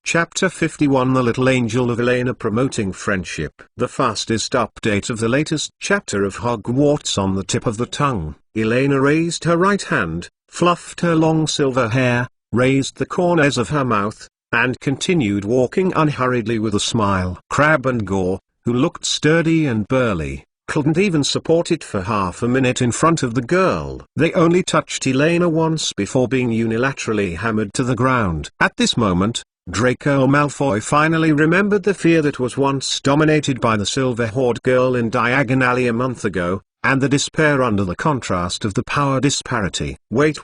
Chapter 51 The Little Angel of Elena Promoting Friendship. The fastest update of the latest chapter of Hogwarts on the tip of the tongue. Elena raised her right hand, fluffed her long silver hair, raised the corners of her mouth, and continued walking unhurriedly with a smile. Crabbe and Gore, who looked sturdy and burly, couldn't even support it for half a minute in front of the girl. They only touched Elena once before being unilaterally hammered to the ground. At this moment, Draco Malfoy finally remembered the fear that was once dominated by the silver-haired girl in Diagon Alley a month ago, and the despair under the contrast of the power disparity. Wait.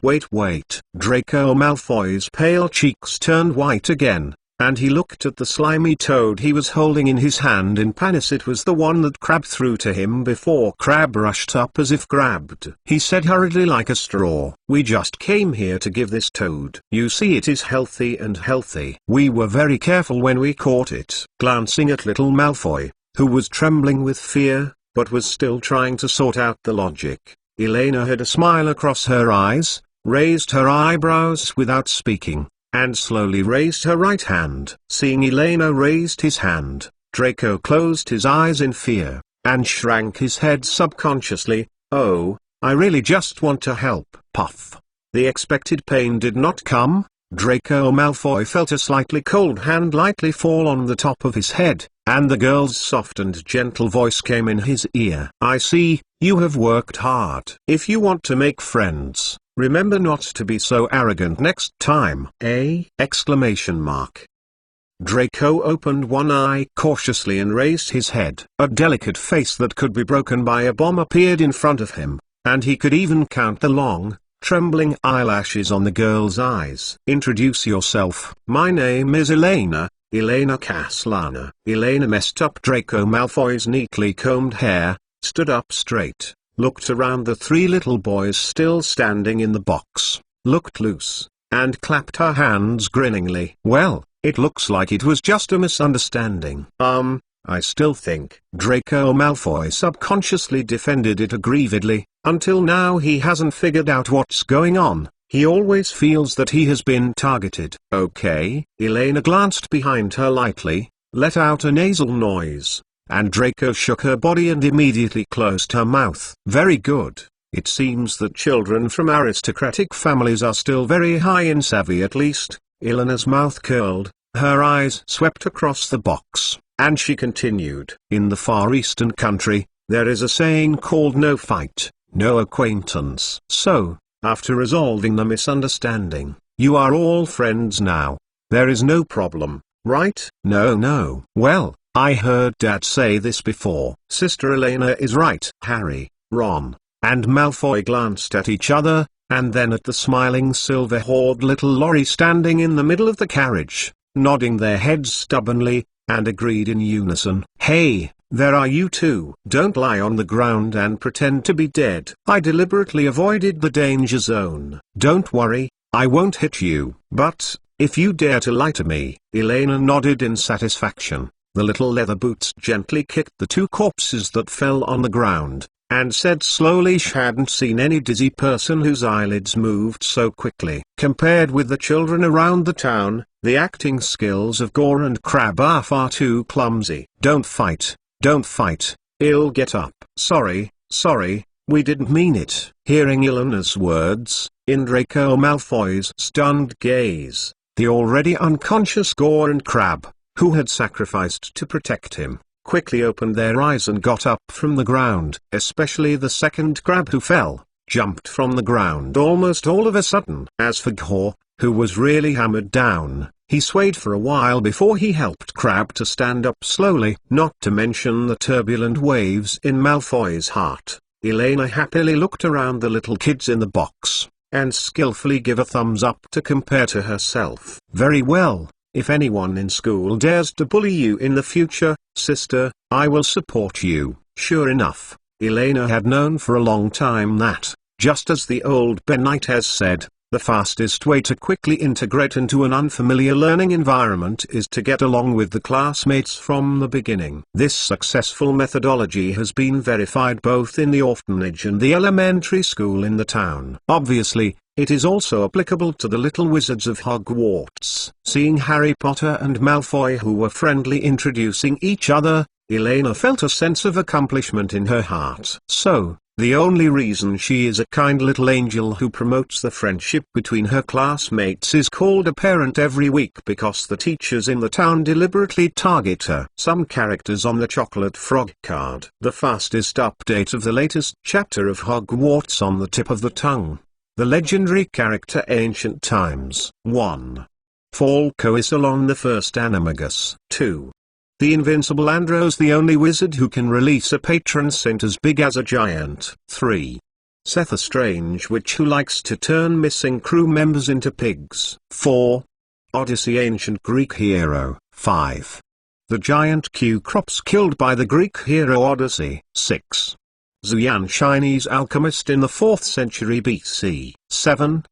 Draco Malfoy's pale cheeks turned white again, and he looked at the slimy toad he was holding in his hand in panic. It was the one that Crabbe threw to him before. Crabbe rushed up as if grabbed. He said hurriedly like a straw, "We just came here to give this toad. You see, it is healthy and healthy. We were very careful when we caught it." Glancing at little Malfoy, who was trembling with fear, but was still trying to sort out the logic, Elena had a smile across her eyes, raised her eyebrows without speaking, and slowly raised her right hand. Seeing Elena raised his hand, Draco closed his eyes in fear, and shrank his head subconsciously. "Oh, I really just want to help." Puff. The expected pain did not come. Draco Malfoy felt a slightly cold hand lightly fall on the top of his head, and the girl's soft and gentle voice came in his ear. "I see, you have worked hard. If you want to make friends, remember not to be so arrogant next time." Exclamation mark. Draco opened one eye cautiously and raised his head. A delicate face that could be broken by a bomb appeared in front of him, and he could even count the long, trembling eyelashes on the girl's eyes. "Introduce yourself." "My name is Elena Caslana." Elena messed up Draco Malfoy's neatly combed hair, stood up straight, looked around the three little boys still standing in the box, looked loose, and clapped her hands grinningly. "Well, it looks like it was just a misunderstanding." I still think." Draco Malfoy subconsciously defended it aggrievedly. Until now he hasn't figured out what's going on. He always feels that he has been targeted. "Okay." Elena glanced behind her lightly, let out a nasal noise, and Draco shook her body and immediately closed her mouth. "Very good. It seems that children from aristocratic families are still very high in savvy, at least." Elena's mouth curled, her eyes swept across the box, and she continued. "In the Far Eastern country, there is a saying called no fight, no acquaintance. So, after resolving the misunderstanding, you are all friends now. There is no problem, right?" No. "Well, I heard Dad say this before." "Sister Elena is right." Harry, Ron, and Malfoy glanced at each other, and then at the smiling silver-haired little Lorry standing in the middle of the carriage, nodding their heads stubbornly, and agreed in unison. "Hey, there are you two. Don't lie on the ground and pretend to be dead." "I deliberately avoided the danger zone." "Don't worry, I won't hit you." "But, if you dare to lie to me." Elena nodded in satisfaction. The little leather boots gently kicked the two corpses that fell on the ground, and said slowly she hadn't seen any dizzy person whose eyelids moved so quickly. Compared with the children around the town, the acting skills of Gore and Crabbe are far too clumsy. Don't fight, I'll get up." Sorry, we didn't mean it." Hearing Elena's words, in Draco Malfoy's stunned gaze, the already unconscious Gore and Crabbe, who had sacrificed to protect him, quickly opened their eyes and got up from the ground. Especially the second Crabbe, who jumped from the ground almost all of a sudden. As for Gore, who was really hammered down, he swayed for a while before he helped Crabbe to stand up slowly. Not to mention the turbulent waves in Malfoy's heart, Elena happily looked around the little kids in the box, and skillfully gave a thumbs up to compare to herself. "Very well. If anyone in school dares to bully you in the future, sister, I will support you." Sure enough, Elena had known for a long time that, just as the old Benite has said, the fastest way to quickly integrate into an unfamiliar learning environment is to get along with the classmates from the beginning. This successful methodology has been verified both in the orphanage and the elementary school in the town. Obviously, It is also applicable to the little wizards of Hogwarts. Seeing Harry Potter and Malfoy, who were friendly, introducing each other, Elena felt a sense of accomplishment in her heart. So, the only reason she is a kind little angel who promotes the friendship between her classmates is called a parent every week because the teachers in the town deliberately target her. Some characters on the chocolate frog card. The fastest update of the latest chapter of Hogwarts on the tip of the tongue. The legendary character Ancient Times. 1. Falco is Solon the First Animagus. 2. The invincible Andros, the only wizard who can release a patron saint as big as a giant. 3. Seth, a strange witch who likes to turn missing crew members into pigs. 4. Odyssey, ancient Greek hero. 5. The giant Q crops killed by the Greek hero Odyssey. 6. Zuyan, Chinese alchemist in the 4th century BC. 7.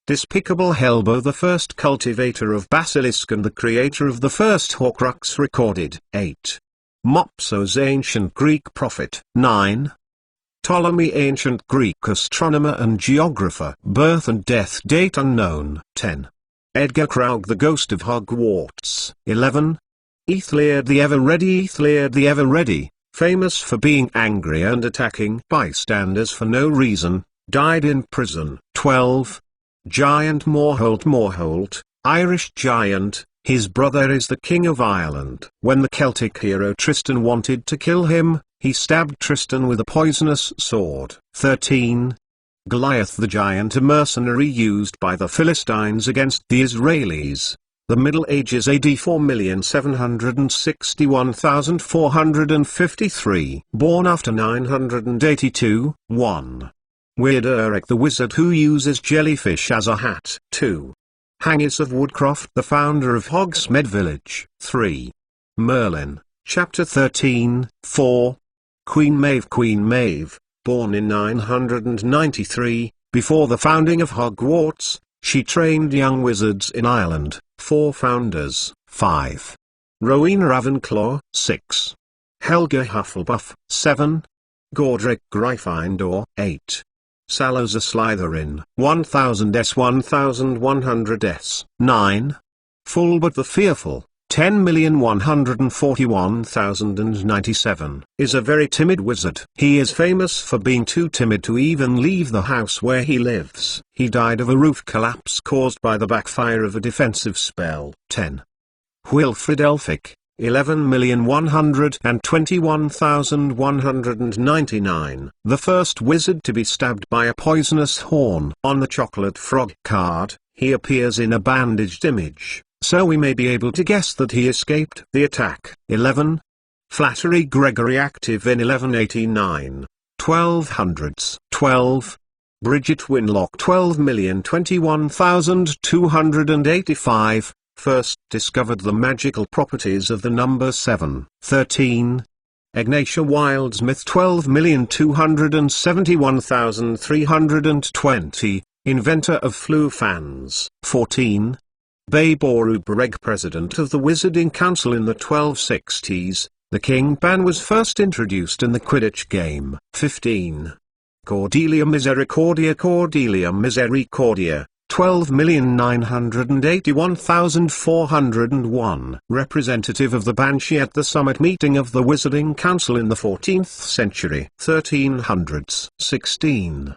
Despicable Helbo, the first cultivator of basilisk and the creator of the first Horcrux recorded. 8. Mopsos, ancient Greek prophet. 9. Ptolemy, ancient Greek astronomer and geographer. Birth and death date unknown. 10. Edgar Kraug, the ghost of Hogwarts. 11. Eithliard the Ever-Ready, Eithliard the Ever-Ready, famous for being angry and attacking bystanders for no reason, died in prison. 12. Giant Moreholt, Irish giant, his brother is the King of Ireland. When the Celtic hero Tristan wanted to kill him, he stabbed Tristan with a poisonous sword. 13. Goliath the Giant, a mercenary used by the Philistines against the Israelis. The Middle Ages, AD 4,761,453. Born after 982. 1. Weird Eric, the wizard who uses jellyfish as a hat. 2. Hangis of Woodcroft, the founder of Hogsmeade Village. 3. Merlin, Chapter 13. 4. Queen Maeve, born in 993, before the founding of Hogwarts, she trained young wizards in Ireland. 4 founders. 5. Rowena Ravenclaw. 6. Helga Hufflepuff. 7. Godric Gryffindor. 8. Salazar Slytherin. 1100s. 9. Fulbert the Fearful. 10,141,097. Is a very timid wizard. He is famous for being too timid to even leave the house where he lives. He died of a roof collapse caused by the backfire of a defensive spell. 10. Wilfrid Elphick. 11,121,199. The first wizard to be stabbed by a poisonous horn. On the chocolate frog card, he appears in a bandaged image, so we may be able to guess that he escaped the attack. 11. Flattery Gregory, active in 1189. 1200s. 12. Bridget Winlock, 12,021,285. First discovered the magical properties of the number 7. 13. Ignatia Wildsmith, 12,271,320, inventor of flu fans. 14. Babe Orubereg, president of the Wizarding Council in the 1260s, the king ban was first introduced in the Quidditch game. 15. Cordelia Misericordia, 12,981,401, representative of the Banshee at the summit meeting of the Wizarding Council in the 14th century. 1300s. 16.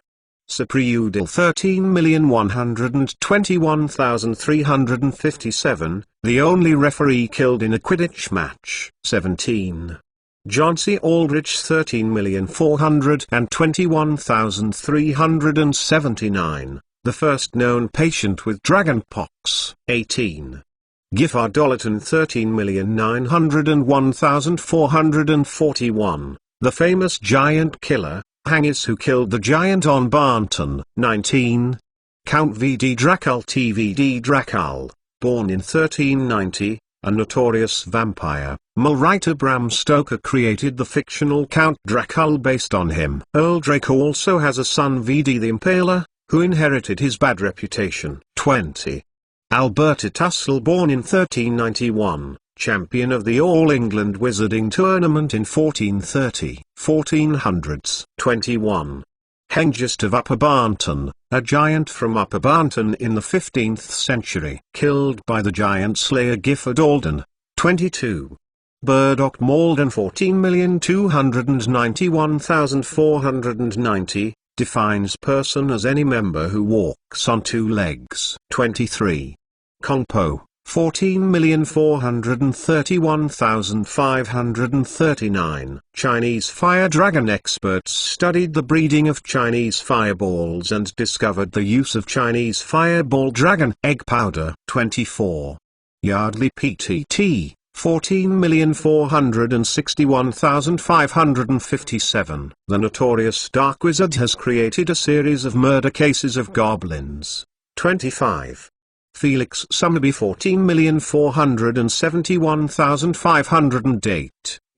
Cypriudil, 13,121,357, the only referee killed in a Quidditch match. 17. John C. Aldrich, 13,421,379, the first known patient with dragonpox. 18. Giffard Dolleton, 13,901,441, the famous giant killer, Hangis who killed the giant on Barnton. 19. Count V.D. Dracal, T.V.D. Dracal, born in 1390, a notorious vampire. Mull writer Bram Stoker created the fictional Count Dracal based on him. Earl Draco also has a son, V.D. the Impaler, who inherited his bad reputation. 20. Alberta Tussle, born in 1391, champion of the All England Wizarding Tournament in 1430. 1400s. 21. Hengist of Upper Barnton, a giant from Upper Barnton in the 15th century, killed by the giant slayer Gifford Alden. 22. Burdock Malden 14,291,490, defines person as any member who walks on two legs. 23. Kongpo, 14,431,539. Chinese fire dragon experts studied the breeding of Chinese fireballs and discovered the use of Chinese fireball dragon egg powder. 24. Yardley PTT, 14,461,557. The notorious Dark Wizard has created a series of murder cases of goblins. 25. Felix Summerby 14,471,508.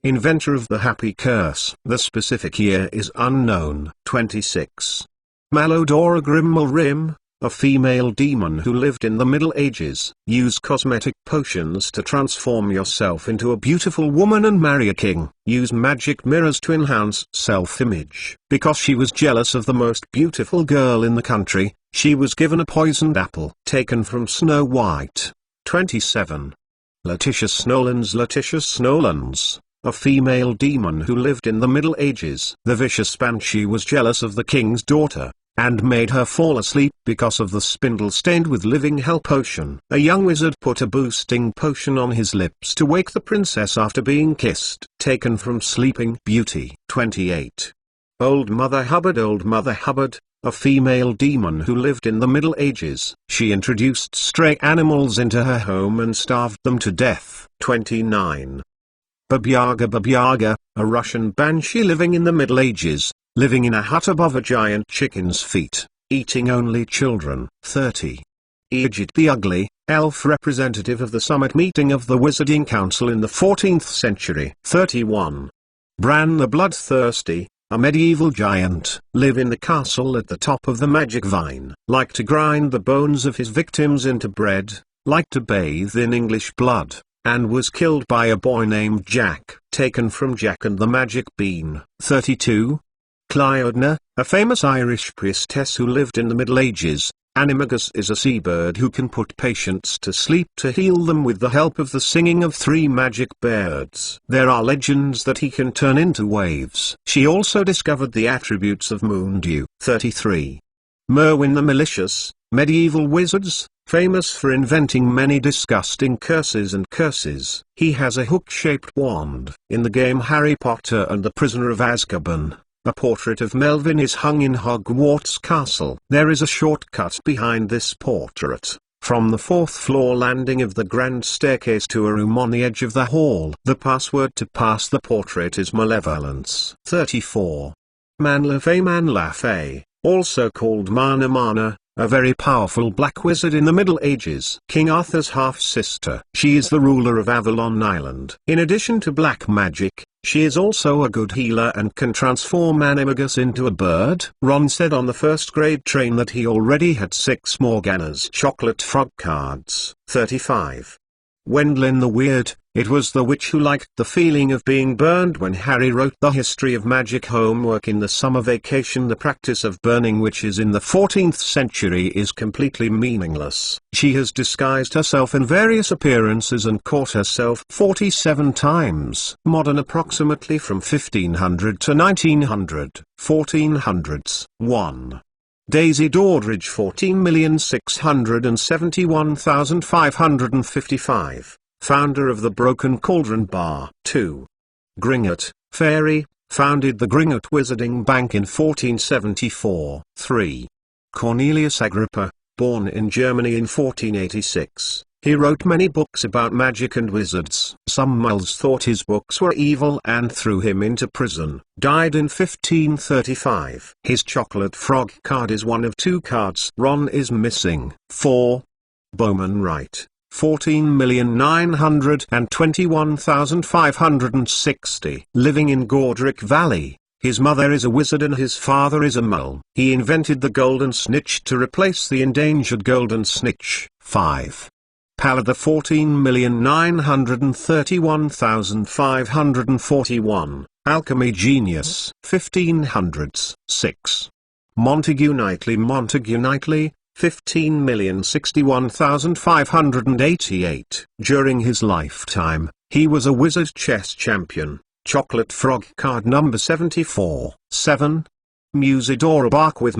Inventor of the Happy Curse. The specific year is unknown. 26. Malodora Grimmelrim, a female demon who lived in the Middle Ages. Use cosmetic potions to transform yourself into a beautiful woman and marry a king. Use magic mirrors to enhance self-image. Because she was jealous of the most beautiful girl in the country, she was given a poisoned apple. Taken from Snow White. 27. Letitia Snowlands, a female demon who lived in the Middle Ages. The vicious banshee was jealous of the king's daughter, and made her fall asleep because of the spindle stained with living hell potion. A young wizard put a boosting potion on his lips to wake the princess after being kissed. Taken from Sleeping Beauty. 28. Old Mother Hubbard, a female demon who lived in the Middle Ages. She introduced stray animals into her home and starved them to death. 29. Babyaga, a Russian banshee living in the Middle Ages, living in a hut above a giant chicken's feet, eating only children. 30. Eoged the Ugly, elf representative of the summit meeting of the Wizarding Council in the 14th century. 31. Bran the Bloodthirsty, a medieval giant, live in the castle at the top of the magic vine, like to grind the bones of his victims into bread, like to bathe in English blood, and was killed by a boy named Jack. Taken from Jack and the Magic Bean. 32. Cleodna, a famous Irish priestess who lived in the Middle Ages. Animagus is a seabird who can put patients to sleep to heal them with the help of the singing of 3 magic birds. There are legends that he can turn into waves. She also discovered the attributes of moondew. 33. Merwin the Malicious, medieval wizards, famous for inventing many disgusting curses and curses. He has a hook-shaped wand. In the game Harry Potter and the Prisoner of Azkaban, a portrait of Melvin is hung in Hogwarts Castle. There is a shortcut behind this portrait, from the 4th floor landing of the grand staircase to a room on the edge of the hall. The password to pass the portrait is Malevolence. 34. Manlafay, also called Mana, a very powerful black wizard in the Middle Ages. King Arthur's half-sister. She is the ruler of Avalon Island. In addition to black magic, she is also a good healer and can transform Animagus into a bird. Ron said on the first grade train that he already had 6 Morgana's chocolate frog cards. 35. Wendlin the Weird, it was the witch who liked the feeling of being burned. When Harry wrote the History of Magic homework in the summer vacation, the practice of burning witches in the 14th century is completely meaningless. She has disguised herself in various appearances and caught herself 47 times. Modern approximately from 1500 to 1900, 1400s. 1. Daisy Dordridge 14,671,555, founder of the Broken Cauldron Bar. 2. Gringotts, fairy, founded the Gringotts Wizarding Bank in 1474. 3. Cornelius Agrippa, born in Germany in 1486. He wrote many books about magic and wizards. Some muggles thought his books were evil and threw him into prison. Died in 1535. His chocolate frog card is one of 2 cards Ron is missing. 4. Bowman Wright, 14,921,560. Living in Gordrick Valley. His mother is a wizard and his father is a mole. He invented the golden snitch to replace the endangered golden snitch. 5. Pallad the 14,931,541, alchemy genius, 1500s. 6. Montague Knightley, 15,061,588. During his lifetime, he was a wizard chess champion. Chocolate Frog card number 74. 7. Musidora Barkworth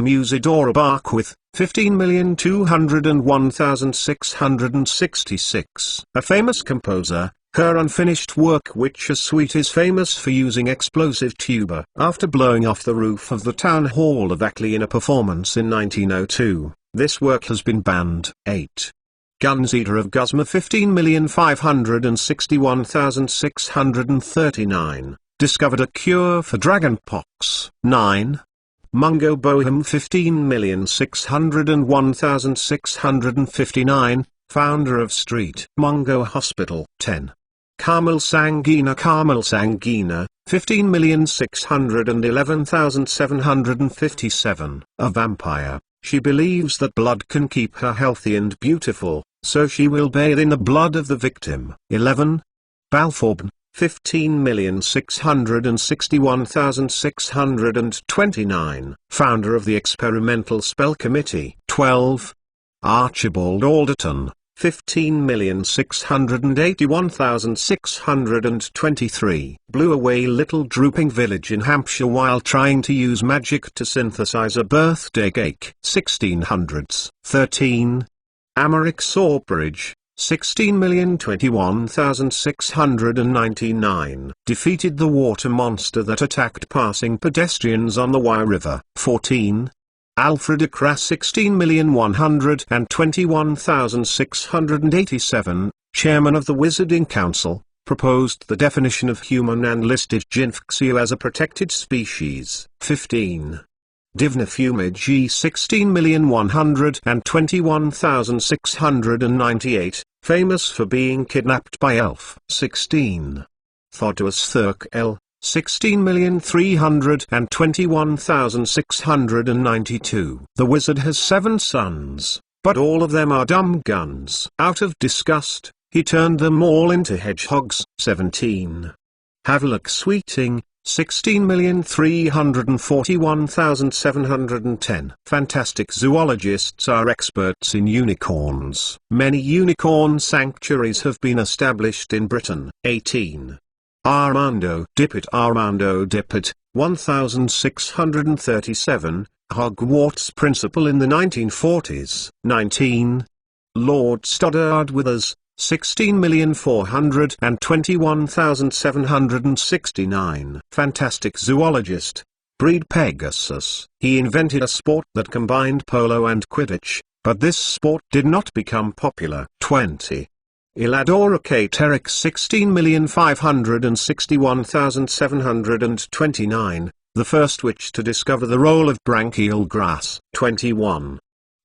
15,201,666. A famous composer. Her unfinished work Witch's Suite is famous for using explosive tuba. After blowing off the roof of the town hall of Ackley in a performance in 1902, this work has been banned. 8. Gunzeater of Guzma 15,561,639, discovered a cure for dragonpox. 9. Mungo Boham 15,601,659, founder of Street Mungo Hospital. 10. Carmel Sangina 15,611,757, a vampire. She believes that blood can keep her healthy and beautiful, so she will bathe in the blood of the victim. 11. Balfourban, 15,661,629, founder of the Experimental Spell Committee. 12. Archibald Alderton, 15,681,623, blew away Little Drooping Village in Hampshire while trying to use magic to synthesize a birthday cake. 1600s. 13. Amaric Sawbridge, 16,021,699, defeated the water monster that attacked passing pedestrians on the Wye River. 14. Alfred Acras 16,121,687, chairman of the Wizarding Council, proposed the definition of human and listed Jinfxia as a protected species. 15. Divna Fumigi 16,121,698, famous for being kidnapped by elf. 16. Thoduas Thurk L. 16,321,692. The wizard has 7 sons, but all of them are dumb guns. Out of disgust, he turned them all into hedgehogs. 17. Havelock Sweeting, 16,341,710. Fantastic zoologists are experts in unicorns. Many unicorn sanctuaries have been established in Britain. 18. Armando Dippet 1637, Hogwarts principal in the 1940s. 19. Lord Stoddard Withers, 16,421,769. Fantastic zoologist. Breed Pegasus. He invented a sport that combined polo and Quidditch, but this sport did not become popular. 20. Iladora K. Terek 16,561,729, the first witch to discover the role of branchial grass. 21.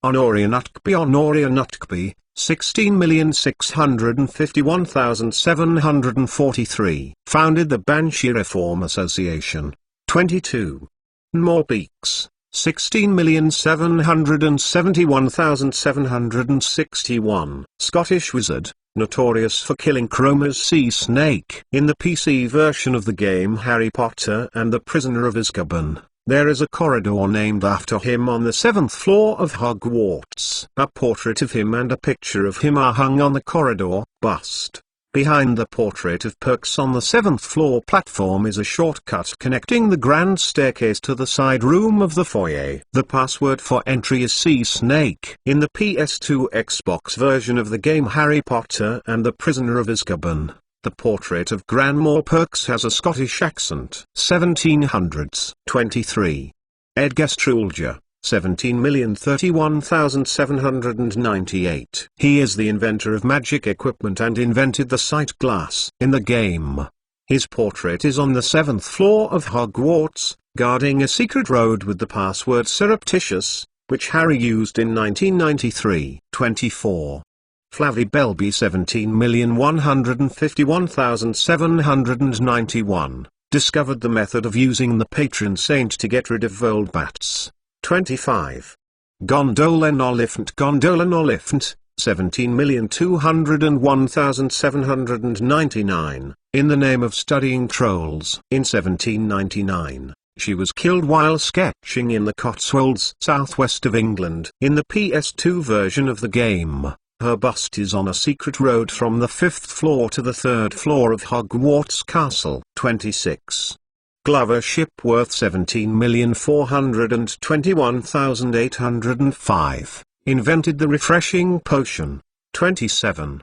Honoria Nutcby, 16,651,743, founded the Banshee Reform Association. 22. Morpeaks, 16,771,761, Scottish wizard, notorious for killing Cromer's sea snake. In the PC version of the game Harry Potter and the Prisoner of Azkaban, there is a corridor named after him on the 7th floor of Hogwarts. A portrait of him and a picture of him are hung on the corridor bust. Behind the portrait of Perks on the 7th floor platform is a shortcut connecting the grand staircase to the side room of the foyer. The password for entry is Sea Snake. In the PS2 Xbox version of the game Harry Potter and the Prisoner of Azkaban, the portrait of Grandmore Perks has a Scottish accent. 1700s. 23. Edgar Strulja, 17,031,798. He is the inventor of magic equipment and invented the sight glass in the game. His portrait is on the 7th floor of Hogwarts, guarding a secret road with the password Surreptitious, which Harry used in 1993. 24. Flavie Belby 17,151,791, discovered the method of using the patron saint to get rid of old bats. 25. Gondolin Oliphant 17,201,799, in the name of studying trolls. In 1799, She was killed while sketching in the Cotswolds southwest of England. In the PS2 version of the game, her bust is on a secret road from the 5th floor to the 3rd floor of Hogwarts Castle. 26. Glover Shipworth 17,421,805, invented the refreshing potion. 27.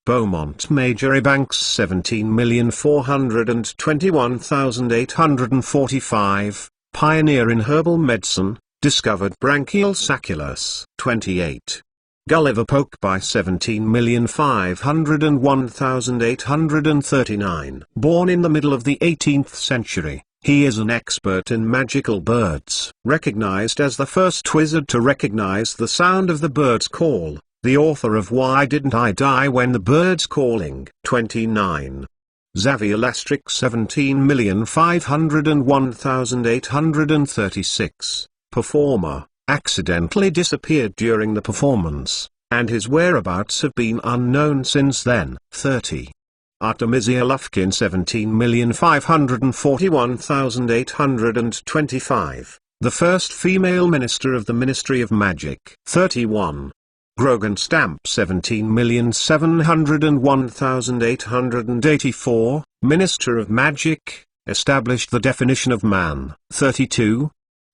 Beaumont Marjoribanks 17,421,845, pioneer in herbal medicine, discovered branchial sacculus. 28. Gulliver Poke by 17,501,839. Born in the middle of the 18th century, he is an expert in magical birds. Recognized as the first wizard to recognize the sound of the bird's call, the author of Why Didn't I Die When the Bird's Calling. 29. Xavier Lestrix 17,501,836, performer, accidentally disappeared during the performance, and his whereabouts have been unknown since then. 30. Artemisia Lufkin 17,541,825, the first female minister of the Ministry of Magic. 31. Grogan Stamp 17,701,884, Minister of Magic, established the definition of man. 32.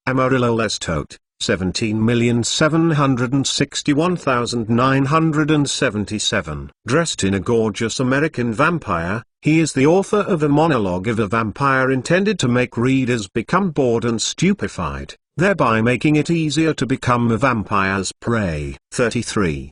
Amarillo Lestote 17,761,977. Dressed in a gorgeous American vampire, he is the author of a monologue of a vampire intended to make readers become bored and stupefied, thereby making it easier to become a vampire's prey. 33.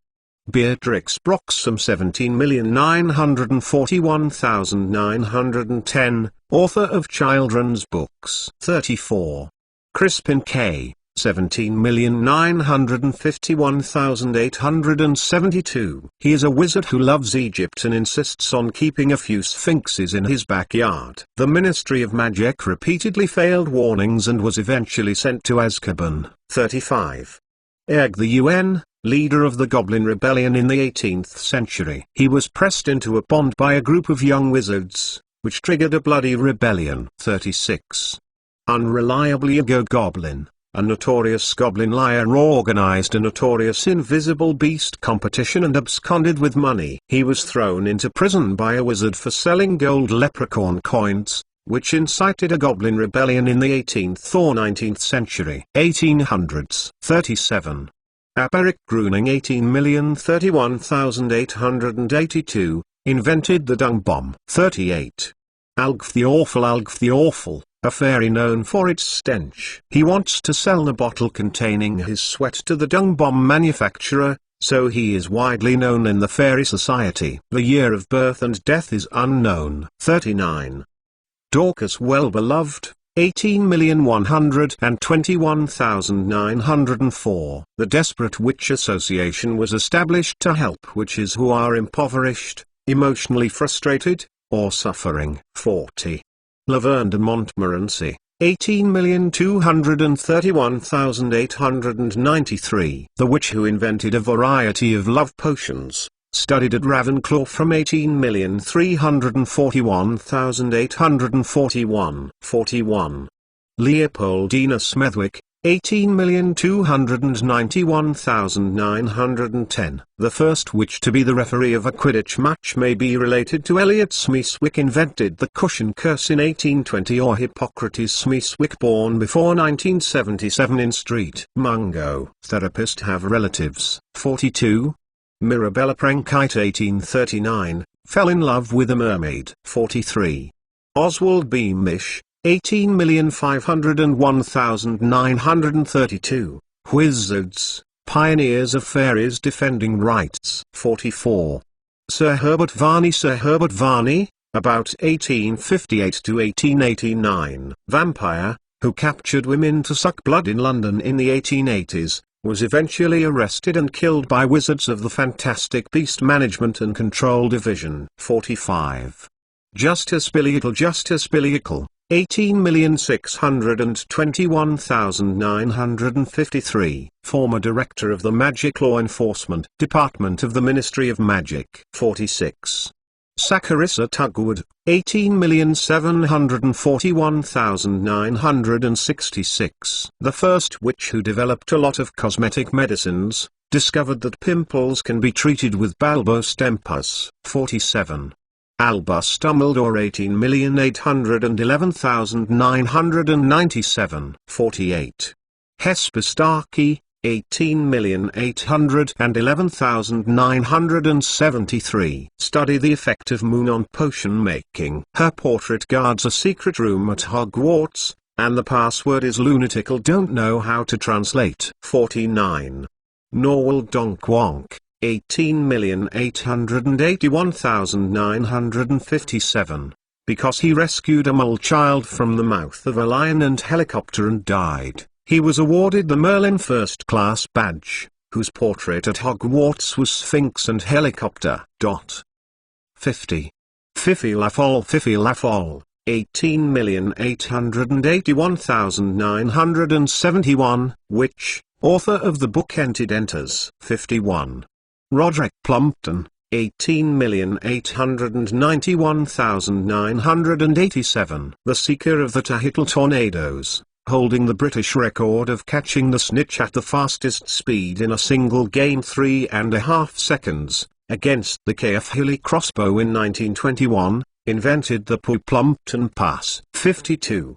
Beatrix Broxham 17,941,910, author of children's books. 34. Crispin K. 17,951,872. He is a wizard who loves Egypt and insists on keeping a few sphinxes in his backyard. The Ministry of Magic repeatedly failed warnings and was eventually sent to Azkaban. 35. Egg the UN, leader of the Goblin Rebellion in the 18th century. He was pressed into a pond by a group of young wizards, which triggered a bloody rebellion. 36. Unreliable Iago Goblin, a notorious goblin liar, organized a notorious invisible beast competition and absconded with money. He was thrown into prison by a wizard for selling gold leprechaun coins, which incited a goblin rebellion in the 18th or 19th century. 1800s. 37. Aperic Gruning 18,031,882, invented the dung bomb. 38. Algf the Awful, a fairy known for its stench. He wants to sell the bottle containing his sweat to the dung bomb manufacturer, so he is widely known in the fairy society. The year of birth and death is unknown. 39. Dorcas Well-Beloved, 18,121,904. The Desperate Witch Association was established to help witches who are impoverished, emotionally frustrated, or suffering. 40. Laverne de Montmorency, 18,231,893. The witch who invented a variety of love potions, studied at Ravenclaw from 18,341,841. 41. Leopoldina Smethwick, 18,291,910. The first witch to be the referee of a Quidditch match may be related to Elliot Smethwick, invented the cushion curse in 1820, or Hippocrates Smethwick, born before 1977 in Street Mungo. Therapist have relatives. 42. Mirabella Prankite 1839, fell in love with a mermaid. 43. Oswald Beamish, 18,501,932, wizards, pioneers of fairies defending rights. 44. Sir Herbert Varney, about 1858 to 1889, vampire, who captured women to suck blood in London in the 1880s, was eventually arrested and killed by wizards of the Fantastic Beast Management and Control Division. 45. Justice Billiacle, 18,621,953, former director of the Magic Law Enforcement Department of the Ministry of Magic. 46. Saccharissa Tugwood, 18,741,966. The first witch who developed a lot of cosmetic medicines, discovered that pimples can be treated with Balbos Tempus, 47. Albus Dumbledore, 18,811,997. 48. Hesper Starkey, 18,811,973. Study the effect of moon on potion making. Her portrait guards a secret room at Hogwarts, and the password is lunatical don't know how to translate. 49. Norwal Donkwonk, 18,881,957. Because he rescued a mole child from the mouth of a lion and helicopter and died, he was awarded the Merlin First Class Badge, whose portrait at Hogwarts was Sphinx and helicopter. 50. Fifi Lafol, 18,881,971, witch, author of the book Ented Enters. 51. Roderick Plumpton, 18,891,987. The Seeker of the Tahital Tornadoes, holding the British record of catching the snitch at the fastest speed in a single game 3.5 seconds, against the KF Hilly crossbow in 1921, invented the Plumpton Pass. 52.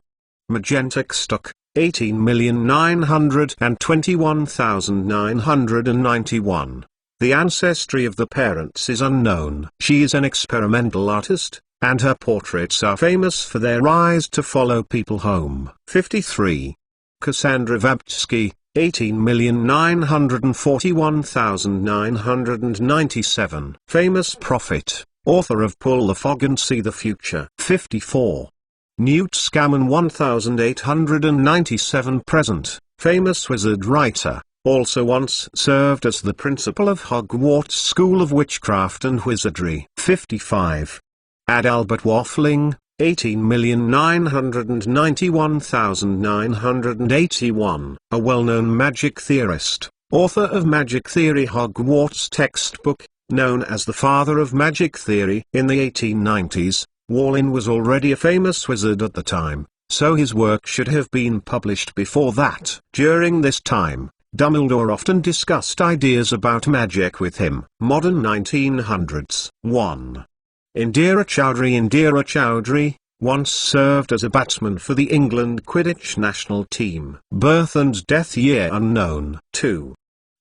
Magentic Stuck, 18,921,991. The ancestry of the parents is unknown. She is an experimental artist, and her portraits are famous for their rise to follow people home. 53. Cassandra Vabtsky, 18,941,997. Famous prophet, author of Pull the Fog and See the Future. 54. Newt Scaman, 1897 present, famous wizard writer, also once served as the principal of Hogwarts School of Witchcraft and Wizardry. 55. Adalbert Waffling, 18,991,981. A well-known magic theorist, author of Magic Theory Hogwarts textbook, known as the father of magic theory. In the 1890s, Wallin was already a famous wizard at the time, so his work should have been published before that. During this time, Dumbledore often discussed ideas about magic with him. Modern 1900s. 1. Indira Chowdhury once served as a batsman for the England Quidditch national team. Birth and death year unknown. 2.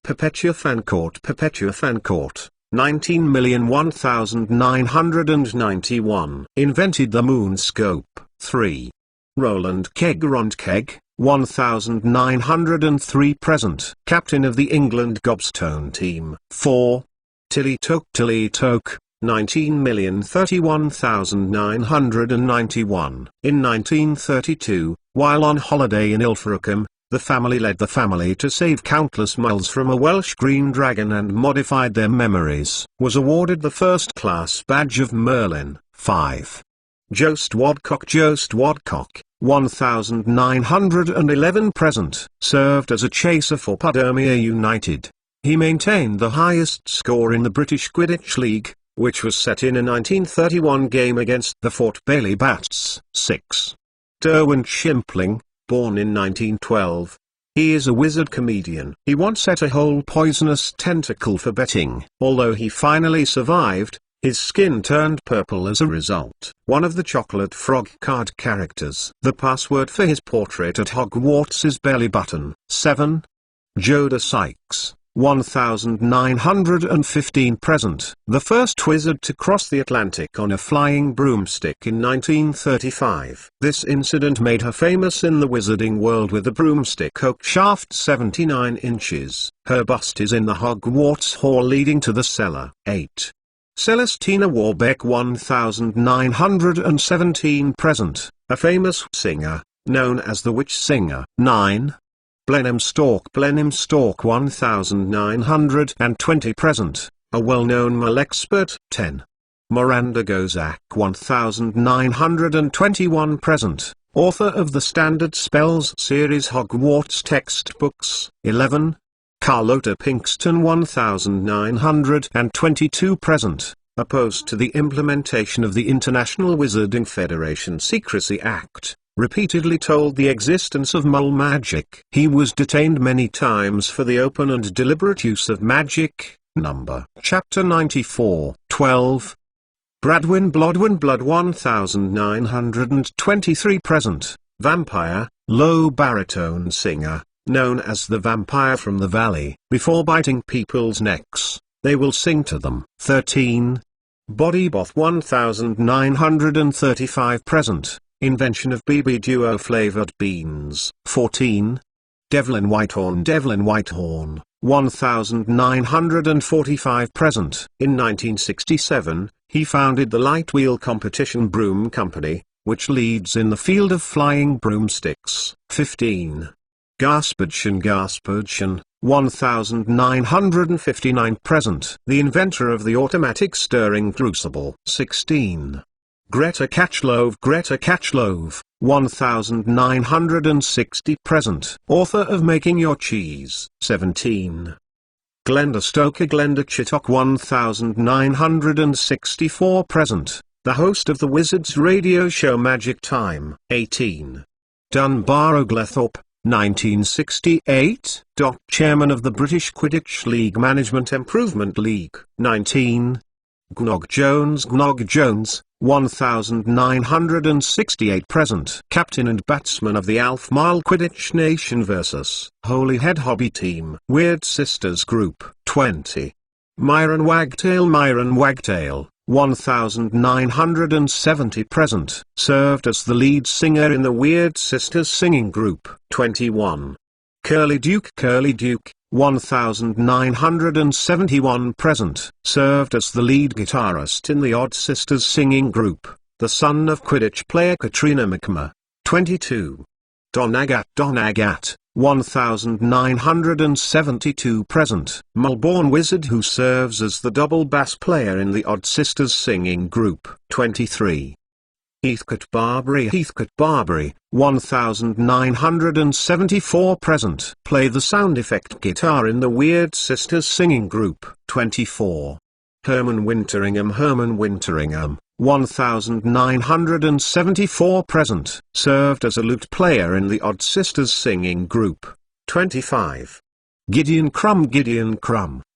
Perpetua Fancourt, 19,001,991. Invented the moonscope. 3. Roland Kegg, 1903 present. Captain of the England Gobstone team. 4. Tilly Toke, 19,031,991. In 1932, while on holiday in Ilfracombe, the family led the family to save countless miles from a Welsh green dragon and modified their memories. Was awarded the First Class Badge of Merlin. 5. Jost Wadcock, 1911 present, served as a chaser for Pudermere United. He maintained the highest score in the British Quidditch League, which was set in a 1931 game against the Fort Bailey Bats. 6. Derwent Shimpling, born in 1912. He is a wizard comedian. He once set a whole poisonous tentacle for betting. Although he finally survived, his skin turned purple as a result. One of the Chocolate Frog card characters. The password for his portrait at Hogwarts is belly button. 7. Joda Sykes, 1915 present. The first wizard to cross the Atlantic on a flying broomstick in 1935. This incident made her famous in the wizarding world with a broomstick oak shaft 79 inches. Her bust is in the Hogwarts Hall leading to the cellar. 8. Celestina Warbeck, 1917 present, a famous singer, known as the Witch Singer. 9. Blenheim Stalk, 1920 present, a well-known mole expert. 10. Miranda Gozak, 1921 present, author of the Standard Spells series Hogwarts textbooks. 11. Carlota Pinkston, 1922 present, opposed to the implementation of the International Wizarding Federation Secrecy Act, repeatedly told the existence of mole magic. He was detained many times for the open and deliberate use of magic. Number. Chapter 94. 12. Bradwin Blodwin Blood 1923 present, vampire, low baritone singer, known as the vampire from the valley. Before biting people's necks, they will sing to them. 13. Bodyboth 1935 present, invention of BB Duo flavored beans. 14. Devlin Whitehorn 1945 present. In 1967, he founded the Light Wheel Competition Broom Company, which leads in the field of flying broomsticks. 15. Gaspardson 1959 present, the inventor of the automatic stirring crucible. 16. Greta Catchlove 1960 present, author of Making Your Cheese. 17. Glenda Chittock 1964 present, the host of the Wizards radio show Magic Time. 18. Dunbar Oglethorpe, 1968, chairman of the British Quidditch League Management Improvement League. 19. Gnog Jones 1968 present, captain and batsman of the Alfmile Quidditch Nation vs. Holyhead Hobby Team. Weird Sisters Group. 20. Myron Wagtail 1970 present, served as the lead singer in the Weird Sisters singing group. 21. Curly Duke 1971 present, served as the lead guitarist in the Odd Sisters singing group, the son of Quidditch player Katrina McMahon. 22. Don Agat 1972 present, Melbourne wizard who serves as the double bass player in the Odd Sisters singing group. 23. Heathcote Barbary 1974 present, play the sound effect guitar in the Weird Sisters singing group. 24. Herman Winteringham 1974 present, served as a lute player in the Odd Sisters singing group. 25. Gideon Crumb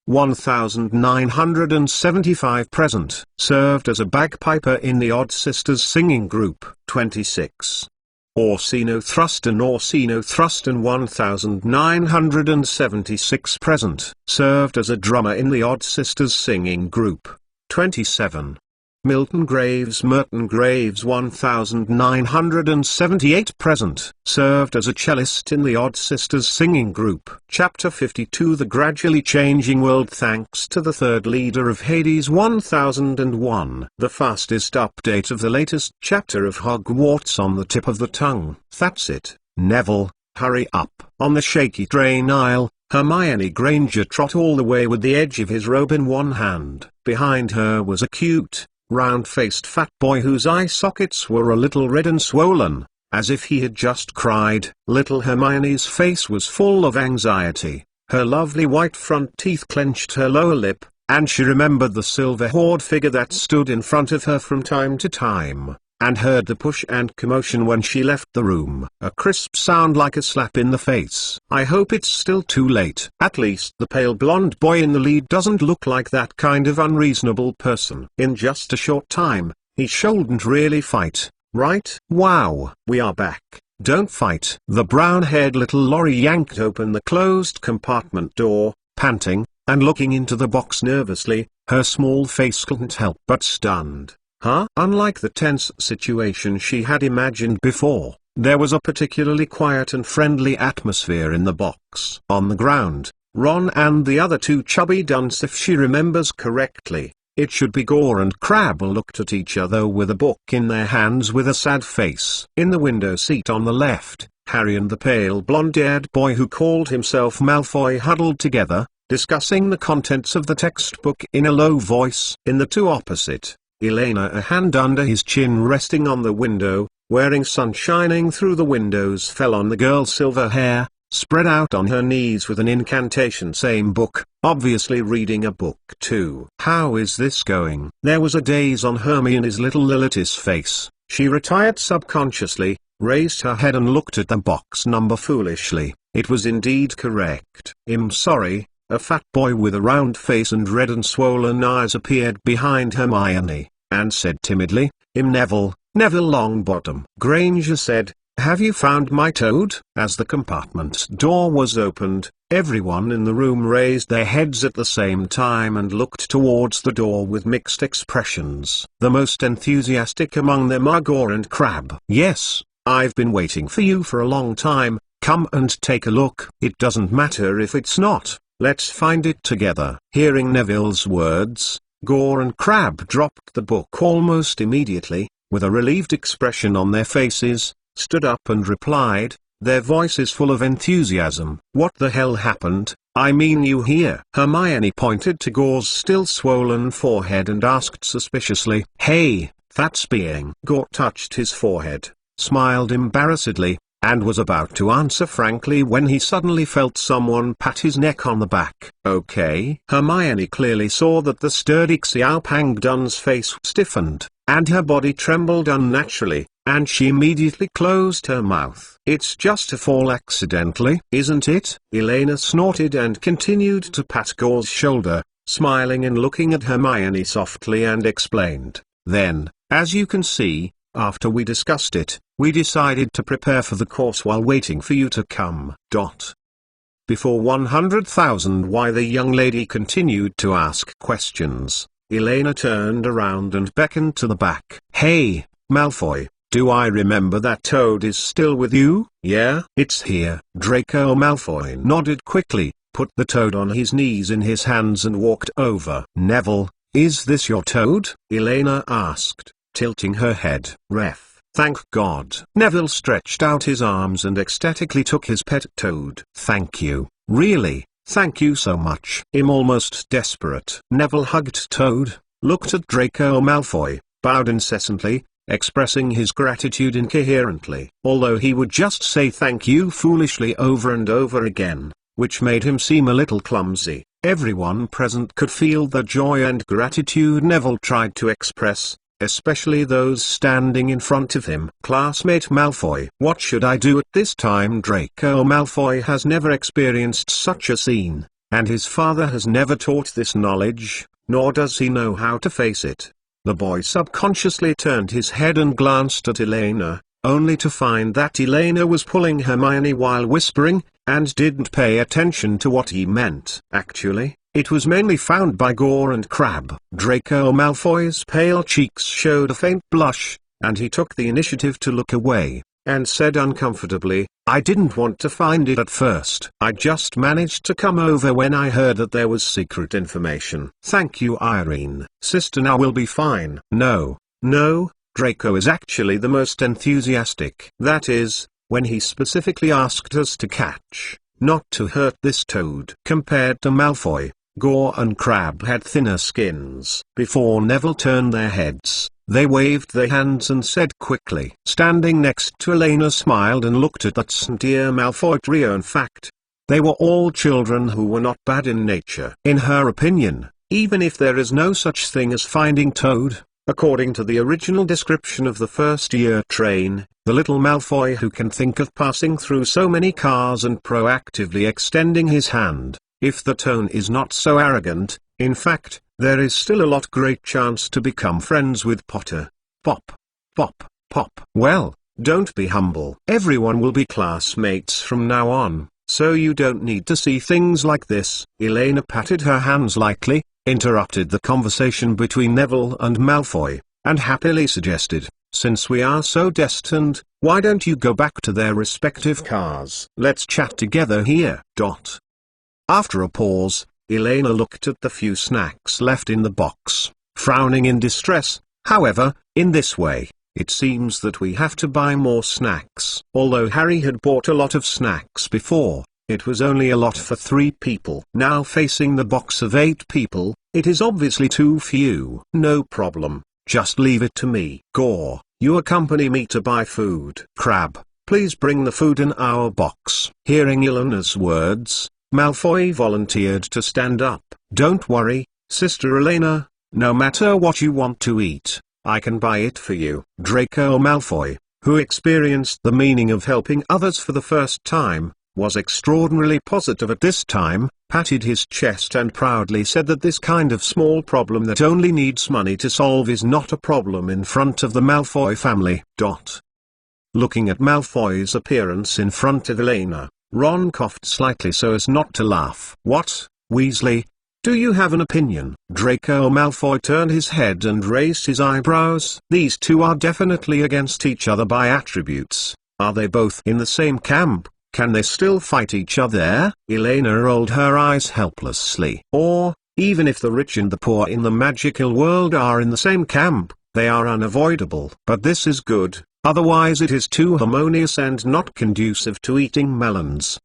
1975 present, served as a bagpiper in the Odd Sisters singing group. 26. Orsino Thruston 1976 present, served as a drummer in the Odd Sisters singing group. 27. Merton Graves 1978 present, served as a cellist in the Odd Sisters singing group. Chapter 52 The Gradually Changing World thanks to the third leader of Hades 1001. The fastest update of the latest chapter of Hogwarts on the tip of the tongue. That's it, Neville, hurry up. On the shaky train aisle, Hermione Granger trot all the way with the edge of his robe in one hand. Behind her was a cute, round-faced fat boy whose eye sockets were a little red and swollen, as if he had just cried. Little Hermione's face was full of anxiety, her lovely white front teeth clenched her lower lip, and she remembered the silver hoard figure that stood in front of her from time to time, and heard the push and commotion when she left the room. A crisp sound like a slap in the face. I hope it's still too late. At least the pale blonde boy in the lead doesn't look like that kind of unreasonable person. In just a short time, he shouldn't really fight, right? Wow. We are back. Don't fight. The brown-haired little Laurie yanked open the closed compartment door, panting, and looking into the box nervously. Her small face couldn't help but stunned. Huh? Unlike the tense situation she had imagined before, there was a particularly quiet and friendly atmosphere in the box. On the ground, Ron and the other two chubby dunce, if she remembers correctly, it should be Gore and Crabbe, looked at each other with a book in their hands with a sad face. In the window seat on the left, Harry and the pale blonde-haired boy who called himself Malfoy huddled together, discussing the contents of the textbook in a low voice. In the two opposite, Elena, a hand under his chin resting on the window, wearing sun shining through the windows, fell on the girl's silver hair, spread out on her knees with an incantation same book, obviously reading a book too. How is this going? There was a daze on Hermione's little Lilith's face. She retired subconsciously, raised her head and looked at the box number foolishly. It was indeed correct. "I'm sorry." A fat boy with a round face and red and swollen eyes appeared behind Hermione, and said timidly, "I'm Neville Longbottom." Granger said, "Have you found my toad?" As the compartment's door was opened, everyone in the room raised their heads at the same time and looked towards the door with mixed expressions. The most enthusiastic among them are Gore and Crabbe. "Yes, I've been waiting for you for a long time. Come and take a look. It doesn't matter if it's not. Let's find it together." Hearing Neville's words, Gore and Crabbe dropped the book almost immediately, with a relieved expression on their faces, stood up and replied, their voices full of enthusiasm. "What the hell happened? I mean you here?" Hermione pointed to Gore's still swollen forehead and asked suspiciously, "Hey, that's being." Gore touched his forehead, smiled embarrassedly, and was about to answer frankly when he suddenly felt someone pat his neck on the back. "Okay?" Hermione clearly saw that the sturdy Xiao Pangdun's face stiffened, and her body trembled unnaturally, and she immediately closed her mouth. "It's just a fall accidentally, isn't it?" Elena snorted and continued to pat Gore's shoulder, smiling and looking at Hermione softly, and explained, "Then, as you can see, after we discussed it, we decided to prepare for the course while waiting for you to come. Before 100,000 why the young lady continued to ask questions. Elena turned around and beckoned to the back. "Hey, Malfoy, do I remember that toad is still with you?" "Yeah, it's here." Draco Malfoy nodded quickly, put the toad on his knees in his hands and walked over. "Neville, is this your toad?" Elena asked, tilting her head. Thank God." Neville stretched out his arms and ecstatically took his pet toad. "Thank you, really, thank you so much." "I'm almost desperate." Neville hugged Toad, looked at Draco Malfoy, bowed incessantly, expressing his gratitude incoherently. Although he would just say thank you foolishly over and over again, which made him seem a little clumsy, everyone present could feel the joy and gratitude Neville tried to express, especially those standing in front of him. "Classmate Malfoy, what should I do at this time?" Draco Malfoy has never experienced such a scene, and his father has never taught this knowledge, nor does he know how to face it. The boy subconsciously turned his head and glanced at Elena, only to find that Elena was pulling Hermione while whispering, and didn't pay attention to what he meant. Actually, it was mainly found by Gore and Crabbe. Draco Malfoy's pale cheeks showed a faint blush, and he took the initiative to look away, and said uncomfortably, "I didn't want to find it at first. I just managed to come over when I heard that there was secret information." "Thank you, Irene. Sister now will be fine." No, Draco is actually the most enthusiastic. That is, when he specifically asked us to catch, not to hurt this toad. Compared to Malfoy, Gore and Crabbe had thinner skins. Before Neville turned their heads, they waved their hands and said quickly. Standing next to Elena smiled and looked at that dear Malfoy trio. In fact, they were all children who were not bad in nature. In her opinion, even if there is no such thing as finding Toad, according to the original description of the first-year train, the little Malfoy who can think of passing through so many cars and proactively extending his hand, if the tone is not so arrogant, in fact, there is still a great chance to become friends with Potter. Pop. Pop. Pop. Well, don't be humble. Everyone will be classmates from now on, so you don't need to see things like this. Elena patted her hands lightly, interrupted the conversation between Neville and Malfoy, and happily suggested, "Since we are so destined, why don't you go back to their respective cars? Let's chat together here." After a pause, Elena looked at the few snacks left in the box, frowning in distress. "However, in this way, it seems that we have to buy more snacks." Although Harry had bought a lot of snacks before, it was only a lot for 3 people. Now facing the box of 8 people, it is obviously too few. "No problem, just leave it to me." "Gore, you accompany me to buy food." Crabbe, please bring the food in our box. Hearing Eleanor's words, Malfoy volunteered to stand up. Don't worry, Sister Elena, no matter what you want to eat, I can buy it for you. Draco Malfoy, who experienced the meaning of helping others for the first time, was extraordinarily positive at this time, patted his chest and proudly said that this kind of small problem that only needs money to solve is not a problem in front of the Malfoy family. Looking at Malfoy's appearance in front of Elena, Ron coughed slightly so as not to laugh. What, Weasley? Do you have an opinion? Draco Malfoy turned his head and raised his eyebrows. These two are definitely against each other by attributes. Are they both in the same camp? Can they still fight each other? Elena rolled her eyes helplessly. Or, even if the rich and the poor in the magical world are in the same camp, they are unavoidable. But this is good, otherwise it is too harmonious and not conducive to eating melons.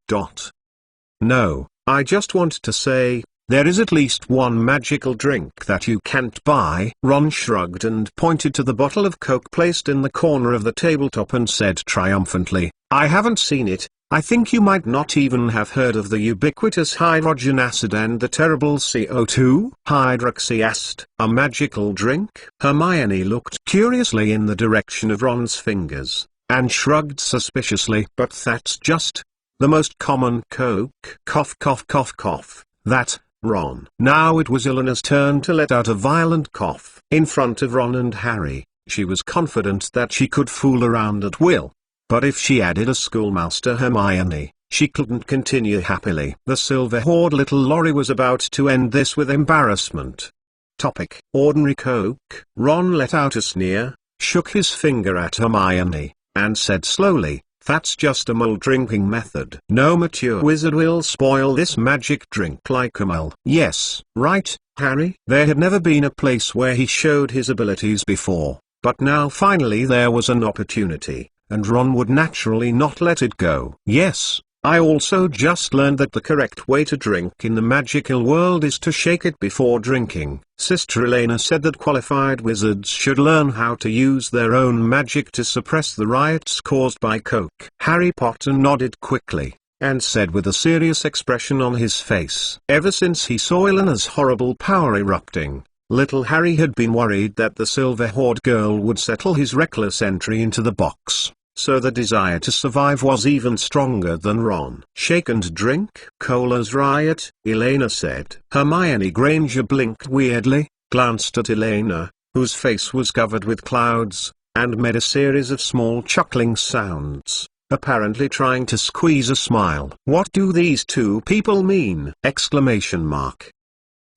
No, I just want to say, there is at least one magical drink that you can't buy. Ron shrugged and pointed to the bottle of Coke placed in the corner of the tabletop and said triumphantly, I haven't seen it. I think you might not even have heard of the ubiquitous hydrogen acid and the terrible CO2 hydroxyacid. A magical drink? Hermione looked curiously in the direction of Ron's fingers, and shrugged suspiciously. But that's just the most common Coke. Cough cough cough cough. That, Ron. Now it was Eleanor's turn to let out a violent cough. In front of Ron and Harry, she was confident that she could fool around at will. But if she added a schoolmouse to Hermione, she couldn't continue happily. The silver-haired little Lorry was about to end this with embarrassment. Topic: Ordinary Coke. Ron let out a sneer, shook his finger at Hermione, and said slowly, that's just a mole drinking method. No mature wizard will spoil this magic drink like a mole. Yes, right, Harry? There had never been a place where he showed his abilities before, but now finally there was an opportunity. And Ron would naturally not let it go. Yes, I also just learned that the correct way to drink in the magical world is to shake it before drinking. Sister Elena said that qualified wizards should learn how to use their own magic to suppress the riots caused by Coke. Harry Potter nodded quickly, and said with a serious expression on his face. Ever since he saw Eleanor's horrible power erupting, little Harry had been worried that the silver-haired girl would settle his reckless entry into the box. So the desire to survive was even stronger than Ron. Shake and drink? Cola's riot, Elena said. Hermione Granger blinked weirdly, glanced at Elena, whose face was covered with clouds, and made a series of small chuckling sounds, apparently trying to squeeze a smile. What do these two people mean? Exclamation mark.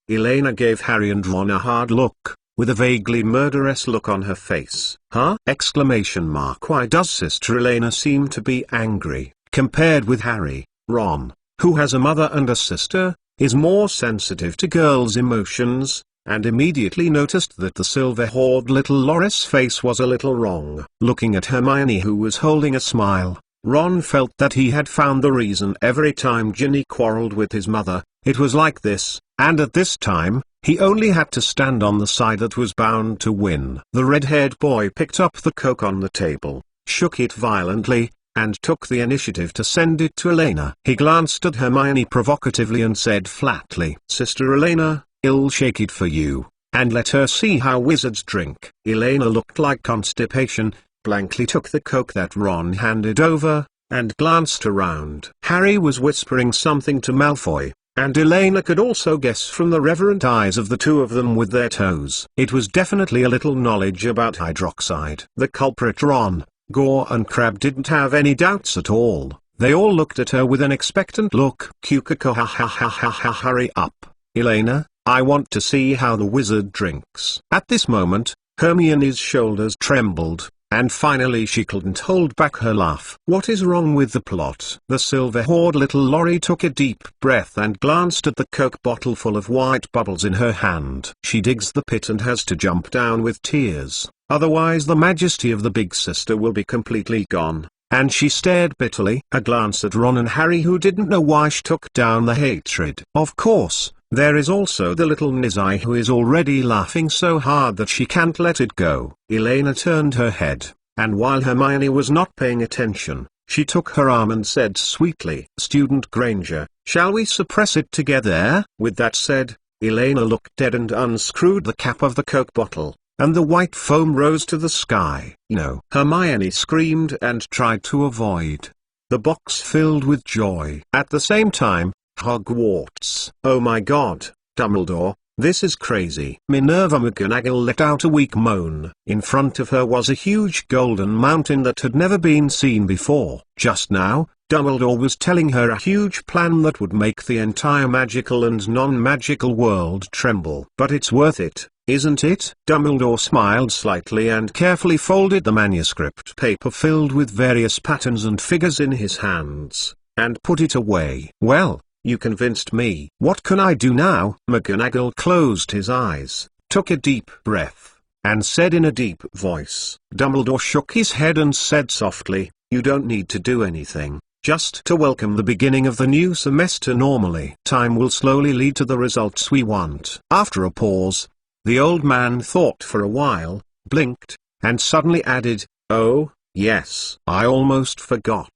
Elena gave Harry and Ron a hard look, with a vaguely murderous look on her face. Huh? Exclamation mark. Why does Sister Elena seem to be angry? Compared with Harry, Ron, who has a mother and a sister, is more sensitive to girls' emotions, and immediately noticed that the silver-haired little Loris' face was a little wrong. Looking at Hermione, who was holding a smile, Ron felt that he had found the reason every time Ginny quarreled with his mother. It was like this, and at this time, he only had to stand on the side that was bound to win. The red-haired boy picked up the Coke on the table, shook it violently, and took the initiative to send it to Elena. He glanced at Hermione provocatively and said flatly, Sister Elena, I'll shake it for you, and let her see how wizards drink. Elena looked like constipation, blankly took the Coke that Ron handed over, and glanced around. Harry was whispering something to Malfoy, and Elena could also guess from the reverent eyes of the two of them with their toes. It was definitely a little knowledge about hydroxide. The culprit Ron, Gore and Crabbe didn't have any doubts at all. They all looked at her with an expectant look. Hurry up, Elena, I want to see how the wizard drinks. At this moment, Hermione's shoulders trembled, and finally she couldn't hold back her laugh. What is wrong with the plot? The silver-haired little Lorry took a deep breath and glanced at the Coke bottle full of white bubbles in her hand. She digs the pit and has to jump down with tears, otherwise the majesty of the big sister will be completely gone. And she stared bitterly. A glance at Ron and Harry, who didn't know why she took down the hatred. Of course, there is also the little Nizai, who is already laughing so hard that she can't let it go. Elena turned her head, and while Hermione was not paying attention, She took her arm and said sweetly, "Student Granger, shall we suppress it together?" With that said, Elena looked dead and unscrewed the cap of the Coke bottle, and the white foam rose to the sky. "No!" Hermione screamed and tried to avoid. The box filled with joy. At the same time, Hogwarts. "Oh my God, Dumbledore, this is crazy." Minerva McGonagall let out a weak moan. In front of her was a huge golden mountain that had never been seen before. Just now, Dumbledore was telling her a huge plan that would make the entire magical and non-magical world tremble. "But it's worth it, isn't it?" Dumbledore smiled slightly and carefully folded the manuscript paper filled with various patterns and figures in his hands, and put it away. "Well, you convinced me. What can I do now?" McGonagall closed his eyes, took a deep breath, and said in a deep voice. Dumbledore shook his head and said softly, "You don't need to do anything. Just to welcome the beginning of the new semester normally. Time will slowly lead to the results we want." After a pause, the old man thought for a while, blinked, and suddenly added, "Oh, yes, I almost forgot.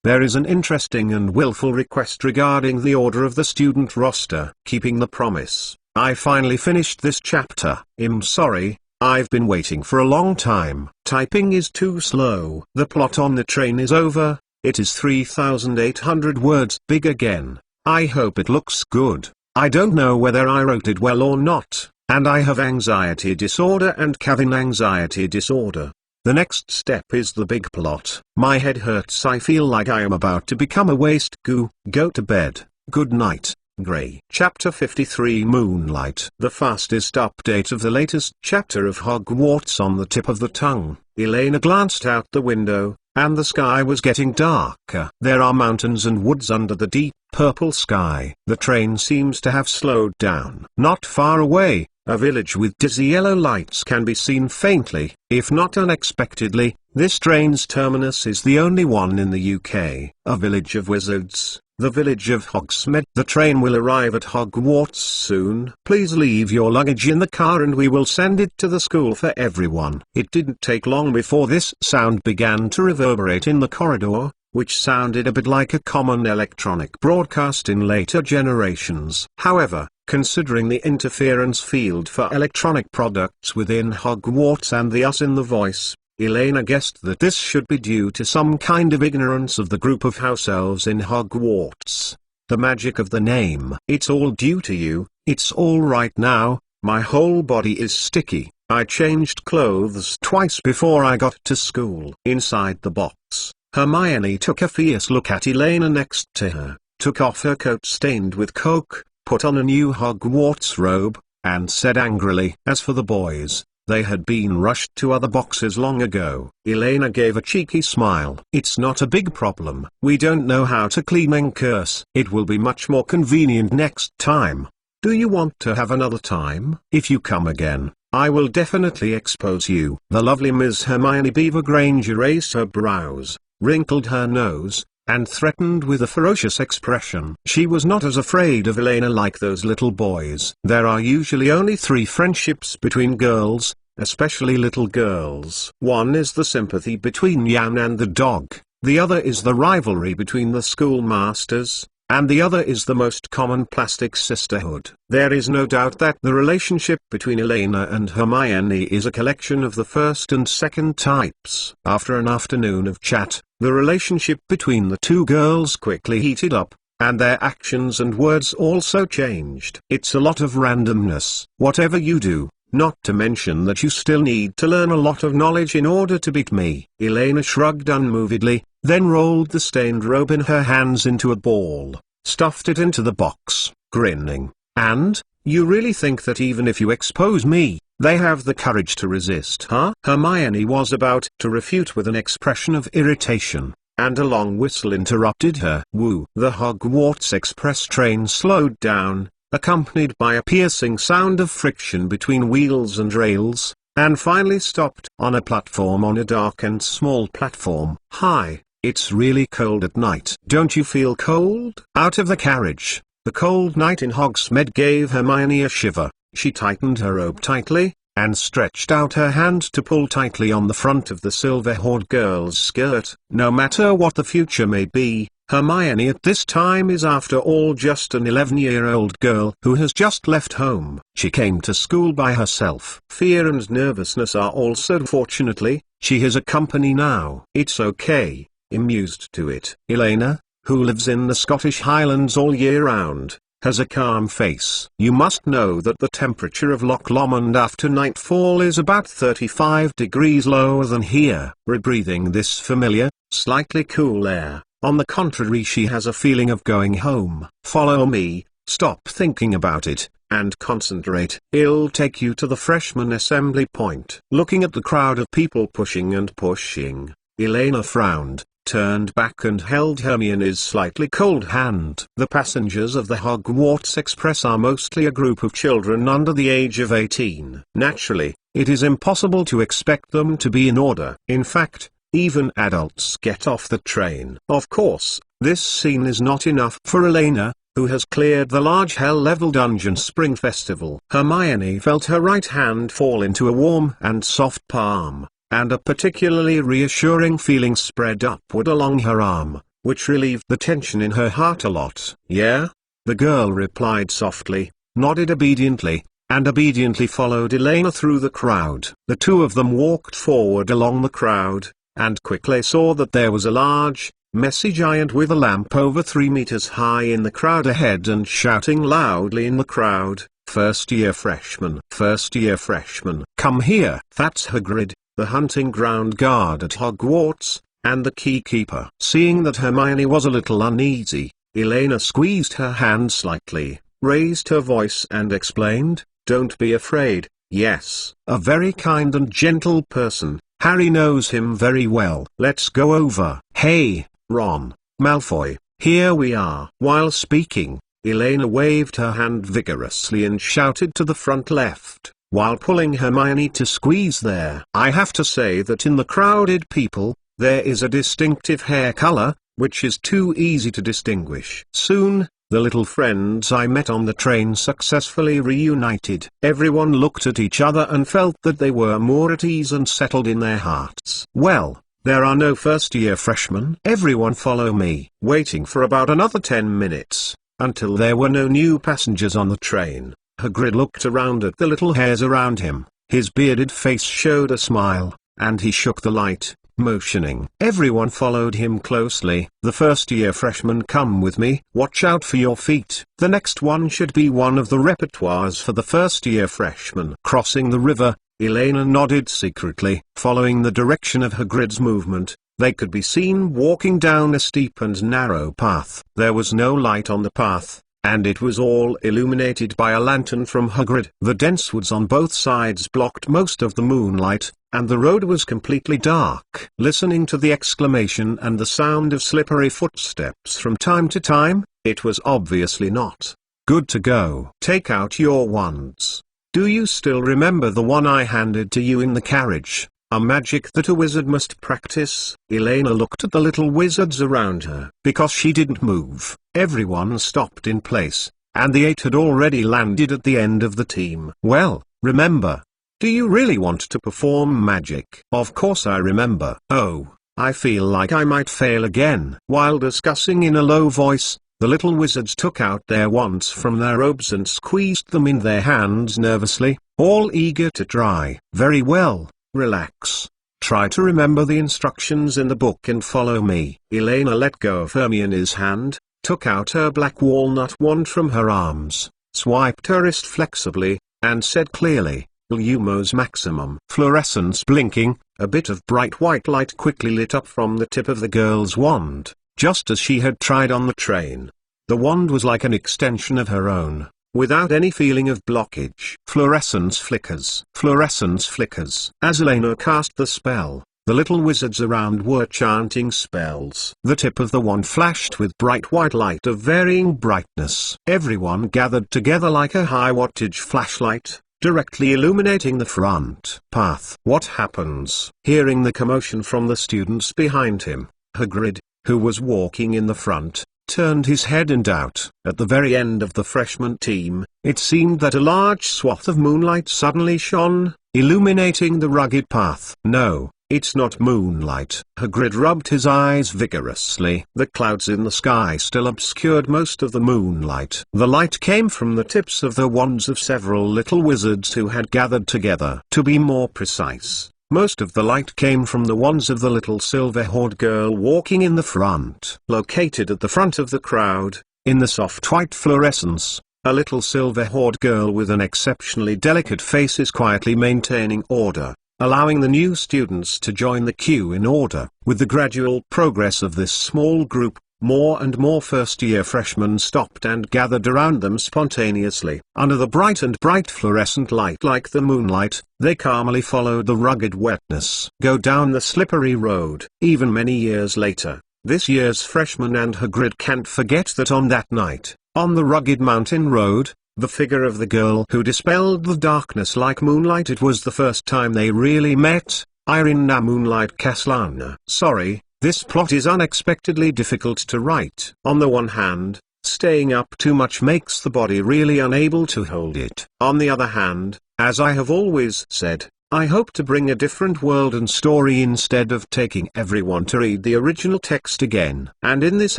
There is an interesting and willful request regarding the order of the student roster." Keeping the promise, "I finally finished this chapter. I'm sorry, I've been waiting for a long time. Typing is too slow. The plot on the train is over. It is 3,800 words big again. I hope it looks good. I don't know whether I wrote it well or not, and I have anxiety disorder and Kevin anxiety disorder. The next step is the big plot. My head hurts. I feel like I am about to become a waste goo. Go to bed. Good night, Gray." Chapter 53 Moonlight. The fastest update of the latest chapter of Hogwarts on the tip of the tongue. Elena glanced out the window, and the sky was getting darker. There are mountains and woods under the deep purple sky. The train seems to have slowed down. Not far away, a village with dizzy yellow lights can be seen faintly, if not unexpectedly. This train's terminus is the only one in the UK. A village of wizards, the village of Hogsmeade. The train will arrive at Hogwarts soon. Please leave your luggage in the car and we will send it to the school for everyone. It didn't take long before this sound began to reverberate in the corridor, which sounded a bit like a common electronic broadcast in later generations. However, considering the interference field for electronic products within Hogwarts and the us in the voice, Elena guessed that this should be due to some kind of ignorance of the group of house elves in Hogwarts. The magic of the name. "It's all due to you. It's all right now. My whole body is sticky. I changed clothes twice before I got to school." Inside the box, Hermione took a fierce look at Elena next to her, took off her coat stained with Coke, put on a new Hogwarts robe, and said angrily, "As for the boys, they had been rushed to other boxes long ago." Elena gave a cheeky smile. "It's not a big problem. We don't know how to clean and curse. It will be much more convenient next time. Do you want to have another time? If you come again, I will definitely expose you." The lovely Miss Hermione Beaver Granger raised her brows, wrinkled her nose, and threatened with a ferocious expression. She was not as afraid of Elena like those little boys. There are usually only 3 friendships between girls, especially little girls. One is the sympathy between Jan and the dog, the other is the rivalry between the schoolmasters, and the other is the most common plastic sisterhood. There is no doubt that the relationship between Elena and Hermione is a collection of the first and second types. After an afternoon of chat, the relationship between the two girls quickly heated up, and their actions and words also changed. It's a lot of randomness, whatever you do, not to mention that you still need to learn a lot of knowledge in order to beat me. Elena shrugged unmovedly, then rolled the stained robe in her hands into a ball, stuffed it into the box, grinning. "And, you really think that even if you expose me, they have the courage to resist, huh?" Hermione was about to refute with an expression of irritation, and a long whistle interrupted her. Woo! The Hogwarts Express train slowed down, accompanied by a piercing sound of friction between wheels and rails, and finally stopped on a platform on a dark and small platform. "Hi, it's really cold at night. Don't you feel cold?" Out of the carriage, the cold night in Hogsmeade gave Hermione a shiver. She tightened her robe tightly, and stretched out her hand to pull tightly on the front of the silver-haired girl's skirt. No matter what the future may be, Hermione at this time is after all just an 11-year-old girl who has just left home. She came to school by herself. Fear and nervousness are also fortunately, she has a company now. It's okay, I'm used to it. Elena, who lives in the Scottish Highlands all year round, has a calm face. You must know that the temperature of Loch Lomond after nightfall is about 35 degrees lower than here. Rebreathing this familiar, slightly cool air, on the contrary, she has a feeling of going home. Follow me, stop thinking about it, and concentrate. I'll take you to the freshman assembly point. Looking at the crowd of people pushing and pushing, Elena frowned, turned back and held Hermione's slightly cold hand. The passengers of the Hogwarts Express are mostly a group of children under the age of 18. Naturally, it is impossible to expect them to be in order. In fact, even adults get off the train. Of course, this scene is not enough for Elena, who has cleared the large hell-level dungeon spring festival. Hermione felt her right hand fall into a warm and soft palm, and a particularly reassuring feeling spread upward along her arm, which relieved the tension in her heart a lot. Yeah? The girl replied softly, nodded obediently, and obediently followed Elena through the crowd. The two of them walked forward along the crowd, and quickly saw that there was a large, messy giant with a lamp over 3 meters high in the crowd ahead and shouting loudly in the crowd, "First-year freshman! First-year freshman! Come here!" That's Hagrid, the hunting ground guard at Hogwarts, and the key keeper. Seeing that Hermione was a little uneasy, Elena squeezed her hand slightly, raised her voice and explained, "Don't be afraid, yes, a very kind and gentle person. Harry knows him very well. Let's go over." "Hey, Ron, Malfoy, here we are." While speaking, Elena waved her hand vigorously and shouted to the front left, while pulling Hermione to squeeze there. I have to say that in the crowded people, there is a distinctive hair color, which is too easy to distinguish. Soon, the little friends I met on the train successfully reunited. Everyone looked at each other and felt that they were more at ease and settled in their hearts. Well, there are no first-year freshmen. Everyone follow me. Waiting for about another 10 minutes, until there were no new passengers on the train, Hagrid looked around at the little hairs around him. His bearded face showed a smile, and he shook the light, motioning. Everyone followed him closely. "The first-year freshmen, come with me. Watch out for your feet." The next one should be one of the repertoires for the first-year freshmen. Crossing the river, Elena nodded secretly. Following the direction of Hagrid's movement, they could be seen walking down a steep and narrow path. There was no light on the path, and it was all illuminated by a lantern from Hagrid. The dense woods on both sides blocked most of the moonlight, and the road was completely dark. Listening to the exclamation and the sound of slippery footsteps from time to time, it was obviously not good to go. "Take out your wands. Do you still remember the one I handed to you in the carriage? A magic that a wizard must practice?" Elena looked at the little wizards around her. Because she didn't move, everyone stopped in place, and the 8 had already landed at the end of the team. "Well, remember. Do you really want to perform magic?" "Of course I remember." "Oh, I feel like I might fail again." While discussing in a low voice, the little wizards took out their wands from their robes and squeezed them in their hands nervously, all eager to try. "Very well. Relax. Try to remember the instructions in the book and follow me." Elena let go of Hermione's hand, took out her black walnut wand from her arms, swiped her wrist flexibly, and said clearly, "Lumos Maximum." Fluorescence blinking, a bit of bright white light quickly lit up from the tip of the girl's wand, just as she had tried on the train. The wand was like an extension of her own, without any feeling of blockage. Fluorescence flickers. Fluorescence flickers. As Elena cast the spell, the little wizards around were chanting spells. The tip of the wand flashed with bright white light of varying brightness. Everyone gathered together like a high-wattage flashlight, directly illuminating the front path. "What happens?" Hearing the commotion from the students behind him, Hagrid, who was walking in the front, turned his head in doubt. At the very end of the freshman team, it seemed that a large swath of moonlight suddenly shone, illuminating the rugged path. No, it's not moonlight. Hagrid rubbed his eyes vigorously. The clouds in the sky still obscured most of the moonlight. The light came from the tips of the wands of several little wizards who had gathered together. To be more precise, most of the light came from the wands of the little silver-haired girl walking in the front. Located at the front of the crowd, in the soft white fluorescence, a little silver-haired girl with an exceptionally delicate face is quietly maintaining order, allowing the new students to join the queue in order. With the gradual progress of this small group, more and more first-year freshmen stopped and gathered around them spontaneously. Under the bright fluorescent light like the moonlight, they calmly followed the rugged wetness. Go down the slippery road. Even many years later, this year's freshmen and Hagrid can't forget that on that night, on the rugged mountain road, the figure of the girl who dispelled the darkness like moonlight. It was the first time they really met, Irina Moonlight Caslana. Sorry, this plot is unexpectedly difficult to write. On the one hand, staying up too much makes the body really unable to hold it. On the other hand, as I have always said, I hope to bring a different world and story instead of taking everyone to read the original text again. And in this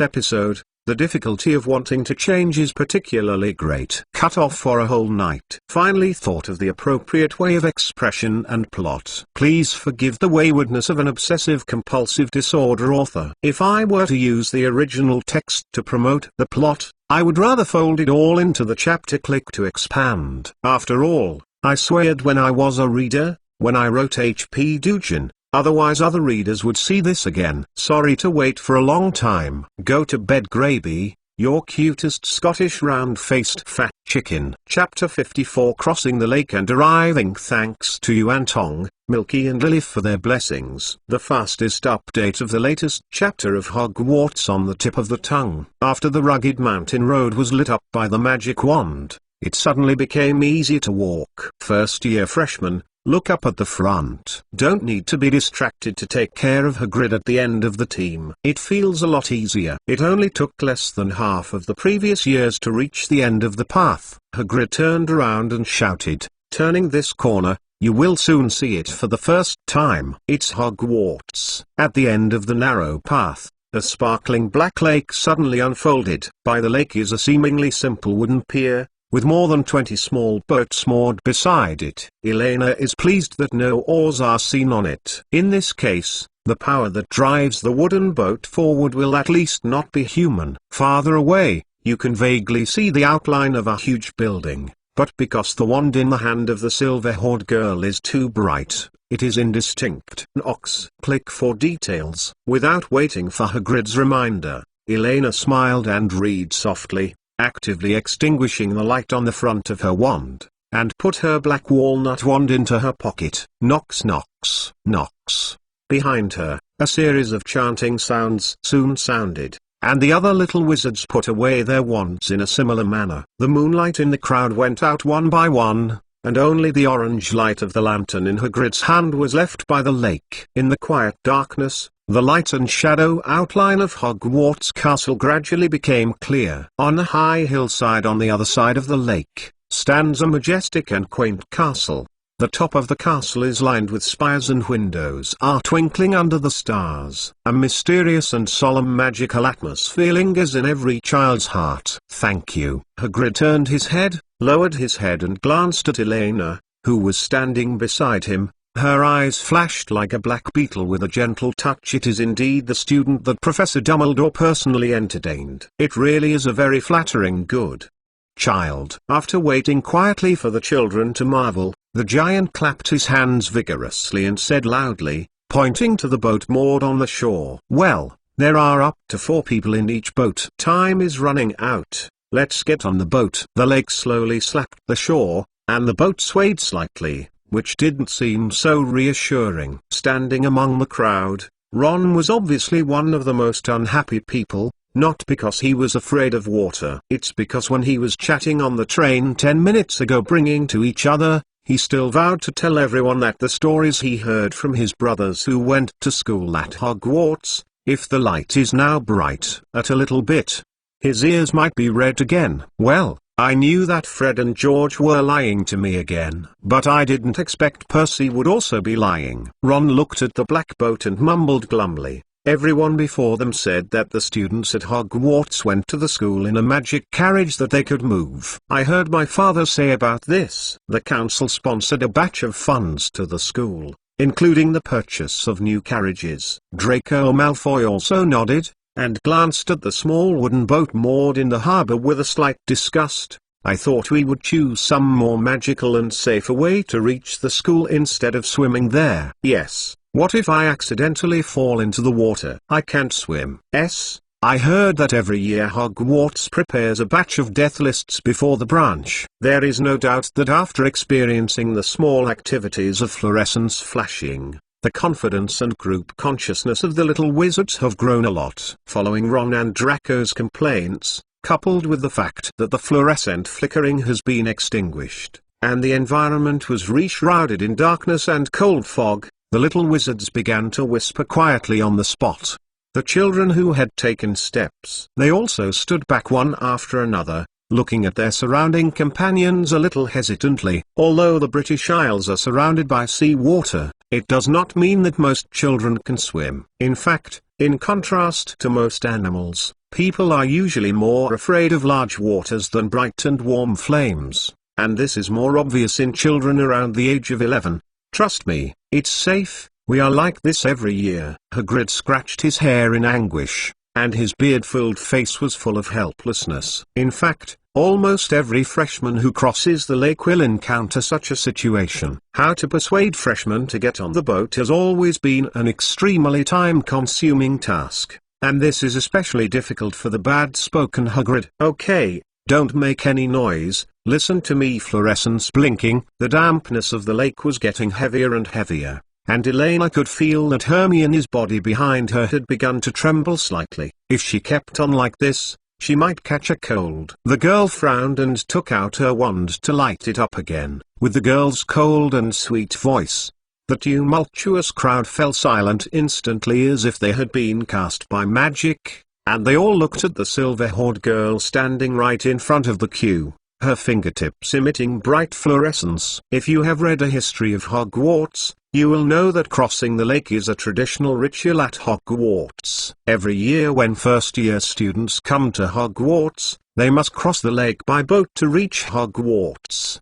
episode, the difficulty of wanting to change is particularly great. Cut off for a whole night. Finally thought of the appropriate way of expression and plot. Please forgive the waywardness of an obsessive-compulsive disorder author. If I were to use the original text to promote the plot, I would rather fold it all into the chapter. Click to expand. After all, I sweared when I was a reader, when I wrote H.P. Dugin. Otherwise other readers would see this again. Sorry to wait for a long time. Go to bed, Graby, your cutest Scottish round-faced fat chicken. Chapter 54. Crossing the lake and arriving. Thanks to you Antong, Milky and Lilith for their blessings. The fastest update of the latest chapter of Hogwarts on the tip of the tongue. After the rugged mountain road was lit up by the magic wand, it suddenly became easy to walk. First-year freshmen, look up at the front. Don't need to be distracted to take care of Hagrid at the end of the team. It feels a lot easier. It only took less than half of the previous years to reach the end of the path. Hagrid turned around and shouted, "Turning this corner, you will soon see it for the first time. It's Hogwarts." At the end of the narrow path, a sparkling black lake suddenly unfolded. By the lake is a seemingly simple wooden pier, with more than 20 small boats moored beside it. Elena is pleased that no oars are seen on it. In this case, the power that drives the wooden boat forward will at least not be human. Farther away, you can vaguely see the outline of a huge building, but because the wand in the hand of the silver-haired girl is too bright, it is indistinct. Nox. Click for details. Without waiting for Hagrid's reminder, Elena smiled and read softly, actively extinguishing the light on the front of her wand, and put her black walnut wand into her pocket. Knox, knox, knox. Behind her, a series of chanting sounds soon sounded, and the other little wizards put away their wands in a similar manner. The moonlight in the crowd went out one by one, and only the orange light of the lantern in Hagrid's hand was left by the lake. In the quiet darkness, the light and shadow outline of Hogwarts Castle gradually became clear. On a high hillside on the other side of the lake, stands a majestic and quaint castle. The top of the castle is lined with spires and windows are twinkling under the stars. A mysterious and solemn magical atmosphere lingers in every child's heart. Thank you. Hagrid turned his head, lowered his head and glanced at Elena, who was standing beside him. Her eyes flashed like a black beetle with a gentle touch. It is indeed the student that Professor Dumbledore personally entertained. It really is a very flattering good child. After waiting quietly for the children to marvel, the giant clapped his hands vigorously and said loudly, pointing to the boat moored on the shore, "Well, there are up to 4 people in each boat. Time is running out. Let's get on the boat." The lake slowly slapped the shore, and the boat swayed slightly, which didn't seem so reassuring. Standing among the crowd, Ron was obviously one of the most unhappy people, not because he was afraid of water. It's because when he was chatting on the train 10 minutes ago bringing to each other, he still vowed to tell everyone that the stories he heard from his brothers who went to school at Hogwarts, if the light is now bright at a little bit, his ears might be red again. Well, I knew that Fred and George were lying to me again, but I didn't expect Percy would also be lying. Ron looked at the black boat and mumbled glumly. Everyone before them said that the students at Hogwarts went to the school in a magic carriage that they could move. I heard my father say about this. The council sponsored a batch of funds to the school, including the purchase of new carriages. Draco Malfoy also nodded, and glanced at the small wooden boat moored in the harbour with a slight disgust. I thought we would choose some more magical and safer way to reach the school instead of swimming there. Yes. What if I accidentally fall into the water? I can't swim. I heard that every year Hogwarts prepares a batch of death lists before the branch. There is no doubt that after experiencing the small activities of fluorescence flashing, the confidence and group consciousness of the little wizards have grown a lot. Following Ron and Draco's complaints, coupled with the fact that the fluorescent flickering has been extinguished, and the environment was re-shrouded in darkness and cold fog, the little wizards began to whisper quietly on the spot. The children who had taken steps. They also stood back one after another, looking at their surrounding companions a little hesitantly. Although the British Isles are surrounded by sea water, it does not mean that most children can swim. In fact, in contrast to most animals, people are usually more afraid of large waters than bright and warm flames, and this is more obvious in children around the age of 11. Trust me, it's safe. We are like this every year. Hagrid scratched his hair in anguish, and his beard-filled face was full of helplessness. In fact, almost every freshman who crosses the lake will encounter such a situation. How to persuade freshmen to get on the boat has always been an extremely time-consuming task, and this is especially difficult for the bad-spoken Hagrid. Okay, don't make any noise. Listen to me. Fluorescence blinking. The dampness of the lake was getting heavier and heavier, and Elena could feel that Hermione's body behind her had begun to tremble slightly. If she kept on like this, she might catch a cold. The girl frowned and took out her wand to light it up again. With the girl's cold and sweet voice, the tumultuous crowd fell silent instantly as if they had been cast by magic, and they all looked at the silver-haired girl standing right in front of the queue, her fingertips emitting bright fluorescence. If you have read a history of Hogwarts, you will know that crossing the lake is a traditional ritual at Hogwarts. Every year when first-year students come to Hogwarts, they must cross the lake by boat to reach Hogwarts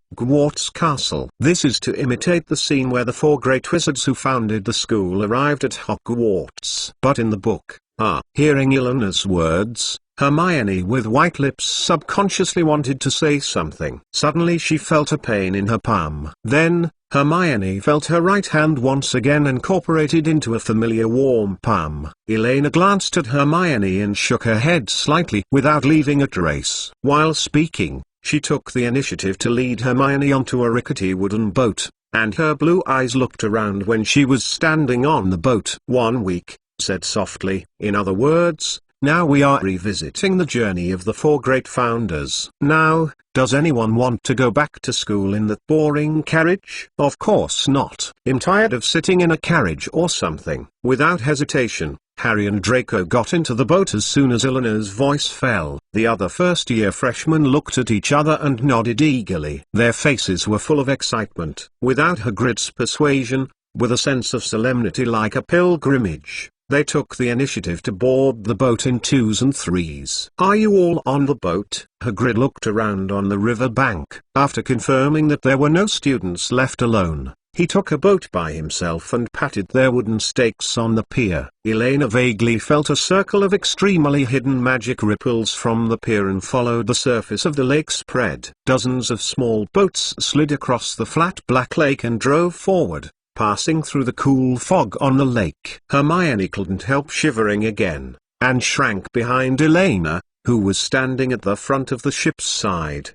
Castle. This is to imitate the scene where the four great wizards who founded the school arrived at Hogwarts. But in the book, hearing Eleanor's words, Hermione with white lips subconsciously wanted to say something. Suddenly she felt a pain in her palm. Then, Hermione felt her right hand once again incorporated into a familiar warm palm. Elena glanced at Hermione and shook her head slightly without leaving a trace. While speaking, she took the initiative to lead Hermione onto a rickety wooden boat, and her blue eyes looked around when she was standing on the boat. 1 week, said softly. In other words, now we are revisiting the journey of the four great founders. Now, does anyone want to go back to school in that boring carriage? Of course not. I'm tired of sitting in a carriage or something. Without hesitation, Harry and Draco got into the boat as soon as Eleanor's voice fell. The other first-year freshmen looked at each other and nodded eagerly. Their faces were full of excitement. Without Hagrid's persuasion, with a sense of solemnity like a pilgrimage, they took the initiative to board the boat in 2s and 3s. Are you all on the boat? Hagrid looked around on the river bank. After confirming that there were no students left alone, he took a boat by himself and patted their wooden stakes on the pier. Elena vaguely felt a circle of extremely hidden magic ripples from the pier and followed the surface of the lake spread. Dozens of small boats slid across the flat black lake and drove forward, passing through the cool fog on the lake. Hermione couldn't help shivering again, and shrank behind Elena, who was standing at the front of the ship's side.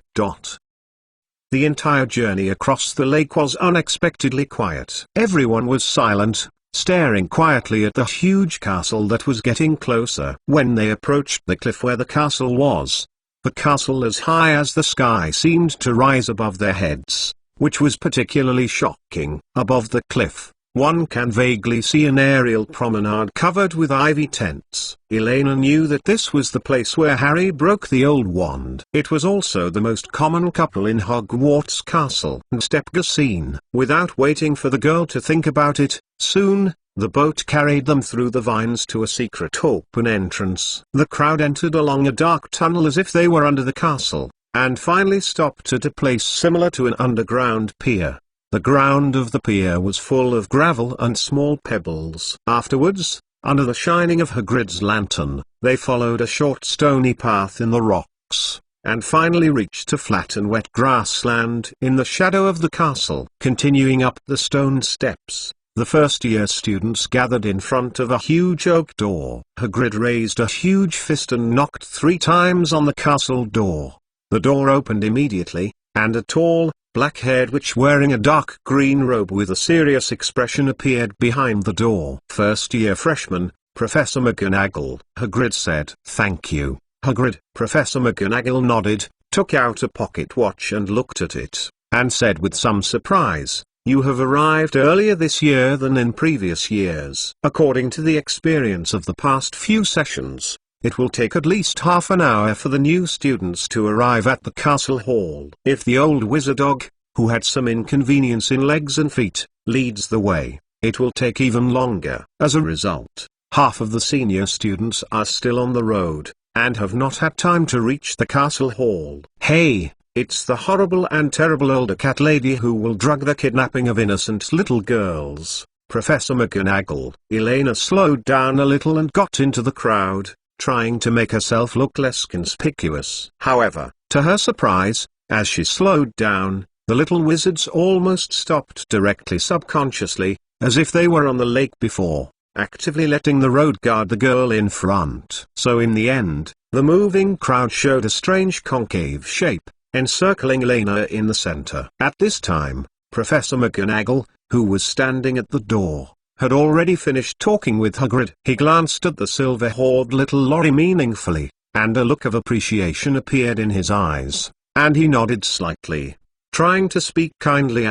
The entire journey across the lake was unexpectedly quiet. Everyone was silent, staring quietly at the huge castle that was getting closer. When they approached the cliff where the castle was, the castle as high as the sky seemed to rise above their heads, which was particularly shocking. Above the cliff, one can vaguely see an aerial promenade covered with ivy tents. Elena knew that this was the place where Harry broke the old wand. It was also the most common couple in Hogwarts Castle. And step scene. Without waiting for the girl to think about it, soon, the boat carried them through the vines to a secret open entrance. The crowd entered along a dark tunnel as if they were under the castle, and finally stopped at a place similar to an underground pier. The ground of the pier was full of gravel and small pebbles. Afterwards, under the shining of Hagrid's lantern, they followed a short stony path in the rocks, and finally reached a flat and wet grassland in the shadow of the castle. Continuing up the stone steps, the first-year students gathered in front of a huge oak door. Hagrid raised a huge fist and knocked 3 times on the castle door. The door opened immediately, and a tall, black-haired witch wearing a dark green robe with a serious expression appeared behind the door. First-year freshman, Professor McGonagall, Hagrid said. "Thank you, Hagrid." Professor McGonagall nodded, took out a pocket watch and looked at it, and said with some surprise, "You have arrived earlier this year than in previous years. According to the experience of the past few sessions, it will take at least half an hour for the new students to arrive at the castle hall. If the old wizard dog, who had some inconvenience in legs and feet, leads the way, it will take even longer. As a result, half of the senior students are still on the road, and have not had time to reach the castle hall. Hey! It's the horrible and terrible older cat lady who will drug the kidnapping of innocent little girls, Professor McGonagall." Elena slowed down a little and got into the crowd, trying to make herself look less conspicuous. However, to her surprise, as she slowed down, the little wizards almost stopped directly subconsciously, as if they were on the lake before, actively letting the road guard the girl in front. So in the end, the moving crowd showed a strange concave shape, encircling Elena in the center. At this time, Professor McGonagall, who was standing at the door, had already finished talking with Hagrid. He glanced at the silver-haired little lorry meaningfully, and a look of appreciation appeared in his eyes, and he nodded slightly, trying to speak kindly.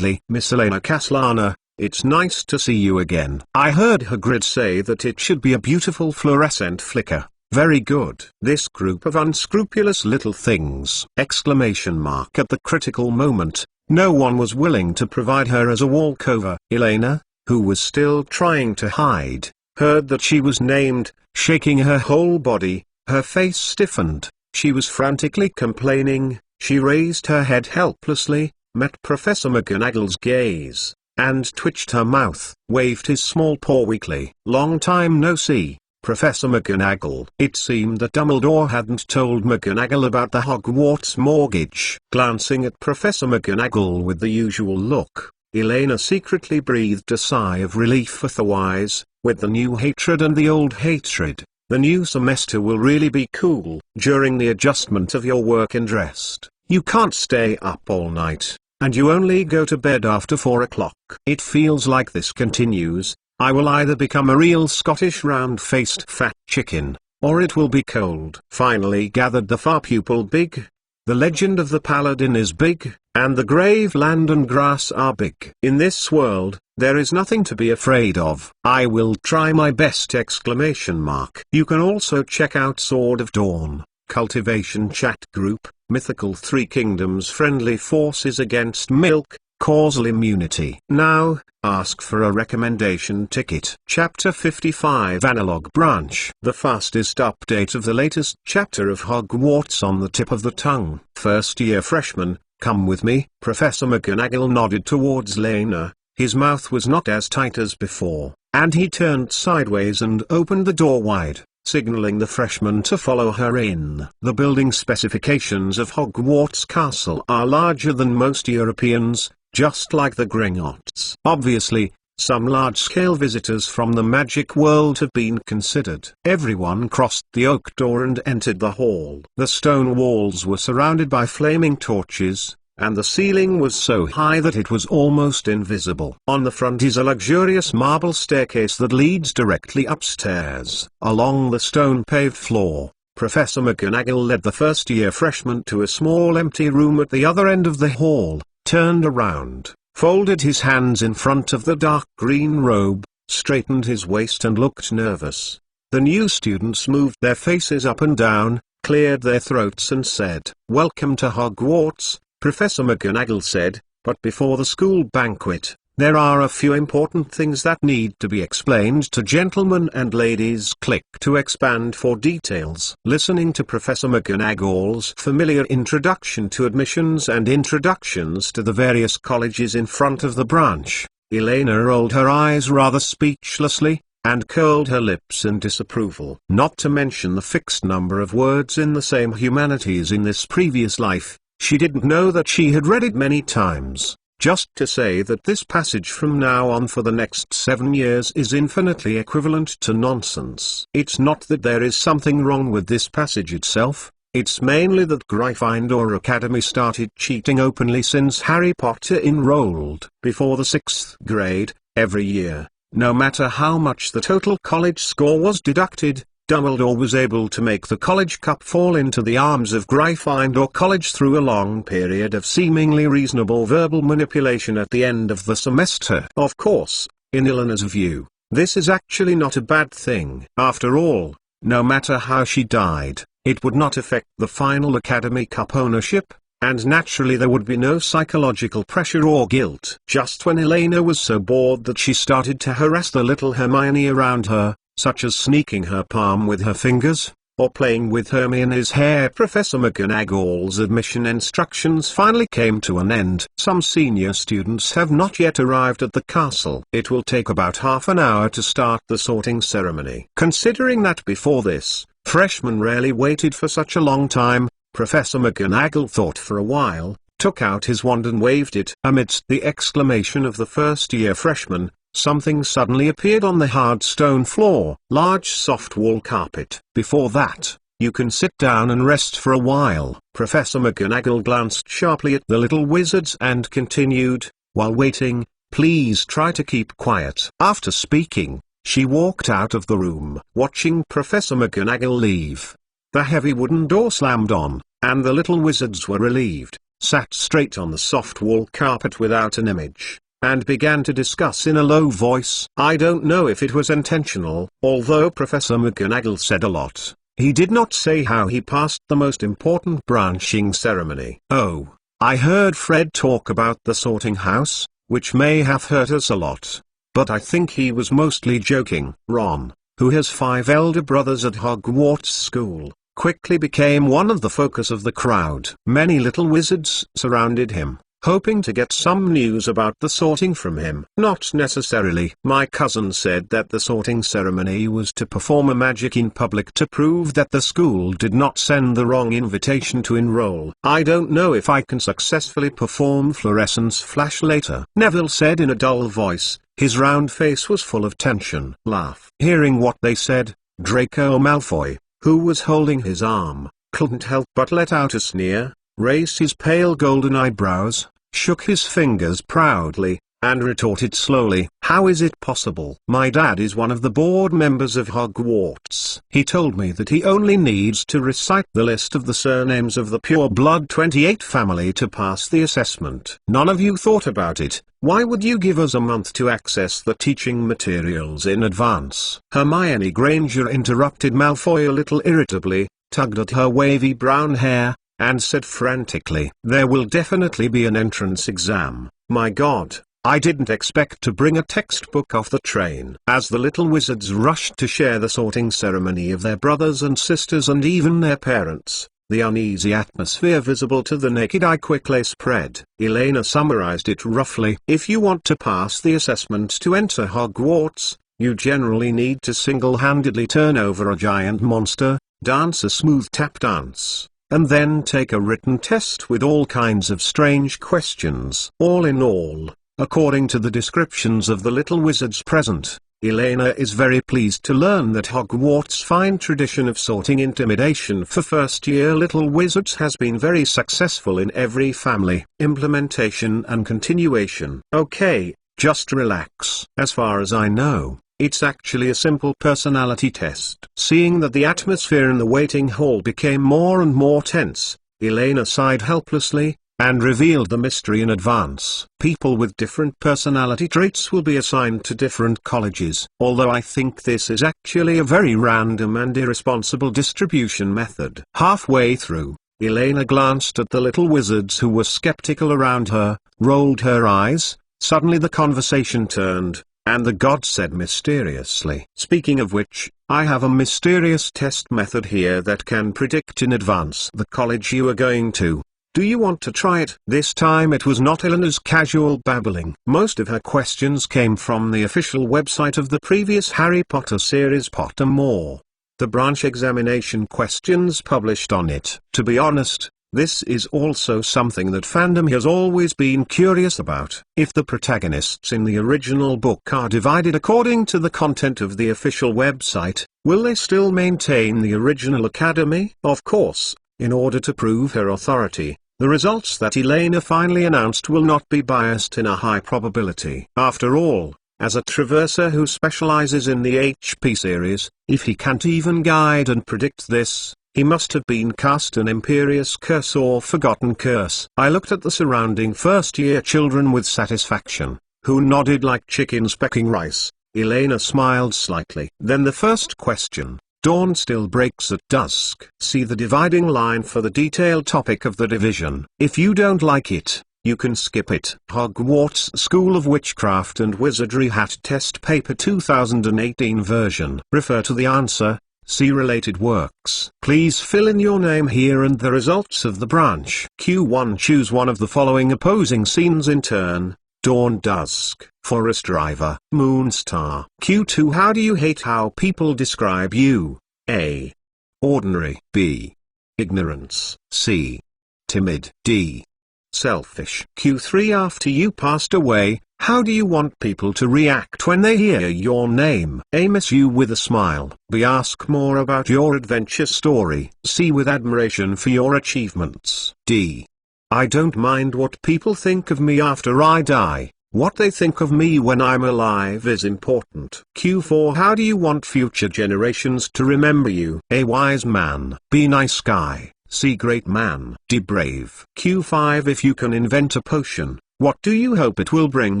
"Miss Elena Castellana, it's nice to see you again. I heard Hagrid say that it should be a beautiful fluorescent flicker. Very good." This group of unscrupulous little things! At the critical moment, no one was willing to provide her as a walkover. Elena, who was still trying to hide, heard that she was named, shaking her whole body, her face stiffened, she was frantically complaining. She raised her head helplessly, met Professor McGonagall's gaze, and twitched her mouth, waved his small paw weakly. "Long time no see, Professor McGonagall." It seemed that Dumbledore hadn't told McGonagall about the Hogwarts mortgage. Glancing at Professor McGonagall with the usual look, Elena secretly breathed a sigh of relief. Otherwise, with the new hatred and the old hatred, the new semester will really be cool. During the adjustment of your work and rest, you can't stay up all night, and you only go to bed after 4 o'clock. It feels like this continues, I will either become a real Scottish round-faced fat chicken, or it will be cold. Finally gathered the far pupil big. The legend of the paladin is big, and the grave land and grass are big. In this world, there is nothing to be afraid of. I will try my best! You can also check out Sword of Dawn, Cultivation Chat Group, Mythical Three Kingdoms Friendly Forces Against Milk, Causal Immunity. Now, ask for a recommendation ticket. Chapter 55 Analog Branch. The fastest update of the latest chapter of Hogwarts on the tip of the tongue. First-year freshman, come with me. Professor McGonagall nodded towards Lena. His mouth was not as tight as before, and he turned sideways and opened the door wide, signaling the freshman to follow her in. The building specifications of Hogwarts Castle are larger than most Europeans, just like the Gringotts. Obviously, some large-scale visitors from the magic world have been considered. Everyone crossed the oak door and entered the hall. The stone walls were surrounded by flaming torches, and the ceiling was so high that it was almost invisible. On the front is a luxurious marble staircase that leads directly upstairs. Along the stone-paved floor, Professor McGonagall led the first-year freshman to a small empty room at the other end of the hall, turned around, folded his hands in front of the dark green robe, straightened his waist and looked nervous. The new students moved their faces up and down, cleared their throats and said, "Welcome to Hogwarts," Professor McGonagall said, "but before the school banquet, there are a few important things that need to be explained to gentlemen and ladies." Click to expand for details. Listening to Professor McGonagall's familiar introduction to admissions and introductions to the various colleges in front of the branch, Elena rolled her eyes rather speechlessly, and curled her lips in disapproval. Not to mention the fixed number of words in the same humanities in this previous life, she didn't know that she had read it many times. Just to say that this passage from now on for the next 7 years is infinitely equivalent to nonsense. It's not that there is something wrong with this passage itself, it's mainly that Gryffindor Academy started cheating openly since Harry Potter enrolled before the 6th grade, every year. No matter how much the total college score was deducted, Dumbledore was able to make the college cup fall into the arms of Gryffindor College through a long period of seemingly reasonable verbal manipulation at the end of the semester. Of course, in Eleanor's view, this is actually not a bad thing. After all, no matter how she died, it would not affect the final Academy Cup ownership, and naturally there would be no psychological pressure or guilt. Just when Elena was so bored that she started to harass the little Hermione around her, such as sneaking her palm with her fingers, or playing with Hermione's hair, Professor McGonagall's admission instructions finally came to an end. Some senior students have not yet arrived at the castle. It will take about half an hour to start the sorting ceremony. Considering that before this, freshmen rarely waited for such a long time, Professor McGonagall thought for a while, took out his wand and waved it. Amidst the exclamation of the first-year freshman, something suddenly appeared on the hard stone floor. Large soft wool carpet. "Before that, you can sit down and rest for a while." Professor McGonagall glanced sharply at the little wizards and continued, "While waiting, please try to keep quiet." After speaking, she walked out of the room. Watching Professor McGonagall leave, the heavy wooden door slammed on, and the little wizards were relieved, sat straight on the soft wool carpet without an image, and began to discuss in a low voice. I don't know if it was intentional. Although Professor McGonagall said a lot, he did not say how he passed the most important branching ceremony. "Oh, I heard Fred talk about the sorting house, which may have hurt us a lot. But I think he was mostly joking." Ron, who has 5 elder brothers at Hogwarts School, quickly became one of the focus of the crowd. Many little wizards surrounded him, hoping to get some news about the sorting from him. Not necessarily. My cousin said that the sorting ceremony was to perform a magic in public to prove that the school did not send the wrong invitation to enroll. I don't know if I can successfully perform fluorescence flash later, Neville said in a dull voice. His round face was full of tension. Laugh. Hearing what they said, Draco Malfoy, who was holding his arm, couldn't help but let out a sneer, raised his pale golden eyebrows, shook his fingers proudly, and retorted slowly, "How is it possible? My dad is one of the board members of Hogwarts. He told me that he only needs to recite the list of the surnames of the pure-blood 28 family to pass the assessment. None of you thought about it. Why would you give us a month to access the teaching materials in advance?" Hermione Granger interrupted Malfoy a little irritably, tugged at her wavy brown hair, and said frantically, "There will definitely be an entrance exam. My God, I didn't expect to bring a textbook off the train." As the little wizards rushed to share the sorting ceremony of their brothers and sisters and even their parents, the uneasy atmosphere visible to the naked eye quickly spread. Elena summarized it roughly. "If you want to pass the assessment to enter Hogwarts, you generally need to single-handedly turn over a giant monster, dance a smooth tap dance, and then take a written test with all kinds of strange questions." All in all, according to the descriptions of the little wizards present, Elena is very pleased to learn that Hogwarts' fine tradition of sorting intimidation for first-year little wizards has been very successful in every family. Implementation and continuation. Okay, just relax. As far as I know, it's actually a simple personality test. Seeing that the atmosphere in the waiting hall became more and more tense, Elena sighed helplessly, and revealed the mystery in advance. People with different personality traits will be assigned to different colleges, although I think this is actually a very random and irresponsible distribution method. Halfway through, Elena glanced at the little wizards who were skeptical around her, rolled her eyes. Suddenly the conversation turned, and the god said mysteriously, "Speaking of which, I have a mysterious test method here that can predict in advance the college you are going to. Do you want to try it?" This time it was not Eleanor's casual babbling. Most of her questions came from the official website of the previous Harry Potter series Pottermore. The branch examination questions published on it. To be honest, this is also something that fandom has always been curious about. If the protagonists in the original book are divided according to the content of the official website, will they still maintain the original academy? Of course, in order to prove her authority, the results that Elena finally announced will not be biased in a high probability. After all, as a traverser who specializes in the HP series, if he can't even guide and predict this, he must have been cast an imperious curse or forgotten curse. I looked at the surrounding first-year children with satisfaction, who nodded like chickens pecking rice. Elena smiled slightly. Then the first question: dawn still breaks at dusk. See the dividing line for the detailed topic of the division. If you don't like it, you can skip it. Hogwarts School of Witchcraft and Wizardry Hat Test Paper 2018 version. Refer to the answer. See related works. Please fill in your name here and the results of the branch. Q1. Choose one of the following opposing scenes in turn: dawn, dusk, forest driver, moonstar. Q2. How do you hate how people describe you? A. Ordinary. B. Ignorance. C. Timid. D. Selfish. Q3. After you passed away, how do you want people to react when they hear your name? A. Miss you with a smile. B. Ask more about your adventure story. C. With admiration for your achievements. D. I don't mind what people think of me after I die. What they think of me when I'm alive is important. Q4. How do you want future generations to remember you? A. Wise man. B. Nice guy. C. Great man. D. Brave. Q5. If you can invent a potion, what do you hope it will bring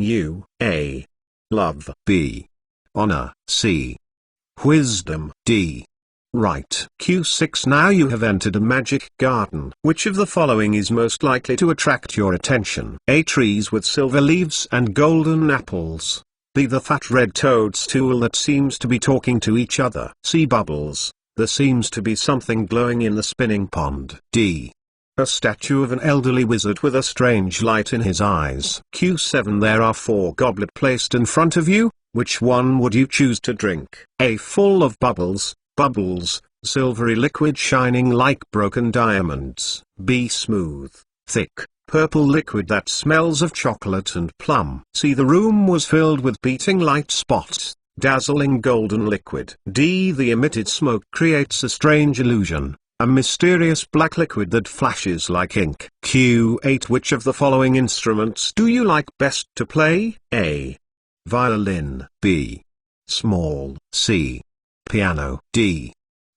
you? A. Love. B. Honor. C. Wisdom. D. Right. Q6. Now you have entered a magic garden. Which of the following is most likely to attract your attention? A. Trees with silver leaves and golden apples. B. The fat red toadstool that seems to be talking to each other. C. Bubbles. There seems to be something glowing in the spinning pond. D. A statue of an elderly wizard with a strange light in his eyes. Q7. There are 4 goblets placed in front of you. Which one would you choose to drink? A. Full of bubbles, silvery liquid shining like broken diamonds. B. Smooth, thick, purple liquid that smells of chocolate and plum. C. The room was filled with beating light spots, dazzling golden liquid. D. The emitted smoke creates a strange illusion, a mysterious black liquid that flashes like ink. Q8. Which of the following instruments do you like best to play? A. Violin. B. Small. C. Piano. D.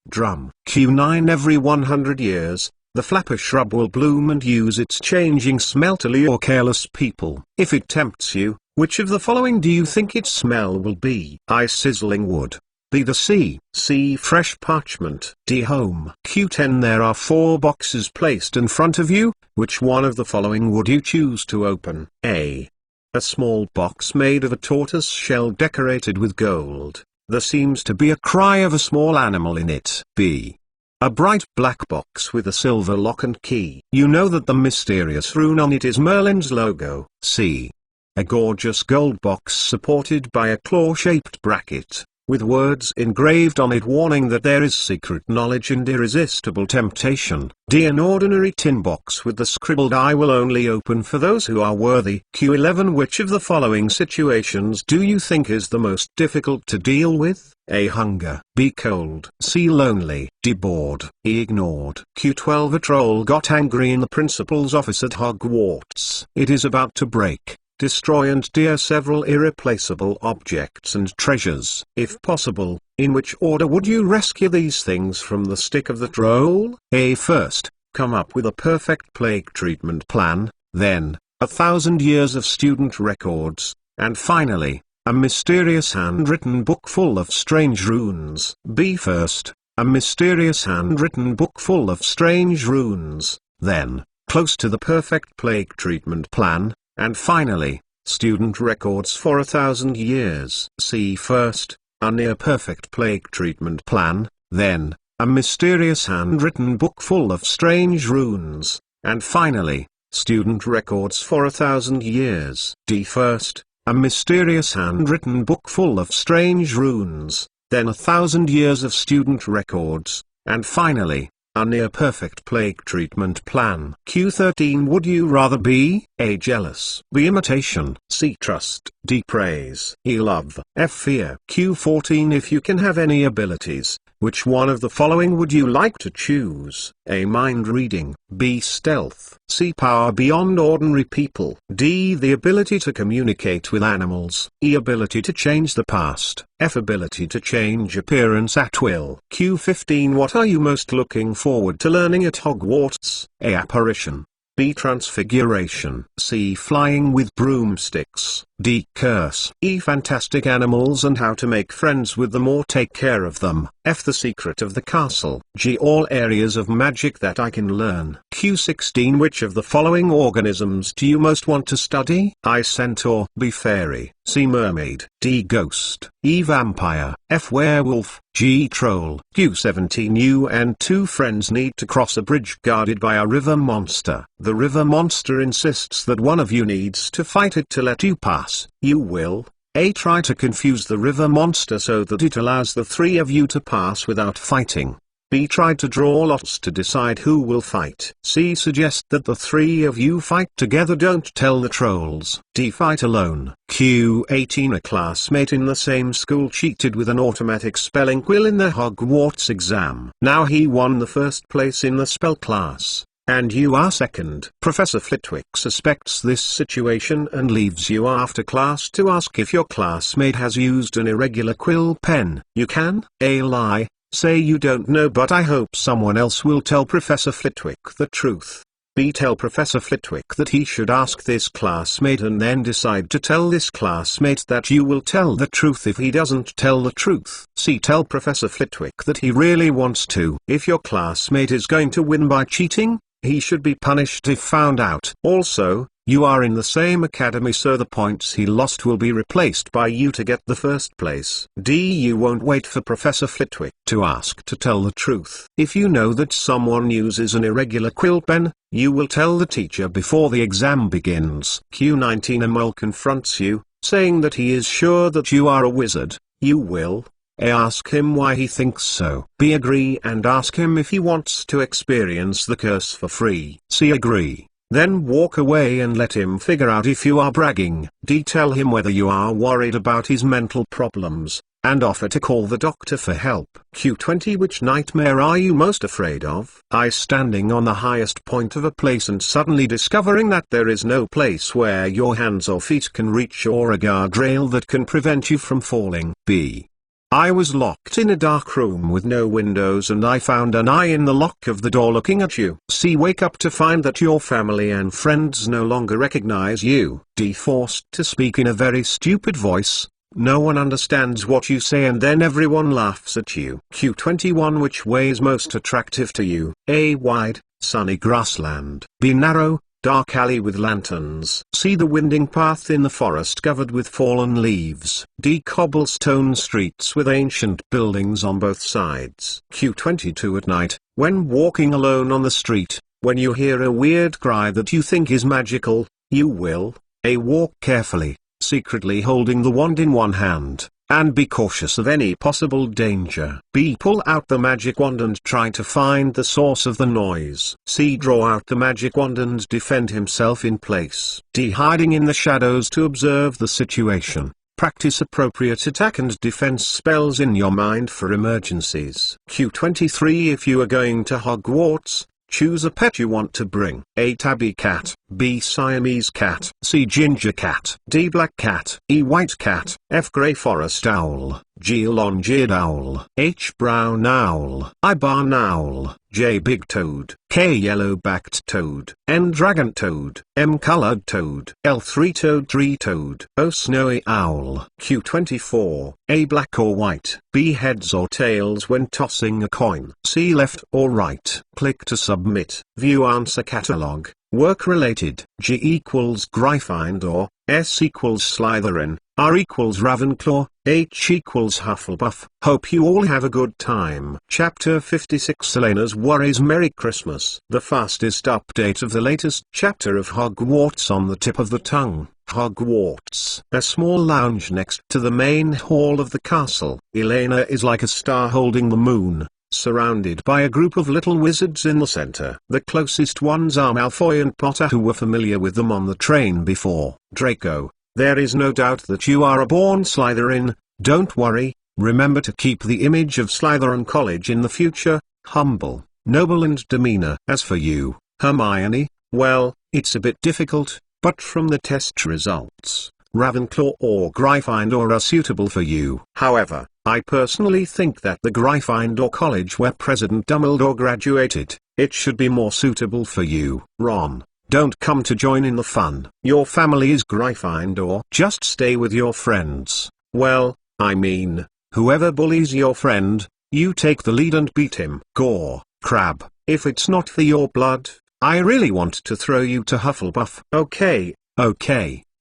Drum. Q9. Every 100 years, the flapper shrub will bloom and use its changing smell to lure careless people. If it tempts you, which of the following do you think its smell will be? I. Sizzling wood. B. The sea. C. Fresh parchment. D. Home. Q10. There are 4 boxes placed in front of you. Which one of the following would you choose to open? A. A small box made of a tortoise shell decorated with gold. There seems to be a cry of a small animal in it. B. A bright black box with a silver lock and key. You know that the mysterious rune on it is Merlin's logo. C. A gorgeous gold box supported by a claw-shaped bracket, with words engraved on it warning that there is secret knowledge and irresistible temptation. D. An ordinary tin box with the scribbled "I will only open for those who are worthy." Q11. Which of the following situations do you think is the most difficult to deal with? A. Hunger. B. Cold. C. Lonely. D. Bored. E. Ignored. Q12. A troll got angry in the principal's office at Hogwarts. It is about to break, destroy and tear several irreplaceable objects and treasures. If possible, in which order would you rescue these things from the stick of the troll? A. First, come up with a perfect plague treatment plan. then, 1,000 years of student records, and finally, a mysterious handwritten book full of strange runes. B. First, a mysterious handwritten book full of strange runes, then, close to the perfect plague treatment plan, and finally, student records for 1,000 years. C. First, a near-perfect plague treatment plan, then, a mysterious handwritten book full of strange runes, and finally, student records for 1,000 years. D. First, a mysterious handwritten book full of strange runes, then 1,000 years of student records, and finally, a near-perfect plague treatment plan. Q13 Would you rather be A. Jealous, B. Imitation, C. Trust, D. Praise, E. Love, F. Fear. Q14 If you can have any abilities, which one of the following would you like to choose? A. Mind reading, B. Stealth, C. Power beyond ordinary people, D. The ability to communicate with animals, E. Ability to change the past, F. Ability to change appearance at will. Q15 What are you most looking forward to learning at Hogwarts? A. Apparition, B. Transfiguration, C. Flying with broomsticks, D. Curse, E. Fantastic animals and how to make friends with them or take care of them, F. The secret of the castle, G. All areas of magic that I can learn. Q16 Which of the following organisms do you most want to study? I. Centaur, B. Fairy, C. Mermaid, D. Ghost, E. Vampire, F. Werewolf, G. Troll. Q17 You and two friends need to cross a bridge guarded by a river monster. The river monster insists that one of you needs to fight it to let you pass. You will A. Try to confuse the river monster so that it allows the three of you to pass without fighting. B. Try to draw lots to decide who will fight. C. Suggest that the three of you fight together. Don't tell the trolls. D. Fight alone. Q18 A classmate in the same school cheated with an automatic spelling quill in the Hogwarts exam. Now he won the first place in the spell class, and you are second. Professor Flitwick suspects this situation and leaves you after class to ask if your classmate has used an irregular quill pen. You can A. Lie, say you don't know but I hope someone else will tell Professor Flitwick the truth. B. Tell Professor Flitwick that he should ask this classmate and then decide to tell this classmate that you will tell the truth if he doesn't tell the truth. C. Tell Professor Flitwick that he really wants to. If your classmate is going to win by cheating, he should be punished if found out. Also, you are in the same academy so the points he lost will be replaced by you to get the first place. D. You won't wait for Professor Flitwick to ask to tell the truth. If you know that someone uses an irregular quill pen, you will tell the teacher before the exam begins. Q19 A mole confronts you, saying that he is sure that you are a wizard. You will A. Ask him why he thinks so. B. Agree and ask him if he wants to experience the curse for free. C. Agree. Then walk away and let him figure out if you are bragging. D. Tell him whether you are worried about his mental problems, and offer to call the doctor for help. Q20 Which nightmare are you most afraid of? I. Standing on the highest point of a place and suddenly discovering that there is no place where your hands or feet can reach or a guardrail that can prevent you from falling. B. I was locked in a dark room with no windows and I found an eye in the lock of the door looking at you. C. Wake up to find that your family and friends no longer recognize you. D. Forced to speak in a very stupid voice. No one understands what you say and then everyone laughs at you. Q21 Which way is most attractive to you? A. Wide, sunny grassland. B. Narrow, dark alley with lanterns. C. The winding path in the forest covered with fallen leaves. D. Cobblestone streets with ancient buildings on both sides. Q22 At night, when walking alone on the street, when you hear a weird cry that you think is magical, you will A. Walk carefully, secretly holding the wand in one hand, and be cautious of any possible danger. B. Pull out the magic wand and try to find the source of the noise. C. Draw out the magic wand and defend himself in place. D. Hiding in the shadows to observe the situation. Practice appropriate attack and defense spells in your mind for emergencies. Q23 If you are going to Hogwarts, choose a pet you want to bring. A. Tabby cat, B. Siamese cat, C. Ginger cat, D. Black cat, E. White cat, F. Grey forest owl. G. Long-eared owl, H. brown owl, I. barn owl, J. big toad, K. yellow-backed toad, N. dragon toad, M. colored toad, L. three-toed tree toad, O. snowy owl, Q. 24, A. black or white, B. heads or tails when tossing a coin, C. left or right. Click to submit. View answer catalog. Work related. G equals Gryffindor, S equals Slytherin, R equals Ravenclaw, H equals Hufflepuff. Hope you all have a good time. Chapter 56 Elena's Worries. Merry Christmas. The fastest update of the latest chapter of Hogwarts on the tip of the tongue. Hogwarts. A small lounge next to the main hall of the castle. Elena is like a star holding the moon, surrounded by a group of little wizards in the center. The closest ones are Malfoy and Potter, who were familiar with them on the train before. Draco, there is no doubt that you are a born Slytherin. Don't worry, remember to keep the image of Slytherin College in the future, humble, noble and demeanor. As for you, Hermione, well, it's a bit difficult, but from the test results, Ravenclaw or Gryffindor are suitable for you. However, I personally think that the Gryffindor College where President Dumbledore graduated, it should be more suitable for you. Ron, don't come to join in the fun. Your family is Gryffindor. Just stay with your friends. Well, I mean, whoever bullies your friend, you take the lead and beat him. Gore, Crab, if it's not for your blood, I really want to throw you to Hufflepuff. Okay,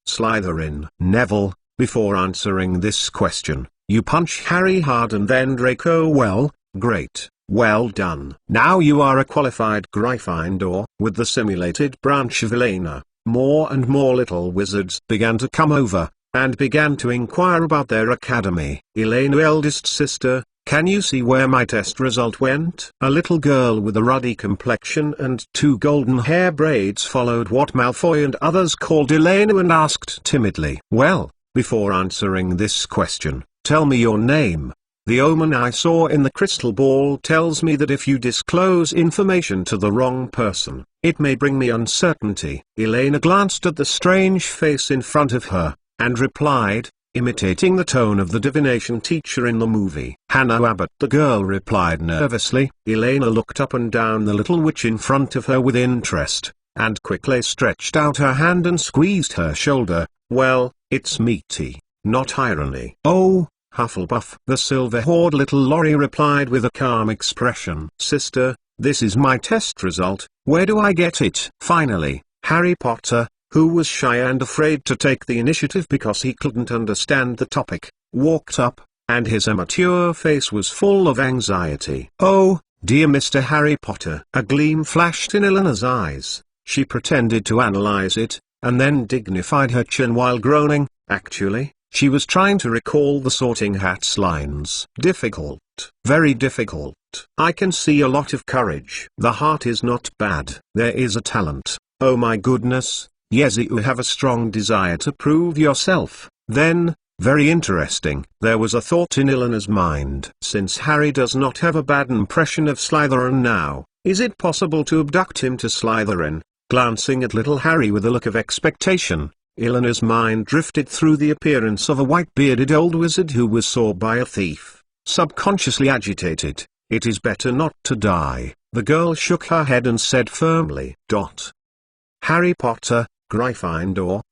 Slytherin. Neville, before answering this question, you punch Harry hard and then Draco. Well, great, well done. Now you are a qualified Gryffindor. With the simulated branch of Elena, more and more little wizards began to come over, and began to inquire about their academy. Elena, eldest sister, can you see where my test result went? A little girl with a ruddy complexion and 2 golden hair braids followed what Malfoy and others called Elena and asked timidly. Well, before answering this question, tell me your name. The omen I saw in the crystal ball tells me that if you disclose information to the wrong person, it may bring me uncertainty. Elena glanced at the strange face in front of her, and replied, imitating the tone of the divination teacher in the movie. Hannah Abbott. The girl replied nervously. Elena looked up and down the little witch in front of her with interest, and quickly stretched out her hand and squeezed her shoulder. Well, it's meaty, not irony. Oh, Hufflepuff. The silver-haired little Lori replied with a calm expression. Sister, this is my test result. Where do I get it? Finally, Harry Potter, who was shy and afraid to take the initiative because he couldn't understand the topic, walked up, and his immature face was full of anxiety. Oh, dear Mr. Harry Potter. A gleam flashed in Elena's eyes. She pretended to analyze it, and then dignified her chin while groaning. Actually, she was trying to recall the Sorting Hat's lines. Difficult, very difficult. I can see a lot of courage. The heart is not bad. There is a talent. Oh my goodness. Yes, you have a strong desire to prove yourself. Then, very interesting. There was a thought in Elena's mind. Since Harry does not have a bad impression of Slytherin now, is it possible to abduct him to Slytherin? Glancing at little Harry with a look of expectation, Elena's mind drifted through the appearance of a white-bearded old wizard who was sought by a thief. Subconsciously agitated, it is better not to die. The girl shook her head and said firmly, Harry Potter, Gryffindor.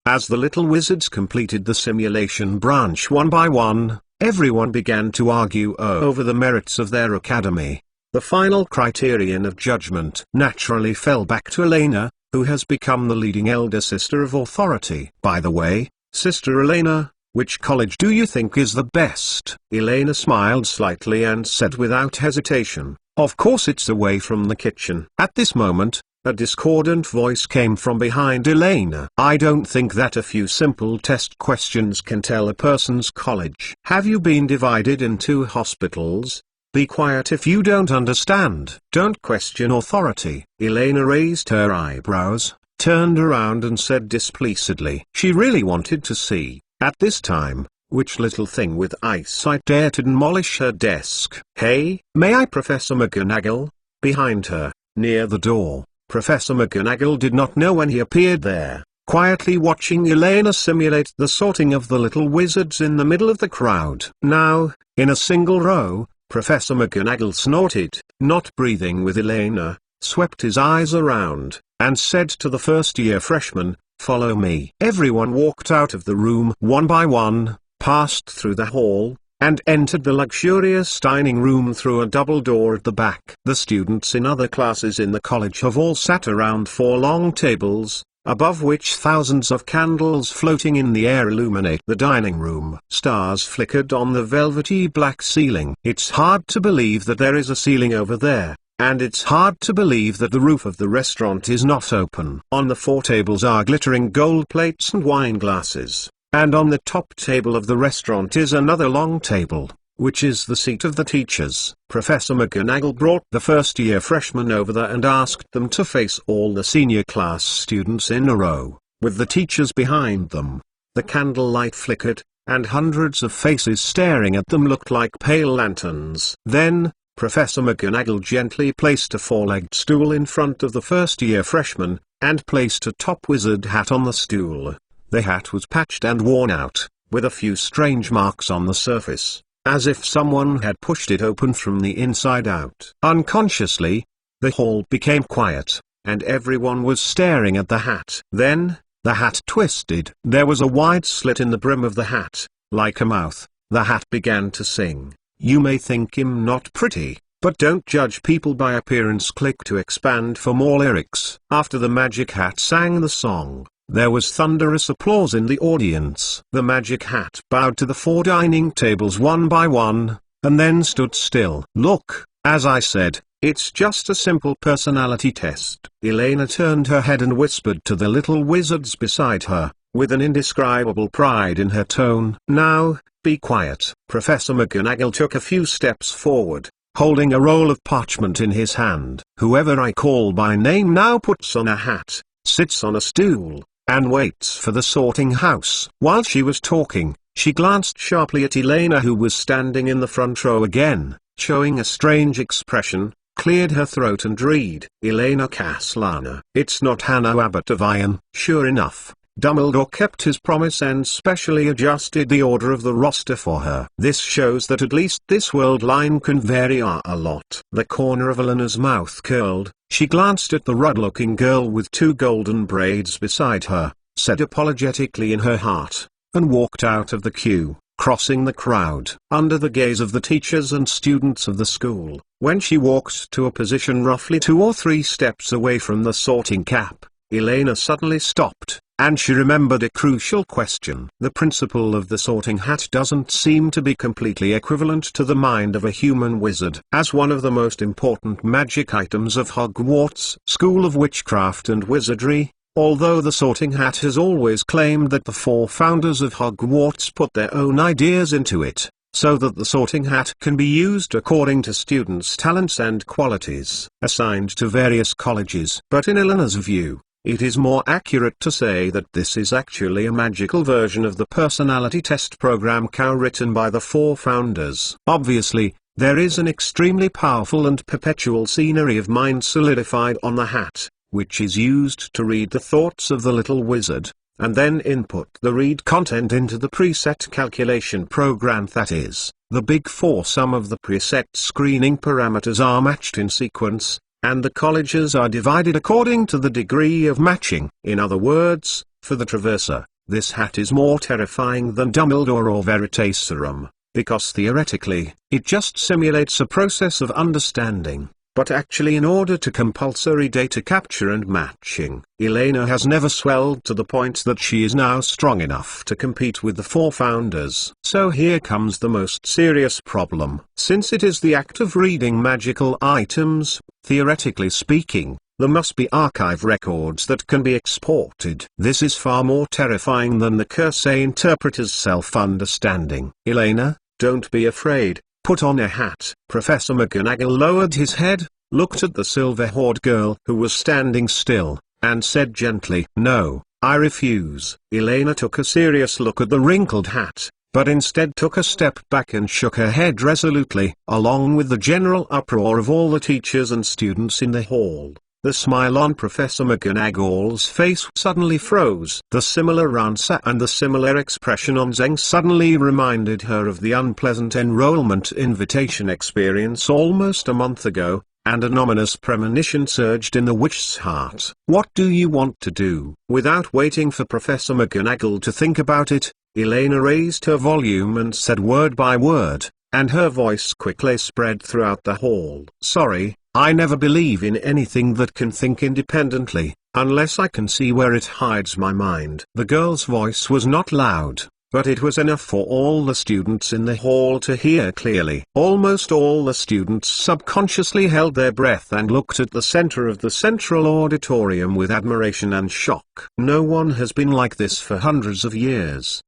As the little wizards completed the simulation branch one by one, everyone began to argue over the merits of their academy. The final criterion of judgment naturally fell back to Elena, who has become the leading elder sister of authority. By the way, Sister Elena, which college do you think is the best? Elena smiled slightly and said without hesitation, of course it's away from the kitchen. At this moment, a discordant voice came from behind Elena. I don't think that a few simple test questions can tell a person's college. Have you been divided into hospitals? Be quiet if you don't understand. Don't question authority. Elena raised her eyebrows, turned around and said displeasedly. She really wanted to see, at this time, which little thing with eyesight dared to demolish her desk. Hey, may I, Professor McGonagall? Behind her, near the door. Professor McGonagall did not know when he appeared there, quietly watching Elena simulate the sorting of the little wizards in the middle of the crowd. Now, in a single row, Professor McGonagall snorted, not breathing with Elena, swept his eyes around, and said to the first-year freshman, "Follow me." Everyone walked out of the room one by one, passed through the hall, and entered the luxurious dining room through a double door at the back. The students in other classes in the college have all sat around 4 long tables, above which thousands of candles floating in the air illuminate the dining room. Stars flickered on the velvety black ceiling. It's hard to believe that there is a ceiling over there, and it's hard to believe that the roof of the restaurant is not open. On the 4 tables are glittering gold plates and wine glasses, and on the top table of the restaurant is another long table, which is the seat of the teachers. Professor McGonagall brought the first-year freshmen over there and asked them to face all the senior class students in a row, with the teachers behind them. The candlelight flickered, and hundreds of faces staring at them looked like pale lanterns. Then, Professor McGonagall gently placed a 4-legged stool in front of the first-year freshman, and placed a top wizard hat on the stool. The hat was patched and worn out, with a few strange marks on the surface, as if someone had pushed it open from the inside out. Unconsciously, the hall became quiet, and everyone was staring at the hat. Then, the hat twisted. There was a wide slit in the brim of the hat, like a mouth. The hat began to sing. "You may think him not pretty, but don't judge people by appearance." Click to expand for more lyrics. After the magic hat sang the song, there was thunderous applause in the audience. The magic hat bowed to the 4 dining tables one by one, and then stood still. "Look, as I said, it's just a simple personality test." Elena turned her head and whispered to the little wizards beside her, with an indescribable pride in her tone. "Now, be quiet." Professor McGonagall took a few steps forward, holding a roll of parchment in his hand. "Whoever I call by name now puts on a hat, sits on a stool, and waits for the sorting house." While she was talking, she glanced sharply at Elena, who was standing in the front row again, showing a strange expression, cleared her throat and read, "Elena Caslana." "It's not Hannah Abbott of Iron." Sure enough, Dumbledore kept his promise and specially adjusted the order of the roster for her. This shows that at least this world line can vary a lot. The corner of Elena's mouth curled. She glanced at the rude-looking girl with 2 golden braids beside her, said apologetically in her heart, and walked out of the queue, crossing the crowd. Under the gaze of the teachers and students of the school, when she walked to a position roughly 2 or 3 steps away from the sorting cap, Elena suddenly stopped, and she remembered a crucial question. The principle of the sorting hat doesn't seem to be completely equivalent to the mind of a human wizard. As one of the most important magic items of Hogwarts School of Witchcraft and Wizardry, although the sorting hat has always claimed that the 4 founders of Hogwarts put their own ideas into it, so that the sorting hat can be used according to students' talents and qualities assigned to various colleges. But in Elena's view, it is more accurate to say that this is actually a magical version of the personality test program co-written by the 4 founders. Obviously, there is an extremely powerful and perpetual scenery of mind solidified on the hat, which is used to read the thoughts of the little wizard, and then input the read content into the preset calculation program. That is, the big 4 sum of the preset screening parameters are matched in sequence, and the colleges are divided according to the degree of matching. In other words, for the Traverser, this hat is more terrifying than Dumbledore or Veritaserum, because theoretically, it just simulates a process of understanding, but actually in order to compulsory data capture and matching. Elena has never swelled to the point that she is now strong enough to compete with the 4 founders. So here comes the most serious problem. Since it is the act of reading magical items, theoretically speaking, there must be archive records that can be exported. This is far more terrifying than the Curse interpreter's self-understanding. Elena, don't be afraid. Put on a hat. Professor McGonagall lowered his head, looked at the silver-haired girl who was standing still, and said gently, "No, I refuse." Elena took a serious look at the wrinkled hat, but instead took a step back and shook her head resolutely. Along with the general uproar of all the teachers and students in the hall, The smile on Professor McGonagall's face suddenly froze. The similar answer and the similar expression on Zeng suddenly reminded her of the unpleasant enrollment invitation experience almost a month ago, and an ominous premonition surged in the witch's heart. "What do you want to do?" Without waiting for Professor McGonagall to think about it, Elena raised her volume and said word by word, and her voice quickly spread throughout the hall. "Sorry, I never believe in anything that can think independently, unless I can see where it hides my mind." The girl's voice was not loud, but it was enough for all the students in the hall to hear clearly. Almost all the students subconsciously held their breath and looked at the center of the central auditorium with admiration and shock. No one has been like this for hundreds of years.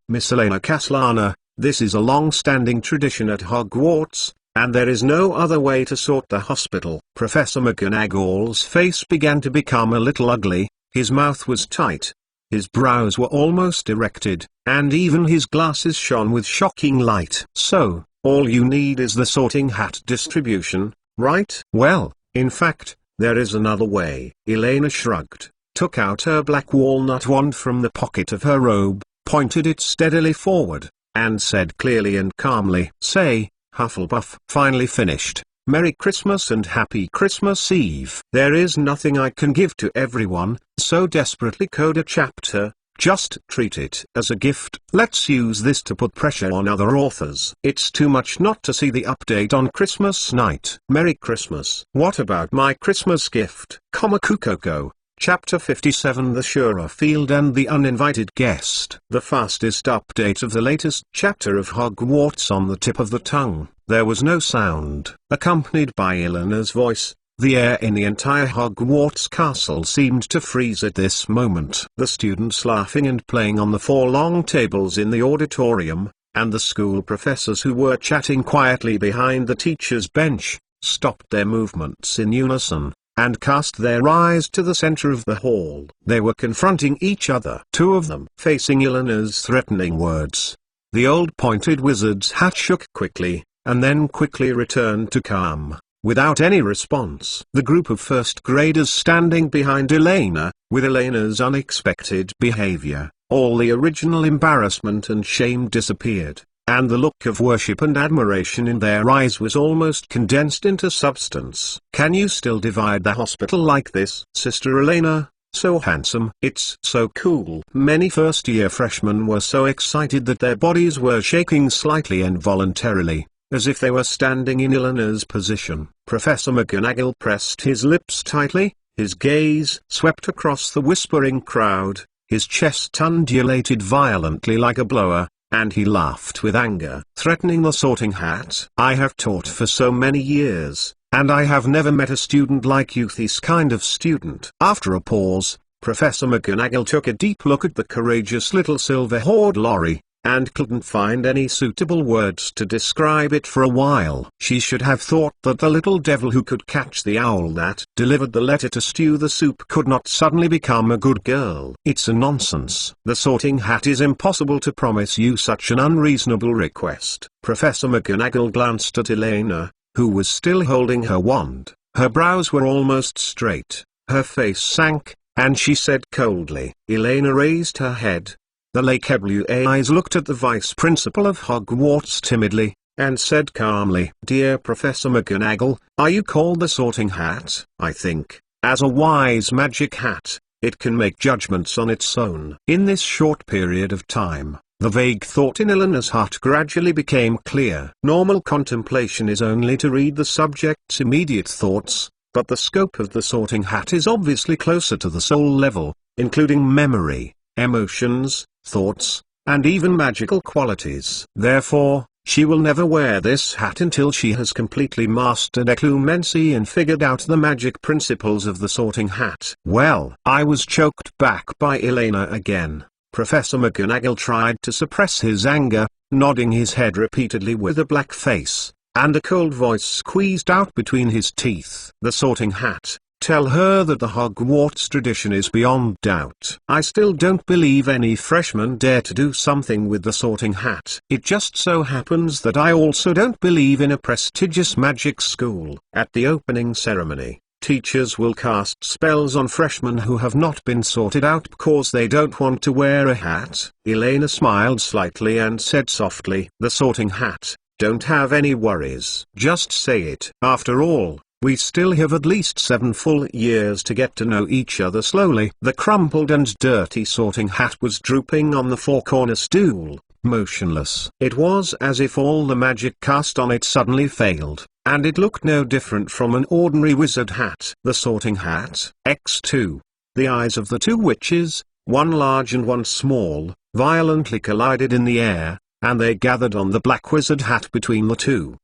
Miss Elena Castellana, this is a long-standing tradition at Hogwarts, and there is no other way to sort the hospital. Professor McGonagall's face began to become a little ugly, his mouth was tight, his brows were almost erected, and even his glasses shone with shocking light. "So, all you need is the sorting hat distribution, right?" "Well, in fact, there is another way." Elena shrugged, took out her black walnut wand from the pocket of her robe, pointed it steadily forward, and said clearly and calmly, "Say, Hufflepuff." Finally finished. "Merry Christmas and Happy Christmas Eve." There is nothing I can give to everyone, so desperately code a chapter, just treat it as a gift. Let's use this to put pressure on other authors. It's too much not to see the update on Christmas night. Merry Christmas. What about my Christmas gift? Kukoko. Chapter 57 The Sure Field and the Uninvited Guest. The fastest update of the latest chapter of Hogwarts on the tip of the tongue. There was no sound. Accompanied by Eleanor's voice, the air in the entire Hogwarts castle seemed to freeze at this moment. The students laughing and playing on the 4 long tables in the auditorium, and the school professors who were chatting quietly behind the teacher's bench, stopped their movements in unison, and cast their eyes to the center of the hall. They were confronting each other. 2 of them facing Eleanor's threatening words. The old pointed wizard's hat shook quickly, and then quickly returned to calm, without any response. The group of first graders standing behind Elena, with Elena's unexpected behavior, all the original embarrassment and shame disappeared, and the look of worship and admiration in their eyes was almost condensed into substance. "Can you still divide the hospital like this, Sister Elena? So handsome." "It's so cool." Many first-year freshmen were so excited that their bodies were shaking slightly involuntarily, as if they were standing in Eleanor's position. Professor McGonagall pressed his lips tightly, his gaze swept across the whispering crowd, his chest undulated violently like a blower, and he laughed with anger. "Threatening the sorting hat? I have taught for so many years, and I have never met a student like you, this kind of student." After a pause, Professor McGonagall took a deep look at the courageous little silver-haired lorry, and couldn't find any suitable words to describe it for a while. She should have thought that the little devil who could catch the owl that delivered the letter to Stew the Soup could not suddenly become a good girl. "It's a nonsense. The sorting hat is impossible to promise you such an unreasonable request." Professor McGonagall glanced at Elena, who was still holding her wand. Her brows were almost straight, her face sank, and she said coldly. Elena raised her head. The Lake eyes looked at the vice principal of Hogwarts timidly, and said calmly, "Dear Professor McGonagall, are you called the sorting hat? I think, as a wise magic hat, it can make judgments on its own." In this short period of time, the vague thought in Eleanor's heart gradually became clear. Normal contemplation is only to read the subject's immediate thoughts, but the scope of the sorting hat is obviously closer to the soul level, including memory, emotions, thoughts, and even magical qualities. Therefore, she will never wear this hat until she has completely mastered eclumency and figured out the magic principles of the sorting hat. "Well," I was choked back by Elena again. Professor McGonagall tried to suppress his anger, nodding his head repeatedly with a black face, and a cold voice squeezed out between his teeth. "The sorting hat. Tell her that the Hogwarts tradition is beyond doubt. I still don't believe any freshman dare to do something with the sorting hat. It just so happens that I also don't believe in a prestigious magic school." At the opening ceremony, Teachers will cast spells on freshmen who have not been sorted out because they don't want to wear a hat." Elena smiled slightly and said softly, "The Sorting Hat, don't have any worries. Just say it. After all, we still have at least 7 full years to get to know each other slowly." The crumpled and dirty Sorting Hat was drooping on the four-corner stool, motionless. It was as if all the magic cast on it suddenly failed, and it looked no different from an ordinary wizard hat. The Sorting Hat, X2. The eyes of the two witches, one large and one small, violently collided in the air, and they gathered on the black wizard hat between the two.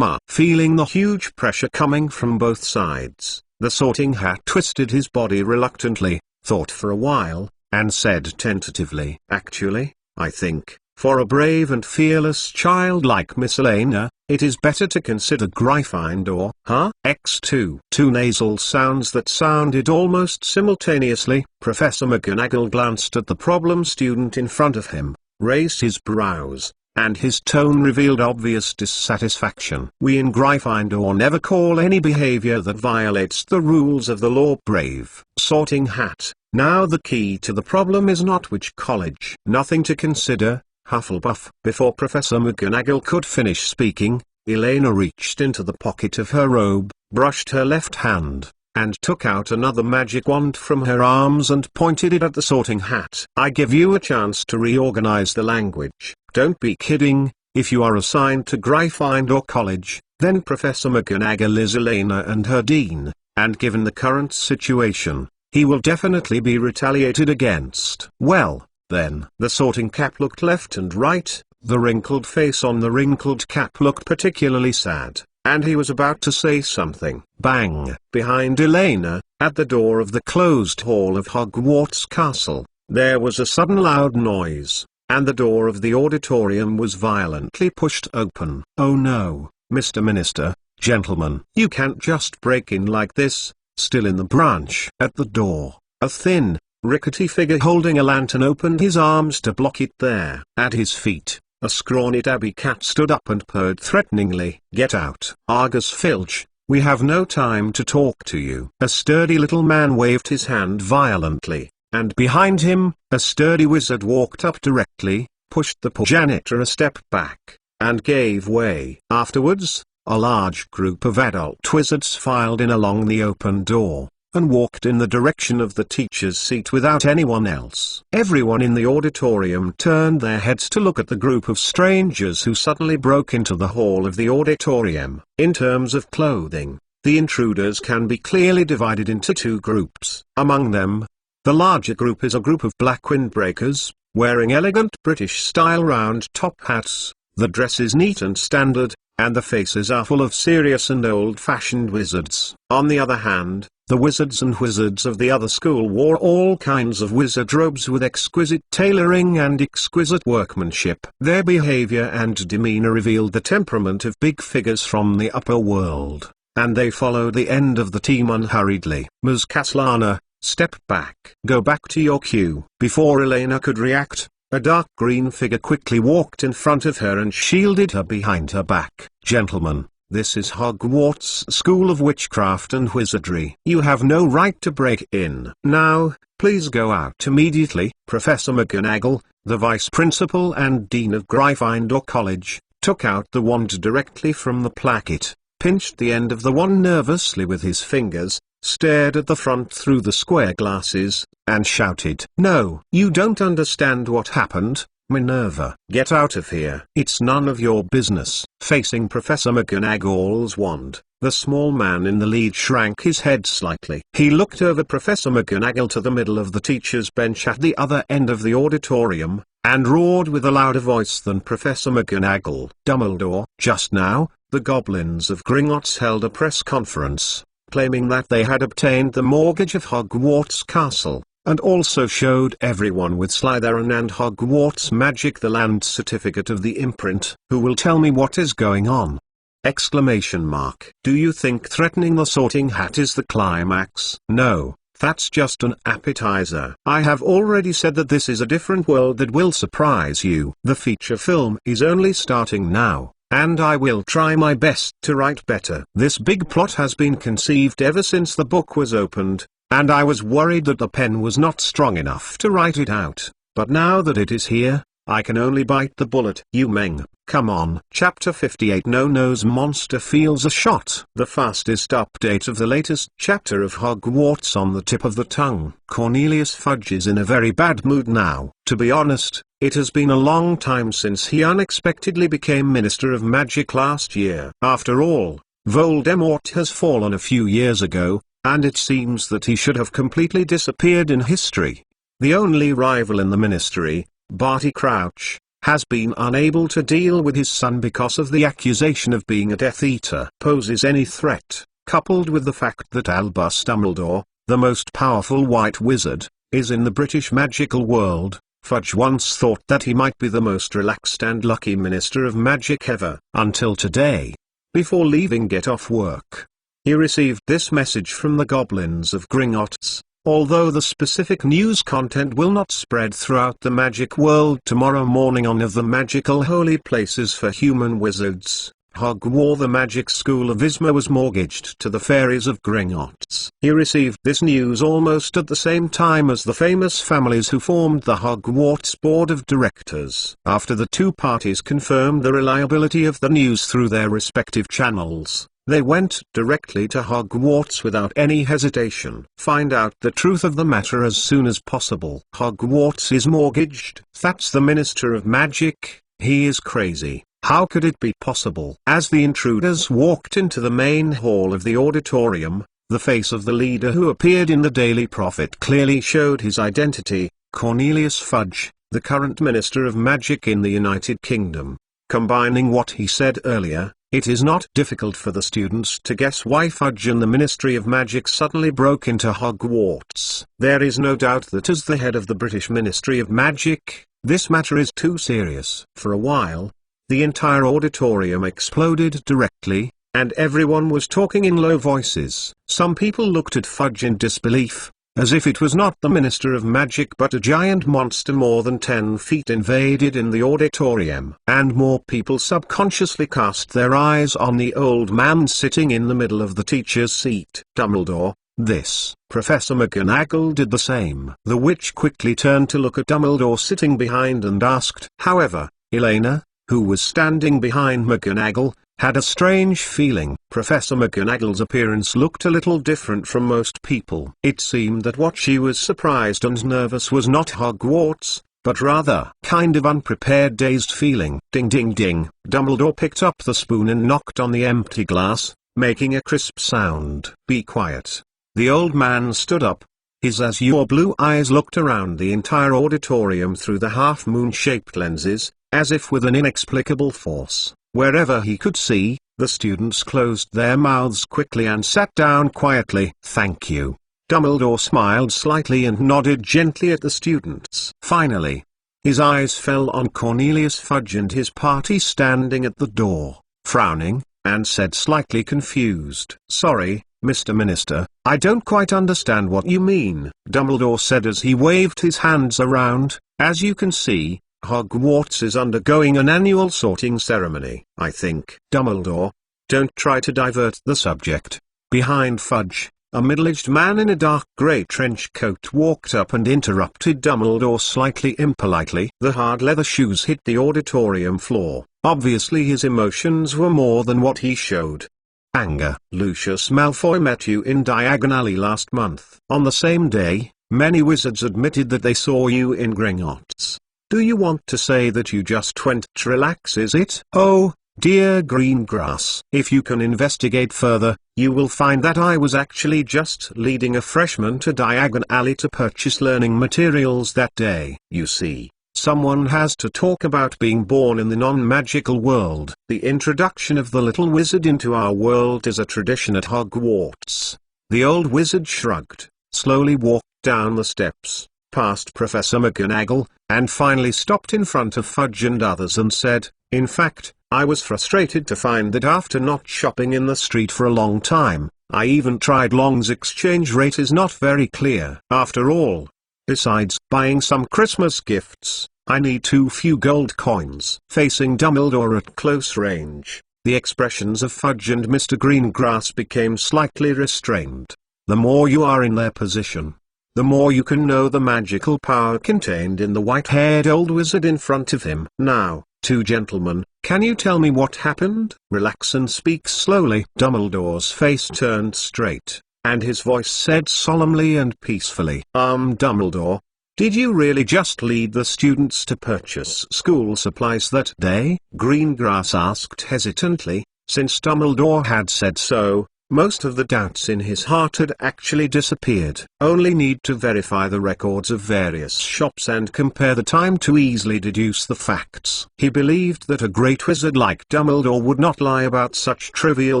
Feeling the huge pressure coming from both sides, the Sorting Hat twisted his body reluctantly, thought for a while, and said tentatively, "Actually, I think, for a brave and fearless child like Miss Elena, it is better to consider Gryffindor." Huh? X2. Two nasal sounds that sounded almost simultaneously. Professor McGonagall glanced at the problem student in front of him, raised his brows, and his tone revealed obvious dissatisfaction. "We in Gryffindor never call any behavior that violates the rules of the law brave." Sorting Hat. Now the key to the problem is not which college. Nothing to consider, Hufflepuff. Before Professor McGonagall could finish speaking, Elena reached into the pocket of her robe, brushed her left hand, and took out another magic wand from her arms and pointed it at the Sorting Hat. "I give you a chance to reorganize the language." "Don't be kidding. If you are assigned to Gryffindor College, then Professor McGonagall is Elena and her dean, and given the current situation, he will definitely be retaliated against." "Well, then." The Sorting Cap looked left and right. The wrinkled face on the wrinkled cap looked particularly sad, and he was about to say something. Bang! Behind Elena, at the door of the closed hall of Hogwarts Castle, there was a sudden loud noise, and the door of the auditorium was violently pushed open. "Oh no, Mr. Minister, gentlemen, you can't just break in like this." Still in the branch. At the door, a thin, rickety figure holding a lantern opened his arms to block it there. At his feet, a scrawny tabby cat stood up and purred threateningly. "Get out, Argus Filch, we have no time to talk to you." A sturdy little man waved his hand violently, and behind him, a sturdy wizard walked up directly, pushed the poor janitor a step back, and gave way. Afterwards, a large group of adult wizards filed in along the open door, and walked in the direction of the teacher's seat without anyone else. Everyone in the auditorium turned their heads to look at the group of strangers who suddenly broke into the hall of the auditorium. In terms of clothing, the intruders can be clearly divided into two groups. Among them, the larger group is a group of black windbreakers, wearing elegant British-style round top hats. The dress is neat and standard, and the faces are full of serious and old-fashioned wizards. On the other hand, the wizards and wizards of the other school wore all kinds of wizard robes with exquisite tailoring and exquisite workmanship. Their behavior and demeanor revealed the temperament of big figures from the upper world, and they followed the end of the team unhurriedly. "Ms. Caslana, step back. Go back to your queue." Before Elena could react, a dark green figure quickly walked in front of her and shielded her behind her back. "Gentlemen, this is Hogwarts School of Witchcraft and Wizardry. You have no right to break in. Now, please go out immediately." Professor McGonagall, the vice principal and dean of Gryffindor College, took out the wand directly from the placket, pinched the end of the wand nervously with his fingers, stared at the front through the square glasses, and shouted, "No, you don't understand what happened, Minerva. Get out of here. It's none of your business." Facing Professor McGonagall's wand, the small man in the lead shrank his head slightly. He looked over Professor McGonagall to the middle of the teacher's bench at the other end of the auditorium, and roared with a louder voice than Professor McGonagall. "Dumbledore." Just now, the goblins of Gringotts held a press conference, claiming that they had obtained the mortgage of Hogwarts Castle, and also showed everyone with Slytherin and Hogwarts magic the land certificate of the imprint. "Who will tell me what is going on?" Exclamation mark. "Do you think threatening the Sorting Hat is the climax?" "No, that's just an appetizer. I have already said that this is a different world that will surprise you. The feature film is only starting now." and I will try my best to write better. This big plot has been conceived ever since the book was opened, and I was worried that the pen was not strong enough to write it out, but now that it is here, I can only bite the bullet. You Meng, come on. Chapter 58. No-Nose Monster feels a shot. The fastest update of the latest chapter of Hogwarts on the tip of the tongue. Cornelius Fudge is in a very bad mood now. To be honest, it has been a long time since he unexpectedly became Minister of Magic last year. After all, Voldemort has fallen a few years ago, and it seems that he should have completely disappeared in history. The only rival in the ministry, Barty Crouch, has been unable to deal with his son because of the accusation of being a Death Eater poses any threat, coupled with the fact that Albus Dumbledore, the most powerful white wizard, is in the British magical world. Fudge once thought that he might be the most relaxed and lucky Minister of Magic ever, until today. Before leaving Get Off Work, he received this message from the goblins of Gringotts. Although the specific news content will not spread throughout the magic world tomorrow morning on of the magical holy places for human wizards, Hogwarts the magic school of Isma was mortgaged to the fairies of Gringotts. He received this news almost at the same time as the famous families who formed the Hogwarts board of directors. After the two parties confirmed the reliability of the news through their respective channels, they went directly to Hogwarts without any hesitation. Find out the truth of the matter as soon as possible. Hogwarts is mortgaged. That's the Minister of Magic. He is crazy. How could it be possible? As the intruders walked into the main hall of the auditorium, the face of the leader who appeared in the Daily Prophet clearly showed his identity, Cornelius Fudge, the current Minister of Magic in the United Kingdom. Combining what he said earlier, it is not difficult for the students to guess why Fudge and the Ministry of Magic suddenly broke into Hogwarts. There is no doubt that as the head of the British Ministry of Magic, this matter is too serious. For a while, the entire auditorium exploded directly, and everyone was talking in low voices. Some people looked at Fudge in disbelief, as if it was not the Minister of Magic but a giant monster more than 10 feet invaded in the auditorium. And more people subconsciously cast their eyes on the old man sitting in the middle of the teacher's seat. Dumbledore, this. Professor McGonagall did the same. The witch quickly turned to look at Dumbledore sitting behind and asked. However, Elena, who was standing behind McGonagall, had a strange feeling. Professor McGonagall's appearance looked a little different from most people. It seemed that what she was surprised and nervous was not Hogwarts, but rather kind of unprepared, dazed feeling. Ding ding ding. Dumbledore picked up the spoon and knocked on the empty glass, making a crisp sound. Be quiet. The old man stood up. His azure blue eyes looked around the entire auditorium through the half-moon-shaped lenses, as if with an inexplicable force. Wherever he could see, the students closed their mouths quickly and sat down quietly. Thank you. Dumbledore smiled slightly and nodded gently at the students. Finally, his eyes fell on Cornelius Fudge and his party standing at the door, frowning, and said slightly confused. Sorry, Mr. Minister, I don't quite understand what you mean, Dumbledore said as he waved his hands around. As you can see, Hogwarts is undergoing an annual sorting ceremony. I think. Dumbledore, don't try to divert the subject. Behind Fudge, a middle-aged man in a dark grey trench coat walked up and interrupted Dumbledore slightly impolitely. The hard leather shoes hit the auditorium floor. Obviously his emotions were more than what he showed. Anger. Lucius Malfoy met you in Diagon Alley last month. On the same day, many wizards admitted that they saw you in Gringotts. Do you want to say that you just went to relax, is it? Oh, dear Greengrass. If you can investigate further, you will find that I was actually just leading a freshman to Diagon Alley to purchase learning materials that day. You see, someone has to talk about being born in the non-magical world. The introduction of the little wizard into our world is a tradition at Hogwarts. The old wizard shrugged, slowly walked down the steps, past Professor McGonagall, and finally stopped in front of Fudge and others and said, in fact, I was frustrated to find that after not shopping in the street for a long time, I even tried Long's exchange rate is not very clear. After all, besides buying some Christmas gifts, I need too few gold coins. Facing Dumbledore at close range, the expressions of Fudge and Mr. Greengrass became slightly restrained. The more you are in their position, the more you can know the magical power contained in the white-haired old wizard in front of him. Now, two gentlemen, can you tell me what happened? Relax and speak slowly. Dumbledore's face turned straight, and his voice said solemnly and peacefully, Dumbledore, did you really just lead the students to purchase school supplies that day? Greengrass asked hesitantly. Since Dumbledore had said so, most of the doubts in his heart had actually disappeared. Only need to verify the records of various shops and compare the time to easily deduce the facts. He believed that a great wizard like Dumbledore would not lie about such trivial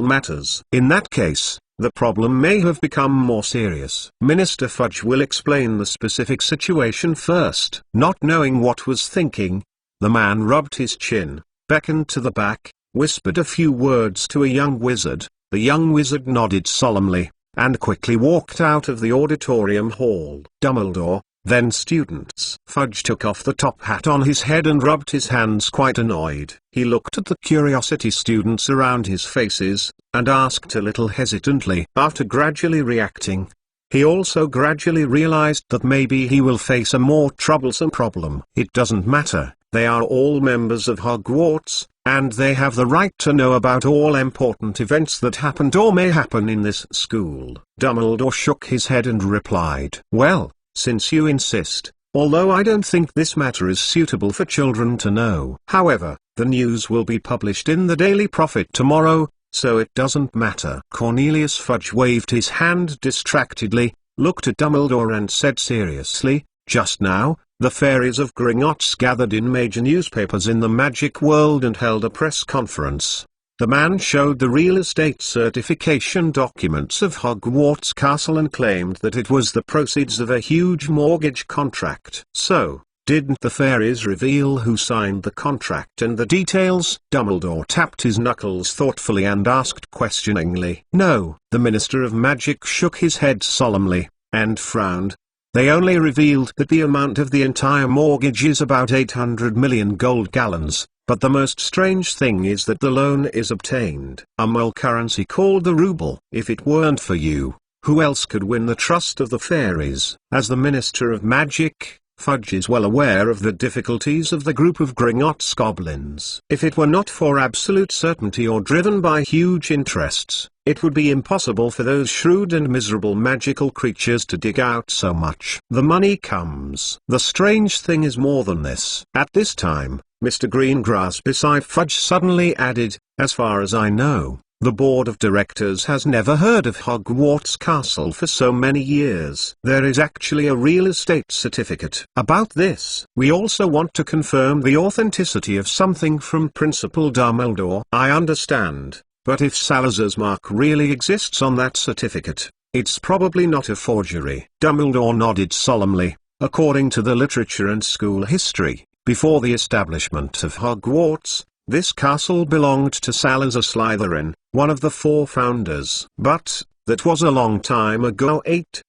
matters. In that case, the problem may have become more serious. Minister Fudge will explain the specific situation first. Not knowing what was thinking, the man rubbed his chin, beckoned to the back, whispered a few words to a young wizard. The young wizard nodded solemnly, and quickly walked out of the auditorium hall. Dumbledore, then students. Fudge took off the top hat on his head and rubbed his hands, quite annoyed. He looked at the curiosity students around his faces, and asked a little hesitantly. After gradually reacting, he also gradually realized that maybe he will face a more troublesome problem. It doesn't matter, they are all members of Hogwarts, and they have the right to know about all important events that happened or may happen in this school. Dumbledore shook his head and replied, well, since you insist, although I don't think this matter is suitable for children to know. However, the news will be published in the Daily Prophet tomorrow, so it doesn't matter. Cornelius Fudge waved his hand distractedly, looked at Dumbledore and said seriously, just now, the fairies of Gringotts gathered in major newspapers in the magic world and held a press conference. The man showed the real estate certification documents of Hogwarts Castle and claimed that it was the proceeds of a huge mortgage contract. So, didn't the fairies reveal who signed the contract and the details? Dumbledore tapped his knuckles thoughtfully and asked questioningly. No, the Minister of Magic shook his head solemnly, and frowned. They only revealed that the amount of the entire mortgage is about 800 million gold gallons, but the most strange thing is that the loan is obtained. A mole currency called the ruble. If it weren't for you, who else could win the trust of the fairies? As the Minister of Magic, Fudge is well aware of the difficulties of the group of Gringotts goblins. If it were not for absolute certainty or driven by huge interests, it would be impossible for those shrewd and miserable magical creatures to dig out so much. The money comes. The strange thing is more than this. At this time, Mr. Greengrass beside Fudge suddenly added, as far as I know, the board of directors has never heard of Hogwarts Castle for so many years. There is actually a real estate certificate. About this, we also want to confirm the authenticity of something from Principal Dumbledore. I understand, but if Salazar's mark really exists on that certificate, it's probably not a forgery. Dumbledore nodded solemnly. According to the literature and school history, before the establishment of Hogwarts, this castle belonged to Salazar Slytherin, one of the 4 founders. But, that was a long time ago.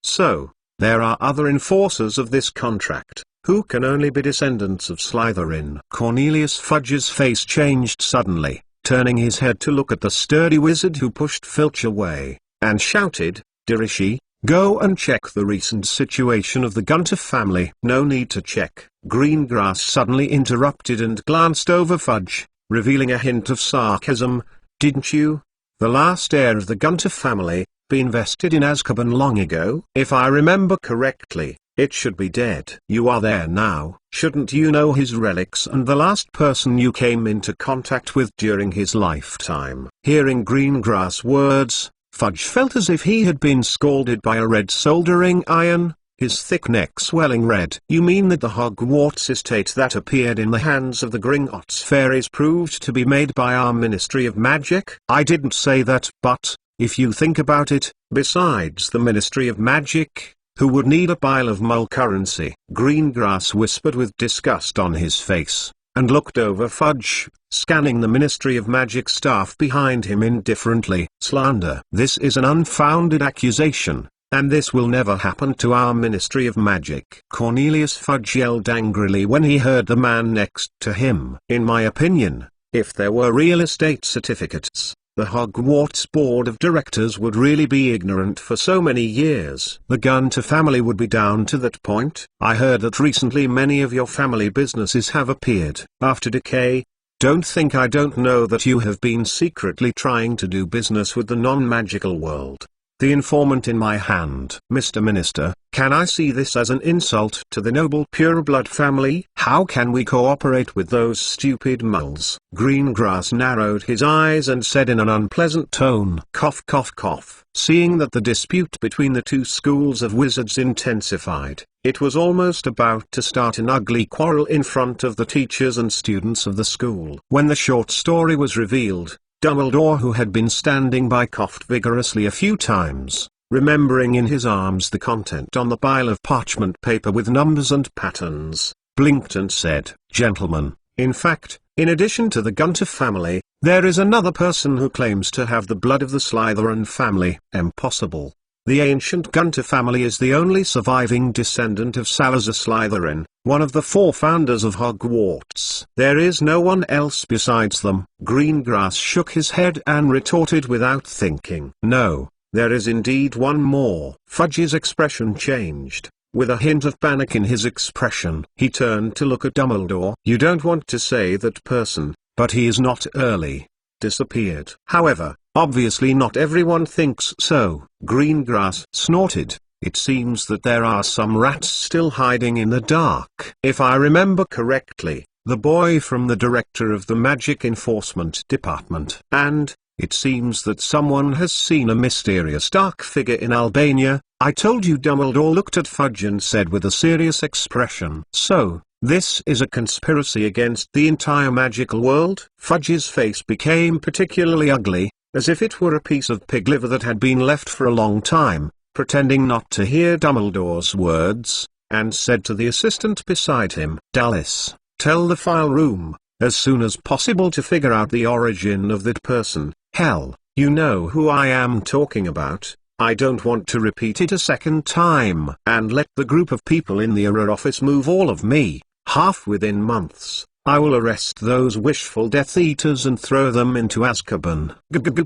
So, there are other enforcers of this contract, who can only be descendants of Slytherin. Cornelius Fudge's face changed suddenly, turning his head to look at the sturdy wizard who pushed Filch away, and shouted, Dirishi, go and check the recent situation of the Gunter family. No need to check. Greengrass suddenly interrupted and glanced over Fudge, revealing a hint of sarcasm. Didn't you, the last heir of the Gunter family, be invested in Azkaban long ago? If I remember correctly, it should be dead. You are there now. Shouldn't you know his relics and the last person you came into contact with during his lifetime? Hearing Greengrass' words, Fudge felt as if he had been scalded by a red soldering iron, his thick neck swelling red. You mean that the Hogwarts estate that appeared in the hands of the Gringotts fairies proved to be made by our Ministry of Magic? I didn't say that, but, if you think about it, besides the Ministry of Magic, who would need a pile of mole currency? Greengrass whispered with disgust on his face, and looked over Fudge, scanning the Ministry of Magic staff behind him indifferently. Slander. This is an unfounded accusation, and this will never happen to our Ministry of Magic." Cornelius Fudge yelled angrily when he heard the man next to him. "In my opinion, if there were real estate certificates, the Hogwarts Board of Directors would really be ignorant for so many years. The Gunter family would be down to that point. I heard that recently many of your family businesses have appeared after decay. Don't think I don't know that you have been secretly trying to do business with the non-magical world. The informant in my hand." "Mr. Minister, can I see this as an insult to the noble pureblood family? How can we cooperate with those stupid muggles?" Greengrass narrowed his eyes and said in an unpleasant tone, "Cough cough cough." Seeing that the dispute between the two schools of wizards intensified, it was almost about to start an ugly quarrel in front of the teachers and students of the school. When the short story was revealed, Dumbledore, who had been standing by, coughed vigorously a few times, remembering in his arms the content on the pile of parchment paper with numbers and patterns, blinked and said, "Gentlemen, in fact, in addition to the Gunter family, there is another person who claims to have the blood of the Slytherin family." "Impossible. The ancient Gunter family is the only surviving descendant of Salazar Slytherin, one of the 4 founders of Hogwarts. There is no one else besides them." Greengrass shook his head and retorted without thinking, "No, there is indeed one more." Fudge's expression changed. With a hint of panic in his expression, he turned to look at Dumbledore. "You don't want to say that person, but he is not early disappeared. However, obviously not everyone thinks so." Greengrass snorted. "It seems that there are some rats still hiding in the dark. If I remember correctly, the boy from the director of the Magic Enforcement Department. And, it seems that someone has seen a mysterious dark figure in Albania." "I told you." Dumbledore looked at Fudge and said with a serious expression. "So, this is a conspiracy against the entire magical world?" Fudge's face became particularly ugly, as if it were a piece of pig liver that had been left for a long time, pretending not to hear Dumbledore's words, and said to the assistant beside him, "Dallas, tell the file room, as soon as possible, to figure out the origin of that person. Hell, you know who I am talking about. I don't want to repeat it a second time. And let the group of people in the ERA office move all of me, half within months. I will arrest those wishful Death Eaters and throw them into Azkaban."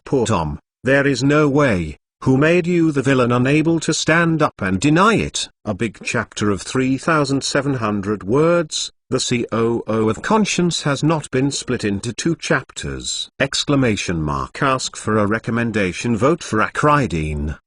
"Poor Tom, there is no way. Who made you the villain?" Unable to stand up and deny it. A big chapter of 3,700 words. The COO of Conscience has not been split into 2 chapters. Ask for a recommendation vote for Acridine.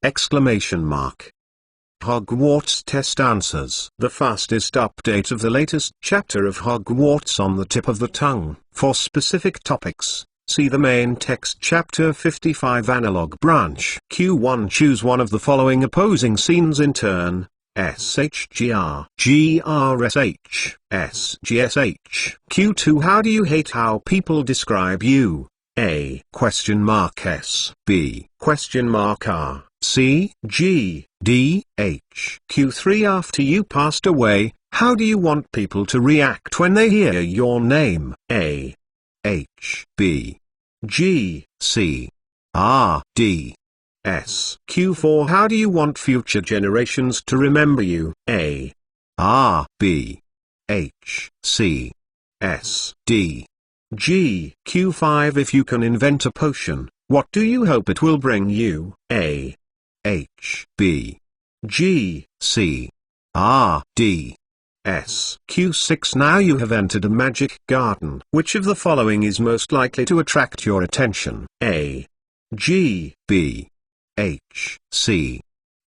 Hogwarts test answers. The fastest update of the latest chapter of Hogwarts on the tip of the tongue. For specific topics, see the main text chapter 55 analog branch. Q1 Choose one of the following opposing scenes in turn. SHGR GRSH SGSH. Q2 How do you hate how people describe you? A S B R C G D H. Q3 After you passed away, how do you want people to react when they hear your name? A H B G C R D S. Q4 How do you want future generations to remember you? A R B H C S D G. Q5 If you can invent a potion, what do you hope it will bring you? A H B G C R D S. Q6 Now you have entered a magic garden. Which of the following is most likely to attract your attention? A G B H C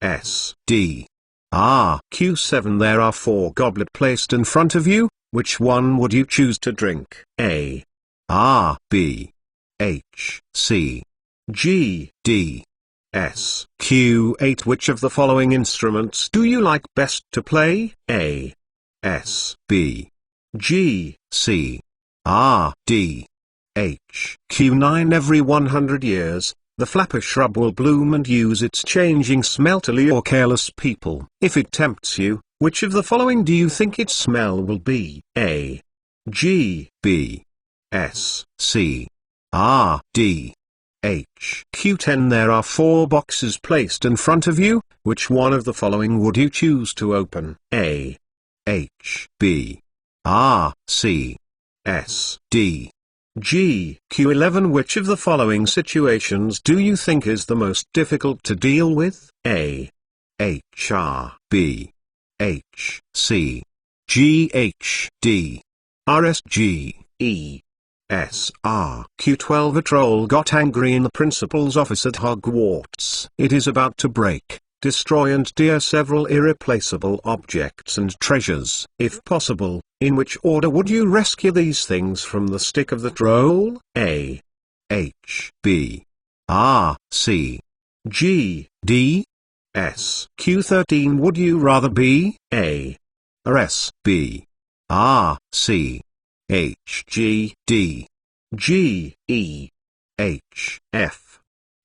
S D R. Q7 There are 4 goblets placed in front of you. Which one would you choose to drink? A R B H C G D S. Q8 Which of the following instruments do you like best to play? A S B G C R D H. Q9 Every 100 years, the flapper shrub will bloom and use its changing smell to lure careless people. If it tempts you, which of the following do you think its smell will be? A G B S C R D HQ10 There are 4 boxes placed in front of you. Which one of the following would you choose to open? A, H, B, R, C, S, D, G, Q11 Which of the following situations do you think is the most difficult to deal with? A, H, R, B, H, C, G, H, D, R, S, G, E, S, R. Q12 A troll got angry in the principal's office at Hogwarts. It is about to break, destroy and dear several irreplaceable objects and treasures. If possible, in which order would you rescue these things from the stick of the troll? A, H, B, R, C, G, D, S. Q13 Would you rather be A, or S, B, R, C, H, G, D, G, E, H, F,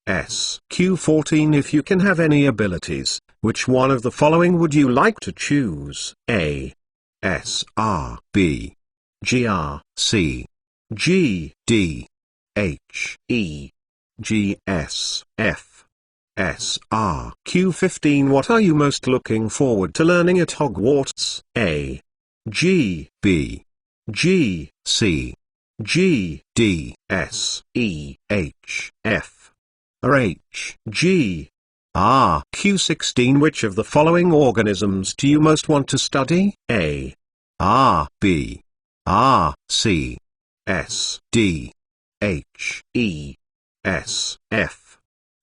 S. Q14 If you can have any abilities, which one of the following would you like to choose? A, S, R, B, G, R, C, G, D, H, E, G, S, F, S, R. Q15 What are you most looking forward to learning at Hogwarts? A, G, B, G, C, G, D, S, E, H, F, or H, G, R. Q16 Which of the following organisms do you most want to study? A, R, B, R, C, S, D, H, E, S, F,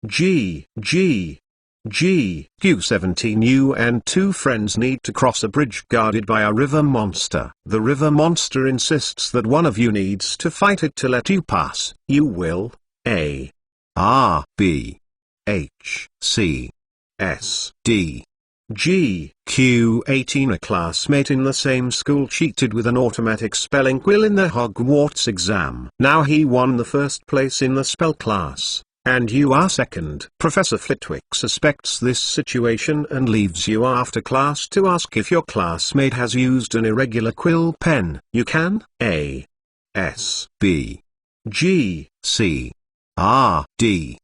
G, G, G. Q17 You and 2 friends need to cross a bridge guarded by a river monster. The river monster insists that one of you needs to fight it to let you pass. You will A, R, B, H, C, S, D, G. Q18 A classmate in the same school cheated with an automatic spelling quill in the Hogwarts exam. Now he won the first place in the spell class, and you are second. Professor Flitwick suspects this situation and leaves you after class to ask if your classmate has used an irregular quill pen. You can A, S, B, G, C, R, D,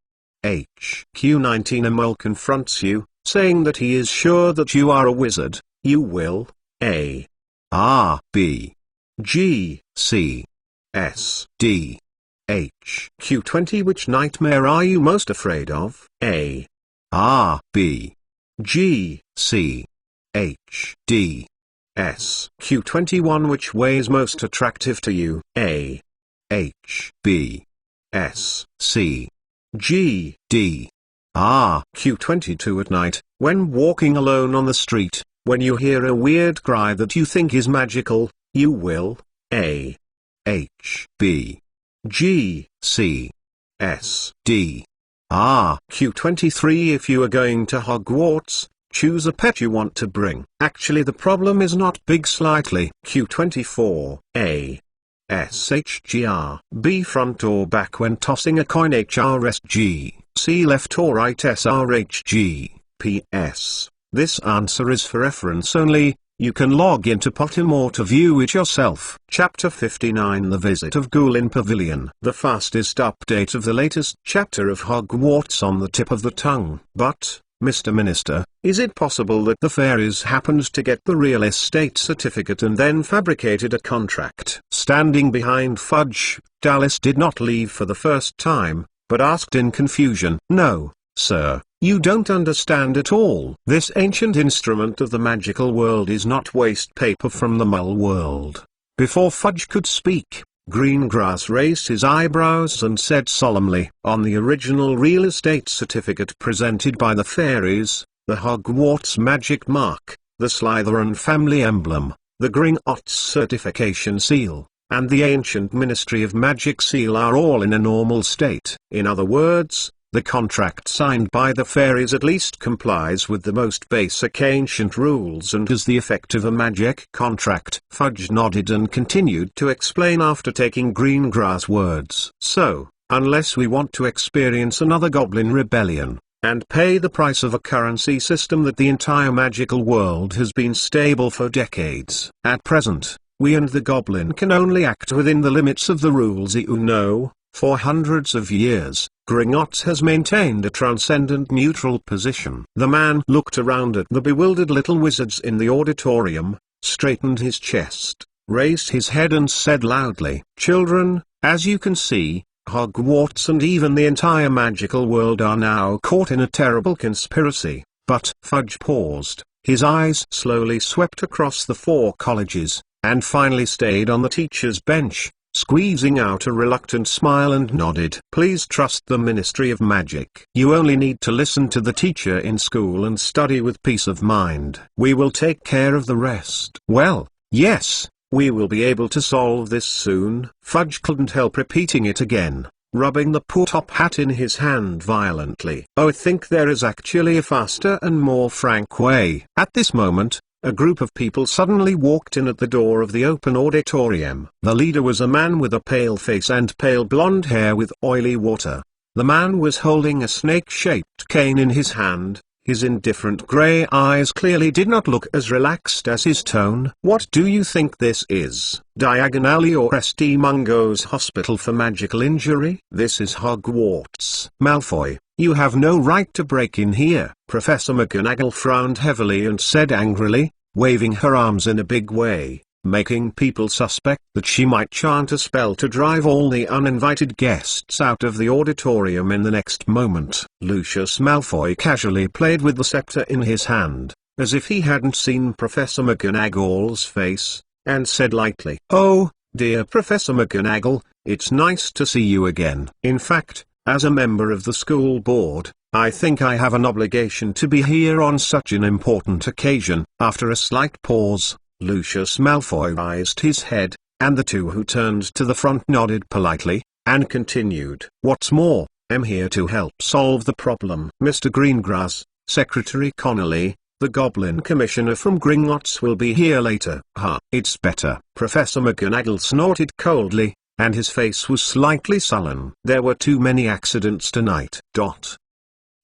H. Q19 A mole confronts you, saying that he is sure that you are a wizard. You will A, R, B, G, C, S, D, H. Q20 Which nightmare are you most afraid of? A, R, B, G, C, H, D, S. Q21 Which way is most attractive to you? A, H, B, S, C, G, D, R. Q22 At night, when walking alone on the street, when you hear a weird cry that you think is magical, you will A, H, B, G, C, S, D, R. Q23 If you are going to Hogwarts, choose a pet you want to bring. Actually the problem is not big slightly. Q24 A, S, H, G, R. B front or back when tossing a coin? H, R, S, G. C left or right? S, R, H, G. P.S. This answer is for reference only. You can log into Pottermore to view it yourself. Chapter 59 The Visit of Ghoulin Pavilion. The fastest update of the latest chapter of Hogwarts on the tip of the tongue. But, Mr. Minister, is it possible that the fairies happened to get the real estate certificate and then fabricated a contract? Standing behind Fudge, Dallas did not leave for the first time, but asked in confusion. No, sir. You don't understand at all. This ancient instrument of the magical world is not waste paper from the Mole world. Before Fudge could speak, Greengrass raised his eyebrows and said solemnly, on the original real estate certificate presented by the fairies, the Hogwarts magic mark, the Slytherin family emblem, the Gringotts certification seal, and the ancient Ministry of Magic seal are all in a normal state. In other words, the contract signed by the fairies at least complies with the most basic ancient rules and has the effect of a magic contract. Fudge nodded and continued to explain after taking Greengrass' words. So, unless we want to experience another goblin rebellion, and pay the price of a currency system that the entire magical world has been stable for decades, at present, we and the goblin can only act within the limits of the rules. You know, For hundreds of years, Gringotts has maintained a transcendent neutral position. The man looked around at the bewildered little wizards in the auditorium, straightened his chest, raised his head and said loudly, "Children, as you can see, Hogwarts and even the entire magical world are now caught in a terrible conspiracy." But Fudge paused, his eyes slowly swept across the 4 colleges, and finally stayed on the teacher's bench, squeezing out a reluctant smile and nodded. "Please trust the Ministry of Magic. You only need to listen to the teacher in school and study with peace of mind. We will take care of the rest." "Well, yes, we will be able to solve this soon." Fudge couldn't help repeating it again, rubbing the poor top hat in his hand violently. "Oh, I think there is actually a faster and more frank way." At this moment, a group of people suddenly walked in at the door of the open auditorium. The leader was a man with a pale face and pale blonde hair with oily water. The man was holding a snake-shaped cane in his hand. His indifferent grey eyes clearly did not look as relaxed as his tone. "What do you think this is? Diagon Alley or St. Mungo's Hospital for Magical Injury? This is Hogwarts. Malfoy, you have no right to break in here." Professor McGonagall frowned heavily and said angrily, waving her arms in a big way, making people suspect that she might chant a spell to drive all the uninvited guests out of the auditorium in the next moment. Lucius Malfoy casually played with the scepter in his hand, as if he hadn't seen Professor McGonagall's face, and said lightly, "Oh, dear Professor McGonagall, it's nice to see you again. In fact, as a member of the school board, I think I have an obligation to be here on such an important occasion." After a slight pause, Lucius Malfoy raised his head, and the two who turned to the front nodded politely, and continued, "What's more, I'm here to help solve the problem. Mr. Greengrass, Secretary Connolly, the Goblin Commissioner from Gringotts will be here later." It's better." Professor McGonagall snorted coldly, and his face was slightly sullen. "There were too many accidents tonight.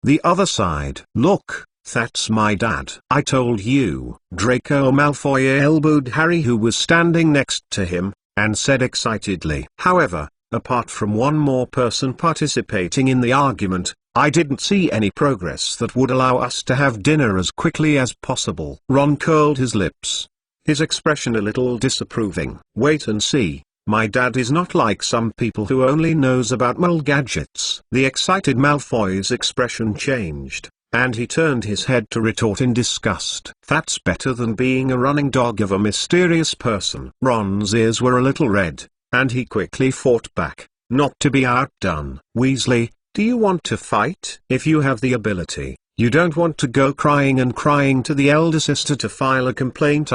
The other side. Look, that's my dad." "I told you." Draco Malfoy elbowed Harry, who was standing next to him, and said excitedly. "However, apart from one more person participating in the argument, I didn't see any progress that would allow us to have dinner as quickly as possible." Ron curled his lips, his expression a little disapproving. "Wait and see. My dad is not like some people who only knows about mole gadgets." The excited Malfoy's expression changed, and he turned his head to retort in disgust. "That's better than being a running dog of a mysterious person." Ron's ears were a little red, and he quickly fought back, not to be outdone. "Weasley, do you want to fight? If you have the ability, you don't want to go crying to the elder sister to file a complaint.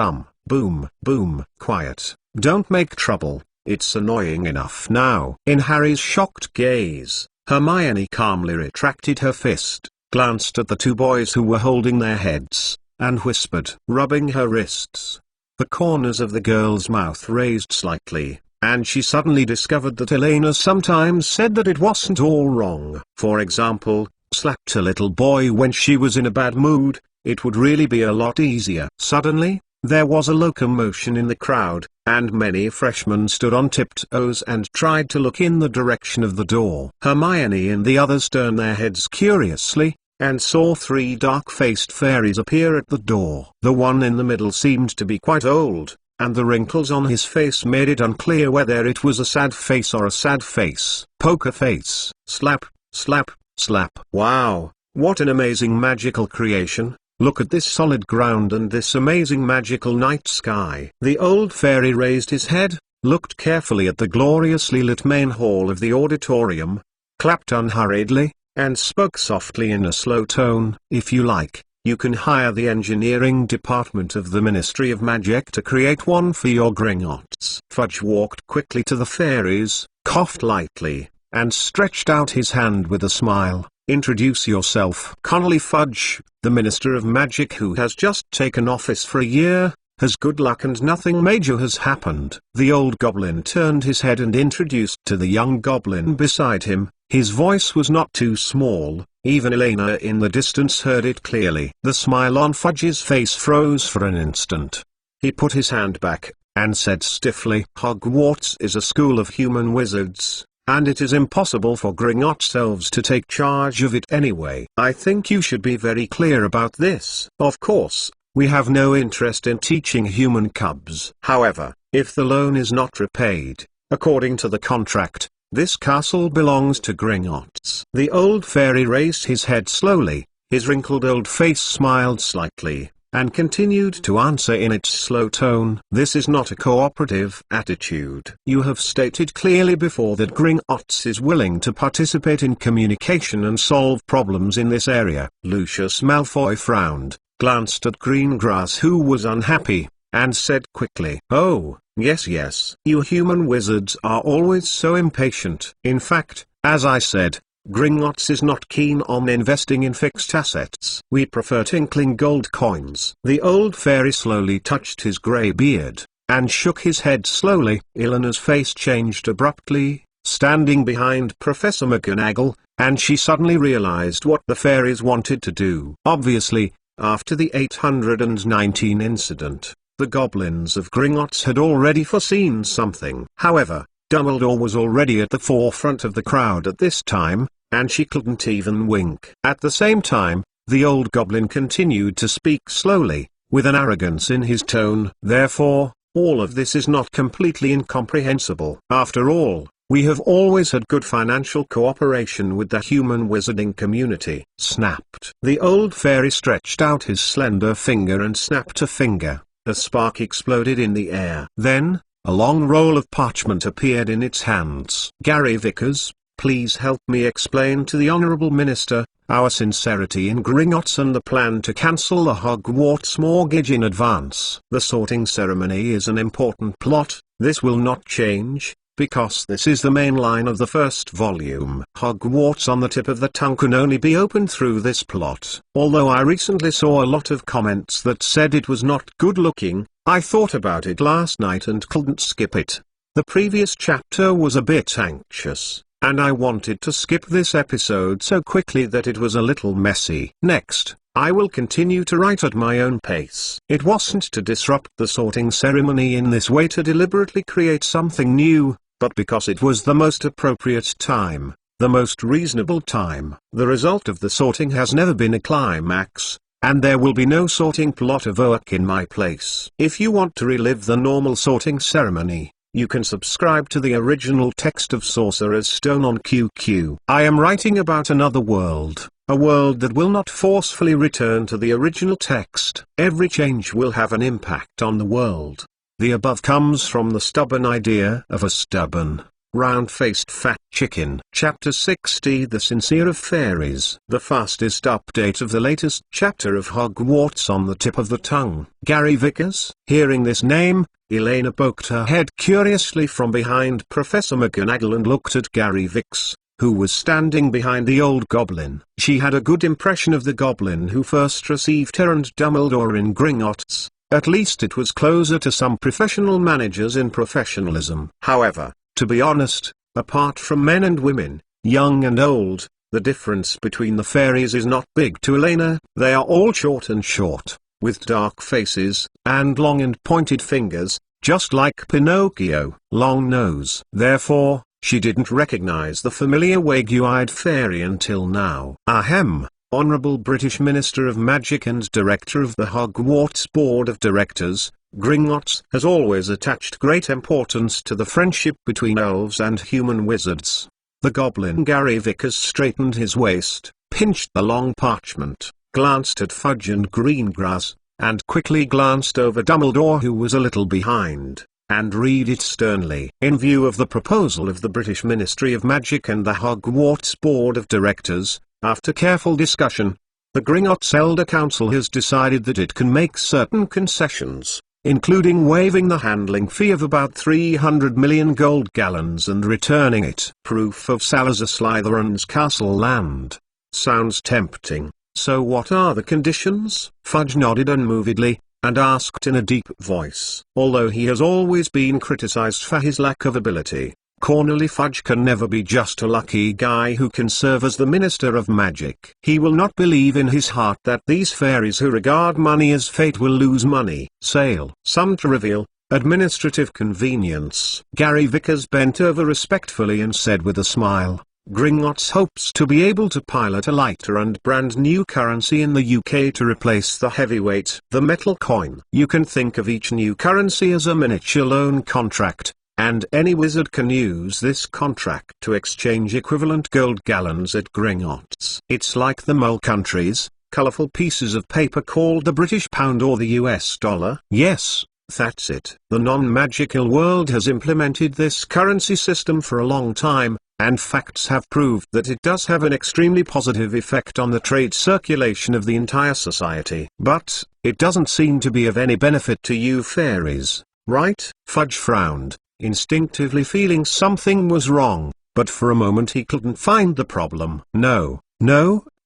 Boom, boom. Quiet. Don't make trouble. It's annoying enough now." In Harry's shocked gaze, Hermione calmly retracted her fist, glanced at the two boys who were holding their heads, and whispered, rubbing her wrists. The corners of the girl's mouth raised slightly, and she suddenly discovered that Elena sometimes said that it wasn't all wrong. For example, slapped a little boy when she was in a bad mood, it would really be a lot easier. Suddenly, there was a locomotion in the crowd, and many freshmen stood on tiptoes and tried to look in the direction of the door. Hermione and the others turned their heads curiously, and saw three dark-faced fairies appear at the door. The one in the middle seemed to be quite old, and the wrinkles on his face made it unclear whether it was a sad face or a sad face. Poker face. Slap, slap, slap. Wow, what an amazing magical creation. Look at this solid ground and this amazing magical night sky. The old fairy raised his head, looked carefully at the gloriously lit main hall of the auditorium, clapped unhurriedly, and spoke softly in a slow tone. If you like, you can hire the engineering department of the Ministry of Magic to create one for your Gringotts. Fudge walked quickly to the fairies, coughed lightly, and stretched out his hand with a smile. Introduce yourself. Connolly Fudge, the Minister of Magic who has just taken office for a year, has good luck and nothing major has happened. The old goblin turned his head and introduced to the young goblin beside him. His voice was not too small, even Elena in the distance heard it clearly. The smile on Fudge's face froze for an instant. He put his hand back, and said stiffly, Hogwarts is a school of human wizards. and it is impossible for Gringotts elves to take charge of it anyway. I think you should be very clear about this. Of course, we have no interest in teaching human cubs. However, if the loan is not repaid, according to the contract, this castle belongs to Gringotts. The old fairy raised his head slowly, his wrinkled old face smiled slightly, and continued to answer in its slow tone. This is not a cooperative attitude. You have stated clearly before that Gringotts is willing to participate in communication and solve problems in this area. Lucius Malfoy frowned, glanced at Greengrass who was unhappy, and said quickly, "Oh, yes. You human wizards are always so impatient. In fact, as I said, Gringotts is not keen on investing in fixed assets. We prefer tinkling gold coins." The old fairy slowly touched his grey beard, and shook his head slowly. Eleanor's face changed abruptly, standing behind Professor McGonagall, and she suddenly realized what the fairies wanted to do. Obviously, after the 819 incident, the goblins of Gringotts had already foreseen something. However, Dumbledore was already at the forefront of the crowd at this time, and she couldn't even wink. At the same time, the old goblin continued to speak slowly, with an arrogance in his tone. Therefore, all of this is not completely incomprehensible. After all, we have always had good financial cooperation with the human wizarding community. Snapped. The old fairy stretched out his slender finger and snapped a finger. A spark exploded in the air. Then, a long roll of parchment appeared in its hands. "Gary Vickers, please help me explain to the Honourable Minister our sincerity in Gringotts and the plan to cancel the Hogwarts mortgage in advance. The sorting ceremony is an important plot. This will not change, because this is the main line of the first volume. Hogwarts on the tip of the tongue can only be opened through this plot. Although I recently saw a lot of comments that said it was not good looking, I thought about it last night and couldn't skip it. The previous chapter was a bit anxious, and I wanted to skip this episode so quickly that it was a little messy. Next, I will continue to write at my own pace. It wasn't to disrupt the sorting ceremony in this way to deliberately create something new, but because it was the most appropriate time, the most reasonable time. The result of the sorting has never been a climax, and there will be no sorting plot of work in my place. If you want to relive the normal sorting ceremony, you can subscribe to the original text of Sorcerer's Stone on QQ. I am writing about another world, a world that will not forcefully return to the original text. Every change will have an impact on the world. The above comes from the stubborn idea of a stubborn, round-faced fat chicken. Chapter 60 The Sincere of Fairies. The fastest update of the latest chapter of Hogwarts on the tip of the tongue. Gary Vickers? Hearing this name, Elena poked her head curiously from behind Professor McGonagall and looked at Gary Vicks, who was standing behind the old goblin. She had a good impression of the goblin who first received her and Dumbledore in Gringotts. At least it was closer to some professional managers in professionalism. However, to be honest, apart from men and women, young and old, the difference between the fairies is not big to Elena. They are all short, with dark faces, and long and pointed fingers, just like Pinocchio. Long nose. Therefore, she didn't recognize the familiar wag-eyed fairy until now. Ahem. Honorable British Minister of Magic and Director of the Hogwarts Board of Directors, Gringotts has always attached great importance to the friendship between elves and human wizards. The goblin Gary Vickers straightened his waist, pinched the long parchment, glanced at Fudge and Greengrass, and quickly glanced over Dumbledore who was a little behind, and read it sternly. In view of the proposal of the British Ministry of Magic and the Hogwarts Board of Directors, after careful discussion, the Gringotts Elder Council has decided that it can make certain concessions, including waiving the handling fee of about 300 million gold gallons and returning it. Proof of Salazar Slytherin's castle land. Sounds tempting. So what are the conditions? Fudge nodded unmovedly, and asked in a deep voice. Although he has always been criticized for his lack of ability, Cornelius Fudge can never be just a lucky guy who can serve as the Minister of Magic. He will not believe in his heart that these fairies who regard money as fate will lose money. Sale. Some trivial, Administrative convenience. Gary Vickers bent over respectfully and said with a smile, Gringotts hopes to be able to pilot a lighter and brand new currency in the UK to replace the heavyweight, the metal coin. You can think of each new currency as a miniature loan contract, and any wizard can use this contract to exchange equivalent gold gallons at Gringotts. It's like the mole countries, colourful pieces of paper called the British pound or the US dollar. Yes, that's it. The non-magical world has implemented this currency system for a long time, and facts have proved that it does have an extremely positive effect on the trade circulation of the entire society. But it doesn't seem to be of any benefit to you fairies, right? Fudge frowned, instinctively feeling something was wrong, but for a moment he couldn't find the problem. No,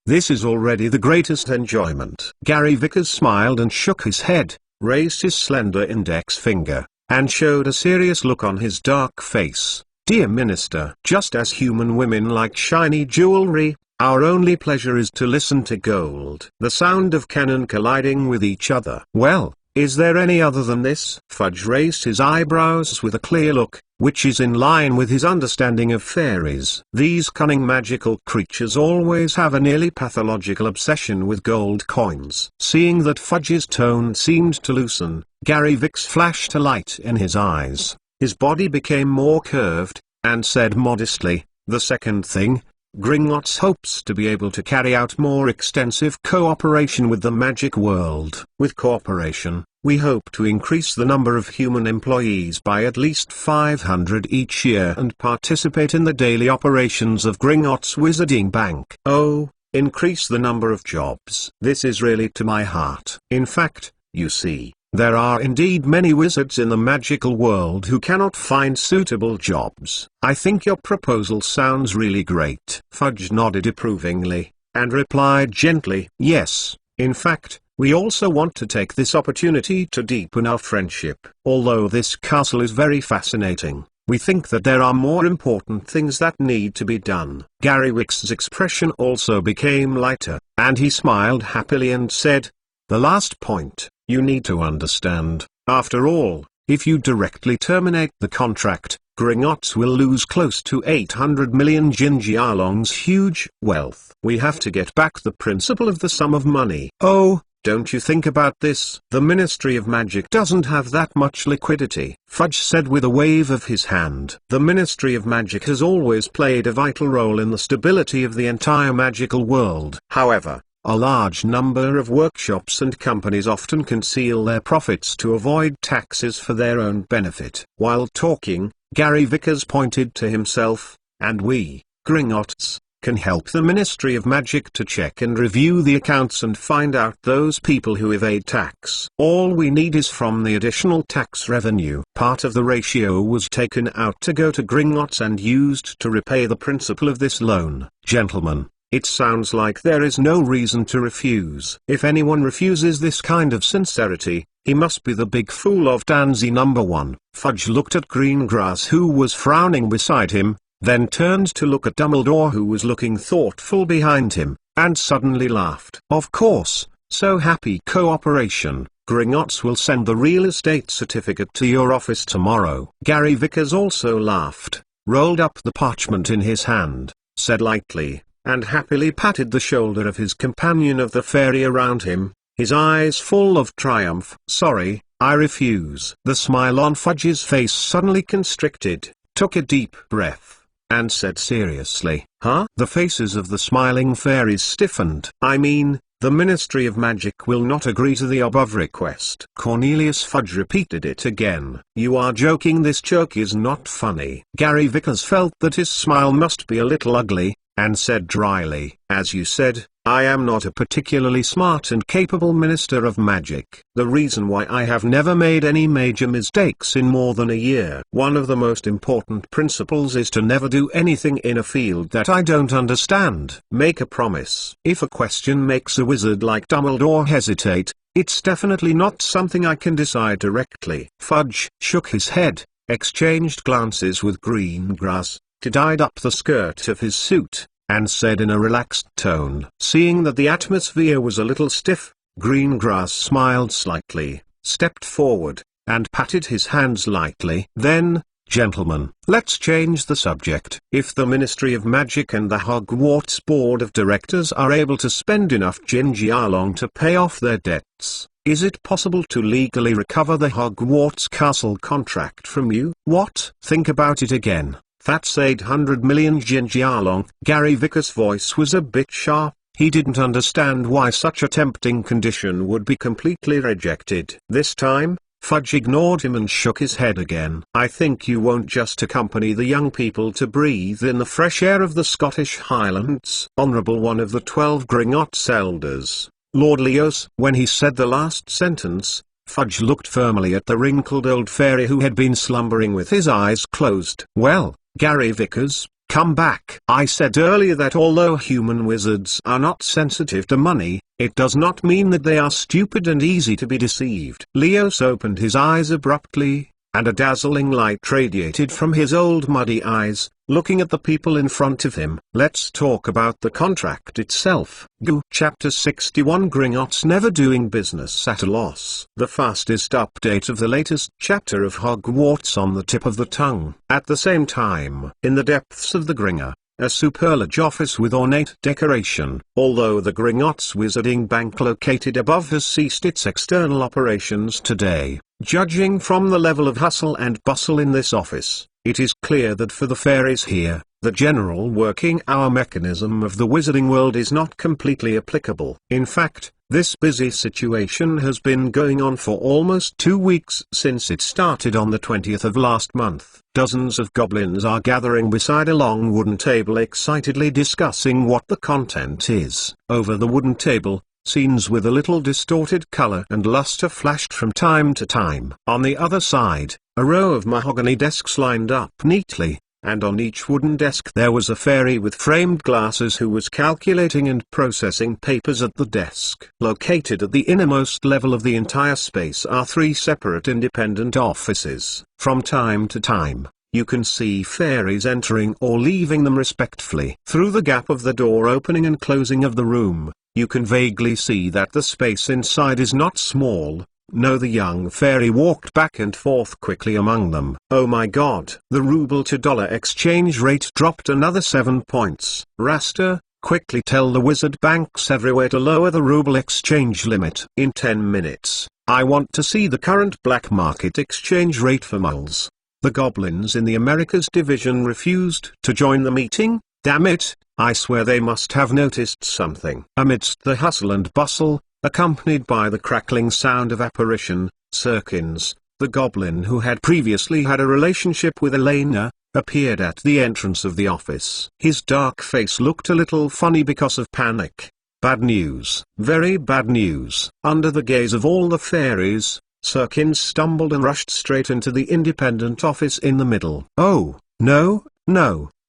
this is already the greatest enjoyment. Gary Vickers smiled and shook his head, raised his slender index finger, and showed a serious look on his dark face. Dear Minister, just as human women like shiny jewelry, our only pleasure is to listen to gold. The sound of cannon colliding with each other. Well, is there any other than this? Fudge raised his eyebrows with a clear look, which is in line with his understanding of fairies. These cunning magical creatures always have a nearly pathological obsession with gold coins. Seeing that Fudge's tone seemed to loosen, Gary Vickers flashed a light in his eyes. His body became more curved, and said modestly, the second thing, Gringotts hopes to be able to carry out more extensive cooperation with the magic world. With cooperation, we hope to increase the number of human employees by at least 500 each year and participate in the daily operations of Gringotts Wizarding Bank. Oh, increase the number of jobs. This is really to my heart. In fact, you see, there are indeed many wizards in the magical world who cannot find suitable jobs. I think your proposal sounds really great. Fudge nodded approvingly, and replied gently, yes, in fact, we also want to take this opportunity to deepen our friendship. Although this castle is very fascinating, we think that there are more important things that need to be done. Gary Vickers' expression also became lighter, and he smiled happily and said, the last point. You need to understand, after all, if you directly terminate the contract, Gringotts will lose close to 800 million Jinjialong's huge wealth. We have to get back the principal of the sum of money. Oh, don't you think about this? The Ministry of Magic doesn't have that much liquidity, Fudge said with a wave of his hand. The Ministry of Magic has always played a vital role in the stability of the entire magical world. However, a large number of workshops and companies often conceal their profits to avoid taxes for their own benefit. While talking, Gary Vickers pointed to himself, and we, Gringotts, can help the Ministry of Magic to check and review the accounts and find out those people who evade tax. All we need is from the additional tax revenue. Part of the ratio was taken out to go to Gringotts and used to repay the principal of this loan. Gentlemen, it sounds like there is no reason to refuse. If anyone refuses this kind of sincerity, he must be the big fool of Tansy number 1. Fudge looked at Greengrass who was frowning beside him, then turned to look at Dumbledore who was looking thoughtful behind him, and suddenly laughed. Of course, so happy cooperation. Gringotts will send the real estate certificate to your office tomorrow. Gary Vickers also laughed, rolled up the parchment in his hand, said lightly, and happily patted the shoulder of his companion of the fairy around him, his eyes full of triumph. Sorry, I refuse. The smile on Fudge's face suddenly constricted, took a deep breath, and said seriously, huh? The faces of the smiling fairies stiffened. I mean, the Ministry of Magic will not agree to the above request. Cornelius Fudge repeated it again. You are joking, this joke is not funny. Gary Vickers felt that his smile must be a little ugly, and said dryly, as you said, I am not a particularly smart and capable Minister of Magic. The reason why I have never made any major mistakes in more than a year. One of the most important principles is to never do anything in a field that I don't understand. Make a promise. If a question makes a wizard like Dumbledore hesitate, it's definitely not something I can decide directly. Fudge shook his head, exchanged glances with Greengrass, tied up the skirt of his suit, and said in a relaxed tone. Seeing that the atmosphere was a little stiff, Greengrass smiled slightly, stepped forward, and patted his hands lightly. Then, gentlemen, let's change the subject. If the Ministry of Magic and the Hogwarts Board of Directors are able to spend enough Jinjialong to pay off their debts, is it possible to legally recover the Hogwarts Castle contract from you? What? Think about it again. That's 800 million Jinjialong. Gary Vickers' voice was a bit sharp. He didn't understand why such a tempting condition would be completely rejected. This time, Fudge ignored him and shook his head again. I think you won't just accompany the young people to breathe in the fresh air of the Scottish Highlands. Honourable one of the 12 Gringotts elders, Lord Leos. When he said the last sentence, Fudge looked firmly at the wrinkled old fairy who had been slumbering with his eyes closed. Well, Gary Vickers, come back. I said earlier that although human wizards are not sensitive to money, it does not mean that they are stupid and easy to be deceived. Leos opened his eyes abruptly, and a dazzling light radiated from his old muddy eyes, looking at the people in front of him. Let's talk about the contract itself. Chapter 61 Gringotts never doing business at a loss. The fastest update of the latest chapter of Hogwarts on the tip of the tongue. At the same time, in the depths of the Gringer, a superlarge office with ornate decoration. Although the Gringotts Wizarding Bank located above has ceased its external operations today, judging from the level of hustle and bustle in this office, it is clear that for the fairies here, the general working hour mechanism of the wizarding world is not completely applicable. In fact, this busy situation has been going on for almost 2 weeks since it started on the 20th of last month. Dozens of goblins are gathering beside a long wooden table excitedly discussing what the content is. Over the wooden table, scenes with a little distorted color and luster flashed from time to time. On the other side, a row of mahogany desks lined up neatly, and on each wooden desk there was a fairy with framed glasses who was calculating and processing papers at the desk. Located at the innermost level of the entire space are 3 separate independent offices. From time to time, you can see fairies entering or leaving them respectfully. Through the gap of the door opening and closing of the room, you can vaguely see that the space inside is not small. No, the young fairy walked back and forth quickly among them. Oh my god! The ruble to dollar exchange rate dropped another 7 points. Raster, quickly tell the wizard banks everywhere to lower the ruble exchange limit. In 10 minutes, I want to see the current black market exchange rate for mules. The goblins in the Americas division refused to join the meeting. Damn it, I swear they must have noticed something. Amidst the hustle and bustle, accompanied by the crackling sound of apparition, Sirkins, the goblin who had previously had a relationship with Elena, appeared at the entrance of the office. His dark face looked a little funny because of panic. Bad news. Very bad news. Under the gaze of all the fairies, Sirkins stumbled and rushed straight into the independent office in the middle. Oh, no,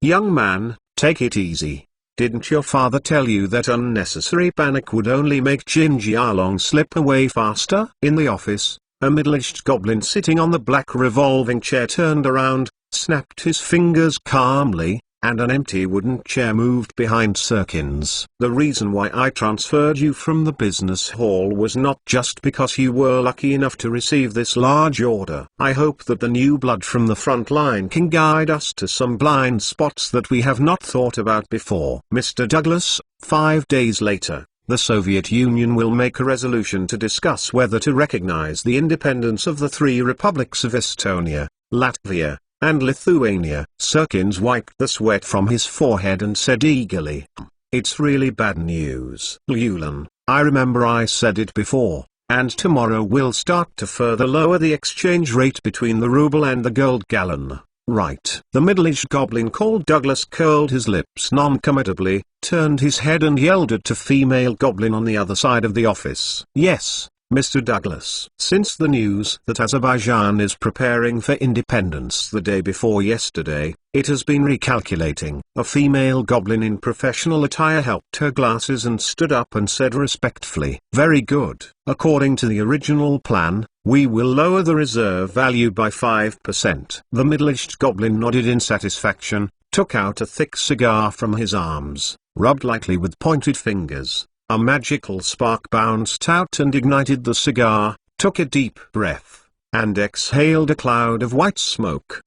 young man, take it easy. Didn't your father tell you that unnecessary panic would only make Jinjialong slip away faster? In the office, a middle-aged goblin sitting on the black revolving chair turned around, snapped his fingers calmly, and an empty wooden chair moved behind Sirkins. The reason why I transferred you from the business hall was not just because you were lucky enough to receive this large order. I hope that the new blood from the front line can guide us to some blind spots that we have not thought about before. Mr. Douglas, 5 days later, the Soviet Union will make a resolution to discuss whether to recognize the independence of the 3 republics of Estonia, Latvia, and Lithuania. Sirkins wiped the sweat from his forehead and said eagerly, "It's really bad news. Lulan, I remember I said it before, and tomorrow we'll start to further lower the exchange rate between the ruble and the gold gallon, right?" The middle-aged goblin called Douglas curled his lips non-committably, turned his head and yelled at a female goblin on the other side of the office. "Yes, Mr. Douglas." Since the news that Azerbaijan is preparing for independence the day before yesterday, it has been recalculating. A female goblin in professional attire helped her glasses and stood up and said respectfully, "Very good. According to the original plan, we will lower the reserve value by 5%. The middle-aged goblin nodded in satisfaction, took out a thick cigar from his arms, rubbed lightly with pointed fingers. A magical spark bounced out and ignited the cigar, took a deep breath, and exhaled a cloud of white smoke.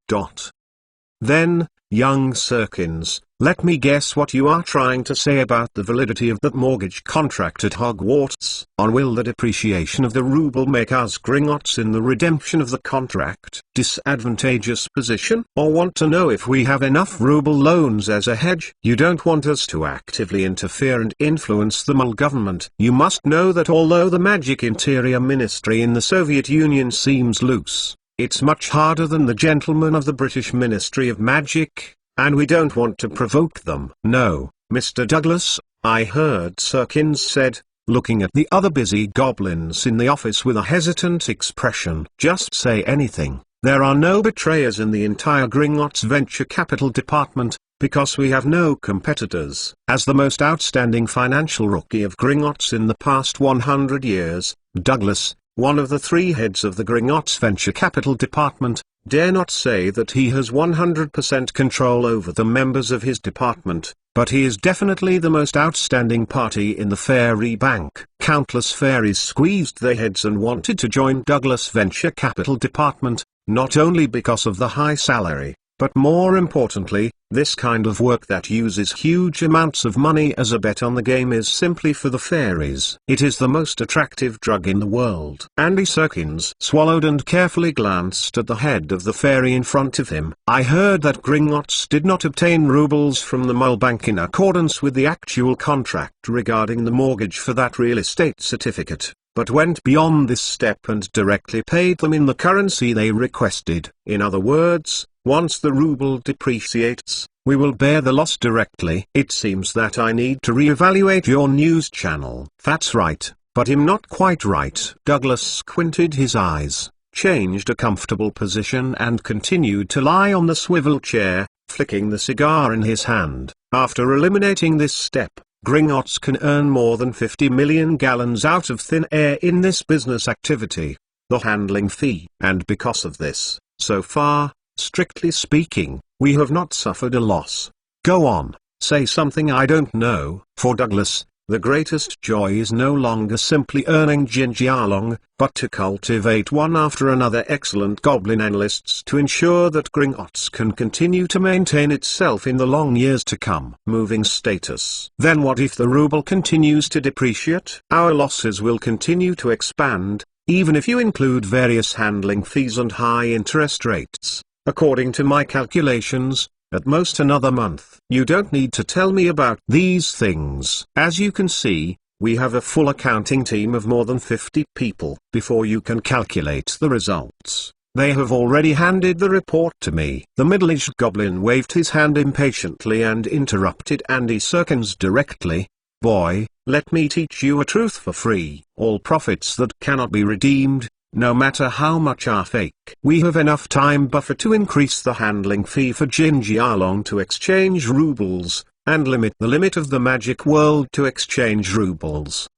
Then, young Sirkins, let me guess what you are trying to say about the validity of that mortgage contract at Hogwarts. Will the depreciation of the ruble make us Gringotts in the redemption of the contract disadvantageous position? Or want to know if we have enough ruble loans as a hedge? You don't want us to actively interfere and influence the Mole government. You must know that although the Magic Interior Ministry in the Soviet Union seems loose, it's much harder than the gentlemen of the British Ministry of Magic, and we don't want to provoke them. No, Mr. Douglas, I heard Sirkins said, looking at the other busy goblins in the office with a hesitant expression. Just say anything. There are no betrayers in the entire Gringotts Venture Capital Department, because we have no competitors. As the most outstanding financial rookie of Gringotts in the past 100 years, Douglas, one of the three heads of the Gringotts Venture Capital Department, dare not say that he has 100% control over the members of his department, but he is definitely the most outstanding party in the fairy bank. Countless fairies squeezed their heads and wanted to join Douglas Venture Capital Department, not only because of the high salary, but more importantly, this kind of work that uses huge amounts of money as a bet on the game is simply for the fairies. It is the most attractive drug in the world. Andy Serkins swallowed and carefully glanced at the head of the fairy in front of him. I heard that Gringotts did not obtain rubles from the Mole Bank in accordance with the actual contract regarding the mortgage for that real estate certificate, but went beyond this step and directly paid them in the currency they requested. In other words, once the ruble depreciates, we will bear the loss directly. It seems that I need to re-evaluate your news channel. That's right, but I'm not quite right. Douglas squinted his eyes, changed a comfortable position and continued to lie on the swivel chair, flicking the cigar in his hand. After eliminating this step, Gringotts can earn more than 50 million gallons out of thin air in this business activity. The handling fee. And because of this, so far, strictly speaking, we have not suffered a loss. Go on, say something I don't know. For Douglas, the greatest joy is no longer simply earning Jinjialong, but to cultivate one after another excellent goblin analysts to ensure that Gringotts can continue to maintain itself in the long years to come. Moving status. Then what if the ruble continues to depreciate? Our losses will continue to expand, even if you include various handling fees and high interest rates. According to my calculations, at most another month. You don't need to tell me about these things. As you can see, we have a full accounting team of more than 50 people. Before you can calculate the results, they have already handed the report to me. The middle-aged goblin waved his hand impatiently and interrupted Andy Serkins directly. Boy, let me teach you a truth for free. All profits that cannot be redeemed, no matter how much, are fake. We have enough time buffer to increase the handling fee for Jinjialong to exchange rubles, and limit the limit of the magic world to exchange rubles.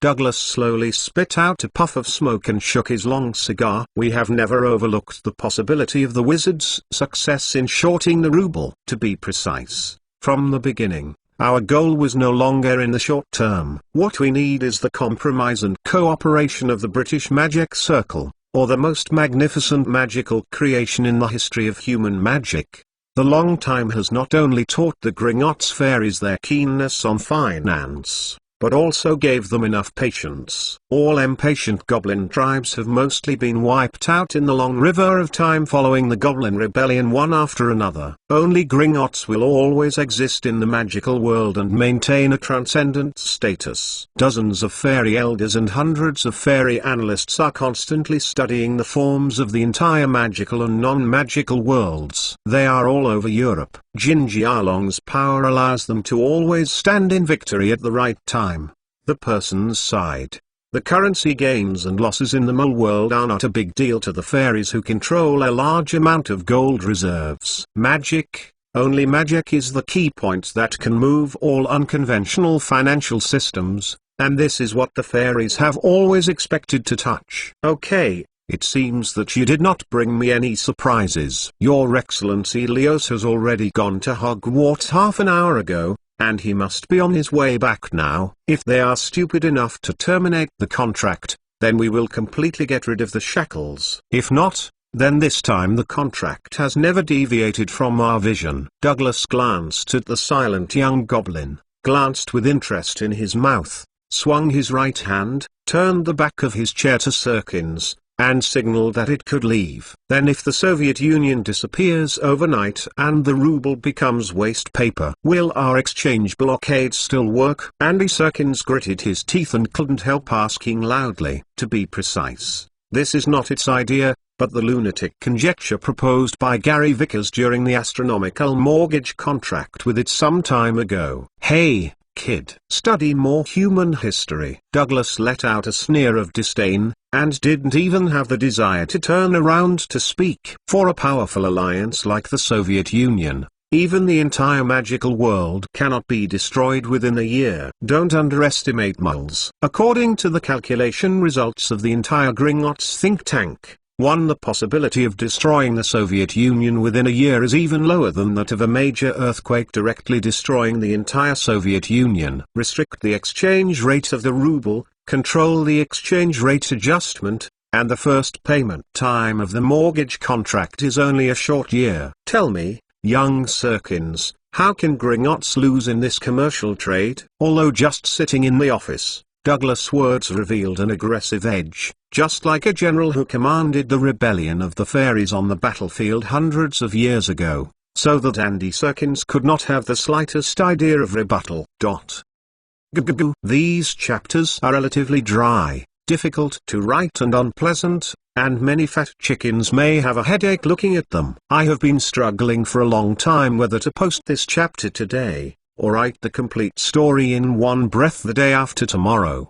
Douglas slowly spit out a puff of smoke and shook his long cigar. We have never overlooked the possibility of the wizard's success in shorting the ruble. To be precise, from the beginning, our goal was no longer in the short term. What we need is the compromise and cooperation of the British Magic Circle, or the most magnificent magical creation in the history of human magic. The long time has not only taught the Gringotts fairies their keenness on finance, but also gave them enough patience. All impatient goblin tribes have mostly been wiped out in the long river of time following the Goblin Rebellion, one after another. Only Gringotts will always exist in the magical world and maintain a transcendent status. Dozens of fairy elders and hundreds of fairy analysts are constantly studying the forms of the entire magical and non-magical worlds. They are all over Europe. Jinjialong's power allows them to always stand in victory at the right time. The person's side. The currency gains and losses in the mole world are not a big deal to the fairies who control a large amount of gold reserves. Magic, only magic is the key point that can move all unconventional financial systems, and this is what the fairies have always expected to touch. Okay, it seems that you did not bring me any surprises. Your Excellency Leos has already gone to Hogwarts half an hour ago, and he must be on his way back now. If they are stupid enough to terminate the contract, then we will completely get rid of the shackles. If not, then this time the contract has never deviated from our vision. Douglas glanced at the silent young goblin, glanced with interest in his mouth, swung his right hand, turned the back of his chair to Sirkins, and signaled that it could leave. Then if the Soviet Union disappears overnight and the ruble becomes waste paper, will our exchange blockade still work? Andy Sirkins gritted his teeth and couldn't help asking loudly. To be precise, this is not its idea, but the lunatic conjecture proposed by Gary Vickers during the astronomical mortgage contract with it some time ago. Hey, kid, study more human history. Douglas let out a sneer of disdain, and didn't even have the desire to turn around to speak. For a powerful alliance like the Soviet Union, even the entire magical world cannot be destroyed within a year. Don't underestimate muggles. According to the calculation results of the entire Gringotts think tank, the possibility of destroying the Soviet Union within a year is even lower than that of a major earthquake directly destroying the entire Soviet Union. Restrict the exchange rate of the ruble, control the exchange rate adjustment, and the first payment time of the mortgage contract is only a short year. Tell me, young Sirkins, how can Gringotts lose in this commercial trade? Although just sitting in the office, Douglas' words revealed an aggressive edge, just like a general who commanded the rebellion of the fairies on the battlefield hundreds of years ago, so that Andy Sirkins could not have the slightest idea of rebuttal. These chapters are relatively dry, difficult to write and unpleasant, and many fat chickens may have a headache looking at them. I have been struggling for a long time whether to post this chapter today, or write the complete story in one breath the day after tomorrow.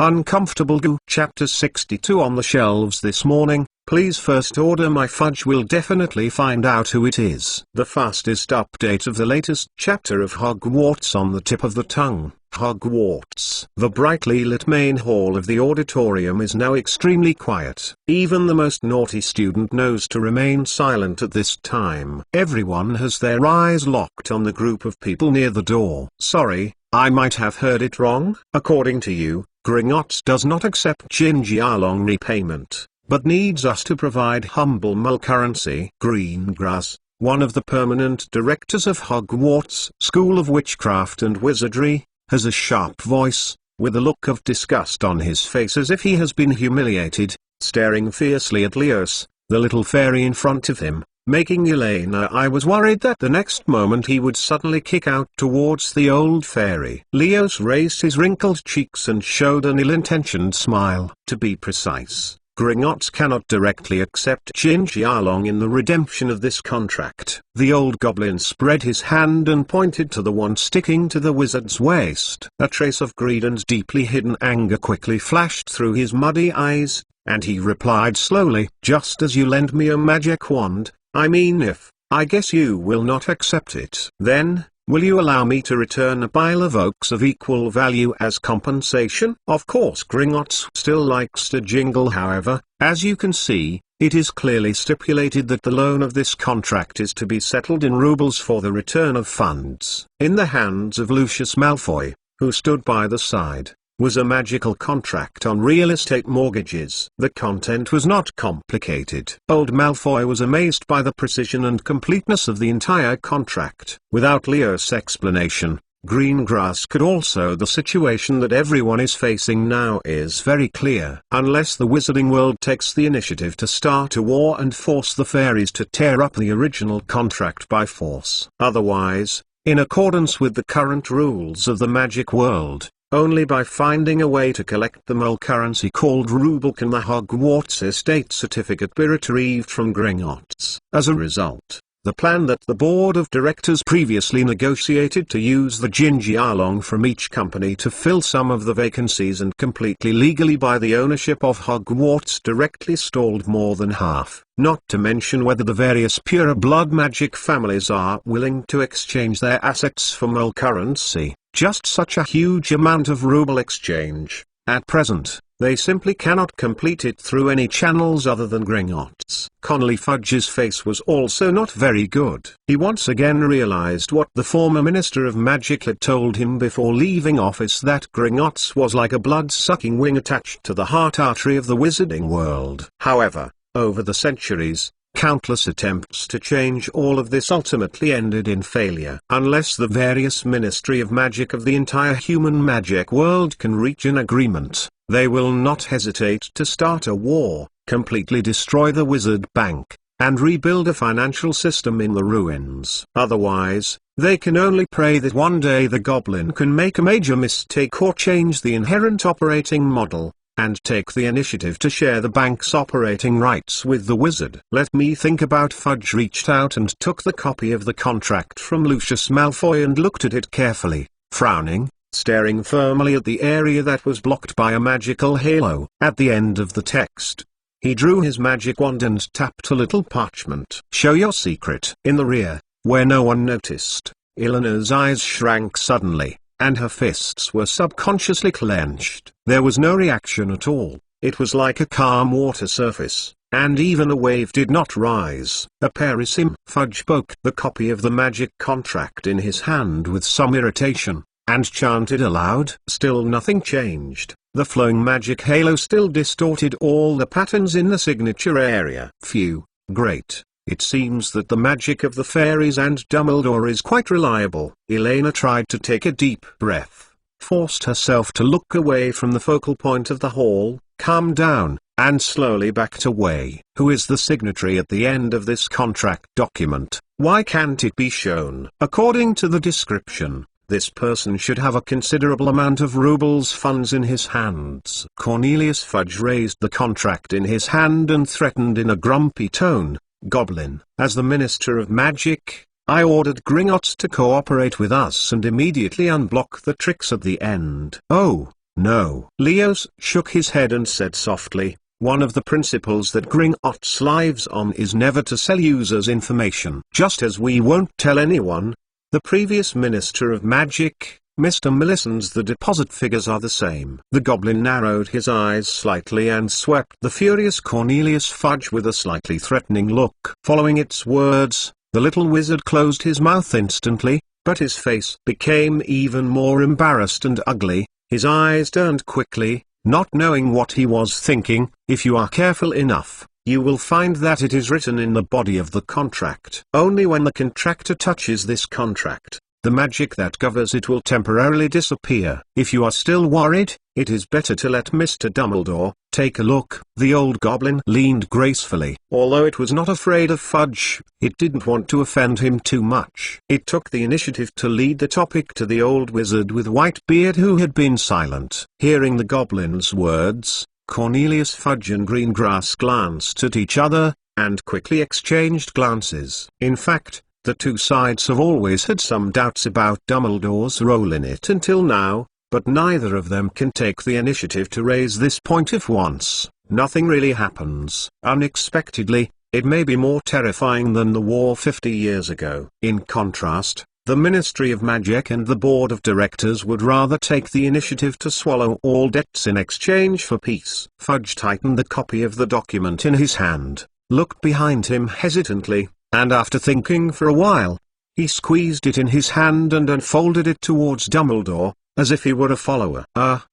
Uncomfortable Goo. Chapter 62 on the shelves this morning. Please first order my fudge. We'll definitely find out who it is. The fastest update of the latest chapter of Hogwarts on the tip of the tongue. Hogwarts. The brightly lit main hall of the auditorium is now extremely quiet. Even the most naughty student knows to remain silent at this time. Everyone has their eyes locked on the group of people near the door. Sorry, I might have heard it wrong. According to you, Gringotts does not accept Jinjialong repayment, but needs us to provide humble mull currency. Greengrass, one of the permanent directors of Hogwarts School of Witchcraft and Wizardry, has a sharp voice, with a look of disgust on his face as if he has been humiliated, staring fiercely at Leos, the little fairy in front of him, making Elena. I was worried that the next moment he would suddenly kick out towards the old fairy. Leos raised his wrinkled cheeks and showed an ill-intentioned smile. To be precise, Gringotts cannot directly accept Jinjialong in the redemption of this contract. The old goblin spread his hand and pointed to the one sticking to the wizard's waist. A trace of greed and deeply hidden anger quickly flashed through his muddy eyes, and he replied slowly, just as you lend me a magic wand, I mean if, I guess you will not accept it. Then, will you allow me to return a pile of oaks of equal value as compensation? Of course Gringotts still likes to jingle. However, as you can see, it is clearly stipulated that the loan of this contract is to be settled in rubles for the return of funds. In the hands of Lucius Malfoy, who stood by the side, was a magical contract on real estate mortgages. The content was not complicated. Old Malfoy was amazed by the precision and completeness of the entire contract. Without Leo's explanation, Greengrass could also. The situation that everyone is facing now is very clear. Unless the wizarding world takes the initiative to start a war and force the fairies to tear up the original contract by force. Otherwise, in accordance with the current rules of the magic world, only by finding a way to collect the mull currency called ruble can the Hogwarts estate certificate be retrieved from Gringotts. As a result, the plan that the board of directors previously negotiated to use the Jinjialong from each company to fill some of the vacancies and completely legally buy the ownership of Hogwarts directly stalled more than half. Not to mention whether the various pure blood magic families are willing to exchange their assets for mull currency. Just such a huge amount of ruble exchange, at present, They simply cannot complete it through any channels other than Gringotts. Cornelius Fudge's face was also not very good. He once again realized what the former Minister of Magic had told him before leaving office, that Gringotts was like a blood-sucking wing attached to the heart artery of the wizarding world. However, over the centuries, countless attempts to change all of this ultimately ended in failure. Unless the various Ministry of Magic of the entire human magic world can reach an agreement, they will not hesitate to start a war, completely destroy the wizard bank, and rebuild a financial system in the ruins. Otherwise, they can only pray that one day the goblin can make a major mistake or change the inherent operating model, and take the initiative to share the bank's operating rights with the wizard. Let me think about. Fudge reached out and took the copy of the contract from Lucius Malfoy and looked at it carefully, frowning, staring firmly at the area that was blocked by a magical halo. At the end of the text, he drew his magic wand and tapped a little parchment. "Show your secret." In the rear, where no one noticed, Eleanor's eyes shrank suddenly, and her fists were subconsciously clenched. There was no reaction at all. It was like a calm water surface, and even a wave did not rise. "A perisim." Fudge poked the copy of the magic contract in his hand with some irritation, and chanted aloud. Still nothing changed. The flowing magic halo still distorted all the patterns in the signature area. Phew, great. It seems that the magic of the fairies and Dumbledore is quite reliable. Elena tried to take a deep breath, forced herself to look away from the focal point of the hall, calmed down, and slowly backed away. Who is the signatory at the end of this contract document? Why can't it be shown? According to the description, this person should have a considerable amount of rubles funds in his hands. Cornelius Fudge raised the contract in his hand and threatened in a grumpy tone, "Goblin, as the Minister of Magic, I ordered Gringotts to cooperate with us and immediately unblock the tricks at the end." "Oh, no." Leos shook his head and said softly, "One of the principles that Gringotts lives on is never to sell users information. Just as we won't tell anyone, the previous Minister of Magic, Mr. Millicent's, the deposit figures are the same." The goblin narrowed his eyes slightly and swept the furious Cornelius Fudge with a slightly threatening look. Following its words, the little wizard closed his mouth instantly, but his face became even more embarrassed and ugly. His eyes turned quickly, not knowing what he was thinking. "If you are careful enough, you will find that it is written in the body of the contract. Only when the contractor touches this contract, the magic that governs it will temporarily disappear. If you are still worried, it is better to let Mr. Dumbledore take a look." The old goblin leaned gracefully. Although it was not afraid of Fudge, it didn't want to offend him too much. It took the initiative to lead the topic to the old wizard with white beard who had been silent. Hearing the goblin's words, Cornelius Fudge and Greengrass glanced at each other, and quickly exchanged glances. In fact, the two sides have always had some doubts about Dumbledore's role in it until now, but neither of them can take the initiative to raise this point if once nothing really happens unexpectedly. It may be more terrifying than the war 50 years ago. In contrast, the Ministry of Magic and the Board of Directors would rather take the initiative to swallow all debts in exchange for peace. Fudge tightened the copy of the document in his hand, looked behind him hesitantly, and after thinking for a while, he squeezed it in his hand and unfolded it towards Dumbledore, as if he were a follower.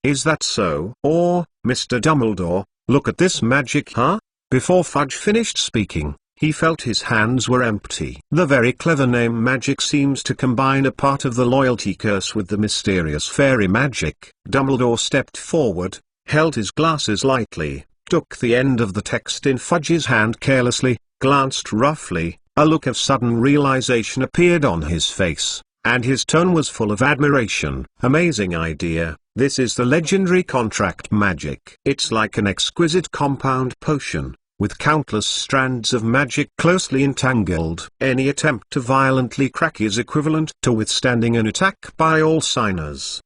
Is that so? Or, Mr. Dumbledore, look at this magic, huh?" Before Fudge finished speaking, he felt his hands were empty. The very clever name magic seems to combine a part of the loyalty curse with the mysterious fairy magic. Dumbledore stepped forward, held his glasses lightly, took the end of the text in Fudge's hand carelessly, glanced roughly. A look of sudden realization appeared on his face, and his tone was full of admiration. "Amazing idea. This is the legendary contract magic. It's like an exquisite compound potion, with countless strands of magic closely entangled. Any attempt to violently crack is equivalent to withstanding an attack by all signers."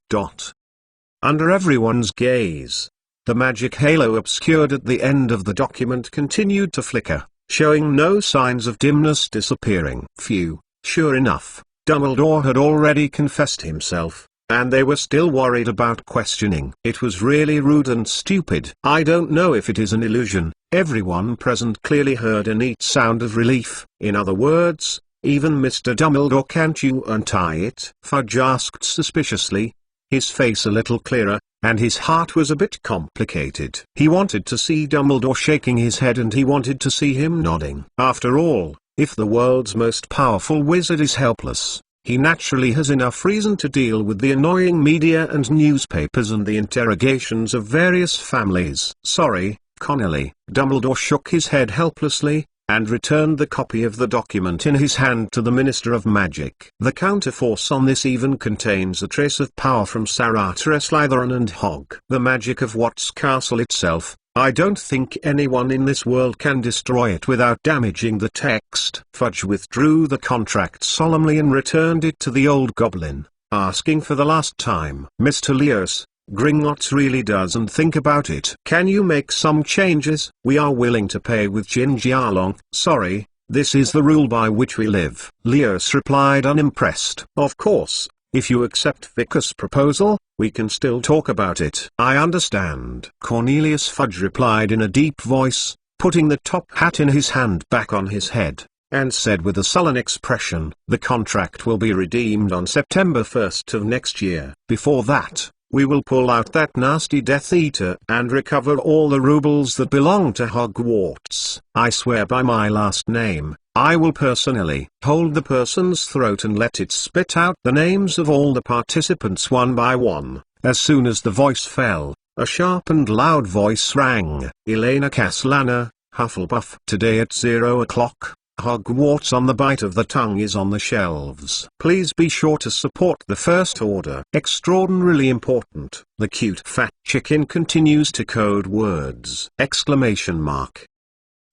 Under everyone's gaze, the magic halo obscured at the end of the document continued to flicker, showing no signs of dimness disappearing. Phew, sure enough, Dumbledore had already confessed himself. and they were still worried about questioning. It was really rude and stupid. I don't know if it is an illusion. Everyone present clearly heard a neat sound of relief. In other words, even Mr. Dumbledore, can't you untie it? Fudge asked suspiciously, his face a little clearer, and his heart was a bit complicated. He wanted to see Dumbledore shaking his head, and he wanted to see him nodding. After all, if the world's most powerful wizard is helpless, he naturally has enough reason to deal with the annoying media and newspapers and the interrogations of various families. Sorry, Connelly. Dumbledore shook his head helplessly, and returned the copy of the document in his hand to the Minister of Magic. The counterforce on this even contains a trace of power from Saratra, Slytherin and Hog. The magic of Watts Castle itself, I don't think anyone in this world can destroy it without damaging the text. Fudge withdrew the contract solemnly and returned it to the old goblin, asking for the last time, Mr. Leos, Gringotts really doesn't think about it. Can you make some changes? We are willing to pay with Jinjialong. Sorry, this is the rule by which we live. Leos replied unimpressed. Of course, if you accept Vickers' proposal, we can still talk about it. I understand. Cornelius Fudge replied in a deep voice, putting the top hat in his hand back on his head, and said with a sullen expression, the contract will be redeemed on September 1st of next year. Before that, we will pull out that nasty Death Eater and recover all the rubles that belong to Hogwarts. I swear by my last name, I will personally hold the person's throat and let it spit out the names of all the participants one by one. As soon as the voice fell, a sharp and loud voice rang. Elena Castellana, Hufflepuff. Today at 0 o'clock. Hogwarts on the Bite of the Tongue is on the shelves. Please be sure to support the First Order. Extraordinarily important. The cute fat chicken continues to code words!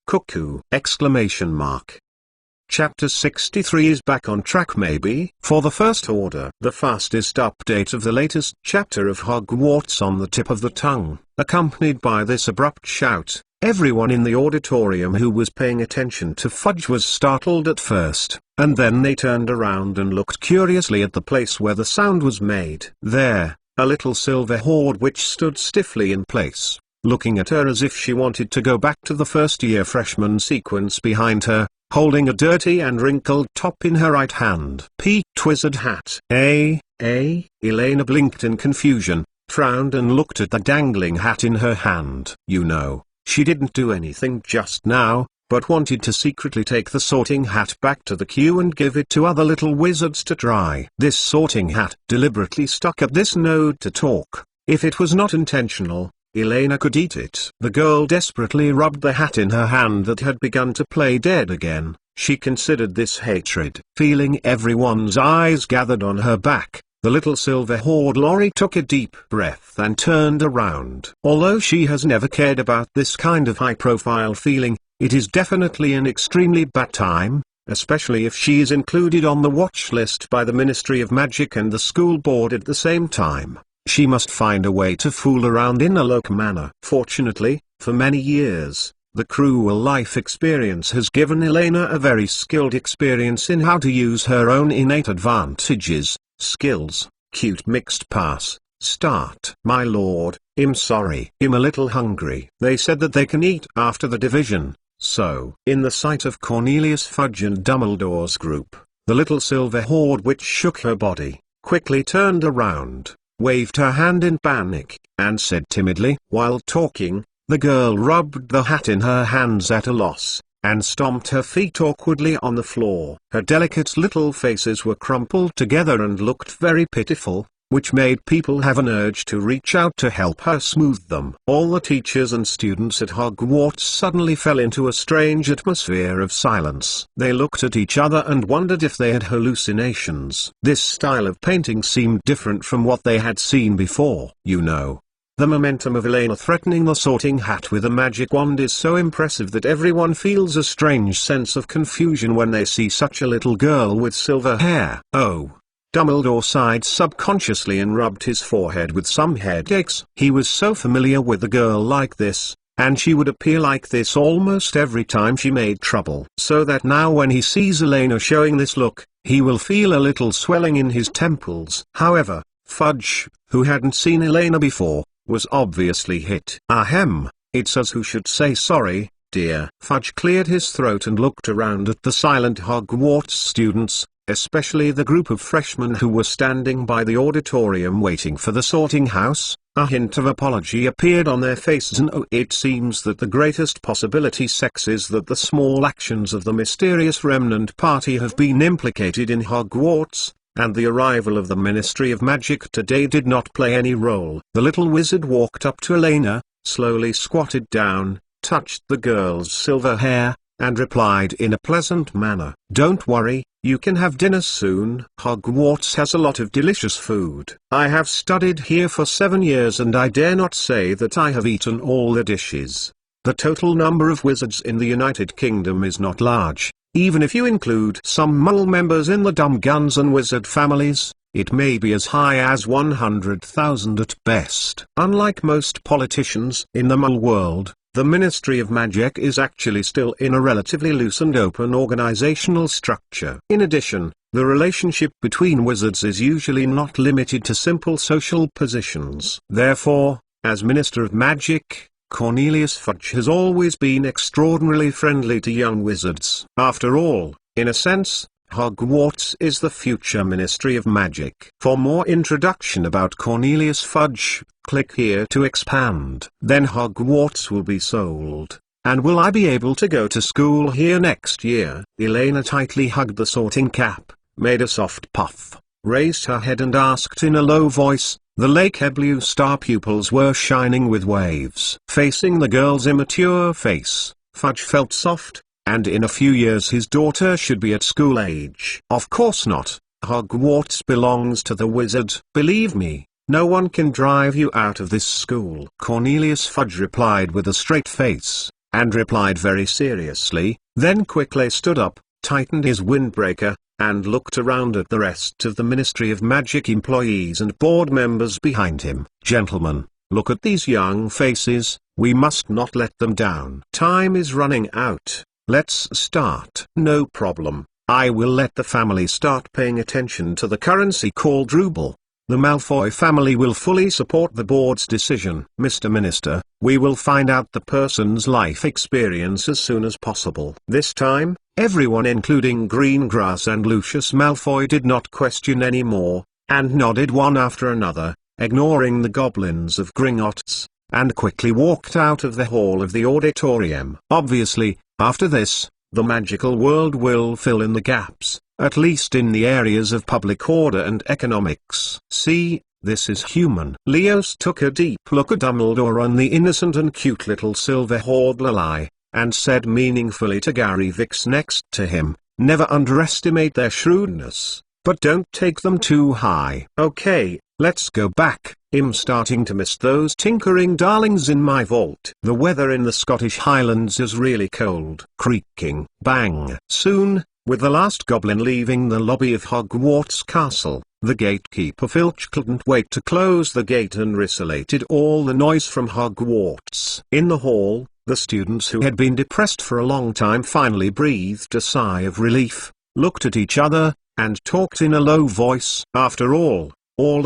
Cuckoo! Chapter 63 is back on track maybe? For the First Order. The fastest update of the latest chapter of Hogwarts on the tip of the tongue. Accompanied by this abrupt shout, everyone in the auditorium who was paying attention to Fudge was startled at first, and then they turned around and looked curiously at the place where the sound was made. There, a little silver hoard which stood stiffly in place, looking at her as if she wanted to go back to the first-year freshman sequence behind her, holding a dirty and wrinkled top in her right hand. Peaked wizard hat. Elena blinked in confusion, frowned and looked at the dangling hat in her hand. You know, she didn't do anything just now, but wanted to secretly take the sorting hat back to the queue and give it to other little wizards to try. This sorting hat deliberately stuck at this node to talk. If it was not intentional, Elena could eat it. The girl desperately rubbed the hat in her hand that had begun to play dead again. She considered this hatred. Feeling everyone's eyes gathered on her back, the little silver hoard Lori took a deep breath and turned around. Although she has never cared about this kind of high-profile feeling, it is definitely an extremely bad time, especially if she is included on the watch list by the Ministry of Magic and the school board at the same time. She must find a way to fool around in a local manner. Fortunately, for many years, the cruel life experience has given Elena a very skilled experience in how to use her own innate advantages. Skills. Cute mixed pass. Start. My lord, I'm sorry. I'm a little hungry. They said that they can eat after the division, so. In the sight of Cornelius Fudge and Dumbledore's group, the little silver hoard which shook her body, quickly turned around, waved her hand in panic, and said timidly. While talking, the girl rubbed the hat in her hands at a loss, and stomped her feet awkwardly on the floor. Her delicate little faces were crumpled together and looked very pitiful, which made people have an urge to reach out to help her smooth them. All the teachers and students at Hogwarts suddenly fell into a strange atmosphere of silence. They looked at each other and wondered if they had hallucinations. This style of painting seemed different from what they had seen before. You know, the momentum of Elena threatening the sorting hat with a magic wand is so impressive that everyone feels a strange sense of confusion when they see such a little girl with silver hair. Oh. Dumbledore sighed subconsciously and rubbed his forehead with some headaches. He was so familiar with a girl like this, and she would appear like this almost every time she made trouble. So that now when he sees Elena showing this look, he will feel a little swelling in his temples. However, Fudge, who hadn't seen Elena before, was obviously hit. Ahem, it's us who should say sorry, dear. Fudge cleared his throat and looked around at the silent Hogwarts students, especially the group of freshmen who were standing by the auditorium waiting for the sorting house. A hint of apology appeared on their faces. No, it seems that the greatest possibility sex is that the small actions of the mysterious remnant party have been implicated in Hogwarts, and the arrival of the Ministry of Magic today did not play any role. The little wizard walked up to Elena, slowly squatted down, touched the girl's silver hair, and replied in a pleasant manner, "Don't worry, you can have dinner soon. Hogwarts has a lot of delicious food. I have studied here for 7 years and I dare not say that I have eaten all the dishes. The total number of wizards in the United Kingdom is not large, even if you include some Muggle members in the Dumb Guns and Wizard families. It may be as high as 100,000 at best." Unlike most politicians in the Muggle world, the Ministry of Magic is actually still in a relatively loose and open organizational structure. In addition, the relationship between wizards is usually not limited to simple social positions. Therefore, as Minister of Magic, Cornelius Fudge has always been extraordinarily friendly to young wizards. After all, in a sense, Hogwarts is the future Ministry of Magic. For more introduction about Cornelius Fudge, click here to expand. Then Hogwarts will be sold. And will I be able to go to school here next year? Elena tightly hugged the sorting cap, made a soft puff, raised her head and asked in a low voice. The lake blue star pupils were shining with waves. Facing the girl's immature face, Fudge felt soft, and in a few years his daughter should be at school age. Of course not. Hogwarts belongs to the wizard. Believe me, no one can drive you out of this school. Cornelius Fudge replied with a straight face, and replied very seriously, then quickly stood up, tightened his windbreaker, and looked around at the rest of the Ministry of Magic employees and board members behind him. Gentlemen, look at these young faces, we must not let them down. Time is running out. Let's start. No problem. I will let the family start paying attention to the currency called ruble. The Malfoy family will fully support the board's decision. Mr. Minister, we will find out the person's life experience as soon as possible. This time, everyone including Greengrass and Lucius Malfoy did not question any more, and nodded one after another, ignoring the goblins of Gringotts, and quickly walked out of the hall of the auditorium. Obviously, after this, the magical world will fill in the gaps, at least in the areas of public order and economics. See, this is human. Leos took a deep look at Dumbledore and the innocent and cute little silver-haired Lily, and said meaningfully to Gary Vicks next to him, never underestimate their shrewdness, but don't take them too high. Okay, let's go back. I'm starting to miss those tinkering darlings in my vault. The weather in the Scottish Highlands is really cold. Creaking. Bang. Soon, with the last goblin leaving the lobby of Hogwarts Castle, the gatekeeper Filch couldn't wait to close the gate and isolated all the noise from Hogwarts. In the hall, the students who had been depressed for a long time finally breathed a sigh of relief, looked at each other, and talked in a low voice. After all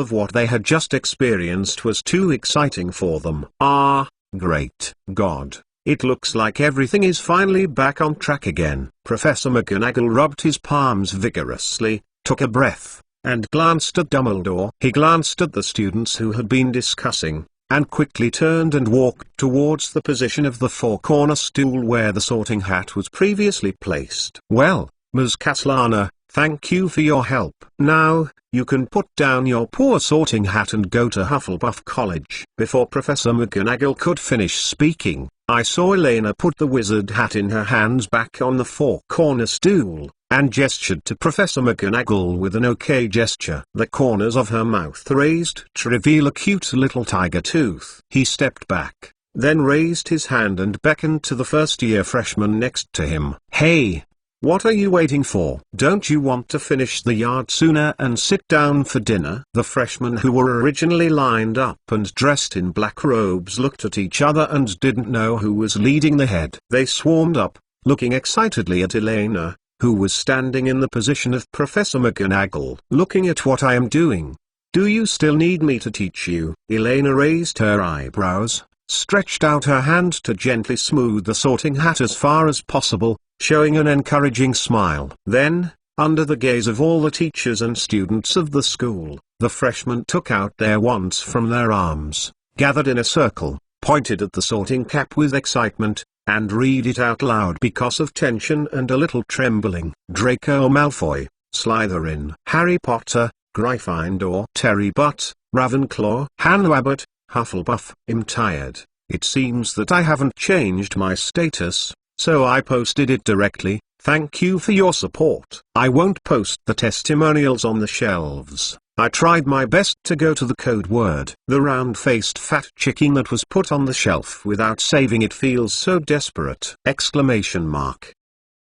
of what they had just experienced was too exciting for them. Ah, great God. It looks like everything is finally back on track again. Professor McGonagall rubbed his palms vigorously, took a breath, and glanced at Dumbledore. He glanced at the students who had been discussing, and quickly turned and walked towards the position of the four-corner stool where the sorting hat was previously placed. Well, Ms. Castellana, thank you for your help. Now, you can put down your poor sorting hat and go to Hufflepuff College. Before Professor McGonagall could finish speaking, I saw Elena put the wizard hat in her hands back on the four-corner stool, and gestured to Professor McGonagall with an OK gesture. The corners of her mouth raised to reveal a cute little tiger tooth. He stepped back, then raised his hand and beckoned to the first-year freshman next to him. Hey! What are you waiting for? Don't you want to finish the yard sooner and sit down for dinner? The freshmen who were originally lined up and dressed in black robes looked at each other and didn't know who was leading the head. They swarmed up, looking excitedly at Elena, who was standing in the position of Professor McGonagall. Looking at what I am doing, Do you still need me to teach you? Elena raised her eyebrows, stretched out her hand to gently smooth the sorting hat as far as possible, showing an encouraging smile. Then, under the gaze of all the teachers and students of the school, the freshmen took out their wands from their arms, gathered in a circle, pointed at the sorting cap with excitement, and read it out loud because of tension and a little trembling. Draco Malfoy, Slytherin. Harry Potter, Gryffindor. Terry Butt, Ravenclaw. Hannah Abbott, Hufflepuff. I'm tired. It seems that I haven't changed my status, so I posted it directly. Thank you for your support. I won't post the testimonials on the shelves. I tried my best to go to the code word. The round-faced fat chicken that was put on the shelf without saving it feels so desperate! Exclamation mark.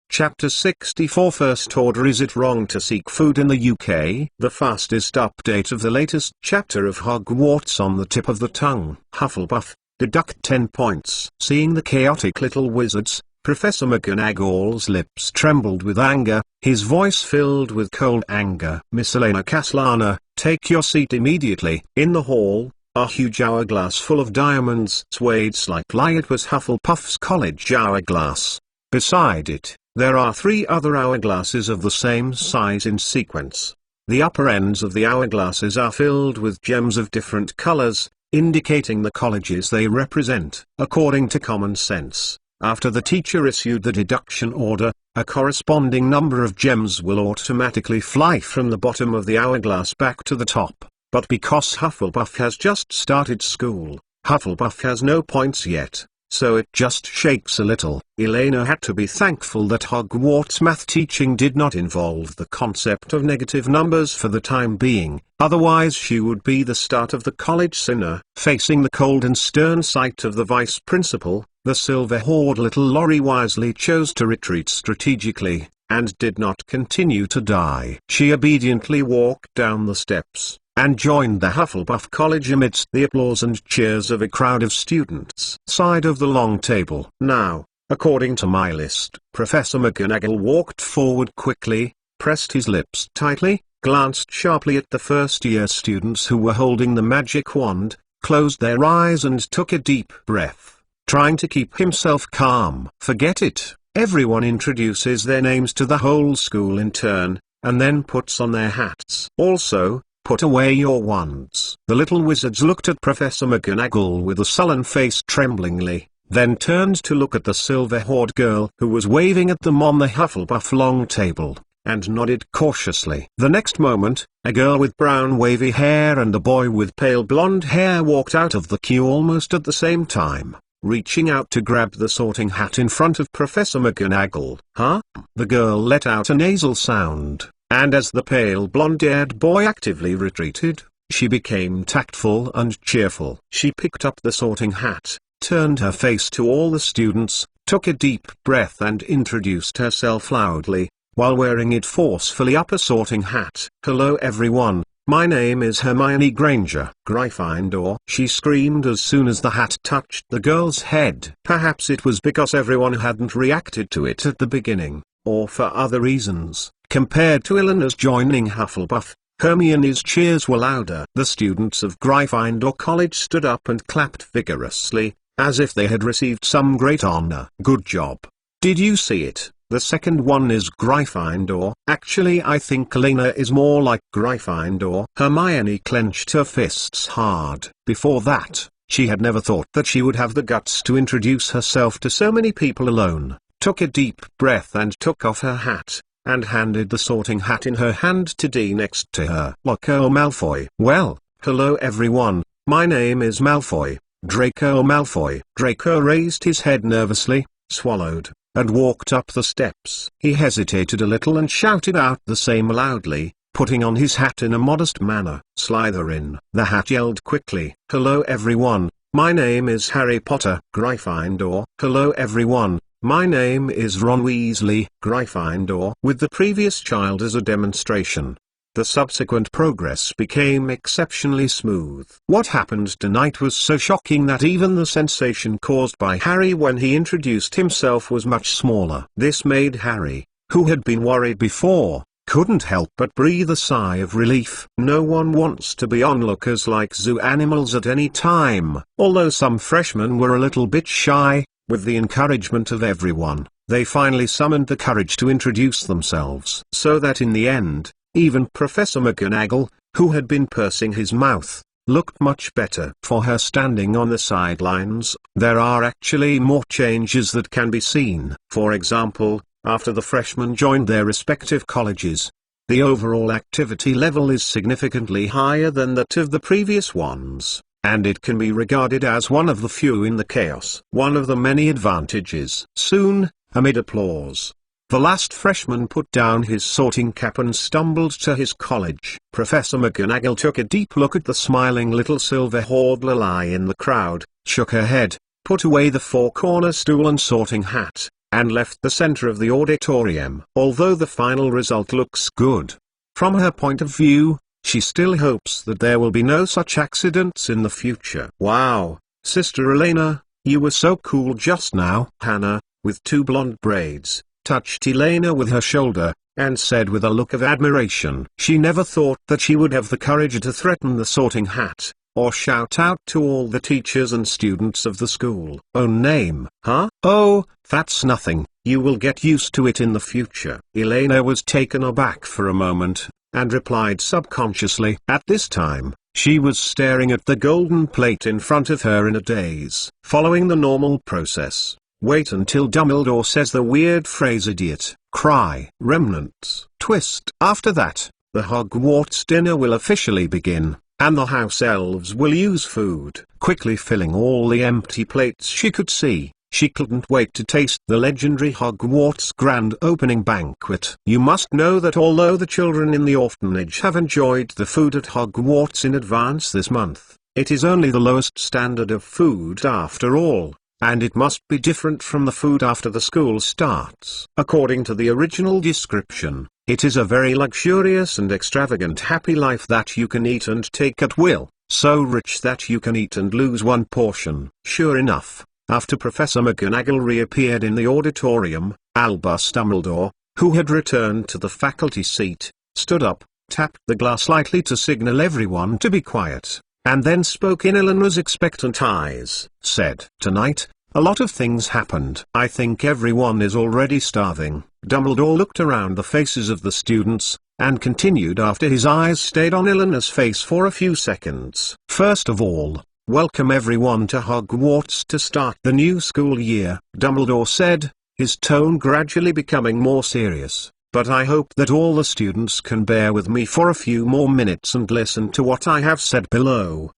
Chapter 64 First Order. Is it wrong to seek food in the UK? The fastest update of the latest chapter of Hogwarts on the tip of the tongue. Hufflepuff, deduct 10 points. Seeing the chaotic little wizards, Professor McGonagall's lips trembled with anger, his voice filled with cold anger. Miss Elena Caslana, take your seat immediately. In the hall, a huge hourglass full of diamonds swayed slightly. It was Hufflepuff's college hourglass. Beside it, there are 3 other hourglasses of the same size in sequence. The upper ends of the hourglasses are filled with gems of different colors, indicating the colleges they represent. According to common sense, after the teacher issued the deduction order, a corresponding number of gems will automatically fly from the bottom of the hourglass back to the top. But because Hufflepuff has just started school, Hufflepuff has no points yet, so it just shakes a little. Elena had to be thankful that Hogwarts math teaching did not involve the concept of negative numbers for the time being, otherwise she would be the start of the college sinner. Facing the cold and stern sight of the vice principal, the silver-haired little Lori wisely chose to retreat strategically, and did not continue to die. She obediently walked down the steps, and joined the Hufflepuff College amidst the applause and cheers of a crowd of students. Side of the long table. Now, according to my list, Professor McGonagall walked forward quickly, pressed his lips tightly, glanced sharply at the first-year students who were holding the magic wand, closed their eyes and took a deep breath, trying to keep himself calm. Forget it. Everyone introduces their names to the whole school in turn, and then puts on their hats. Also, put away your wands. The little wizards looked at Professor McGonagall with a sullen face tremblingly, then turned to look at the silver-haired girl who was waving at them on the Hufflepuff long table, and nodded cautiously. The next moment, a girl with brown wavy hair and a boy with pale blonde hair walked out of the queue almost at the same time, reaching out to grab the sorting hat in front of Professor McGonagall. Huh? The girl let out a nasal sound, and as the pale blonde-haired boy actively retreated, she became tactful and cheerful. She picked up the sorting hat, turned her face to all the students, took a deep breath and introduced herself loudly, while wearing it forcefully up a sorting hat. Hello everyone, my name is Hermione Granger. Gryffindor, she screamed as soon as the hat touched the girl's head. Perhaps it was because everyone hadn't reacted to it at the beginning, or for other reasons. Compared to Eleanor's joining Hufflepuff, Hermione's cheers were louder. The students of Gryffindor College stood up and clapped vigorously, as if they had received some great honor. Good job. Did you see it? The second one is Gryffindor. Actually, I think Elena is more like Gryffindor. Hermione clenched her fists hard. Before that, she had never thought that she would have the guts to introduce herself to so many people alone. Took a deep breath and took off her hat, and handed the sorting hat in her hand to D next to her. Draco Malfoy. Well, hello everyone, my name is Malfoy, Draco Malfoy. Draco raised his head nervously, swallowed, and walked up the steps. He hesitated a little and shouted out the same loudly, putting on his hat in a modest manner. Slytherin. The hat yelled quickly. Hello everyone, my name is Harry Potter. Gryffindor. Hello everyone, my name is Ron Weasley. Gryffindor. With the previous child as a demonstration, the subsequent progress became exceptionally smooth. What happened tonight was so shocking that even the sensation caused by Harry when he introduced himself was much smaller. This made Harry, who had been worried before, couldn't help but breathe a sigh of relief. No one wants to be onlookers like zoo animals at any time. Although some freshmen were a little bit shy, with the encouragement of everyone, they finally summoned the courage to introduce themselves. So that in the end, even Professor McGonagall, who had been pursing his mouth, looked much better for her standing on the sidelines. There are actually more changes that can be seen. For example, after the freshmen joined their respective colleges, the overall activity level is significantly higher than that of the previous ones, and it can be regarded as one of the few in the chaos. One of the many advantages. Soon, amid applause, the last freshman put down his sorting cap and stumbled to his college. Professor McGonagall took a deep look at the smiling little silver-haired Lily in the crowd, shook her head, put away the four-corner stool and sorting hat, and left the center of the auditorium. Although the final result looks good, from her point of view, she still hopes that there will be no such accidents in the future. "Wow, Sister Elena, you were so cool just now." Hannah, with two blonde braids, touched Elena with her shoulder, and said with a look of admiration she never thought that she would have the courage to threaten the sorting hat, or shout out to all the teachers and students of the school. "Own name, huh? Oh, that's nothing, you will get used to it in the future." Elena was taken aback for a moment, and replied subconsciously. At this time, she was staring at the golden plate in front of her in a daze. Following the normal process, wait until Dumbledore says the weird phrase "idiot," cry, remnants, twist. After that, the Hogwarts dinner will officially begin, and the house elves will use food. Quickly filling all the empty plates she could see, she couldn't wait to taste the legendary Hogwarts grand opening banquet. You must know that although the children in the orphanage have enjoyed the food at Hogwarts in advance this month, it is only the lowest standard of food after all, and it must be different from the food after the school starts. According to the original description, it is a very luxurious and extravagant happy life that you can eat and take at will, so rich that you can eat and lose one portion. Sure enough, after Professor McGonagall reappeared in the auditorium, Albus Dumbledore, who had returned to the faculty seat, stood up, tapped the glass lightly to signal everyone to be quiet, and then spoke in Eleanor's expectant eyes, said, "Tonight, a lot of things happened. I think everyone is already starving." Dumbledore looked around the faces of the students, and continued after his eyes stayed on Eleanor's face for a few seconds. "First of all, welcome everyone to Hogwarts to start the new school year," Dumbledore said, his tone gradually becoming more serious. "But I hope that all the students can bear with me for a few more minutes and listen to what I have said below."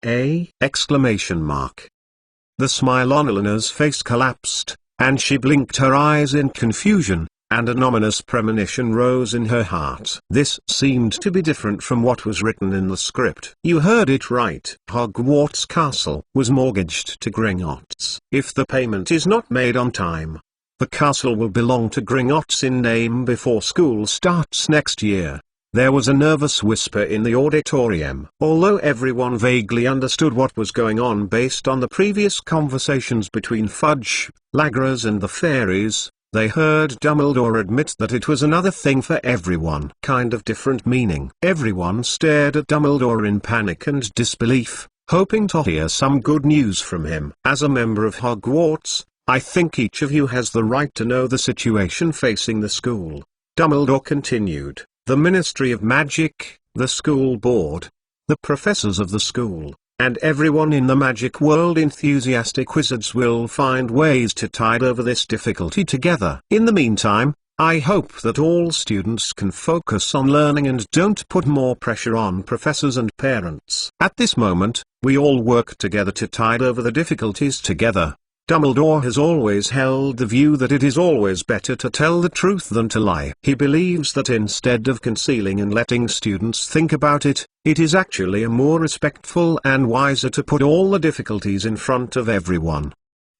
Exclamation mark. The smile on Eleanor's face collapsed, and she blinked her eyes in confusion, and an ominous premonition rose in her heart. This seemed to be different from what was written in the script. You heard it right. Hogwarts Castle was mortgaged to Gringotts. If the payment is not made on time, the castle will belong to Gringotts in name before school starts next year. There was a nervous whisper in the auditorium. Although everyone vaguely understood what was going on based on the previous conversations between Fudge, Lagras and the fairies, they heard Dumbledore admit that it was another thing for everyone. Kind of different meaning. Everyone stared at Dumbledore in panic and disbelief, hoping to hear some good news from him. As a member of Hogwarts, I think each of you has the right to know the situation facing the school. Dumbledore continued. The Ministry of Magic, the school board, the professors of the school, and everyone in the magic world, enthusiastic wizards, will find ways to tide over this difficulty together. In the meantime, I hope that all students can focus on learning and don't put more pressure on professors and parents. At this moment, we all work together to tide over the difficulties together. Dumbledore has always held the view that it is always better to tell the truth than to lie. He believes that instead of concealing and letting students think about it, it is actually a more respectful and wiser to put all the difficulties in front of everyone.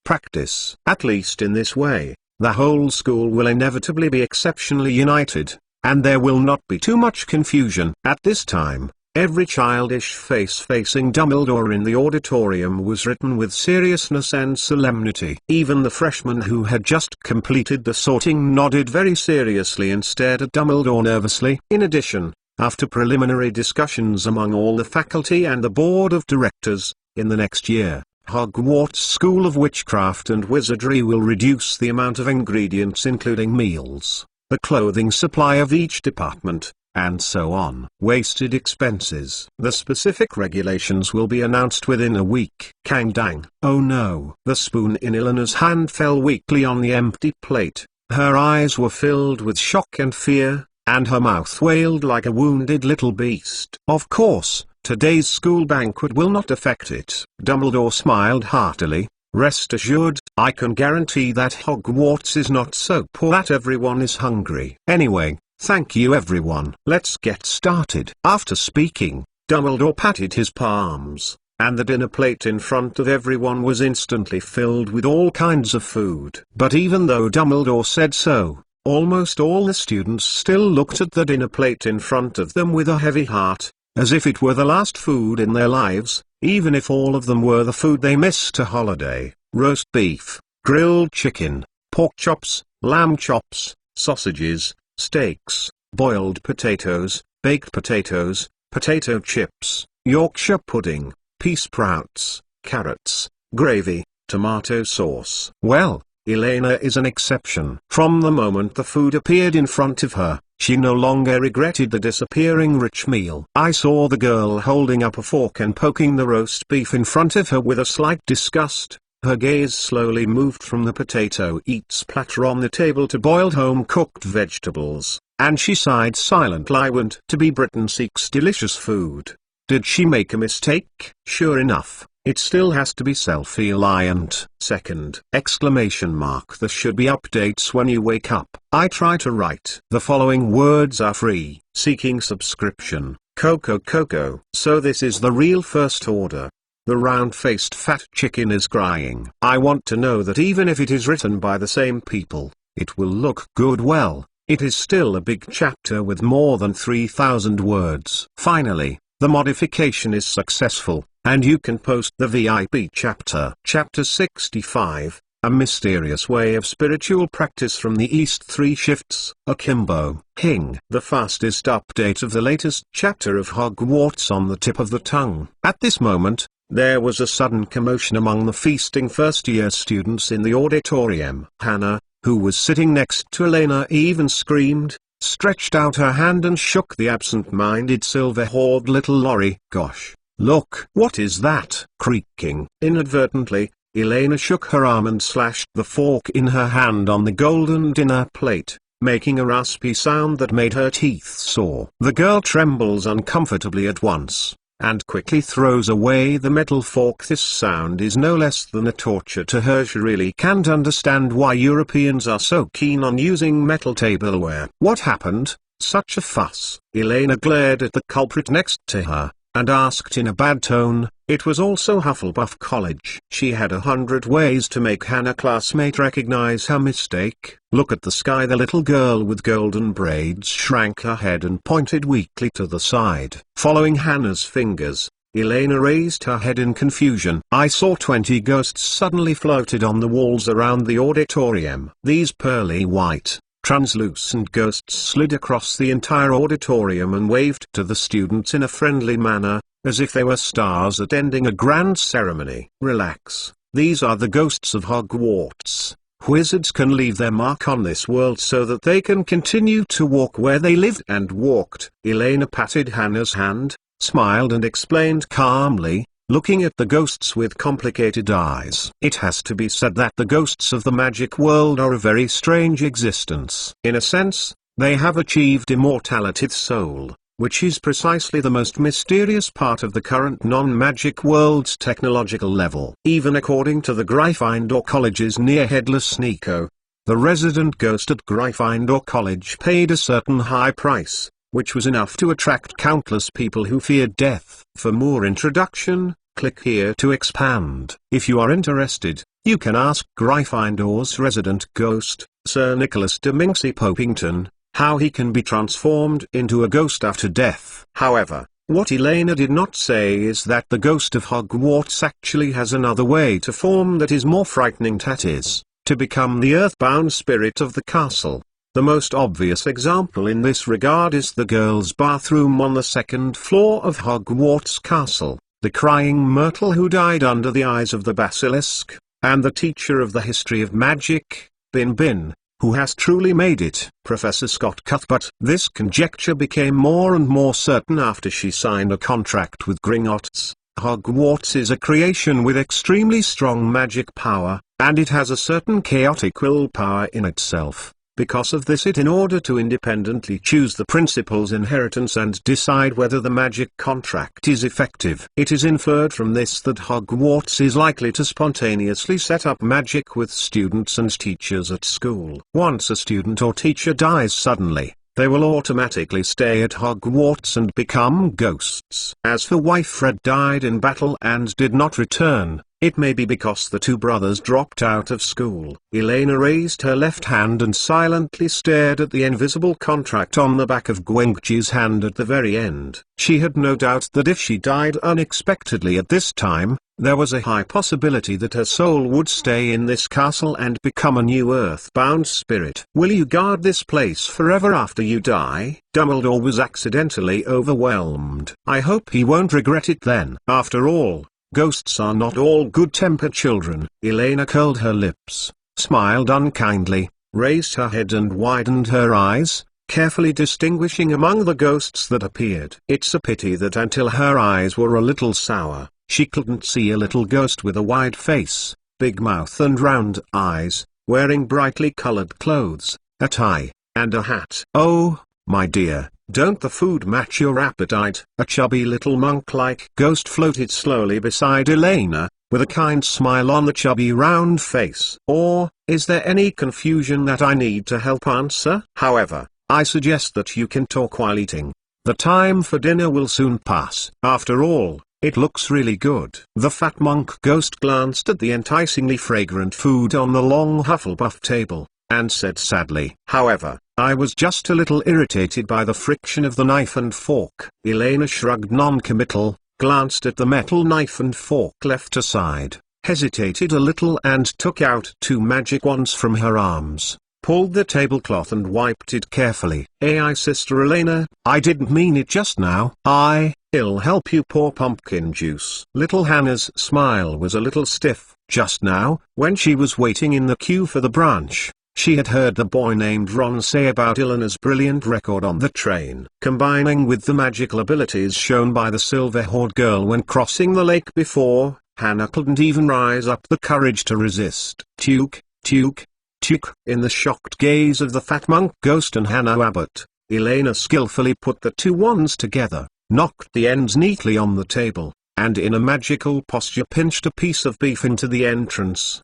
Practice. At least in this way, the whole school will inevitably be exceptionally united, and there will not be too much confusion. At this time, Every childish face facing Dumbledore in the auditorium was written with seriousness and solemnity. Even the freshman who had just completed the sorting nodded very seriously and stared at Dumbledore nervously. In addition, after preliminary discussions among all the faculty and the board of directors, in the next year, Hogwarts School of Witchcraft and Wizardry will reduce the amount of ingredients including meals, the clothing supply of each department, and so on. Wasted expenses. The specific regulations will be announced within a week. Kang dang. Oh no. The spoon in Eleanor's hand fell weakly on the empty plate. Her eyes were filled with shock and fear, and her mouth wailed like a wounded little beast. Of course, today's school banquet will not affect it. Dumbledore smiled heartily. Rest assured, I can guarantee that Hogwarts is not so poor that everyone is hungry. Anyway, thank you everyone. Let's get started. After speaking, Dumbledore patted his palms, and the dinner plate in front of everyone was instantly filled with all kinds of food. But even though Dumbledore said so, almost all the students still looked at the dinner plate in front of them with a heavy heart, as if it were the last food in their lives, even if all of them were the food they missed a holiday. Roast beef, grilled chicken, pork chops, lamb chops, sausages, steaks, boiled potatoes, baked potatoes, potato chips, Yorkshire pudding, pea sprouts, carrots, gravy, tomato sauce. Well, Elena is an exception. From the moment the food appeared in front of her, she no longer regretted the disappearing rich meal. I saw the girl holding up a fork and poking the roast beef in front of her with a slight disgust. Her gaze slowly moved from the potato eats platter on the table to boiled home-cooked vegetables, and she sighed silently. I want to be Britain seeks delicious food. Did she make a mistake? Sure enough, it still has to be self-reliant. Second! Exclamation mark. There should be updates when you wake up. I try to write. The following words are free. Seeking subscription. Coco. So this is the real First Order. The round-faced fat chicken is crying. I want to know that even if it is written by the same people, it will look good. Well, it is still a big chapter with more than 3,000 words. Finally, the modification is successful, and you can post the VIP chapter. Chapter 65, A Mysterious Way of Spiritual Practice from the East. 3 Shifts. Akimbo. King. The fastest update of the latest chapter of Hogwarts on the tip of the tongue. At this moment, there was a sudden commotion among the feasting first-year students in the auditorium. Hannah, who was sitting next to Elena, even screamed, stretched out her hand and shook the absent-minded silver-haired little lorry. Gosh, look! What is that? Creaking. Inadvertently, Elena shook her arm and slashed the fork in her hand on the golden dinner plate, making a raspy sound that made her teeth sore. The girl trembles uncomfortably at once, and quickly throws away the metal fork. This sound is no less than a torture to her. She really can't understand why Europeans are so keen on using metal tableware. What happened? Such a fuss. Elena glared at the culprit next to her, and asked in a bad tone. It was also Hufflepuff College. She had 100 ways to make Hannah classmate recognize her mistake. Look at the sky. The little girl with golden braids shrank her head and pointed weakly to the side. Following Hannah's fingers, Elena raised her head in confusion. I saw 20 ghosts suddenly floated on the walls around the auditorium. These pearly white, translucent ghosts slid across the entire auditorium and waved to the students in a friendly manner, as if they were stars attending a grand ceremony. Relax, these are the ghosts of Hogwarts. Wizards can leave their mark on this world so that they can continue to walk where they lived and walked. Elena patted Hannah's hand, smiled and explained calmly, looking at the ghosts with complicated eyes. It has to be said that the ghosts of the magic world are a very strange existence. In a sense, they have achieved immortality. Soul, which is precisely the most mysterious part of the current non-magic world's technological level. Even according to the Gryffindor College's near-headless Nico, the resident ghost at Gryffindor College paid a certain high price, which was enough to attract countless people who feared death. For more introduction, click here to expand. If you are interested, you can ask Gryffindor's resident ghost, Sir Nicholas de Minxie Popington, how he can be transformed into a ghost after death. However, What Elena did not say is that the ghost of Hogwarts actually has another way to form that is more frightening, that is, to become the earthbound spirit of the castle. The most obvious example in this regard is the girls' bathroom on the second floor of Hogwarts Castle, the crying Myrtle who died under the eyes of the basilisk, and the teacher of the history of magic, Bin, who has truly made it, Professor Scott Cuthbert. This conjecture became more and more certain after she signed a contract with Gringotts. Hogwarts is a creation with extremely strong magic power, and it has a certain chaotic willpower in itself. Because of this, in order to independently choose the principal's inheritance and decide whether the magic contract is effective. It is inferred from this that Hogwarts is likely to spontaneously set up magic with students and teachers at school. Once a student or teacher dies suddenly, they will automatically stay at Hogwarts and become ghosts. As for why Fred died in battle and did not return, it may be because the two brothers dropped out of school. Elena raised her left hand and silently stared at the invisible contract on the back of Gwengji's hand at the very end. She had no doubt that if she died unexpectedly at this time, there was a high possibility that her soul would stay in this castle and become a new earthbound spirit. "Will you guard this place forever after you die?" Dumbledore was accidentally overwhelmed. "I hope he won't regret it then. After all, ghosts are not all good-tempered children." Elena curled her lips, smiled unkindly, raised her head and widened her eyes, carefully distinguishing among the ghosts that appeared. It's a pity that until her eyes were a little sour, she couldn't see a little ghost with a wide face, big mouth and round eyes, wearing brightly colored clothes, a tie, and a hat. "Oh, my dear, don't the food match your appetite?" A chubby little monk-like ghost floated slowly beside Elena, with a kind smile on the chubby round face. "Or, is there any confusion that I need to help answer? However, I suggest that you can talk while eating. The time for dinner will soon pass. After all, it looks really good." The fat monk ghost glanced at the enticingly fragrant food on the long Hufflepuff table, and said sadly, "However, I was just a little irritated by the friction of the knife and fork." Elena shrugged non-committal, glanced at the metal knife and fork left aside, hesitated a little and took out two magic wands from her arms, pulled the tablecloth and wiped it carefully. Sister Elena, I didn't mean it just now. I'll help you pour pumpkin juice." Little Hannah's smile was a little stiff. Just now, when she was waiting in the queue for the branch, she had heard the boy named Ron say about Eleanor's brilliant record on the train. Combining with the magical abilities shown by the silver-haired girl when crossing the lake before, Hannah couldn't even rise up the courage to resist. Tuke, tuke, tuke. In the shocked gaze of the fat monk ghost and Hannah Abbott, Elena skillfully put the two wands together, knocked the ends neatly on the table, and in a magical posture pinched a piece of beef into the entrance.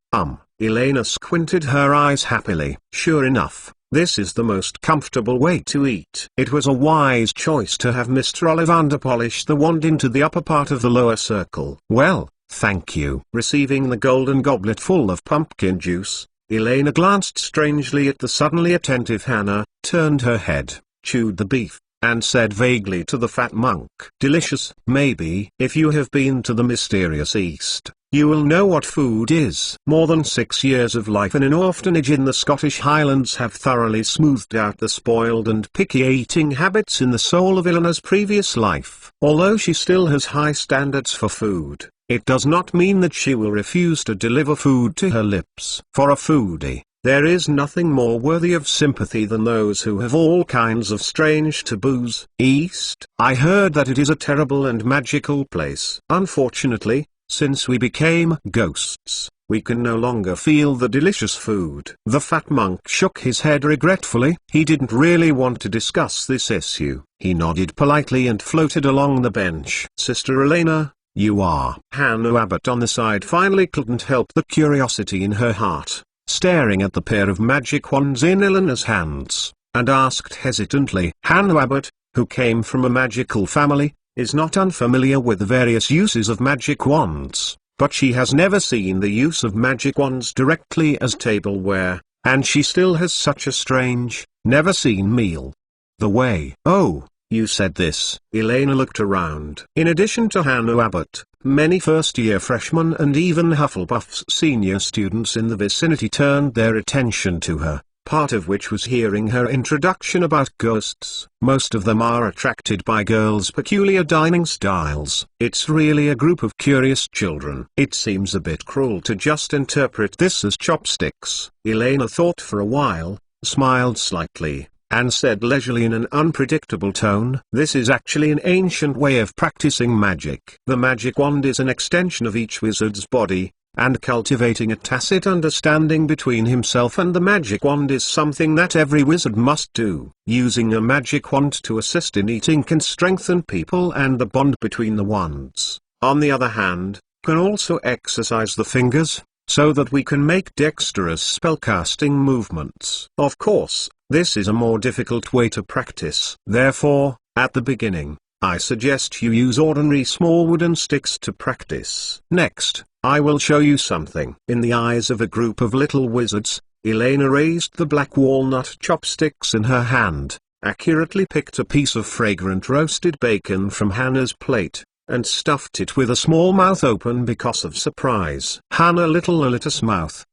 Elena squinted her eyes happily. Sure enough, this is the most comfortable way to eat. It was a wise choice to have Mr. Ollivander polish the wand into the upper part of the lower circle. "Well, thank you." Receiving the golden goblet full of pumpkin juice, Elena glanced strangely at the suddenly attentive Hannah, turned her head, chewed the beef, and said vaguely to the fat monk, "Delicious." "Maybe. If you have been to the mysterious East, you will know what food is." More than 6 years of life in an orphanage in the Scottish Highlands have thoroughly smoothed out the spoiled and picky eating habits in the soul of Eleanor's previous life. Although she still has high standards for food, it does not mean that she will refuse to deliver food to her lips. For a foodie, there is nothing more worthy of sympathy than those who have all kinds of strange taboos. East, I heard that it is a terrible and magical place. Unfortunately, since we became ghosts, we can no longer feel the delicious food. The fat monk shook his head regretfully. He didn't really want to discuss this issue. He nodded politely and floated along the bench. "Sister Elena, you are." Hannah Abbott on the side finally couldn't help the curiosity in her heart, staring at the pair of magic wands in Eleanor's hands, and asked hesitantly. Hannah Abbott, who came from a magical family, is not unfamiliar with the various uses of magic wands, but she has never seen the use of magic wands directly as tableware, and she still has such a strange, never-seen meal. The way. "Oh, you said this." Elena looked around. In addition to Hannah Abbott, many first-year freshmen and even Hufflepuff's senior students in the vicinity turned their attention to her, part of which was hearing her introduction about ghosts. Most of them are attracted by girls' peculiar dining styles. It's really a group of curious children. It seems a bit cruel to just interpret this as chopsticks. Elena thought for a while, smiled slightly, and said leisurely in an unpredictable tone, "This is actually an ancient way of practicing magic. The magic wand is an extension of each wizard's body, and cultivating a tacit understanding between himself and the magic wand is something that every wizard must do. Using a magic wand to assist in eating can strengthen people and the bond between the wands, on the other hand, can also exercise the fingers, so that we can make dexterous spellcasting movements. Of course, this is a more difficult way to practice. Therefore, at the beginning, I suggest you use ordinary small wooden sticks to practice. Next, I will show you something." In the eyes of a group of little wizards, Elena raised the black walnut chopsticks in her hand, accurately picked a piece of fragrant roasted bacon from Hannah's plate, and stuffed it with a small mouth open because of surprise. Hannah lit a mouth,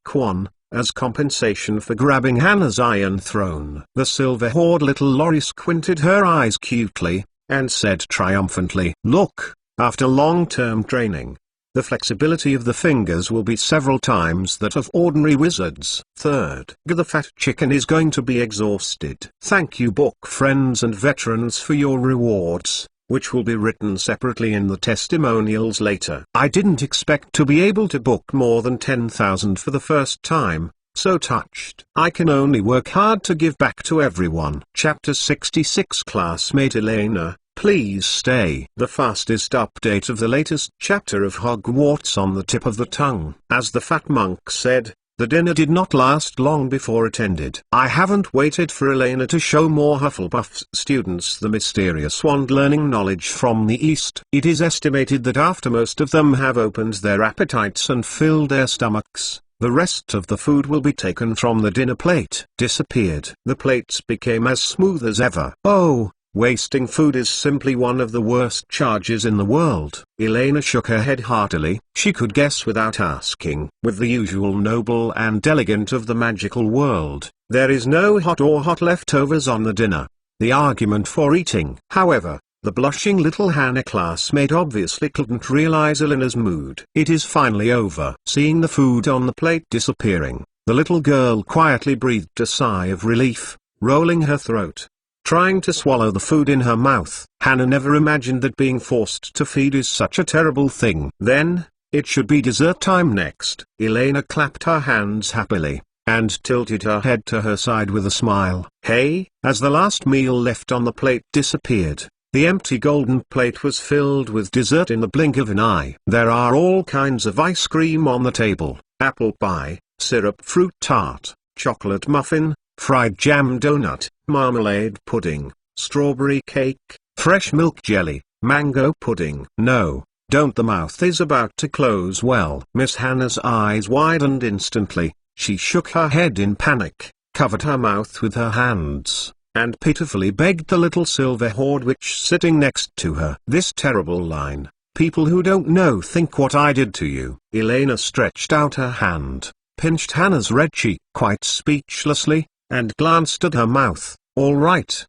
as compensation for grabbing Hannah's iron throne. The silver-haired little Lori squinted her eyes cutely, and said triumphantly, "Look, after long-term training, the flexibility of the fingers will be several times that of ordinary wizards." Third, the fat chicken is going to be exhausted. Thank you book friends and veterans for your rewards, which will be written separately in the testimonials later. I didn't expect to be able to book more than 10,000 for the first time, so touched. I can only work hard to give back to everyone. Chapter 66 Classmate Elena, please stay. The fastest update of the latest chapter of Hogwarts on the tip of the tongue. As the fat monk said, the dinner did not last long before it ended. I haven't waited for Elena to show more Hufflepuff's students the mysterious wand learning knowledge from the East. It is estimated that after most of them have opened their appetites and filled their stomachs, the rest of the food will be taken from the dinner plate. Disappeared. The plates became as smooth as ever. Oh, wasting food is simply one of the worst charges in the world. Elena shook her head heartily. She could guess without asking. With the usual noble and elegant of the magical world, there is no hot leftovers on the dinner. The argument for eating. However, the blushing little Hannah classmate obviously couldn't realize Elena's mood. It is finally over. Seeing the food on the plate disappearing, the little girl quietly breathed a sigh of relief, rolling her throat, trying to swallow the food in her mouth. Hannah never imagined that being forced to feed is such a terrible thing. Then, it should be dessert time next. Elena clapped her hands happily, and tilted her head to her side with a smile. Hey, as the last meal left on the plate disappeared, the empty golden plate was filled with dessert in the blink of an eye. There are all kinds of ice cream on the table: apple pie, syrup fruit tart, chocolate muffin, fried jam donut, marmalade pudding, strawberry cake, fresh milk jelly, mango pudding. No, don't. The mouth is about to close. Well, Miss Hannah's eyes widened instantly. She shook her head in panic, covered her mouth with her hands, and pitifully begged the little silver-haired witch sitting next to her. This terrible line, "People who don't know think what I did to you." Elena stretched out her hand, pinched Hannah's red cheek quite speechlessly, and glanced at her mouth. All right,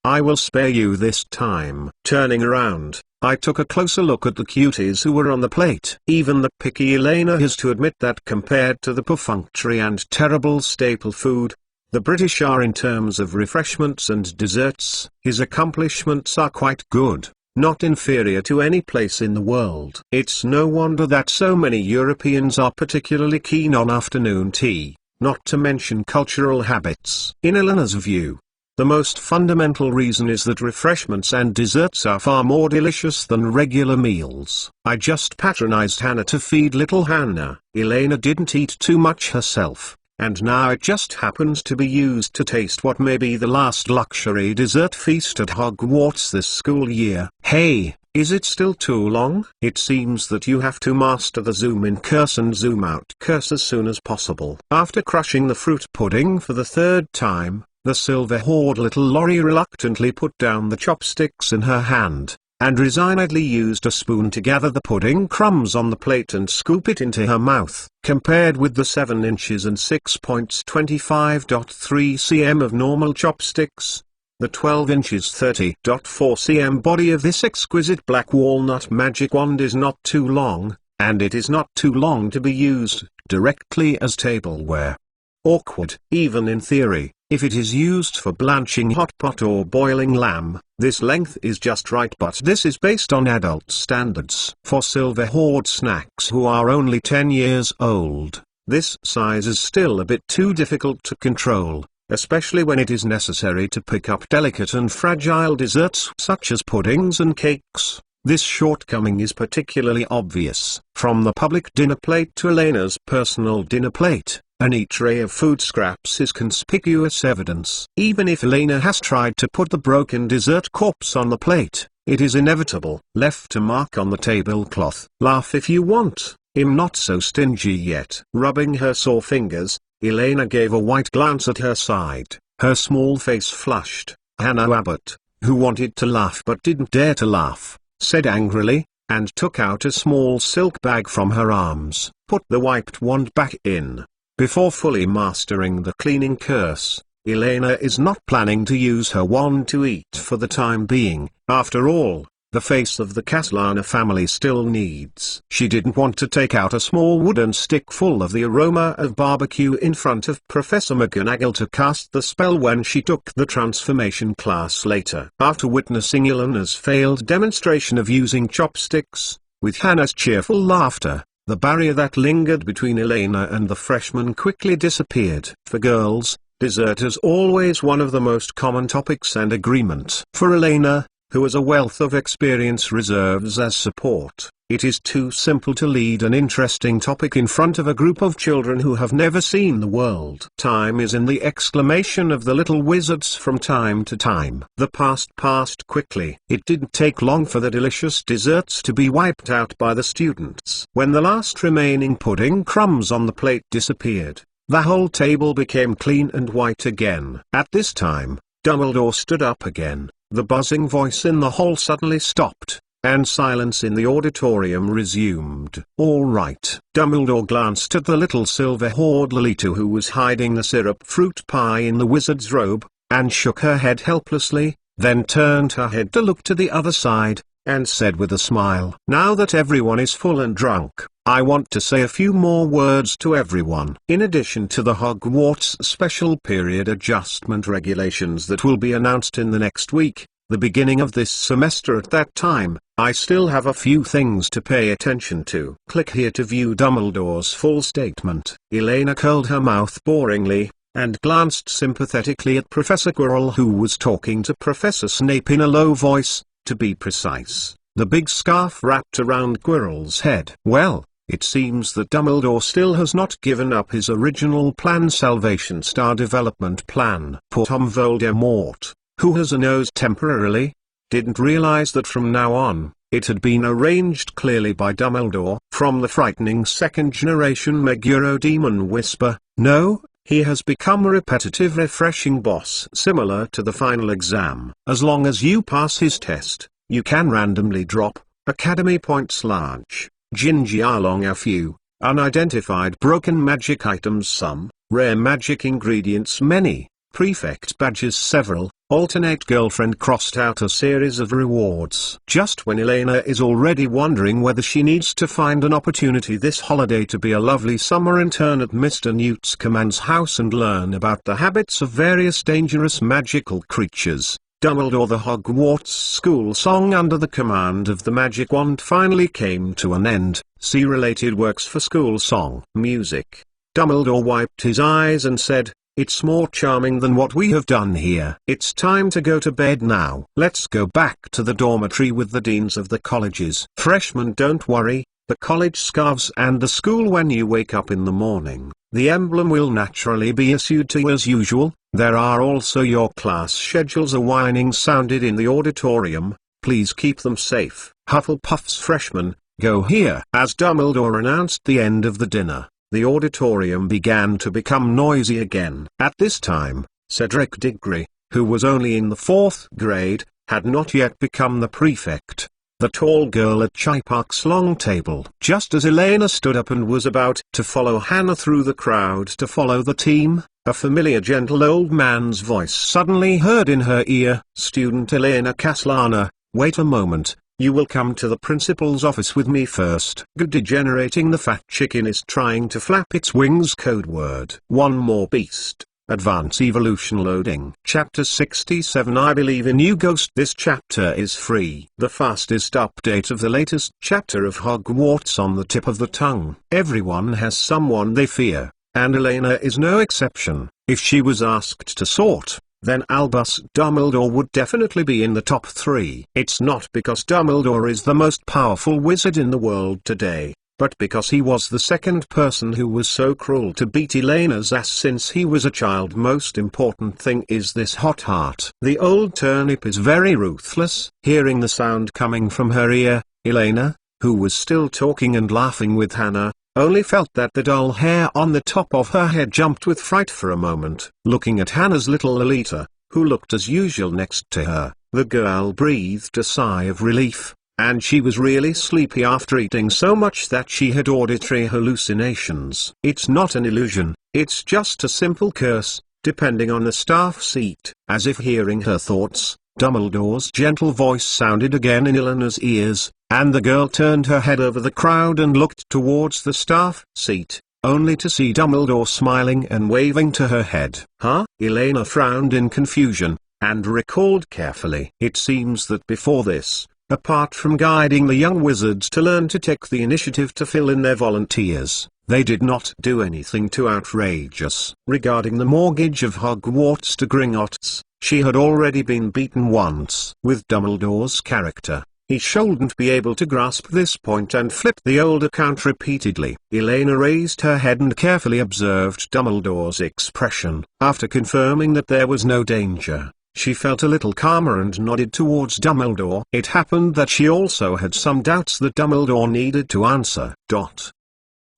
I will spare you this time." Turning around, I took a closer look at the cuties who were on the plate. Even the picky Elena has to admit that compared to the perfunctory and terrible staple food, the British are in terms of refreshments and desserts. His accomplishments are quite good, not inferior to any place in the world. It's no wonder that so many Europeans are particularly keen on afternoon tea, not to mention cultural habits. In Elena's view, the most fundamental reason is that refreshments and desserts are far more delicious than regular meals. I just patronized Hannah to feed little Hannah. Elena didn't eat too much herself, and now it just happens to be used to taste what may be the last luxury dessert feast at Hogwarts this school year. Hey, is it still too long? It seems that you have to master the zoom in curse and zoom out curse as soon as possible. After crushing the fruit pudding for the third time, The silver-haired little Lorry reluctantly put down the chopsticks in her hand, and resignedly used a spoon to gather the pudding crumbs on the plate and scoop it into her mouth. Compared with the 7 inches and 6.25.3 cm of normal chopsticks, the 12 inches 30.4 cm body of this exquisite black walnut magic wand is not too long, and it is not too long to be used directly as tableware. Awkward. Even in theory, if it is used for blanching hot pot or boiling lamb, this length is just right, but this is based on adult standards. For silver-haired snacks who are only 10 years old, this size is still a bit too difficult to control, especially when it is necessary to pick up delicate and fragile desserts such as puddings and cakes. This shortcoming is particularly obvious. From the public dinner plate to Elena's personal dinner plate, a neat tray of food scraps is conspicuous evidence. Even if Elena has tried to put the broken dessert corpse on the plate, it is inevitable. Left a mark on the tablecloth. Laugh if you want, I'm not so stingy yet. Rubbing her sore fingers, Elena gave a white glance at her side. Her small face flushed. Hannah Abbott, who wanted to laugh but didn't dare to laugh, said angrily, and took out a small silk bag from her arms. Put the wiped wand back in. Before fully mastering the cleaning curse, Elena is not planning to use her wand to eat for the time being. After all, the face of the Castellana family still needs. She didn't want to take out a small wooden stick full of the aroma of barbecue in front of Professor McGonagall to cast the spell when she took the transformation class later. After witnessing Elena's failed demonstration of using chopsticks, with Hannah's cheerful laughter, the barrier that lingered between Elena and the freshman quickly disappeared. For girls, dessert is always one of the most common topics and agreement. For Elena, who has a wealth of experience reserves as support, it is too simple to lead an interesting topic in front of a group of children who have never seen the world. Time is in the exclamation of the little wizards from time to time. The past passed quickly. It didn't take long for the delicious desserts to be wiped out by the students. When the last remaining pudding crumbs on the plate disappeared, the whole table became clean and white again. At this time, Dumbledore stood up again. The buzzing voice in the hall suddenly stopped, and silence in the auditorium resumed. All right. Dumbledore glanced at the little silver-haired Lolita who was hiding the syrup fruit pie in the wizard's robe, and shook her head helplessly, then turned her head to look to the other side, and said with a smile, "Now that everyone is full and drunk, I want to say a few more words to everyone. In addition to the Hogwarts Special Period Adjustment regulations that will be announced in the next week, the beginning of this semester at that time, I still have a few things to pay attention to." Click here to view Dumbledore's full statement. Elena curled her mouth boringly, and glanced sympathetically at Professor Quirrell, who was talking to Professor Snape in a low voice, to be precise, the big scarf wrapped around Quirrell's head. Well, it seems that Dumbledore still has not given up his original plan, Salvation Star Development Plan. Poor Tom Voldemort, who has a nose temporarily, didn't realize that from now on, it had been arranged clearly by Dumbledore. From the frightening second-generation Meguro demon whisper, no, he has become a repetitive refreshing boss similar to the final exam. As long as you pass his test, you can randomly drop Academy points large, Gingy along a few, unidentified broken magic items some, rare magic ingredients many, prefect badges several, alternate girlfriend crossed out a series of rewards. Just when Elena is already wondering whether she needs to find an opportunity this holiday to be a lovely summer intern at Mr. Newt Scaman's house and learn about the habits of various dangerous magical creatures, Dumbledore the Hogwarts school song under the command of the magic wand finally came to an end. See related works for school song music. Dumbledore wiped his eyes and said, "It's more charming than what we have done here. It's time to go to bed now. Let's go back to the dormitory with the deans of the colleges. Freshmen, don't worry, the college scarves and the school when you wake up in the morning. The emblem will naturally be issued to you as usual. There are also your class schedules." A whining sounded in the auditorium. "Please keep them safe." Hufflepuff's freshmen, go here. As Dumbledore announced the end of the dinner, the auditorium began to become noisy again. At this time, Cedric Diggory, who was only in the 4th grade, had not yet become the prefect. The tall girl at Chai Park's long table. Just as Elena stood up and was about to follow Hannah through the crowd to follow the team, a familiar gentle old man's voice suddenly heard in her ear. "Student Elena Caslana, wait a moment, you will come to the principal's office with me first." Degenerating the fat chicken is trying to flap its wings. Code word. One more beast. Advance evolution loading. Chapter 67. I believe in you, Ghost. This chapter is free. The fastest update of the latest chapter of Hogwarts on the tip of the tongue. Everyone has someone they fear, and Elena is no exception. If she was asked to sort, then Albus Dumbledore would definitely be in the top 3. It's not because Dumbledore is the most powerful wizard in the world today, but because he was the second person who was so cruel to beat Elena's ass since he was a child. Most important thing is this hot heart. The old turnip is very ruthless. Hearing the sound coming from her ear, Elena, who was still talking and laughing with Hannah, only felt that the dull hair on the top of her head jumped with fright for a moment. Looking at Hannah's little Lolita, who looked as usual next to her, the girl breathed a sigh of relief. And she was really sleepy after eating so much that she had auditory hallucinations. It's not an illusion, it's just a simple curse, depending on the staff seat. As if hearing her thoughts, Dumbledore's gentle voice sounded again in Elena's ears, and the girl turned her head over the crowd and looked towards the staff seat, only to see Dumbledore smiling and waving to her head. Huh? Elena frowned in confusion, and recalled carefully. It seems that before this, apart from guiding the young wizards to learn to take the initiative to fill in their volunteers, they did not do anything too outrageous. Regarding the mortgage of Hogwarts to Gringotts, she had already been beaten once. With Dumbledore's character, he shouldn't be able to grasp this point and flipped the old account repeatedly. Elena raised her head and carefully observed Dumbledore's expression. After confirming that there was no danger, she felt a little calmer and nodded towards Dumbledore. It happened that she also had some doubts that Dumbledore needed to answer.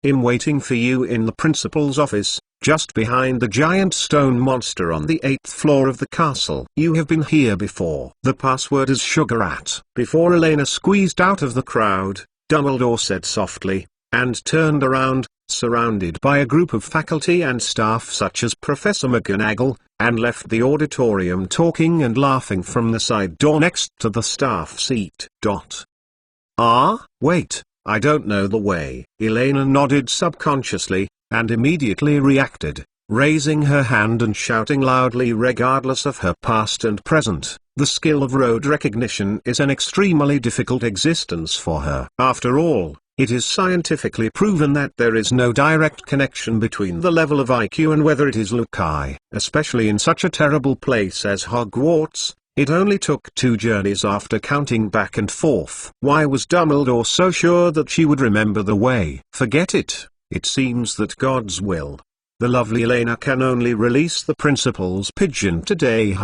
"I'm waiting for you in the principal's office, just behind the giant stone monster on the 8th floor of the castle. You have been here before. The password is Sugarat." Before Elena squeezed out of the crowd, Dumbledore said softly, and turned around, surrounded by a group of faculty and staff such as Professor McGonagall, and left the auditorium talking and laughing from the side door next to the staff seat. Wait, I don't know the way. Elena nodded subconsciously, and immediately reacted, raising her hand and shouting loudly regardless of her past and present. The skill of road recognition is an extremely difficult existence for her. After all, it is scientifically proven that there is no direct connection between the level of IQ and whether it is Lukai. Especially in such a terrible place as Hogwarts, it only took 2 journeys after counting back and forth. Why was Dumbledore so sure that she would remember the way? Forget it. It seems that God's will. The lovely Elena can only release the principal's pigeon today.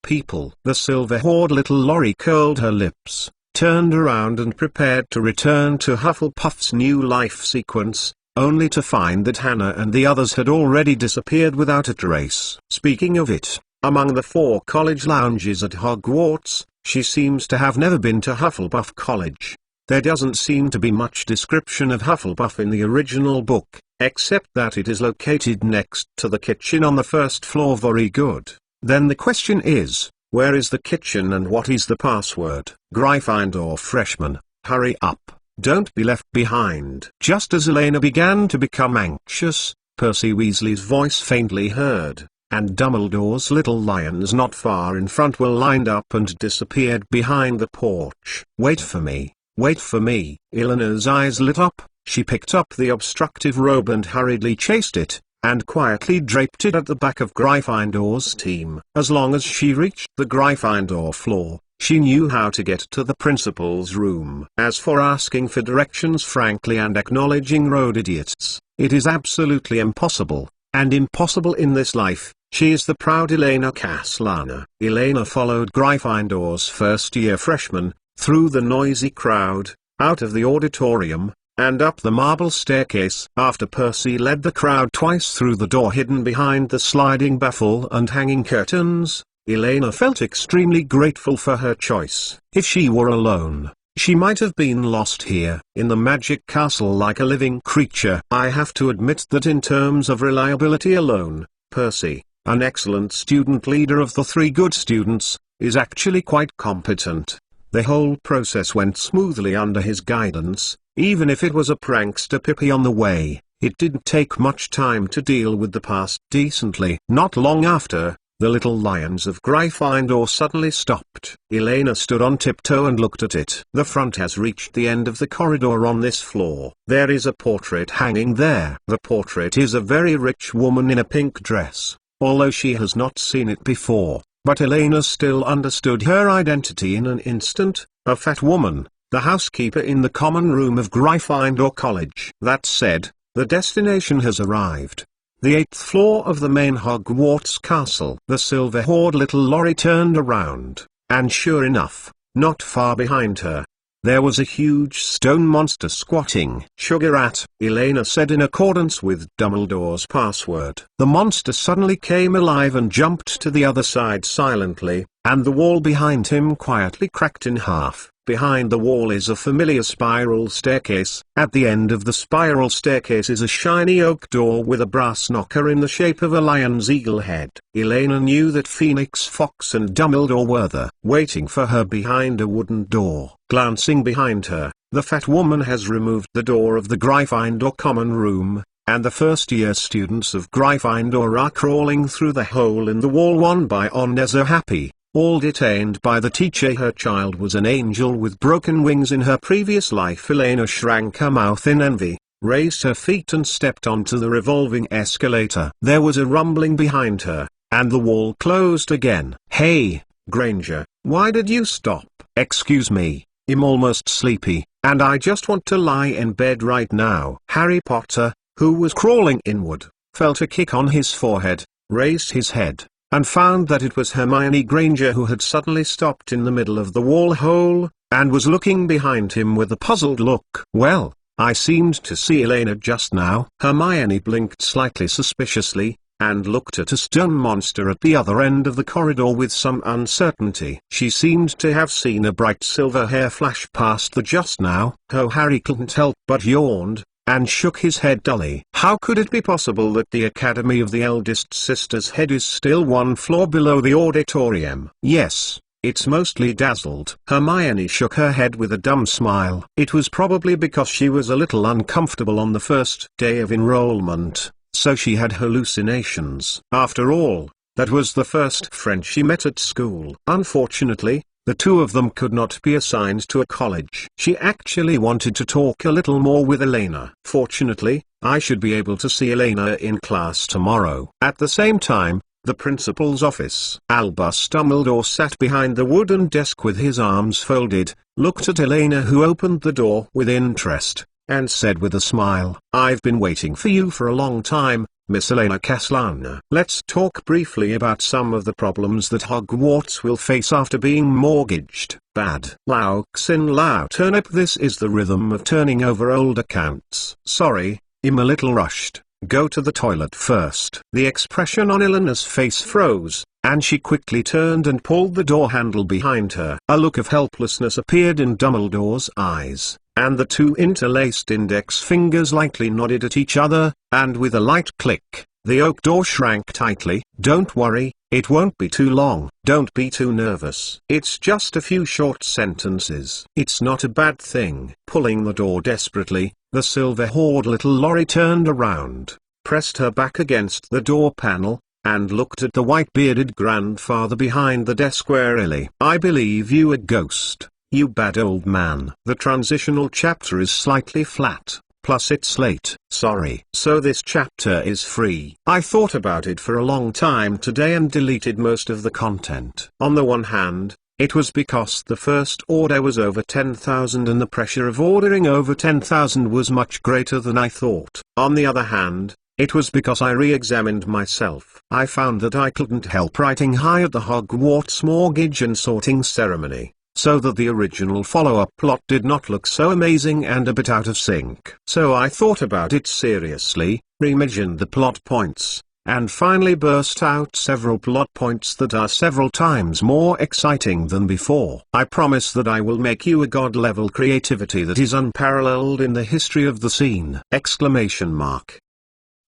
People. The silver-haired little Lorry curled her lips, turned around and prepared to return to Hufflepuff's new life sequence, only to find that Hannah and the others had already disappeared without a trace. Speaking of it, among the 4 college lounges at Hogwarts, she seems to have never been to Hufflepuff College. There doesn't seem to be much description of Hufflepuff in the original book, except that it is located next to the kitchen on the 1st floor. Very good. Then the question is, where is the kitchen and what is the password? Gryffindor freshman, hurry up, don't be left behind. Just as Elena began to become anxious, Percy Weasley's voice faintly heard, and Dumbledore's little lions not far in front were lined up and disappeared behind the porch. Wait for me, wait for me. Elena's eyes lit up, she picked up the obstructive robe and hurriedly chased it, and quietly draped it at the back of Gryffindor's team. As long as she reached the Gryffindor floor, she knew how to get to the principal's room. As for asking for directions frankly and acknowledging road idiots, it is absolutely impossible, and impossible in this life. She is the proud Elena Caslana. Elena followed Gryffindor's first-year freshman, through the noisy crowd, out of the auditorium, and up the marble staircase. After Percy led the crowd twice through the door hidden behind the sliding baffle and hanging curtains, Elena felt extremely grateful for her choice. If she were alone, she might have been lost here in the magic castle like a living creature. I have to admit that in terms of reliability alone, Percy, an excellent student leader of the 3 good students, is actually quite competent. The whole process went smoothly under his guidance, even if it was a prankster Pippi on the way. It didn't take much time to deal with the past decently. Not long after, the little lions of Gryffindor suddenly stopped. Elena stood on tiptoe and looked at it. The front has reached the end of the corridor on this floor. There is a portrait hanging there. The portrait is a very rich woman in a pink dress, although she has not seen it before. But Elena still understood her identity in an instant, a fat woman, the housekeeper in the common room of Gryffindor College. That said, the destination has arrived. The 8th floor of the main Hogwarts castle. The silver-haired little lorry turned around, and sure enough, not far behind her, there was a huge stone monster squatting. "Sugar rat," Elena said in accordance with Dumbledore's password. The monster suddenly came alive and jumped to the other side silently, and the wall behind him quietly cracked in half. Behind the wall is a familiar spiral staircase. At the end of the spiral staircase is a shiny oak door with a brass knocker in the shape of a lion's eagle head. Elena knew that Phoenix, Fox and Dumbledore were there, waiting for her behind a wooden door. Glancing behind her, the fat woman has removed the door of the Gryffindor common room, and the first-year students of Gryffindor are crawling through the hole in the wall one by one as they're happy. All detained by the teacher. Her child was an angel with broken wings in her previous life. Elena shrank her mouth in envy, raised her feet and stepped onto the revolving escalator. There was a rumbling behind her, and the wall closed again. "Hey, Granger, why did you stop?" "Excuse me, I'm almost sleepy, and I just want to lie in bed right now." Harry Potter, who was crawling inward, felt a kick on his forehead, raised his head, and found that it was Hermione Granger who had suddenly stopped in the middle of the wall hole, and was looking behind him with a puzzled look. "Well, I seemed to see Elena just now." Hermione blinked slightly suspiciously, and looked at a stone monster at the other end of the corridor with some uncertainty. She seemed to have seen a bright silver hair flash past the just now. Oh, Harry couldn't help but yawned, and shook his head dully. How could it be possible that the Academy of the Eldest Sister's head is still 1 floor below the auditorium? Yes, it's mostly dazzled. Hermione shook her head with a dumb smile. It was probably because she was a little uncomfortable on the first day of enrollment, so she had hallucinations. After all, that was the first friend she met at school. Unfortunately, the 2 of them could not be assigned to a college. She actually wanted to talk a little more with Elena. "Fortunately, I should be able to see Elena in class tomorrow." At the same time, the principal's office. Albus Dumbledore sat behind the wooden desk with his arms folded, looked at Elena, who opened the door with interest, and said with a smile, "I've been waiting for you for a long time, Miss Elena Caslana. Let's talk briefly about some of the problems that Hogwarts will face after being mortgaged." Bad. Laux in Lao turnip. This is the rhythm of turning over old accounts. "Sorry, I'm a little rushed. Go to the toilet first." The expression on Elena's face froze, and she quickly turned and pulled the door handle behind her. A look of helplessness appeared in Dumbledore's eyes, and the 2 interlaced index fingers lightly nodded at each other, and with a light click, the oak door shrank tightly. "Don't worry, it won't be too long. Don't be too nervous. It's just a few short sentences. It's not a bad thing." Pulling the door desperately, the silver-haired little lorry turned around, pressed her back against the door panel, and looked at the white-bearded grandfather behind the desk warily. "I believe you a ghost, you bad old man." The transitional chapter is slightly flat, plus it's late. Sorry. So this chapter is free. I thought about it for a long time today and deleted most of the content. On the one hand, it was because the first order was over 10,000 and the pressure of ordering over 10,000 was much greater than I thought. On the other hand, it was because I re-examined myself. I found that I couldn't help writing high at the Hogwarts mortgage and sorting ceremony. so that the original follow-up plot did not look so amazing and a bit out of sync. So I thought about it seriously, reimagined the plot points, and finally burst out several plot points that are several times more exciting than before. I promise that I will make you a god-level creativity that is unparalleled in the history of the scene!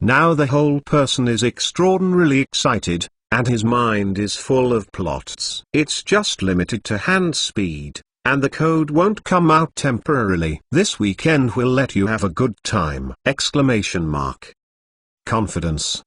Now the whole person is extraordinarily excited, and his mind is full of plots. It's just limited to hand speed, and the code won't come out temporarily. This weekend will let you have a good time! Confidence.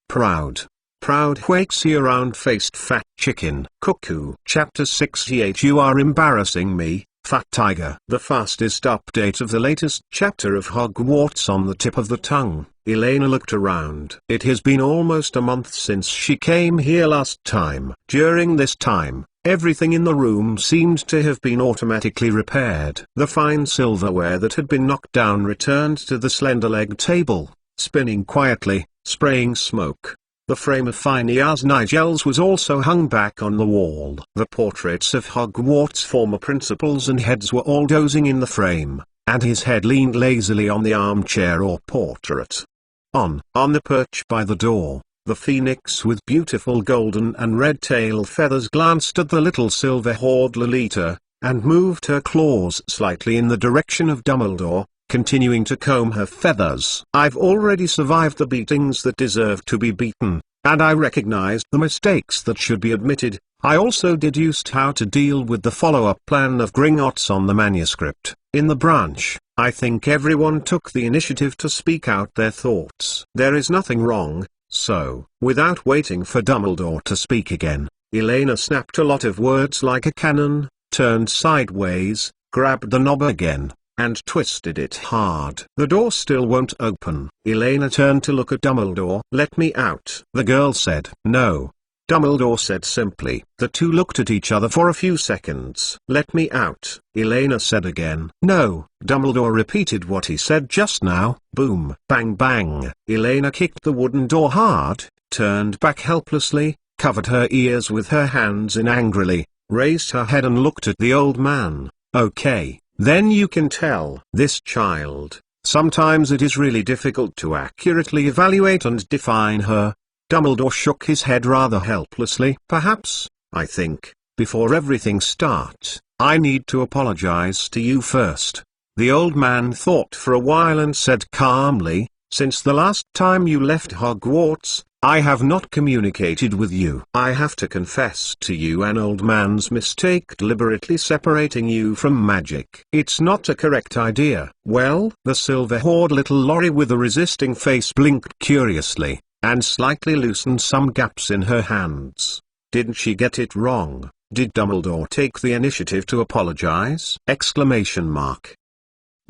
Proud. Proud wakesy round-faced fat chicken. Cuckoo. Chapter 68. You are embarrassing me, fat tiger. The fastest update of the latest chapter of Hogwarts on the tip of the tongue. Elena looked around. It has been almost a month since she came here last time. During this time, everything in the room seemed to have been automatically repaired. The fine silverware that had been knocked down returned to the slender-legged table, spinning quietly, spraying smoke. The frame of Phineas Nigel's was also hung back on the wall. The portraits of Hogwarts' former principals and heads were all dozing in the frame, and his head leaned lazily on the armchair or portrait. On the perch by the door, the phoenix with beautiful golden and red tail feathers glanced at the little silver-haired Lolita, and moved her claws slightly in the direction of Dumbledore, continuing to comb her feathers. I've already survived the beatings that deserve to be beaten, and I recognized the mistakes that should be admitted. I also deduced how to deal with the follow-up plan of Gringotts on the manuscript. In the branch, I think everyone took the initiative to speak out their thoughts. There is nothing wrong, so, without waiting for Dumbledore to speak again, Elena snapped a lot of words like a cannon, turned sideways, grabbed the knob again, and twisted it hard. The door still won't open. Elena turned to look at Dumbledore. "Let me out," the girl said. "No," Dumbledore said simply. The two looked at each other for a few seconds. "Let me out," Elena said again. "No," Dumbledore repeated what he said just now. Boom. Bang bang. Elena kicked the wooden door hard, turned back helplessly, covered her ears with her hands angrily, raised her head and looked at the old man. "Okay, then you can tell this child. Sometimes it is really difficult to accurately evaluate and define her." Dumbledore shook his head rather helplessly. "Perhaps, I think, before everything starts, I need to apologize to you first." The old man thought for a while and said calmly, "Since the last time you left Hogwarts, I have not communicated with you. I have to confess to you an old man's mistake deliberately separating you from magic. It's not a correct idea." "Well?" The silver-haired little lorry with a resisting face blinked curiously, and slightly loosened some gaps in her hands. "Didn't she get it wrong? Did Dumbledore take the initiative to apologize?"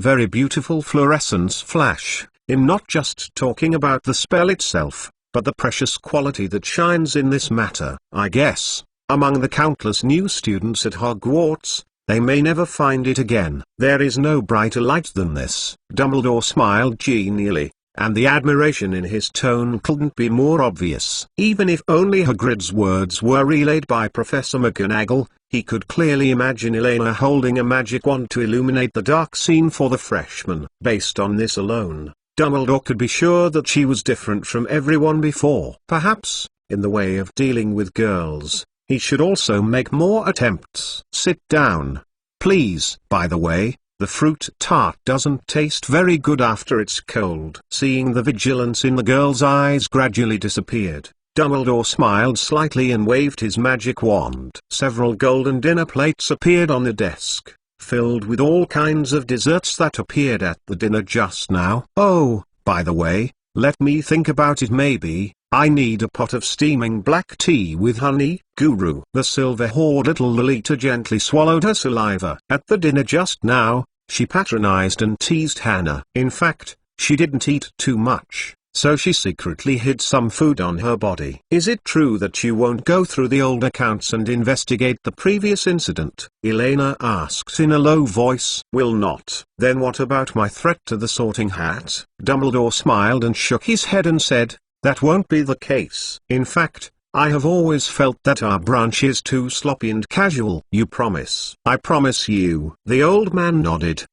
Very beautiful fluorescence flash. I'm not just talking about the spell itself, but the precious quality that shines in this matter. I guess, among the countless new students at Hogwarts, they may never find it again. There is no brighter light than this. Dumbledore smiled genially, and the admiration in his tone couldn't be more obvious. Even if only Hagrid's words were relayed by Professor McGonagall, he could clearly imagine Elena holding a magic wand to illuminate the dark scene for the freshmen. Based on this alone, Dumbledore could be sure that she was different from everyone before. Perhaps, in the way of dealing with girls, he should also make more attempts. "Sit down, please. By the way, the fruit tart doesn't taste very good after it's cold." Seeing the vigilance in the girl's eyes gradually disappeared, Dumbledore smiled slightly and waved his magic wand. Several golden dinner plates appeared on the desk, filled with all kinds of desserts that appeared at the dinner just now. "Oh, by the way, let me think about it. Maybe I need a pot of steaming black tea with honey." "Guru." The silver-haired little Lolita gently swallowed her saliva. At the dinner just now, she patronized and teased Hannah. In fact, she didn't eat too much, so she secretly hid some food on her body. "Is it true that you won't go through the old accounts and investigate the previous incident?" Elena asked in a low voice. "Will not." "Then what about my threat to the Sorting Hat?" Dumbledore smiled and shook his head and said, "That won't be the case. In fact, I have always felt that our branch is too sloppy and casual. You promise? I promise you. The old man nodded.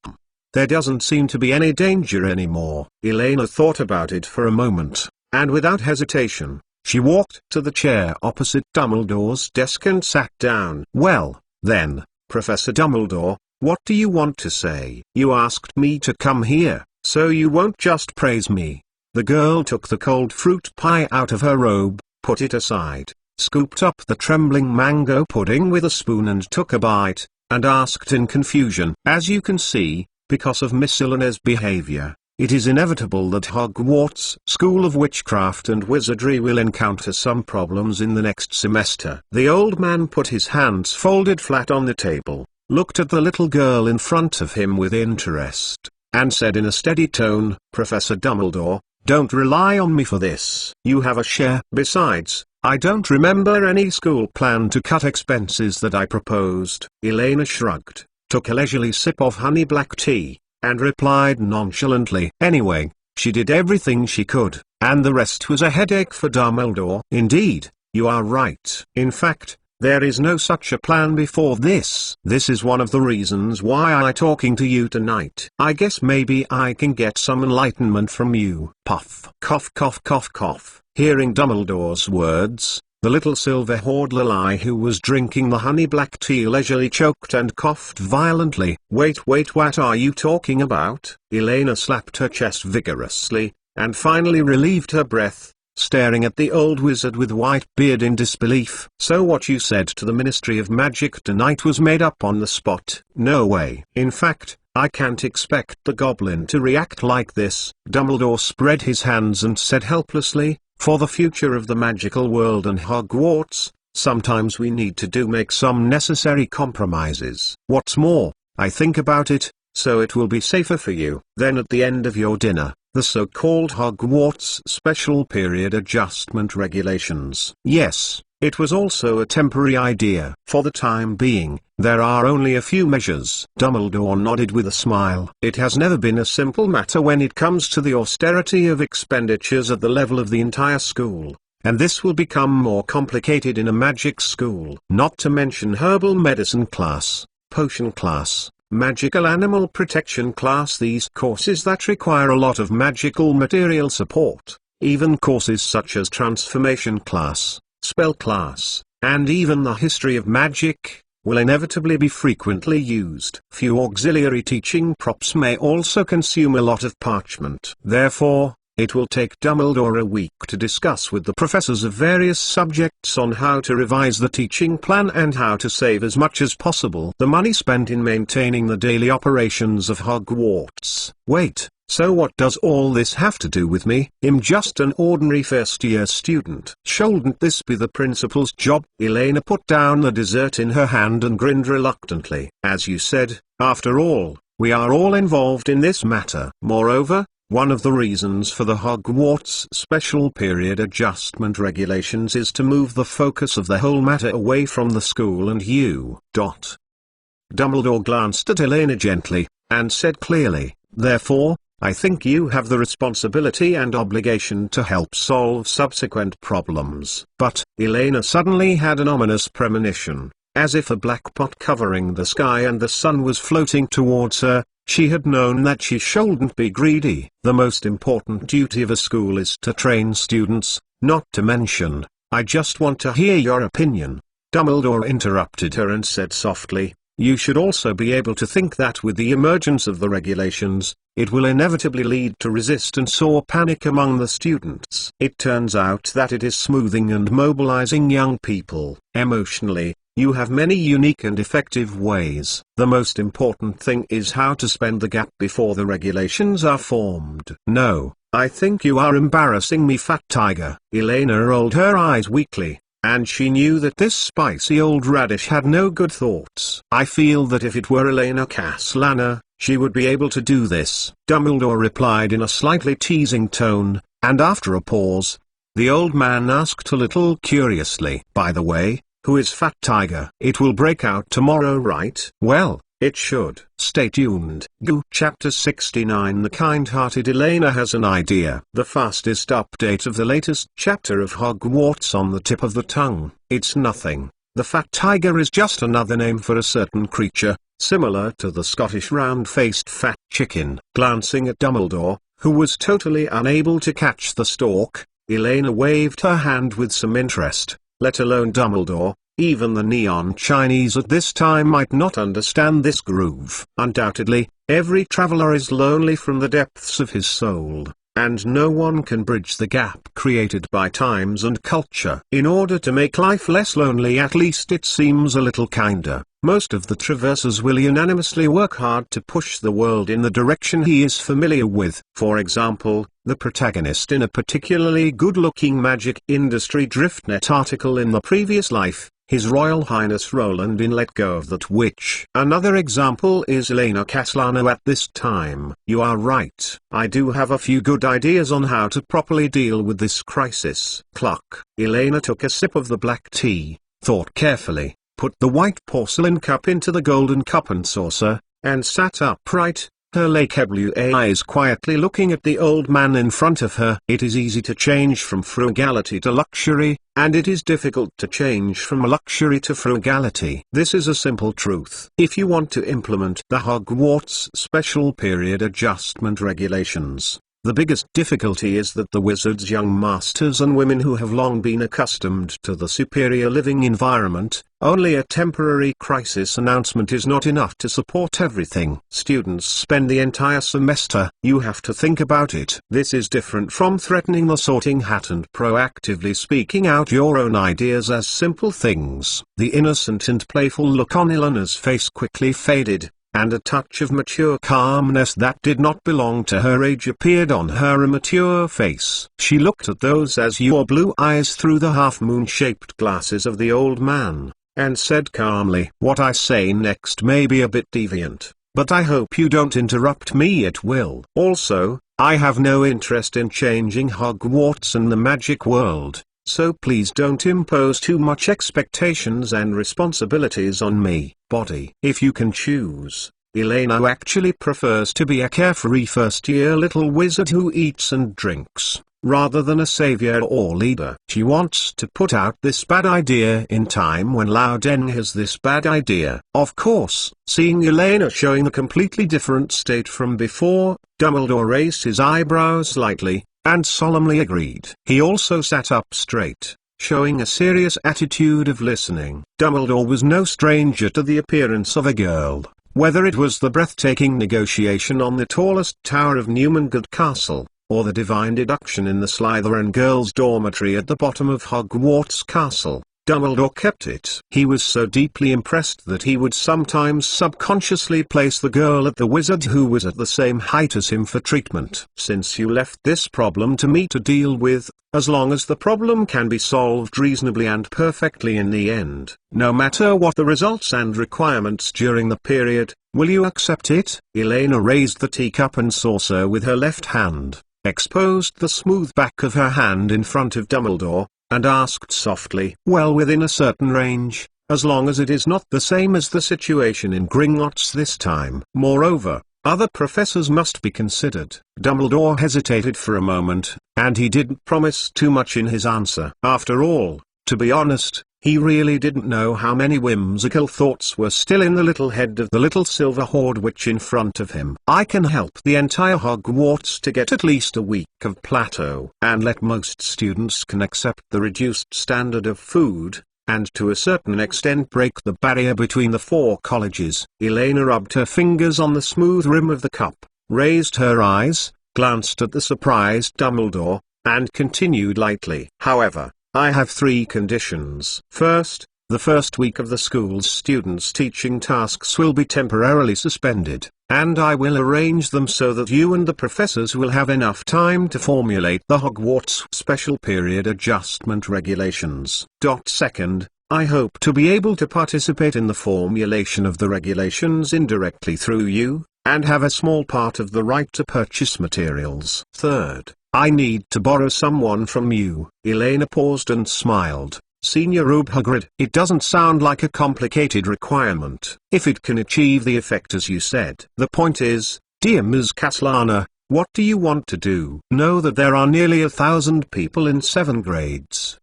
There doesn't seem to be any danger anymore. Elena thought about it for a moment, and without hesitation, she walked to the chair opposite Dumbledore's desk and sat down. Well, then, Professor Dumbledore, what do you want to say? You asked me to come here, so you won't just praise me. The girl took the cold fruit pie out of her robe, put it aside, scooped up the trembling mango pudding with a spoon and took a bite, and asked in confusion. As you can see, because of Miss Eleanor's behavior, it is inevitable that Hogwarts School of Witchcraft and Wizardry will encounter some problems in the next semester. The old man put his hands folded flat on the table, looked at the little girl in front of him with interest, and said in a steady tone, Professor Dumbledore, don't rely on me for this. You have a share. Besides, I don't remember any school plan to cut expenses that I proposed. Elena shrugged, took a leisurely sip of honey black tea, and replied nonchalantly. Anyway, she did everything she could, and the rest was a headache for Dumbledore. Indeed, you are right. In fact, there is no such a plan before this. This is one of the reasons why I'm talking to you tonight. I guess maybe I can get some enlightenment from you. Puff. Cough cough cough cough. Hearing Dumbledore's words, the little silver-haired Lily who was drinking the honey black tea leisurely choked and coughed violently. Wait, what are you talking about? Elena slapped her chest vigorously, and finally relieved her breath, staring at the old wizard with white beard in disbelief. So what you said to the Ministry of Magic tonight was made up on the spot? No way. In fact, I can't expect the goblin to react like this. Dumbledore spread his hands and said helplessly, for the future of the magical world and Hogwarts, sometimes we need to make some necessary compromises. What's more, I think about it, so it will be safer for you. Then at the end of your dinner, the so-called Hogwarts Special Period Adjustment Regulations. Yes, it was also a temporary idea. For the time being, there are only a few measures. Dumbledore nodded with a smile. It has never been a simple matter when it comes to the austerity of expenditures at the level of the entire school, and this will become more complicated in a magic school. Not to mention herbal medicine class, potion class, magical animal protection class, these courses that require a lot of magical material support, even courses such as transformation class, spell class, and even the history of magic, will inevitably be frequently used. Few auxiliary teaching props may also consume a lot of parchment. Therefore, it will take Dumbledore a week to discuss with the professors of various subjects on how to revise the teaching plan and how to save as much as possible the money spent in maintaining the daily operations of Hogwarts. Wait, so what does all this have to do with me? I'm just an ordinary first-year student. Shouldn't this be the principal's job? Elena put down the dessert in her hand and grinned reluctantly. As you said, after all, we are all involved in this matter. Moreover, one of the reasons for the Hogwarts Special Period Adjustment Regulations is to move the focus of the whole matter away from the school and you. Dumbledore glanced at Elena gently, and said clearly, therefore, I think you have the responsibility and obligation to help solve subsequent problems. But Elena suddenly had an ominous premonition, as if a black pot covering the sky and the sun was floating towards her. She had known that she shouldn't be greedy. The most important duty of a school is to train students, not to mention, I just want to hear your opinion. Dumbledore interrupted her and said softly, you should also be able to think that with the emergence of the regulations, it will inevitably lead to resistance or panic among the students. It turns out that it is smoothing and mobilizing young people emotionally. You have many unique and effective ways. The most important thing is how to spend the gap before the regulations are formed. No, I think you are embarrassing me, Fat Tiger. Elena rolled her eyes weakly, and she knew that this spicy old radish had no good thoughts. I feel that if it were Elena Castellana, she would be able to do this. Dumbledore replied in a slightly teasing tone, and after a pause, the old man asked a little curiously, by the way, who is Fat Tiger? It will break out tomorrow, right? Well, It should. Stay tuned. Chapter 69. The kind-hearted Elena has an idea. The fastest update of the latest chapter of Hogwarts on the tip of the tongue. It's nothing. The fat tiger is just another name for a certain creature, similar to the Scottish round-faced fat chicken. Glancing at Dumbledore, who was totally unable to catch the stalk, Elena waved her hand with some interest. Let alone Dumbledore, even the neon Chinese at this time might not understand this groove. Undoubtedly, every traveler is lonely from the depths of his soul, and no one can bridge the gap created by times and culture. In order to make life less lonely, at least it seems a little kinder, most of the traversers will unanimously work hard to push the world in the direction he is familiar with. For example, the protagonist in a particularly good-looking magic industry driftnet article in the previous life, His Royal Highness Roland Let Go of That Witch. Another example is Elena Castellano at this time. You are right. I do have a few good ideas on how to properly deal with this crisis. Cluck. Elena took a sip of the black tea, thought carefully, put the white porcelain cup into the golden cup and saucer, and sat upright, her lake-blue eyes quietly looking at the old man in front of her. It is easy to change from frugality to luxury, and it is difficult to change from luxury to frugality. This is a simple truth. If you want to implement the Hogwarts Special Period Adjustment Regulations, the biggest difficulty is that the wizards' young masters and women who have long been accustomed to the superior living environment, only a temporary crisis announcement is not enough to support everything. Students spend the entire semester. You have to think about it. This is different from threatening the sorting hat and proactively speaking out your own ideas as simple things. The innocent and playful look on Elena's face quickly faded, and a touch of mature calmness that did not belong to her age appeared on her immature face. She looked at those azure blue eyes through the half-moon-shaped glasses of the old man, and said calmly, "What I say next may be a bit deviant, but I hope you don't interrupt me at will. Also, I have no interest in changing Hogwarts and the magic world, so please don't impose too much expectations and responsibilities on me, body." If you can choose, Elena actually prefers to be a carefree first-year little wizard who eats and drinks, rather than a savior or leader. She wants to put out this bad idea in time when Louden has this bad idea. Of course, seeing Elena showing a completely different state from before, Dumbledore raised his eyebrows slightly, and solemnly agreed. He also sat up straight, showing a serious attitude of listening. Dumbledore was no stranger to the appearance of a girl, whether it was the breathtaking negotiation on the tallest tower of Newmangud Castle, or the divine deduction in the Slytherin girls' dormitory at the bottom of Hogwarts Castle. Dumbledore kept it. He was so deeply impressed that he would sometimes subconsciously place the girl at the wizard who was at the same height as him for treatment. Since you left this problem to me to deal with, as long as the problem can be solved reasonably and perfectly in the end, no matter what the results and requirements during the period, will you accept it? Elena raised the teacup and saucer with her left hand, exposed the smooth back of her hand in front of Dumbledore, and asked softly, "Well, within a certain range, as long as it is not the same as the situation in Gringotts this time. Moreover, other professors must be considered." Dumbledore hesitated for a moment, and he didn't promise too much in his answer. After all, to be honest, he really didn't know how many whimsical thoughts were still in the little head of the little silver horde witch in front of him. "I can help the entire Hogwarts to get at least a week of plateau, and let most students can accept the reduced standard of food, and to a certain extent break the barrier between the four colleges." Elena rubbed her fingers on the smooth rim of the cup, raised her eyes, glanced at the surprised Dumbledore, and continued lightly. "However, I have 3 conditions. First, the first week of the school's students' teaching tasks will be temporarily suspended, and I will arrange them so that you and the professors will have enough time to formulate the Hogwarts Special Period Adjustment Regulations. Second, I hope to be able to participate in the formulation of the regulations indirectly through you, and have a small part of the right to purchase materials. Third, I need to borrow someone from you." Elena paused and smiled. Senior Rube Hagrid. It doesn't sound like a complicated requirement, if it can achieve the effect as you said. The point is, dear Ms. Caslana, what do you want to do? Know that there are nearly 1,000 people in 7 grades.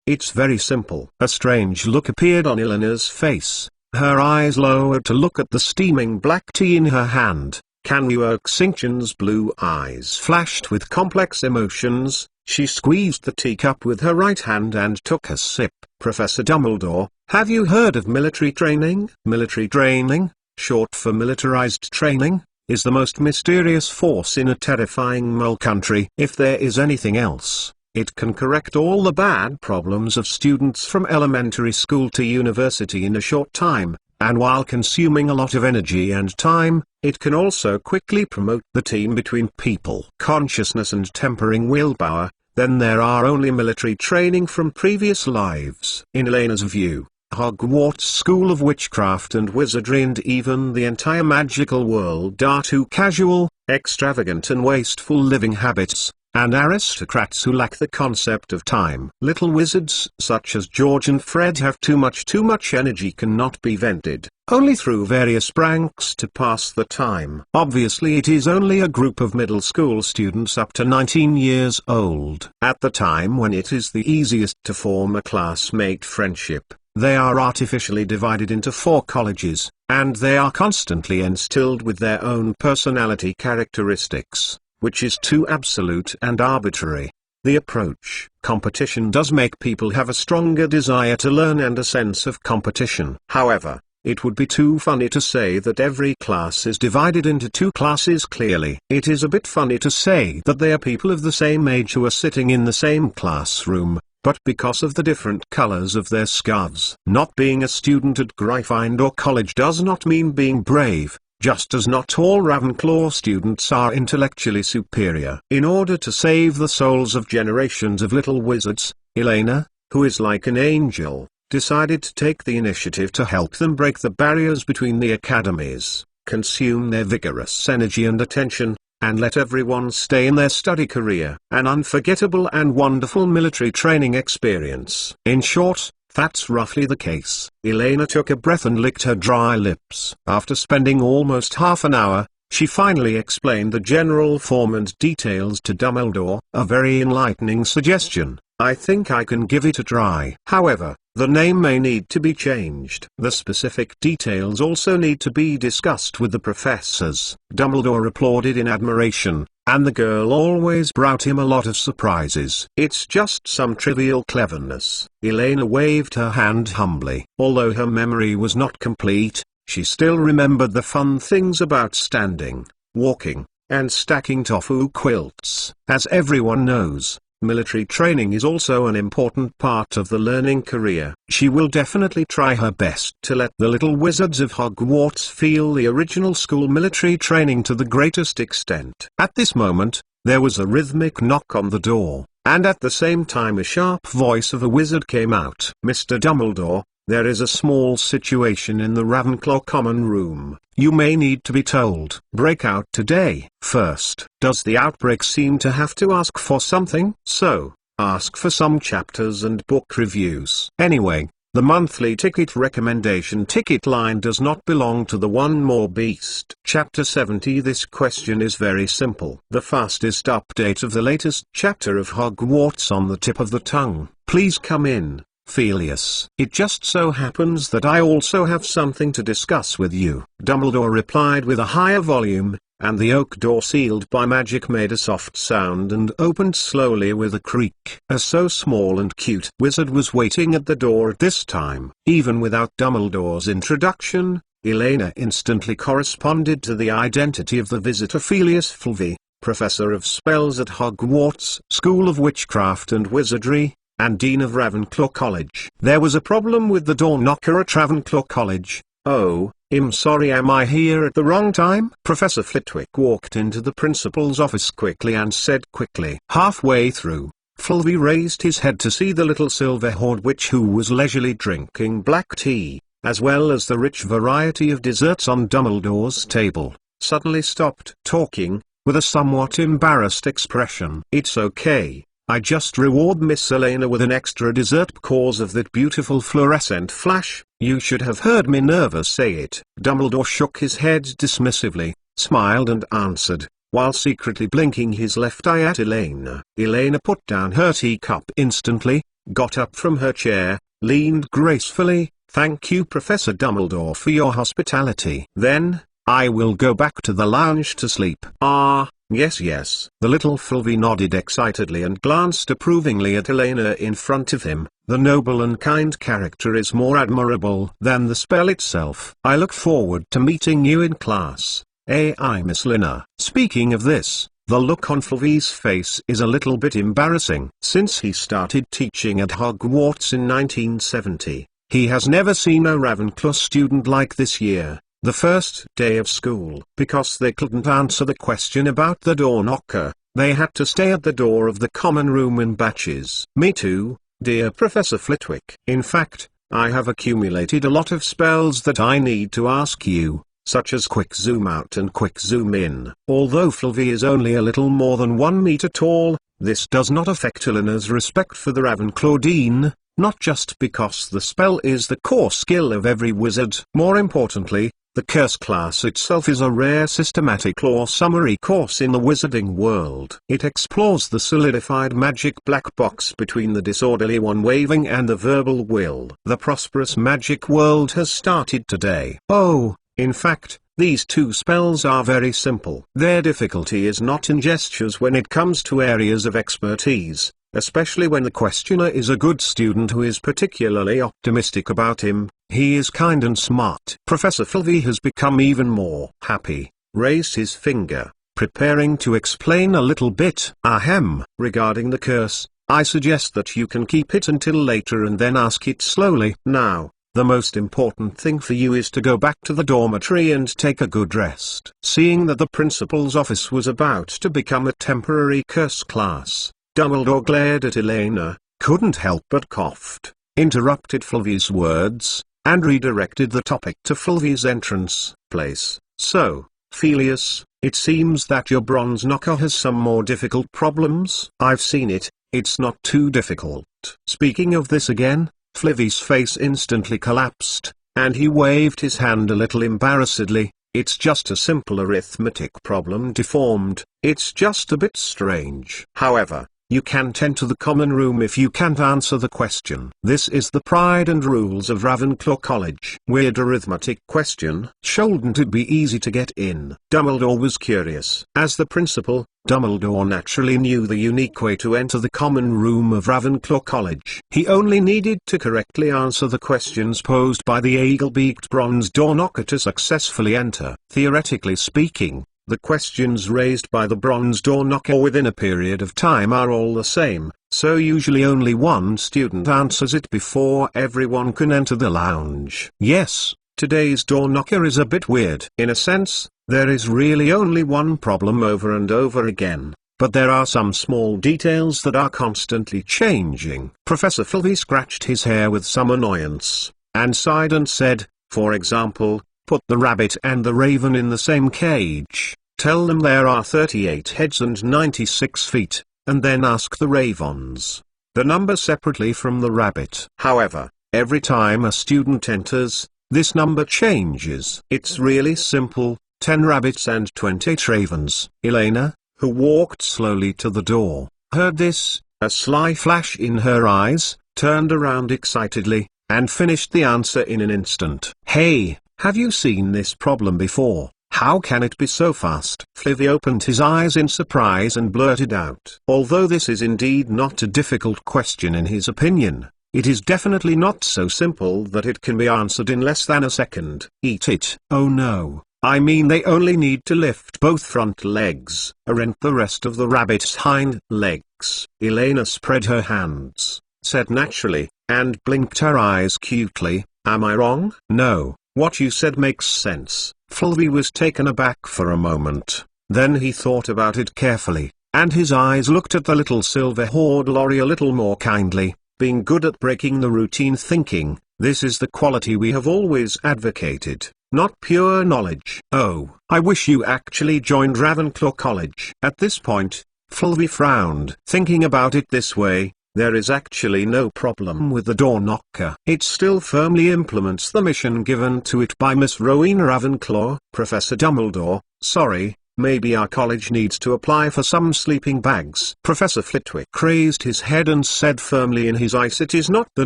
It's very simple. A strange look appeared on Eleanor's face. Her eyes lowered to look at the steaming black tea in her hand. Xinqian's blue eyes flashed with complex emotions. She squeezed the teacup with her right hand and took a sip. Professor Dumbledore, have you heard of military training? Military training, short for militarized training, is the most mysterious force in a terrifying mole country. If there is anything else, it can correct all the bad problems of students from elementary school to university in a short time, and while consuming a lot of energy and time, it can also quickly promote the team between people. Consciousness and tempering willpower. Then there are only military training from previous lives. In Elena's view, Hogwarts School of Witchcraft and Wizardry and even the entire magical world are too casual, extravagant and wasteful living habits, and aristocrats who lack the concept of time. Little wizards such as George and Fred have too much energy cannot be vented, only through various pranks to pass the time. Obviously it is only a group of middle school students up to 19 years old. At the time when it is the easiest to form a classmate friendship, they are artificially divided into 4 colleges, and they are constantly instilled with their own personality characteristics, which is too absolute and arbitrary. The approach, competition, does make people have a stronger desire to learn and a sense of competition. However, it would be too funny to say that every class is divided into 2 classes clearly. It is a bit funny to say that they are people of the same age who are sitting in the same classroom, but because of the different colors of their scarves. Not being a student at Gryffindor College does not mean being brave, just as not all Ravenclaw students are intellectually superior. In order to save the souls of generations of little wizards, Elena, who is like an angel, decided to take the initiative to help them break the barriers between the academies, consume their vigorous energy and attention, and let everyone stay in their study career. An unforgettable and wonderful military training experience. In short, that's roughly the case. Elena took a breath and licked her dry lips. After spending almost half an hour, she finally explained the general form and details to Dumbledore. A very enlightening suggestion. I think I can give it a try. However, the name may need to be changed. The specific details also need to be discussed with the professors. Dumbledore applauded in admiration, and the girl always brought him a lot of surprises. It's just some trivial cleverness. Elena waved her hand humbly. Although her memory was not complete, she still remembered the fun things about standing, walking, and stacking tofu quilts. As everyone knows, military training is also an important part of the learning career. She will definitely try her best to let the little wizards of Hogwarts feel the original school military training to the greatest extent. At this moment, there was a rhythmic knock on the door, and at the same time a sharp voice of a wizard came out. Mr. Dumbledore, there is a small situation in the Ravenclaw common room. You may need to be told. Break out today. First, does the outbreak seem to have to ask for something? So, ask for some chapters and book reviews. Anyway, the monthly ticket recommendation ticket line does not belong to the One More Beast. Chapter 70. This question is very simple. The fastest update of the latest chapter of Hogwarts on the tip of the tongue. Please come in, Felius. It just so happens that I also have something to discuss with you. Dumbledore replied with a higher volume, and the oak door sealed by magic made a soft sound and opened slowly with a creak. A so small and cute wizard was waiting at the door at this time. Even without Dumbledore's introduction, Elena instantly corresponded to the identity of the visitor. Felius Fulvey, Professor of Spells at Hogwarts School of Witchcraft and Wizardry, and Dean of Ravenclaw College. There was a problem with the door knocker at Ravenclaw College. Oh, I'm sorry, am I here at the wrong time? Professor Flitwick walked into the principal's office quickly and said quickly. Halfway through, Fulvey raised his head to see the little silver-haired witch who was leisurely drinking black tea, as well as the rich variety of desserts on Dumbledore's table, suddenly stopped talking, with a somewhat embarrassed expression. It's okay, I just reward Miss Elena with an extra dessert because of that beautiful fluorescent flash. You should have heard Minerva say it." Dumbledore shook his head dismissively, smiled and answered, while secretly blinking his left eye at Elena. Elena put down her teacup instantly, got up from her chair, leaned gracefully. "Thank you, Professor Dumbledore, for your hospitality. Then, I will go back to the lounge to sleep." "Ah, yes yes." The little Fluffy nodded excitedly and glanced approvingly at Elena in front of him. "The noble and kind character is more admirable than the spell itself. I look forward to meeting you in class. Aye, Miss Lina." Speaking of this, the look on Fluffy's face is a little bit embarrassing. Since he started teaching at Hogwarts in 1970, he has never seen a Ravenclaw student like this year, the first day of school. Because they couldn't answer the question about the door knocker, they had to stay at the door of the common room in batches. "Me too, dear Professor Flitwick. In fact, I have accumulated a lot of spells that I need to ask you, such as quick zoom out and quick zoom in." Although Fluffy is only a little more than 1 meter tall, this does not affect Eleanor's respect for the Ravenclaw Dean, not just because the spell is the core skill of every wizard. More importantly, the curse class itself is a rare systematic lore summary course in the wizarding world. It explores the solidified magic black box between the disorderly one-waving and the verbal will. The prosperous magic world has started today. Oh, in fact, these two spells are very simple. Their difficulty is not in gestures when it comes to areas of expertise, especially when the questioner is a good student who is particularly optimistic about him. He is kind and smart. Professor Fluffy has become even more happy, raised his finger, preparing to explain a little bit. "Ahem, regarding the curse, I suggest that you can keep it until later and then ask it slowly. Now, the most important thing for you is to go back to the dormitory and take a good rest." Seeing that the principal's office was about to become a temporary curse class, Dumbledore glared at Elena, couldn't help but coughed, interrupted Fluffy's words, and redirected the topic to Fluffy's entrance place. "So, Felius, it seems that your bronze knocker has some more difficult problems." "I've seen it, it's not too difficult." Speaking of this again, Fluffy's face instantly collapsed, and he waved his hand a little embarrassedly. "It's just a simple arithmetic problem deformed. It's just a bit strange. However, you can't enter the common room if you can't answer the question. This is the pride and rules of Ravenclaw College." Weird arithmetic question. Shouldn't it be easy to get in? Dumbledore was curious. As the principal, Dumbledore naturally knew the unique way to enter the common room of Ravenclaw College. He only needed to correctly answer the questions posed by the eagle-beaked bronze door knocker to successfully enter. Theoretically speaking, the questions raised by the bronze door knocker within a period of time are all the same, so usually only one student answers it before everyone can enter the lounge. Yes, today's door knocker is a bit weird. In a sense, there is really only one problem over and over again, but there are some small details that are constantly changing. Professor Fluffy scratched his hair with some annoyance, and sighed and said, "For example, put the rabbit and the raven in the same cage. Tell them there are 38 heads and 96 feet, and then ask the ravens the number separately from the rabbit. However, every time a student enters, this number changes. It's really simple, 10 rabbits and 28 ravens." Elena, who walked slowly to the door, heard this, a sly flash in her eyes, turned around excitedly, and finished the answer in an instant. "Hey, have you seen this problem before? How can it be so fast?" Fluffy opened his eyes in surprise and blurted out. Although this is indeed not a difficult question in his opinion, it is definitely not so simple that it can be answered in less than a second. "Eat it." "Oh no, I mean they only need to lift both front legs, rent the rest of the rabbit's hind legs." Elena spread her hands, said naturally, and blinked her eyes cutely, "Am I wrong?" "No, what you said makes sense." Fluffy was taken aback for a moment, then he thought about it carefully, and his eyes looked at the little silver horde lorry a little more kindly, being good at breaking the routine thinking. This is the quality we have always advocated, not pure knowledge. "Oh, I wish you actually joined Ravenclaw College." At this point, Fluffy frowned. Thinking about it this way, there is actually no problem with the door knocker. It still firmly implements the mission given to it by Miss Rowena Ravenclaw. Professor Dumbledore, sorry, maybe our college needs to apply for some sleeping bags. Professor Flitwick raised his head and said firmly in his eyes, it is not the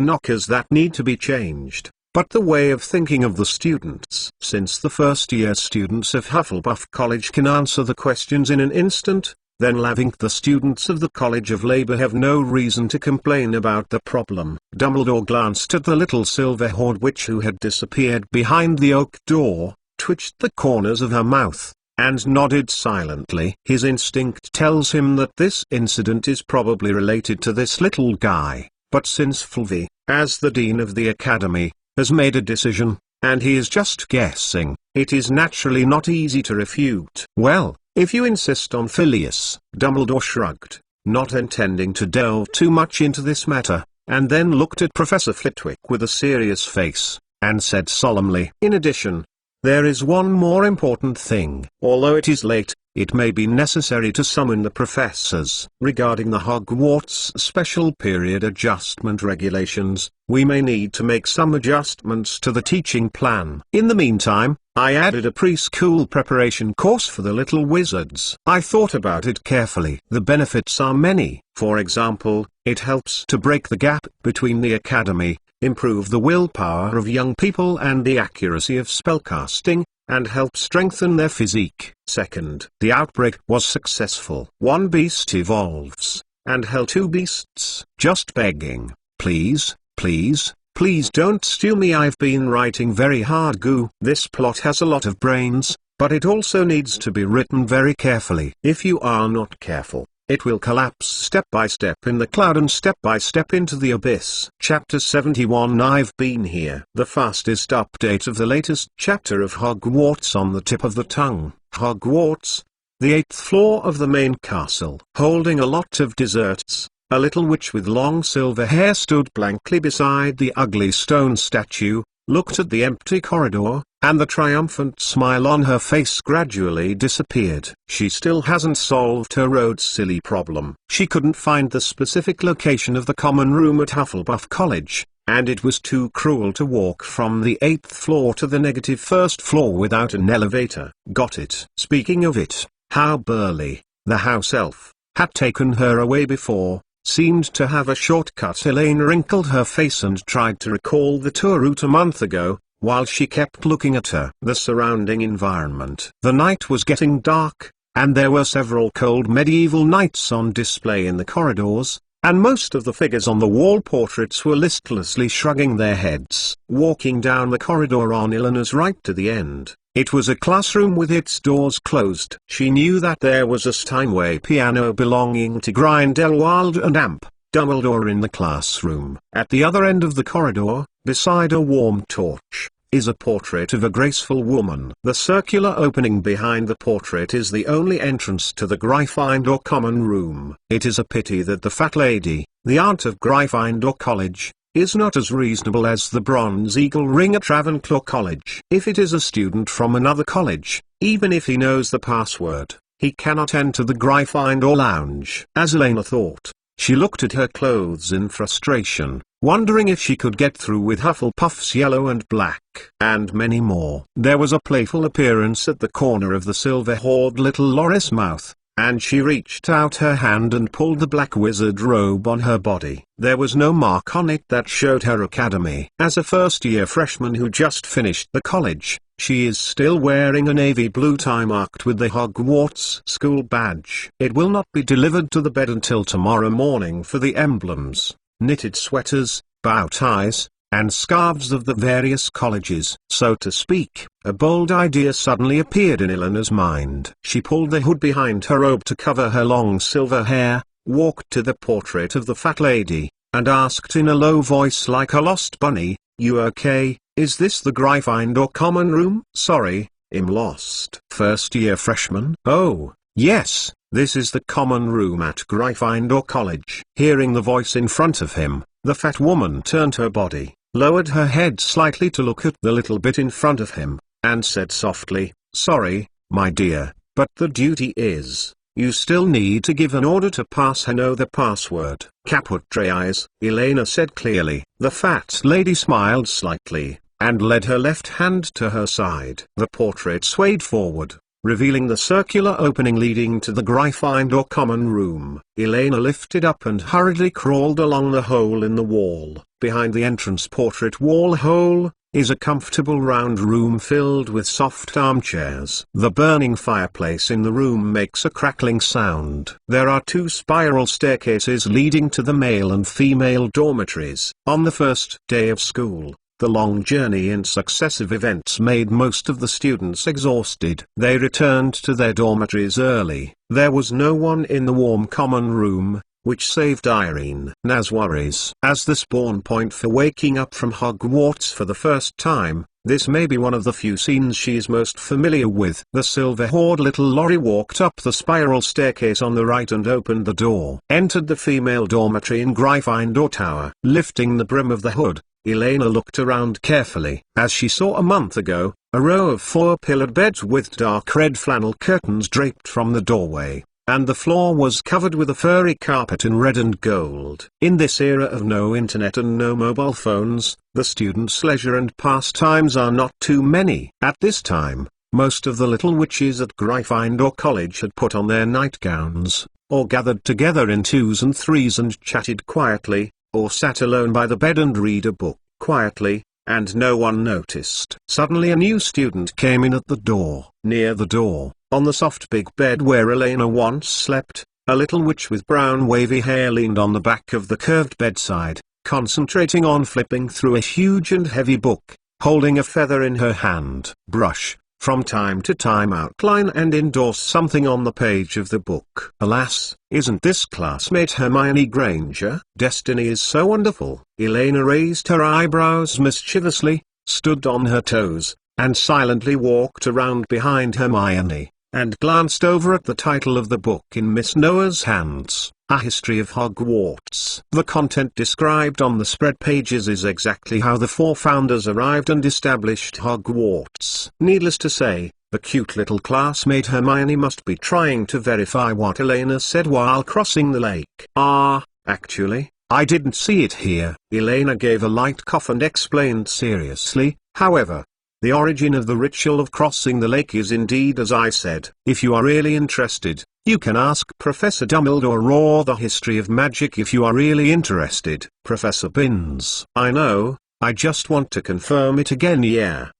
knockers that need to be changed, but the way of thinking of the students. Since the first-year students of Hufflepuff College can answer the questions in an instant, then the students of the College of Labour have no reason to complain about the problem. Dumbledore glanced at the little silver-haired witch who had disappeared behind the oak door, twitched the corners of her mouth, and nodded silently. His instinct tells him that this incident is probably related to this little guy, but since Fluffy, as the Dean of the Academy, has made a decision, and he is just guessing, it is naturally not easy to refute. Well, if you insist on Phileas, Dumbledore shrugged, not intending to delve too much into this matter, and then looked at Professor Flitwick with a serious face, and said solemnly, in addition, there is one more important thing. Although it is late, it may be necessary to summon the professors. Regarding the Hogwarts Special Period Adjustment Regulations, we may need to make some adjustments to the teaching plan. In the meantime, I added a preschool preparation course for the little wizards. I thought about it carefully. The benefits are many. For example, it helps to break the gap between the academy, improve the willpower of young people and the accuracy of spellcasting, and help strengthen their physique. Second, the outbreak was successful. One beast evolves, and hell two beasts. Just begging, please, please, please don't steal me. I've been writing very hard. Goo. This plot has a lot of brains, but it also needs to be written very carefully. If you are not careful, it will collapse step by step in the cloud and step by step into the abyss. Chapter 71. I've been here. The fastest update of the latest chapter of Hogwarts on the tip of the tongue. Hogwarts, the 8th floor of the main castle. Holding a lot of desserts, a little witch with long silver hair stood blankly beside the ugly stone statue, looked at the empty corridor, and the triumphant smile on her face gradually disappeared. She still hasn't solved her road silly problem. She couldn't find the specific location of the common room at Hufflepuff College, and it was too cruel to walk from the 8th floor to the -1st floor without an elevator. Got it. Speaking of it, how Burly, the house elf, had taken her away before, seemed to have a shortcut. Elaine wrinkled her face and tried to recall the tour route a month ago, while she kept looking at the surrounding environment. The night was getting dark, and there were several cold medieval knights on display in the corridors, and most of the figures on the wall portraits were listlessly shrugging their heads. Walking down the corridor on Eleanor's right to the end, it was a classroom with its doors closed. She knew that there was a Steinway piano belonging to Grindelwald and Amp Dumbledore in the classroom. At the other end of the corridor, beside a warm torch, is a portrait of a graceful woman. The circular opening behind the portrait is the only entrance to the Gryffindor common room. It is a pity that the fat lady, the aunt of Gryffindor College, is not as reasonable as the Bronze Eagle ring at Ravenclaw College. If it is a student from another college, even if he knows the password, he cannot enter the Gryffindor lounge. As Elena thought, she looked at her clothes in frustration, wondering if she could get through with Hufflepuff's yellow and black, and many more. There was a playful appearance at the corner of the silver-haired little Loris mouth, and she reached out her hand and pulled the black wizard robe on her body. There was no mark on it that showed her academy. As a first-year freshman who just finished the college, she is still wearing a navy blue tie marked with the Hogwarts school badge. It will not be delivered to the bed until tomorrow morning for the emblems, knitted sweaters, bow ties, and scarves of the various colleges. So to speak, a bold idea suddenly appeared in Eleanor's mind. She pulled the hood behind her robe to cover her long silver hair, walked to the portrait of the fat lady, and asked in a low voice like a lost bunny, "You okay? Is this the Gryffindor common room?" "Sorry, I'm lost." "First-year freshman?" "Oh, yes, this is the common room at Gryffindor College." Hearing the voice in front of him, the fat woman turned her body, lowered her head slightly to look at the little bit in front of him, and said softly, "Sorry, my dear, but the duty is You still need to give an order to pass her know the password. Caput eyes, Elena said clearly. The fat lady smiled slightly, and led her left hand to her side. The portrait swayed forward, revealing the circular opening leading to the Gryffindor common room. Elena lifted up and hurriedly crawled along the hole in the wall. Behind the entrance portrait wall hole is a comfortable round room filled with soft armchairs. The burning fireplace in the room makes a crackling sound. There are 2 spiral staircases leading to the male and female dormitories. On the first day of school, the long journey and successive events made most of the students exhausted. They returned to their dormitories early. There was no one in the warm common room, which saved Irene's worries. As the spawn point for waking up from Hogwarts for the first time, this may be one of the few scenes she's most familiar with. The silver-haired little Lorry walked up the spiral staircase on the right and opened the door. Entered the female dormitory in Gryffindor Tower. Lifting the brim of the hood, Elena looked around carefully. As she saw a month ago, a row of 4 pillared beds with dark red flannel curtains draped from the doorway, and the floor was covered with a furry carpet in red and gold. In this era of no internet and no mobile phones, the students' leisure and pastimes are not too many. At this time, most of the little witches at Gryffindor College had put on their nightgowns, or gathered together in 2s and 3s and chatted quietly, or sat alone by the bed and read a book quietly, and no one noticed. Suddenly a new student came in at the door. Near the door, on the soft big bed where Elena once slept, a little witch with brown wavy hair leaned on the back of the curved bedside, concentrating on flipping through a huge and heavy book, holding a feather in her hand. Brush, from time to time outline and endorse something on the page of the book. Alas, isn't this classmate Hermione Granger? Destiny is so wonderful. Elena raised her eyebrows mischievously, stood on her toes, and silently walked around behind Hermione, and glanced over at the title of the book in Miss Noah's hands, A History of Hogwarts. The content described on the spread pages is exactly how the 4 founders arrived and established Hogwarts. Needless to say, the cute little classmate Hermione must be trying to verify what Elena said while crossing the lake. Actually, I didn't see it here. Elena gave a light cough and explained seriously, however, the origin of the ritual of crossing the lake is indeed as I said. If you are really interested, you can ask Professor Dumbledore, or the history of magic if you are really interested. Professor Binns. I know, I just want to confirm it again. Yeah.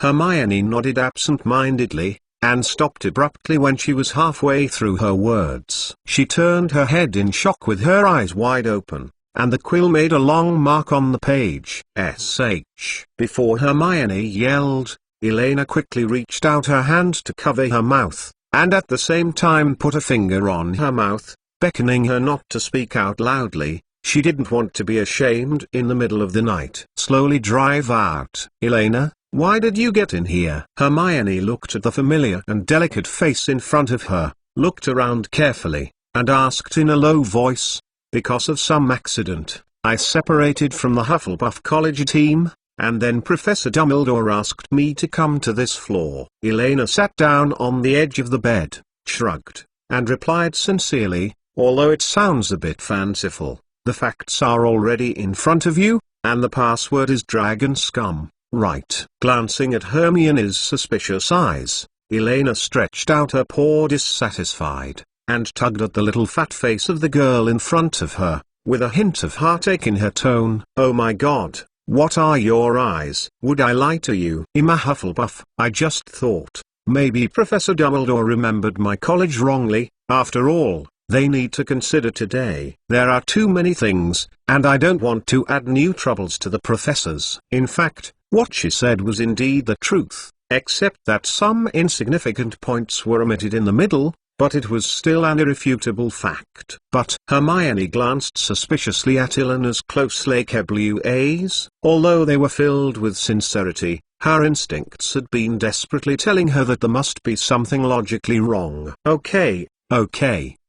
Hermione nodded absent-mindedly, and stopped abruptly when she was halfway through her words. She turned her head in shock with her eyes wide open, and the quill made a long mark on the page. SH. Before Hermione yelled, Elena quickly reached out her hand to cover her mouth, and at the same time put a finger on her mouth, beckoning her not to speak out loudly. She didn't want to be ashamed in the middle of the night. Slowly drive out. Elena, why did you get in here? Hermione looked at the familiar and delicate face in front of her, looked around carefully, and asked in a low voice, because of some accident, I separated from the Hufflepuff College team, and then Professor Dumbledore asked me to come to this floor. Elena sat down on the edge of the bed, shrugged, and replied sincerely, although it sounds a bit fanciful, the facts are already in front of you, and the password is dragon scum, right? Glancing at Hermione's suspicious eyes, Elena stretched out her paw dissatisfied, and tugged at the little fat face of the girl in front of her, with a hint of heartache in her tone. Oh my god, what are your eyes? Would I lie to you? I'm a Hufflepuff. I just thought, maybe Professor Dumbledore remembered my college wrongly. After all, they need to consider today. There are too many things, and I don't want to add new troubles to the professors. In fact, what she said was indeed the truth, except that some insignificant points were omitted in the middle, but it was still an irrefutable fact. But Hermione glanced suspiciously at Eleanor's close LKWAs. Although they were filled with sincerity, her instincts had been desperately telling her that there must be something logically wrong. Okay,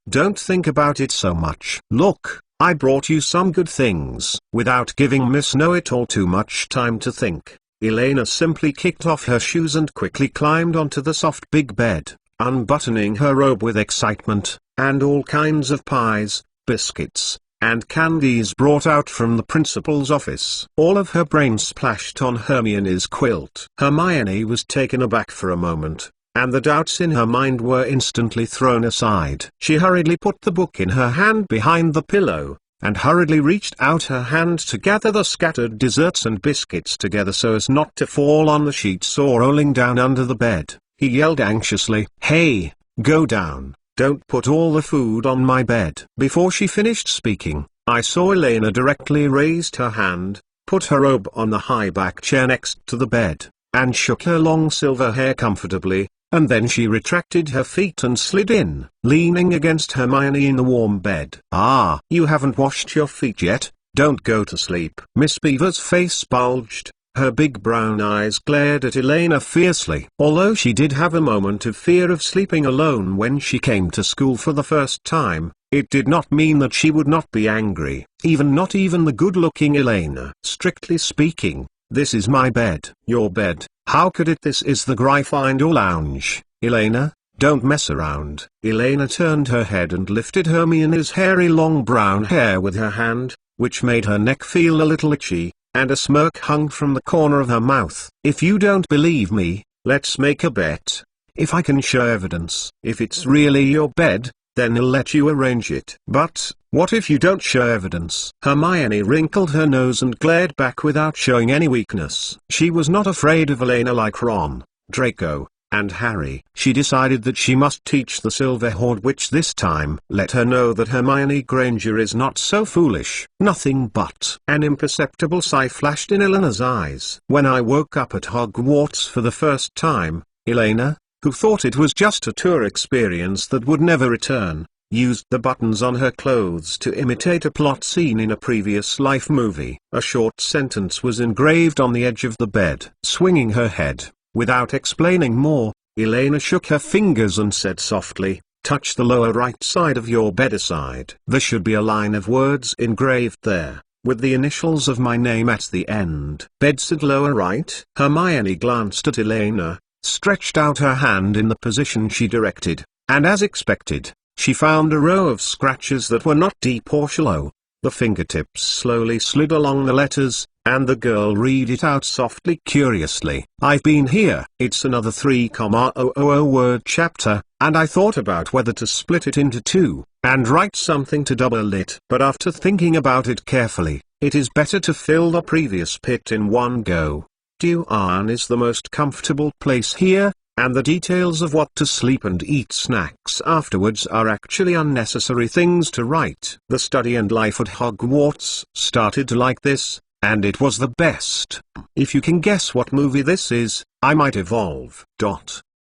don't think about it so much. Look, I brought you some good things. Without giving Miss Know-It-All too much time to think, Elena simply kicked off her shoes and quickly climbed onto the soft big bed. unbuttoning her robe with excitement, and all kinds of pies, biscuits, and candies brought out from the principal's office. All of her brain splashed on Hermione's quilt. Hermione was taken aback for a moment, and the doubts in her mind were instantly thrown aside. She hurriedly put the book in her hand behind the pillow, and hurriedly reached out her hand to gather the scattered desserts and biscuits together so as not to fall on the sheets or rolling down under the bed. He yelled anxiously, "Hey, go down, don't put all the food on my bed." Before she finished speaking, I saw Elena directly raised her hand, put her robe on the high back chair next to the bed, and shook her long silver hair comfortably, and then she retracted her feet and slid in, leaning against Hermione in the warm bed. "Ah, you haven't washed your feet yet? Don't go to sleep." Miss Beaver's face bulged, her big brown eyes glared at Elena fiercely. Although she did have a moment of fear of sleeping alone when she came to school for the first time, it did not mean that she would not be angry, not even the good-looking Elena. "Strictly speaking, this is my bed." "Your bed? How could it? This is the Gryffindor lounge, Elena. Don't mess around." Elena turned her head and lifted Hermione's hairy long brown hair with her hand, which made her neck feel a little itchy, and a smirk hung from the corner of her mouth. "If you don't believe me, let's make a bet. If I can show evidence, if it's really your bed, then I'll let you arrange it." "But, what if you don't show evidence?" Hermione wrinkled her nose and glared back without showing any weakness. She was not afraid of Elena like Ron, Draco, and Harry. She decided that she must teach the Silver Horde Witch this time. Let her know that Hermione Granger is not so foolish. Nothing but. An imperceptible sigh flashed in Elena's eyes. "When I woke up at Hogwarts for the first time, Elena, who thought it was just a tour experience that would never return, used the buttons on her clothes to imitate a plot scene in a previous life movie." A short sentence was engraved on the edge of the bed. Swinging her head, without explaining more, Elena shook her fingers and said softly, "Touch the lower right side of your bed aside." There should be a line of words engraved there, with the initials of my name at the end. "Bed," said lower right. Hermione glanced at Elena, stretched out her hand in the position she directed, and as expected, she found a row of scratches that were not deep or shallow. The fingertips slowly slid along the letters, and the girl read it out softly curiously. "I've been here. It's another 3,000 word chapter, and I thought about whether to split it into two, and write something to double it. But after thinking about it carefully, it is better to fill the previous bit in one go. Duan is the most comfortable place here, and the details of what to sleep and eat snacks afterwards are actually unnecessary things to write. The study and life at Hogwarts started like this, and it was the best. If you can guess what movie this is, I might evolve.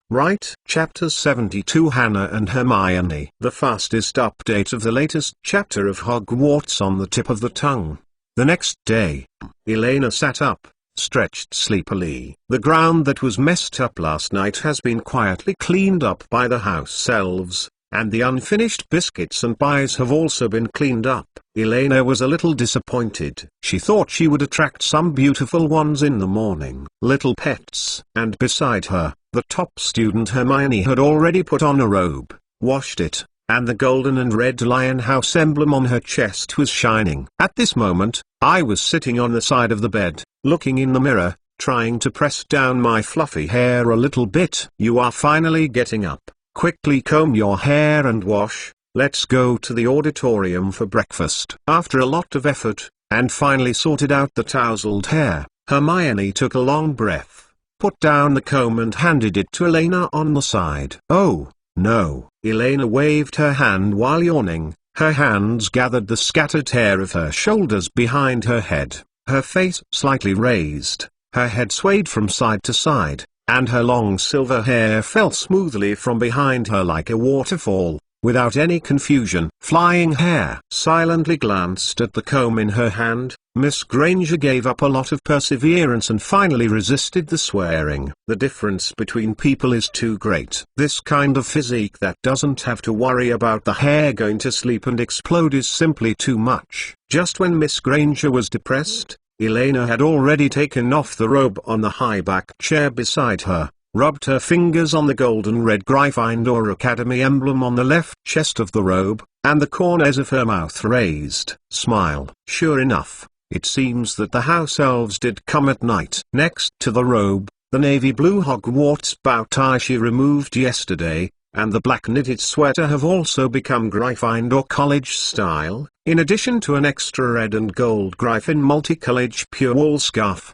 Right? Chapter 72 Hannah and Hermione. The fastest update of the latest chapter of Hogwarts on the tip of the tongue. The next day, Elena sat up, stretched sleepily. The ground that was messed up last night has been quietly cleaned up by the house elves, and the unfinished biscuits and pies have also been cleaned up. Elena was a little disappointed. She thought she would attract some beautiful ones in the morning, little pets. And beside her, the top student Hermione had already put on a robe, washed it, and the golden and red lion house emblem on her chest was shining. At this moment, I was sitting on the side of the bed, looking in the mirror, trying to press down my fluffy hair a little bit. "You are finally getting up. Quickly comb your hair and wash. Let's go to the auditorium for breakfast." After a lot of effort, and finally sorted out the tousled hair, Hermione took a long breath, put down the comb and handed it to Elena on the side. "Oh, no." Elena waved her hand while yawning. Her hands gathered the scattered hair of her shoulders behind her head, her face slightly raised, her head swayed from side to side, and her long silver hair fell smoothly from behind her like a waterfall, without any confusion. Flying hair. Silently glanced at the comb in her hand, Miss Granger gave up a lot of perseverance and finally resisted the swearing. The difference between people is too great. This kind of physique that doesn't have to worry about the hair going to sleep and explode is simply too much. Just when Miss Granger was depressed, Elena had already taken off the robe on the high-back chair beside her, rubbed her fingers on the golden red Gryffindor Academy emblem on the left chest of the robe, and the corners of her mouth raised. Smile. Sure enough, it seems that the house elves did come at night. Next to the robe, the navy blue Hogwarts bow tie she removed yesterday, and the black knitted sweater have also become Gryffindor college style, in addition to an extra red and gold Gryffindor multi-college pure wool scarf.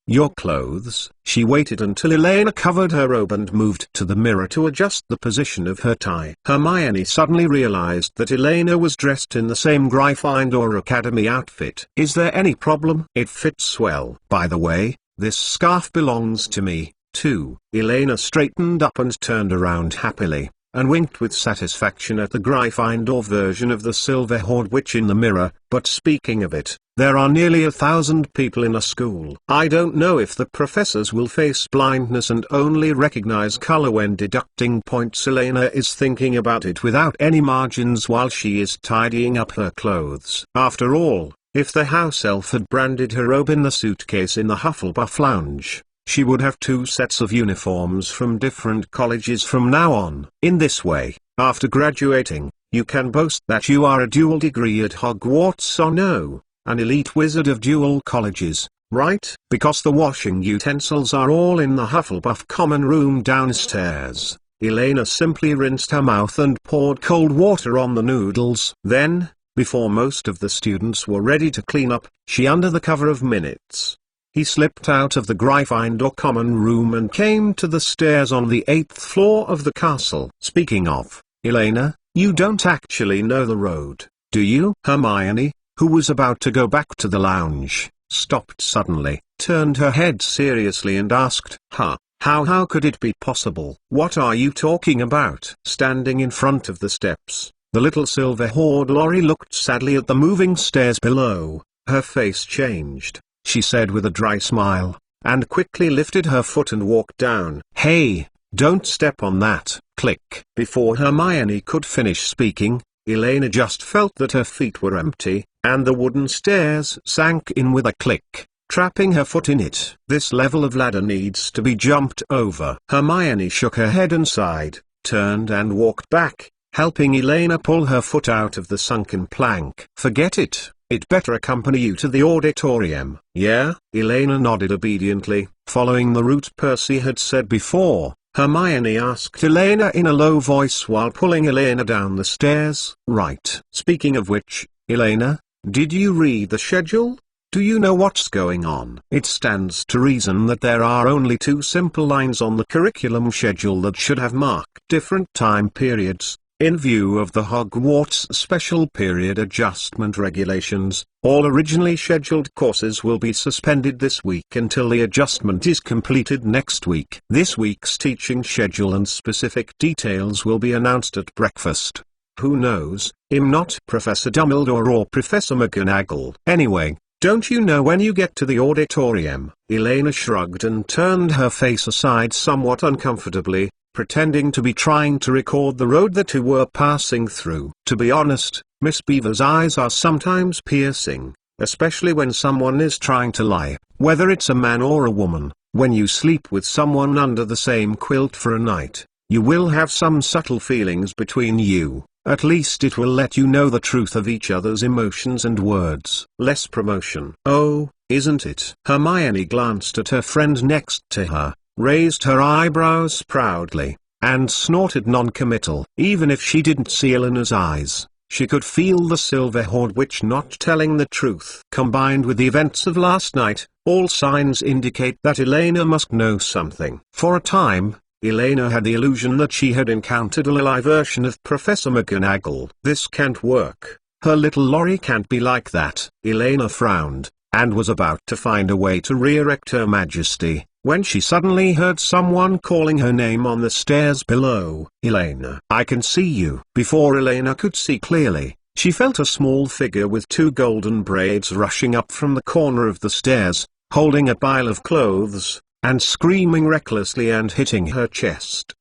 Your clothes. She waited until Elena covered her robe and moved to the mirror to adjust the position of her tie. Hermione suddenly realized that Elena was dressed in the same Gryffindor Academy outfit. Is there any problem? It fits well. By the way, this scarf belongs to me, too. Elena straightened up and turned around happily, and winked with satisfaction at the Gryffindor version of the Silver Horde Witch in the mirror. But speaking of it, there are nearly 1,000 people in a school. I don't know if the professors will face blindness and only recognize color when deducting points. Elena is thinking about it without any margins while she is tidying up her clothes. After all, if the house elf had branded her robe in the suitcase in the Hufflepuff lounge, she would have 2 sets of uniforms from different colleges from now on. In this way, after graduating, you can boast that you are a dual degree at Hogwarts or no, an elite wizard of dual colleges, right? Because the washing utensils are all in the Hufflepuff common room downstairs. Elena simply rinsed her mouth and poured cold water on the noodles. Then, before most of the students were ready to clean up, she under the cover of minutes, he slipped out of the Gryffindor common room and came to the stairs on the 8th floor of the castle. Speaking of, Elena, you don't actually know the road, do you? Hermione, who was about to go back to the lounge, stopped suddenly, turned her head seriously and asked, How could it be possible? What are you talking about? Standing in front of the steps, the little Silver Horde Lori looked sadly at the moving stairs below. Her face changed. She said with a dry smile, and quickly lifted her foot and walked down. Hey, don't step on that. Click. Before Hermione could finish speaking, Elena just felt that her feet were empty, and the wooden stairs sank in with a click, trapping her foot in it. This level of ladder needs to be jumped over. Hermione shook her head and sighed, turned and walked back, helping Elena pull her foot out of the sunken plank. Forget it. It better accompany you to the auditorium. Yeah? Elena nodded obediently, following the route Percy had said before. Hermione asked Elena in a low voice while pulling Elena down the stairs. Right. Speaking of which, Elena, did you read the schedule? Do you know what's going on? It stands to reason that there are only 2 simple lines on the curriculum schedule that should have marked different time periods. In view of the Hogwarts Special Period Adjustment Regulations, all originally scheduled courses will be suspended this week until the adjustment is completed next week. This week's teaching schedule and specific details will be announced at breakfast. Who knows, not Professor Dumbledore or Professor McGonagall. Anyway, don't you know when you get to the auditorium? Elena shrugged and turned her face aside somewhat uncomfortably, pretending to be trying to record the road the 2 were passing through. To be honest, Miss Beaver's eyes are sometimes piercing, especially when someone is trying to lie, whether it's a man or a woman. When you sleep with someone under the same quilt for a night, you will have some subtle feelings between you. At least it will let you know the truth of each other's emotions and words. Less promotion. Oh, isn't it? Hermione glanced at her friend next to her, raised her eyebrows proudly, and snorted non-committal. Even if she didn't see Elena's eyes, she could feel the Silver Horde Witch not telling the truth. Combined with the events of last night, all signs indicate that Elena must know something. For a time, Elena had the illusion that she had encountered a live version of Professor McGonagall. This can't work. Her little Lori can't be like that. Elena frowned, and was about to find a way to re-erect her majesty, when she suddenly heard someone calling her name on the stairs below. Elena. I can see you. Before Elena could see clearly, she felt a small figure with 2 golden braids rushing up from the corner of the stairs, holding a pile of clothes, and screaming recklessly and hitting her chest.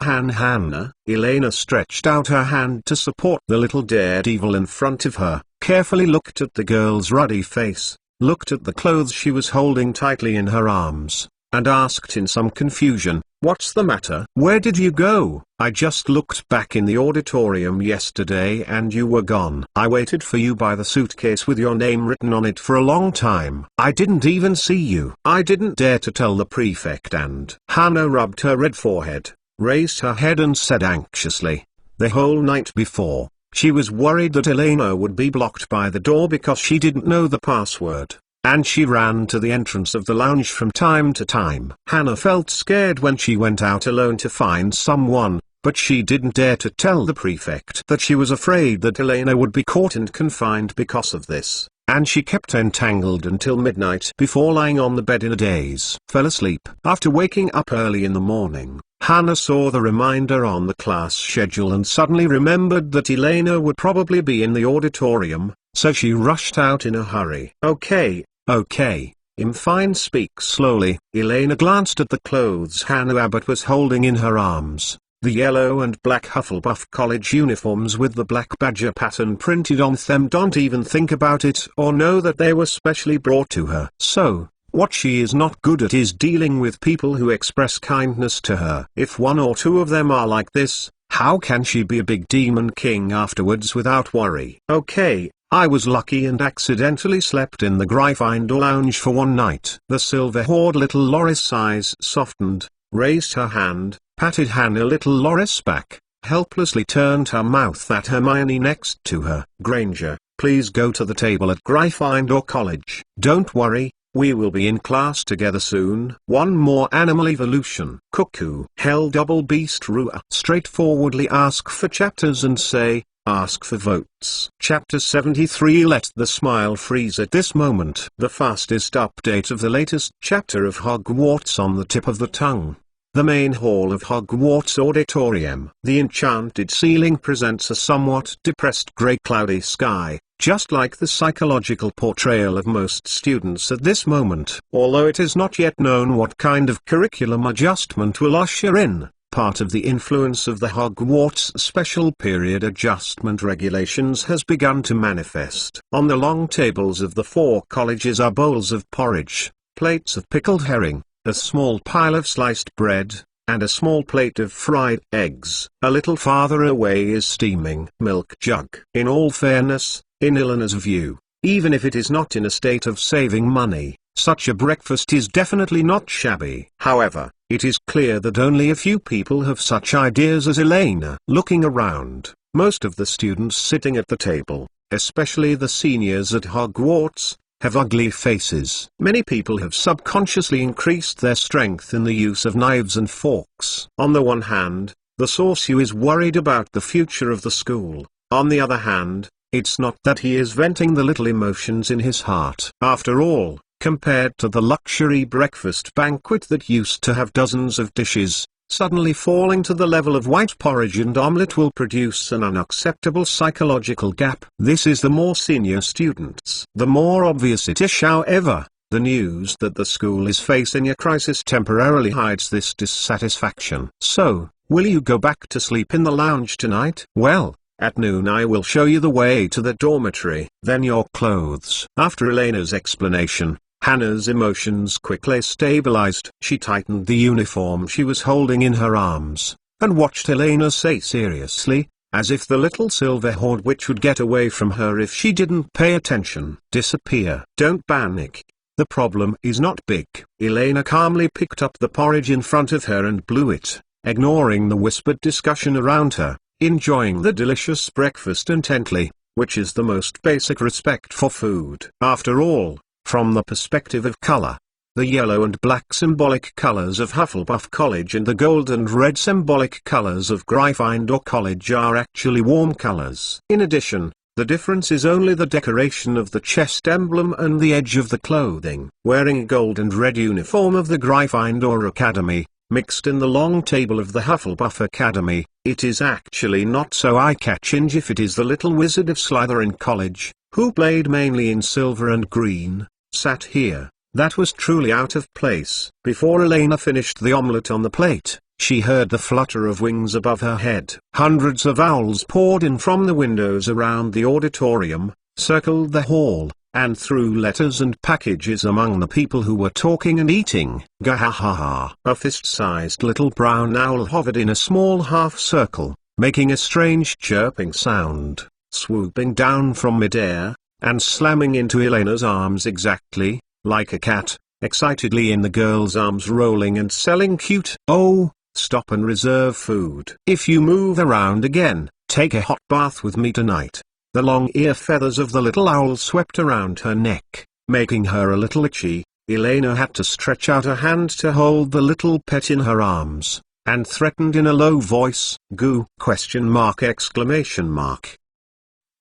Hannah. Elena stretched out her hand to support the little daredevil in front of her, carefully looked at the girl's ruddy face, looked at the clothes she was holding tightly in her arms, and asked in some confusion, What's the matter? Where did you go? I just looked back in the auditorium yesterday and you were gone. I waited for you by the suitcase with your name written on it for a long time. I didn't even see you. I didn't dare to tell the prefect, and Hannah rubbed her red forehead, raised her head and said anxiously, the whole night before, she was worried that Elena would be blocked by the door because she didn't know the password. And she ran to the entrance of the lounge from time to time. Hannah felt scared when she went out alone to find someone, but she didn't dare to tell the prefect that she was afraid that Elena would be caught and confined because of this, and she kept entangled until midnight before lying on the bed in a daze. Fell asleep. After waking up early in the morning, Hannah saw the reminder on the class schedule and suddenly remembered that Elena would probably be in the auditorium, so she rushed out in a hurry. Okay, I'm fine. Speak slowly. Elena glanced at the clothes Hannah Abbott was holding in her arms, the yellow and black Hufflepuff college uniforms with the black badger pattern printed on them. Don't even think about it or know that they were specially brought to her. So, what she is not good at is dealing with people who express kindness to her. If one or two of them are like this, how can she be a big demon king afterwards without worry? Okay, I was lucky and accidentally slept in the Gryffindor lounge for one night. The silver-haired little Loris' eyes softened, raised her hand, patted Hannah. Little Loris back, helplessly turned her mouth at Hermione next to her. Granger, please go to the table at Gryffindor College. Don't worry, we will be in class together soon. One more animal evolution. Cuckoo. Hell double beast Rua. Straightforwardly ask for chapters and say, ask for votes. Chapter 73. Let the smile freeze at this moment. The fastest update of the latest chapter of Hogwarts on the tip of the tongue. The main hall of Hogwarts Auditorium. The enchanted ceiling presents a somewhat depressed grey cloudy sky, just like the psychological portrayal of most students at this moment. Although it is not yet known what kind of curriculum adjustment will usher in, part of the influence of the Hogwarts Special Period Adjustment Regulations has begun to manifest. On the long tables of the four colleges are bowls of porridge, plates of pickled herring, a small pile of sliced bread, and a small plate of fried eggs. A little farther away is steaming milk jug. In all fairness, in Eleanor's view, even if it is not in a state of saving money, such a breakfast is definitely not shabby. However, it is clear that only a few people have such ideas as Elena. Looking around, most of the students sitting at the table, especially the seniors at Hogwarts, have ugly faces. Many people have subconsciously increased their strength in the use of knives and forks. On the one hand, the Sorcerer is worried about the future of the school. On the other hand, it's not that he is venting the little emotions in his heart. After all, compared to the luxury breakfast banquet that used to have dozens of dishes, suddenly falling to the level of white porridge and omelette will produce an unacceptable psychological gap. This is the more senior students. The more obvious it is, however, the news that the school is facing a crisis temporarily hides this dissatisfaction. So, will you go back to sleep in the lounge tonight? Well, at noon I will show you the way to the dormitory. Then your clothes. After Elena's explanation, Hannah's emotions quickly stabilized. She tightened the uniform she was holding in her arms, and watched Elena say seriously, as if the little silver-haired witch would get away from her if she didn't pay attention. Disappear. Don't panic. The problem is not big. Elena calmly picked up the porridge in front of her and blew it, ignoring the whispered discussion around her, enjoying the delicious breakfast intently, which is the most basic respect for food. After all, from the perspective of color, the yellow and black symbolic colors of Hufflepuff College and the gold and red symbolic colors of Gryffindor College are actually warm colors. In addition, the difference is only the decoration of the chest emblem and the edge of the clothing. Wearing a gold and red uniform of the Gryffindor Academy, mixed in the long table of the Hufflepuff Academy, it is actually not so eye-catching if it is the little wizard of Slytherin College, who played mainly in silver and green, sat here. That was truly out of place. Before Elena finished the omelette on the plate, she heard the flutter of wings above her head. Hundreds of owls poured in from the windows around the auditorium, circled the hall, and threw letters and packages among the people who were talking and eating. Gahahaha! A fist-sized little brown owl hovered in a small half-circle, making a strange chirping sound, swooping down from mid-air, and slamming into Elena's arms exactly, like a cat, excitedly in the girl's arms, rolling and selling cute. Oh, stop and reserve food. If you move around again, take a hot bath with me tonight. The long ear feathers of the little owl swept around her neck, making her a little itchy. Elena had to stretch out a hand to hold the little pet in her arms, and threatened in a low voice, "Goo!" ?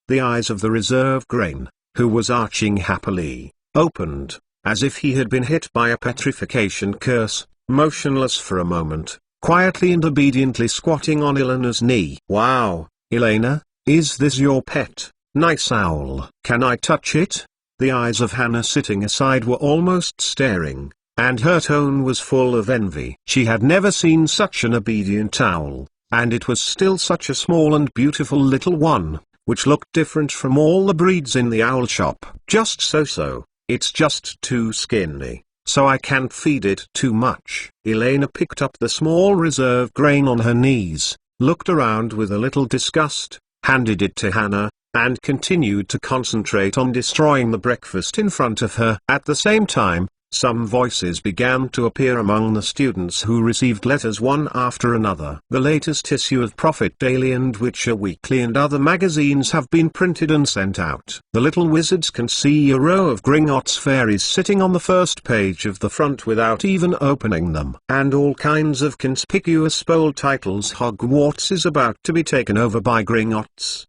The eyes of the reserve grain, who was arching happily, opened, as if he had been hit by a petrification curse, motionless for a moment, quietly and obediently squatting on Elena's knee. "Wow, Elena, is this your pet? Nice owl. Can I touch it?" The eyes of Hannah sitting aside were almost staring, and her tone was full of envy. She had never seen such an obedient owl, and it was still such a small and beautiful little one, which looked different from all the breeds in the owl shop. "Just so. It's just too skinny, so I can't feed it too much." Elena picked up the small reserve grain on her knees, looked around with a little disgust, handed it to Hannah, and continued to concentrate on destroying the breakfast in front of her. At the same time, some voices began to appear among the students who received letters one after another. The latest issue of Prophet Daily and Witcher Weekly and other magazines have been printed and sent out. The little wizards can see a row of Gringotts fairies sitting on the first page of the front without even opening them. And all kinds of conspicuous bold titles. "Hogwarts is about to be taken over by Gringotts!"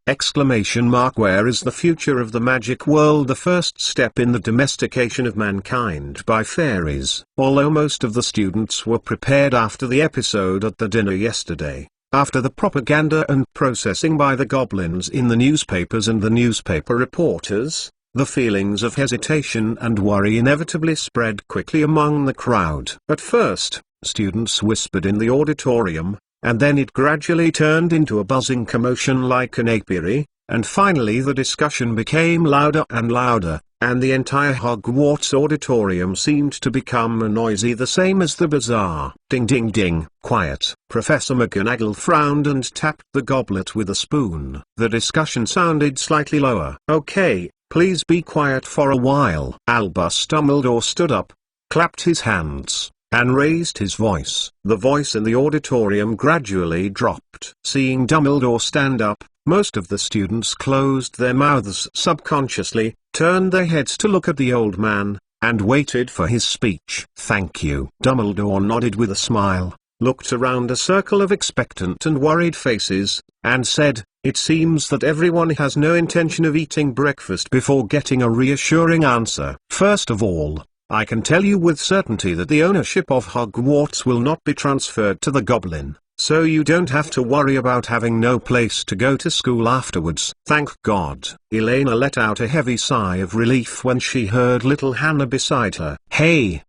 Where is the future of the magic world? The first step in the domestication of mankind by fairies. Although most of the students were prepared after the episode at the dinner yesterday, after the propaganda and processing by the goblins in the newspapers and the newspaper reporters, the feelings of hesitation and worry inevitably spread quickly among the crowd. At first, students whispered in the auditorium, and then it gradually turned into a buzzing commotion like an apiary, and finally the discussion became louder and louder, and the entire Hogwarts auditorium seemed to become noisy, the same as the bazaar. Ding ding ding. "Quiet." Professor McGonagall frowned and tapped the goblet with a spoon. The discussion sounded slightly lower. "Okay, please be quiet for a while." Albus Dumbledore stood up, clapped his hands, and raised his voice. The voice in the auditorium gradually dropped. Seeing Dumbledore stand up, most of the students closed their mouths subconsciously, turned their heads to look at the old man, and waited for his speech. "Thank you." Dumbledore nodded with a smile, looked around a circle of expectant and worried faces, and said, "It seems that everyone has no intention of eating breakfast before getting a reassuring answer. First of all, I can tell you with certainty that the ownership of Hogwarts will not be transferred to the Goblin, so you don't have to worry about having no place to go to school afterwards." "Thank God." Elena let out a heavy sigh of relief when she heard little Hannah beside her. Hey,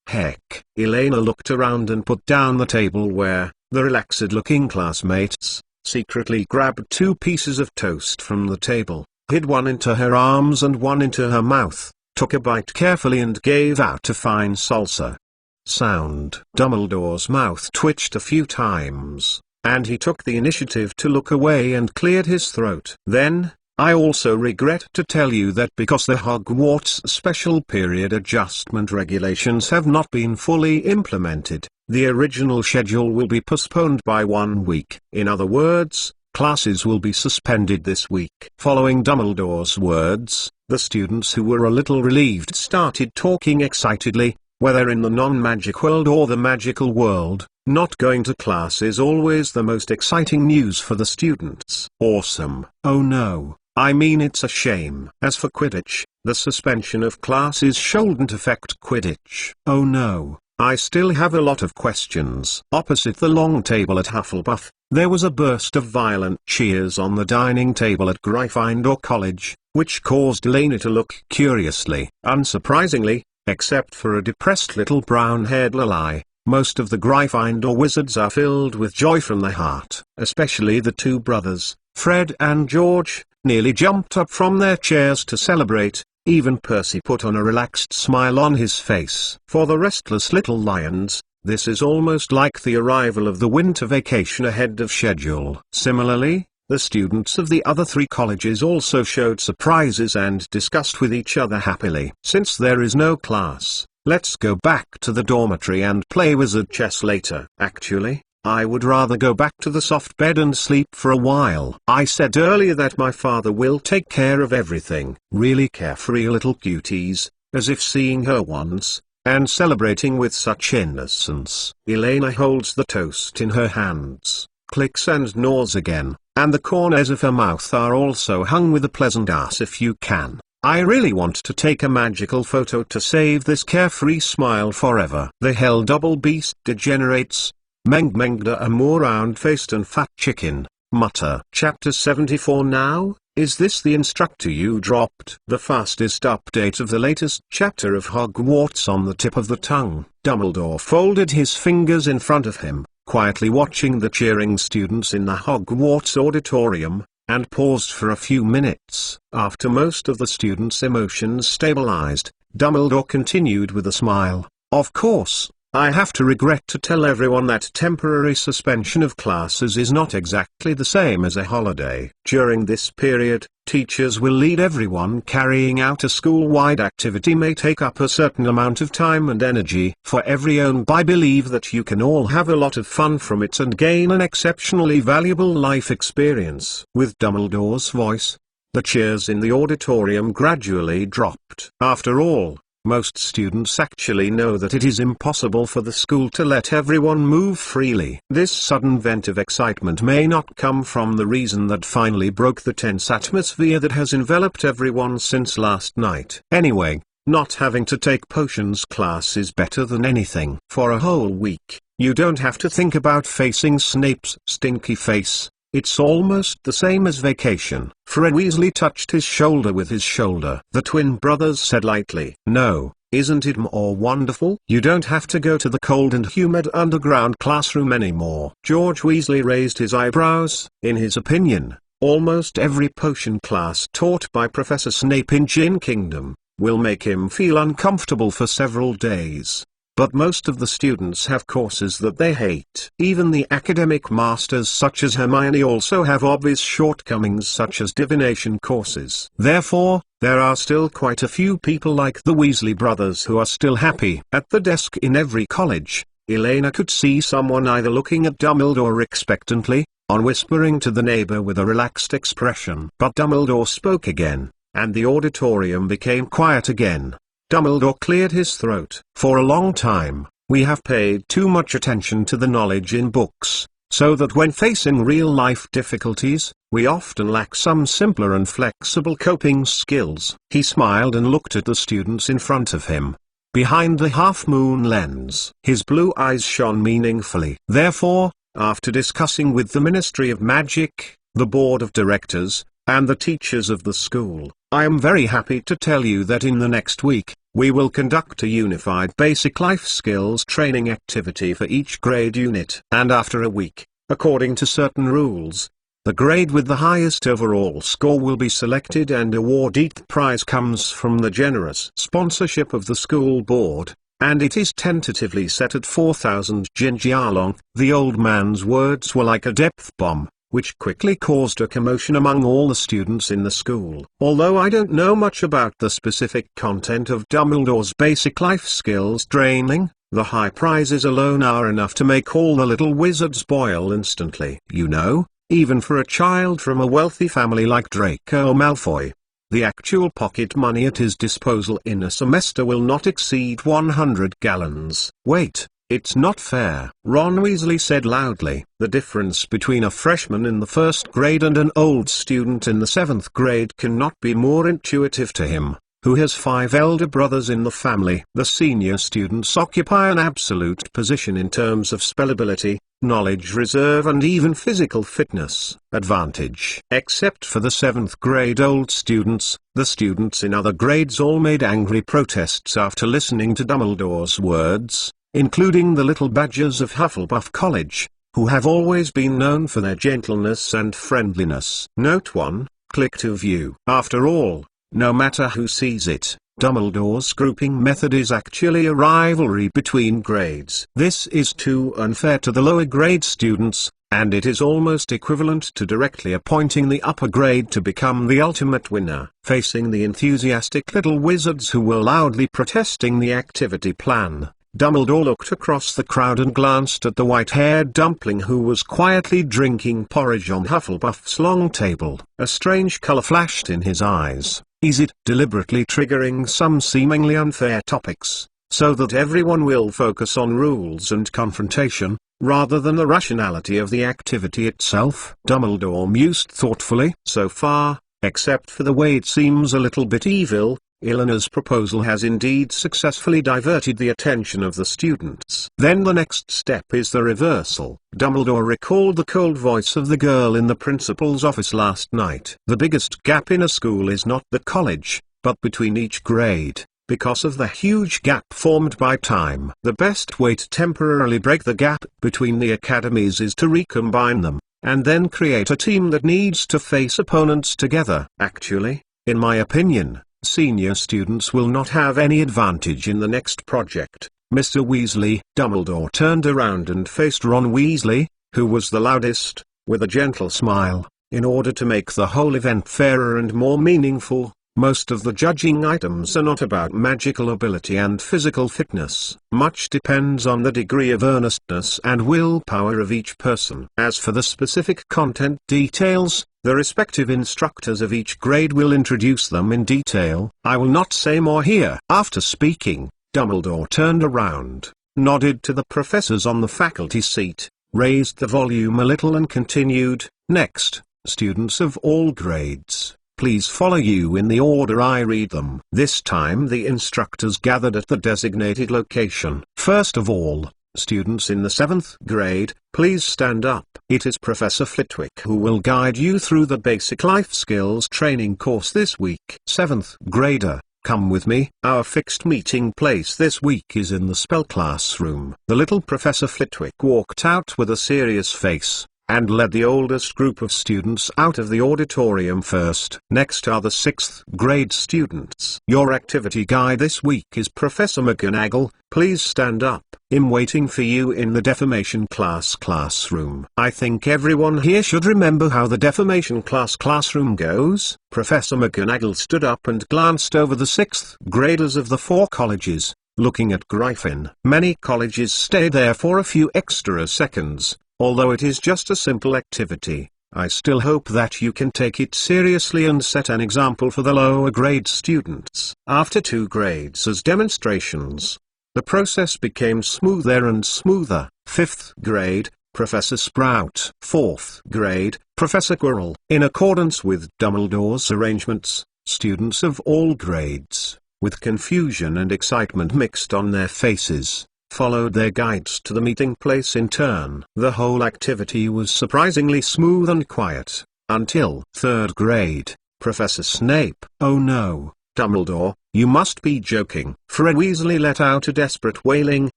heck. Elena looked around and put down the table where, the relaxed-looking classmates, secretly grabbed 2 pieces of toast from the table, hid one into her arms and one into her mouth, took a bite carefully and gave out a fine salsa sound. Dumbledore's mouth twitched a few times, and he took the initiative to look away and cleared his throat. "Then, I also regret to tell you that because the Hogwarts Special Period Adjustment regulations have not been fully implemented, the original schedule will be postponed by 1 week. In other words, classes will be suspended this week." Following Dumbledore's words, the students who were a little relieved started talking excitedly. Whether in the non-magic world or the magical world, not going to class is always the most exciting news for the students. "Awesome." "Oh no, I mean it's a shame." As for Quidditch, the suspension of classes shouldn't affect Quidditch. "Oh no, I still have a lot of questions." Opposite the long table at Hufflepuff, there was a burst of violent cheers on the dining table at Gryffindor College, which caused Elena to look curiously. Unsurprisingly, except for a depressed little brown-haired Lily, most of the Gryffindor wizards are filled with joy from the heart. Especially the 2 brothers, Fred and George, nearly jumped up from their chairs to celebrate, Even Percy put on a relaxed smile on his face. For the restless little lions, this is almost like the arrival of the winter vacation ahead of schedule. Similarly, the students of the other 3 colleges also showed surprises and discussed with each other happily. Since there is no class, let's go back to the dormitory and play wizard chess later. Actually, I would rather go back to the soft bed and sleep for a while. I said earlier that my father will take care of everything. Really carefree little cuties, as if seeing her once, and celebrating with such innocence. Elena holds the toast in her hands, clicks and gnaws again, and the corners of her mouth are also hung with a pleasant "ass if you can." I really want to take a magical photo to save this carefree smile forever. The hell double beast degenerates. Mengda a more round-faced and fat chicken, mutter. Chapter 74. Now, is this the instructor you dropped? The fastest update of the latest chapter of Hogwarts on the tip of the tongue. Dumbledore folded his fingers in front of him, quietly watching the cheering students in the Hogwarts auditorium, and paused for a few minutes. After most of the students' emotions stabilized, Dumbledore continued with a smile. Of course, I have to regret to tell everyone that temporary suspension of classes is not exactly the same as a holiday. During this period, teachers will lead everyone. Carrying out a school-wide activity may take up a certain amount of time and energy. For every own, I believe that you can all have a lot of fun from it and gain an exceptionally valuable life experience. With Dumbledore's voice, the cheers in the auditorium gradually dropped. After all, most students actually know that it is impossible for the school to let everyone move freely. This sudden vent of excitement may not come from the reason that finally broke the tense atmosphere that has enveloped everyone since last night. Anyway, not having to take potions class is better than anything. For a whole week, you don't have to think about facing Snape's stinky face. It's almost the same as vacation. Fred Weasley touched his shoulder with his shoulder. The twin brothers said lightly, "No, isn't it more wonderful? You don't have to go to the cold and humid underground classroom anymore." George Weasley raised his eyebrows. In his opinion, almost every potion class taught by Professor Snape in Gin Kingdom will make him feel uncomfortable for several days. But most of the students have courses that they hate. Even the academic masters such as Hermione also have obvious shortcomings such as divination courses. Therefore, there are still quite a few people like the Weasley brothers who are still happy. At the desk in every college, Elena could see someone either looking at Dumbledore expectantly, or whispering to the neighbor with a relaxed expression. But Dumbledore spoke again, and the auditorium became quiet again. Dumbledore cleared his throat. For a long time, we have paid too much attention to the knowledge in books, so that when facing real-life difficulties, we often lack some simpler and flexible coping skills. He smiled and looked at the students in front of him. Behind the half-moon lens, his blue eyes shone meaningfully. Therefore, after discussing with the Ministry of Magic, the Board of Directors, and the teachers of the school, I am very happy to tell you that in the next week, we will conduct a unified basic life skills training activity for each grade unit. And after a week, according to certain rules, the grade with the highest overall score will be selected and awarded. The prize comes from the generous sponsorship of the school board, and it is tentatively set at 4,000 Jinjialong. The old man's words were like a depth bomb, which quickly caused a commotion among all the students in the school. Although I don't know much about the specific content of Dumbledore's basic life skills training, the high prizes alone are enough to make all the little wizards boil instantly. You know, even for a child from a wealthy family like Draco Malfoy, the actual pocket money at his disposal in a semester will not exceed 100 gallons. Wait. It's not fair, Ron Weasley said loudly. The difference between a freshman in the first grade and an old student in the 7th grade cannot be more intuitive to him, who has 5 elder brothers in the family. The senior students occupy an absolute position in terms of spellability, knowledge reserve and even physical fitness advantage. Except for the 7th grade old students, the students in other grades all made angry protests after listening to Dumbledore's words, including the little badgers of Hufflepuff College, who have always been known for their gentleness and friendliness. Note 1, click to view. After all, no matter who sees it. Dumbledore's grouping method is actually a rivalry between grades. This is too unfair to the lower grade students, and it is almost equivalent to directly appointing the upper grade to become the ultimate winner. Facing the enthusiastic little wizards who were loudly protesting the activity plan, Dumbledore looked across the crowd and glanced at the white-haired dumpling who was quietly drinking porridge on Hufflepuff's long table. A strange color flashed in his eyes. Is it deliberately triggering some seemingly unfair topics, so that everyone will focus on rules and confrontation, rather than the rationality of the activity itself? Dumbledore mused thoughtfully. So far, except for the way it seems a little bit evil, Eleanor's proposal has indeed successfully diverted the attention of the students. Then the next step is the reversal. Dumbledore recalled the cold voice of the girl in the principal's office last night. The biggest gap in a school is not the college, but between each grade, because of the huge gap formed by time. The best way to temporarily break the gap between the academies is to recombine them, and then create a team that needs to face opponents together. Actually, in my opinion, senior students will not have any advantage in the next project. Mr. Weasley. Dumbledore turned around and faced Ron Weasley, who was the loudest, with a gentle smile. In order to make the whole event fairer and more meaningful, most of the judging items are not about magical ability and physical fitness. Much depends on the degree of earnestness and willpower of each person. As for the specific content details, the respective instructors of each grade will introduce them in detail. I will not say more here. After speaking, Dumbledore turned around, nodded to the professors on the faculty seat, raised the volume a little and continued, "Next, students of all grades, please follow you in the order I read them." This time the instructors gathered at the designated location. First of all, students in the 7th grade, please stand up. It is Professor Flitwick who will guide you through the basic life skills training course this week. 7th grader, come with me. Our fixed meeting place this week is in the spell classroom. The little Professor Flitwick walked out with a serious face, and led the oldest group of students out of the auditorium first. Next are the 6th grade students. Your activity guide this week is Professor McGonagall. Please stand up. I'm waiting for you in the defamation classroom. I think everyone here should remember how the defamation classroom goes. Professor McGonagall stood up and glanced over the 6th graders of the 4 colleges, looking at Gryffindor. Many colleges stay there for a few extra seconds. Although it is just a simple activity, I still hope that you can take it seriously and set an example for the lower grade students. After 2 grades as demonstrations, the process became smoother and smoother. 5th grade, Professor Sprout. 4th grade, Professor Quirrell. In accordance with Dumbledore's arrangements, students of all grades, with confusion and excitement mixed on their faces, followed their guides to the meeting place in turn. The whole activity was surprisingly smooth and quiet, until 3rd grade, Professor Snape. Oh no, Dumbledore, you must be joking. Fred Weasley let out a desperate wailing.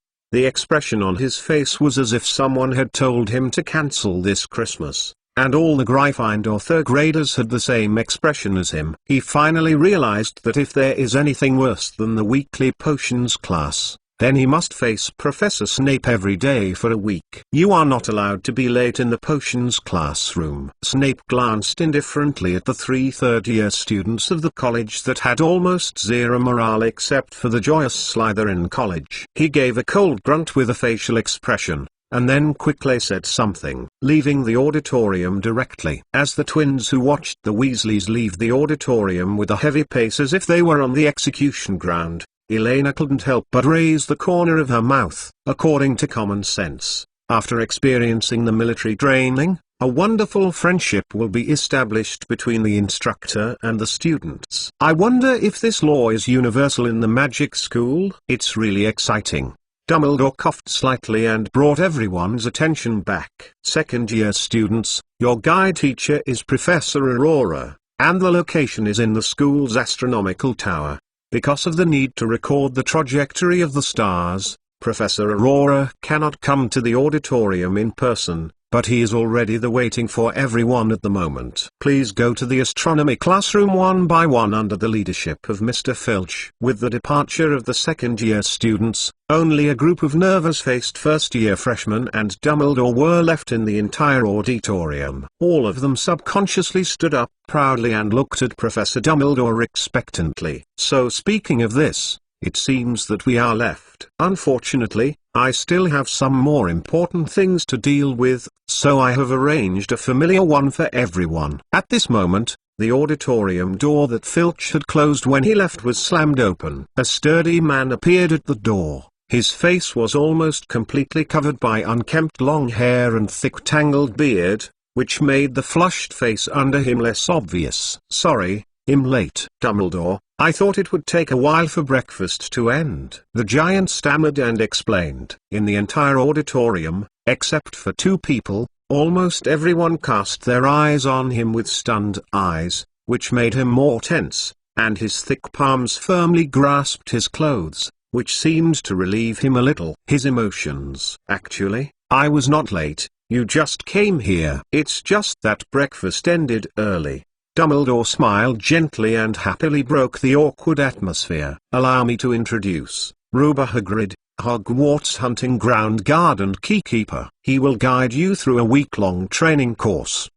The expression on his face was as if someone had told him to cancel this Christmas, and all the Gryffindor 3rd graders had the same expression as him. He finally realized that if there is anything worse than the weekly potions class, then he must face Professor Snape every day for a week. You are not allowed to be late in the potions classroom. Snape glanced indifferently at the 3 third-year students of the college that had almost zero morale except for the joyous Slytherin college. He gave a cold grunt with a facial expression, and then quickly said something, leaving the auditorium directly. As the twins who watched the Weasleys leave the auditorium with a heavy pace as if they were on the execution ground, Elena couldn't help but raise the corner of her mouth. According to common sense, after experiencing the military training, a wonderful friendship will be established between the instructor and the students. I wonder if this law is universal in the magic school? It's really exciting. Dumbledore coughed slightly and brought everyone's attention back. 2nd-year students, your guide teacher is Professor Aurora, and the location is in the school's astronomical tower. Because of the need to record the trajectory of the stars, Professor Aurora cannot come to the auditorium in person, but he is already waiting for everyone at the moment. Please go to the astronomy classroom one by one under the leadership of Mr. Filch. With the departure of the second-year students, only a group of nervous-faced first-year freshmen and Dumbledore were left in the entire auditorium. All of them subconsciously stood up proudly and looked at Professor Dumbledore expectantly. So speaking of this, it seems that we are left. Unfortunately, I still have some more important things to deal with, so I have arranged a familiar one for everyone. At this moment, the auditorium door that Filch had closed when he left was slammed open. A sturdy man appeared at the door. His face was almost completely covered by unkempt long hair and thick tangled beard, which made the flushed face under him less obvious. "Sorry, I'm late, Dumbledore. I thought it would take a while for breakfast to end." The giant stammered and explained. In the entire auditorium, except for two people, almost everyone cast their eyes on him with stunned eyes, which made him more tense, and his thick palms firmly grasped his clothes, which seemed to relieve him a little. His emotions. "Actually, I was not late, you just came here. It's just that breakfast ended early." Dumbledore smiled gently and happily broke the awkward atmosphere. "Allow me to introduce Ruber Hagrid, Hogwarts hunting ground guard and keykeeper. He will guide you through a week-long training course.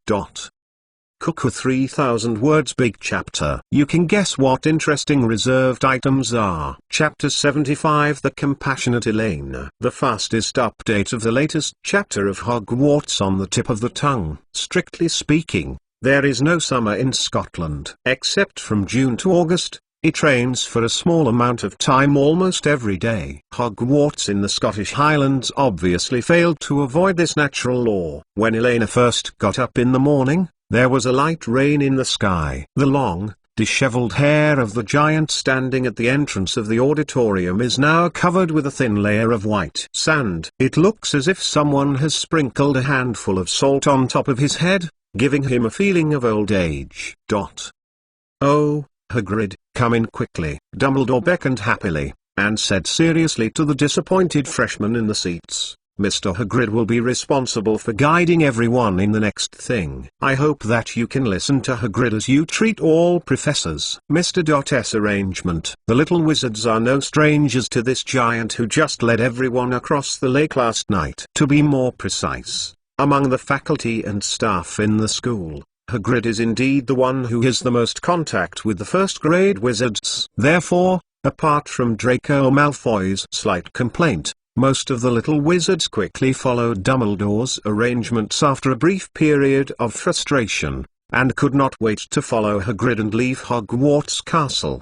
Cuckoo 3000 words big chapter. You can guess what interesting reserved items are. Chapter 75 The Compassionate Elena. The fastest update of the latest chapter of Hogwarts on the tip of the tongue. Strictly speaking, there is no summer in Scotland. Except from June to August, it rains for a small amount of time almost every day. Hogwarts in the Scottish Highlands obviously failed to avoid this natural law. When Elena first got up in the morning, there was a light rain in the sky. The long, disheveled hair of the giant standing at the entrance of the auditorium is now covered with a thin layer of white sand. It looks as if someone has sprinkled a handful of salt on top of his head, giving him a feeling of old age. "Oh, Hagrid, come in quickly." Dumbledore beckoned happily, and said seriously to the disappointed freshmen in the seats, "Mr. Hagrid will be responsible for guiding everyone in the next thing. I hope that you can listen to Hagrid as you treat all professors." Mr.'s arrangement. The little wizards are no strangers to this giant who just led everyone across the lake last night. To be more precise, among the faculty and staff in the school, Hagrid is indeed the one who has the most contact with the first-grade wizards. Therefore, apart from Draco Malfoy's slight complaint, most of the little wizards quickly followed Dumbledore's arrangements after a brief period of frustration, and could not wait to follow Hagrid and leave Hogwarts Castle.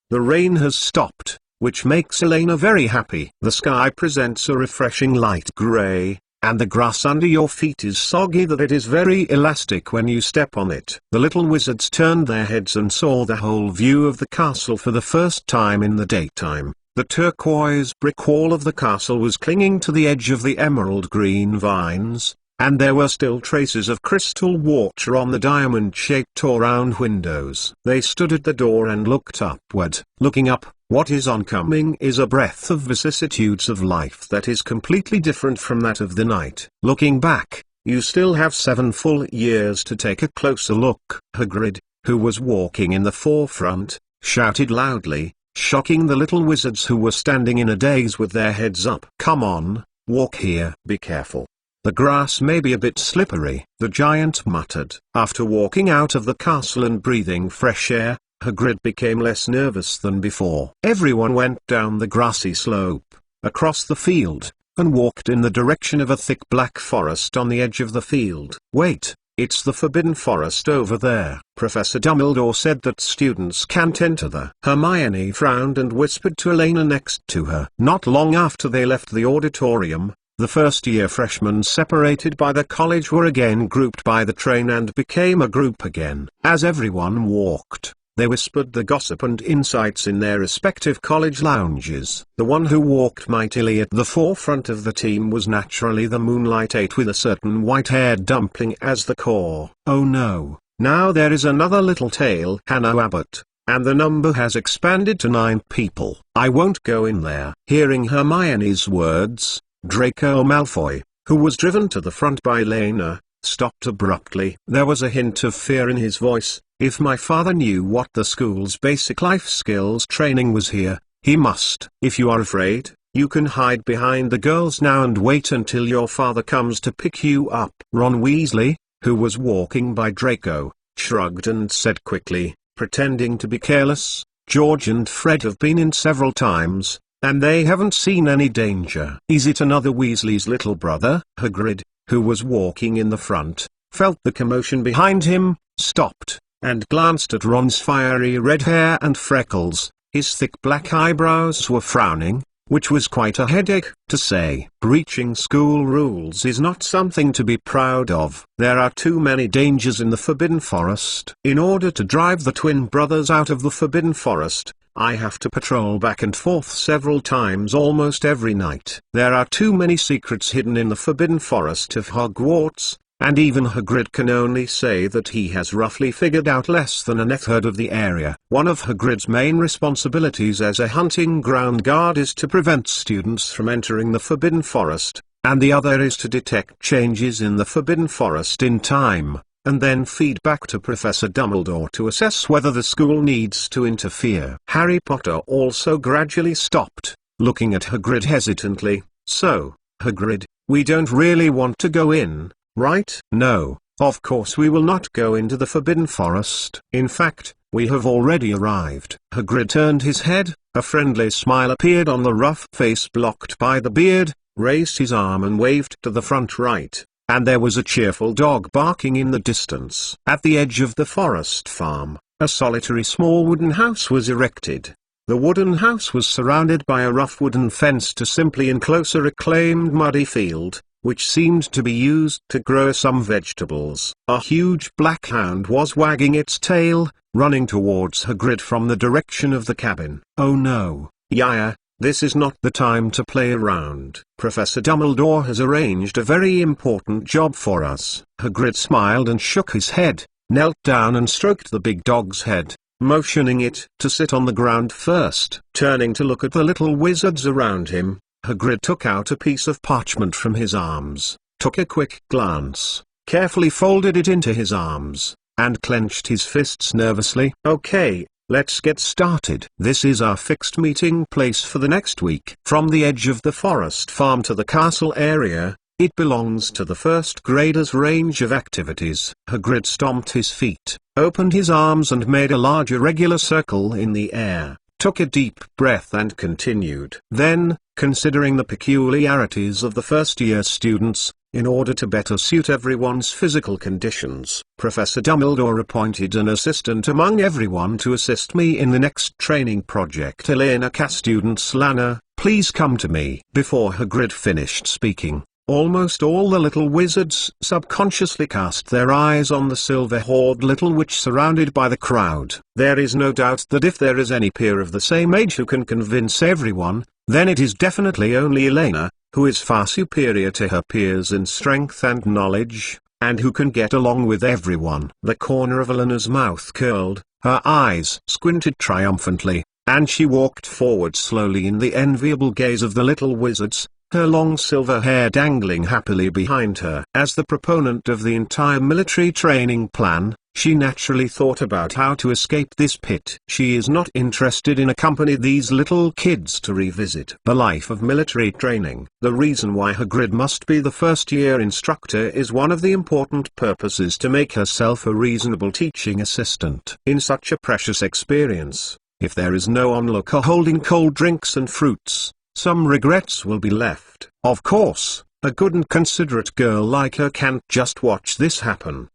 The rain has stopped, which makes Elena very happy. The sky presents a refreshing light grey, and the grass under your feet is soggy that it is very elastic when you step on it. The little wizards turned their heads and saw the whole view of the castle for the first time in the daytime. The turquoise brick wall of the castle was clinging to the edge of the emerald green vines, and there were still traces of crystal water on the diamond-shaped or round windows. They stood at the door and looked upward. Looking up, what is oncoming is a breath of vicissitudes of life that is completely different from that of the night. Looking back, you still have 7 full years to take a closer look. Hagrid, who was walking in the forefront, shouted loudly, shocking the little wizards who were standing in a daze with their heads up. "Come on, walk here. Be careful. The grass may be a bit slippery," the giant muttered. After walking out of the castle and breathing fresh air, Hagrid became less nervous than before. Everyone went down the grassy slope, across the field, and walked in the direction of a thick black forest on the edge of the field. "Wait, it's the Forbidden Forest over there." Professor Dumbledore said that students can't enter the. Hermione frowned and whispered to Elena next to her. Not long after they left the auditorium, the first-year freshmen separated by the college were again grouped by the train and became a group again. As everyone walked, they whispered the gossip and insights in their respective college lounges. The one who walked mightily at the forefront of the team was naturally the Moonlight 8 with a certain white-haired dumpling as the core. "Oh no, now there is another little tail, Hannah Abbott, and the number has expanded to 9 people. I won't go in there." Hearing Hermione's words, Draco Malfoy, who was driven to the front by Elena, stopped abruptly. There was a hint of fear in his voice. If my father knew what the school's basic life skills training was here, he must. If you are afraid, you can hide behind the girls now and wait until your father comes to pick you up. Ron Weasley, who was walking by Draco, shrugged and said quickly, pretending to be careless, George and Fred have been in several times, and they haven't seen any danger. Is it another Weasley's little brother? Hagrid, who was walking in the front, felt the commotion behind him, stopped, and glanced at Ron's fiery red hair and freckles. His thick black eyebrows were frowning, which was quite a headache to say. Breaching school rules is not something to be proud of. There are too many dangers in the Forbidden Forest. In order to drive the twin brothers out of the Forbidden Forest, I have to patrol back and forth several times almost every night. There are too many secrets hidden in the Forbidden Forest of Hogwarts, and even Hagrid can only say that he has roughly figured out less than a third of the area. One of Hagrid's main responsibilities as a hunting ground guard is to prevent students from entering the Forbidden Forest, and the other is to detect changes in the Forbidden Forest in time, and then feed back to Professor Dumbledore to assess whether the school needs to interfere. Harry Potter also gradually stopped, looking at Hagrid hesitantly. So, Hagrid, we don't really want to go in, right? No, of course we will not go into the Forbidden Forest. In fact, we have already arrived. Hagrid turned his head, a friendly smile appeared on the rough face blocked by the beard, raised his arm and waved to the front right, and there was a cheerful dog barking in the distance. At the edge of the forest farm, a solitary small wooden house was erected. The wooden house was surrounded by a rough wooden fence to simply enclose a reclaimed muddy field, which seemed to be used to grow some vegetables. A huge black hound was wagging its tail, running towards Hagrid from the direction of the cabin. Oh no, Yaya, this is not the time to play around. Professor Dumbledore has arranged a very important job for us. Hagrid smiled and shook his head, knelt down and stroked the big dog's head, motioning it to sit on the ground first. Turning to look at the little wizards around him, Hagrid took out a piece of parchment from his arms, took a quick glance, carefully folded it into his arms, and clenched his fists nervously. Okay, let's get started. This is our fixed meeting place for the next week. From the edge of the forest farm to the castle area, it belongs to the first graders' range of activities. Hagrid stomped his feet, opened his arms and made a large irregular circle in the air, took a deep breath and continued. Then, considering the peculiarities of the first-year students, in order to better suit everyone's physical conditions, Professor Dumbledore appointed an assistant among everyone to assist me in the next training project. Elena cast students Lana, please come to me. Before Hagrid finished speaking, almost all the little wizards subconsciously cast their eyes on the silver-haired little witch surrounded by the crowd. There is no doubt that if there is any peer of the same age who can convince everyone, then it is definitely only Elena, who is far superior to her peers in strength and knowledge, and who can get along with everyone. The corner of Elena's mouth curled, her eyes squinted triumphantly, and she walked forward slowly in the enviable gaze of the little wizards, her long silver hair dangling happily behind her. As the proponent of the entire military training plan, she naturally thought about how to escape this pit. She is not interested in accompanying these little kids to revisit the life of military training. The reason why Hagrid must be the first-year instructor is one of the important purposes to make herself a reasonable teaching assistant. In such a precious experience, if there is no onlooker holding cold drinks and fruits, some regrets will be left. Of course, a good and considerate girl like her can't just watch this happen.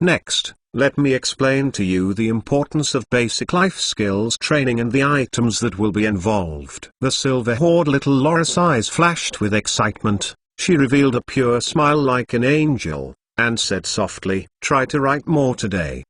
Next, let me explain to you the importance of basic life skills training and the items that will be involved. The silver-haired little Laura's eyes flashed with excitement. She revealed a pure smile like an angel, and said softly, try to write more today.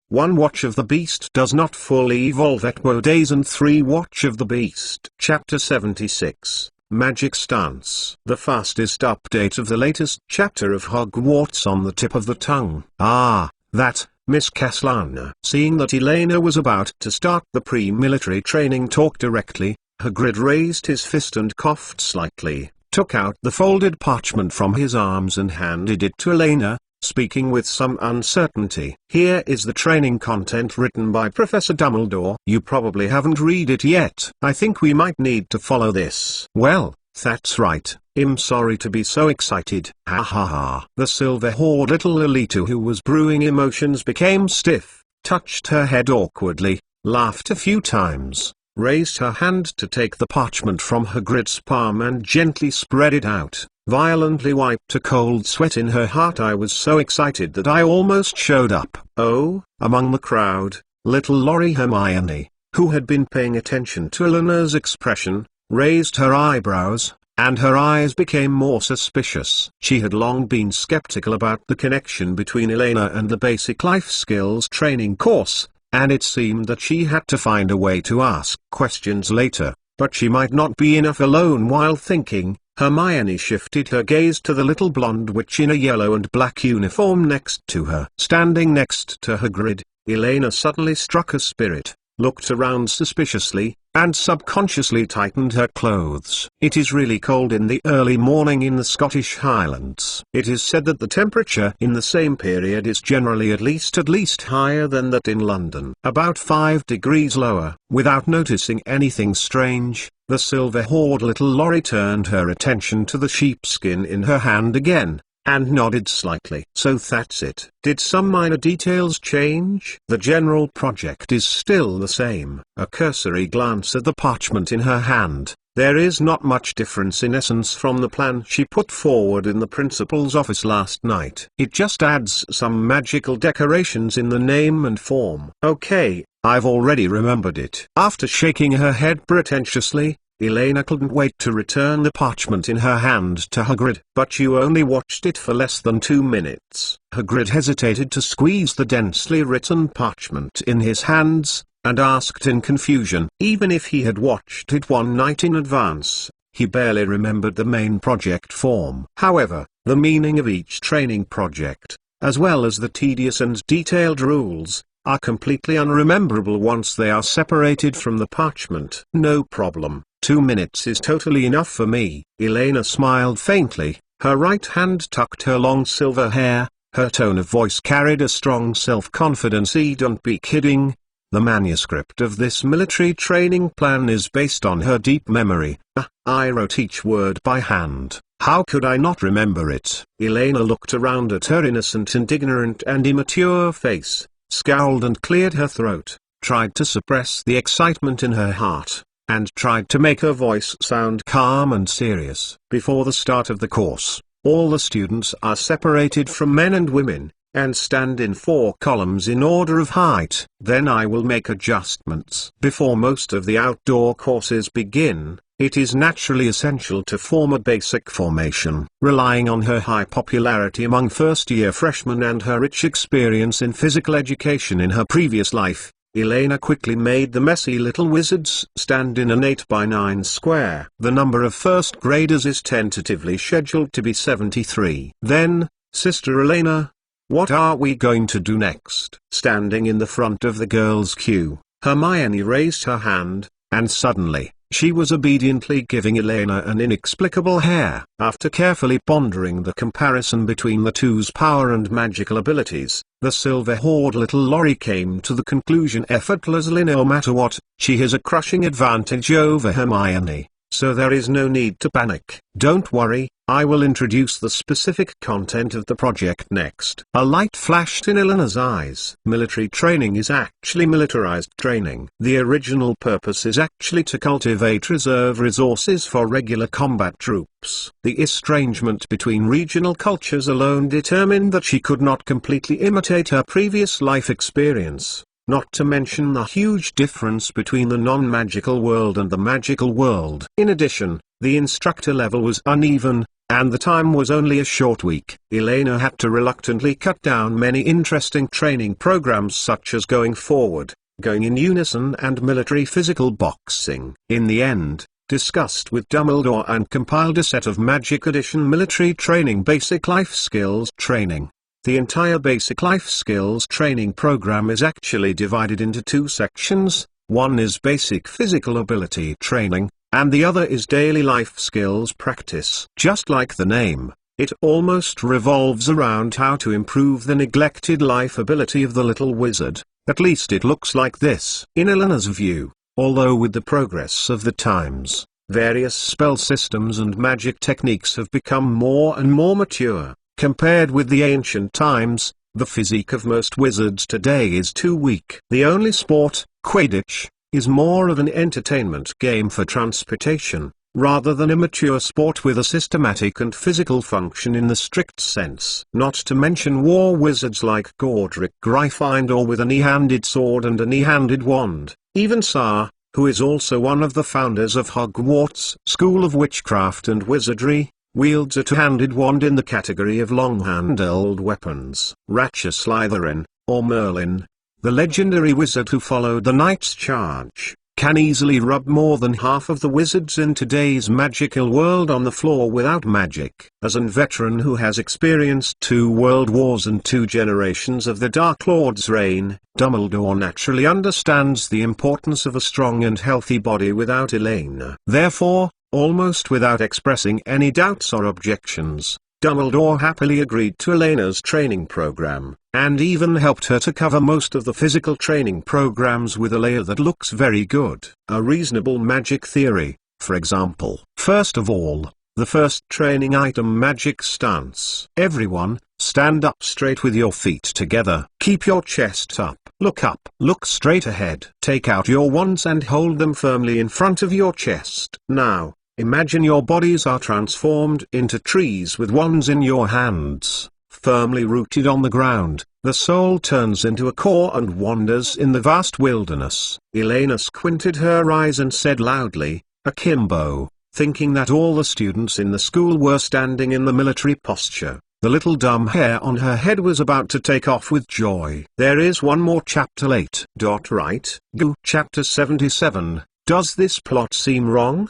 1 Watch of the Beast does not fully evolve at WO days and 3 Watch of the Beast. Chapter 76, Magic Stance. The fastest update of the latest chapter of Hogwarts on the tip of the tongue. Ah, that, Miss Caslana. Seeing that Elena was about to start the pre-military training talk directly, Hagrid raised his fist and coughed slightly. took out the folded parchment from his arms and handed it to Elena, speaking with some uncertainty. "Here is the training content written by Professor Dumbledore. You probably haven't read it yet. I think we might need to follow this." "Well, that's right. I'm sorry to be so excited. Ha ha ha." The silver-haired little Lolita, who was brewing emotions, became stiff, touched her head awkwardly, laughed a few times, raised her hand to take the parchment from Hagrid's palm and gently spread it out, violently wiped a cold sweat in her heart. "I was so excited that I almost showed up." "Oh?" Among the crowd, little Lori Hermione, who had been paying attention to Eleanor's expression, raised her eyebrows, and her eyes became more suspicious. She had long been skeptical about the connection between Elena and the basic life skills training course, and it seemed that she had to find a way to ask questions later, but she might not be enough alone while thinking. Hermione shifted her gaze to the little blonde witch in a yellow and black uniform next to her. Standing next to Hagrid, Elena suddenly struck a spirit, looked around suspiciously, and subconsciously tightened her clothes. "It is really cold in the early morning in the Scottish Highlands. It is said that the temperature in the same period is generally at least higher than that in London. About 5 degrees lower." Without noticing anything strange, the silver-haired little Lori turned her attention to the sheepskin in her hand again, and nodded slightly. "So that's it. Did some minor details change?" "The general project is still the same." A cursory glance at the parchment in her hand. "There is not much difference in essence from the plan she put forward in the principal's office last night. It just adds some magical decorations in the name and form." "Okay, I've already remembered it." After shaking her head pretentiously, Elena couldn't wait to return the parchment in her hand to Hagrid. "But you only watched it for less than 2 minutes. Hagrid hesitated to squeeze the densely written parchment in his hands, and asked in confusion. Even if he had watched it one night in advance, he barely remembered the main project form. However, the meaning of each training project, as well as the tedious and detailed rules, are completely unrememberable once they are separated from the parchment. "No problem. 2 minutes is totally enough for me." Elena smiled faintly, her right hand tucked her long silver hair, her tone of voice carried a strong self-confidence. "Don't be kidding. The manuscript of this military training plan is based on her deep memory. I wrote each word by hand. How could I not remember it?" Elena looked around at her innocent and ignorant and immature face, scowled and cleared her throat, tried to suppress the excitement in her heart, and tried to make her voice sound calm and serious. "Before the start of the course, all the students are separated from men and women, and stand in 4 columns in order of height. Then I will make adjustments. Before most of the outdoor courses begin, it is naturally essential to form a basic formation." Relying on her high popularity among first-year freshmen and her rich experience in physical education in her previous life, Elena quickly made the messy little wizards stand in an 8x9 square. "The number of first graders is tentatively scheduled to be 73. Then, Sister Elena, what are we going to do next?" Standing in the front of the girls' queue, Hermione raised her hand, and suddenly, she was obediently giving Elena an inexplicable hair. After carefully pondering the comparison between the two's power and magical abilities, the silver-haired little Lori came to the conclusion effortlessly: no matter what, she has a crushing advantage over Hermione, so there is no need to panic. "Don't worry, I will introduce the specific content of the project next." A light flashed in Eleanor's eyes. Military training is actually militarized training. The original purpose is actually to cultivate reserve resources for regular combat troops. The estrangement between regional cultures alone determined that she could not completely imitate her previous life experience, not to mention the huge difference between the non-magical world and the magical world. In addition, the instructor level was uneven, and the time was only a short week. Elena had to reluctantly cut down many interesting training programs such as Going Forward, Going in Unison and Military Physical Boxing. In the end, discussed with Dumbledore and compiled a set of Magic Edition Military Training Basic Life Skills Training. The entire Basic Life Skills Training program is actually divided into 2 sections. One is Basic Physical Ability Training, and the other is daily life skills practice. Just like the name, it almost revolves around how to improve the neglected life ability of the little wizard. At least it looks like this. In Eleanor's view, although with the progress of the times, various spell systems and magic techniques have become more and more mature, compared with the ancient times, the physique of most wizards today is too weak. The only sport, Quidditch, is more of an entertainment game for transportation, rather than a mature sport with a systematic and physical function in the strict sense. Not to mention war wizards like Godric Gryffindor with an e-handed sword and an e-handed wand. Even Sar, who is also one of the founders of Hogwarts School of Witchcraft and Wizardry, wields a two-handed wand in the category of long-handled weapons. Ratcha Slytherin, or Merlin, the legendary wizard who followed the Knight's Charge, can easily rub more than half of the wizards in today's magical world on the floor without magic. As an veteran who has experienced 2 world wars and 2 generations of the Dark Lord's reign, Dumbledore naturally understands the importance of a strong and healthy body without Elena. Therefore, almost without expressing any doubts or objections, Dumbledore happily agreed to Elena's training program, and even helped her to cover most of the physical training programs with a layer that looks very good. A reasonable magic theory, for example. First of all, the first training item, magic stance. Everyone, stand up straight with your feet together. Keep your chest up. Look straight ahead. Take out your wands and hold them firmly in front of your chest. Now, imagine your bodies are transformed into trees with wands in your hands, firmly rooted on the ground. The soul turns into a core and wanders in the vast wilderness. Elena squinted her eyes and said loudly, "Akimbo," thinking that all the students in the school were standing in the military posture. The little dumb hair on her head was about to take off with joy. There is one more chapter late. Right? Go. Chapter 77. Does this plot seem wrong?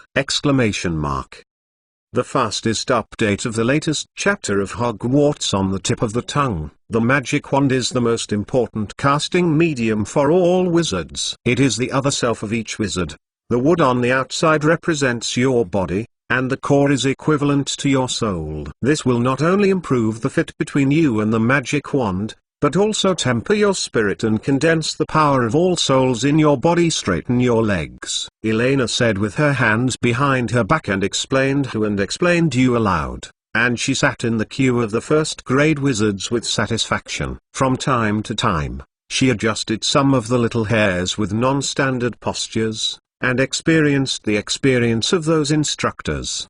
The fastest update of the latest chapter of Hogwarts on the tip of the tongue. The magic wand is the most important casting medium for all wizards. It is the other self of each wizard. The wood on the outside represents your body, and the core is equivalent to your soul. This will not only improve the fit between you and the magic wand, but also temper your spirit and condense the power of all souls in your body. Straighten your legs, Elena said with her hands behind her back and explained you aloud. And she sat in the queue of the first-grade wizards with satisfaction. From time to time, she adjusted some of the little hairs with non-standard postures, and experienced the experience of those instructors.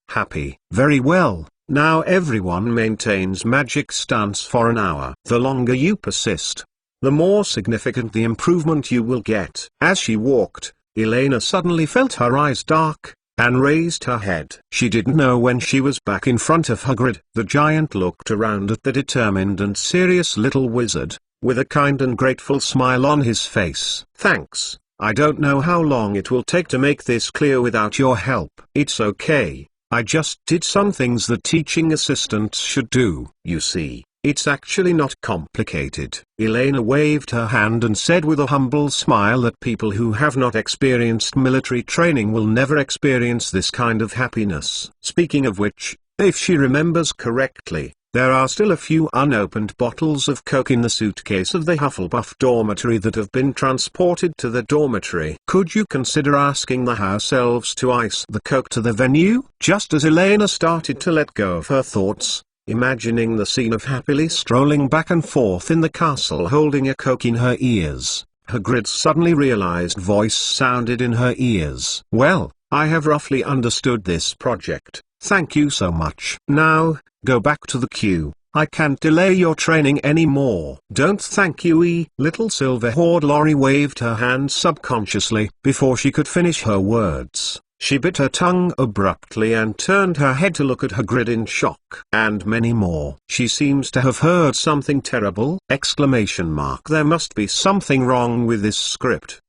Happy. Very well. Now everyone maintains magic stance for an hour. The longer you persist, the more significant the improvement you will get. As she walked, Elena suddenly felt her eyes dark, and raised her head. She didn't know when she was back in front of Hagrid. The giant looked around at the determined and serious little wizard, with a kind and grateful smile on his face. Thanks. I don't know how long it will take to make this clear without your help. It's okay. I just did some things that teaching assistants should do. You see, it's actually not complicated. Elena waved her hand and said with a humble smile that people who have not experienced military training will never experience this kind of happiness. Speaking of which, if she remembers correctly, there are still a few unopened bottles of Coke in the suitcase of the Hufflepuff dormitory that have been transported to the dormitory. Could you consider asking the house elves to ice the Coke to the venue? Just as Elena started to let go of her thoughts, imagining the scene of happily strolling back and forth in the castle holding a Coke in her ears, Hagrid's suddenly realized voice sounded in her ears. Well, I have roughly understood this project. Thank you so much. Now, go back to the queue. I can't delay your training anymore. Don't thank you, Little Silverhawk Lori waved her hand subconsciously. Before she could finish her words, she bit her tongue abruptly and turned her head to look at Hagrid in shock. And many more. She seems to have heard something terrible! There must be something wrong with this script!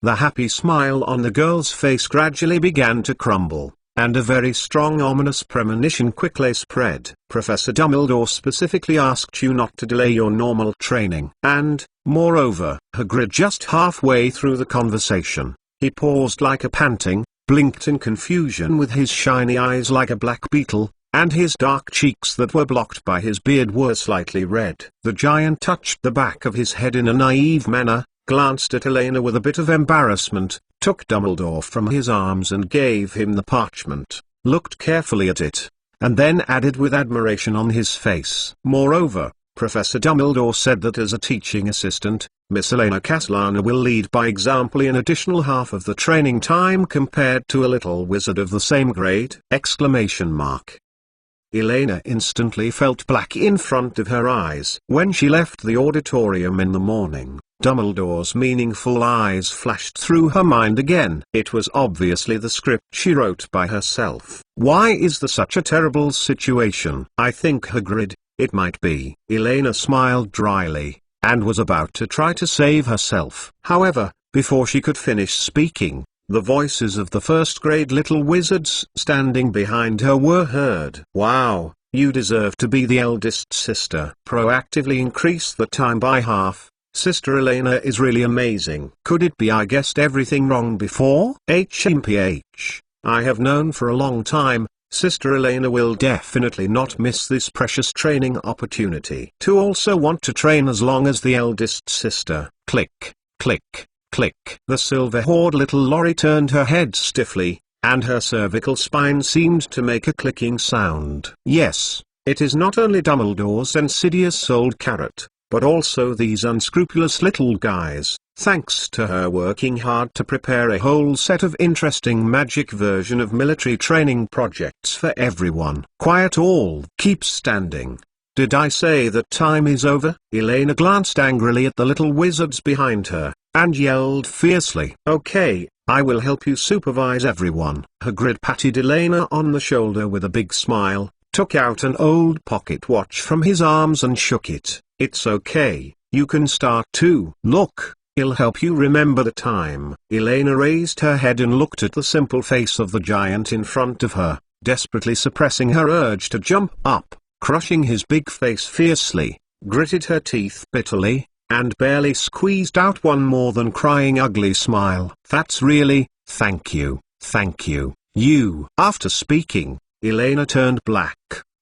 The happy smile on the girl's face gradually began to crumble, and a very strong ominous premonition quickly spread. Professor Dumbledore specifically asked you not to delay your normal training. And, moreover, Hagrid just halfway through the conversation, He paused like a panting, blinked in confusion with his shiny eyes like a black beetle, and his dark cheeks that were blocked by his beard were slightly red. The giant touched the back of his head in a naive manner, glanced at Elena with a bit of embarrassment, took Dumbledore from his arms and gave him the parchment, looked carefully at it, and then added with admiration on his face. Moreover, Professor Dumbledore said that as a teaching assistant, Miss Elena Castellana will lead by example in additional half of the training time compared to a little wizard of the same grade! Elena instantly felt black in front of her eyes. When she left the auditorium in the morning, Dumbledore's meaningful eyes flashed through her mind again. It was obviously the script she wrote by herself. Why is there such a terrible situation? I think Hagrid, it might be. Elena smiled dryly, and was about to try to save herself. However, before she could finish speaking, the voices of the first-grade little wizards standing behind her were heard. Wow, you deserve to be the eldest sister. Proactively increase the time by half. Sister Elena is really amazing. Could it be I guessed everything wrong before? HMPH. I have known for a long time, Sister Elena will definitely not miss this precious training opportunity. To also want to train as long as the eldest sister. Click, click. Click. The silver-haired little lorry turned her head stiffly, and her cervical spine seemed to make a clicking sound. Yes, it is not only Dumbledore's insidious old carrot, but also these unscrupulous little guys. Thanks to her working hard to prepare a whole set of interesting magic version of military training projects for everyone. Quiet all. Keep standing. Did I say that time is over? Elena glanced angrily at the little wizards behind her, and yelled fiercely. Okay, I will help you supervise everyone. Hagrid patted Elena on the shoulder with a big smile, took out an old pocket watch from his arms and shook it. It's okay, you can start too. Look, he'll help you remember the time. Elena raised her head and looked at the simple face of the giant in front of her, desperately suppressing her urge to jump up, crushing his big face fiercely, gritted her teeth bitterly, and barely squeezed out one more than crying ugly smile. That's really, thank you, you. After speaking, Elena turned black,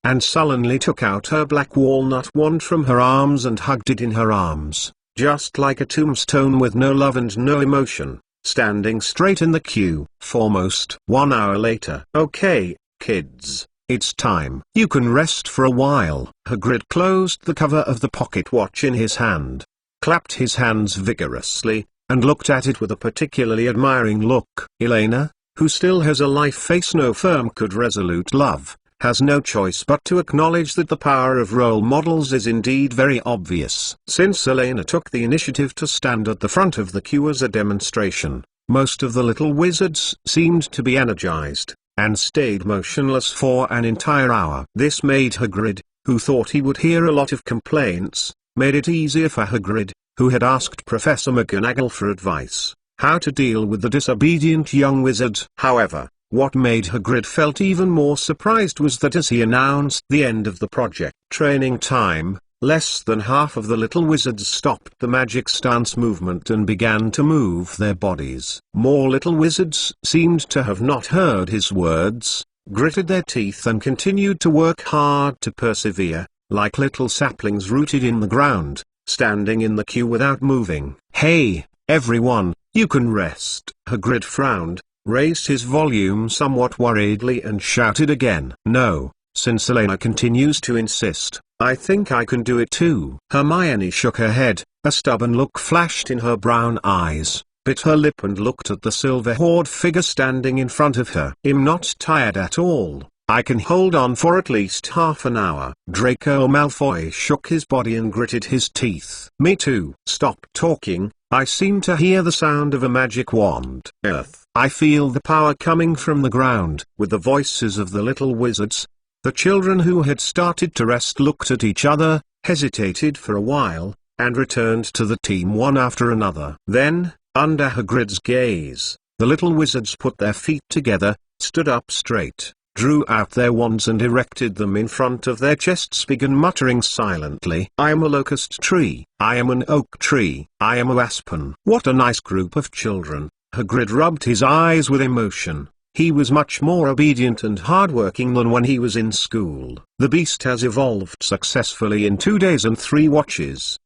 and sullenly took out her black walnut wand from her arms and hugged it in her arms, just like a tombstone with no love and no emotion, standing straight in the queue. Foremost. 1 hour later. Okay, kids. It's time. You can rest for a while. Hagrid closed the cover of the pocket watch in his hand, clapped his hands vigorously, and looked at it with a particularly admiring look. Elena, who still has a life face no firm could resolute love, has no choice but to acknowledge that the power of role models is indeed very obvious. Since Elena took the initiative to stand at the front of the queue as a demonstration, most of the little wizards seemed to be energized, and stayed motionless for an entire hour. This made Hagrid, who thought he would hear a lot of complaints, made it easier for Hagrid, who had asked Professor McGonagall for advice, how to deal with the disobedient young wizard. However, what made Hagrid felt even more surprised was that as he announced the end of the project training time, less than half of the little wizards stopped the magic stance movement and began to move their bodies. More little wizards seemed to have not heard his words, gritted their teeth and continued to work hard to persevere, like little saplings rooted in the ground, standing in the queue without moving. Hey, everyone, you can rest. Hagrid frowned, raised his volume somewhat worriedly and shouted again. No, since Elena continues to insist, I think I can do it too. Hermione shook her head, a stubborn look flashed in her brown eyes, bit her lip and looked at the silver-haired figure standing in front of her. I'm not tired at all. I can hold on for at least half an hour. Draco Malfoy shook his body and gritted his teeth. Me too. Stop talking, I seem to hear the sound of a magic wand. Earth. I feel the power coming from the ground. With the voices of the little wizards, the children who had started to rest looked at each other, hesitated for a while, and returned to the team one after another. Then, under Hagrid's gaze, the little wizards put their feet together, stood up straight, drew out their wands and erected them in front of their chests, began muttering silently. I am a locust tree. I am an oak tree. I am a aspen. What a nice group of children. Hagrid rubbed his eyes with emotion. He was much more obedient and hardworking than when he was in school. The beast has evolved successfully in 2 days and 3 watches.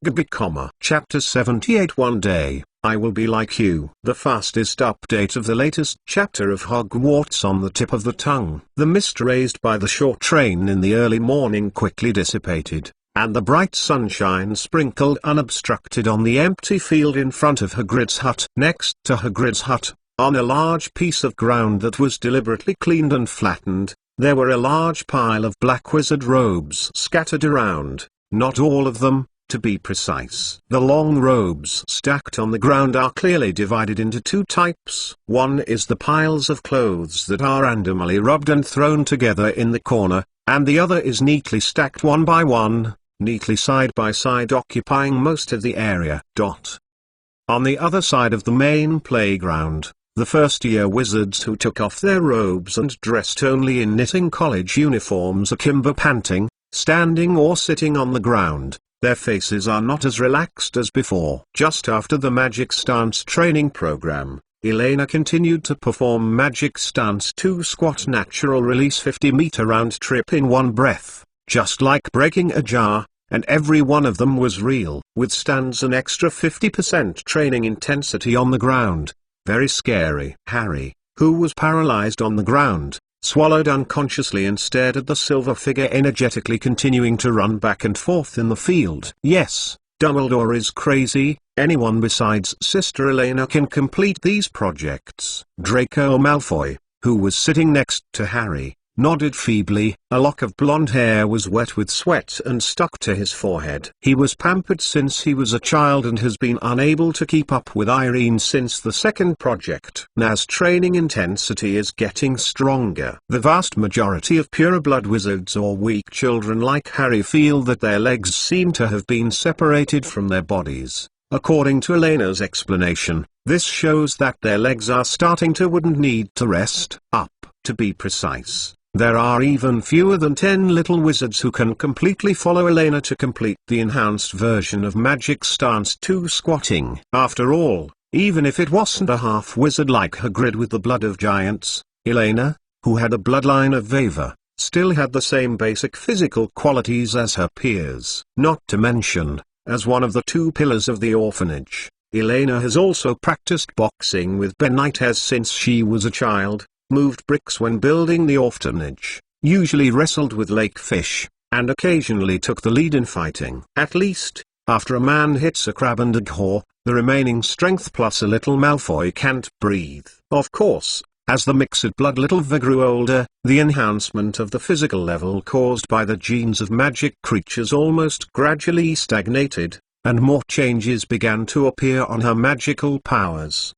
Chapter 78. One day, I will be like you. The fastest update of the latest chapter of Hogwarts on the tip of the tongue. The mist raised by the short train in the early morning quickly dissipated, and the bright sunshine sprinkled unobstructed on the empty field in front of Hagrid's hut. Next to Hagrid's hut, on a large piece of ground that was deliberately cleaned and flattened, there were a large pile of black wizard robes scattered around, not all of them, to be precise. The long robes stacked on the ground are clearly divided into 2 types. One is the piles of clothes that are randomly rubbed and thrown together in the corner, and the other is neatly stacked one by one, neatly side by side, occupying most of the area. On the other side of the main playground, the first-year wizards who took off their robes and dressed only in knitting college uniforms akimbo, panting, standing or sitting on the ground. Their faces are not as relaxed as before. Just after the Magic Stance training program, Elena continued to perform Magic Stance 2 squat natural release 50-meter round trip in one breath, just like breaking a jar, and every one of them was real. Withstands an extra 50% training intensity on the ground. Very scary. Harry, who was paralyzed on the ground, swallowed unconsciously and stared at the silver figure energetically continuing to run back and forth in the field. Yes, Dumbledore is crazy. Anyone besides Sister Elena can complete these projects. Draco Malfoy, who was sitting next to Harry, nodded feebly. A lock of blonde hair was wet with sweat and stuck to his forehead. He was pampered since he was a child and has been unable to keep up with Irene since the second project. As training intensity is getting stronger, the vast majority of pureblood wizards or weak children like Harry feel that their legs seem to have been separated from their bodies. According to Elena's explanation, this shows that their legs are starting to wouldn't need to rest up. To be precise, there are even fewer than 10 little wizards who can completely follow Elena to complete the enhanced version of Magic Stance 2 squatting. After all, even if it wasn't a half-wizard like Hagrid with the blood of giants, Elena, who had a bloodline of Vava, still had the same basic physical qualities as her peers. Not to mention, as one of the 2 pillars of the orphanage, Elena has also practiced boxing with Benitez since she was a child, moved bricks when building the orphanage, usually wrestled with lake fish, and occasionally took the lead in fighting. At least, after a man hits a crab and a whore, the remaining strength plus a little Malfoy can't breathe. Of course, as the mixed blood little V grew older, the enhancement of the physical level caused by the genes of magic creatures almost gradually stagnated, and more changes began to appear on her magical powers.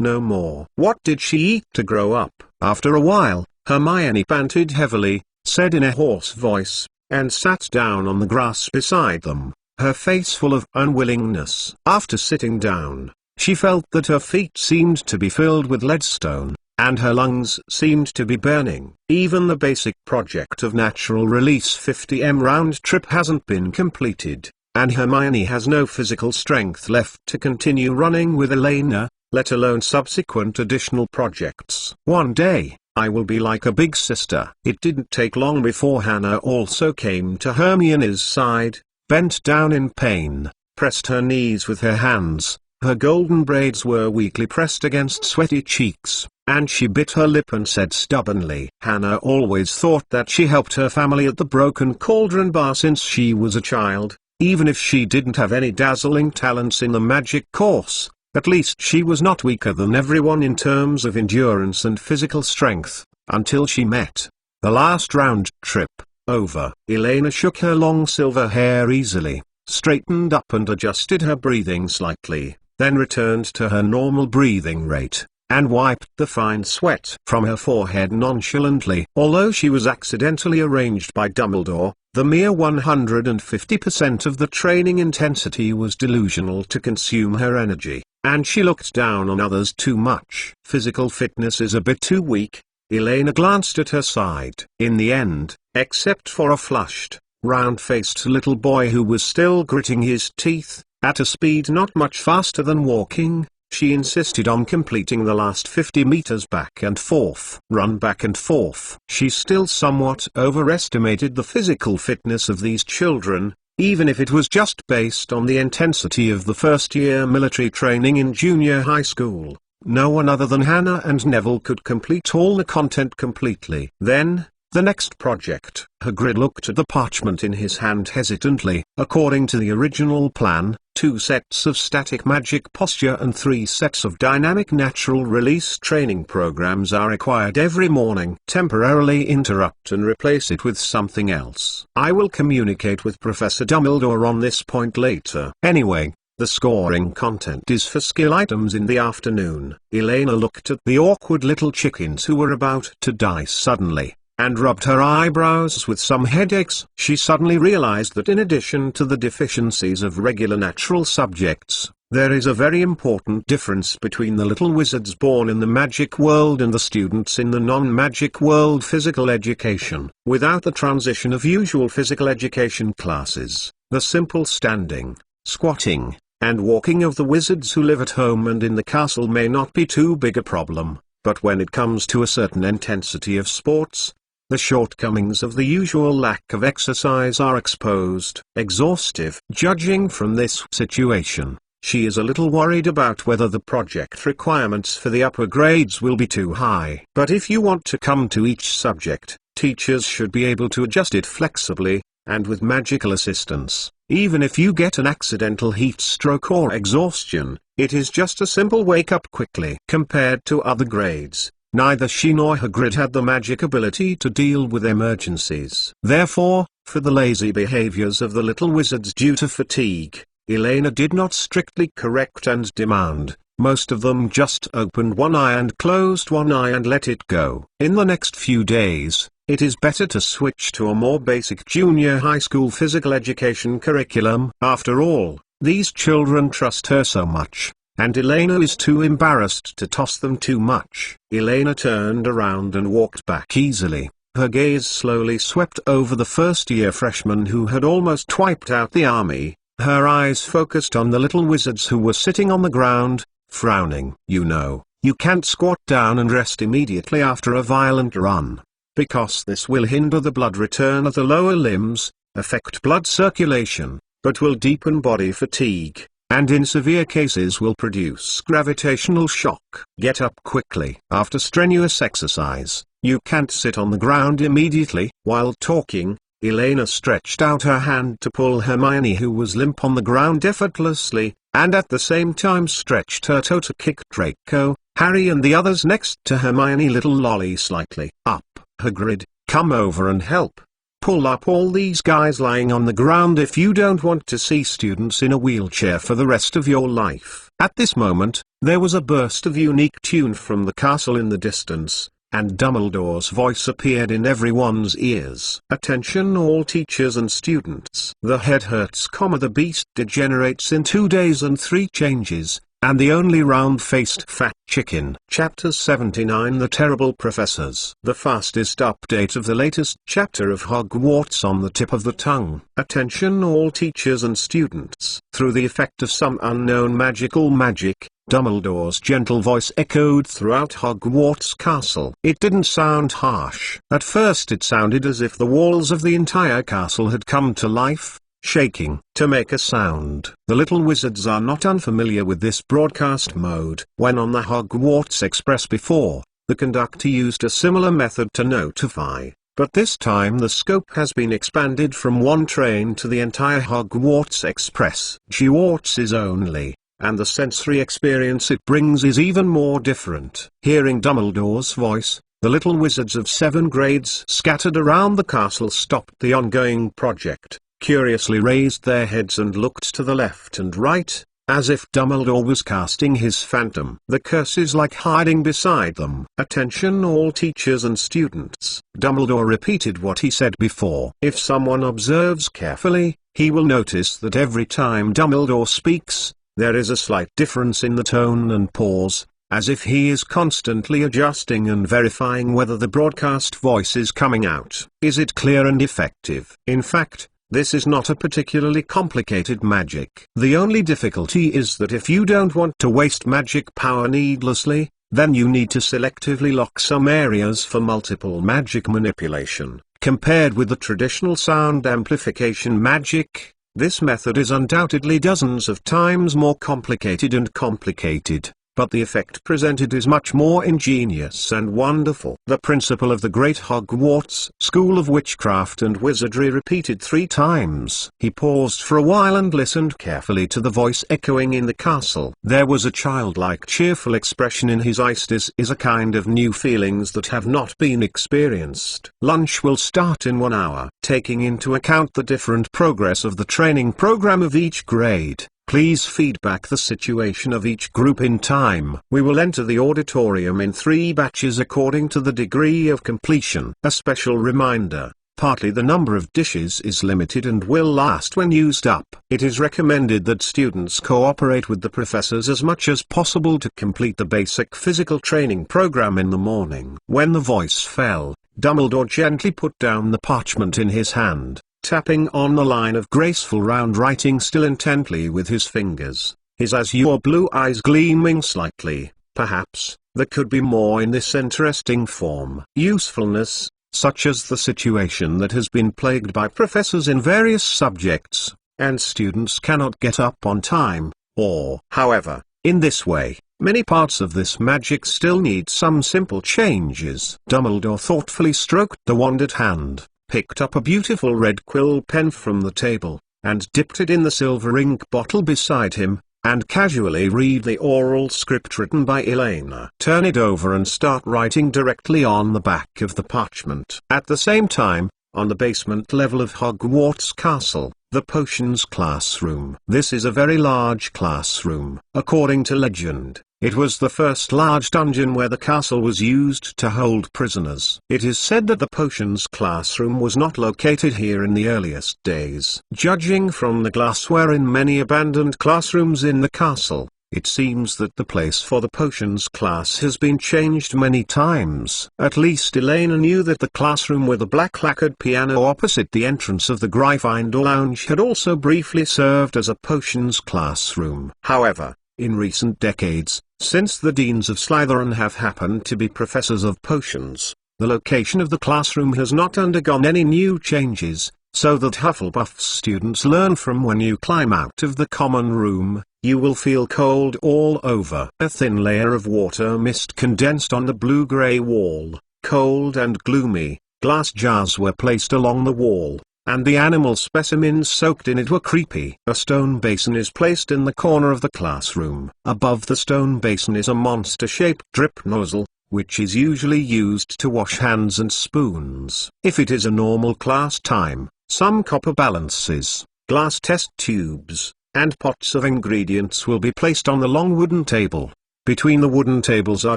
No more. What did she eat to grow up? After a while, Hermione panted heavily, said in a hoarse voice, and sat down on the grass beside them, her face full of unwillingness. After sitting down, she felt that her feet seemed to be filled with leadstone, and her lungs seemed to be burning. Even the basic project of natural release 50m round trip hasn't been completed, and Hermione has no physical strength left to continue running with Elena, let alone subsequent additional projects. One day, I will be like a big sister. It didn't take long before Hannah also came to Hermione's side, bent down in pain, pressed her knees with her hands, her golden braids were weakly pressed against sweaty cheeks, and she bit her lip and said stubbornly. Hannah always thought that she helped her family at the Broken Cauldron Bar since she was a child, even if she didn't have any dazzling talents in the magic course. At least she was not weaker than everyone in terms of endurance and physical strength, until she met the last round trip over. Elena shook her long silver hair easily, straightened up and adjusted her breathing slightly, then returned to her normal breathing rate, and wiped the fine sweat from her forehead nonchalantly. Although she was accidentally arranged by Dumbledore, the mere 150% of the training intensity was delusional to consume her energy, and she looked down on others too much. Physical fitness is a bit too weak. Elena glanced at her side. In the end, except for a flushed, round-faced little boy who was still gritting his teeth, at a speed not much faster than walking, She insisted on completing the last 50 meters back and forth. Run back and forth. She still somewhat overestimated the physical fitness of these children, even if it was just based on the intensity of the first-year military training in junior high school. No one other than Hannah and Neville could complete all the content completely. Then, the next project. Hagrid looked at the parchment in his hand hesitantly. According to the original plan, 2 sets of static magic posture and 3 sets of dynamic natural release training programs are required every morning. Temporarily interrupt and replace it with something else. I will communicate with Professor Dumbledore on this point later. Anyway, the scoring content is for skill items in the afternoon. Elena looked at the awkward little chickens who were about to die suddenly, and rubbed her eyebrows with some headaches. She suddenly realized that in addition to the deficiencies of regular natural subjects, there is a very important difference between the little wizards born in the magic world and the students in the non-magic world. Physical education. Without the transition of usual physical education classes, the simple standing, squatting, and walking of the wizards who live at home and in the castle may not be too big a problem, but when it comes to a certain intensity of sports, the shortcomings of the usual lack of exercise are exposed. Exhaustive. Judging from this situation, she is a little worried about whether the project requirements for the upper grades will be too high. But if you want to come to each subject, teachers should be able to adjust it flexibly, and with magical assistance. Even if you get an accidental heat stroke or exhaustion, it is just a simple wake up quickly. Compared to other grades, neither she nor Hagrid had the magic ability to deal with emergencies. Therefore, for the lazy behaviors of the little wizards due to fatigue, Elena did not strictly correct and demand. Most of them just opened one eye and closed one eye and let it go. In the next few days, it is better to switch to a more basic junior high school physical education curriculum. After all, these children trust her so much, and Elena is too embarrassed to toss them too much. Elena turned around and walked back easily. Her gaze slowly swept over the first-year freshmen who had almost wiped out the army. Her eyes focused on the little wizards who were sitting on the ground, frowning. You know, you can't squat down and rest immediately after a violent run, because this will hinder the blood return of the lower limbs, affect blood circulation, but will deepen body fatigue, and in severe cases will produce gravitational shock. Get up quickly. After strenuous exercise, you can't sit on the ground immediately. While talking, Elena stretched out her hand to pull Hermione, who was limp on the ground, effortlessly, and at the same time stretched her toe to kick Draco, Harry and the others next to Hermione little lolly slightly. Up, Hagrid, come over and help. Pull up all these guys lying on the ground if you don't want to see students in a wheelchair for the rest of your life. At this moment, there was a burst of unique tune from the castle in the distance, and Dumbledore's voice appeared in everyone's ears. Attention all teachers and students. The head hurts, the beast degenerates in 2 days and 3 changes, and the only round-faced fat chicken. Chapter 79 The Terrible Professors. The fastest update of the latest chapter of Hogwarts on the tip of the tongue. Attention all teachers and students. Through the effect of some unknown magical magic, Dumbledore's gentle voice echoed throughout Hogwarts Castle. It didn't sound harsh. At first it sounded as if the walls of the entire castle had come to life, shaking. To make a sound. The little wizards are not unfamiliar with this broadcast mode. When on the Hogwarts Express before, the conductor used a similar method to notify, but this time the scope has been expanded from one train to the entire Hogwarts Express. Hogwarts is only, and the sensory experience it brings is even more different. Hearing Dumbledore's voice, the little wizards of 7 grades scattered around the castle stopped the ongoing project, curiously raised their heads and looked to the left and right, as if Dumbledore was casting his phantom. The curse is like hiding beside them. Attention all teachers and students. Dumbledore repeated what he said before. If someone observes carefully, he will notice that every time Dumbledore speaks, there is a slight difference in the tone and pause, as if he is constantly adjusting and verifying whether the broadcast voice is coming out. Is it clear and effective? In fact, This is not a particularly complicated magic. The only difficulty is that if you don't want to waste magic power needlessly, then you need to selectively lock some areas for multiple magic manipulation. Compared with the traditional sound amplification magic, this method is undoubtedly dozens of times more complicated and complicated, but the effect presented is much more ingenious and wonderful. The principal of the great Hogwarts School of Witchcraft and Wizardry repeated 3 times. He paused for a while and listened carefully to the voice echoing in the castle. There was a childlike cheerful expression in his eyes. This is a kind of new feelings that have not been experienced. Lunch will start in 1 hour. Taking into account the different progress of the training program of each grade, please feedback the situation of each group in time. We will enter the auditorium in 3 batches according to the degree of completion. A special reminder, partly the number of dishes is limited and will last when used up. It is recommended that students cooperate with the professors as much as possible to complete the basic physical training program in the morning. When the voice fell, Dumbledore gently put down the parchment in his hand, tapping on the line of graceful round writing still intently with his fingers, his azure blue eyes gleaming slightly. Perhaps there could be more in this interesting form. Usefulness, such as the situation that has been plagued by professors in various subjects, and students cannot get up on time, or, however, in this way, many parts of this magic still need some simple changes. Dumbledore thoughtfully stroked the wanded hand, picked up a beautiful red quill pen from the table, and dipped it in the silver ink bottle beside him, and casually read the oral script written by Elena. Turn it over and start writing directly on the back of the parchment. At the same time, on the basement level of Hogwarts Castle, the potions classroom. This is a very large classroom. According to legend, it was the first large dungeon where the castle was used to hold prisoners. It is said that the potions classroom was not located here in the earliest days. Judging from the glassware in many abandoned classrooms in the castle, it seems that the place for the potions class has been changed many times. At least Elena knew that the classroom with the black lacquered piano opposite the entrance of the Gryffindor lounge had also briefly served as a potions classroom. However, in recent decades, since the deans of Slytherin have happened to be professors of potions, the location of the classroom has not undergone any new changes, so that Hufflepuff students learn from. When you climb out of the common room, you will feel cold all over. A thin layer of water mist condensed on the blue-grey wall, cold and gloomy. Glass jars were placed along the wall, and the animal specimens soaked in it were creepy. A stone basin is placed in the corner of the classroom. Above the stone basin is a monster-shaped drip nozzle, which is usually used to wash hands and spoons. If it is a normal class time, some copper balances, glass test tubes, and pots of ingredients will be placed on the long wooden table. Between the wooden tables are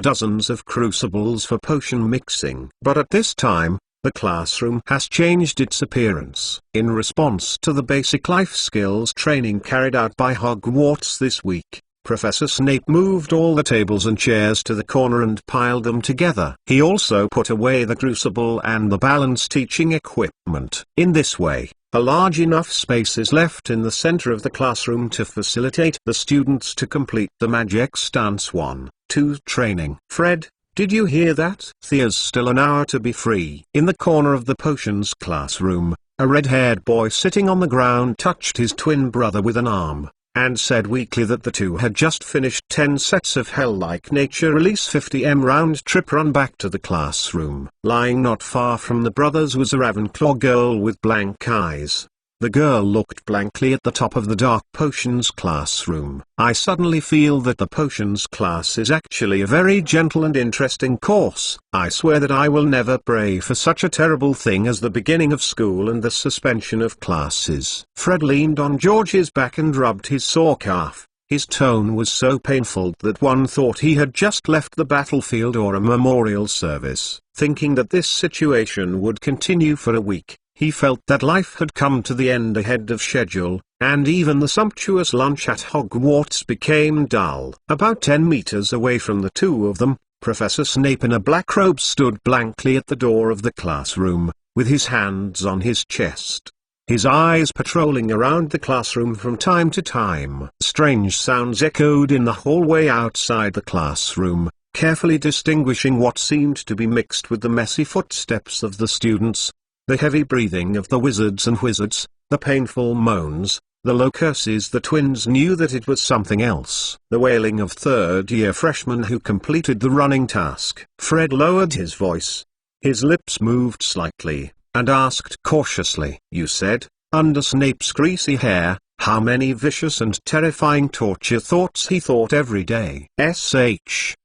dozens of crucibles for potion mixing. But at this time, the classroom has changed its appearance. In response to the basic life skills training carried out by Hogwarts this week, Professor Snape moved all the tables and chairs to the corner and piled them together. He also put away the crucible and the balance teaching equipment. In this way, a large enough space is left in the center of the classroom to facilitate the students to complete the Magic Stance 1-2 training. Fred, did you hear that? There's still an hour to be free. In the corner of the potions classroom, a red-haired boy sitting on the ground touched his twin brother with an arm, and said weakly that the two had just finished 10 sets of Hell-like Nature Release 50m round-trip run back to the classroom. Lying not far from the brothers was a Ravenclaw girl with blank eyes. The girl looked blankly at the top of the dark potions classroom. I suddenly feel that the potions class is actually a very gentle and interesting course. I swear that I will never pray for such a terrible thing as the beginning of school and the suspension of classes. Fred leaned on George's back and rubbed his sore calf. His tone was so painful that one thought he had just left the battlefield or a memorial service. Thinking that this situation would continue for a week, he felt that life had come to the end ahead of schedule, and even the sumptuous lunch at Hogwarts became dull. About 10 meters away from the two of them, Professor Snape in a black robe stood blankly at the door of the classroom, with his hands on his chest. his eyes patrolling around the classroom from time to time. Strange sounds echoed in the hallway outside the classroom, carefully distinguishing what seemed to be mixed with the messy footsteps of the students, the heavy breathing of the wizards and wizards, the painful moans, the low curses. The twins knew that it was something else. The wailing of third-year freshmen who completed the running task. Fred lowered his voice. His lips moved slightly, and asked cautiously, "You said, under Snape's greasy hair, how many vicious and terrifying torture thoughts he thought every day."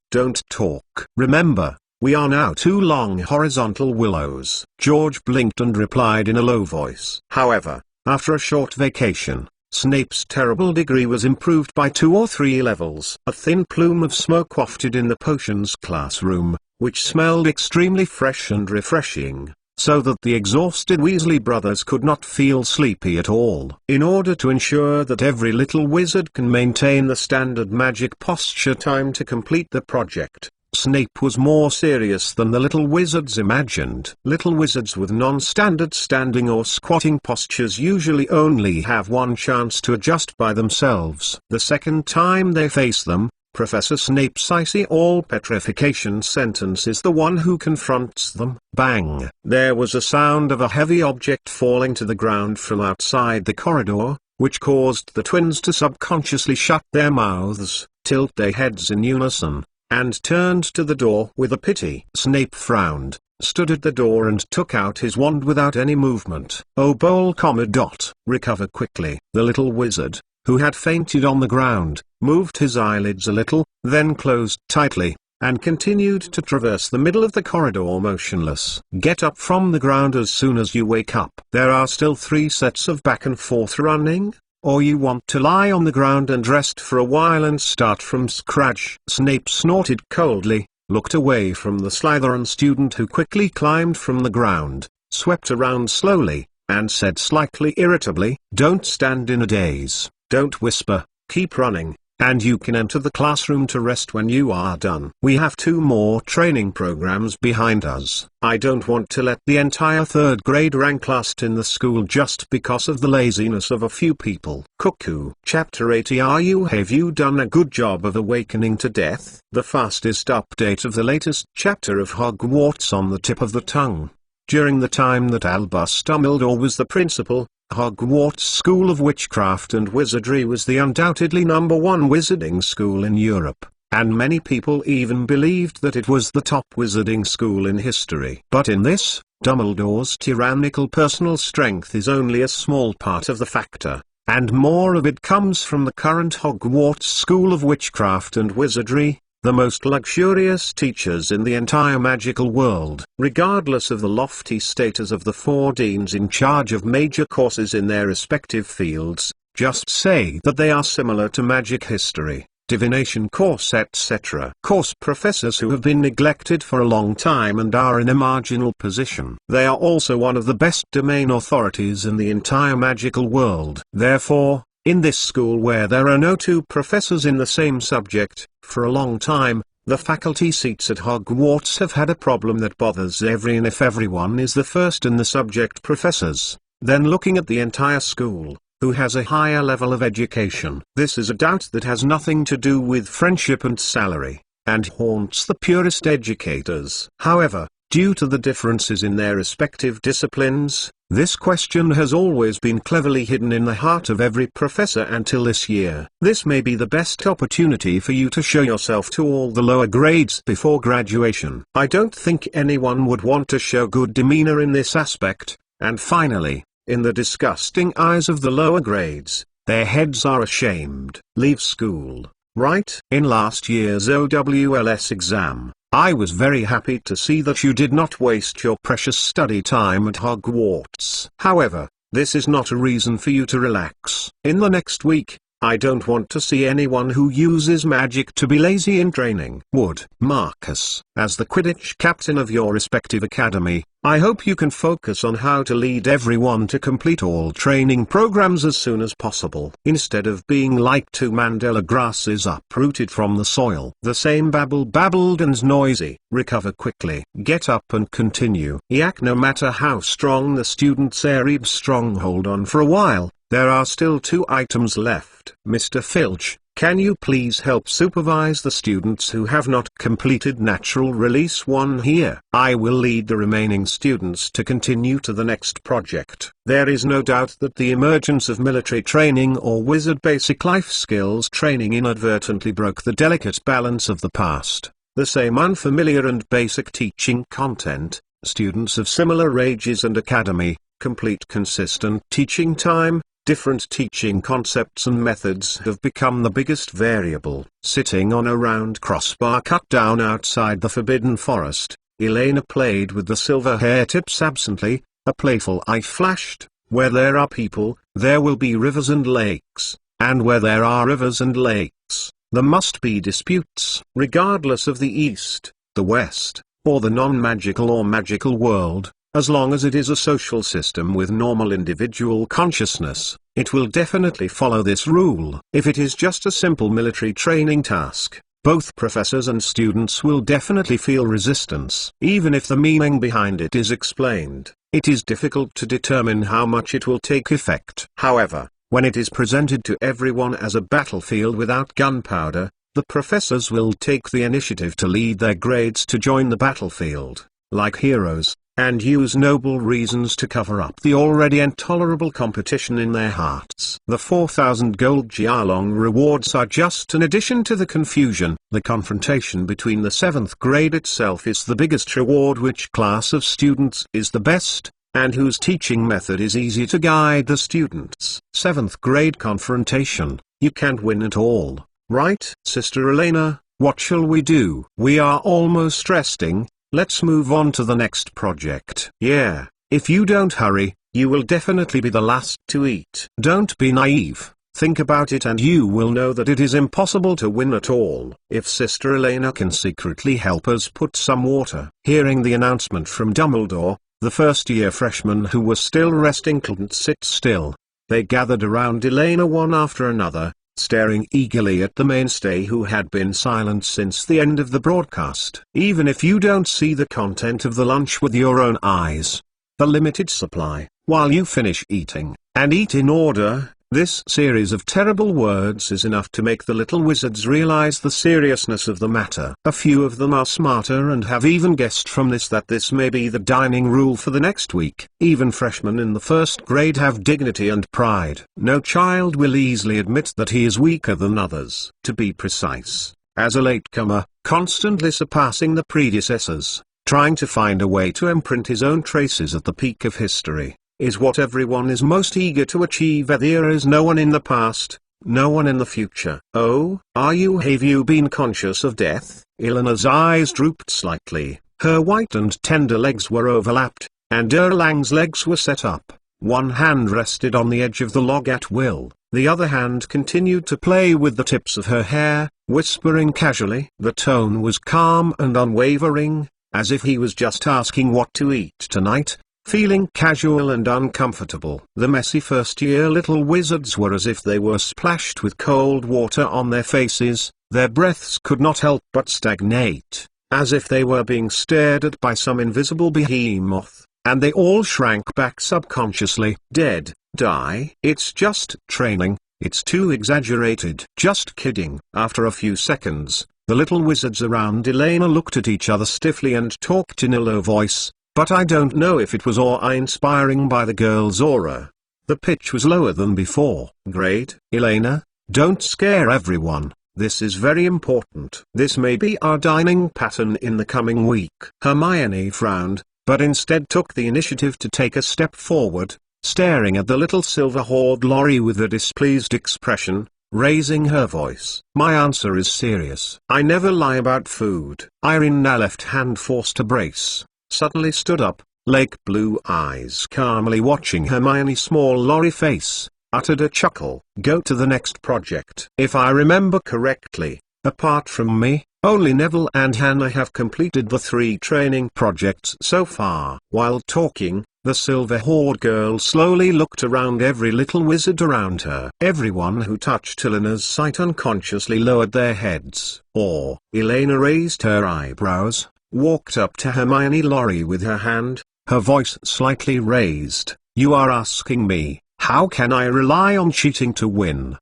Don't talk. Remember, we are now two long horizontal willows. George blinked and replied in a low voice. However, after a short vacation, Snape's terrible degree was improved by 2 or 3 levels. A thin plume of smoke wafted in the potions classroom, which smelled extremely fresh and refreshing, so that the exhausted Weasley brothers could not feel sleepy at all. In order to ensure that every little wizard can maintain the standard magic posture time to complete the project, Snape was more serious than the little wizards imagined. Little wizards with non-standard standing or squatting postures usually only have one chance to adjust by themselves. The second time they face them, Professor Snape's icy all-petrification sentence is the one who confronts them. Bang! There was a sound of a heavy object falling to the ground from outside the corridor, which caused the twins to subconsciously shut their mouths, tilt their heads in unison, and turned to the door with a pity. Snape frowned, stood at the door and took out his wand without any movement. "Oh, bowl, dot. Recover quickly." The little wizard, who had fainted on the ground, moved his eyelids a little, then closed tightly, and continued to traverse the middle of the corridor motionless. "Get up from the ground as soon as you wake up. There are still 3 sets of back and forth running, or you want to lie on the ground and rest for a while and start from scratch." Snape snorted coldly, looked away from the Slytherin student who quickly climbed from the ground, swept around slowly, and said slightly irritably, "Don't stand in a daze, don't whisper, keep running, and you can enter the classroom to rest when you are done. We have 2 more training programs behind us. I don't want to let the entire 3rd grade rank last in the school just because of the laziness of a few people." Cuckoo. Chapter 80. Have you done a good job of awakening to death? The fastest update of the latest chapter of Hogwarts on the tip of the tongue. During the time that Albus Dumbledore was the principal, Hogwarts School of Witchcraft and Wizardry was the undoubtedly #1 wizarding school in Europe, and many people even believed that it was the top wizarding school in history. But in this, Dumbledore's tyrannical personal strength is only a small part of the factor, and more of it comes from the current Hogwarts School of Witchcraft and Wizardry, the most luxurious teachers in the entire magical world. Regardless of the lofty status of the 4 deans in charge of major courses in their respective fields, just say that they are similar to magic history, divination course etc. Course professors who have been neglected for a long time and are in a marginal position. They are also one of the best domain authorities in the entire magical world. Therefore, in this school where there are no 2 professors in the same subject, for a long time, the faculty seats at Hogwarts have had a problem that bothers everyone. If everyone is the first in the subject professors, then looking at the entire school, who has a higher level of education? This is a doubt that has nothing to do with friendship and salary, and haunts the purest educators. However, due to the differences in their respective disciplines, this question has always been cleverly hidden in the heart of every professor until this year. This may be the best opportunity for you to show yourself to all the lower grades before graduation. I don't think anyone would want to show good demeanor in this aspect, and finally, in the disgusting eyes of the lower grades, their heads are ashamed. Leave school, right? In last year's OWLS exam, I was very happy to see that you did not waste your precious study time at Hogwarts. However, this is not a reason for you to relax. In the next week, I don't want to see anyone who uses magic to be lazy in training. Wood. Marcus, as the Quidditch captain of your respective academy, I hope you can focus on how to lead everyone to complete all training programs as soon as possible. Instead of being like two mandala grasses uprooted from the soil. The same babbled and noisy. Recover quickly. Get up and continue. Yak. No matter how strong the student's Ereb's stronghold on for a while, there are still 2 items left. Mr. Filch, can you please help supervise the students who have not completed Natural Release 1 here? I will lead the remaining students to continue to the next project. There is no doubt that the emergence of military training or wizard basic life skills training inadvertently broke the delicate balance of the past. The same unfamiliar and basic teaching content, students of similar ages and academy, complete consistent teaching time, different teaching concepts and methods have become the biggest variable. Sitting on a round crossbar cut down outside the Forbidden Forest, Elena played with the silver hair tips absently. A playful eye flashed. Where there are people, there will be rivers and lakes, and where there are rivers and lakes, there must be disputes. Regardless of the East, the West, or the non-magical or magical world, as long as it is a social system with normal individual consciousness, it will definitely follow this rule. If it is just a simple military training task, both professors and students will definitely feel resistance. Even if the meaning behind it is explained, it is difficult to determine how much it will take effect. However, when it is presented to everyone as a battlefield without gunpowder, the professors will take the initiative to lead their grades to join the battlefield, like heroes, and use noble reasons to cover up the already intolerable competition in their hearts. The 4,000 gold Jialong rewards are just an addition to the confusion. The confrontation between the 7th grade itself is the biggest reward. Which class of students is the best, and whose teaching method is easy to guide the students? 7th grade confrontation. You can't win at all, right? Sister Elena, what shall we do? We are almost resting. Let's move on to the next project. Yeah, if you don't hurry, you will definitely be the last to eat. Don't be naive, think about it and you will know that it is impossible to win at all. If Sister Elena can secretly help us put some water. Hearing the announcement from Dumbledore, the first-year freshmen who were still resting couldn't sit still. They gathered around Elena one after another, staring eagerly at the mainstay who had been silent since the end of the broadcast. Even if you don't see the content of the lunch with your own eyes, the limited supply, while you finish eating, and eat in order, this series of terrible words is enough to make the little wizards realize the seriousness of the matter. A few of them are smarter and have even guessed from this that this may be the dining rule for the next week. Even freshmen in the 1st grade have dignity and pride. No child will easily admit that he is weaker than others. To be precise, as a latecomer, constantly surpassing the predecessors, trying to find a way to imprint his own traces at the peak of history, is what everyone is most eager to achieve. There is no one in the past, no one in the future. Oh, have you been conscious of death? Eleanor's eyes drooped slightly, her white and tender legs were overlapped, and Erlang's legs were set up. One hand rested on the edge of the log at will, the other hand continued to play with the tips of her hair, whispering casually. The tone was calm and unwavering, as if he was just asking what to eat tonight. Feeling casual and uncomfortable. The messy first-year little wizards were as if they were splashed with cold water on their faces, their breaths could not help but stagnate, as if they were being stared at by some invisible behemoth, and they all shrank back subconsciously. Die? It's just training, it's too exaggerated. Just kidding. After a few seconds, the little wizards around Elena looked at each other stiffly and talked in a low voice. But I don't know if it was awe-inspiring by the girl's aura. The pitch was lower than before. Great, Elena, don't scare everyone, this is very important. This may be our dining pattern in the coming week. Hermione frowned, but instead took the initiative to take a step forward, staring at the little silver-haired Lorry with a displeased expression, raising her voice. My answer is serious. I never lie about food. Irene, now left hand forced a brace, suddenly stood up, lake blue eyes calmly watching Hermione's small Lorry face. uttered a chuckle. Go to the next project. If I remember correctly, apart from me, only Neville and Hannah have completed the 3 training projects so far. While talking, the silver-haired girl slowly looked around every little wizard around her. Everyone who touched Eleanor's sight unconsciously lowered their heads. Elena raised her eyebrows, walked up to Hermione Lorry with her hand, her voice slightly raised. You are asking me, how can I rely on cheating to win?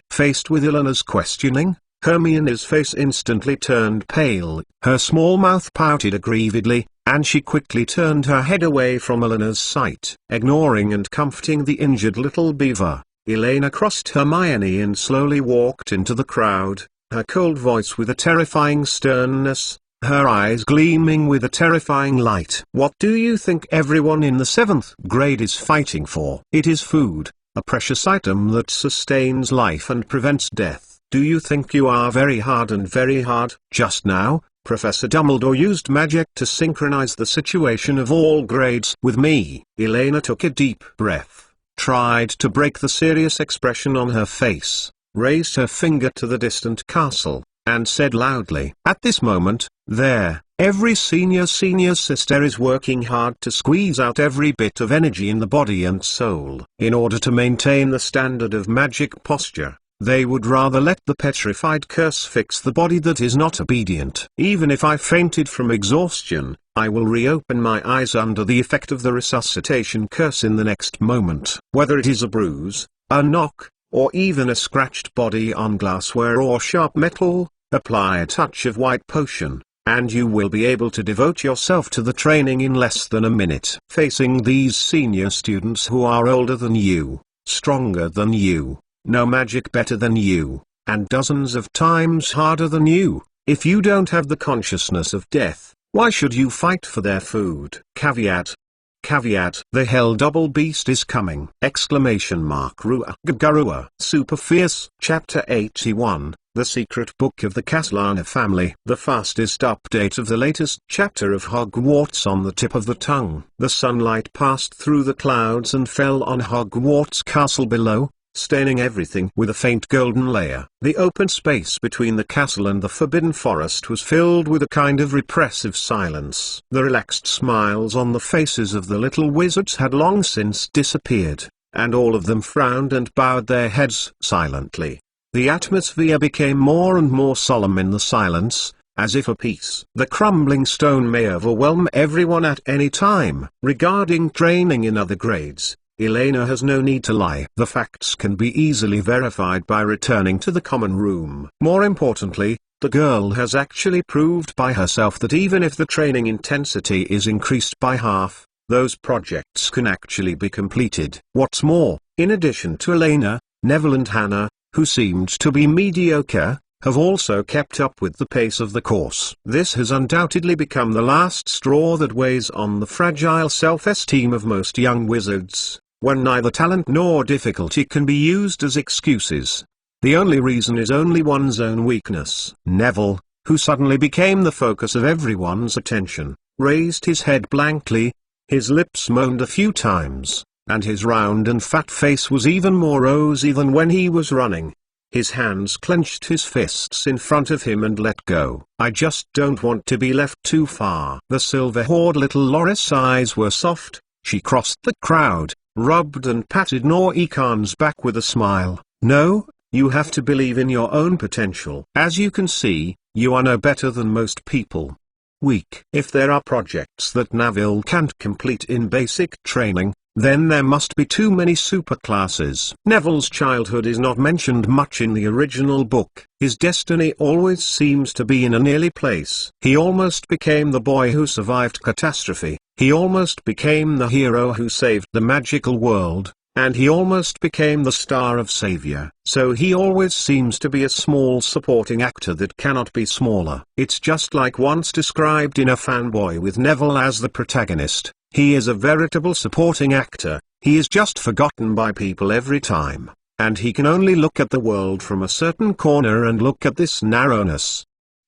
Faced with Eleanor's questioning, Hermione's face instantly turned pale, her small mouth pouted aggrievedly, and she quickly turned her head away from Eleanor's sight. Ignoring and comforting the injured little beaver, Elena crossed Hermione and slowly walked into the crowd, her cold voice with a terrifying sternness, her eyes gleaming with a terrifying light. What do you think everyone in the 7th grade is fighting for? It is food, a precious item that sustains life and prevents death. Do you think you are very hard? Just now, Professor Dumbledore used magic to synchronize the situation of all grades with me. Elena took a deep breath, tried to break the serious expression on her face, raised her finger to the distant castle, and said loudly, at this moment, every senior sister is working hard to squeeze out every bit of energy in the body and soul. In order to maintain the standard of magic posture, they would rather let the petrified curse fix the body that is not obedient. Even if I fainted from exhaustion, I will reopen my eyes under the effect of the resuscitation curse in the next moment. Whether it is a bruise, a knock, or even a scratched body on glassware or sharp metal, apply a touch of white potion, and you will be able to devote yourself to the training in less than a minute. Facing these senior students who are older than you, stronger than you, know magic better than you, and dozens of times harder than you, if you don't have the consciousness of death, why should you fight for their food? Caveat. The hell double beast is coming! Rua. Super fierce. Chapter 81, The Secret Book of the Castellana Family. The fastest update of the latest chapter of Hogwarts on the tip of the tongue. The sunlight passed through the clouds and fell on Hogwarts Castle below, staining everything with a faint golden layer. The open space between the castle and the Forbidden Forest was filled with a kind of repressive silence. The relaxed smiles on the faces of the little wizards had long since disappeared, and all of them frowned and bowed their heads silently. The atmosphere became more and more solemn in the silence, as if a piece. The crumbling stone may overwhelm everyone at any time. Regarding training in other grades, Elena has no need to lie. The facts can be easily verified by returning to the common room. More importantly, the girl has actually proved by herself that even if the training intensity is increased by half, those projects can actually be completed. What's more, in addition to Elena, Neville and Hannah, who seemed to be mediocre, have also kept up with the pace of the course. This has undoubtedly become the last straw that weighs on the fragile self-esteem of most young wizards, when neither talent nor difficulty can be used as excuses. The only reason is only one's own weakness. Neville, who suddenly became the focus of everyone's attention, raised his head blankly, his lips moaned a few times, and his round and fat face was even more rosy than when he was running. His hands clenched his fists in front of him and let go. I just don't want to be left too far. The silver-haired little Loris' eyes were soft. She crossed the crowd, rubbed and patted Noe-Khan's back with a smile. No, you have to believe in your own potential. As you can see, you are no better than most people. Weak. If there are projects that Neville can't complete in basic training, then there must be too many superclasses. Neville's childhood is not mentioned much in the original book. His destiny always seems to be in a nearly place. He almost became the boy who survived catastrophe. He almost became the hero who saved the magical world, and he almost became the star of savior. So he always seems to be a small supporting actor that cannot be smaller. It's just like once described in A Fanboy with Neville as the protagonist. He is a veritable supporting actor. He is just forgotten by people every time, and he can only look at the world from a certain corner and look at this narrowness.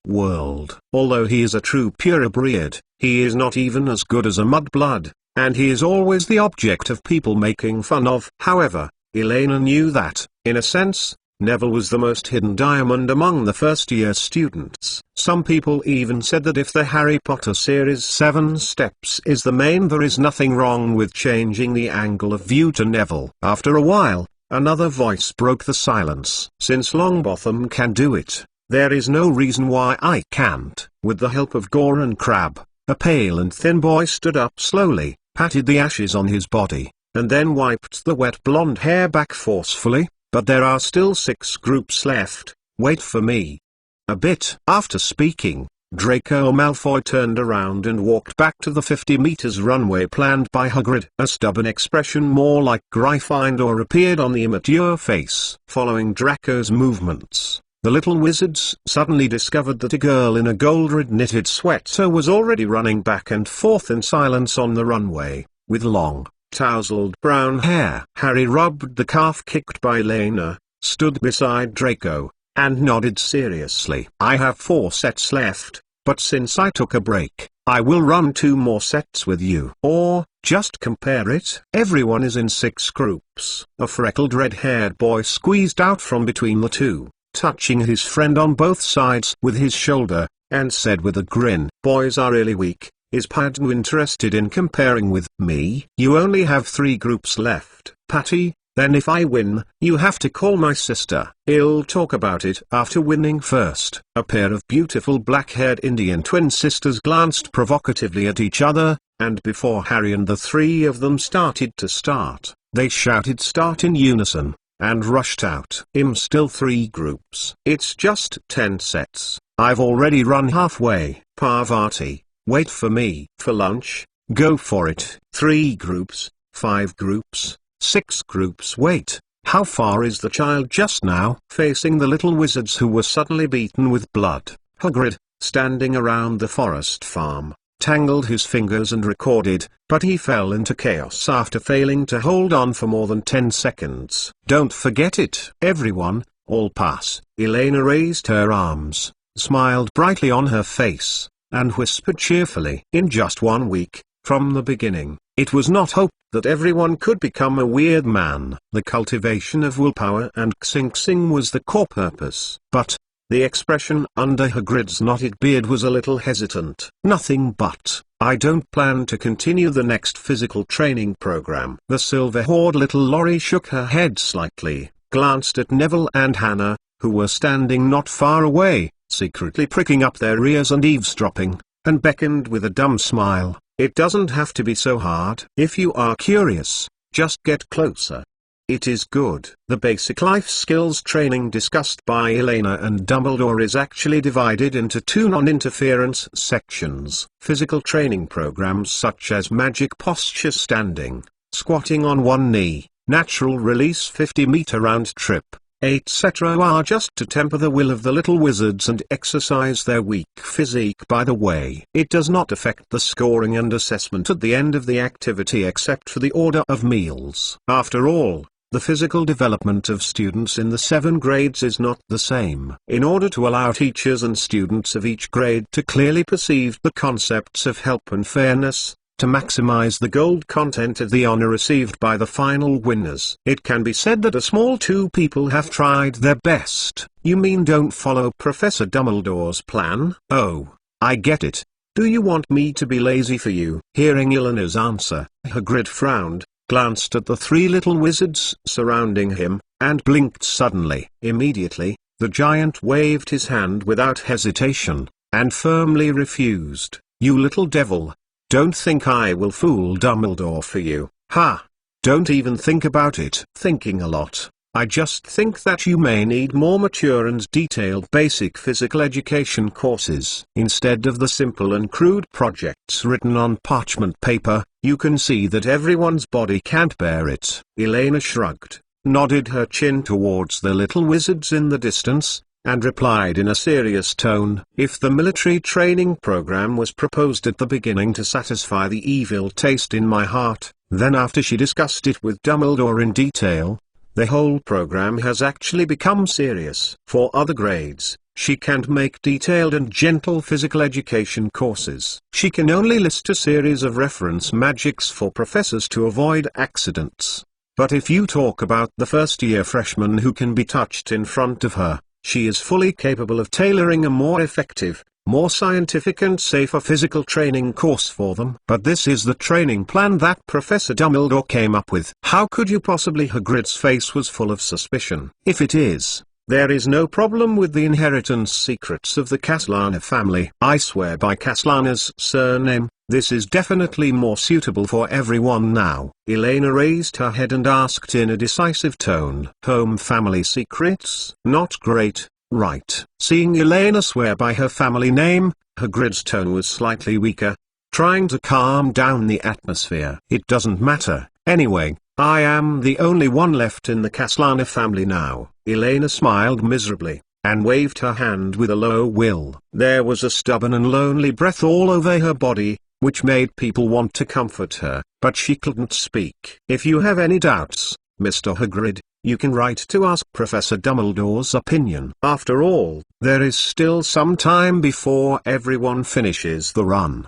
World. Although he is a true purebred, he is not even as good as a mudblood, and he is always the object of people making fun of. However, Elena knew that, in a sense, Neville was the most hidden diamond among the first-year students. Some people even said that if the Harry Potter series 7 Steps is the main, there is nothing wrong with changing the angle of view to Neville. After a while, another voice broke the silence. Since Longbottom can do it, there is no reason why I can't. With the help of Gore and Crabbe, a pale and thin boy stood up slowly, patted the ashes on his body, and then wiped the wet blonde hair back forcefully. But there are still 6 groups left, wait for me. A bit after speaking, Draco Malfoy turned around and walked back to the 50 meters runway planned by Hagrid. A stubborn expression more like Gryffindor appeared on the immature face. Following Draco's movements, the little wizards suddenly discovered that a girl in a gold-red knitted sweater was already running back and forth in silence on the runway, with long, tousled brown hair. Harry rubbed the calf kicked by Elena, stood beside Draco, and nodded seriously. I have 4 sets left, but since I took a break, I will run 2 more sets with you. Or, just compare it. Everyone is in 6 groups. A freckled red-haired boy squeezed out from between the 2, touching his friend on both sides with his shoulder, and said with a grin, "Boys are really weak. Is Padma interested in comparing with me? You only have 3 groups left, Patty. Then if I win, you have to call my sister. I'll talk about it after winning first." A pair of beautiful black-haired Indian twin sisters glanced provocatively at each other, and before Harry and the 3 of them started to start, they shouted "start" in unison, and rushed out. Still 3 groups. It's just 10 sets. I've already run halfway. Parvati, wait for me. For lunch, go for it. 3 groups, 5 groups, 6 groups. Wait, how far is the child just now? Facing the little wizards who were suddenly beaten with blood, Hagrid, standing around the forest farm, tangled his fingers and recorded, but he fell into chaos after failing to hold on for more than 10 seconds. Don't forget it. Everyone, all pass. Elena raised her arms, smiled brightly on her face, and whispered cheerfully, "In just 1 week, from the beginning, it was not hoped that everyone could become a weird man." The cultivation of willpower and Xing was the core purpose. But, the expression under Hagrid's knotted beard was a little hesitant. "Nothing but, I don't plan to continue the next physical training program." The silver-haired little Laurie shook her head slightly, glanced at Neville and Hannah, who were standing not far away, secretly pricking up their ears and eavesdropping, and beckoned with a dumb smile. "It doesn't have to be so hard. If you are curious, just get closer. It is good." The basic life skills training discussed by Elena and Dumbledore is actually divided into 2 non-interference sections. Physical training programs such as magic posture standing, squatting on one knee, natural release 50-meter round trip, etc. are just to temper the will of the little wizards and exercise their weak physique. By the way, it does not affect the scoring and assessment at the end of the activity except for the order of meals. After all, the physical development of students in the 7 grades is not the same. In order to allow teachers and students of each grade to clearly perceive the concepts of help and fairness, to maximize the gold content of the honor received by the final winners. It can be said that a small 2 people have tried their best. You mean don't follow Professor Dumbledore's plan? Oh, I get it. Do you want me to be lazy for you? Hearing Eleanor's answer, Hagrid frowned, glanced at the 3 little wizards surrounding him, and blinked suddenly. Immediately, the giant waved his hand without hesitation, and firmly refused. "You little devil. Don't think I will fool Dumbledore for you. Ha! Don't even think about it." Thinking a lot. I just think that you may need more mature and detailed basic physical education courses. Instead of the simple and crude projects written on parchment paper, you can see that everyone's body can't bear it. Elena shrugged, nodded her chin towards the little wizards in the distance, and replied in a serious tone, "If the military training program was proposed at the beginning to satisfy the evil taste in my heart, then after she discussed it with Dumbledore in detail, the whole program has actually become serious. For other grades, she can't make detailed and gentle physical education courses. She can only list a series of reference magics for professors to avoid accidents. But if you talk about the first-year freshman who can be touched in front of her, she is fully capable of tailoring a more effective, more scientific and safer physical training course for them. But this is the training plan that Professor Dumbledore came up with. How could you possibly? Hagrid's face was full of suspicion. If it is, there is no problem with the inheritance secrets of the Castellana family. I swear by Castellana's surname, this is definitely more suitable for everyone now. Elena raised her head and asked in a decisive tone. Home family secrets? Not great, right? Seeing Elena swear by her family name, Hagrid's tone was slightly weaker, trying to calm down the atmosphere. It doesn't matter, anyway. I am the only one left in the Castellana family now. Elena smiled miserably, and waved her hand with a low will. There was a stubborn and lonely breath all over her body, which made people want to comfort her, but she couldn't speak. If you have any doubts, Mr. Hagrid, you can write to ask Professor Dumbledore's opinion. After all, there is still some time before everyone finishes the run.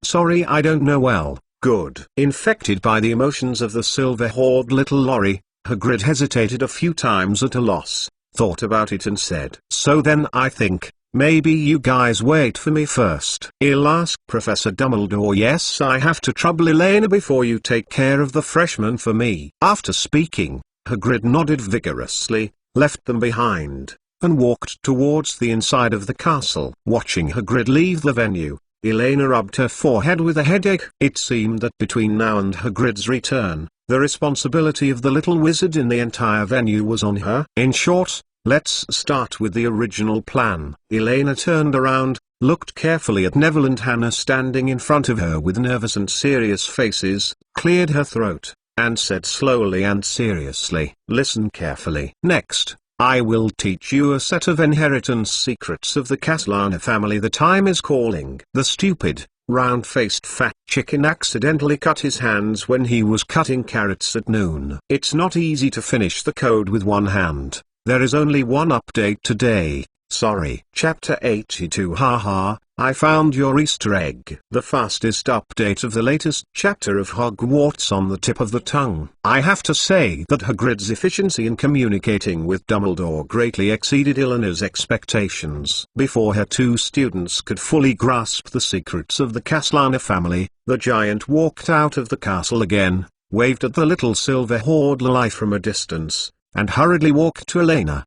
Sorry, I don't know well. Good. Infected by the emotions of the silver-haired little Lorry, Hagrid hesitated a few times at a loss, thought about it and said, "So then I think, maybe you guys wait for me first." I'll ask Professor Dumbledore. Yes, I have to trouble Elena before you take care of the freshmen for me. After speaking, Hagrid nodded vigorously, left them behind, and walked towards the inside of the castle. Watching Hagrid leave the venue, Elena rubbed her forehead with a headache. It seemed that between now and Hagrid's return, the responsibility of the little wizard in the entire venue was on her. In short, let's start with the original plan. Elena turned around, looked carefully at Neville and Hannah standing in front of her with nervous and serious faces, cleared her throat, and said slowly and seriously, "Listen carefully. Next, I will teach you a set of inheritance secrets of the Castellana family. The time is calling." The stupid, round-faced fat chicken accidentally cut his hands when he was cutting carrots at noon. It's not easy to finish the code with one hand. There is only one update today. Sorry. Chapter 82. Haha, I found your Easter egg. The fastest update of the latest chapter of Hogwarts on the tip of the tongue. I have to say that Hagrid's efficiency in communicating with Dumbledore greatly exceeded Eleanor's expectations. Before her two students could fully grasp the secrets of the Castellana family, the giant walked out of the castle again, waved at the little silver-haired Lily from a distance, and hurriedly walked to Elena.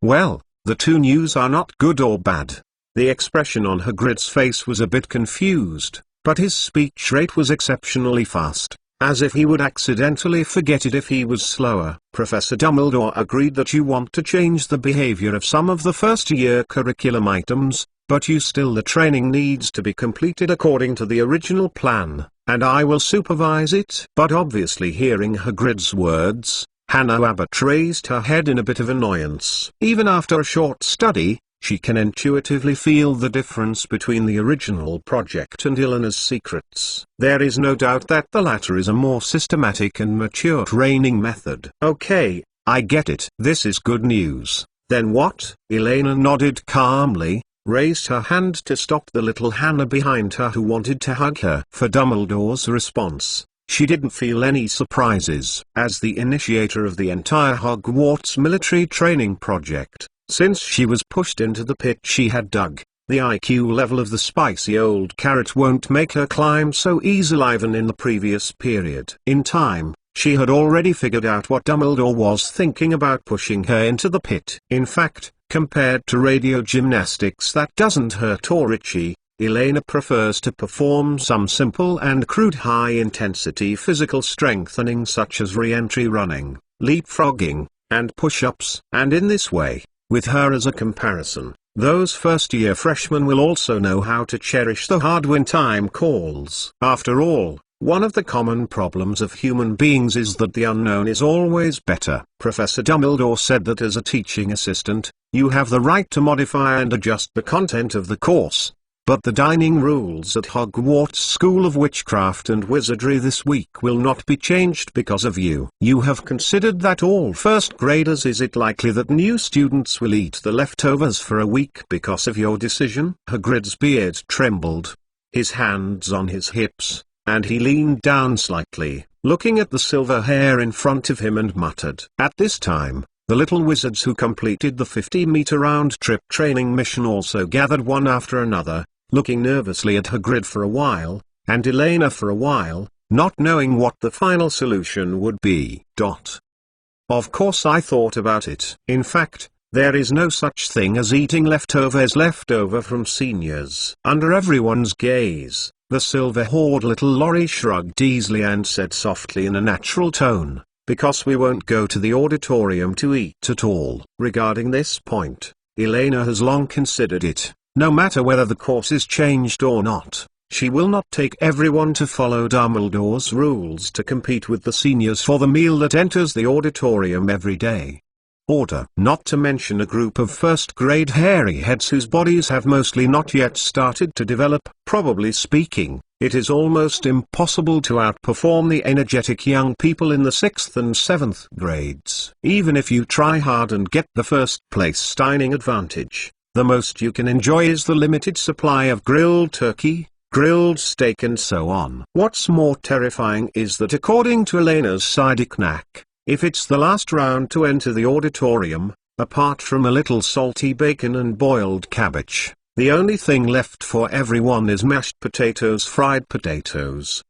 Well, the two news are not good or bad. The expression on Hagrid's face was a bit confused, but his speech rate was exceptionally fast, as if he would accidentally forget it if he was slower. Professor Dumbledore agreed that you want to change the behavior of some of the first-year curriculum items, but the training needs to be completed according to the original plan, and I will supervise it. But obviously hearing Hagrid's words, Hannah Abbott raised her head in a bit of annoyance. Even after a short study, she can intuitively feel the difference between the original project and Eleanor's secrets. There is no doubt that the latter is a more systematic and mature training method. Okay, I get it. This is good news. Then what? Elena nodded calmly, raised her hand to stop the little Hannah behind her who wanted to hug her. For Dumbledore's response, she didn't feel any surprises. As the initiator of the entire Hogwarts military training project, since she was pushed into the pit she had dug, the IQ level of the spicy old carrot won't make her climb so easily. Even in the previous period in time, she had already figured out what Dumbledore was thinking about pushing her into the pit. In fact, compared to radio gymnastics that doesn't hurt or itchy, Elena prefers to perform some simple and crude high-intensity physical strengthening such as re-entry running, leapfrogging, and push-ups. And in this way, with her as a comparison, those first-year freshmen will also know how to cherish the hard when time calls. After all, one of the common problems of human beings is that the unknown is always better. Professor Dumbledore said that as a teaching assistant, you have the right to modify and adjust the content of the course. But the dining rules at Hogwarts School of Witchcraft and Wizardry this week will not be changed because of you. You have considered that all first graders. Is it likely that new students will eat the leftovers for a week because of your decision? Hagrid's beard trembled, his hands on his hips, and he leaned down slightly, looking at the silver hair in front of him and muttered. At this time, the little wizards who completed the 50-meter round-trip training mission also gathered one after another, looking nervously at Hagrid for a while, and Elena for a while, not knowing what the final solution would be. Of course I thought about it. In fact, there is no such thing as eating leftovers left over from seniors. Under everyone's gaze, the silver-haired little Lorry shrugged easily and said softly in a natural tone, "Because we won't go to the auditorium to eat at all." Regarding this point, Elena has long considered it. No matter whether the course is changed or not, she will not take everyone to follow Dumbledore's rules to compete with the seniors for the meal that enters the auditorium every day. Not to mention a group of first-grade hairy heads whose bodies have mostly not yet started to develop. Probably speaking, it is almost impossible to outperform the energetic young people in the 6th and 7th grades. Even if you try hard and get the first-place dining advantage, the most you can enjoy is the limited supply of grilled turkey, grilled steak and so on. What's more terrifying is that according to Elena's sidic knack, if it's the last round to enter the auditorium, apart from a little salty bacon and boiled cabbage, the only thing left for everyone is mashed potatoes, fried potatoes,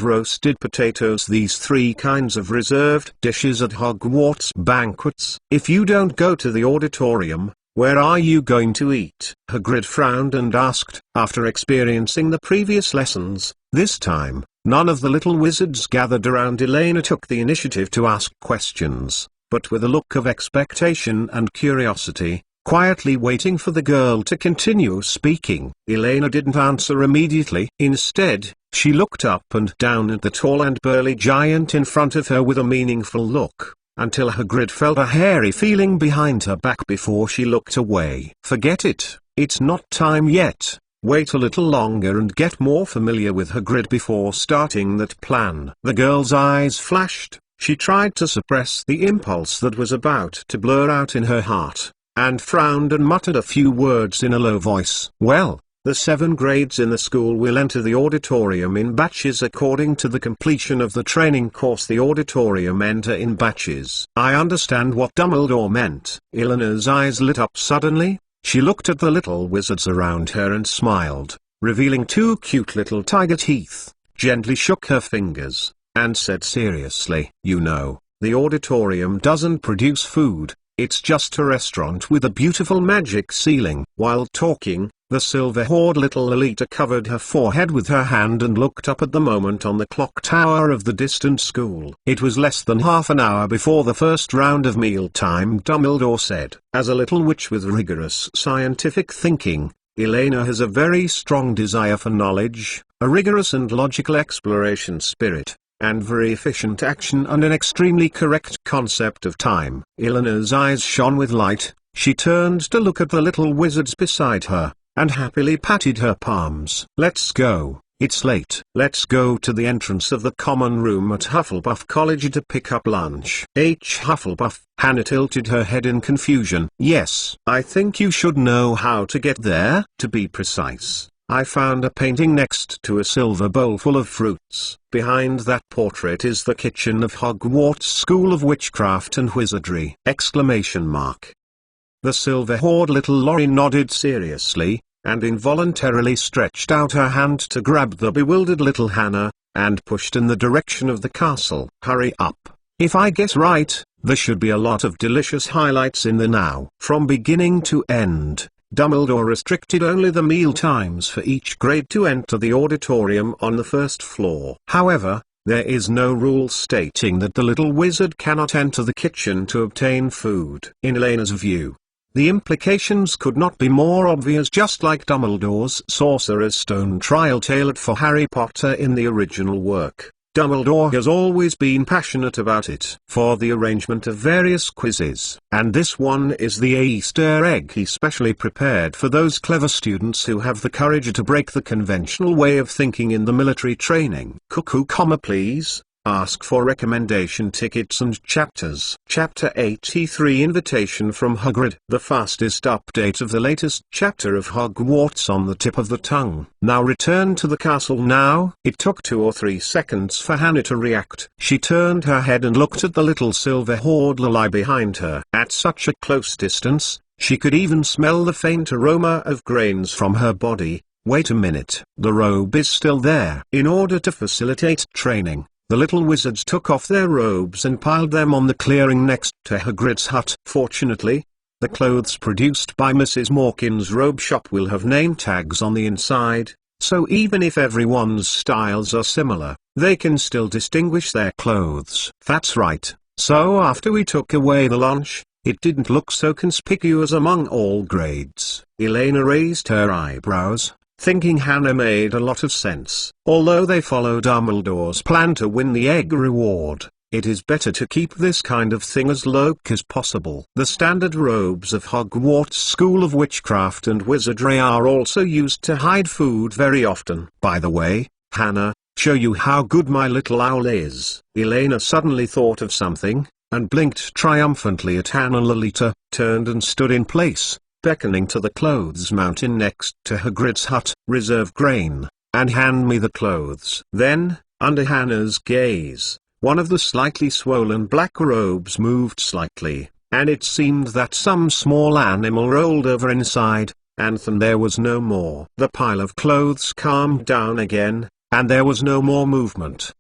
roasted potatoes, these three kinds of reserved dishes at Hogwarts banquets. If you don't go to the auditorium, where are you going to eat? Hagrid frowned and asked. After experiencing the previous lessons, this time, none of the little wizards gathered around Elena took the initiative to ask questions, but with a look of expectation and curiosity, quietly waiting for the girl to continue speaking. Elena didn't answer immediately. Instead, she looked up and down at the tall and burly giant in front of her with a meaningful look, until Hagrid felt a hairy feeling behind her back before she looked away. Forget it, it's not time yet. Wait a little longer and get more familiar with Hagrid before starting that plan. The girl's eyes flashed. She tried to suppress the impulse that was about to blur out in her heart, and frowned and muttered a few words in a low voice. Well, the 7 grades in the school will enter the auditorium in batches according to the completion of the training course. The auditorium enter in batches. I understand what Dumbledore meant. Elena's eyes lit up suddenly. She looked at the little wizards around her and smiled, revealing 2 cute little tiger teeth, gently shook her fingers, and said seriously, "You know, the auditorium doesn't produce food, it's just a restaurant with a beautiful magic ceiling." While talking, the silver-haired little Lolita covered her forehead with her hand and looked up at the moment on the clock tower of the distant school. It was less than half an hour before the first round of mealtime. Dumbledore said, "As a little witch with rigorous scientific thinking, Elena has a very strong desire for knowledge, a rigorous and logical exploration spirit, and very efficient action and an extremely correct concept of time." Elena's eyes shone with light. She turned to look at the little wizards beside her, and happily patted her palms. "Let's go, it's late. Let's go to the entrance of the common room at Hufflepuff College to pick up lunch." Hufflepuff. Hannah tilted her head in confusion. "Yes, I think you should know how to get there. To be precise, I found a painting next to a silver bowl full of fruits. Behind that portrait is the kitchen of Hogwarts School of Witchcraft and Wizardry!" The silver-haired little Lorry nodded seriously, and involuntarily stretched out her hand to grab the bewildered little Hannah, and pushed in the direction of the castle. "Hurry up. If I guess right, there should be a lot of delicious highlights in there now." From beginning to end, Dumbledore restricted only the meal times for each grade to enter the auditorium on the first floor. However, there is no rule stating that the little wizard cannot enter the kitchen to obtain food. In Elena's view, the implications could not be more obvious. Just like Dumbledore's Sorcerer's Stone trial tailored for Harry Potter in the original work, Dumbledore has always been passionate about it. For the arrangement of various quizzes, and this one is the Easter egg he specially prepared for those clever students who have the courage to break the conventional way of thinking in the military training. Cuckoo, please. Ask for recommendation tickets and chapters. Chapter 83 Invitation from Hagrid. The fastest update of the latest chapter of Hogwarts on the tip of the tongue. Now return to the castle now. It took 2 or 3 seconds for Hannah to react. She turned her head and looked at the little silver hoard lie behind her. At such a close distance, she could even smell the faint aroma of grains from her body. Wait a minute. The robe is still there. In order to facilitate training, the little wizards took off their robes and piled them on the clearing next to Hagrid's hut. Fortunately, the clothes produced by Mrs. Morkin's robe shop will have name tags on the inside, so even if everyone's styles are similar, they can still distinguish their clothes. That's right. So after we took away the lunch, it didn't look so conspicuous among all grades. Elena raised her eyebrows, thinking Hannah made a lot of sense. Although they followed Dumbledore's plan to win the egg reward, it is better to keep this kind of thing as low as possible. The standard robes of Hogwarts School of Witchcraft and Wizardry are also used to hide food very often. By the way, Hannah, show you how good my little owl is. Elena suddenly thought of something, and blinked triumphantly at Hannah. Lolita turned and stood in place, beckoning to the clothes mountain next to Hagrid's hut. Reserve grain, and hand me the clothes. Then, under Hannah's gaze, one of the slightly swollen black robes moved slightly, and it seemed that some small animal rolled over inside, and then there was no more. The pile of clothes calmed down again, and there was no more movement.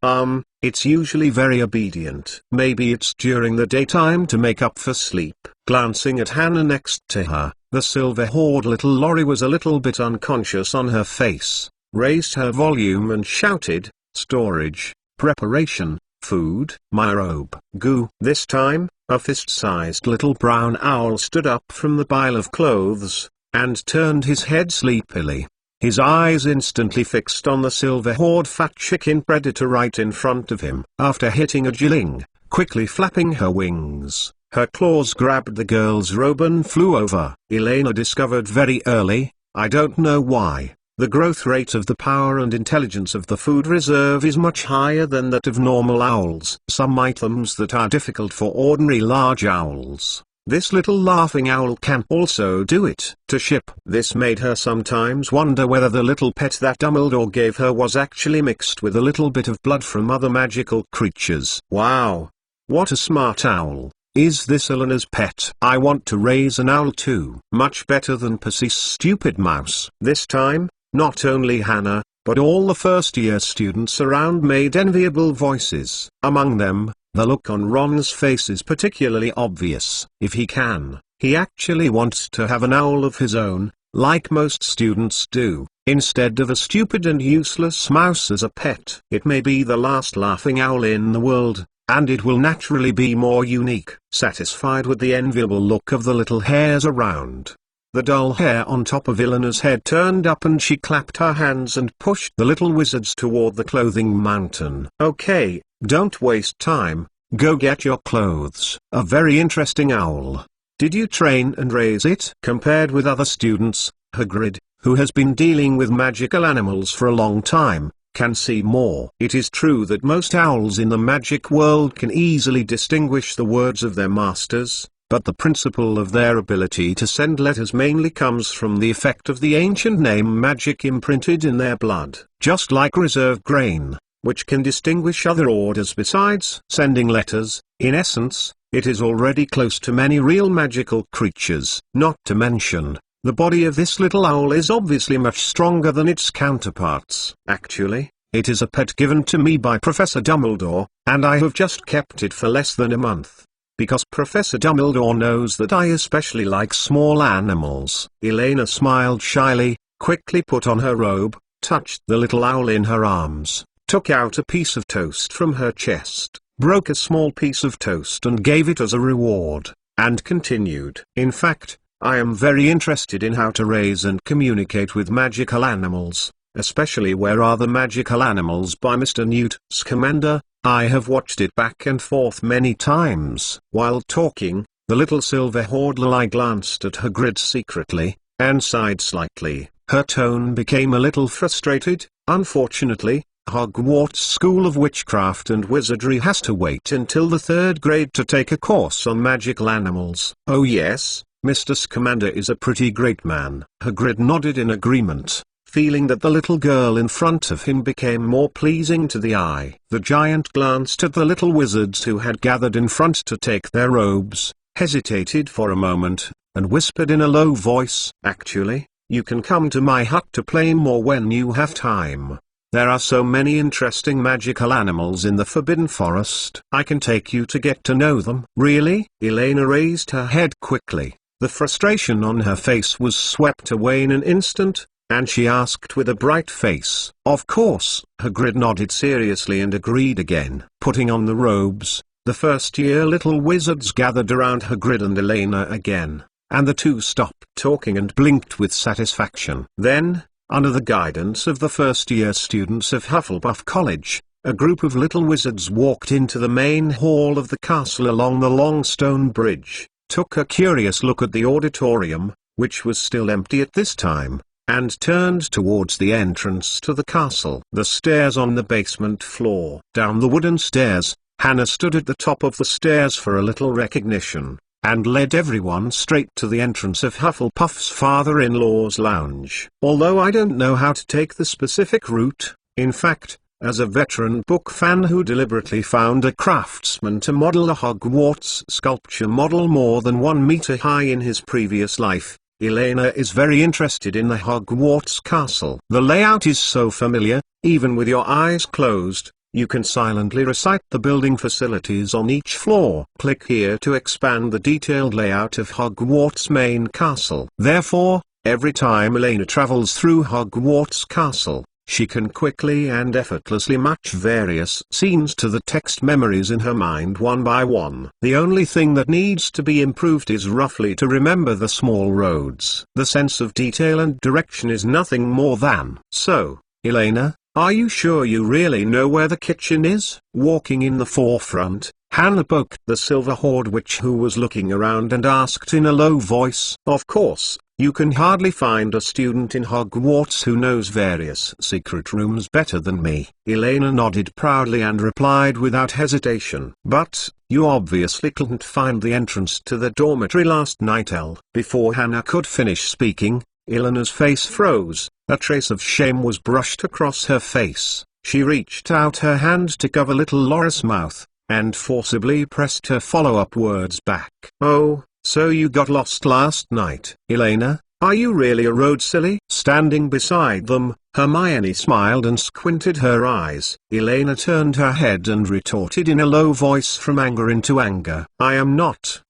It's usually very obedient. Maybe it's during the daytime to make up for sleep. Glancing at Hannah next to her, the silver-haired little Lorry was a little bit unconscious on her face, raised her volume and shouted, "Storage, preparation, food, my robe." Goo. This time, a fist-sized little brown owl stood up from the pile of clothes, and turned his head sleepily. His eyes instantly fixed on the silver-haired fat chicken predator right in front of him. After hitting a jilling, quickly flapping her wings, her claws grabbed the girl's robe and flew over. Elena discovered very early, I don't know why, the growth rate of the power and intelligence of the food reserve is much higher than that of normal owls. Some items that are difficult for ordinary large owls, this little laughing owl can also do it. To ship. This made her sometimes wonder whether the little pet that Dumbledore gave her was actually mixed with a little bit of blood from other magical creatures. Wow! What a smart owl. Is this Eleanor's pet? I want to raise an owl too. Much better than Percy's stupid mouse. This time, not only Hannah, but all the first-year students around made enviable voices. Among them, the look on Ron's face is particularly obvious. If he can, he actually wants to have an owl of his own, like most students do, instead of a stupid and useless mouse as a pet. It may be the last laughing owl in the world, and it will naturally be more unique. Satisfied with the enviable look of the little hairs around, the dull hair on top of Eleanor's head turned up and she clapped her hands and pushed the little wizards toward the clothing mountain. Okay, don't waste time, go get your clothes. A very interesting owl. Did you train and raise it? Compared with other students, Hagrid, who has been dealing with magical animals for a long time, can see more. It is true that most owls in the magic world can easily distinguish the words of their masters, but the principle of their ability to send letters mainly comes from the effect of the ancient name magic imprinted in their blood. Just like reserve grain, which can distinguish other orders besides sending letters, in essence, it is already close to many real magical creatures. Not to mention, the body of this little owl is obviously much stronger than its counterparts. Actually, it is a pet given to me by Professor Dumbledore, and I have just kept it for less than a month. Because Professor Dumbledore knows that I especially like small animals. Elena smiled shyly, quickly put on her robe, touched the little owl in her arms, took out a piece of toast from her chest, broke a small piece of toast and gave it as a reward, and continued. In fact, I am very interested in how to raise and communicate with magical animals, especially Where Are the Magical Animals by Mr. Newt Scamander. I have watched it back and forth many times. While talking, the little silver-haired Lily glanced at Hagrid secretly, and sighed slightly. Her tone became a little frustrated. Unfortunately, Hogwarts School of Witchcraft and Wizardry has to wait until the 3rd grade to take a course on magical animals. Oh yes, Mr. Scamander is a pretty great man. Hagrid nodded in agreement, feeling that the little girl in front of him became more pleasing to the eye. The giant glanced at the little wizards who had gathered in front to take their robes, hesitated for a moment, and whispered in a low voice, "Actually, you can come to my hut to play more when you have time. There are so many interesting magical animals in the Forbidden Forest. I can take you to get to know them." "Really?" Elena raised her head quickly. The frustration on her face was swept away in an instant, and she asked with a bright face. "Of course." Hagrid nodded seriously and agreed again. Putting on the robes, the first-year little wizards gathered around Hagrid and Elena again, and the two stopped talking and blinked with satisfaction. Then, under the guidance of the first-year students of Hufflepuff College, a group of little wizards walked into the main hall of the castle along the long stone bridge, took a curious look at the auditorium, which was still empty at this time, and turned towards the entrance to the castle. The stairs on the basement floor. Down the wooden stairs, Hannah stood at the top of the stairs for a little recognition, and led everyone straight to the entrance of Hufflepuff's father-in-law's lounge. "Although I don't know how to take the specific route, in fact, as a veteran book fan who deliberately found a craftsman to model a Hogwarts sculpture model more than 1 meter high in his previous life, Elena is very interested in the Hogwarts castle. The layout is so familiar, even with your eyes closed. You can silently recite the building facilities on each floor. Click here to expand the detailed layout of Hogwarts' main castle." Therefore, every time Elena travels through Hogwarts Castle, she can quickly and effortlessly match various scenes to the text memories in her mind one by one. The only thing that needs to be improved is roughly to remember the small roads. The sense of detail and direction is nothing more than. "So, Elena, are you sure you really know where the kitchen is?" Walking in the forefront, Hannah poked the Silverhorde witch who was looking around and asked in a low voice. "Of course, you can hardly find a student in Hogwarts who knows various secret rooms better than me." Elena nodded proudly and replied without hesitation. "But, you obviously couldn't find the entrance to the dormitory last night, Elle." Before Hannah could finish speaking, Elena's face froze. A trace of shame was brushed across her face. She reached out her hand to cover little Laura's mouth, and forcibly pressed her follow-up words back. "Oh, so you got lost last night. Elena, are you really a road silly?" Standing beside them, Hermione smiled and squinted her eyes. Elena turned her head and retorted in a low voice from anger into anger. I am not.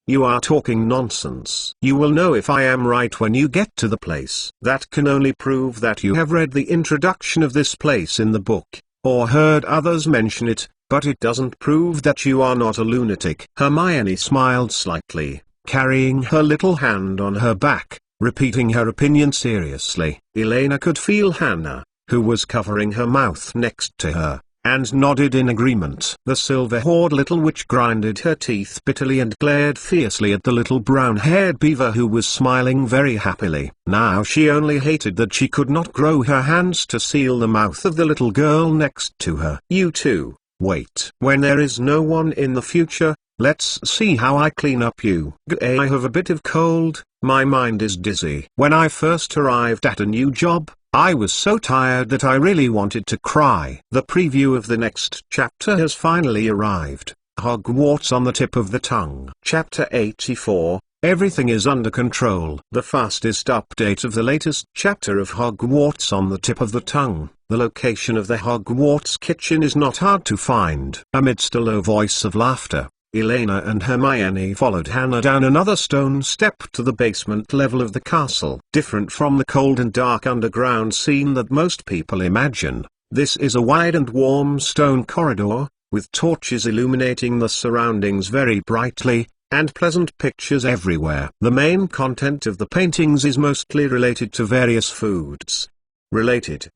You are talking nonsense. You will know if I am right when you get to the place. That can only prove that you have read the introduction of this place in the book, or heard others mention it, but it doesn't prove that you are not a lunatic." Hermione smiled slightly, carrying her little hand on her back, repeating her opinion seriously. Elena could feel Hannah, who was covering her mouth next to her, and nodded in agreement. The Silverhorde little witch grinded her teeth bitterly and glared fiercely at the little brown-haired beaver who was smiling very happily. Now she only hated that she could not grow her hands to seal the mouth of the little girl next to her. "You two, wait. When there is no one in the future, let's see how I clean up you. I have a bit of cold, my mind is dizzy." When I first arrived at a new job, I was so tired that I really wanted to cry. The preview of the next chapter has finally arrived. Hogwarts on the tip of the tongue. Chapter 84, Everything is under control. The fastest update of the latest chapter of Hogwarts on the tip of the tongue. The location of the Hogwarts kitchen is not hard to find. Amidst a low voice of laughter, Elena and Hermione followed Hannah down another stone step to the basement level of the castle. Different from the cold and dark underground scene that most people imagine, this is a wide and warm stone corridor, with torches illuminating the surroundings very brightly, and pleasant pictures everywhere. The main content of the paintings is mostly related to various foods.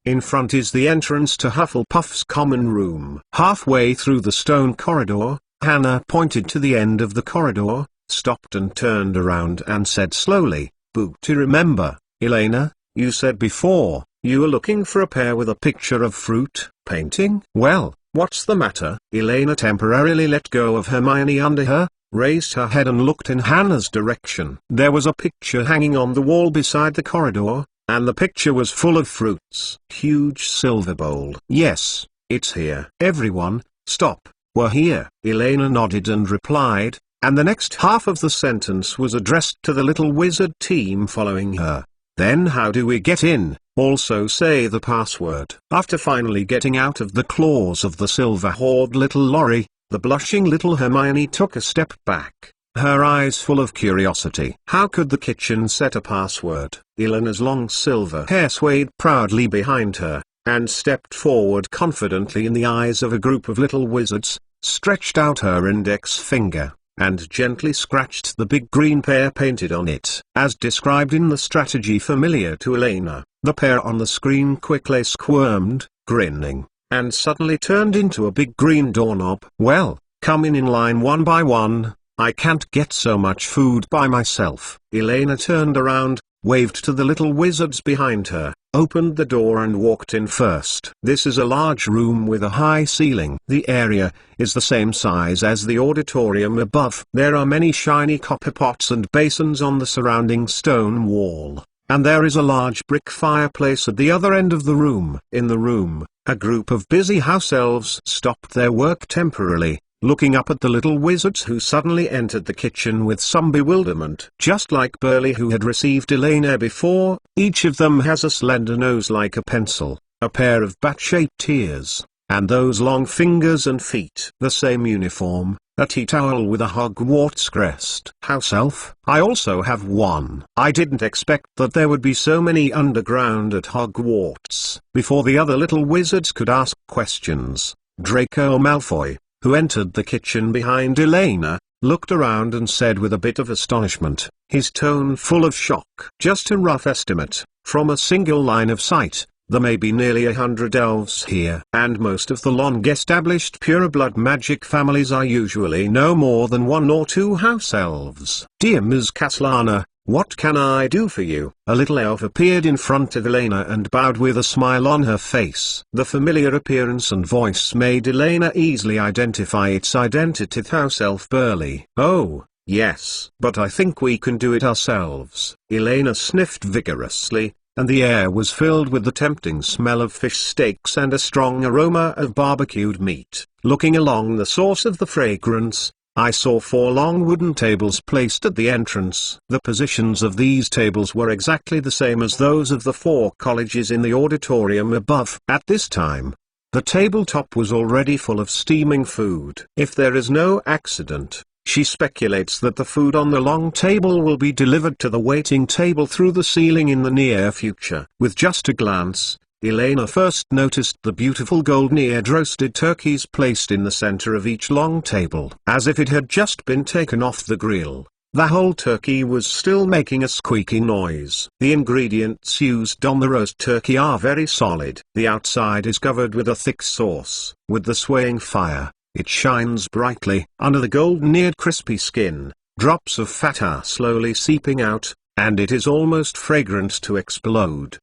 In front is the entrance to Hufflepuff's common room. Halfway through the stone corridor, Hannah pointed to the end of the corridor, stopped and turned around and said slowly, "Booty, remember, Elena, you said before, You are looking for a pear with a picture of fruit, painting? Well, what's the matter? Elena temporarily let go of Hermione under her, raised her head and looked in Hannah's direction. There was a picture hanging on the wall beside the corridor, and the picture was full of fruits. Huge silver bowl. Yes, it's here. Everyone, stop. We're here. Elena nodded and replied, and the next half of the sentence was addressed to the little wizard team following her. Then how do we get in? Also say the password. After finally getting out of the claws of the silver-haired little lorry, the blushing little Hermione took a step back, her eyes full of curiosity. How could the kitchen set a password? Elena's long silver hair swayed proudly behind her, and stepped forward confidently in the eyes of a group of little wizards, stretched out her index finger, and gently scratched the big green pear painted on it. As described in the strategy familiar to Elena, the pear on the screen quickly squirmed, grinning, and suddenly turned into a big green doorknob. Well, come in line one by one, I can't get so much food by myself. Elena turned around, waved to the little wizards behind her, opened the door and walked in first. This is a large room with a high ceiling. The area is the same size as the auditorium above. There are many shiny copper pots and basins on the surrounding stone wall, and there is a large brick fireplace at the other end of the room. In the room, a group of busy house elves stopped their work temporarily, looking up at the little wizards who suddenly entered the kitchen with some bewilderment. Just like Burly, who had received Elena before, each of them has a slender nose like a pencil, a pair of bat-shaped ears, and those long fingers and feet. The same uniform, a tea towel with a Hogwarts crest. House elf? I also have one. I didn't expect that there would be so many underground at Hogwarts. Before the other little wizards could ask questions, Draco Malfoy, who entered the kitchen behind Elena, looked around and said with a bit of astonishment, his tone full of shock. Just a rough estimate, from a single line of sight, there may be nearly 100 elves here, and most of the long-established pure-blood magic families are usually no more than 1 or 2 house elves. Dear Ms. Caslana, what can I do for you? A little elf appeared in front of Elena and bowed with a smile on her face. The familiar appearance and voice made Elena easily identify its identity: house elf Burly. Oh, yes. But I think we can do it ourselves. Elena sniffed vigorously, and the air was filled with the tempting smell of fish steaks and a strong aroma of barbecued meat. Looking along the source of the fragrance, I saw 4 long wooden tables placed at the entrance. The positions of these tables were exactly the same as those of the 4 colleges in the auditorium above. At this time, the tabletop was already full of steaming food. If there is no accident, she speculates that the food on the long table will be delivered to the waiting table through the ceiling in the near future. With just a glance, Elena first noticed the beautiful golden-eared roasted turkeys placed in the center of each long table. As if it had just been taken off the grill, the whole turkey was still making a squeaky noise. The ingredients used on the roast turkey are very solid. The outside is covered with a thick sauce. With the swaying fire, it shines brightly. Under the golden-eared crispy skin, drops of fat are slowly seeping out, and it is almost fragrant to explode.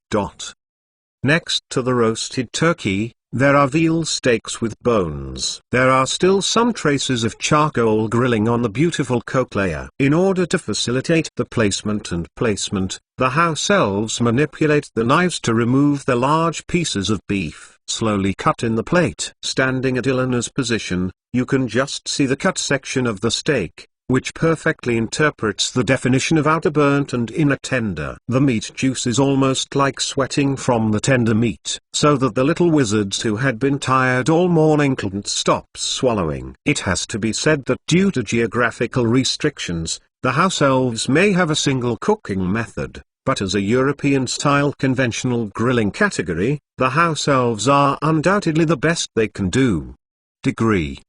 Next to the roasted turkey, there are veal steaks with bones. There are still some traces of charcoal grilling on the beautiful coat layer. In order to facilitate the placement, the house elves manipulate the knives to remove the large pieces of beef, slowly cut in the plate. Standing at Elena's position, you can just see the cut section of the steak, which perfectly interprets the definition of outer burnt and inner tender. The meat juice is almost like sweating from the tender meat, so that the little wizards who had been tired all morning couldn't stop swallowing. It has to be said that due to geographical restrictions, the house elves may have a single cooking method, but as a European-style conventional grilling category, the house elves are undoubtedly the best they can do.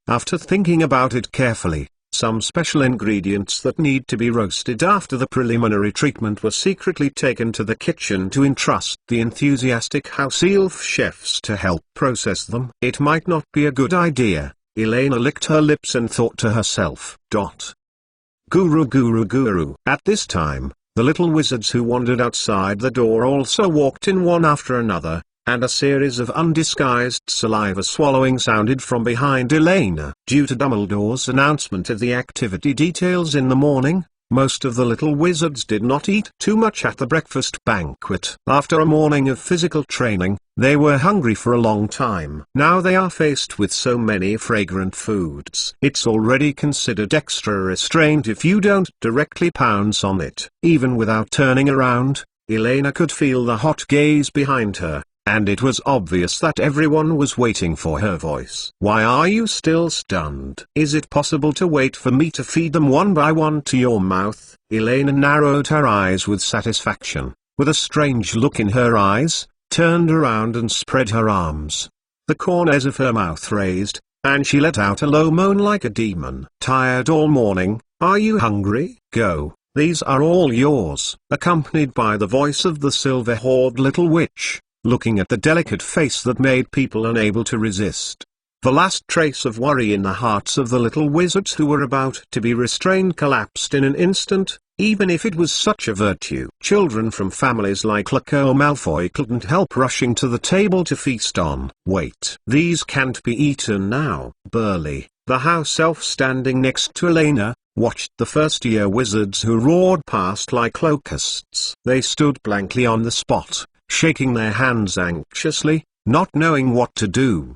After thinking about it carefully, some special ingredients that need to be roasted after the preliminary treatment were secretly taken to the kitchen to entrust the enthusiastic house elf chefs to help process them. It might not be a good idea. Elena licked her lips and thought to herself, Guru. At this time, The little wizards who wandered outside the door also walked in one after another, and a series of undisguised saliva swallowing sounded from behind Elena. Due to Dumbledore's announcement of the activity details in the morning, most of the little wizards did not eat too much at the breakfast banquet. After a morning of physical training, they were hungry for a long time. Now they are faced with so many fragrant foods. It's already considered extra restraint if you don't directly pounce on it. Even without turning around, Elena could feel the hot gaze behind her, and it was obvious that everyone was waiting for her voice. "Why are you still stunned? Is it possible to wait for me to feed them one by one to your mouth?" Elena narrowed her eyes with satisfaction, with a strange look in her eyes, turned around and spread her arms. The corners of her mouth raised, and she let out a low moan like a demon. "Tired all morning, are you hungry? Go, these are all yours," accompanied by the voice of the silver-haired little witch, looking at the delicate face that made people unable to resist. The last trace of worry in the hearts of the little wizards who were about to be restrained collapsed in an instant, even if it was such a virtue. Children from families like Draco Malfoy couldn't help rushing to the table to feast on. "Wait, these can't be eaten now." Burly, the house elf standing next to Elena, watched the first-year wizards who roared past like locusts. They stood blankly on the spot, shaking their hands anxiously, not knowing what to do.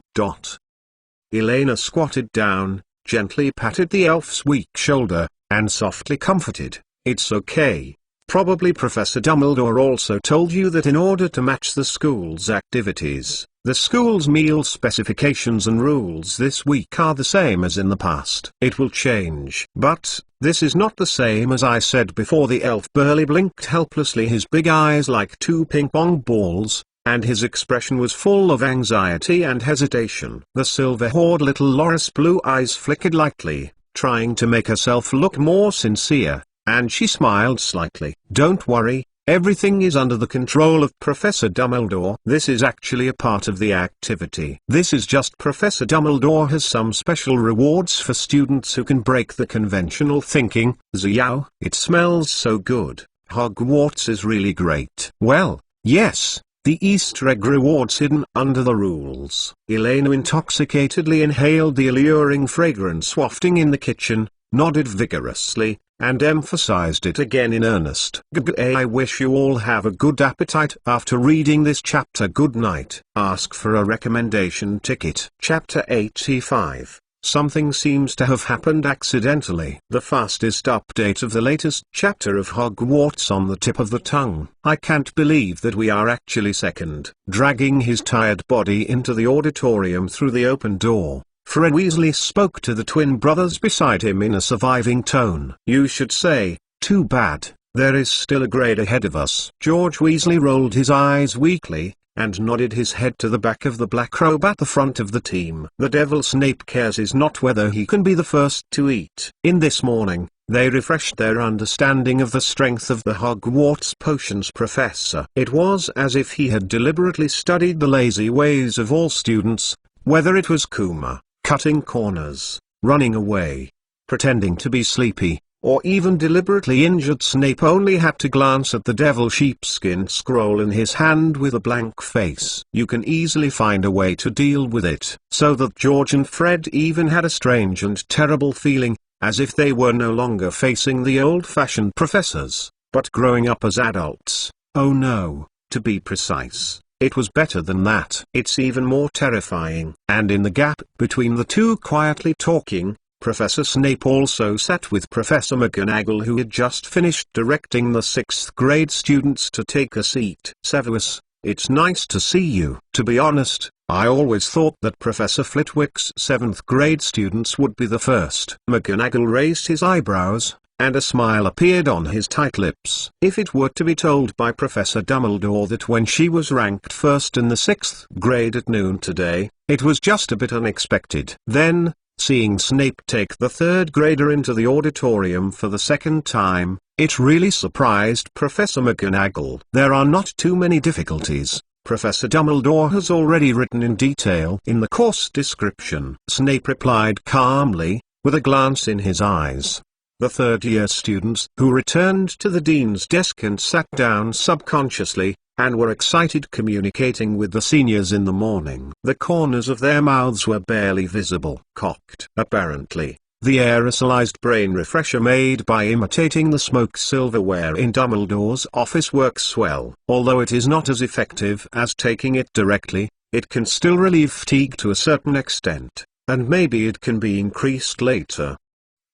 Elena squatted down, gently patted the elf's weak shoulder, and softly comforted, "It's okay. Probably Professor Dumbledore also told you that in order to match the school's activities, the school's meal specifications and rules this week are the same as in the past. It will change. But this is not the same as I said before." The elf Burly blinked helplessly, his big eyes like two ping-pong balls, and his expression was full of anxiety and hesitation. The silver-haired little Loris' blue eyes flickered lightly, trying to make herself look more sincere, and she smiled slightly. "Don't worry, everything is under the control of Professor Dumbledore. This is actually a part of the activity. This is just Professor Dumbledore has some special rewards for students who can break the conventional thinking." "Ziow, it smells so good. Hogwarts is really great." "Well, yes, the Easter egg rewards hidden under the rules." Elena intoxicatedly inhaled the alluring fragrance wafting in the kitchen, nodded vigorously, and emphasized it again in earnest. "I wish you all have a good appetite after reading this chapter. Good night." Ask for a recommendation ticket. Chapter 85. Something seems to have happened accidentally. The fastest update of the latest chapter of Hogwarts on the tip of the tongue. "I can't believe that we are actually second." Dragging his tired body into the auditorium through the open door, Fred Weasley spoke to the twin brothers beside him in a surviving tone. "You should say, too bad, there is still a grade ahead of us." George Weasley rolled his eyes weakly, and nodded his head to the back of the black robe at the front of the team. "The devil Snape cares is not whether he can be the first to eat." In this morning, they refreshed their understanding of the strength of the Hogwarts potions professor. It was as if he had deliberately studied the lazy ways of all students, whether it was Kuma, cutting corners, running away, pretending to be sleepy, or even deliberately injured. Snape only had to glance at the devil sheepskin scroll in his hand with a blank face. You can easily find a way to deal with it. So that George and Fred even had a strange and terrible feeling, as if they were no longer facing the old-fashioned professors, but growing up as adults. Oh no, to be precise, it was better than that. It's even more terrifying. And in the gap between the two quietly talking, Professor Snape also sat with Professor McGonagall, who had just finished directing the 6th grade students to take a seat. "Severus, it's nice to see you." "To be honest, I always thought that Professor Flitwick's 7th grade students would be the first." McGonagall raised his eyebrows, and a smile appeared on his tight lips. If it were to be told by Professor Dumbledore that when she was ranked first in the 6th grade at noon today, it was just a bit unexpected. Then, seeing Snape take the 3rd grader into the auditorium for the second time, it really surprised Professor McGonagall. "There are not too many difficulties. Professor Dumbledore has already written in detail in the course description." Snape replied calmly, with a glance in his eyes. The third-year students who returned to the dean's desk and sat down subconsciously, and were excited communicating with the seniors in the morning. The corners of their mouths were barely visible. Cocked. Apparently, the aerosolized brain refresher made by imitating the smoke silverware in Dumbledore's office works well. Although it is not as effective as taking it directly, it can still relieve fatigue to a certain extent, and maybe it can be increased later.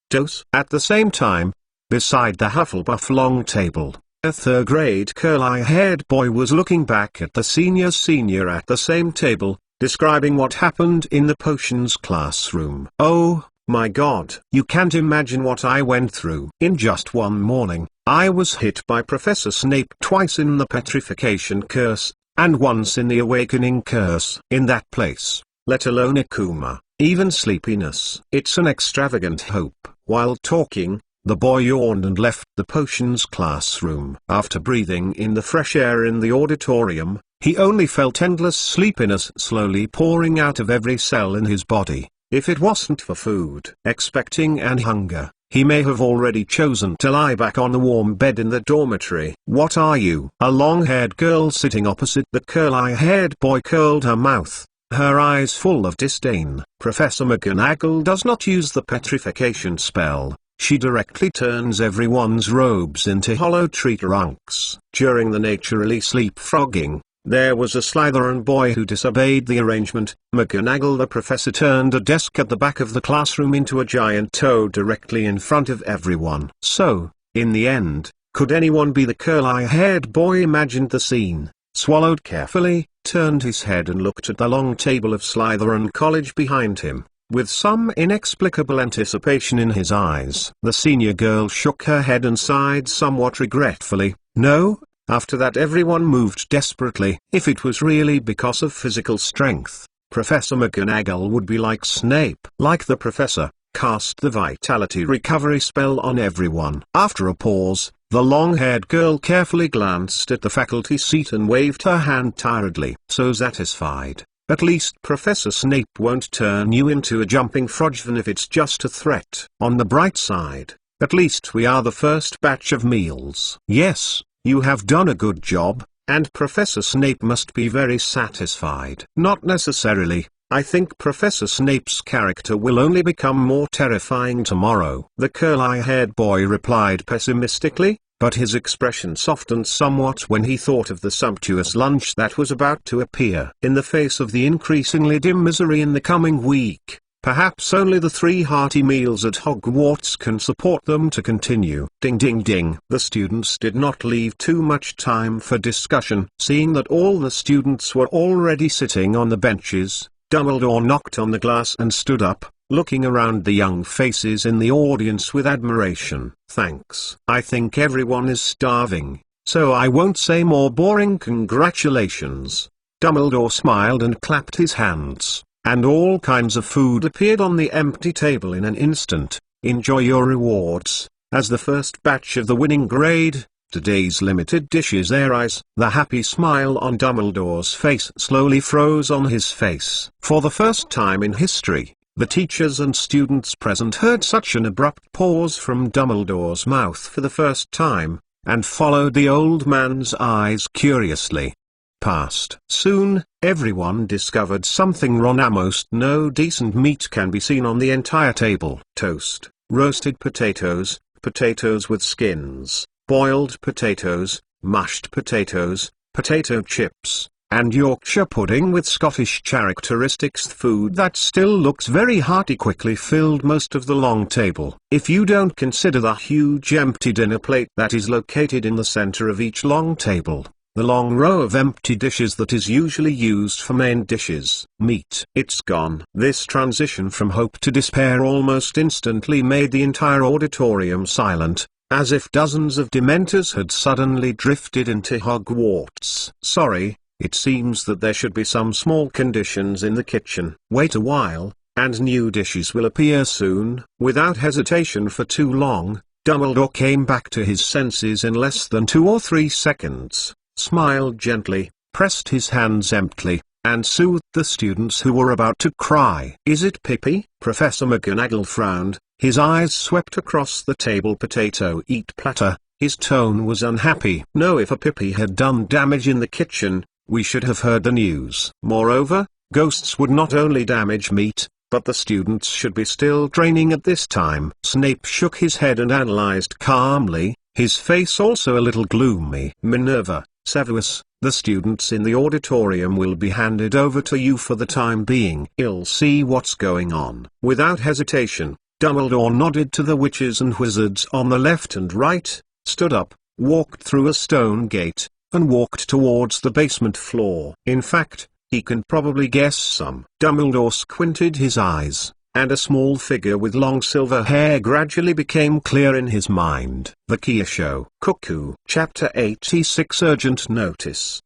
Dose. At the same time, beside the Hufflepuff long table, a third-grade curly-haired boy was looking back at the senior at the same table, describing what happened in the potions classroom. "Oh, my God, you can't imagine what I went through. In just one morning, I was hit by Professor Snape twice in the petrification curse, and once in the awakening curse. In that place, let alone Akuma, even sleepiness. It's an extravagant hope." While talking, the boy yawned and left the potions classroom. After breathing in the fresh air in the auditorium, he only felt endless sleepiness slowly pouring out of every cell in his body. If it wasn't for food, expecting and hunger, he may have already chosen to lie back on the warm bed in the dormitory. "What are you?" A long-haired girl sitting opposite the curly-haired boy curled her mouth, her eyes full of disdain. "Professor McGonagall does not use the petrification spell. She directly turns everyone's robes into hollow tree trunks." During the naturally sleepfrogging, there was a Slytherin boy who disobeyed the arrangement. McGonagall the professor turned a desk at the back of the classroom into a giant toe directly in front of everyone. So, in the end, could anyone be the curly-haired boy? Imagined the scene, swallowed carefully, turned his head and looked at the long table of Slytherin College behind him, with some inexplicable anticipation in his eyes. The senior girl shook her head and sighed somewhat regretfully. No. After that everyone moved desperately. If it was really because of physical strength, Professor McGonagall would be like Snape. Like the professor, cast the vitality recovery spell on everyone. After a pause, the long-haired girl carefully glanced at the faculty seat and waved her hand tiredly. So satisfied. At least Professor Snape won't turn you into a jumping frog even if it's just a threat. On the bright side, at least we are the first batch of meals. Yes, you have done a good job, and Professor Snape must be very satisfied. Not necessarily. I think Professor Snape's character will only become more terrifying tomorrow. The curly-haired boy replied pessimistically, but his expression softened somewhat when he thought of the sumptuous lunch that was about to appear. In the face of the increasingly dim misery in the coming week, perhaps only the 3 hearty meals at Hogwarts can support them to continue. Ding ding ding. The students did not leave too much time for discussion. Seeing that all the students were already sitting on the benches, Dumbledore knocked on the glass and stood up, looking around the young faces in the audience with admiration. "Thanks. I think everyone is starving, so I won't say more boring congratulations." Dumbledore smiled and clapped his hands, and all kinds of food appeared on the empty table in an instant. "Enjoy your rewards. As the first batch of the winning grade, today's limited dishes arise." The happy smile on Dumbledore's face slowly froze on his face. For the first time in history, the teachers and students present heard such an abrupt pause from Dumbledore's mouth for the first time, and followed the old man's eyes curiously. Past. Soon, everyone discovered something wrong. Almost no decent meat can be seen on the entire table. Toast, roasted potatoes, potatoes with skins, boiled potatoes, mashed potatoes, potato chips, and Yorkshire pudding with Scottish characteristics. Food that still looks very hearty quickly filled most of the long table. If you don't consider the huge empty dinner plate that is located in the center of each long table, the long row of empty dishes that is usually used for main dishes. Meat. It's gone. This transition from hope to despair almost instantly made the entire auditorium silent, as if dozens of Dementors had suddenly drifted into Hogwarts. "Sorry, it seems that there should be some small conditions in the kitchen. Wait a while, and new dishes will appear soon." Without hesitation for too long, Dumbledore came back to his senses in less than 2 or 3 seconds, smiled gently, pressed his hands emptily, and soothed the students who were about to cry. "Is it Pippi?" Professor McGonagall frowned, His eyes swept across the table potato-eat platter. His tone was unhappy. No, if a Pippi had done damage in the kitchen, we should have heard the news. Moreover, ghosts would not only damage meat, but the students should be still training at this time. Snape shook his head and analyzed calmly, his face also a little gloomy. Minerva, Severus, the students in the auditorium will be handed over to you for the time being. You'll see what's going on. Without hesitation, Dumbledore nodded to the witches and wizards on the left and right, stood up, walked through a stone gate, and walked towards the basement floor. In fact, he can probably guess some. Dumbledore squinted his eyes, and a small figure with long silver hair gradually became clear in his mind. The Kia Show. Cuckoo. Chapter 86. Urgent Notice.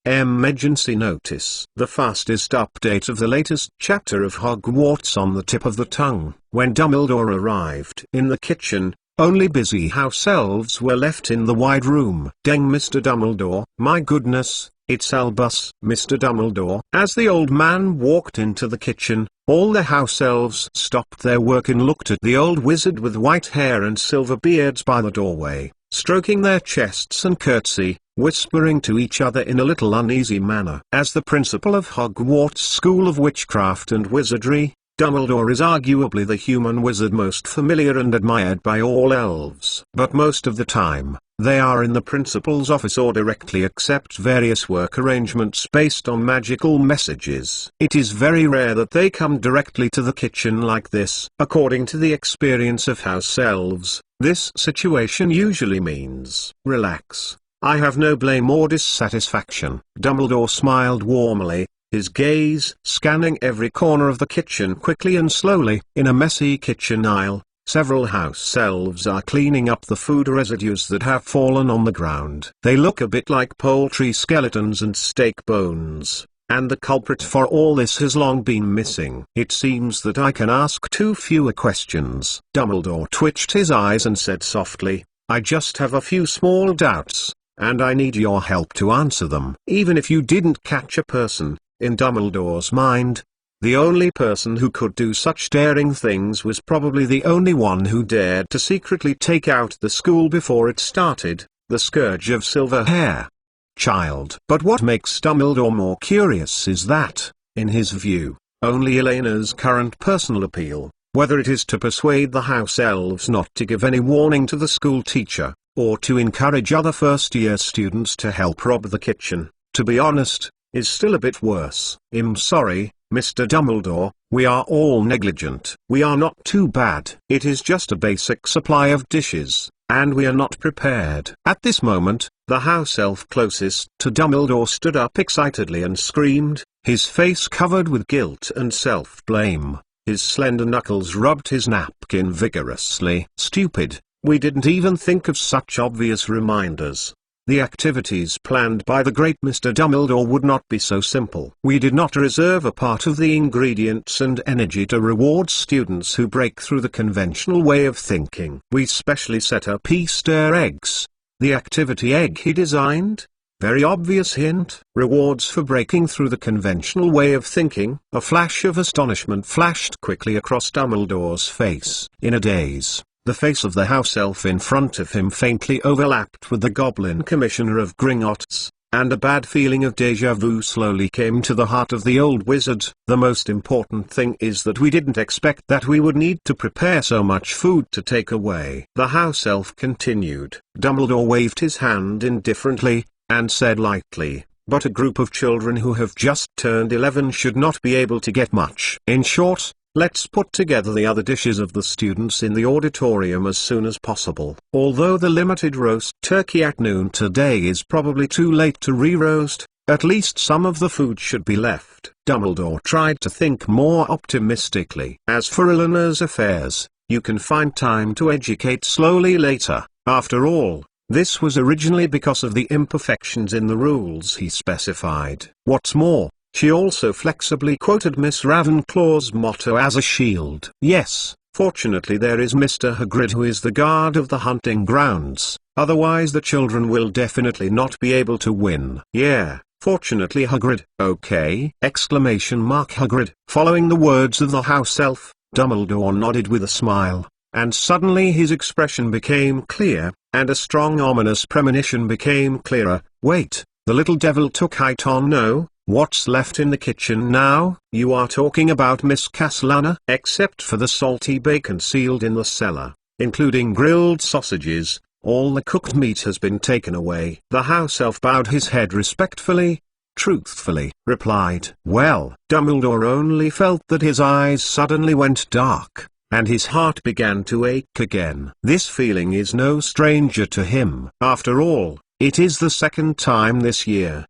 Emergency Notice. The fastest update of the latest chapter of Hogwarts on the tip of the tongue. When Dumbledore arrived in the kitchen, only busy house elves were left in the wide room. Deng, Mr. Dumbledore. My goodness, it's Albus, Mr. Dumbledore. As the old man walked into the kitchen, all the house elves stopped their work and looked at the old wizard with white hair and silver beards by the doorway, stroking their chests and curtsy, whispering to each other in a little uneasy manner. As the principal of Hogwarts School of Witchcraft and Wizardry, Dumbledore is arguably the human wizard most familiar and admired by all elves. But most of the time, they are in the principal's office or directly accept various work arrangements based on magical messages. It is very rare that they come directly to the kitchen like this. According to the experience of house elves, this situation usually means, relax, I have no blame or dissatisfaction. Dumbledore smiled warmly, his gaze scanning every corner of the kitchen quickly and slowly. In a messy kitchen aisle, several house elves are cleaning up the food residues that have fallen on the ground. They look a bit like poultry skeletons and steak bones, and the culprit for all this has long been missing. It seems that I can ask too fewer questions. Dumbledore twitched his eyes and said softly, I just have a few small doubts, and I need your help to answer them. Even if you didn't catch a person, in Dumbledore's mind, the only person who could do such daring things was probably the only one who dared to secretly take out the school before it started, the Scourge of Silver Hair. Child. But what makes Dumbledore more curious is that, in his view, only Elena's current personal appeal, whether it is to persuade the house elves not to give any warning to the school teacher, or to encourage other first-year students to help rob the kitchen, to be honest, is still a bit worse. I'm sorry, Mr. Dumbledore, we are all negligent. We are not too bad. It is just a basic supply of dishes, and we are not prepared. At this moment, the house elf closest to Dumbledore stood up excitedly and screamed, his face covered with guilt and self-blame. His slender knuckles rubbed his napkin vigorously. Stupid, we didn't even think of such obvious reminders. The activities planned by the great Mr. Dumbledore would not be so simple. We did not reserve a part of the ingredients and energy to reward students who break through the conventional way of thinking. We specially set up Easter eggs, the activity egg he designed. Very obvious hint. Rewards for breaking through the conventional way of thinking. A flash of astonishment flashed quickly across Dumbledore's face. In a daze, the face of the house elf in front of him faintly overlapped with the Goblin Commissioner of Gringotts, and a bad feeling of déjà vu slowly came to the heart of the old wizard. The most important thing is that we didn't expect that we would need to prepare so much food to take away. The house elf continued. Dumbledore waved his hand indifferently, and said lightly, but a group of children who have just turned 11 should not be able to get much. In short, let's put together the other dishes of the students in the auditorium as soon as possible. Although the limited roast turkey at noon today is probably too late to re-roast, at least some of the food should be left. Dumbledore tried to think more optimistically. As for Eleanor's affairs, you can find time to educate slowly later. After all, this was originally because of the imperfections in the rules he specified. What's more, she also flexibly quoted Miss Ravenclaw's motto as a shield. Yes, fortunately there is Mr. Hagrid who is the guard of the hunting grounds, otherwise the children will definitely not be able to win. Yeah, fortunately Hagrid. Okay! Hagrid. Following the words of the house elf, Dumbledore nodded with a smile. and suddenly his expression became clear, and a strong ominous premonition became clearer. Wait, the little devil took height on no, what's left in the kitchen now? You are talking about Miss Castellana? Except for the salty bacon sealed in the cellar, including grilled sausages, all the cooked meat has been taken away. The house elf bowed his head respectfully, truthfully, replied. Well, Dumbledore only felt that his eyes suddenly went dark, and his heart began to ache again. This feeling is no stranger to him. After all, it is the second time this year.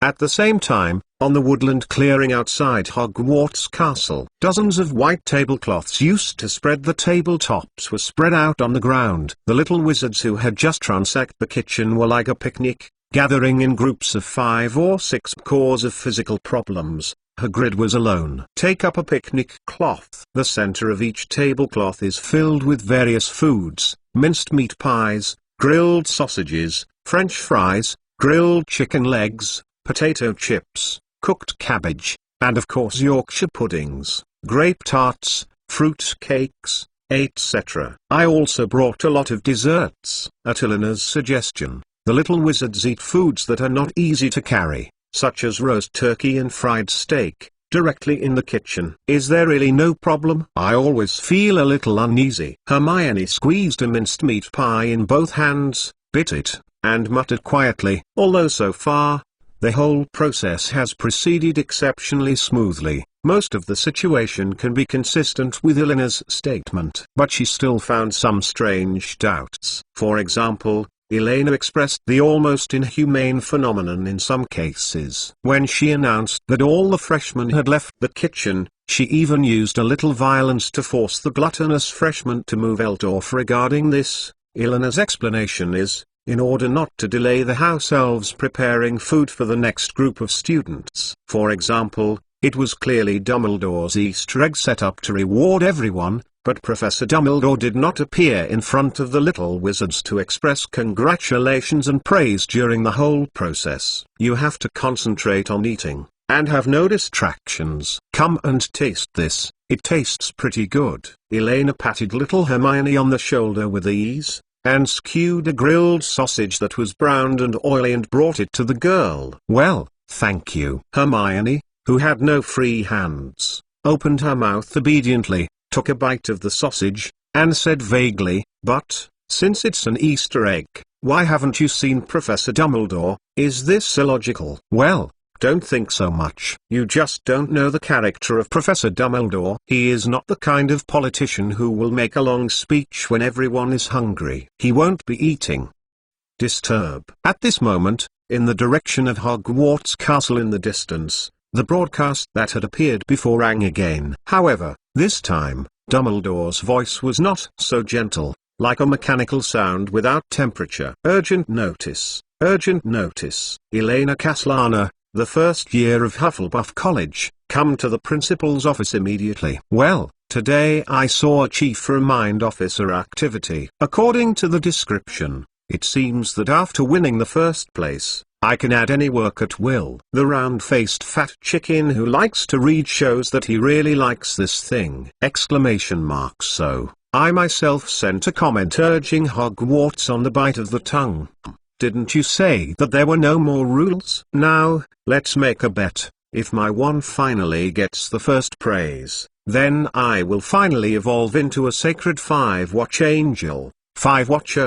At the same time, on the woodland clearing outside Hogwarts Castle, dozens of white tablecloths used to spread the tabletops were spread out on the ground. The little wizards who had just ransacked the kitchen were like a picnic, gathering in groups of 5 or 6 because of physical problems. Hagrid was alone. Take up a picnic cloth. The center of each tablecloth is filled with various foods: minced meat pies, grilled sausages, French fries, grilled chicken legs, potato chips, cooked cabbage, and of course Yorkshire puddings, grape tarts, fruit cakes, etc. I also brought a lot of desserts. At Eleanor's suggestion, the little wizards eat foods that are not easy to carry, such as roast turkey and fried steak, directly in the kitchen. Is there really no problem? I always feel a little uneasy. Hermione squeezed a minced meat pie in both hands, bit it, and muttered quietly, although so far, the whole process has proceeded exceptionally smoothly. Most of the situation can be consistent with Eleanor's statement. But she still found some strange doubts. For example, Elena expressed the almost inhumane phenomenon in some cases. When she announced that all the freshmen had left the kitchen, she even used a little violence to force the gluttonous freshman to move Eldorf. Regarding this, Eleanor's explanation is, in order not to delay the house elves preparing food for the next group of students. For example, it was clearly Dumbledore's Easter egg set up to reward everyone, but Professor Dumbledore did not appear in front of the little wizards to express congratulations and praise during the whole process. You have to concentrate on eating, and have no distractions. Come and taste this, it tastes pretty good. Elena patted little Hermione on the shoulder with ease, and skewed a grilled sausage that was browned and oily and brought it to the girl. Well, thank you. Hermione, who had no free hands, opened her mouth obediently, took a bite of the sausage, and said vaguely, but, since it's an Easter egg, why haven't you seen Professor Dumbledore? Is this illogical? Well, don't think so much. You just don't know the character of Professor Dumbledore. He is not the kind of politician who will make a long speech when everyone is hungry. He won't be eating. Disturb. At this moment, in the direction of Hogwarts Castle in the distance, the broadcast that had appeared before rang again. However, this time, Dumbledore's voice was not so gentle, like a mechanical sound without temperature. Urgent notice. Urgent notice. Elena Castellana, the first year of Hufflepuff College, come to the principal's office immediately. Well, today I saw a chief remind officer activity. According to the description, it seems that after winning the first place, I can add any work at will. The round-faced fat chicken who likes to read shows that he really likes this thing! Exclamation mark. So, I myself sent a comment urging Hogwarts on the bite of the tongue. Didn't you say that there were no more rules? Now, let's make a bet. If my one finally gets the first praise, then I will finally evolve into a sacred 5-watch angel. 5-watch.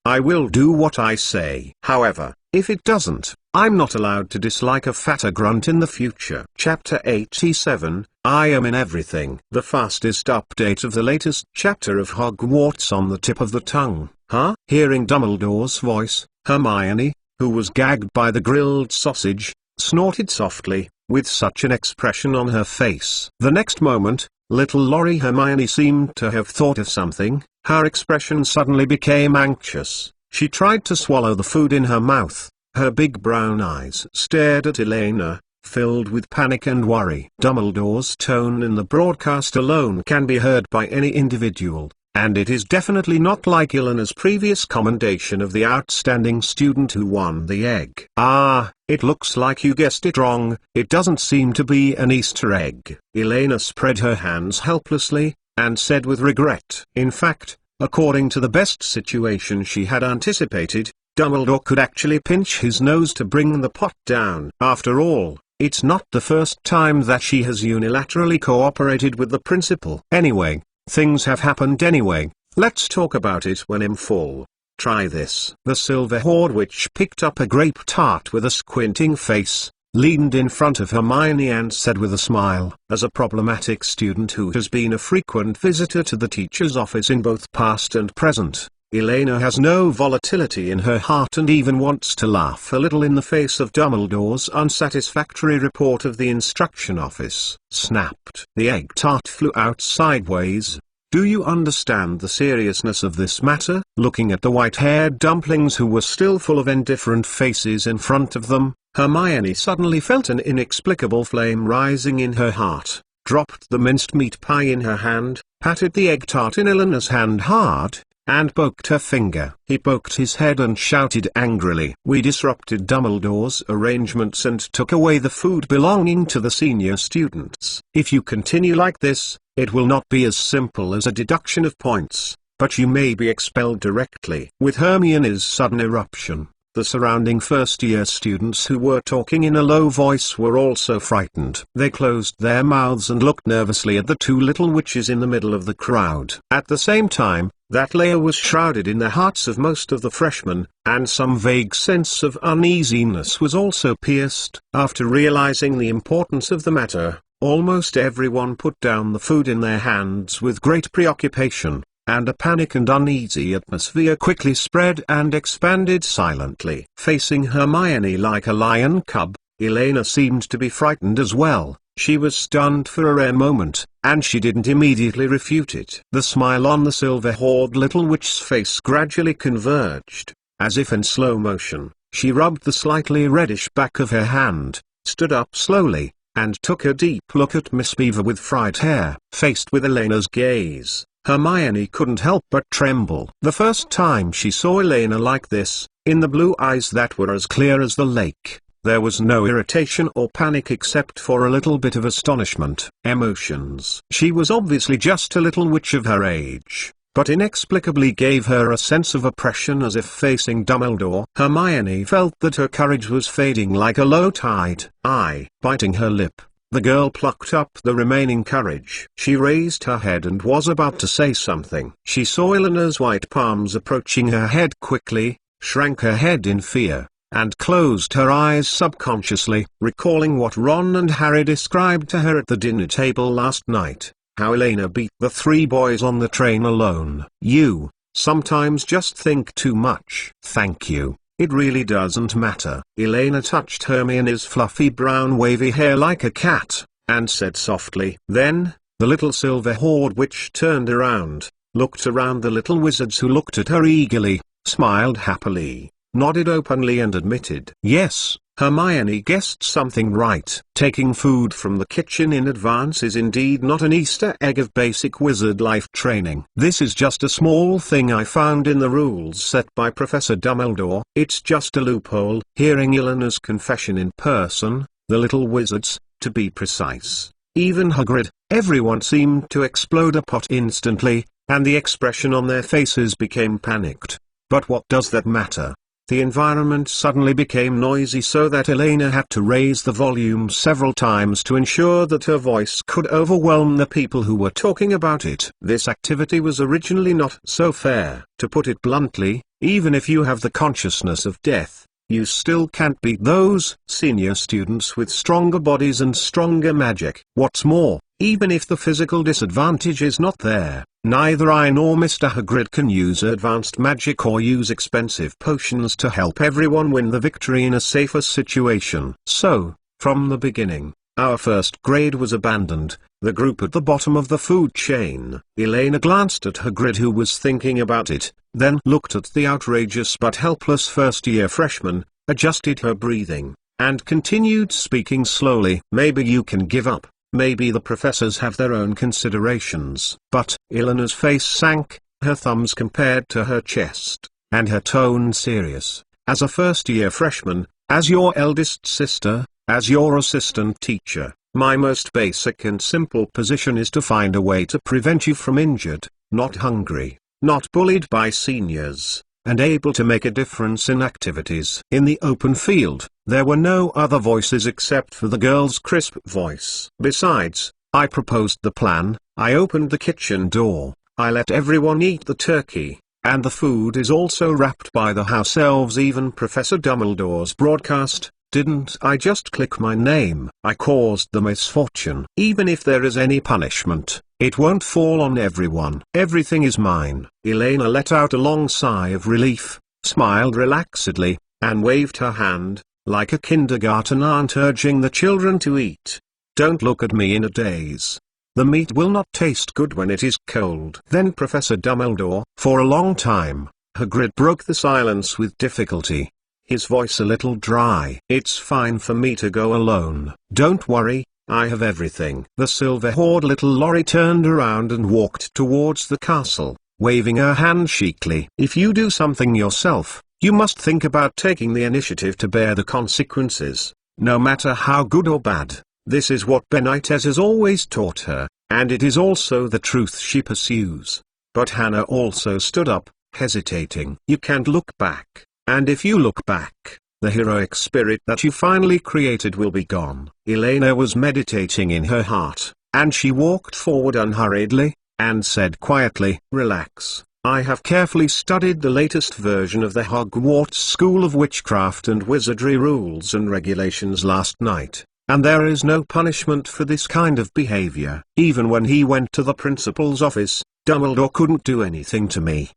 I will do what I say. However, if it doesn't, I'm not allowed to dislike a fatter grunt in the future. Chapter 87, I am in everything. The fastest update of the latest chapter of Hogwarts on the tip of the tongue. Huh? Hearing Dumbledore's voice, Hermione, who was gagged by the grilled sausage, snorted softly, with such an expression on her face. The next moment, little Lori Hermione seemed to have thought of something. Her expression suddenly became anxious. She tried to swallow the food in her mouth. Her big brown eyes stared at Elena, filled with panic and worry. Dumbledore's tone in the broadcast alone can be heard by any individual, and it is definitely not like Elena's previous commendation of the outstanding student who won the egg. Ah, it looks like you guessed it wrong. It doesn't seem to be an Easter egg. Elena spread her hands helplessly, and said with regret. In fact, according to the best situation she had anticipated, Dumbledore could actually pinch his nose to bring the pot down. After all, it's not the first time that she has unilaterally cooperated with the principal. Anyway, things have happened anyway. Let's talk about it when I'm full. Try this. The Silver Horde Witch picked up a grape tart with a squinting face, leaned in front of Hermione and said with a smile, as a problematic student who has been a frequent visitor to the teacher's office in both past and present, Elena has no volatility in her heart and even wants to laugh a little in the face of Dumbledore's unsatisfactory report of the instruction office. Snapped. The egg tart flew out sideways. Do you understand the seriousness of this matter? Looking at the white-haired dumplings who were still full of indifferent faces in front of them, Hermione suddenly felt an inexplicable flame rising in her heart, dropped the minced meat pie in her hand, patted the egg tart in Eleanor's hand hard, and poked her finger. He poked his head and shouted angrily, "We disrupted Dumbledore's arrangements and took away the food belonging to the senior students. If you continue like this, it will not be as simple as a deduction of points, but you may be expelled directly." With Hermione's sudden eruption, the surrounding first-year students who were talking in a low voice were also frightened. They closed their mouths and looked nervously at the two little witches in the middle of the crowd. At the same time, that layer was shrouded in the hearts of most of the freshmen, and some vague sense of uneasiness was also pierced. After realizing the importance of the matter, almost everyone put down the food in their hands with great preoccupation, and a panic and uneasy atmosphere quickly spread and expanded silently. Facing Hermione like a lion cub, Elena seemed to be frightened as well. She was stunned for a rare moment, and she didn't immediately refute it. The smile on the Silver Horde little witch's face gradually converged, as if in slow motion. She rubbed the slightly reddish back of her hand, stood up slowly, and took a deep look at Miss Beaver with fried hair. Faced with Elena's gaze, Hermione couldn't help but tremble. The first time she saw Elena like this, in the blue eyes that were as clear as the lake, there was no irritation or panic except for a little bit of astonishment. Emotions. She was obviously just a little witch of her age, but inexplicably gave her a sense of oppression as if facing Dumbledore. Hermione felt that her courage was fading like a low tide. Biting her lip, the girl plucked up the remaining courage. She raised her head and was about to say something. She saw Eleanor's white palms approaching her head quickly, shrank her head in fear, and closed her eyes subconsciously, recalling what Ron and Harry described to her at the dinner table last night, how Elena beat the three boys on the train alone. You sometimes just think too much. Thank you. It really doesn't matter. Elena touched Hermione's fluffy brown wavy hair like a cat, and said softly. Then, the little Silver Horde witch turned around, looked around the little wizards who looked at her eagerly, smiled happily, nodded openly and admitted, "Yes, Hermione guessed something right. Taking food from the kitchen in advance is indeed not an Easter egg of basic wizard life training. This is just a small thing I found in the rules set by Professor Dumbledore. It's just a loophole." Hearing Eleanor's confession in person, the little wizards, to be precise, even Hagrid, everyone seemed to explode apart instantly, and the expression on their faces became panicked. But what does that matter? The environment suddenly became noisy so that Elena had to raise the volume several times to ensure that her voice could overwhelm the people who were talking about it. This activity was originally not so fair. To put it bluntly, even if you have the consciousness of death, you still can't beat those senior students with stronger bodies and stronger magic. What's more, even if the physical disadvantage is not there, neither I nor Mr. Hagrid can use advanced magic or use expensive potions to help everyone win the victory in a safer situation. So, from the beginning, our first grade was abandoned, the group at the bottom of the food chain. Elena glanced at Hagrid who was thinking about it, then looked at the outrageous but helpless first-year freshman, adjusted her breathing, and continued speaking slowly. "Maybe you can give up. Maybe the professors have their own considerations." But Eleanor's face sank, her thumbs compared to her chest, and her tone serious. "As a first-year freshman, as your eldest sister, as your assistant teacher, My most basic and simple position is to find a way to prevent you from injured, not hungry, not bullied by seniors, and able to make a difference in activities. In the open field, there were no other voices except for the girl's crisp voice. Besides, I proposed the plan. I opened the kitchen door, I let everyone eat the turkey, and the food is also wrapped by the house elves. Even Professor Dumbledore's broadcast. Didn't I just click my name? I caused the misfortune. Even if there is any punishment, it won't fall on everyone. Everything is mine. Elena let out a long sigh of relief, smiled relaxedly, and waved her hand, like a kindergarten aunt urging the children to eat. Don't look at me in a daze. The meat will not taste good when it is cold. Then Professor Dumbledore, for a long time, Hagrid broke the silence with difficulty, his voice a little dry. It's fine for me to go alone. Don't worry, I have everything. The silver-haired little Lorry turned around and walked towards the castle, waving her hand cheekily. If you do something yourself, you must think about taking the initiative to bear the consequences, no matter how good or bad. This is what Benitez has always taught her, and it is also the truth she pursues. But Hannah also stood up, hesitating. You can't look back. And if you look back, the heroic spirit that you finally created will be gone. Elena was meditating in her heart, and she walked forward unhurriedly, and said quietly, "Relax. I have carefully studied the latest version of the Hogwarts School of Witchcraft and Wizardry rules and regulations last night, and there is no punishment for this kind of behavior. Even when he went to the principal's office, Dumbledore couldn't do anything to me."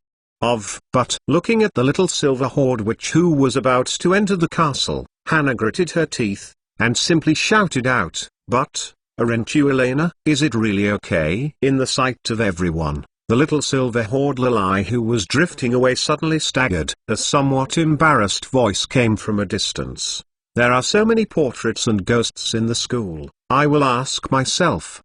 But looking at the little silver-haired witch who was about to enter the castle, Hannah gritted her teeth, and simply shouted out, "But, aren't you Elena? Is it really okay?" In the sight of everyone, the little silver-haired Lily who was drifting away suddenly staggered. A somewhat embarrassed voice came from a distance. "There are so many portraits and ghosts in the school, I will ask myself."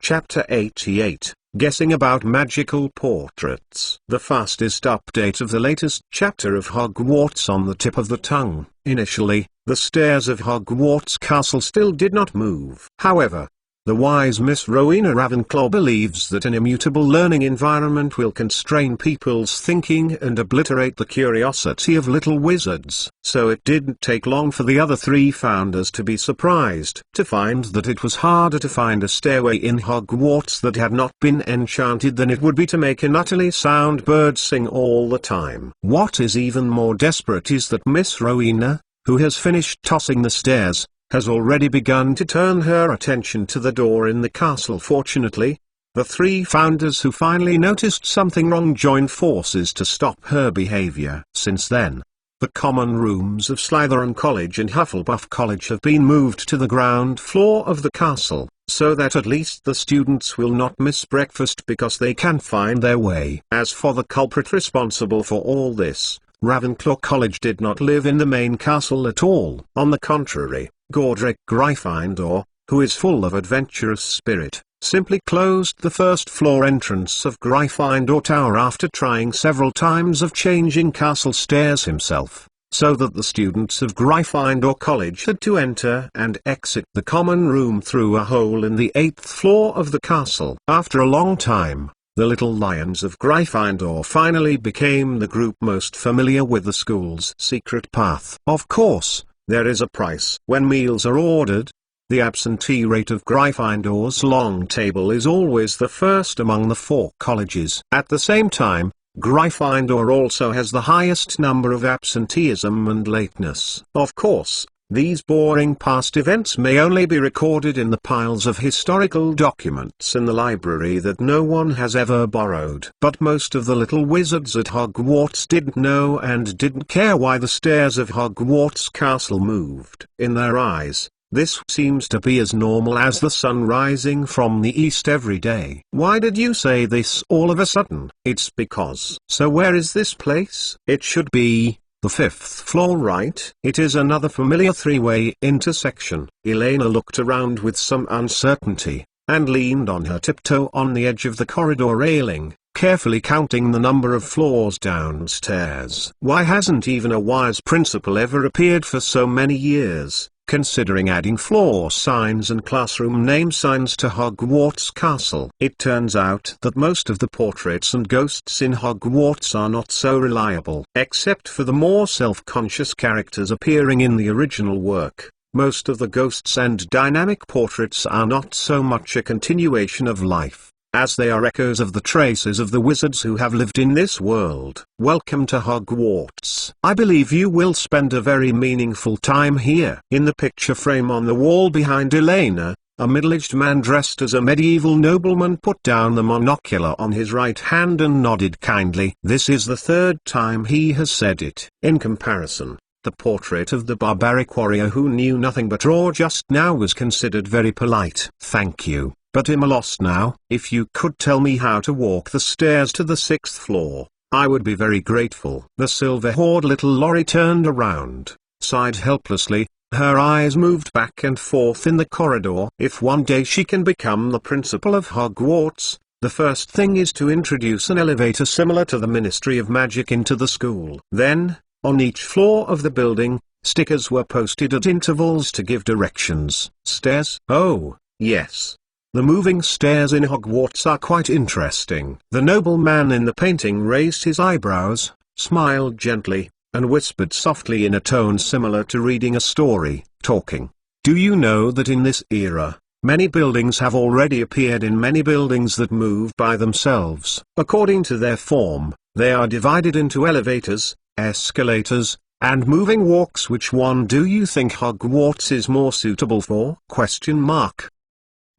Chapter 88. Guessing about magical portraits. The fastest update of the latest chapter of Hogwarts on the tip of the tongue. Initially, the stairs of Hogwarts Castle still did not move. However, the wise Miss Rowena Ravenclaw believes that an immutable learning environment will constrain people's thinking and obliterate the curiosity of little wizards. So it didn't take long for the other three founders to be surprised to find that it was harder to find a stairway in Hogwarts that had not been enchanted than it would be to make an utterly sound bird sing all the time. What is even more desperate is that Miss Rowena, who has finished tossing the stairs, has already begun to turn her attention to the door in the castle. Fortunately, the three founders who finally noticed something wrong joined forces to stop her behavior. Since then, the common rooms of Slytherin College and Hufflepuff College have been moved to the ground floor of the castle, so that at least the students will not miss breakfast because they can find their way. As for the culprit responsible for all this, Ravenclaw College did not live in the main castle at all. On the contrary, Godric Gryffindor, who is full of adventurous spirit, simply closed the first-floor entrance of Gryffindor Tower after trying several times of changing castle stairs himself, so that the students of Gryffindor College had to enter and exit the common room through a hole in the 8th floor of the castle. After a long time, the little lions of Gryffindor finally became the group most familiar with the school's secret path. Of course, there is a price. When meals are ordered, the absentee rate of Gryffindor's long table is always the first among the 4 colleges. At the same time, Gryffindor also has the highest number of absenteeism and lateness. Of course, these boring past events may only be recorded in the piles of historical documents in the library that no one has ever borrowed. But most of the little wizards at Hogwarts didn't know and didn't care why the stairs of Hogwarts Castle moved. In their eyes, this seems to be as normal as the sun rising from the east every day. Why did you say this all of a sudden? It's because. So where is this place? It should be the 5th floor, right? It is another familiar three-way intersection. Elena looked around with some uncertainty, and leaned on her tiptoe on the edge of the corridor railing, carefully counting the number of floors downstairs. Why hasn't even a wise principal ever appeared for so many years? considering adding floor signs and classroom name signs to Hogwarts Castle. It turns out that most of the portraits and ghosts in Hogwarts are not so reliable. Except for the more self-conscious characters appearing in the original work, most of the ghosts and dynamic portraits are not so much a continuation of life, as they are echoes of the traces of the wizards who have lived in this world. Welcome to Hogwarts. I believe you will spend a very meaningful time here. In the picture frame on the wall behind Elena, a middle-aged man dressed as a medieval nobleman put down the monocular on his right hand and nodded kindly. This is the third time he has said it. In comparison, the portrait of the barbaric warrior who knew nothing but draw just now was considered very polite. Thank you, but I'm lost now. If you could tell me how to walk the stairs to the 6th floor, I would be very grateful. The silver-haired little Lorry turned around, sighed helplessly, her eyes moved back and forth in the corridor. If one day she can become the principal of Hogwarts, the first thing is to introduce an elevator similar to the Ministry of Magic into the school. Then, on each floor of the building, stickers were posted at intervals to give directions. Stairs? Oh, yes. The moving stairs in Hogwarts are quite interesting. The nobleman in the painting raised his eyebrows, smiled gently, and whispered softly in a tone similar to reading a story, talking. Do you know that in this era, many buildings have already appeared in many buildings that move by themselves? According to their form, they are divided into elevators, escalators, and moving walks. Which one do you think Hogwarts is more suitable for?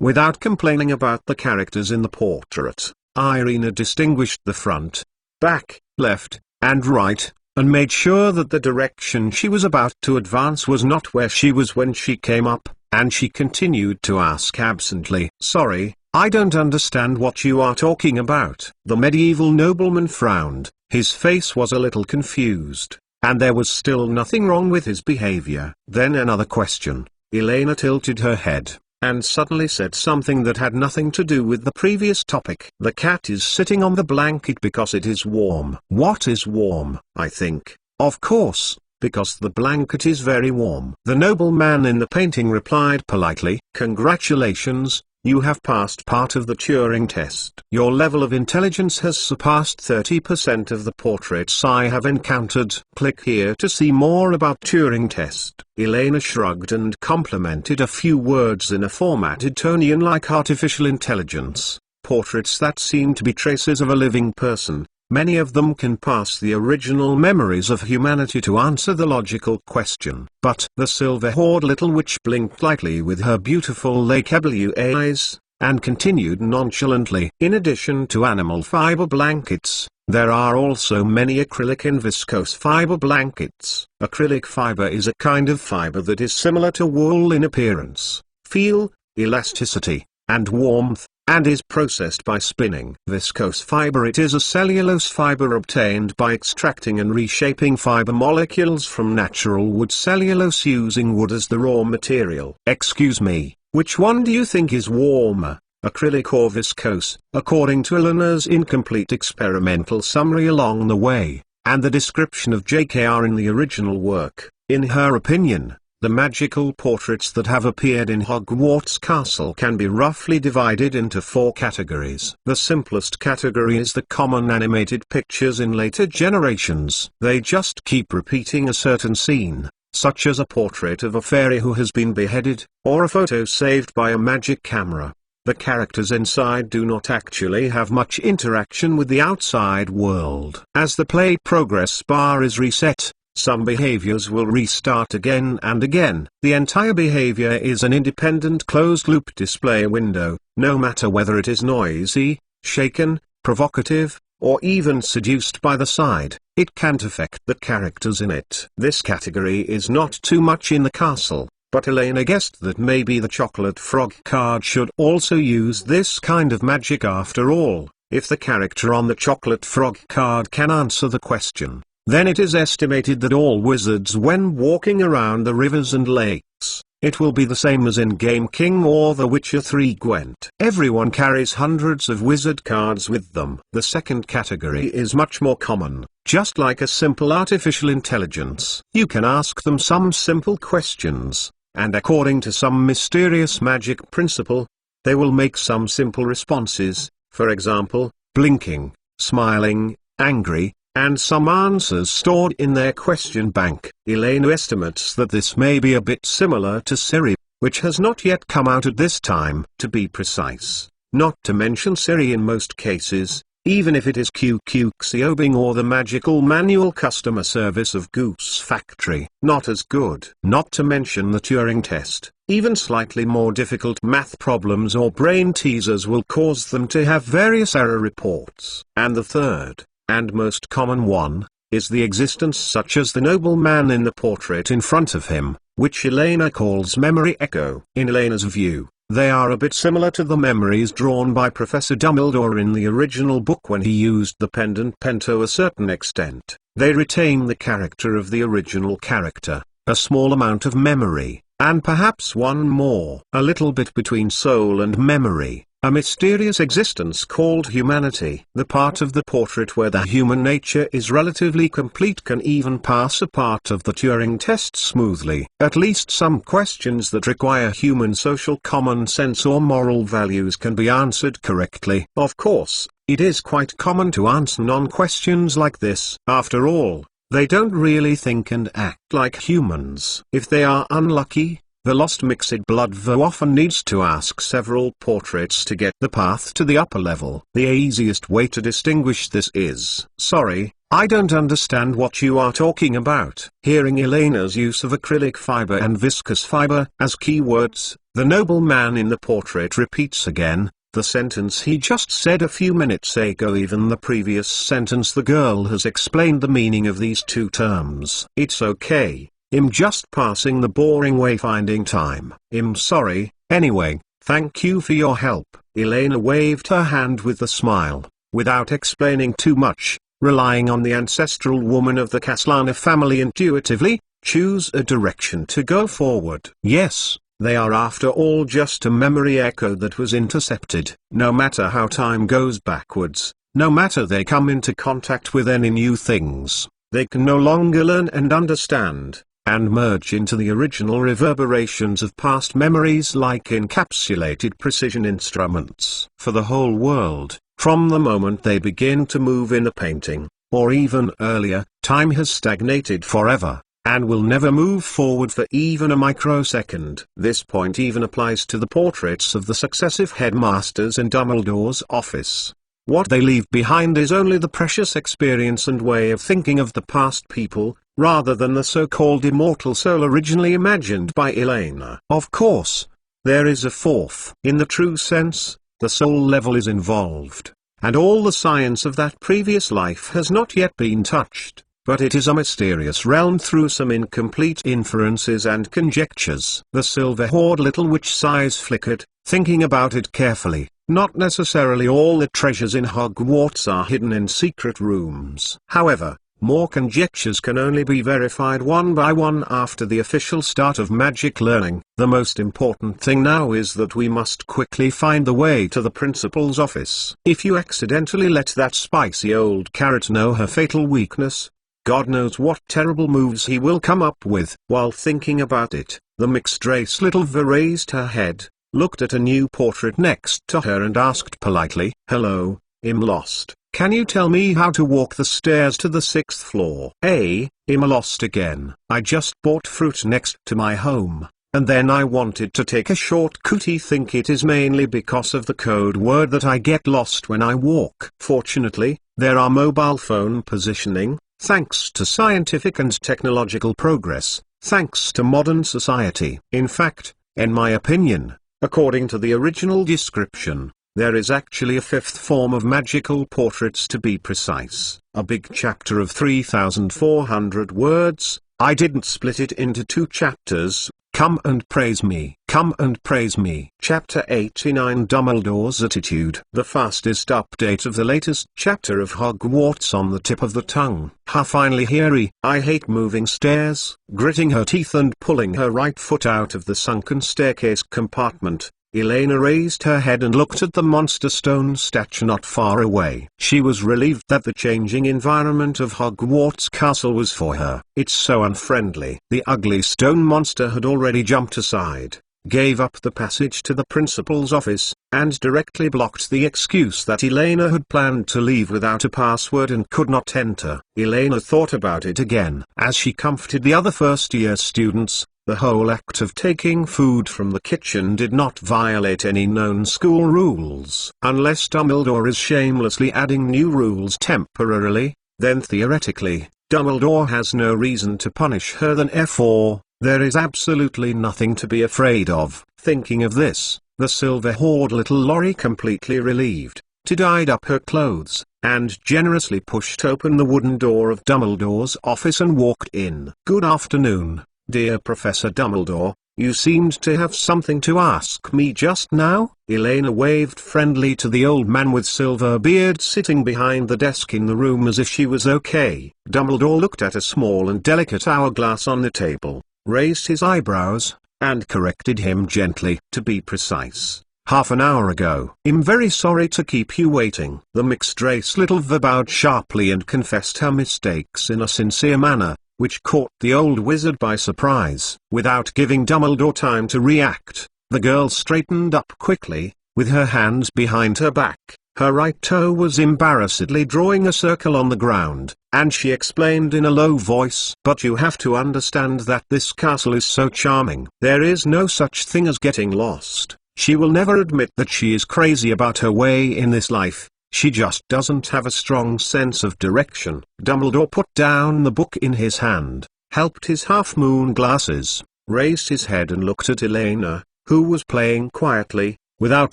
Without complaining about the characters in the portrait, Irina distinguished the front, back, left, and right, and made sure that the direction she was about to advance was not where she was when she came up, and she continued to ask absently, Sorry, I don't understand what you are talking about. The medieval nobleman frowned, his face was a little confused, and there was still nothing wrong with his behavior. Then another question. Elena tilted her head, and suddenly said something that had nothing to do with the previous topic. The cat is sitting on the blanket because it is warm. What is warm? I think, of course, because the blanket is very warm. The nobleman in the painting replied politely, Congratulations, you have passed part of the Turing test. Your level of intelligence has surpassed 30% of the portraits I have encountered. Click here to see more about Turing test. Elena shrugged and complimented a few words in a formatted tone like artificial intelligence. Portraits that seem to be traces of a living person. Many of them can pass the original memories of humanity to answer the logical question. But the silver-haired little witch blinked lightly with her beautiful lake blue eyes, and continued nonchalantly. In addition to animal fiber blankets, there are also many acrylic and viscose fiber blankets. Acrylic fiber is a kind of fiber that is similar to wool in appearance, feel, elasticity, and warmth, and is processed by spinning. Viscose fiber: it is a cellulose fiber obtained by extracting and reshaping fiber molecules from natural wood. Cellulose using wood as the raw material. Excuse me, which one do you think is warmer, acrylic or viscose? According to Eleanor's incomplete experimental summary along the way, and the description of JKR in the original work, in her opinion, the magical portraits that have appeared in Hogwarts Castle can be roughly divided into 4 categories. The simplest category is the common animated pictures in later generations. They just keep repeating a certain scene, such as a portrait of a fairy who has been beheaded, or a photo saved by a magic camera. The characters inside do not actually have much interaction with the outside world. As the play progress bar is reset, some behaviors will restart again and again. The entire behavior is an independent closed-loop display window. No matter whether it is noisy, shaken, provocative, or even seduced by the side, it can't affect the characters in it. This category is not too much in the castle, but Elena guessed that maybe the chocolate frog card should also use this kind of magic after all. If the character on the chocolate frog card can answer the question, then it is estimated that all wizards, when walking around the rivers and lakes, it will be the same as in Game King or The Witcher 3 Gwent. Everyone carries hundreds of wizard cards with them. The second category is much more common. Just like a simple artificial intelligence, you can ask them some simple questions, and according to some mysterious magic principle, they will make some simple responses, for example, blinking, smiling, angry, and some answers stored in their question bank. Elena estimates that this may be a bit similar to Siri, which has not yet come out at this time, to be precise. Not to mention Siri in most cases, even if it is QQ Xiaobing or the magical manual customer service of Goose Factory, not as good. Not to mention the Turing test, even slightly more difficult math problems or brain teasers will cause them to have various error reports. And the third, and most common one, is the existence such as the nobleman in the portrait in front of him, which Elena calls memory echo. In Elena's view, they are a bit similar to the memories drawn by Professor Dumbledore in the original book when he used the pendant pen to a certain extent. They retain the character of the original character, a small amount of memory, and perhaps one more. A little bit between soul and memory, a mysterious existence called humanity. The part of the portrait where the human nature is relatively complete can even pass a part of the Turing test smoothly. At least some questions that require human social common sense or moral values can be answered correctly. Of course, it is quite common to answer non-questions like this. After all, they don't really think and act like humans. If they are unlucky, the lost mixed blood voe often needs to ask several portraits to get the path to the upper level. The easiest way to distinguish this is, "Sorry, I don't understand what you are talking about." Hearing Elena's use of acrylic fiber and viscous fiber as keywords, the nobleman in the portrait repeats again the sentence he just said a few minutes ago. Even the previous sentence the girl has explained the meaning of these two terms. It's okay. I'm just passing the boring wayfinding time. I'm sorry, anyway, thank you for your help. Elena waved her hand with a smile, without explaining too much, relying on the ancestral woman of the Caslana family intuitively, choose a direction to go forward. Yes, they are after all just a memory echo that was intercepted. No matter how time goes backwards, no matter they come into contact with any new things, they can no longer learn and understand, and merge into the original reverberations of past memories like encapsulated precision instruments. For the whole world, from the moment they begin to move in a painting, or even earlier, time has stagnated forever, and will never move forward for even a microsecond. This point even applies to the portraits of the successive headmasters in Dumbledore's office. What they leave behind is only the precious experience and way of thinking of the past people, rather than the so-called immortal soul originally imagined by Elena. Of course, there is a fourth. In the true sense, the soul level is involved, and all the science of that previous life has not yet been touched, but it is a mysterious realm through some incomplete inferences and conjectures. The silver-haired little witch's eyes flickered, thinking about it carefully. Not necessarily all the treasures in Hogwarts are hidden in secret rooms. However, more conjectures can only be verified one by one after the official start of magic learning. The most important thing now is that we must quickly find the way to the principal's office. If you accidentally let that spicy old carrot know her fatal weakness, God knows what terrible moves he will come up with. While thinking about it, the mixed-race little V raised her head, looked at a new portrait next to her and asked politely, "Hello, I'm lost. Can you tell me how to walk the stairs to the 6th floor?" "I'm lost again. I just bought fruit next to my home, and then I wanted to take a shortcut. I think it is mainly because of the code word that I get lost when I walk. Fortunately, there are mobile phone positioning, thanks to scientific and technological progress, thanks to modern society. In fact, in my opinion, according to the original description, there is actually a fifth form of magical portraits, to be precise. A big chapter of 3,400 words. I didn't split it into 2 chapters. Come and praise me. Come and praise me. Chapter 89, Dumbledore's Attitude. The fastest update of the latest chapter of Hogwarts on the tip of the tongue. Finally here I hate moving stairs. Gritting her teeth and pulling her right foot out of the sunken staircase compartment, Elena raised her head and looked at the monster stone statue not far away. She was relieved that the changing environment of Hogwarts Castle was for her. It's so unfriendly. The ugly stone monster had already jumped aside, gave up the passage to the principal's office, and directly blocked the excuse that Elena had planned to leave without a password and could not enter. Elena thought about it again. As she comforted the other first-year students, the whole act of taking food from the kitchen did not violate any known school rules. Unless Dumbledore is shamelessly adding new rules temporarily, then theoretically, Dumbledore has no reason to punish her. Therefore, there is absolutely nothing to be afraid of. Thinking of this, the silver-haired little Lorry, completely relieved, tidied up her clothes, and generously pushed open the wooden door of Dumbledore's office and walked in. "Good afternoon, dear Professor Dumbledore. You seemed to have something to ask me just now." Elena waved friendly to the old man with silver beard sitting behind the desk in the room as if she was okay. Dumbledore looked at a small and delicate hourglass on the table, raised his eyebrows, and corrected him gently. "To be precise, half an hour ago." "I'm very sorry to keep you waiting." The mixed-race little V bowed sharply and confessed her mistakes in a sincere manner, which caught the old wizard by surprise. Without giving Dumbledore time to react, the girl straightened up quickly, with her hands behind her back. Her right toe was embarrassedly drawing a circle on the ground, and she explained in a low voice, "But you have to understand that this castle is so charming. There is no such thing as getting lost. She will never admit that she is crazy about her way in this life. She just doesn't have a strong sense of direction." Dumbledore put down the book in his hand, helped his half-moon glasses, raised his head and looked at Elena, who was playing quietly, without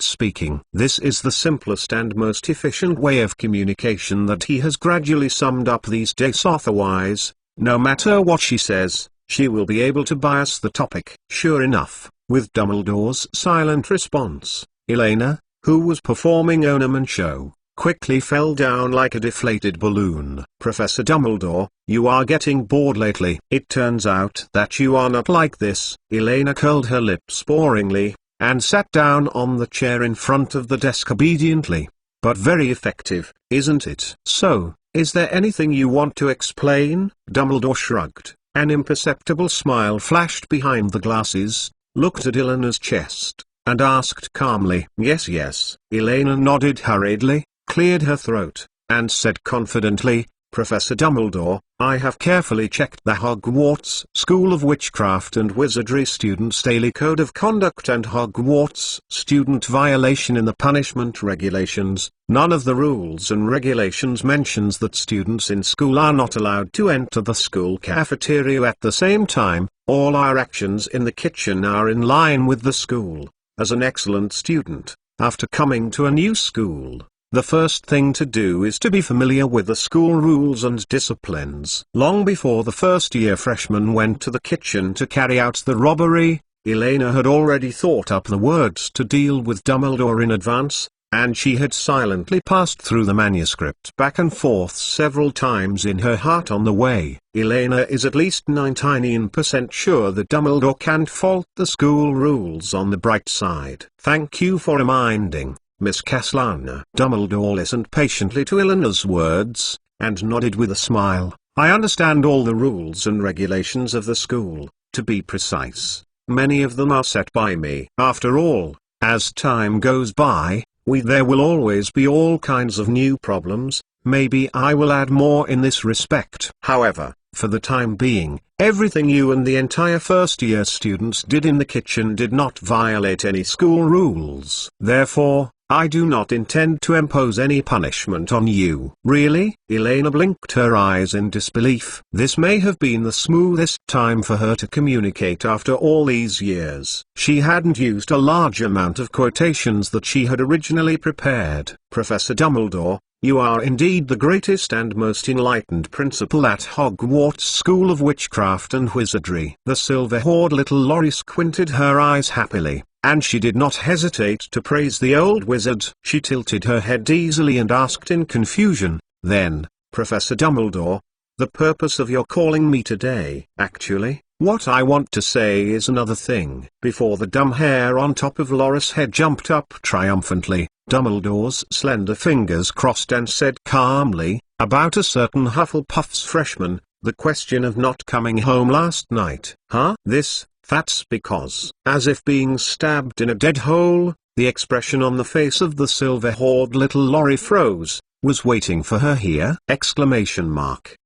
speaking. This is the simplest and most efficient way of communication that he has gradually summed up these days. Otherwise, no matter what she says, she will be able to bias the topic. Sure enough, with Dumbledore's silent response, Elena, who was performing Onan show, quickly fell down like a deflated balloon. "Professor Dumbledore, you are getting bored lately." "It turns out that you are not like this." Elena curled her lips boringly, and sat down on the chair in front of the desk obediently. "But very effective, isn't it?" "So, is there anything you want to explain?" Dumbledore shrugged. An imperceptible smile flashed behind the glasses, looked at Elena's chest, and asked calmly. Yes. Elena nodded hurriedly, cleared her throat, and said confidently, "Professor Dumbledore, I have carefully checked the Hogwarts School of Witchcraft and Wizardry Students' Daily Code of Conduct and Hogwarts Student Violation in the Punishment Regulations. None of the rules and regulations mentions that students in school are not allowed to enter the school cafeteria at the same time. All our actions in the kitchen are in line with the school. As an excellent student, after coming to a new school, the first thing to do is to be familiar with the school rules and disciplines." Long before the first-year freshman went to the kitchen to carry out the robbery, Elena had already thought up the words to deal with Dumbledore in advance, and she had silently passed through the manuscript back and forth several times in her heart on the way. Elena is at least 99% sure that Dumbledore can't fault the school rules. On the bright side. "Thank you for reminding, Miss Castellana." Dumbledore listened patiently to Elena's words, and nodded with a smile. "I understand all the rules and regulations of the school. To be precise, many of them are set by me. After all, as time goes by, there will always be all kinds of new problems. Maybe I will add more in this respect. However, for the time being, everything you and the entire first-year students did in the kitchen did not violate any school rules. Therefore, I do not intend to impose any punishment on you." "Really?" Elena blinked her eyes in disbelief. This may have been the smoothest time for her to communicate after all these years. She hadn't used a large amount of quotations that she had originally prepared. "Professor Dumbledore, you are indeed the greatest and most enlightened principal at Hogwarts School of Witchcraft and Wizardry." The silver-haired little Lorry squinted her eyes happily, and she did not hesitate to praise the old wizard. She tilted her head easily and asked in confusion, "Then, Professor Dumbledore, the purpose of your calling me today?" "Actually, What I want to say is another thing. Before the dumb hair on top of Laura's head jumped up triumphantly, Dumbledore's slender fingers crossed and said calmly, about a certain Hufflepuff's freshman, the question of not coming home last night. Huh? That's because, as if being stabbed in a dead hole, the expression on the face of the silver-haired little Laurie froze. Was waiting for her here? Exclamation mark.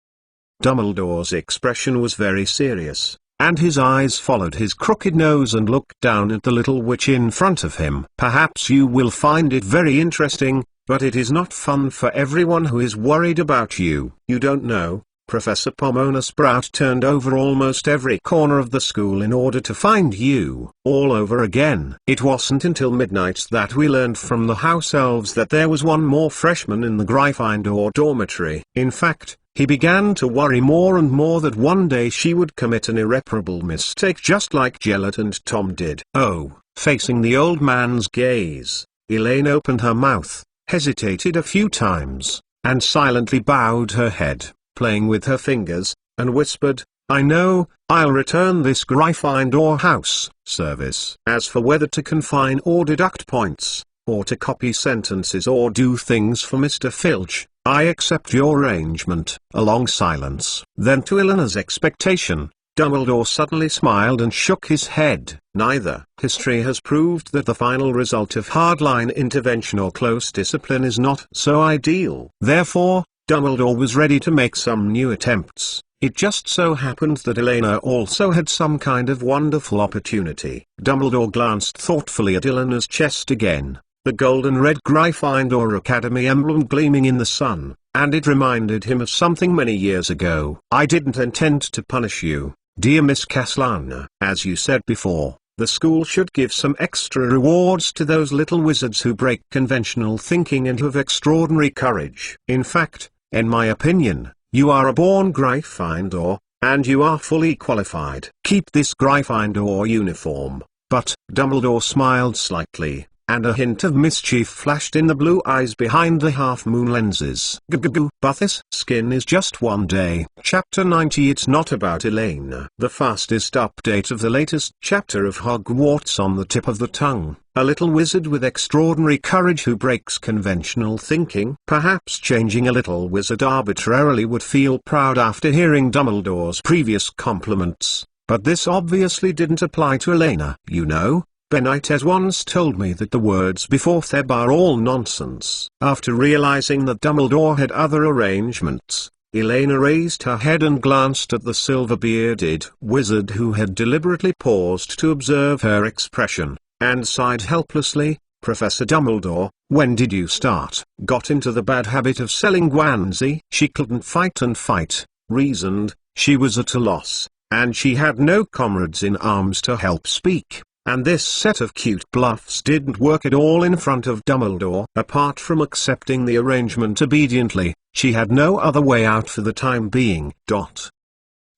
Dumbledore's expression was very serious, and his eyes followed his crooked nose and looked down at the little witch in front of him. Perhaps you will find it very interesting, but it is not fun for everyone who is worried about you. You don't know, Professor Pomona Sprout turned over almost every corner of the school in order to find you, all over again. It wasn't until midnight that we learned from the house elves that there was one more freshman in the Gryffindor dormitory. In fact, he began to worry more and more that one day she would commit an irreparable mistake just like Gellert and Tom did. Oh, facing the old man's gaze, Elaine opened her mouth, hesitated a few times, and silently bowed her head, playing with her fingers, and whispered, I know, I'll return this Gryffindor house service. As for whether to confine or deduct points, or to copy sentences or do things for Mr. Filch, I accept your arrangement. A long silence. Then to Eleanor's expectation, Dumbledore suddenly smiled and shook his head. Neither. History has proved that the final result of hardline intervention or close discipline is not so ideal. Therefore, Dumbledore was ready to make some new attempts. It just so happened that Elena also had some kind of wonderful opportunity. Dumbledore glanced thoughtfully at Eleanor's chest again, the golden-red Gryffindor Academy emblem gleaming in the sun, and it reminded him of something many years ago. I didn't intend to punish you, dear Miss Castellana. As you said before, the school should give some extra rewards to those little wizards who break conventional thinking and who have extraordinary courage. In fact, in my opinion, you are a born Gryffindor, and you are fully qualified. Keep this Gryffindor uniform. But, Dumbledore smiled slightly, and a hint of mischief flashed in the blue eyes behind the half-moon lenses. But this skin is just one day. Chapter 90. It's not about Elena. The fastest update of the latest chapter of Hogwarts on the tip of the tongue. A little wizard with extraordinary courage who breaks conventional thinking. Perhaps changing a little wizard arbitrarily would feel proud after hearing Dumbledore's previous compliments, but this obviously didn't apply to Elena. You know, Benitez once told me that the words before Theb are all nonsense. After realizing that Dumbledore had other arrangements, Elena raised her head and glanced at the silver-bearded wizard who had deliberately paused to observe her expression, and sighed helplessly. Professor Dumbledore, when did you start? Got into the bad habit of selling guanzi? She couldn't fight and fight, reasoned, she was at a loss, and she had no comrades in arms to help speak. And this set of cute bluffs didn't work at all in front of Dumbledore. Apart from accepting the arrangement obediently, she had no other way out for the time being.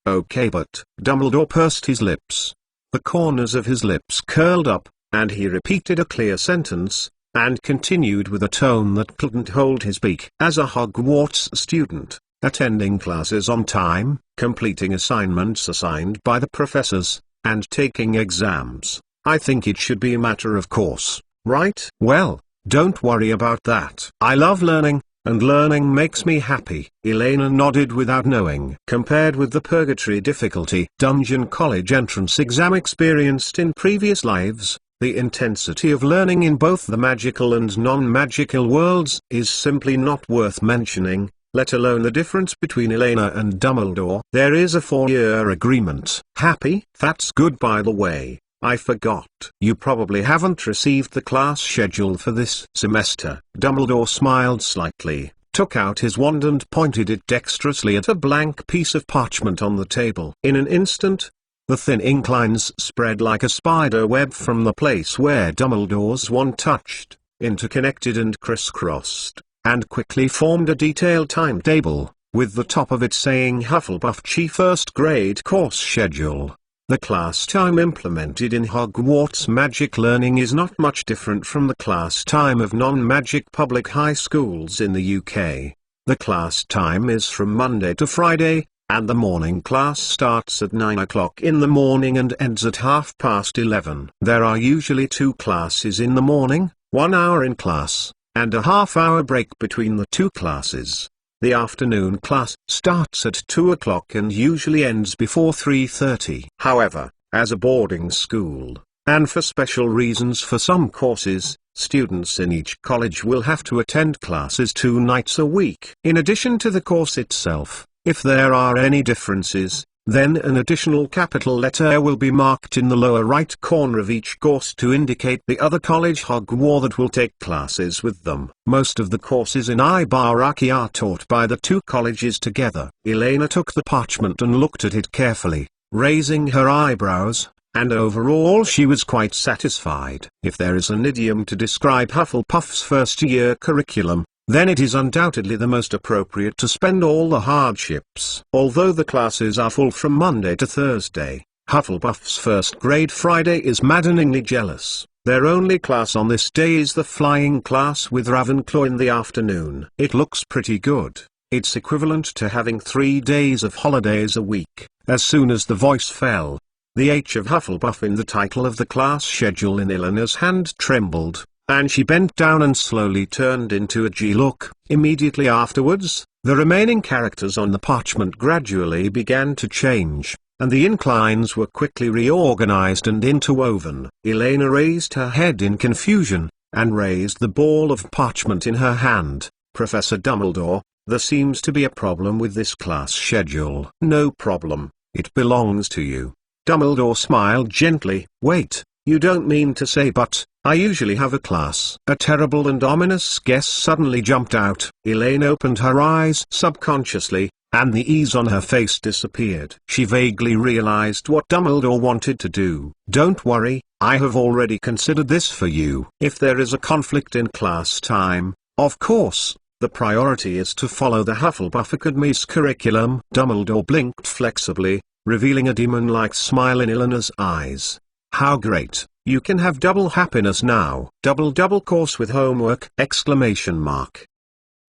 Okay, but Dumbledore pursed his lips. The corners of his lips curled up, and he repeated a clear sentence, and continued with a tone that couldn't hold his beak. As a Hogwarts student, attending classes on time, completing assignments assigned by the professors, and taking exams, I think it should be a matter of course, right? Well, don't worry about that. I love learning, and learning makes me happy. Elena nodded without knowing. Compared with the purgatory difficulty dungeon college entrance exam experienced in previous lives, the intensity of learning in both the magical and non-magical worlds is simply not worth mentioning, let alone the difference between Elena and Dumbledore. There is a 4-year agreement. Happy? That's good. By the way, I forgot. You probably haven't received the class schedule for this semester. Dumbledore smiled slightly, took out his wand and pointed it dexterously at a blank piece of parchment on the table. In an instant, the thin ink lines spread like a spider web from the place where Dumbledore's wand touched, interconnected and crisscrossed, and quickly formed a detailed timetable, with the top of it saying Hufflepuff Chi First Grade Course Schedule. The class time implemented in Hogwarts magic learning is not much different from the class time of non-magic public high schools in the UK. The class time is from Monday to Friday, and the morning class starts at 9 o'clock in the morning and ends at 11:30. There are usually 2 classes in the morning, 1 hour in class, and a half-hour break between the 2 classes. The afternoon class starts at 2 o'clock and usually ends before 3:30. However, as a boarding school, and for special reasons for some courses, students in each college will have to attend classes 2 nights a week. In addition to the course itself, if there are any differences, then an additional capital letter will be marked in the lower right corner of each course to indicate the other college Hogwarts that will take classes with them. Most of the courses in Ibaraki are taught by the 2 colleges together. Elena took the parchment and looked at it carefully, raising her eyebrows, and overall she was quite satisfied. If there is an idiom to describe Hufflepuff's first-year curriculum, then it is undoubtedly the most appropriate to spend all the hardships. Although the classes are full from Monday to Thursday, Hufflepuff's first grade Friday is maddeningly jealous. Their only class on this day is the flying class with Ravenclaw in the afternoon. It looks pretty good. It's equivalent to having 3 days of holidays a week. As soon as the voice fell, the H of Hufflepuff in the title of the class schedule in Eleanor's hand trembled, and she bent down and slowly turned into a G look. Immediately afterwards, the remaining characters on the parchment gradually began to change, and the inclines were quickly reorganized and interwoven. Elena raised her head in confusion, and raised the ball of parchment in her hand. "Professor Dumbledore, there seems to be a problem with this class schedule." "No problem, it belongs to you." Dumbledore smiled gently. "Wait, you don't mean to say but I usually have a class." A terrible and ominous guess suddenly jumped out. Elaine opened her eyes subconsciously, and the ease on her face disappeared. She vaguely realized what Dumbledore wanted to do. "Don't worry, I have already considered this for you. If there is a conflict in class time, of course, the priority is to follow the Hufflepuff Academy's curriculum." Dumbledore blinked flexibly, revealing a demon-like smile in Eleanor's eyes. "How great, you can have double happiness now." Double course with homework!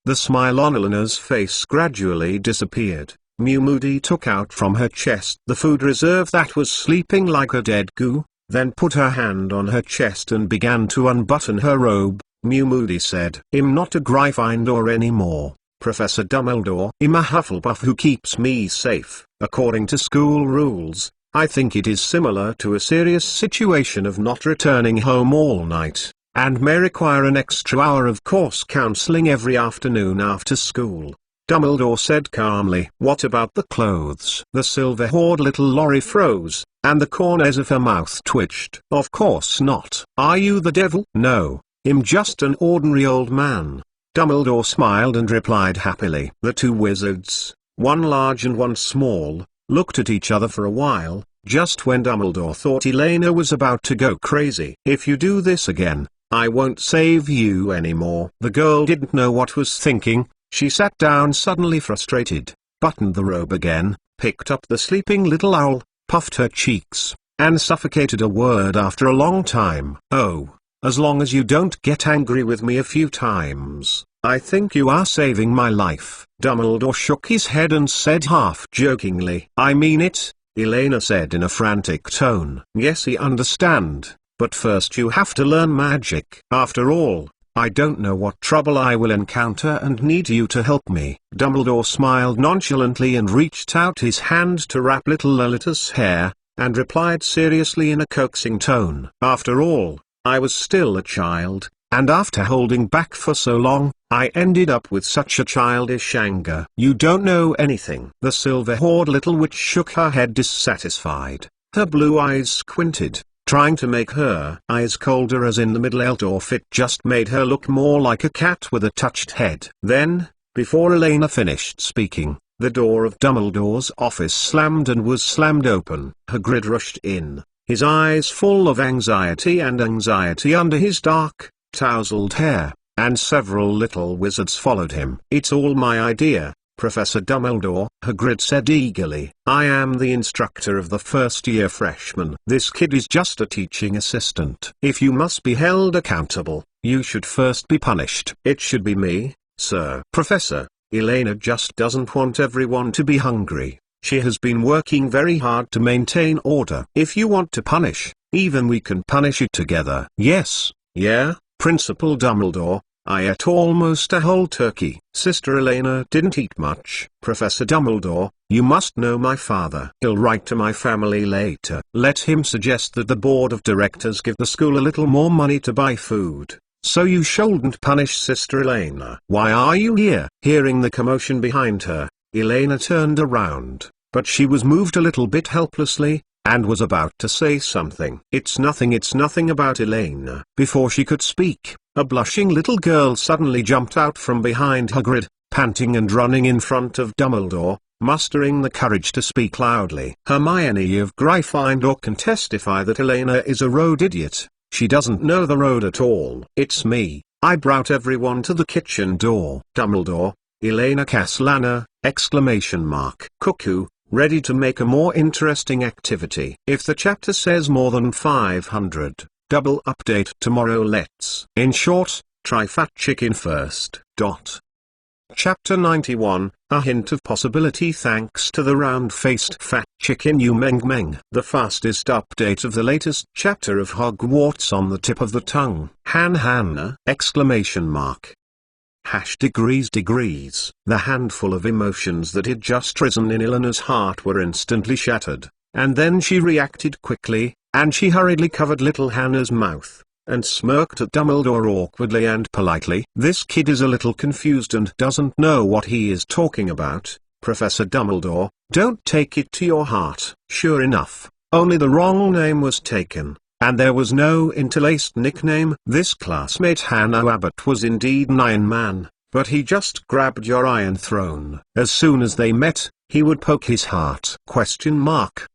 The smile on Eleanor's face gradually disappeared. Mew Moody took out from her chest the food reserve that was sleeping like a dead goo, then put her hand on her chest and began to unbutton her robe. Mew Moody said, "I'm not a Gryffindor anymore, Professor Dumbledore. I'm a Hufflepuff who keeps me safe. According to school rules, I think it is similar to a serious situation of not returning home all night, and may require an extra hour of course counseling every afternoon after school." Dumbledore said calmly. "What about the clothes?" The silver-haired little Lorry froze, and the corners of her mouth twitched. "Of course not." "Are you the devil?" "No, I'm just an ordinary old man." Dumbledore smiled and replied happily. The two wizards, one large and one small, looked at each other for a while, just when Dumbledore thought Elena was about to go crazy. "If you do this again, I won't save you anymore." The girl didn't know what was thinking. She sat down suddenly frustrated, buttoned the robe again, picked up the sleeping little owl, puffed her cheeks, and suffocated a word after a long time. "Oh, as long as you don't get angry with me a few times, I think you are saving my life." Dumbledore shook his head and said half-jokingly, "I mean it," Elena said in a frantic tone. "Yes, I understand, but first you have to learn magic. After all, I don't know what trouble I will encounter and need you to help me." Dumbledore smiled nonchalantly and reached out his hand to wrap little Lolita's hair, and replied seriously in a coaxing tone. "After all, I was still a child, and after holding back for so long, I ended up with such a childish anger." "You don't know anything." The silver-haired little witch shook her head dissatisfied. Her blue eyes squinted, trying to make her eyes colder, as in the middle elf it just made her look more like a cat with a touched head. Then, before Elena finished speaking, the door of Dumbledore's office slammed and was slammed open. Hagrid rushed in, his eyes full of anxiety under his dark, tousled hair, and several little wizards followed him. "It's all my idea, Professor Dumbledore," Hagrid said eagerly. "I am the instructor of the first-year freshmen. This kid is just a teaching assistant. If you must be held accountable, you should first be punished." "It should be me, sir." "Professor, Elena just doesn't want everyone to be hungry. She has been working very hard to maintain order. If you want to punish, even we can punish it together. Yes, yeah, Principal Dumbledore, I ate almost a whole turkey. Sister Elena didn't eat much. Professor Dumbledore, you must know my father. He'll write to my family later. Let him suggest that the board of directors give the school a little more money to buy food. So you shouldn't punish Sister Elena. Why are you here? Hearing the commotion behind her, Elena turned around, but she was moved a little bit helplessly, and was about to say something. It's nothing about Elena. Before she could speak, a blushing little girl suddenly jumped out from behind Hagrid, panting and running in front of Dumbledore, mustering the courage to speak loudly. Hermione of Gryffindor can testify that Elena is a road idiot. She doesn't know the road at all. It's me. I brought everyone to the kitchen door. Dumbledore, Elena Caslana, ! Cuckoo, ready to make a more interesting activity. If the chapter says more than 500, double update tomorrow. Let's. In short, try fat chicken first. Chapter 91, a hint of possibility thanks to the round-faced fat chicken Meng. The fastest update of the latest chapter of Hogwarts on the tip of the tongue. Hannah! ! Degrees. The handful of emotions that had just risen in Eleanor's heart were instantly shattered, and then she reacted quickly, and she hurriedly covered little Hannah's mouth, and smirked at Dumbledore awkwardly and politely. This kid is a little confused and doesn't know what he is talking about, Professor Dumbledore, don't take it to your heart. Sure enough, only the wrong name was taken, and there was no interlaced nickname. This classmate Hannah Abbott was indeed an Iron Man, but he just grabbed your Iron Throne. As soon as they met, he would poke his heart. ?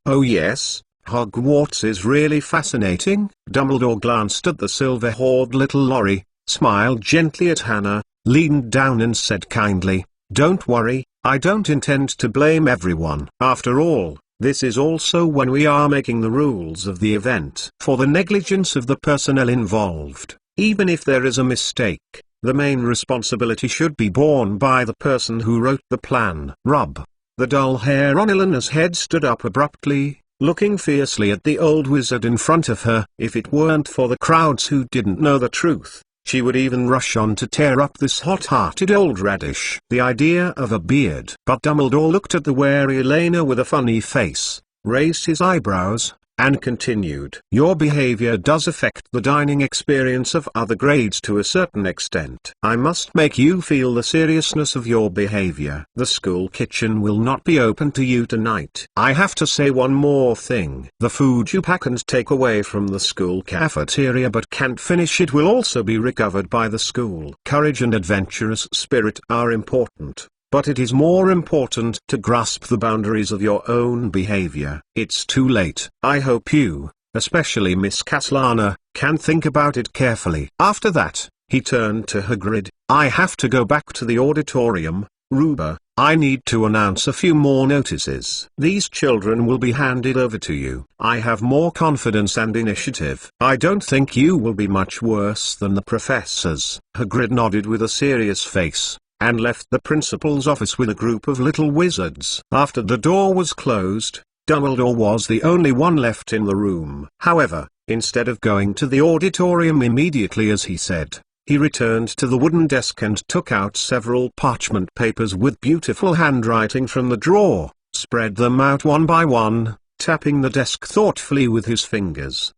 Oh yes, Hogwarts is really fascinating. Dumbledore glanced at the silver-haired little lorry, smiled gently at Hannah, leaned down and said kindly, don't worry, I don't intend to blame everyone. After all, this is also when we are making the rules of the event. For the negligence of the personnel involved, even if there is a mistake, the main responsibility should be borne by the person who wrote the plan. The dull hair on Eleanor's head stood up abruptly, looking fiercely at the old wizard in front of her. If it weren't for the crowds who didn't know the truth, she would even rush on to tear up this hot-hearted old radish. The idea of a beard. But Dumbledore looked at the wary Elena with a funny face, raised his eyebrows, and continued. Your behavior does affect the dining experience of other grades to a certain extent. I must make you feel the seriousness of your behavior. The school kitchen will not be open to you tonight. I have to say one more thing. The food you pack and take away from the school cafeteria but can't finish it will also be recovered by the school. Courage and adventurous spirit are important, but it is more important to grasp the boundaries of your own behavior. It's too late. I hope you, especially Miss Caslana, can think about it carefully. After that, he turned to Hagrid. I have to go back to the auditorium, Ruba. I need to announce a few more notices. These children will be handed over to you. I have more confidence and initiative. I don't think you will be much worse than the professors. Hagrid nodded with a serious face, and left the principal's office with a group of little wizards. After the door was closed, Dumbledore was the only one left in the room. However, instead of going to the auditorium immediately as he said, he returned to the wooden desk and took out several parchment papers with beautiful handwriting from the drawer, spread them out one by one, tapping the desk thoughtfully with his fingers.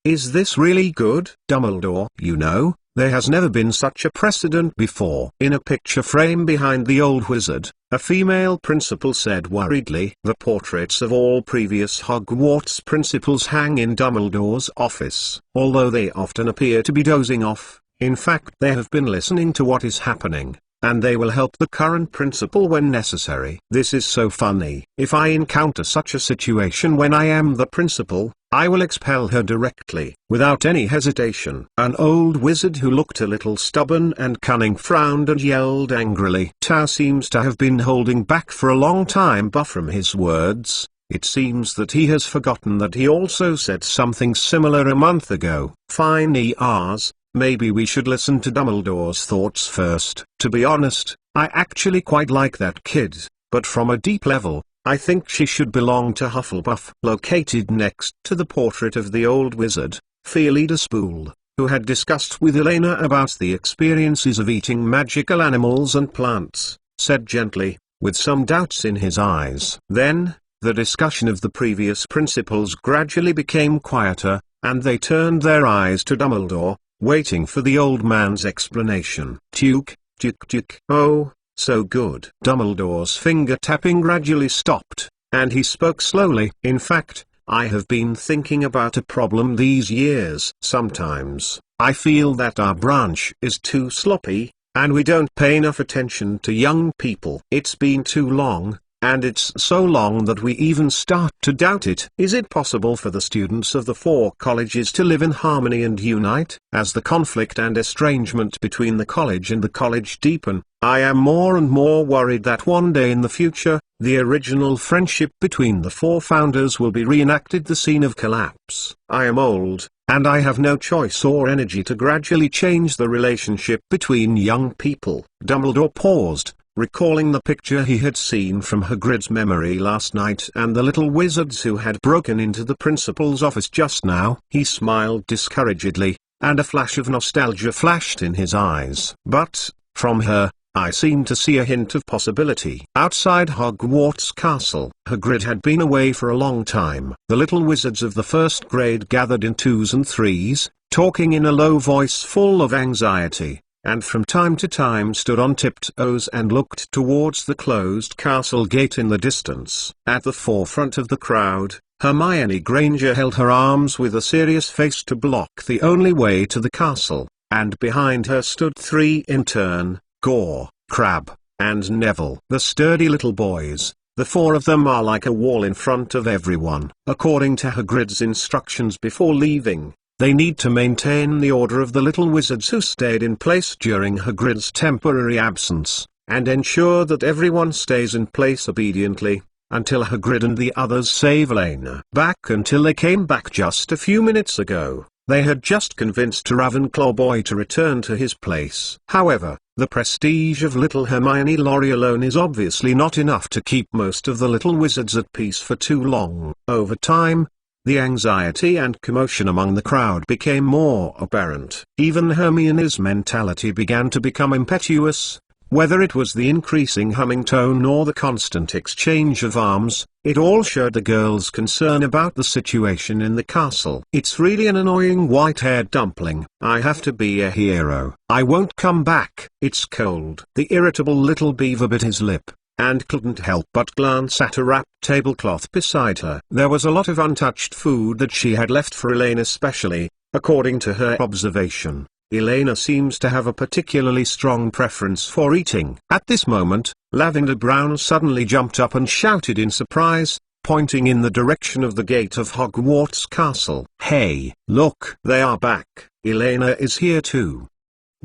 Is this really good, Dumbledore? You know, there has never been such a precedent before. In a picture frame behind the old wizard, a female principal said worriedly. The portraits of all previous Hogwarts principals hang in Dumbledore's office. Although they often appear to be dozing off, in fact they have been listening to what is happening, and they will help the current principal when necessary. This is so funny. If I encounter such a situation when I am the principal, I will expel her directly, without any hesitation. An old wizard who looked a little stubborn and cunning frowned and yelled angrily. Tao seems to have been holding back for a long time, but from his words, it seems that he has forgotten that he also said something similar a month ago. Fine ERs, maybe we should listen to Dumbledore's thoughts first. To be honest, I actually quite like that kid. but from a deep level, I think she should belong to Hufflepuff. Located next to the portrait of the old wizard, Felida Spool, who had discussed with Elena about the experiences of eating magical animals and plants, said gently, with some doubts in his eyes. Then, the discussion of the previous principles gradually became quieter, and they turned their eyes to Dumbledore, waiting for the old man's explanation. Tuk, tuk tuk. Oh, so good. Dumbledore's finger tapping gradually stopped, and he spoke slowly. In fact, I have been thinking about a problem these years. Sometimes, I feel that our branch is too sloppy, and we don't pay enough attention to young people. It's been too long, and it's so long that we even start to doubt it. Is it possible for the students of the 4 colleges to live in harmony and unite? As the conflict and estrangement between the college and the college deepen, I am more and more worried that one day in the future, the original friendship between the 4 founders will be reenacted, the scene of collapse. I am old, and I have no choice or energy to gradually change the relationship between young people. Dumbledore paused, recalling the picture he had seen from Hagrid's memory last night and the little wizards who had broken into the principal's office just now. He smiled discouragedly, and a flash of nostalgia flashed in his eyes. But, from her, I seemed to see a hint of possibility. Outside Hogwarts Castle, Hagrid had been away for a long time. The little wizards of the 1st grade gathered in 2s and 3s, talking in a low voice full of anxiety, and from time to time stood on tiptoes and looked towards the closed castle gate in the distance. At the forefront of the crowd, Hermione Granger held her arms with a serious face to block the only way to the castle, and behind her stood 3 in turn, Gore, Crabbe, and Neville. The sturdy little boys, the 4 of them are like a wall in front of everyone. According to Hagrid's instructions before leaving, they need to maintain the order of the little wizards who stayed in place during Hagrid's temporary absence, and ensure that everyone stays in place obediently, until Hagrid and the others save Elena. Back until they came back just a few minutes ago, they had just convinced a Ravenclaw boy to return to his place. However, the prestige of little Hermione Laurie alone is obviously not enough to keep most of the little wizards at peace for too long. Over time, the anxiety and commotion among the crowd became more apparent. Even Hermione's mentality began to become impetuous. Whether it was the increasing humming tone or the constant exchange of arms, it all showed the girl's concern about the situation in the castle. It's really an annoying white-haired dumpling. I have to be a hero. I won't come back. It's cold. The irritable little beaver bit his lip, and couldn't help but glance at a wrapped tablecloth beside her. There was a lot of untouched food that she had left for Elena specially, according to her observation. Elena seems to have a particularly strong preference for eating. At this moment, Lavender Brown suddenly jumped up and shouted in surprise, pointing in the direction of the gate of Hogwarts Castle. "Hey, look! They are back! Elena is here too!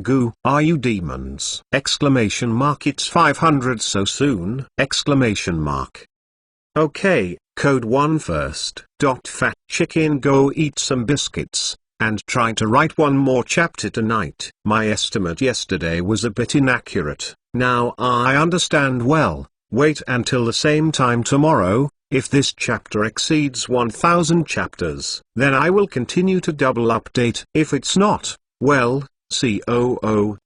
Goo! Are you demons?" Exclamation mark. It's 500 so soon! Exclamation mark. Okay, code 1 first. Fat chicken, go eat some biscuits, and try to write one more chapter tonight. My estimate yesterday was a bit inaccurate. Now I understand well. Wait until the same time tomorrow. If this chapter exceeds 1000 chapters, then I will continue to double update. If it's not, well, COO.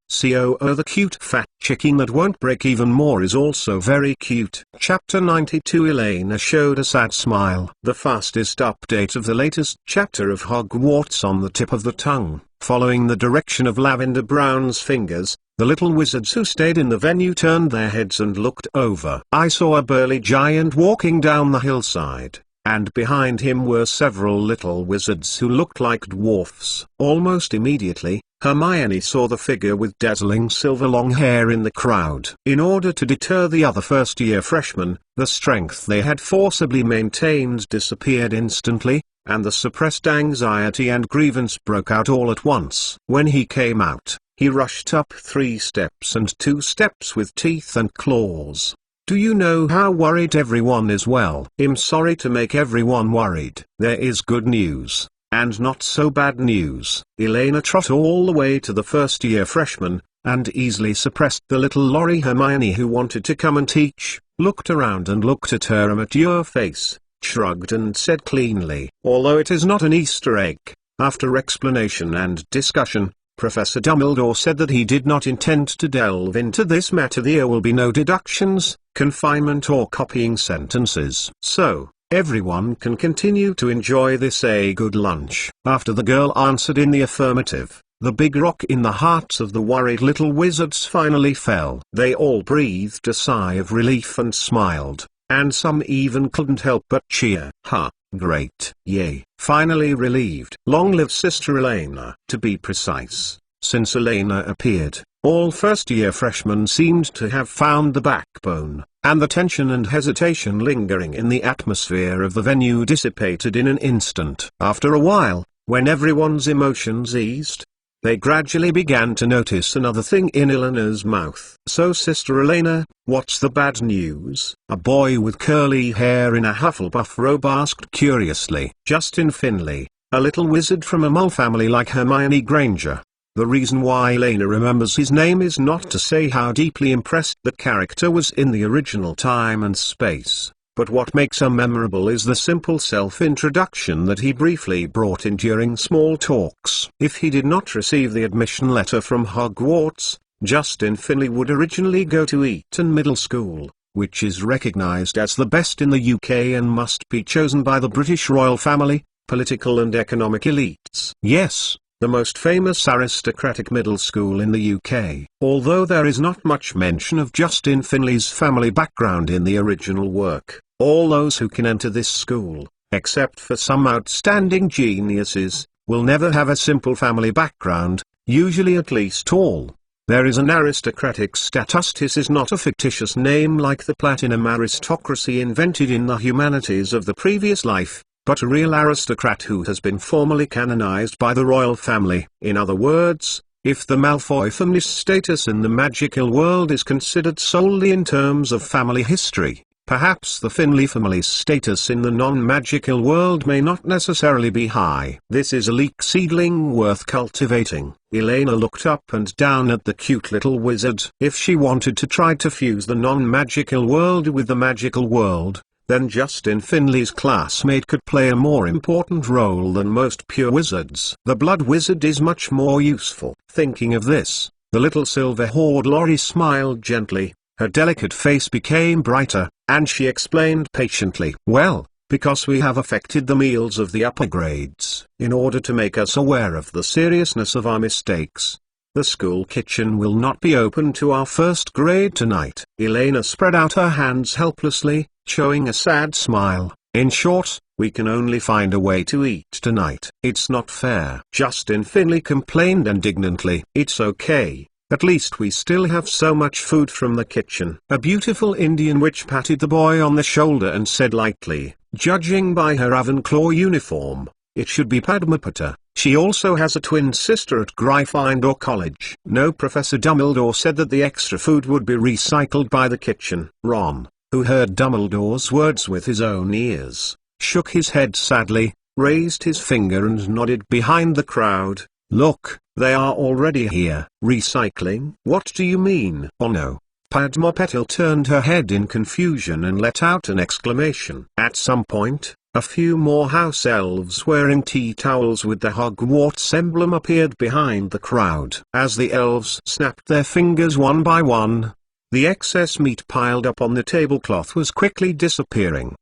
The cute fat chicken that won't break even more is also very cute. Chapter 92. Elena showed a sad smile. The fastest update of the latest chapter of Hogwarts on the tip of the tongue. Following the direction of Lavender Brown's fingers, the little wizards who stayed in the venue turned their heads and looked over. I saw a burly giant walking down the hillside, and behind him were several little wizards who looked like dwarfs. Almost immediately, Hermione saw the figure with dazzling silver long hair in the crowd. In order to deter the other first-year freshmen, the strength they had forcibly maintained disappeared instantly, and the suppressed anxiety and grievance broke out all at once. When he came out, he rushed up 3 steps and 2 steps with teeth and claws. Do you know how worried everyone is? Well, I'm sorry to make everyone worried. There is good news, and not so bad news. Elena trotted all the way to the first-year freshman, and easily suppressed the little lorry. Hermione, who wanted to come and teach, looked around and looked at her immature face, shrugged and said cleanly, "Although it is not an Easter egg." After explanation and discussion, Professor Dumbledore said that he did not intend to delve into this matter. There will be no deductions, confinement or copying sentences. So, everyone can continue to enjoy this a good lunch. After the girl answered in the affirmative, the big rock in the hearts of the worried little wizards finally fell. They all breathed a sigh of relief and smiled, and some even couldn't help but cheer. "Ha, great, yay." Finally relieved. Long live Sister Elena. To be precise, since Elena appeared, all first-year freshmen seemed to have found the backbone, and the tension and hesitation lingering in the atmosphere of the venue dissipated in an instant. After a while, when everyone's emotions eased, they gradually began to notice another thing in Elena's mouth. "So Sister Elena, what's the bad news?" a boy with curly hair in a Hufflepuff robe asked curiously. Justin Finley, a little wizard from a mole family like Hermione Granger. The reason why Elena remembers his name is not to say how deeply impressed the character was in the original time and space, but what makes her memorable is the simple self-introduction that he briefly brought in during small talks. If he did not receive the admission letter from Hogwarts, Justin Finley would originally go to Eton Middle School, which is recognized as the best in the UK and must be chosen by the British royal family, political and economic elites. Yes, the most famous aristocratic middle school in the UK. Although there is not much mention of Justin Finley's family background in the original work, all those who can enter this school, except for some outstanding geniuses, will never have a simple family background, usually at least all. There is an aristocratic status. This is not a fictitious name like the platinum aristocracy invented in the humanities of the previous life, but a real aristocrat who has been formally canonized by the royal family. In other words, if the Malfoy family's status in the magical world is considered solely in terms of family history, perhaps the Finley family's status in the non-magical world may not necessarily be high. This is a leek seedling worth cultivating. Elena looked up and down at the cute little wizard. If she wanted to try to fuse the non-magical world with the magical world, then Justin Finley's classmate could play a more important role than most pure wizards. The blood wizard is much more useful. Thinking of this, the little silver-haired Lori smiled gently, her delicate face became brighter, and she explained patiently, "Well, because we have affected the meals of the upper grades, in order to make us aware of the seriousness of our mistakes, the school kitchen will not be open to our first grade tonight." Elena spread out her hands helplessly, showing a sad smile. "In short, we can only find a way to eat tonight." "It's not fair," Justin Finley complained indignantly. "It's okay. At least we still have so much food from the kitchen." A beautiful Indian witch patted the boy on the shoulder and said lightly, "Judging by her Ravenclaw uniform, it should be Padmapata. She also has a twin sister at Gryffindor College." No, Professor Dumbledore said that the extra food would be recycled by the kitchen. Ron, who heard Dumbledore's words with his own ears, shook his head sadly, raised his finger and nodded behind the crowd. "Look, they are already here." "Recycling? What do you mean?" "Oh no." Padma Patil turned her head in confusion and let out an exclamation. At some point, a few more house elves wearing tea towels with the Hogwarts emblem appeared behind the crowd. As the elves snapped their fingers one by one, the excess meat piled up on the tablecloth was quickly disappearing.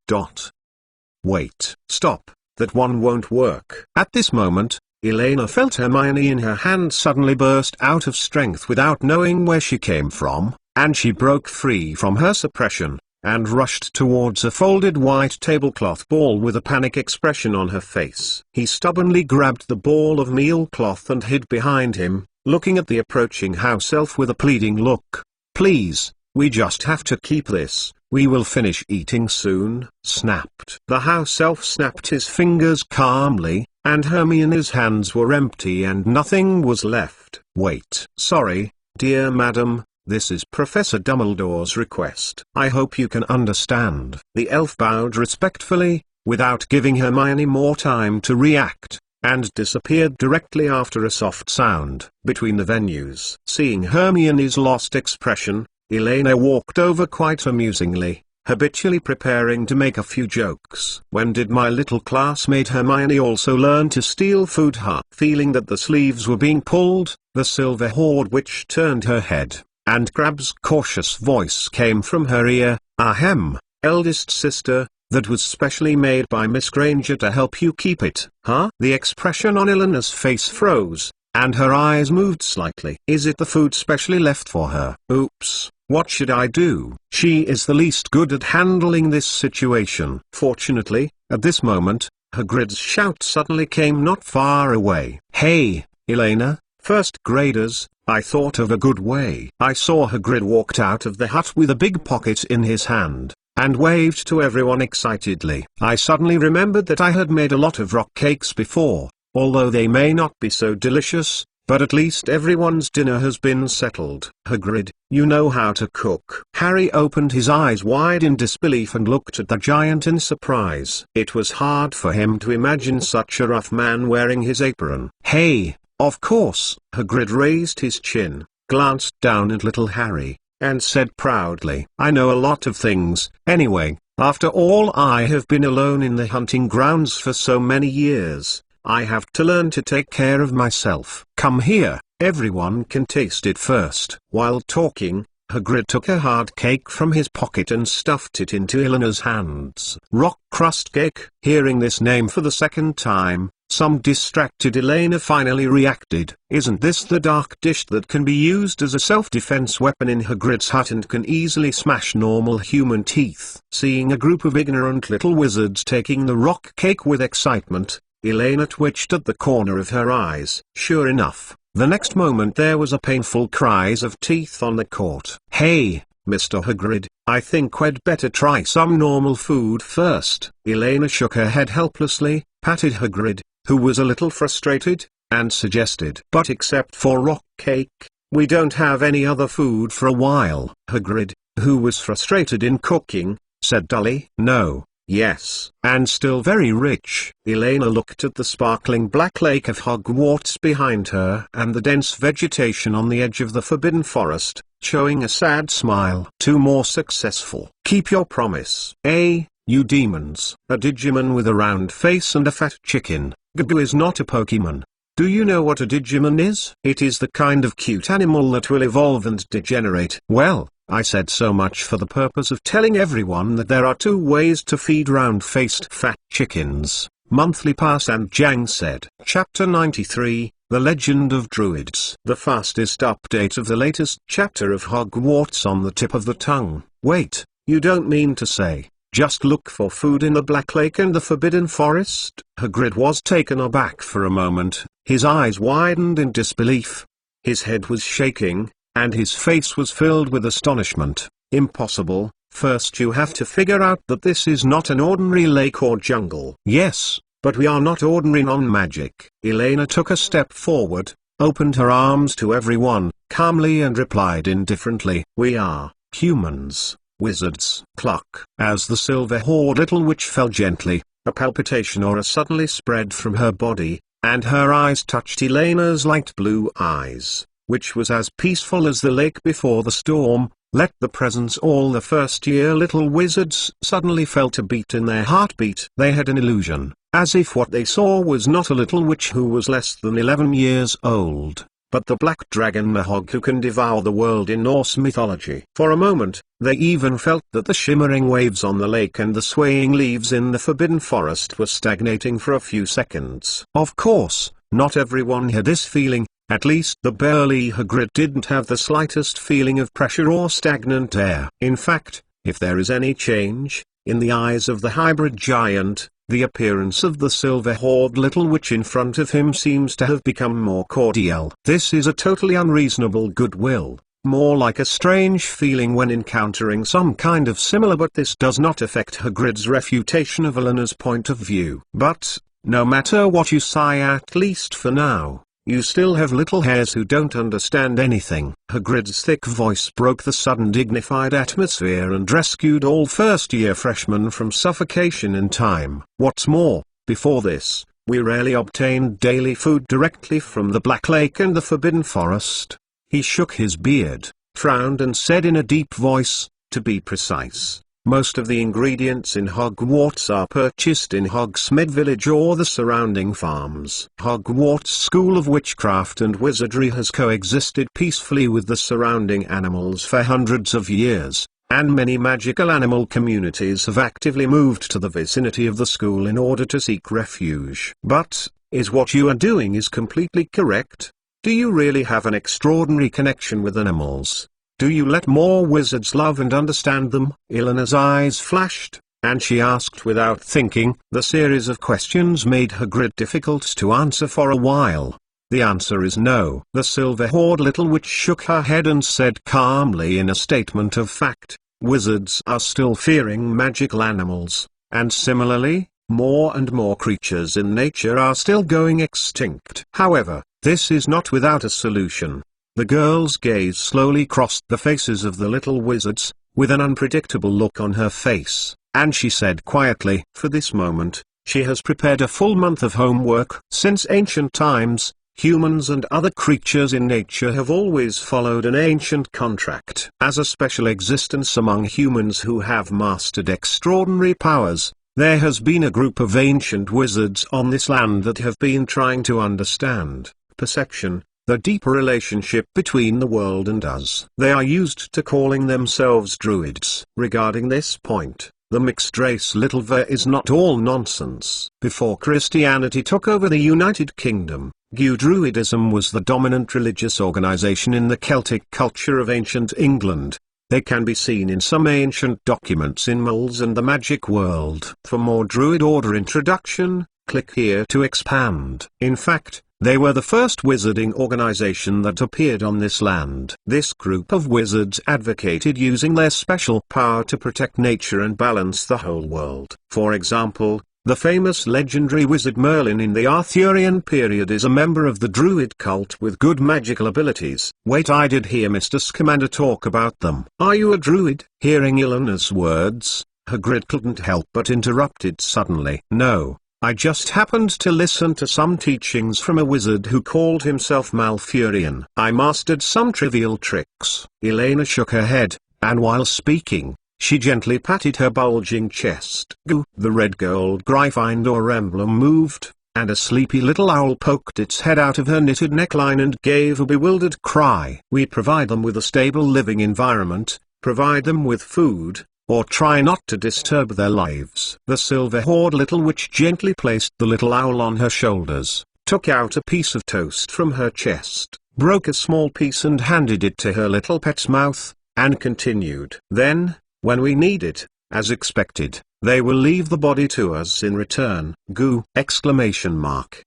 Wait, stop, that one won't work. At this moment, Elena felt Hermione in her hand suddenly burst out of strength without knowing where she came from, and she broke free from her suppression, and rushed towards a folded white tablecloth ball with a panic expression on her face. He stubbornly grabbed the ball of mealcloth and hid behind him, looking at the approaching house elf with a pleading look. "Please, we just have to keep this, we will finish eating soon." Snapped. The house elf snapped his fingers calmly, and Hermione's hands were empty and nothing was left. "Wait. Sorry, dear madam, this is Professor Dumbledore's request. I hope you can understand." The elf bowed respectfully, without giving Hermione more time to react, and disappeared directly after a soft sound between the venues. Seeing Hermione's lost expression, Elena walked over quite amusingly, habitually preparing to make a few jokes. "When did my little classmate Hermione also learn to steal food, huh?" Feeling that the sleeves were being pulled, the Silver Horde Witch turned her head, and Crabbe's cautious voice came from her ear. "Ahem, eldest sister, that was specially made by Miss Granger to help you keep it, huh?" The expression on Eleanor's face froze, and her eyes moved slightly. "Is it the food specially left for her? Oops. What should I do?" She is the least good at handling this situation. Fortunately, at this moment, Hagrid's shout suddenly came not far away. "Hey, Elena, first graders, I thought of a good way." I saw Hagrid walked out of the hut with a big pocket in his hand, and waved to everyone excitedly. I suddenly remembered that I had made a lot of rock cakes before, although they may not be so delicious. But at least everyone's dinner has been settled. "Hagrid, you know how to cook." Harry opened his eyes wide in disbelief and looked at the giant in surprise. It was hard for him to imagine such a rough man wearing his apron. "Hey, of course." Hagrid raised his chin, glanced down at little Harry, and said proudly, "I know a lot of things. Anyway, after all, I have been alone in the hunting grounds for so many years. I have to learn to take care of myself. Come here, everyone can taste it first." While talking, Hagrid took a hard cake from his pocket and stuffed it into Eleanor's hands. "Rock crust cake." Hearing this name for the second time, some distracted Elena finally reacted. "Isn't this the dark dish that can be used as a self-defense weapon in Hagrid's hut and can easily smash normal human teeth?" Seeing a group of ignorant little wizards taking the rock cake with excitement, Elena twitched at the corner of her eyes. Sure enough, the next moment there was a painful cries of teeth on the court. "Hey, Mr. Hagrid, I think we'd better try some normal food first." Elena shook her head helplessly, patted Hagrid, who was a little frustrated, and suggested, "But except for rock cake, we don't have any other food for a while." Hagrid, who was frustrated in cooking, said dully, "No. Yes, and still very rich." Elena looked at the sparkling black lake of Hogwarts behind her and the dense vegetation on the edge of the Forbidden Forest, showing a sad smile. "Two more successful. Keep your promise." You demons." A Digimon with a round face and a fat chicken. Gaboo is not a Pokemon. Do you know what a Digimon is? It is the kind of cute animal that will evolve and degenerate. Well, I said so much for the purpose of telling everyone that there are two ways to feed round-faced fat chickens. Monthly Pass. And Jang said. Chapter 93, The Legend of Druids. The fastest update of the latest chapter of Hogwarts on the tip of the tongue. Wait, you don't mean to say, just look for food in the Black Lake and the Forbidden Forest? Hagrid was taken aback for a moment, his eyes widened in disbelief. His head was shaking, and his face was filled with astonishment. Impossible. First you have to figure out that this is not an ordinary lake or jungle. Yes, but we are not ordinary non-magic. Elena took a step forward, opened her arms to everyone, calmly, and replied indifferently, "We are humans, wizards." Cluck. As the silver-haired little witch fell gently, a palpitation aura suddenly spread from her body, and her eyes touched Elena's light blue eyes, which was as peaceful as the lake before the storm. Let the presence all the first-year little wizards suddenly felt a beat in their heartbeat. They had an illusion, as if what they saw was not a little witch who was less than 11 years old, but the black dragon Moreholt who can devour the world in Norse mythology. For a moment, they even felt that the shimmering waves on the lake and the swaying leaves in the Forbidden Forest were stagnating for a few seconds. Of course, not everyone had this feeling. At least the burly Hagrid didn't have the slightest feeling of pressure or stagnant air. In fact, if there is any change, in the eyes of the hybrid giant, the appearance of the silver-haired little witch in front of him seems to have become more cordial. This is a totally unreasonable goodwill, more like a strange feeling when encountering some kind of similar, but this does not affect Hagrid's refutation of Eleanor's point of view. But, no matter what you say, at least for now, you still have little hairs who don't understand anything. Hagrid's thick voice broke the sudden dignified atmosphere and rescued all first-year freshmen from suffocation in time. What's more, before this, We rarely obtained daily food directly from the Black Lake and the Forbidden Forest. He shook his beard, frowned and said in a deep voice, to be precise, most of the ingredients in Hogwarts are purchased in Hogsmeade Village or the surrounding farms. Hogwarts School of Witchcraft and Wizardry has coexisted peacefully with the surrounding animals for hundreds of years, and many magical animal communities have actively moved to the vicinity of the school in order to seek refuge. But, is what you are doing is completely correct? Do you really have an extraordinary connection with animals? Do you let more wizards love and understand them? Eleanor's eyes flashed, and she asked without thinking. The series of questions made Hagrid difficult to answer for a while. The answer is no. The silver-haired little witch shook her head and said calmly in a statement of fact, wizards are still fearing magical animals, and similarly, more and more creatures in nature are still going extinct. However, this is not without a solution. The girl's gaze slowly crossed the faces of the little wizards, with an unpredictable look on her face, and she said quietly, for this moment, she has prepared a full month of homework. Since ancient times, humans and other creatures in nature have always followed an ancient contract. As a special existence among humans who have mastered extraordinary powers, there has been a group of ancient wizards on this land that have been trying to understand perception, the deeper relationship between the world and us. They are used to calling themselves druids. Regarding this point, the mixed-race little ver is not all nonsense. Before Christianity took over the United Kingdom, Druidism was the dominant religious organization in the Celtic culture of ancient England. They can be seen in some ancient documents in Moles and the Magic World. For more Druid Order introduction, click here to expand. In fact, they were the first wizarding organization that appeared on this land. This group of wizards advocated using their special power to protect nature and balance the whole world. For example, the famous legendary wizard Merlin in the Arthurian period is a member of the Druid cult with good magical abilities. Wait, I did hear Mr. Scamander talk about them. Are you a Druid? Hearing Eleanor's words, Hagrid couldn't help but interrupted suddenly. No. I just happened to listen to some teachings from a wizard who called himself Malfurion. I mastered some trivial tricks. Elena shook her head, and while speaking, she gently patted her bulging chest. Goo! The red-gold Gryffindor emblem moved, and a sleepy little owl poked its head out of her knitted neckline and gave a bewildered cry. We provide them with a stable living environment, provide them with food, or try not to disturb their lives. The silver-haired little witch gently placed the little owl on her shoulders, took out a piece of toast from her chest, broke a small piece and handed it to her little pet's mouth, and continued. Then, when we need it, as expected, they will leave the body to us in return. Goo! Exclamation mark.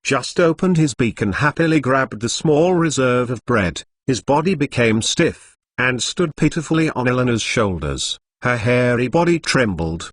Just opened his beak and happily grabbed the small reserve of bread. His body became stiff, and stood pitifully on Eleanor's shoulders. Her hairy body trembled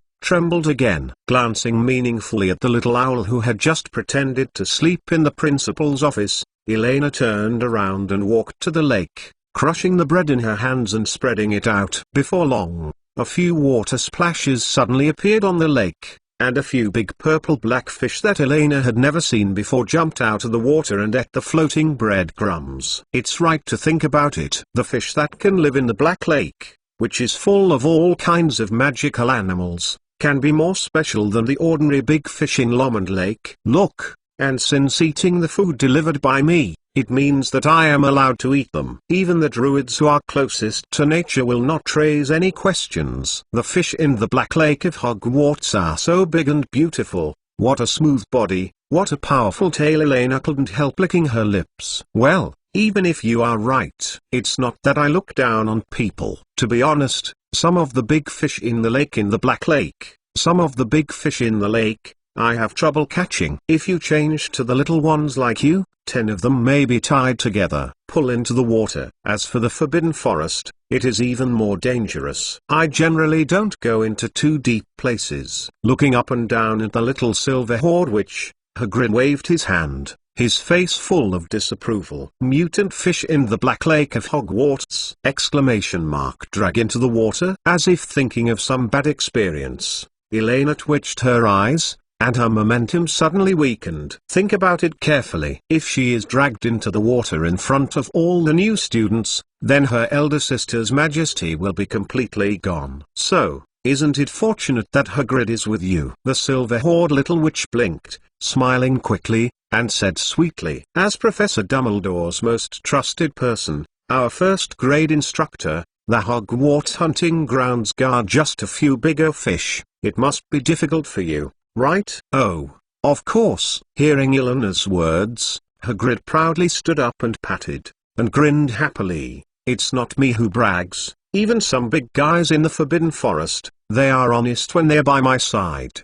again. Glancing meaningfully at the little owl who had just pretended to sleep in the principal's office, Elena turned around and walked to the lake, crushing the bread in her hands and spreading it out. Before long, a few water splashes suddenly appeared on the lake, and a few big purple black fish that Elena had never seen before jumped out of the water and ate the floating breadcrumbs. It's right to think about it. The fish that can live in the Black Lake, which is full of all kinds of magical animals, can be more special than the ordinary big fish in Lomond Lake. Look, and since eating the food delivered by me, it means that I am allowed to eat them. Even the druids who are closest to nature will not raise any questions. The fish in the Black Lake of Hogwarts are so big and beautiful. What a smooth body, what a powerful tail. Elena couldn't help licking her lips. Well, even if you are right, it's not that I look down on people. To be honest, some of the big fish in the lake in the Black Lake, some of the big fish in the lake, I have trouble catching. If you change to the little ones like you, 10 of them may be tied together, pull into the water. As for the Forbidden Forest, it is even more dangerous. I generally don't go into too deep places. Looking up and down at the little silver-haired witch, Hagrid waved his hand, his face full of disapproval. Mutant fish in the Black Lake of Hogwarts! Exclamation mark. Drag into the water? As if thinking of some bad experience, Elena twitched her eyes, and her momentum suddenly weakened. Think about it carefully. If she is dragged into the water in front of all the new students, then her elder sister's majesty will be completely gone. So, isn't it fortunate that Hagrid is with you? The silver-haired little witch blinked, smiling quickly, and said sweetly, "As Professor Dumbledore's most trusted person, our first-grade instructor, the Hogwarts hunting grounds guard just a few bigger fish, it must be difficult for you, right?" "Oh, of course." Hearing Eleanor's words, Hagrid proudly stood up and patted, and grinned happily. "It's not me who brags. Even some big guys in the Forbidden Forest, they are honest when they're by my side.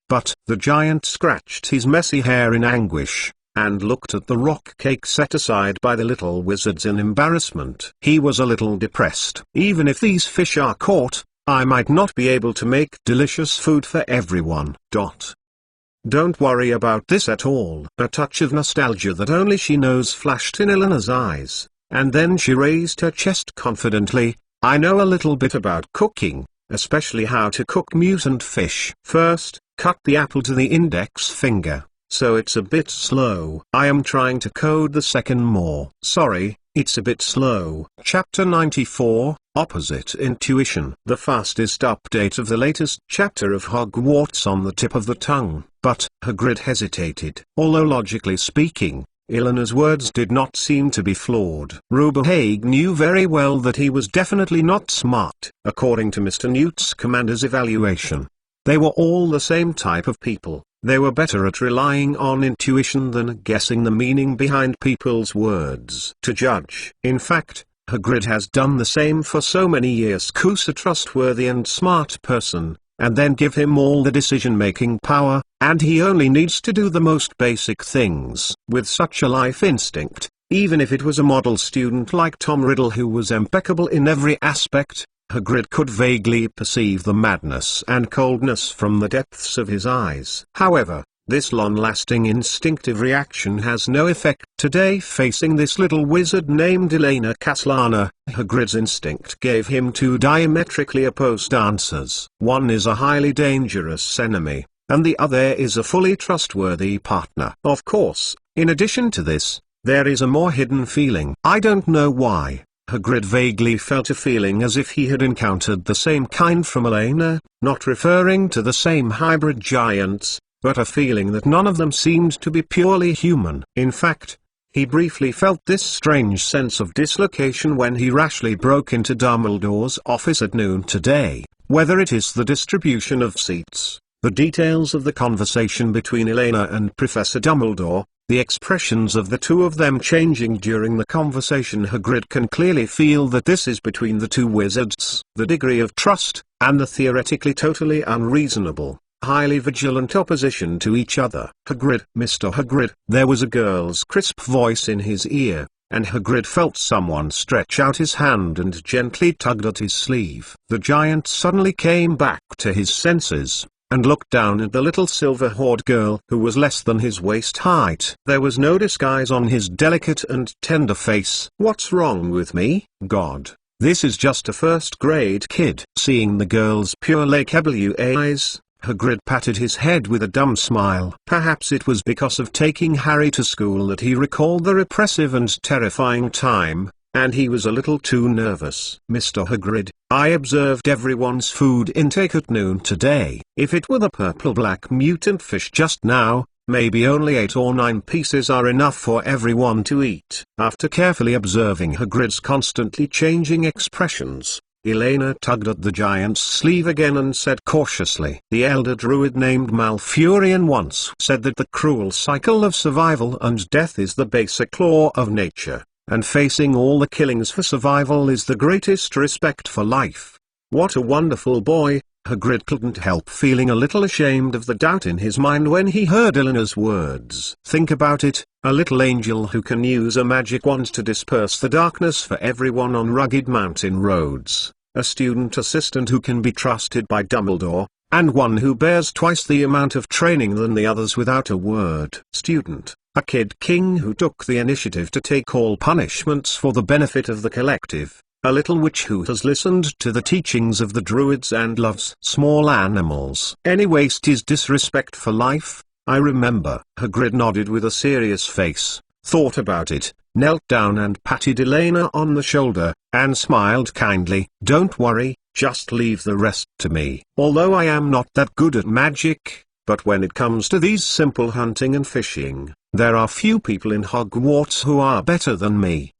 But the giant scratched his messy hair in anguish, and looked at the rock cake set aside by the little wizards in embarrassment. He was a little depressed. "Even if these fish are caught, I might not be able to make delicious food for everyone. Don't worry about this at all." A touch of nostalgia that only she knows flashed in Eleanor's eyes, and then she raised her chest confidently. "I know a little bit about cooking, especially how to cook mutant fish. First, cut the apple to the index finger, so it's a bit slow. I am trying to code the second more. Sorry, it's a bit slow." Chapter 94, Opposite Intuition. The fastest update of the latest chapter of Hogwarts on the tip of the tongue. But Hagrid hesitated. Although logically speaking, Eleanor's words did not seem to be flawed. Reuben Haig knew very well that he was definitely not smart. According to Mr. Newt Scaman's evaluation, they were all the same type of people. They were better at relying on intuition than guessing the meaning behind people's words. To judge. In fact, Hagrid has done the same for so many years. Choose a trustworthy and smart person, and then give him all the decision-making power, and he only needs to do the most basic things. With such a life instinct, even if it was a model student like Tom Riddle who was impeccable in every aspect, Hagrid could vaguely perceive the madness and coldness from the depths of his eyes. However, this long-lasting instinctive reaction has no effect today. Facing this little wizard named Elena Caslana, Hagrid's instinct gave him two diametrically opposed answers. One is a highly dangerous enemy, and the other is a fully trustworthy partner. Of course, in addition to this, there is a more hidden feeling. I don't know why, Hagrid vaguely felt a feeling as if he had encountered the same kind from Elena, not referring to the same hybrid giants, but a feeling that none of them seemed to be purely human. In fact, he briefly felt this strange sense of dislocation when he rashly broke into Dumbledore's office at noon today. Whether it is the distribution of seats, the details of the conversation between Elena and Professor Dumbledore, the expressions of the two of them changing during the conversation, Hagrid can clearly feel that this is between the two wizards. The degree of trust, and the theoretically totally unreasonable, highly vigilant opposition to each other. "Hagrid, Mr. Hagrid." There was a girl's crisp voice in his ear, and Hagrid felt someone stretch out his hand and gently tugged at his sleeve. The giant suddenly came back to his senses, and looked down at the little silver-haired girl who was less than his waist height. There was no disguise on his delicate and tender face. "What's wrong with me, God? This is just a first-grade kid." Seeing the girl's pure like blue eyes, Hagrid patted his head with a dumb smile. Perhaps it was because of taking Harry to school that he recalled the repressive and terrifying time, and he was a little too nervous. "Mr. Hagrid, I observed everyone's food intake at noon today. If it were the purple-black mutant fish just now, maybe only 8 or 9 pieces are enough for everyone to eat." After carefully observing Hagrid's constantly changing expressions, Elena tugged at the giant's sleeve again and said cautiously, "The elder druid named Malfurion once said that the cruel cycle of survival and death is the basic law of nature, and facing all the killings for survival is the greatest respect for life." What a wonderful boy! Hagrid couldn't help feeling a little ashamed of the doubt in his mind when he heard Eleanor's words. Think about it, a little angel who can use a magic wand to disperse the darkness for everyone on rugged mountain roads, a student assistant who can be trusted by Dumbledore, and one who bears twice the amount of training than the others without a word. Student, a kid king who took the initiative to take all punishments for the benefit of the collective. a little witch who has listened to the teachings of the Druids and loves small animals. Any waste is disrespect for life, I remember. Hagrid nodded with a serious face, thought about it, knelt down and patted Elena on the shoulder, and smiled kindly. Don't worry, just leave the rest to me. Although I am not that good at magic, but when it comes to these simple hunting and fishing, there are few people in Hogwarts who are better than me.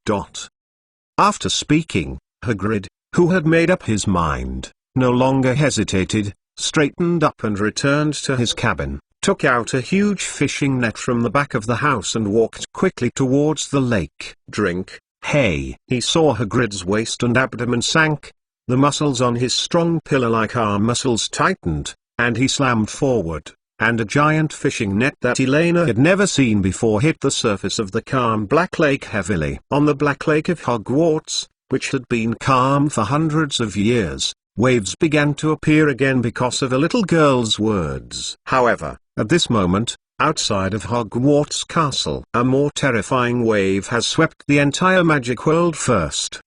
After speaking, Hagrid, who had made up his mind, no longer hesitated, straightened up and returned to his cabin, took out a huge fishing net from the back of the house and walked quickly towards the lake. Drink, hey! He saw Hagrid's waist and abdomen sank, the muscles on his strong pillar-like arm muscles tightened, and he slammed forward, and a giant fishing net that Elena had never seen before hit the surface of the calm Black Lake heavily. On the Black Lake of Hogwarts, which had been calm for hundreds of years, waves began to appear again because of a little girl's words. However, at this moment, outside of Hogwarts Castle, a more terrifying wave has swept the entire magic world first.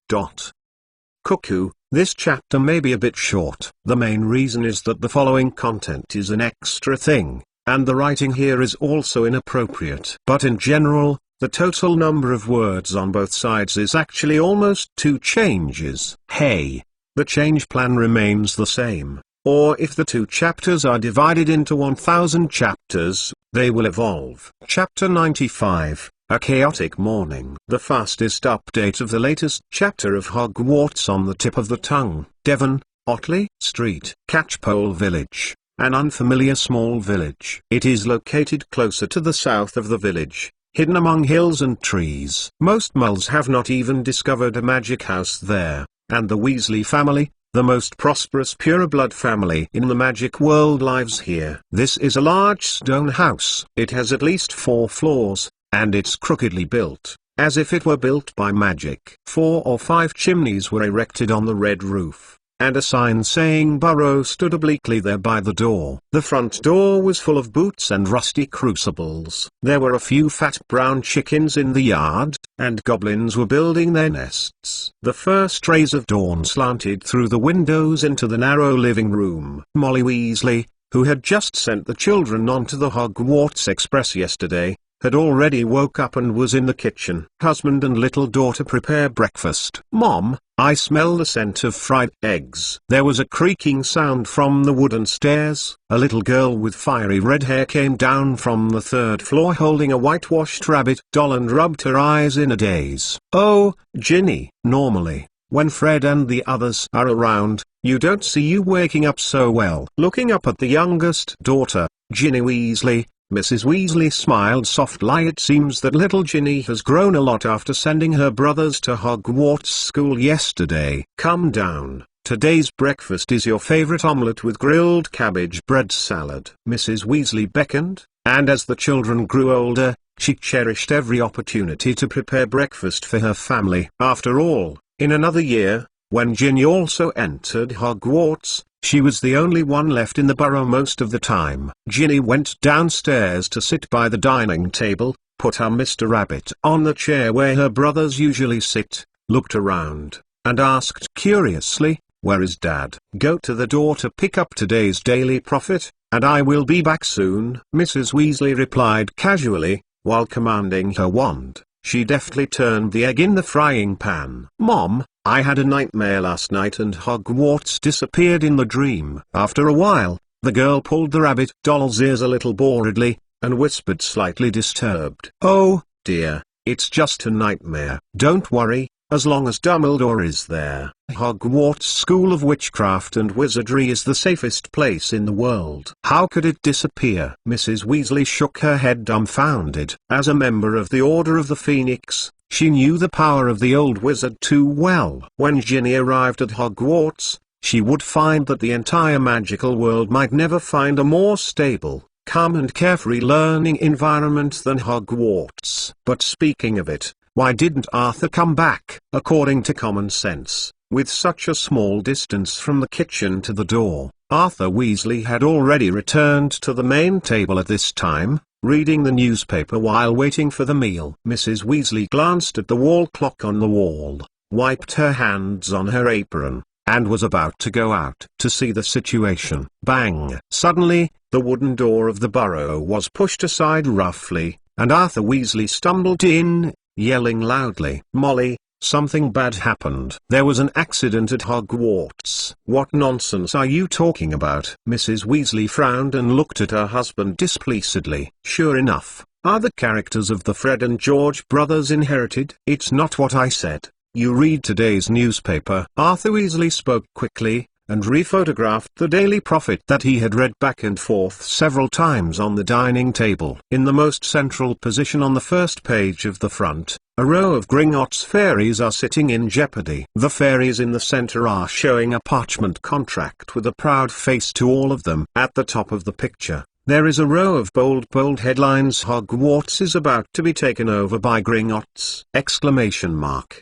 Cuckoo, this chapter may be a bit short. The main reason is that the following content is an extra thing, and the writing here is also inappropriate. But in general, the total number of words on both sides is actually almost 2 changes. Hey! The change plan remains the same, or if the 2 chapters are divided into 1000 chapters, they will evolve. Chapter 95, A Chaotic Morning. The fastest update of the latest chapter of Hogwarts on the tip of the tongue. Devon, Otley Street. Catchpole Village, an unfamiliar small village. It is located closer to the south of the village, hidden among hills and trees. Most moles have not even discovered a magic house there, and the Weasley family, the most prosperous pureblood family in the magic world, lives here. This is a large stone house. It has at least 4 floors, and it's crookedly built, as if it were built by magic. 4 or 5 chimneys were erected on the red roof, and a sign saying Burrow stood obliquely there by the door. The front door was full of boots and rusty crucibles. There were a few fat brown chickens in the yard, and goblins were building their nests. The first rays of dawn slanted through the windows into the narrow living room. Molly Weasley, who had just sent the children onto the Hogwarts Express yesterday, had already woke up and was in the kitchen. Husband and little daughter prepare breakfast. Mom, I smell the scent of fried eggs. There was a creaking sound from the wooden stairs. A little girl with fiery red hair came down from the 3rd floor holding a whitewashed rabbit doll and rubbed her eyes in a daze. Oh, Ginny. Normally, when Fred and the others are around, you don't see you waking up so well. Looking up at the youngest daughter, Ginny Weasley, Mrs. Weasley smiled softly. It seems that little Ginny has grown a lot after sending her brothers to Hogwarts school yesterday. Come down. Today's breakfast is your favorite omelette with grilled cabbage bread salad. Mrs. Weasley beckoned, and as the children grew older, she cherished every opportunity to prepare breakfast for her family. After all, in another year, when Ginny also entered Hogwarts, she was the only one left in the burrow most of the time. Ginny went downstairs to sit by the dining table, put her Mr. Rabbit on the chair where her brothers usually sit, looked around, and asked curiously, "Where is Dad?" "Go to the door to pick up today's daily profit, and I will be back soon," Mrs. Weasley replied casually, while commanding her wand. She deftly turned the egg in the frying pan. "Mom, I had a nightmare last night and Hogwarts disappeared in the dream." After a while, the girl pulled the rabbit doll's ears a little boredly, and whispered slightly disturbed, "Oh, dear, it's just a nightmare." "Don't worry, as long as Dumbledore is there. Hogwarts School of Witchcraft and Wizardry is the safest place in the world." "How could it disappear?" Mrs. Weasley shook her head dumbfounded. As a member of the Order of the Phoenix, she knew the power of the old wizard too well. When Ginny arrived at Hogwarts, she would find that the entire magical world might never find a more stable, calm and carefree learning environment than Hogwarts. But speaking of it, why didn't Arthur come back? According to common sense, with such a small distance from the kitchen to the door, Arthur Weasley had already returned to the main table at this time, reading the newspaper while waiting for the meal. Mrs. Weasley glanced at the wall clock on the wall. wiped her hands on her apron, and was about to go out to see the situation. Bang! Suddenly, the wooden door of the burrow was pushed aside roughly, and Arthur Weasley stumbled in, yelling loudly, "Molly, something bad happened. There was an accident at Hogwarts." "What nonsense are you talking about?" Mrs. Weasley frowned and looked at her husband displeasedly. "Sure enough, are the characters of the Fred and George brothers inherited?" "It's not what I said. You read today's newspaper." Arthur Weasley spoke quickly, and rephotographed the Daily Prophet that he had read back and forth several times on the dining table. In the most central position on the first page of the front, a row of Gringotts fairies are sitting in jeopardy. The fairies in the center are showing a parchment contract with a proud face to all of them. At the top of the picture, there is a row of bold headlines: "Hogwarts is about to be taken over by Gringotts!" Exclamation mark.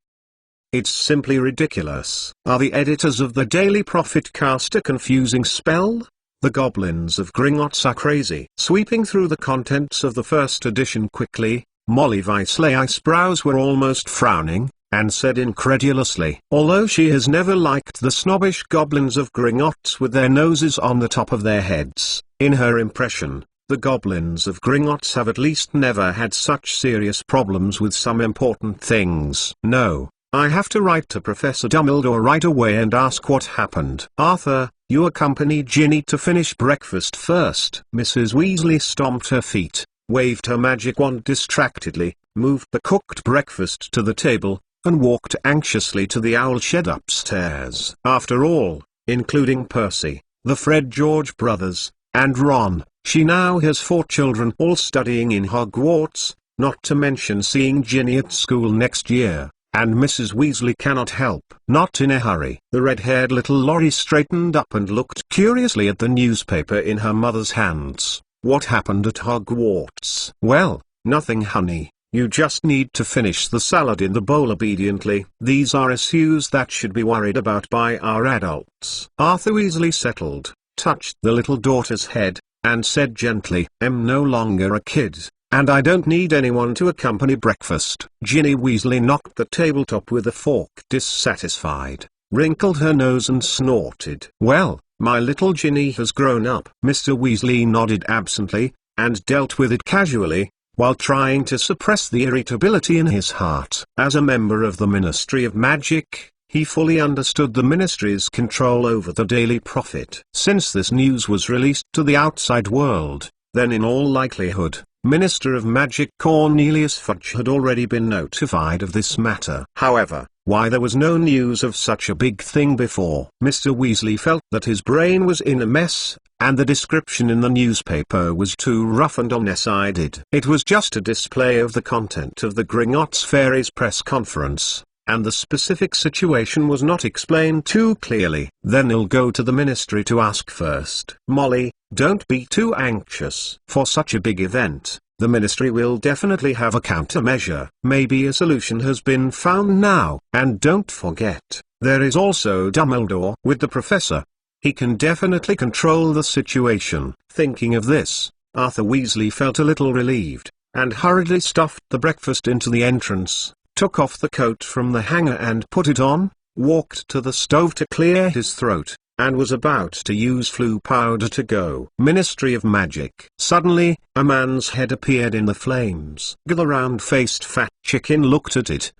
It's simply ridiculous. Are the editors of the Daily Prophet cast a confusing spell? The goblins of Gringotts are crazy. Sweeping through the contents of the first edition quickly, Molly Weasley's brows were almost frowning, and said incredulously, "Although she has never liked the snobbish goblins of Gringotts with their noses on the top of their heads, in her impression, the goblins of Gringotts have at least never had such serious problems with some important things." "No. I have to write to Professor Dumbledore right away and ask what happened." "Arthur, you accompany Ginny to finish breakfast first." Mrs. Weasley stomped her feet, waved her magic wand distractedly, moved the cooked breakfast to the table, and walked anxiously to the owl shed upstairs. After all, including Percy, the Fred George brothers, and Ron, she now has 4 children all studying in Hogwarts, not to mention seeing Ginny at school next year. And Mrs. Weasley cannot help. "Not in a hurry." The red-haired little Lorry straightened up and looked curiously at the newspaper in her mother's hands. "What happened at Hogwarts?" "Well, nothing, honey. You just need to finish the salad in the bowl obediently. These are issues that should be worried about by our adults." Arthur Weasley settled, touched the little daughter's head, and said gently, "I'm no longer a kid, and I don't need anyone to accompany breakfast." Ginny Weasley knocked the tabletop with a fork, dissatisfied, wrinkled her nose and snorted. "Well, my little Ginny has grown up." Mr. Weasley nodded absently, and dealt with it casually, while trying to suppress the irritability in his heart. As a member of the Ministry of Magic, he fully understood the Ministry's control over the Daily Prophet. Since this news was released to the outside world, then in all likelihood, Minister of Magic Cornelius Fudge had already been notified of this matter. However, why there was no news of such a big thing before? Mr. Weasley felt that his brain was in a mess, and the description in the newspaper was too rough and one-sided. It was just a display of the content of the Gringotts Fairies press conference, and the specific situation was not explained too clearly. "Then he'll go to the ministry to ask first." "Molly, don't be too anxious. For such a big event, the ministry will definitely have a countermeasure. Maybe a solution has been found now. And don't forget, there is also Dumbledore with the professor. He can definitely control the situation." Thinking of this, Arthur Weasley felt a little relieved, and hurriedly stuffed the breakfast into the entrance, took off the coat from the hanger and put it on, walked to the stove to clear his throat, and was about to use Floo powder to go. Ministry of Magic. Suddenly, a man's head appeared in the flames. The round-faced fat chicken looked at it.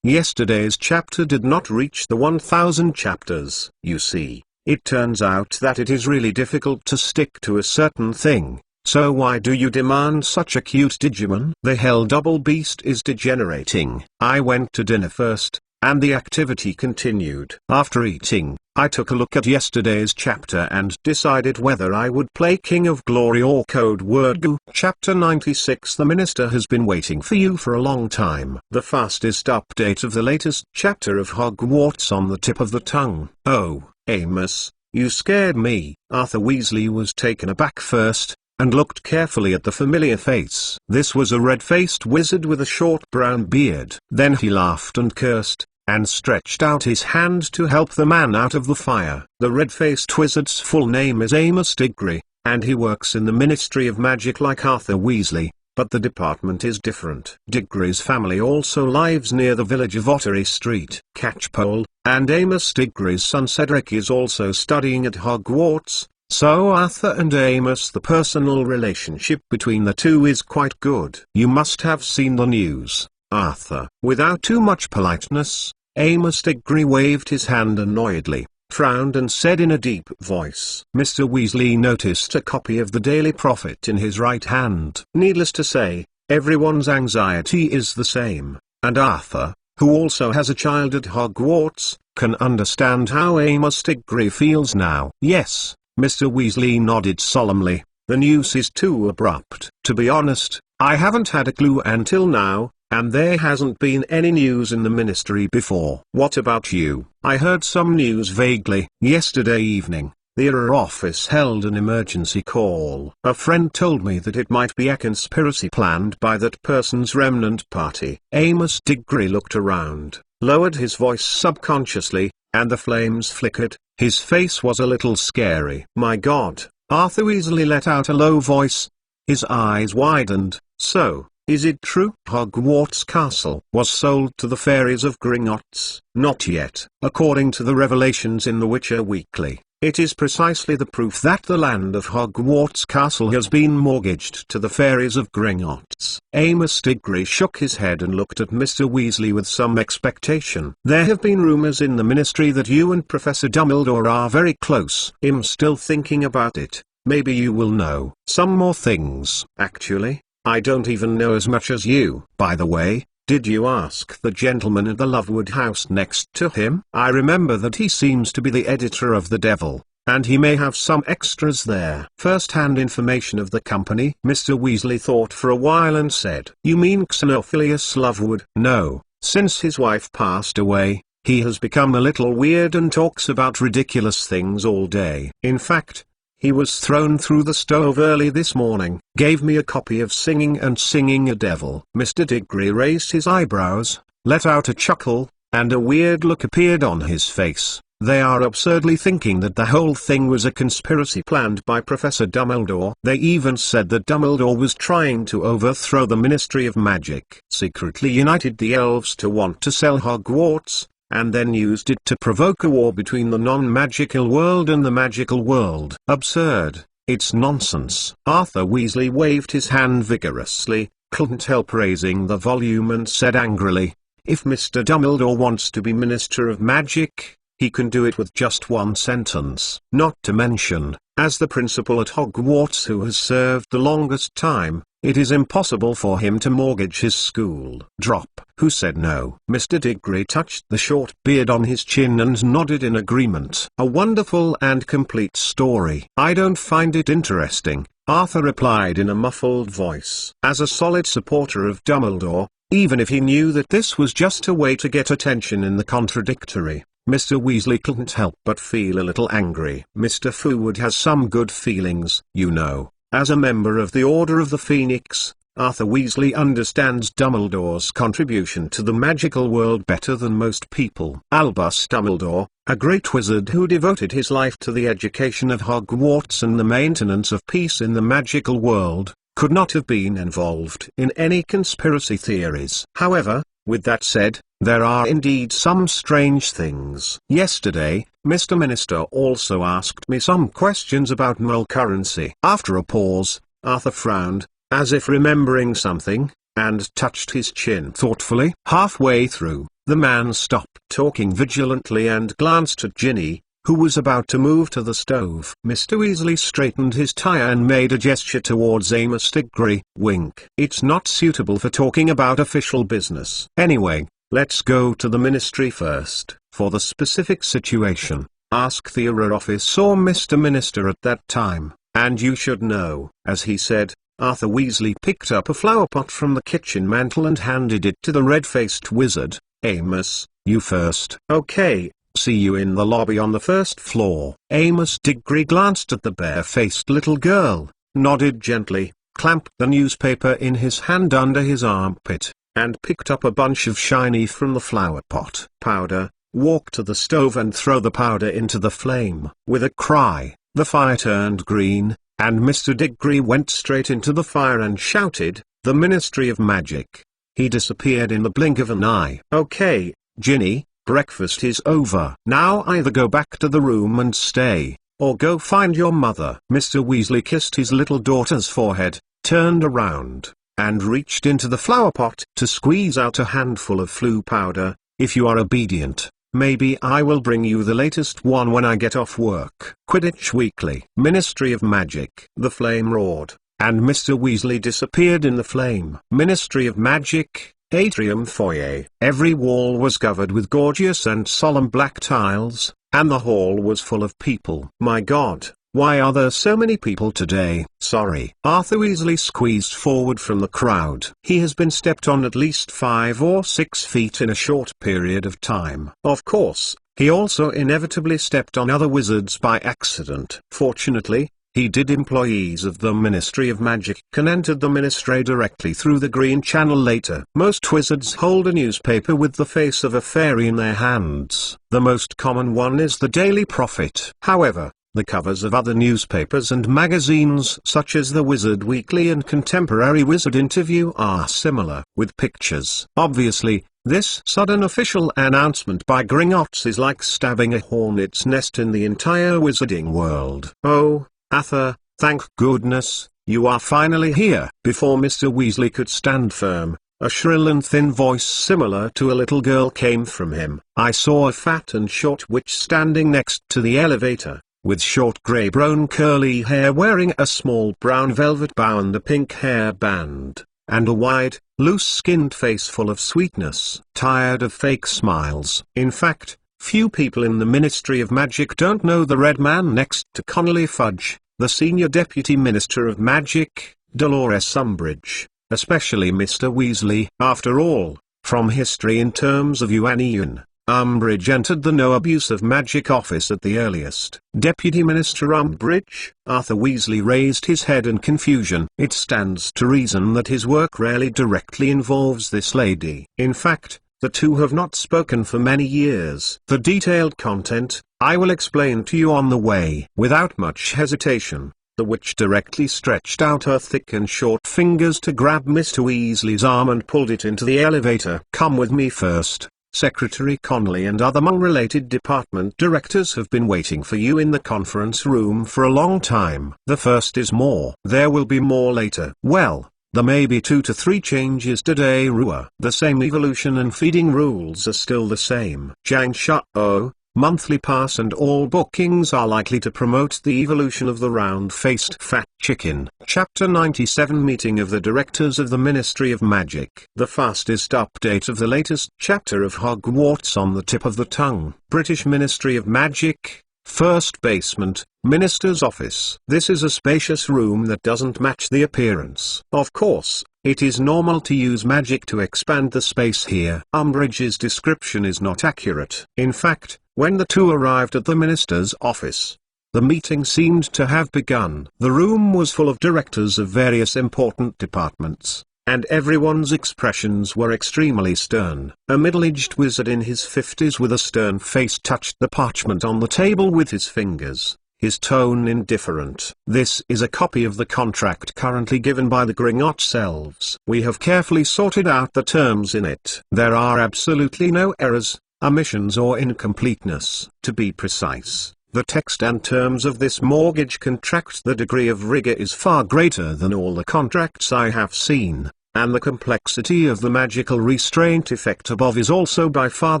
Yesterday's chapter did not reach the 1,000 chapters. You see, it turns out that it is really difficult to stick to a certain thing. So why do you demand such a cute Digimon? The hell double beast is degenerating. I went to dinner first, and the activity continued. After eating, I took a look at yesterday's chapter and decided whether I would play King of Glory or Code Word Goo. Chapter 96. The Minister has been waiting for you for a long time. The fastest update of the latest chapter of Hogwarts on the tip of the tongue. "Oh, Amos, you scared me." Arthur Weasley was taken aback first, and looked carefully at the familiar face. This was a red-faced wizard with a short brown beard. Then he laughed and cursed, and stretched out his hand to help the man out of the fire. The red-faced wizard's full name is Amos Diggory, and he works in the Ministry of Magic like Arthur Weasley, but the department is different. Diggory's family also lives near the village of Ottery Street, Catchpole, and Amos Diggory's son Cedric is also studying at Hogwarts. So Arthur and Amos, the personal relationship between the two is quite good. You must have seen the news, Arthur. Without too much politeness, Amos Diggory waved his hand annoyedly, frowned and said in a deep voice. Mr. Weasley noticed a copy of the Daily Prophet in his right hand. Needless to say, everyone's anxiety is the same, and Arthur, who also has a child at Hogwarts, can understand how Amos Diggory feels now. Yes, Mr. Weasley nodded solemnly. The news is too abrupt. To be honest, I haven't had a clue until now, and there hasn't been any news in the ministry before. What about you? I heard some news vaguely. Yesterday evening, the Era office held an emergency call. A friend told me that it might be a conspiracy planned by that person's remnant party. Amos Diggory looked around, lowered his voice subconsciously, and the flames flickered. His face was a little scary. My God, Arthur Weasley let out a low voice. His eyes widened. So, is it true? Hogwarts Castle was sold to the fairies of Gringotts? Not yet. According to the revelations in the Witcher Weekly, it is precisely the proof that the land of Hogwarts Castle has been mortgaged to the fairies of Gringotts. Amos Diggory shook his head and looked at Mr. Weasley with some expectation. There have been rumors in the ministry that you and Professor Dumbledore are very close. I'm still thinking about it. Maybe you will know some more things. Actually, I don't even know as much as you. By the way, did you ask the gentleman at the Lovewood house next to him? I remember that he seems to be the editor of The Devil, and he may have some extras there. First-hand information of the company? Mr. Weasley thought for a while and said, You mean Xenophilius Lovewood? No, since his wife passed away, he has become a little weird and talks about ridiculous things all day. In fact, he was thrown through the stove early this morning. Gave me a copy of Singing a Devil. Mr. Diggory raised his eyebrows, let out a chuckle, and a weird look appeared on his face. They are absurdly thinking that the whole thing was a conspiracy planned by Professor Dumbledore. They even said that Dumbledore was trying to overthrow the Ministry of Magic. Secretly united the elves to want to sell Hogwarts, and then used it to provoke a war between the non-magical world and the magical world. Absurd. It's nonsense. Arthur Weasley waved his hand vigorously, couldn't help raising the volume and said angrily, If Mr. Dumbledore wants to be Minister of Magic, he can do it with just one sentence. Not to mention, as the principal at Hogwarts who has served the longest time, it is impossible for him to mortgage his school. Drop. Who said no? Mr. Diggory touched the short beard on his chin and nodded in agreement. A wonderful and complete story. I don't find it interesting, Arthur replied in a muffled voice. As a solid supporter of Dumbledore, even if he knew that this was just a way to get attention in the contradictory, Mr. Weasley couldn't help but feel a little angry. Mr. Foowood has some good feelings, you know. As a member of the Order of the Phoenix, Arthur Weasley understands Dumbledore's contribution to the magical world better than most people. Albus Dumbledore, a great wizard who devoted his life to the education of Hogwarts and the maintenance of peace in the magical world, could not have been involved in any conspiracy theories. However, with that said, there are indeed some strange things. Yesterday, Mr. Minister also asked me some questions about mole currency. After a pause, Arthur frowned, as if remembering something, and touched his chin thoughtfully. Halfway through, the man stopped talking vigilantly and glanced at Ginny, who was about to move to the stove. Mr. Weasley straightened his tie and made a gesture towards Amos Diggory. Wink. It's not suitable for talking about official business. Anyway, let's go to the ministry first. For the specific situation, ask the Era office or Mr. Minister at that time, and you should know. As he said, Arthur Weasley picked up a flower pot from the kitchen mantel and handed it to the red-faced wizard. Amos, you first. Okay, see you in the lobby on the first floor. Amos Diggory glanced at the bare-faced little girl, nodded gently, clamped the newspaper in his hand under his armpit, and picked up a bunch of shiny from the flower pot powder, walked to the stove and threw the powder into the flame. With a cry, the fire turned green, and Mr. Diggory went straight into the fire and shouted, The Ministry of Magic. He disappeared in the blink of an eye. Okay, Ginny, breakfast is over. Now either go back to the room and stay, or go find your mother. Mr. Weasley kissed his little daughter's forehead, turned around, and reached into the flower pot to squeeze out a handful of Floo powder. If you are obedient, maybe I will bring you the latest one when I get off work. Quidditch Weekly. Ministry of Magic. The flame roared, and Mr. Weasley disappeared in the flame. Ministry of Magic. Atrium foyer. Every wall was covered with gorgeous and solemn black tiles, and the hall was full of people. My God, why are there so many people today? Sorry. Arthur Weasley squeezed forward from the crowd. He has been stepped on at least 5 or 6 feet in a short period of time. Of course, he also inevitably stepped on other wizards by accident. Fortunately, he did. Employees of the Ministry of Magic can enter the ministry directly through the Green Channel later. Most wizards hold a newspaper with the face of a fairy in their hands. The most common one is the Daily Prophet. However, the covers of other newspapers and magazines such as the Wizard Weekly and Contemporary Wizard Interview are similar, with pictures. Obviously, this sudden official announcement by Gringotts is like stabbing a hornet's nest in the entire wizarding world. Oh, Arthur, thank goodness, you are finally here. Before Mr. Weasley could stand firm, a shrill and thin voice similar to a little girl came from him. I saw a fat and short witch standing next to the elevator, with short grey-brown curly hair, wearing a small brown velvet bow and a pink hair band, and a wide, loose-skinned face full of sweetness. Tired of fake smiles. In fact, few people in the Ministry of Magic don't know the red man next to Connolly Fudge, the Senior Deputy Minister of Magic, Dolores Umbridge, especially Mr. Weasley. After all, from history in terms of Yuan, Umbridge entered the No Abuse of Magic office at the earliest. Deputy Minister Umbridge? Arthur Weasley raised his head in confusion. It stands to reason that his work rarely directly involves this lady. In fact, the two have not spoken for many years. The detailed content, I will explain to you on the way. Without much hesitation, the witch directly stretched out her thick and short fingers to grab Mr. Weasley's arm and pulled it into the elevator. Come with me first. Secretary Connolly and other Mung-related department directors have been waiting for you in the conference room for a long time. The first is more. There will be more later. Well, there may be 2 to 3 changes today. Rua. The same evolution and feeding rules are still the same. Giant Show, monthly pass and all bookings are likely to promote the evolution of the round-faced fat chicken. Chapter 97 Meeting of the Directors of the Ministry of Magic. The fastest update of the latest chapter of Hogwarts on the tip of the tongue. British Ministry of Magic. First basement, Minister's office. This is a spacious room that doesn't match the appearance. Of course, it is normal to use magic to expand the space here. Umbridge's description is not accurate. In fact, when the two arrived at the minister's office, the meeting seemed to have begun. The room was full of directors of various important departments, and everyone's expressions were extremely stern. A middle-aged wizard in his 50s with a stern face touched the parchment on the table with his fingers, his tone indifferent. This is a copy of the contract currently given by the Gringotts elves. We have carefully sorted out the terms in it. There are absolutely no errors, omissions or incompleteness. To be precise, the text and terms of this mortgage contract, the degree of rigor is far greater than all the contracts I have seen, and the complexity of the magical restraint effect above is also by far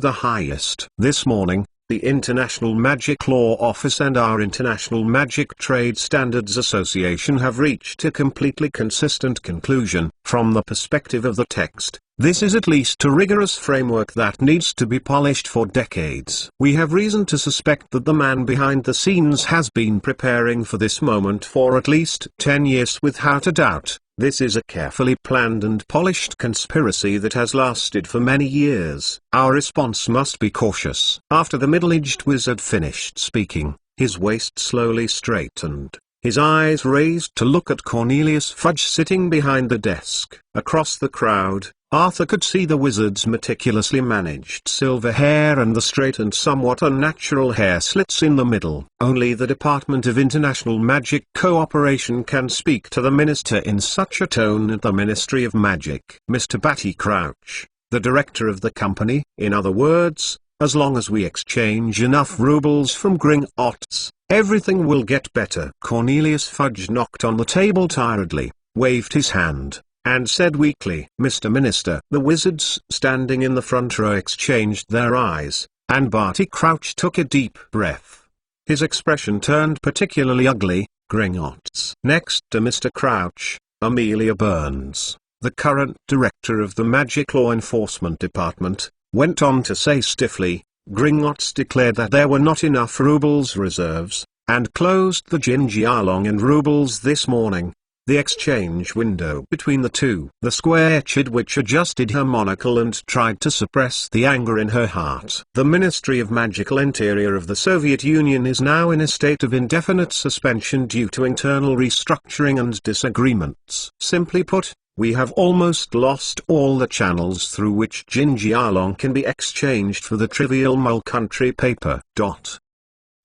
the highest. This morning, the International Magic Law Office and our International Magic Trade Standards Association have reached a completely consistent conclusion. From the perspective of the text, this is at least a rigorous framework that needs to be polished for decades. We have reason to suspect that the man behind the scenes has been preparing for this moment for at least 10 years. Without a doubt, this is a carefully planned and polished conspiracy that has lasted for many years. Our response must be cautious. After the middle-aged wizard finished speaking, his waist slowly straightened, his eyes raised to look at Cornelius Fudge sitting behind the desk. Across the crowd, Arthur could see the wizard's meticulously managed silver hair and the straight and somewhat unnatural hair slits in the middle. Only the Department of International Magic Cooperation can speak to the minister in such a tone at the Ministry of Magic. Mr. Batty Crouch, the director of the company, in other words, as long as we exchange enough rubles from Gringotts, everything will get better. Cornelius Fudge knocked on the table tiredly, waved his hand, and said weakly, "Mr. Minister." The wizards standing in the front row exchanged their eyes, and Barty Crouch took a deep breath. His expression turned particularly ugly. Gringotts. Next to Mr. Crouch, Amelia Burns, the current director of the Magic Law Enforcement Department, went on to say stiffly, "Gringotts declared that there were not enough rubles reserves, and closed the Jinjialong and rubles this morning." The exchange window between the two. The square Chidwitch adjusted her monocle and tried to suppress the anger in her heart. The Ministry of Magical Interior of the Soviet Union is now in a state of indefinite suspension due to internal restructuring and disagreements. Simply put, we have almost lost all the channels through which Jinjialong can be exchanged for the trivial Mole Country paper.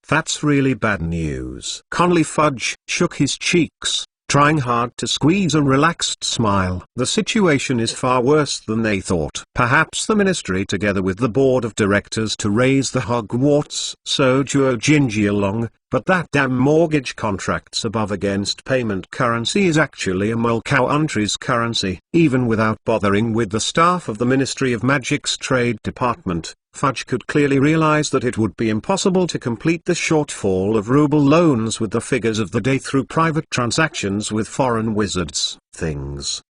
That's really bad news. Conley Fudge shook his cheeks, trying hard to squeeze a relaxed smile. The situation is far worse than they thought. Perhaps the ministry together with the board of directors to raise the Hogwarts Sojo Jinjialong, but that damn mortgage contracts above against payment currency is actually a Mole Country's currency. Even without bothering with the staff of the Ministry of Magic's Trade Department, Fudge could clearly realize that it would be impossible to complete the shortfall of ruble loans with the figures of the day through private transactions with foreign wizards.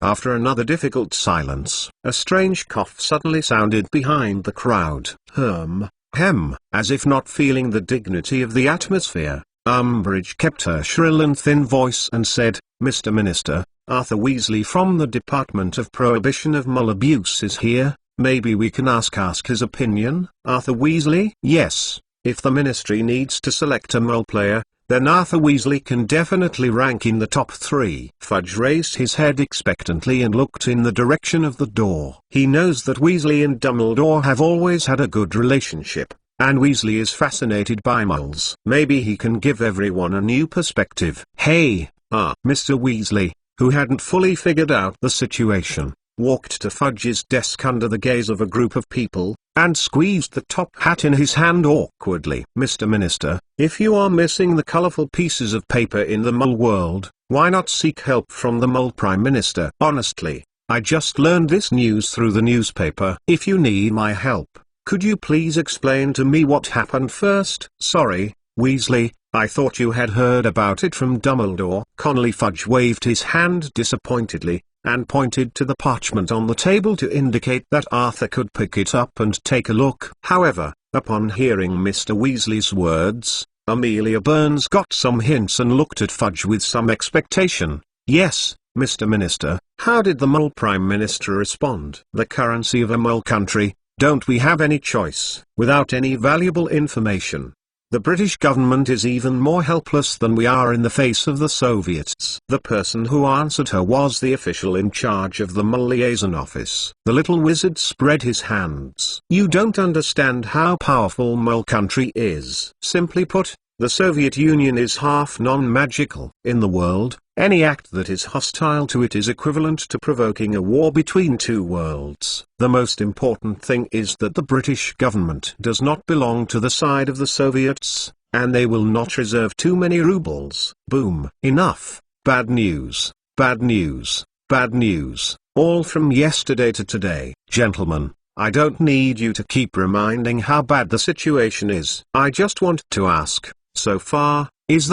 After another difficult silence, a strange cough suddenly sounded behind the crowd. Hem. As if not feeling the dignity of the atmosphere, Umbridge kept her shrill and thin voice and said, "Mr. Minister, Arthur Weasley from the Department of Prohibition of Mole Abuse is here. Maybe we can ask his opinion." Arthur Weasley? Yes, if the ministry needs to select a Mole player, then Arthur Weasley can definitely rank in the top 3. Fudge raised his head expectantly and looked in the direction of the door. He knows that Weasley and Dumbledore have always had a good relationship, and Weasley is fascinated by moles. Maybe he can give everyone a new perspective. Hey, Mr. Weasley, who hadn't fully figured out the situation, walked to Fudge's desk under the gaze of a group of people, and squeezed the top hat in his hand awkwardly. "Mr. Minister, if you are missing the colorful pieces of paper in the Mole world, why not seek help from the Mole Prime Minister?" "Honestly, I just learned this news through the newspaper. If you need my help, could you please explain to me what happened first?" "Sorry, Weasley, I thought you had heard about it from Dumbledore." Conley Fudge waved his hand disappointedly, and pointed to the parchment on the table to indicate that Arthur could pick it up and take a look. However, upon hearing Mr. Weasley's words, Amelia Burns got some hints and looked at Fudge with some expectation. "Yes, Mr. Minister, how did the Mole Prime Minister respond?" "The currency of a Mole country, don't we have any choice?" "Without any valuable information, the British government is even more helpless than we are in the face of the Soviets." The person who answered her was the official in charge of the Mole Liaison Office. The little wizard spread his hands. "You don't understand how powerful Mole Country is. Simply put, the Soviet Union is half non-magical. In the world, any act that is hostile to it is equivalent to provoking a war between two worlds. The most important thing is that the British government does not belong to the side of the Soviets, and they will not reserve too many rubles." Boom. Enough. Bad news, bad news, bad news, all from yesterday to today. Gentlemen, I don't need you to keep reminding how bad the situation is. I just want to ask, so far, is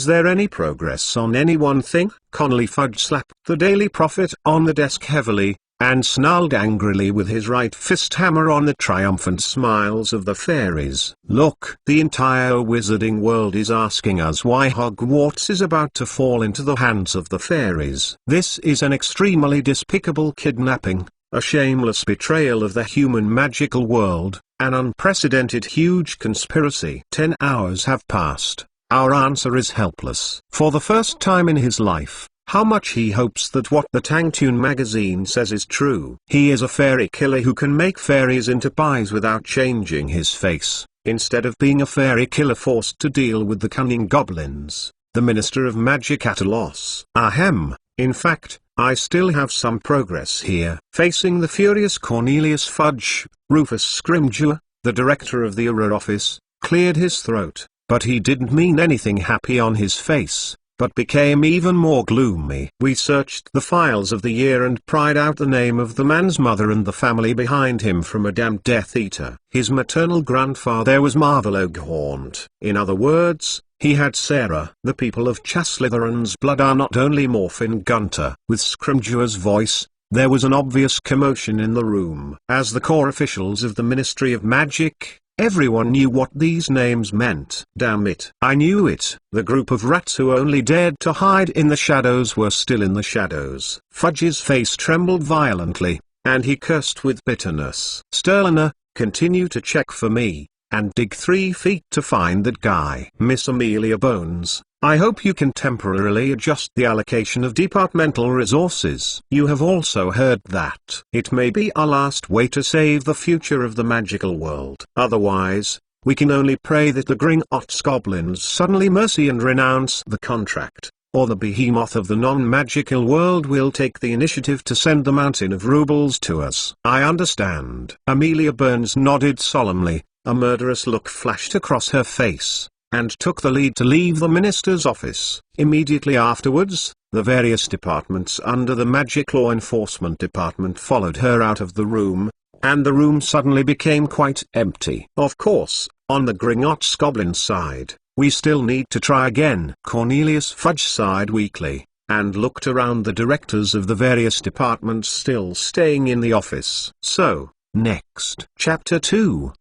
there any progress on any one thing? Conley Fudge slapped the Daily Prophet on the desk heavily, and snarled angrily with his right fist hammer on the triumphant smiles of the fairies. "Look, the entire wizarding world is asking us why Hogwarts is about to fall into the hands of the fairies. This is an extremely despicable kidnapping, a shameless betrayal of the human magical world, an unprecedented huge conspiracy." 10 hours have passed. Our answer is helpless. For the first time in his life, how much he hopes that what the Tangtoon magazine says is true. He is a fairy killer who can make fairies into pies without changing his face, instead of being a fairy killer forced to deal with the cunning goblins. The Minister of Magic at a loss. Ahem, in fact, I still have some progress here. Facing the furious Cornelius Fudge, Rufus Scrimgeour, the director of the Auror office, cleared his throat, but he didn't mean anything happy on his face, but became even more gloomy. We searched the files of the year and pried out the name of the man's mother and the family behind him from a damned Death Eater. His maternal grandfather was Marvel Oghornt. In other words, he had Sarah. The people of Chaslytherin's blood are not only Morphin Gunter. With Scrimgeour's voice, there was an obvious commotion in the room. As the core officials of the Ministry of Magic, everyone knew what these names meant. Damn it. I knew it. The group of rats who only dared to hide in the shadows were still in the shadows. Fudge's face trembled violently, and he cursed with bitterness. Sterliner, continue to check for me, and dig 3 feet to find that guy. Miss Amelia Bones, I hope you can temporarily adjust the allocation of departmental resources. You have also heard that it may be our last way to save the future of the magical world. Otherwise, we can only pray that the Gringotts goblins suddenly mercy and renounce the contract, or the behemoth of the non-magical world will take the initiative to send the mountain of rubles to us. I understand. Amelia Burns nodded solemnly. A murderous look flashed across her face, and took the lead to leave the minister's office. Immediately afterwards, the various departments under the Magic Law Enforcement Department followed her out of the room, and the room suddenly became quite empty. Of course, on the Gringotts goblin side, we still need to try again. Cornelius Fudge sighed weakly, and looked around the directors of the various departments still staying in the office. So, next. Chapter 2.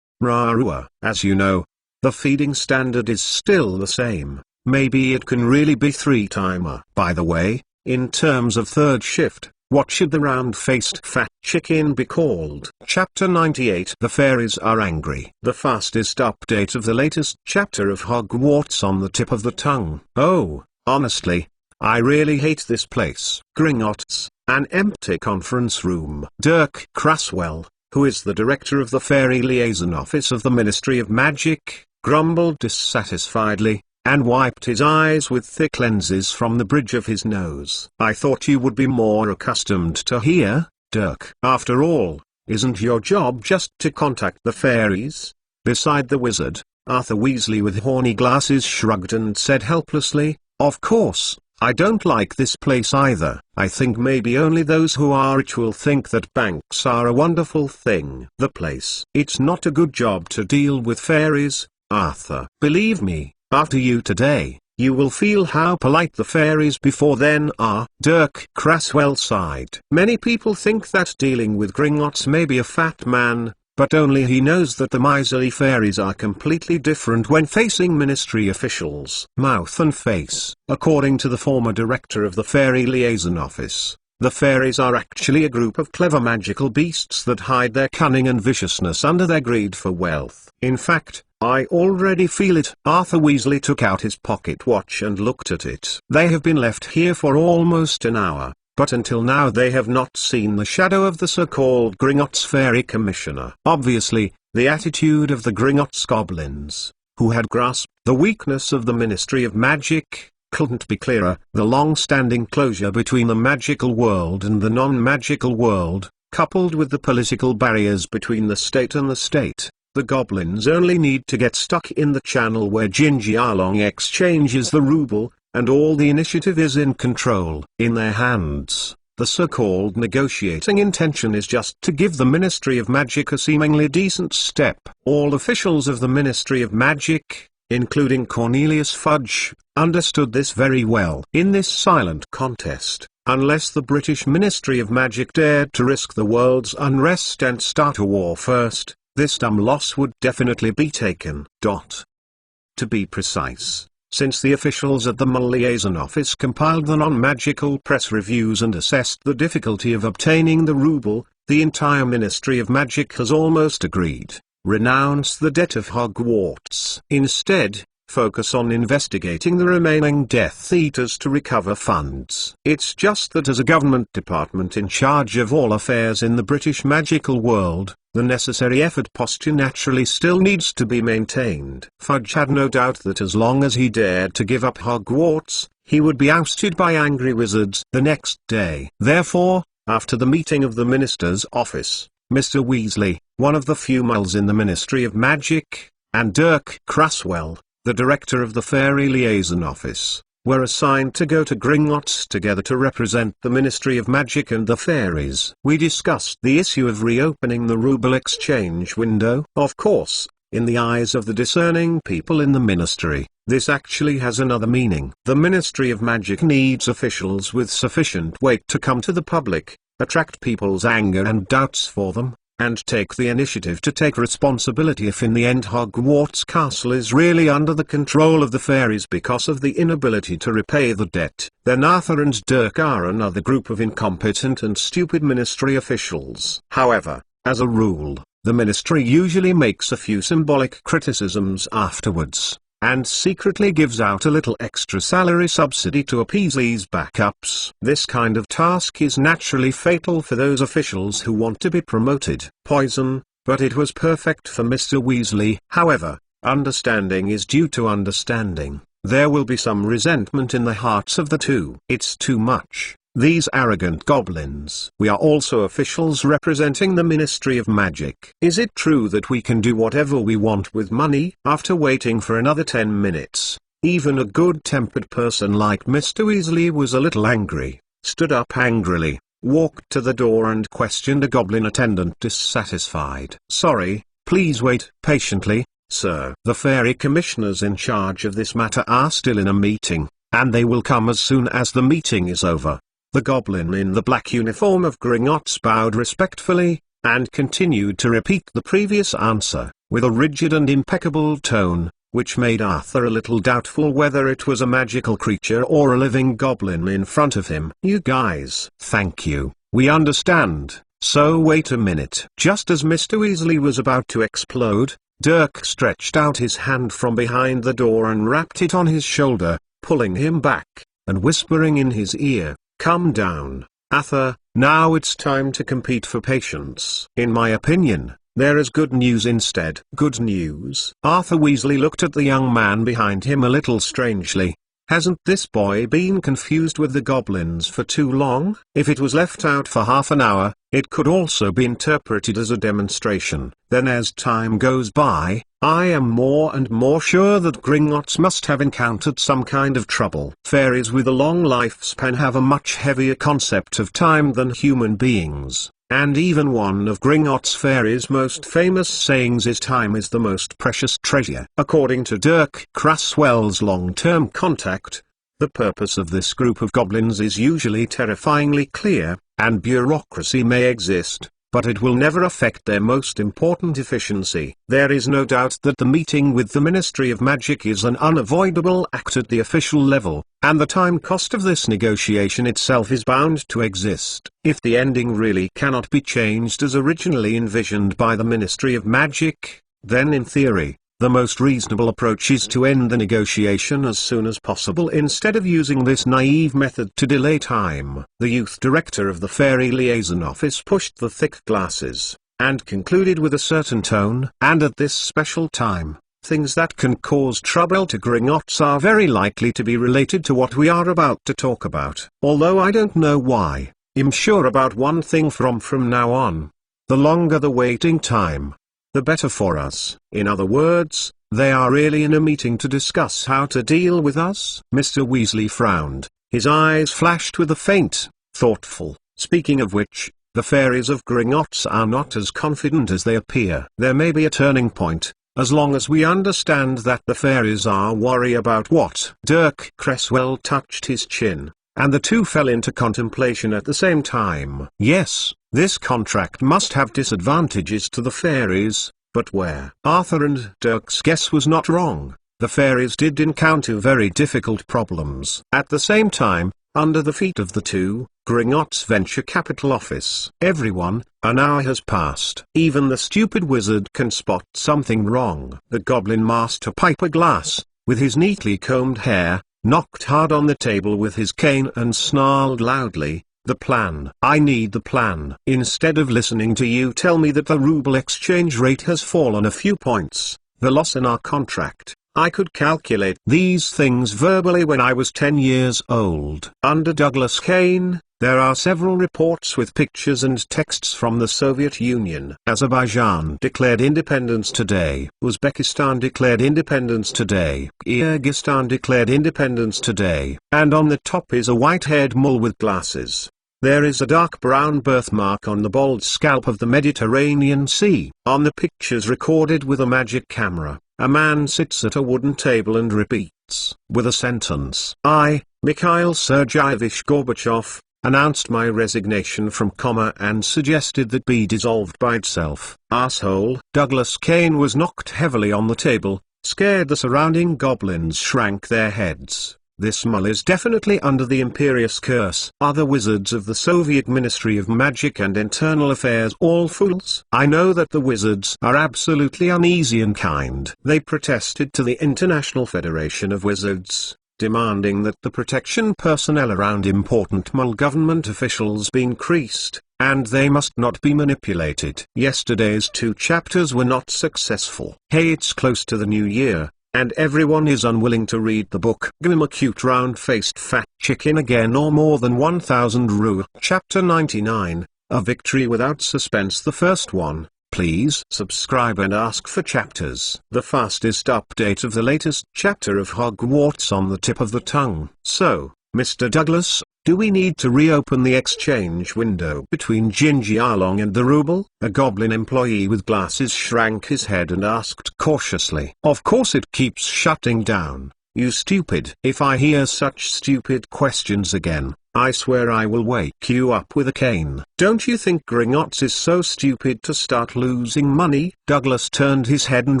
Rarua. As you know, the feeding standard is still the same. Maybe it can really be 3-timer. By the way, in terms of third shift, what should the round-faced fat chicken be called? Chapter 98. The fairies are angry. The fastest update of the latest chapter of Hogwarts on the tip of the tongue. Oh, honestly, I really hate this place. Gringotts, an empty conference room. Dirk Craswell, who is the director of the Fairy Liaison Office of the Ministry of Magic, grumbled dissatisfiedly, and wiped his eyes with thick lenses from the bridge of his nose. I thought you would be more accustomed to here, Dirk. After all, isn't your job just to contact the fairies? Beside the wizard, Arthur Weasley with horny glasses shrugged and said helplessly, of course. I don't like this place either. I think maybe only those who are rich will think that banks are a wonderful thing. The place. It's not a good job to deal with fairies, Arthur. Believe me, after you today, you will feel how polite the fairies before then are. Dirk Craswell sighed. Many people think that dealing with Gringotts may be a fat man, but only he knows that the miserly fairies are completely different when facing ministry officials. Mouth and face. According to the former director of the Fairy Liaison Office, the fairies are actually a group of clever magical beasts that hide their cunning and viciousness under their greed for wealth. In fact, I already feel it. Arthur Weasley took out his pocket watch and looked at it. They have been left here for almost an hour. But until now they have not seen the shadow of the so-called Gringotts Fairy Commissioner. Obviously, the attitude of the Gringotts goblins, who had grasped the weakness of the Ministry of Magic, couldn't be clearer. The long-standing closure between the magical world and the non-magical world, coupled with the political barriers between the state and the state, the goblins only need to get stuck in the channel where Gingy Arlong exchanges the ruble, and all the initiative is in control. In their hands, the so-called negotiating intention is just to give the Ministry of Magic a seemingly decent step. All officials of the Ministry of Magic, including Cornelius Fudge, understood this very well. In this silent contest, unless the British Ministry of Magic dared to risk the world's unrest and start a war first, this dumb loss would definitely be taken. To be precise, since the officials at the Liaison Office compiled the non-magical press reviews and assessed the difficulty of obtaining the ruble, the entire Ministry of Magic has almost agreed. Renounce the debt of Hogwarts. Instead, focus on investigating the remaining Death Eaters to recover funds. It's just that as a government department in charge of all affairs in the British magical world, the necessary effort posture naturally still needs to be maintained. Fudge had no doubt that as long as he dared to give up Hogwarts, he would be ousted by angry wizards the next day. Therefore, after the meeting of the minister's office, Mr. Weasley, one of the few muggles in the Ministry of Magic, and Dirk Craswell, the director of the Fairy Liaison Office, were assigned to go to Gringotts together to represent the Ministry of Magic and the fairies. We discussed the issue of reopening the ruble exchange window. Of course, in the eyes of the discerning people in the ministry, this actually has another meaning. The Ministry of Magic needs officials with sufficient weight to come to the public, attract people's anger and doubts for them, and take the initiative to take responsibility if in the end Hogwarts Castle is really under the control of the fairies because of the inability to repay the debt. Then Arthur and Dirk are another group of incompetent and stupid ministry officials. However, as a rule, the ministry usually makes a few symbolic criticisms afterwards, and secretly gives out a little extra salary subsidy to appease these backups. This kind of task is naturally fatal for those officials who want to be promoted. Poison, but it was perfect for Mr. Weasley. However, understanding is due to understanding. There will be some resentment in the hearts of the two. It's too much. These arrogant goblins. We are also officials representing the Ministry of Magic. Is it true that we can do whatever we want with money? After waiting for another 10 minutes, even a good-tempered person like Mr. Weasley was a little angry, stood up angrily, walked to the door and questioned a goblin attendant dissatisfied. "Sorry, please wait patiently, sir. The fairy commissioners in charge of this matter are still in a meeting, and they will come as soon as the meeting is over." The goblin in the black uniform of Gringotts bowed respectfully, and continued to repeat the previous answer, with a rigid and impeccable tone, which made Arthur a little doubtful whether it was a magical creature or a living goblin in front of him. "You guys." "Thank you, we understand, so wait a minute." Just as Mr. Weasley was about to explode, Dirk stretched out his hand from behind the door and rapped it on his shoulder, pulling him back, and whispering in his ear, "Calm down, Arthur, now it's time to compete for patience." "In my opinion, there is good news instead." "Good news?" Arthur Weasley looked at the young man behind him a little strangely. Hasn't this boy been confused with the goblins for too long? If it was left out for half an hour, it could also be interpreted as a demonstration. Then as time goes by, I am more and more sure that Gringotts must have encountered some kind of trouble. Fairies with a long lifespan have a much heavier concept of time than human beings. And even one of Gringotts' fairies' most famous sayings is time is the most precious treasure. According to Dirk Craswell's long-term contact, the purpose of this group of goblins is usually terrifyingly clear, and bureaucracy may exist, but it will never affect their most important efficiency. There is no doubt that the meeting with the Ministry of Magic is an unavoidable act at the official level, and the time cost of this negotiation itself is bound to exist. If the ending really cannot be changed as originally envisioned by the Ministry of Magic, then in theory, the most reasonable approach is to end the negotiation as soon as possible instead of using this naive method to delay time. The youth director of the Fairy Liaison Office pushed the thick glasses, and concluded with a certain tone. "And at this special time, things that can cause trouble to Gringotts are very likely to be related to what we are about to talk about. Although I don't know why, I'm sure about one thing from now on. The longer the waiting time, the better for us." In other words, they are really in a meeting to discuss how to deal with us. Mr. Weasley frowned, his eyes flashed with a faint, thoughtful, "Speaking of which, the fairies of Gringotts are not as confident as they appear. There may be a turning point, as long as we understand that the fairies are worried about what?" Dirk Craswell touched his chin, and the two fell into contemplation at the same time. "Yes, this contract must have disadvantages to the fairies, but where?" Arthur and Dirk's guess was not wrong. The fairies did encounter very difficult problems. At the same time, under the feet of the two, Gringotts Venture Capital Office. Everyone, an hour has passed. Even the stupid wizard can spot something wrong. The Goblin Master Piper Glass, with his neatly combed hair, knocked hard on the table with his cane and snarled loudly, "The plan. I need the plan." Instead of listening to you tell me that the ruble exchange rate has fallen a few points, the loss in our contract, I could calculate these things verbally when I was 10 years old. Under Douglas Kane, there are several reports with pictures and texts from the Soviet Union. Azerbaijan declared independence today. Uzbekistan declared independence today. Kyrgyzstan declared independence today. And on the top is a white-haired mole with glasses. There is a dark brown birthmark on the bald scalp of the Mediterranean Sea. On the pictures recorded with a magic camera, a man sits at a wooden table and repeats, with a sentence, "I, Mikhail Sergeyevich Gorbachev, announced my resignation from comma and suggested that be dissolved by itself." Asshole. Douglas Kane was knocked heavily on the table, scared the surrounding goblins shrank their heads. This mole is definitely under the imperious curse. Are the wizards of the Soviet Ministry of Magic and Internal Affairs all fools? I know that the wizards are absolutely uneasy and kind. They protested to the International Federation of Wizards, demanding that the protection personnel around important mole government officials be increased, and they must not be manipulated. Yesterday's 2 chapters were not successful. Hey, it's close to the new year, and everyone is unwilling to read the book. Give him a cute round-faced fat chicken again or more than 1,000 rue. Chapter 99, A Victory Without Suspense. The first one. Please subscribe and ask for chapters. The fastest update of the latest chapter of Hogwarts on the tip of the tongue. So, Mr. Douglas, do we need to reopen the exchange window between Gingy Arlong and the ruble? A goblin employee with glasses shrank his head and asked cautiously. Of course it keeps shutting down, you stupid. If I hear such stupid questions again, I swear I will wake you up with a cane. Don't you think Gringotts is so stupid to start losing money? Douglas turned his head and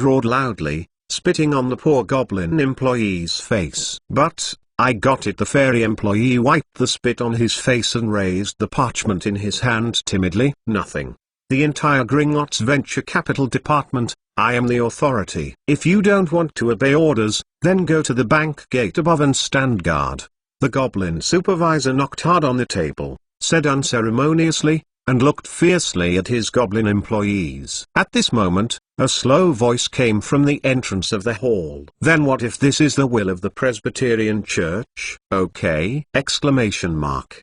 roared loudly, spitting on the poor goblin employee's face. But, I got it. The fairy employee wiped the spit on his face and raised the parchment in his hand timidly. Nothing. The entire Gringotts Venture Capital Department, I am the authority. If you don't want to obey orders, then go to the bank gate above and stand guard. The goblin supervisor knocked hard on the table, said unceremoniously, and looked fiercely at his goblin employees. At this moment, a slow voice came from the entrance of the hall. Then what if this is the will of the Presbyterian Church? Okay! Exclamation mark.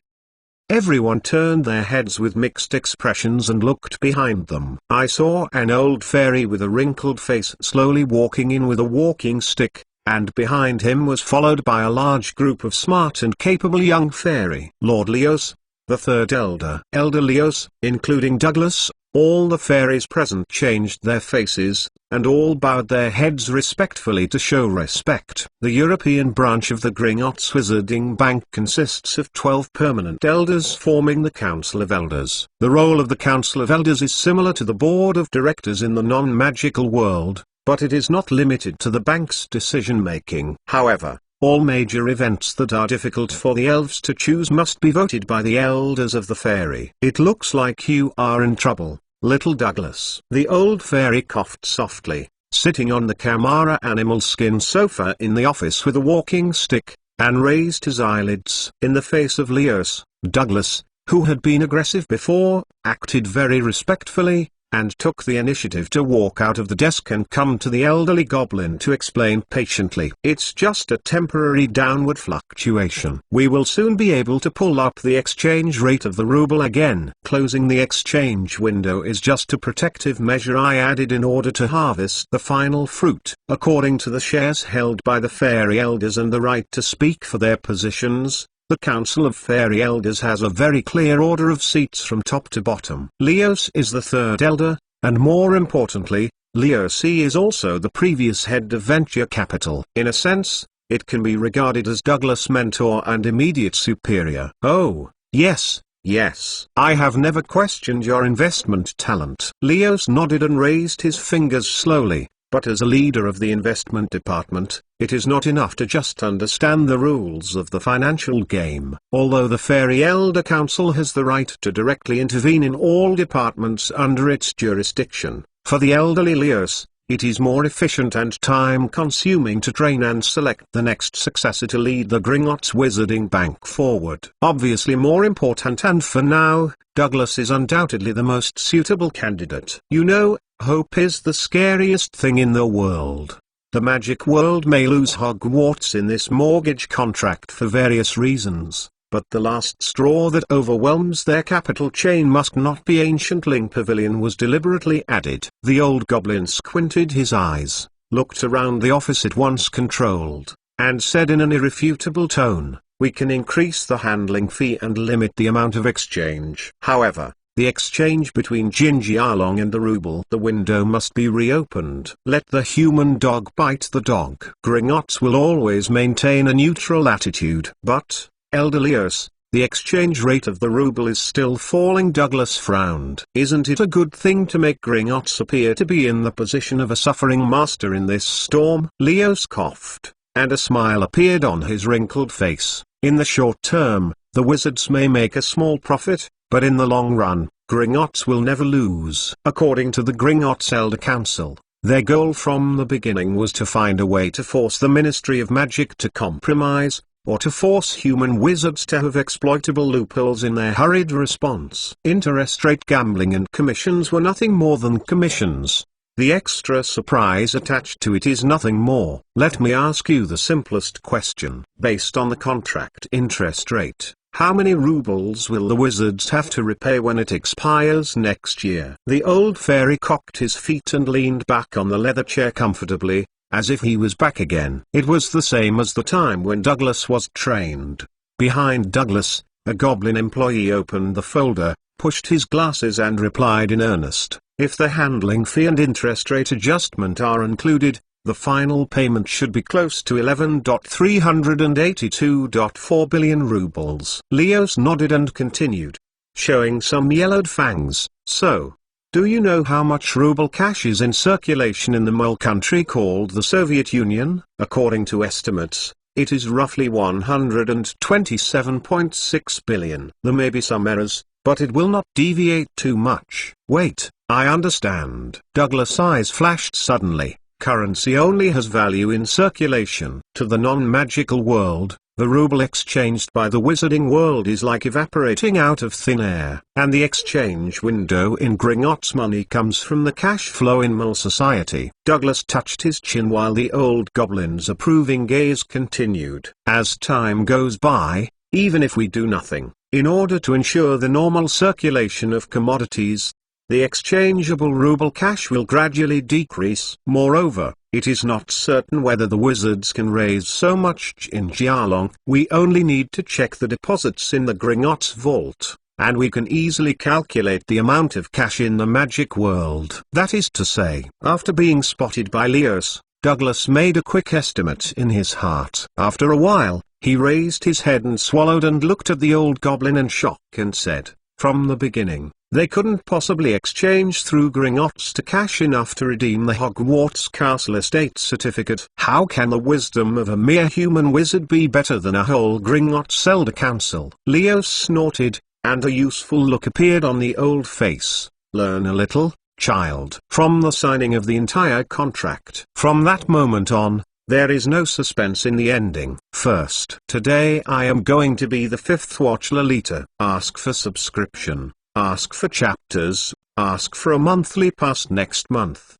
Everyone turned their heads with mixed expressions and looked behind them. I saw an old fairy with a wrinkled face slowly walking in with a walking stick, and behind him was followed by a large group of smart and capable young fairy. Lord Leos, the third elder. Elder Leos, including Douglas, all the fairies present changed their faces, and all bowed their heads respectfully to show respect. The European branch of the Gringotts Wizarding Bank consists of 12 permanent elders forming the Council of Elders. The role of the Council of Elders is similar to the Board of Directors in the non-magical world, but it is not limited to the bank's decision-making. However, all major events that are difficult for the elves to choose must be voted by the elders of the fairy. It looks like you are in trouble, little Douglas. The old fairy coughed softly, sitting on the Camara animal skin sofa in the office with a walking stick, and raised his eyelids. In the face of Leos, Douglas, who had been aggressive before, acted very respectfully, and took the initiative to walk out of the desk and come to the elderly goblin to explain patiently. It's just a temporary downward fluctuation. We will soon be able to pull up the exchange rate of the ruble again. Closing the exchange window is just a protective measure I added in order to harvest the final fruit. According to the shares held by the fairy elders and the right to speak for their positions, the Council of Fairy Elders has a very clear order of seats from top to bottom. Leos is the third elder, and more importantly, Leos is also the previous head of venture capital. In a sense, it can be regarded as Douglas' mentor and immediate superior. Oh, yes, yes. I have never questioned your investment talent. Leos nodded and raised his fingers slowly. But as a leader of the investment department, it is not enough to just understand the rules of the financial game. Although the Fairy Elder Council has the right to directly intervene in all departments under its jurisdiction, for the elderly Leos, It is more efficient and time-consuming to train and select the next successor to lead the Gringotts Wizarding Bank forward. Obviously more important, and for now, Douglas is undoubtedly the most suitable candidate. You know, hope is the scariest thing in the world. The magic world may lose Hogwarts in this mortgage contract for various reasons, but the last straw that overwhelms their capital chain must not be Ancientling Pavilion was deliberately added. The old goblin squinted his eyes, looked around the office it once controlled, and said in an irrefutable tone, "We can increase the handling fee and limit the amount of exchange. However, the exchange between Jinjialong and the ruble, the window must be reopened. Let the human dog bite the dog." Gringotts will always maintain a neutral attitude. "But, Elder Leos, the exchange rate of the ruble is still falling." Douglas frowned. "Isn't it a good thing to make Gringotts appear to be in the position of a suffering master in this storm?" Leos coughed, and a smile appeared on his wrinkled face. "In the short term, the wizards may make a small profit, but in the long run, Gringotts will never lose." According to the Gringotts Elder Council, their goal from the beginning was to find a way to force the Ministry of Magic to compromise, or to force human wizards to have exploitable loopholes in their hurried response. Interest rate gambling and commissions were nothing more than commissions. The extra surprise attached to it is nothing more. Let me ask you the simplest question. Based on the contract interest rate, how many rubles will the wizards have to repay when it expires next year? The old fairy cocked his feet and leaned back on the leather chair comfortably, as if he was back again. It was the same as the time when Douglas was trained. Behind Douglas, a goblin employee opened the folder, pushed his glasses and replied in earnest, "If the handling fee and interest rate adjustment are included, the final payment should be close to 11,382.4 billion rubles." Leos nodded and continued, showing some yellowed fangs, "So, do you know how much ruble cash is in circulation in the mole country called the Soviet Union? According to estimates, it is roughly 127.6 billion. There may be some errors, but it will not deviate too much." "Wait, I understand." Douglas' eyes flashed suddenly. Currency only has value in circulation. To the non-magical world, the ruble exchanged by the wizarding world is like evaporating out of thin air. And the exchange window in Gringotts money comes from the cash flow in mole society. Douglas touched his chin while the old goblin's approving gaze continued. "As time goes by, even if we do nothing, in order to ensure the normal circulation of commodities, the exchangeable ruble cash will gradually decrease. Moreover, it is not certain whether the wizards can raise so much in Jialong. We only need to check the deposits in the Gringotts vault, and we can easily calculate the amount of cash in the magic world." That is to say, after being spotted by Leos, Douglas made a quick estimate in his heart. After a while, he raised his head and swallowed and looked at the old goblin in shock and said, "From the beginning, they couldn't possibly exchange through Gringotts to cash enough to redeem the Hogwarts Castle estate certificate. How can the wisdom of a mere human wizard be better than a whole Gringotts Elder Council?" Leo snorted, and a useful look appeared on the old face. "Learn a little, child." From the signing of the entire contract, from that moment on, there is no suspense in the ending. First, today I am going to be the fifth watch Lolita. Ask for subscription. Ask for chapters, ask for a monthly pass next month.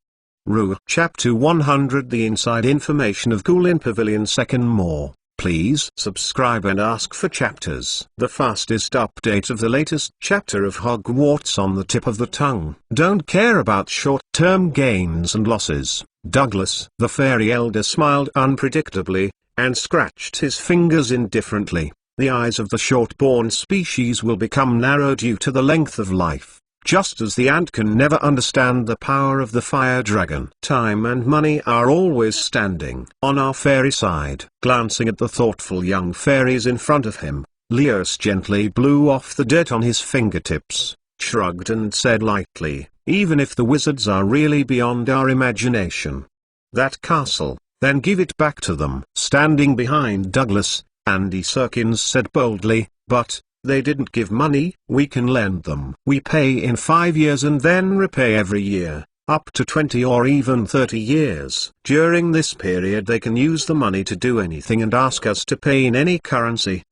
Chapter 100 The Inside Information of Coolin Pavilion. Second more. Please subscribe and ask for chapters. The fastest update of the latest chapter of Hogwarts on the tip of the tongue. Don't care about short-term gains and losses. Douglas. The fairy elder smiled unpredictably, and scratched his fingers indifferently. The eyes of the short-born species will become narrow due to the length of life, just as the ant can never understand the power of the fire dragon. Time and money are always standing on our fairy side. Glancing at the thoughtful young fairies in front of him, Leos gently blew off the dirt on his fingertips, shrugged and said lightly, "Even if the wizards are really beyond our imagination, that castle, then give it back to them." Standing behind Douglas, Andy Serkins said boldly, "But, they didn't give money." "We can lend them. We pay in 5 years and then repay every year. up to 20 or even 30 years. During this period they can use the money to do anything and ask us to pay in any currency.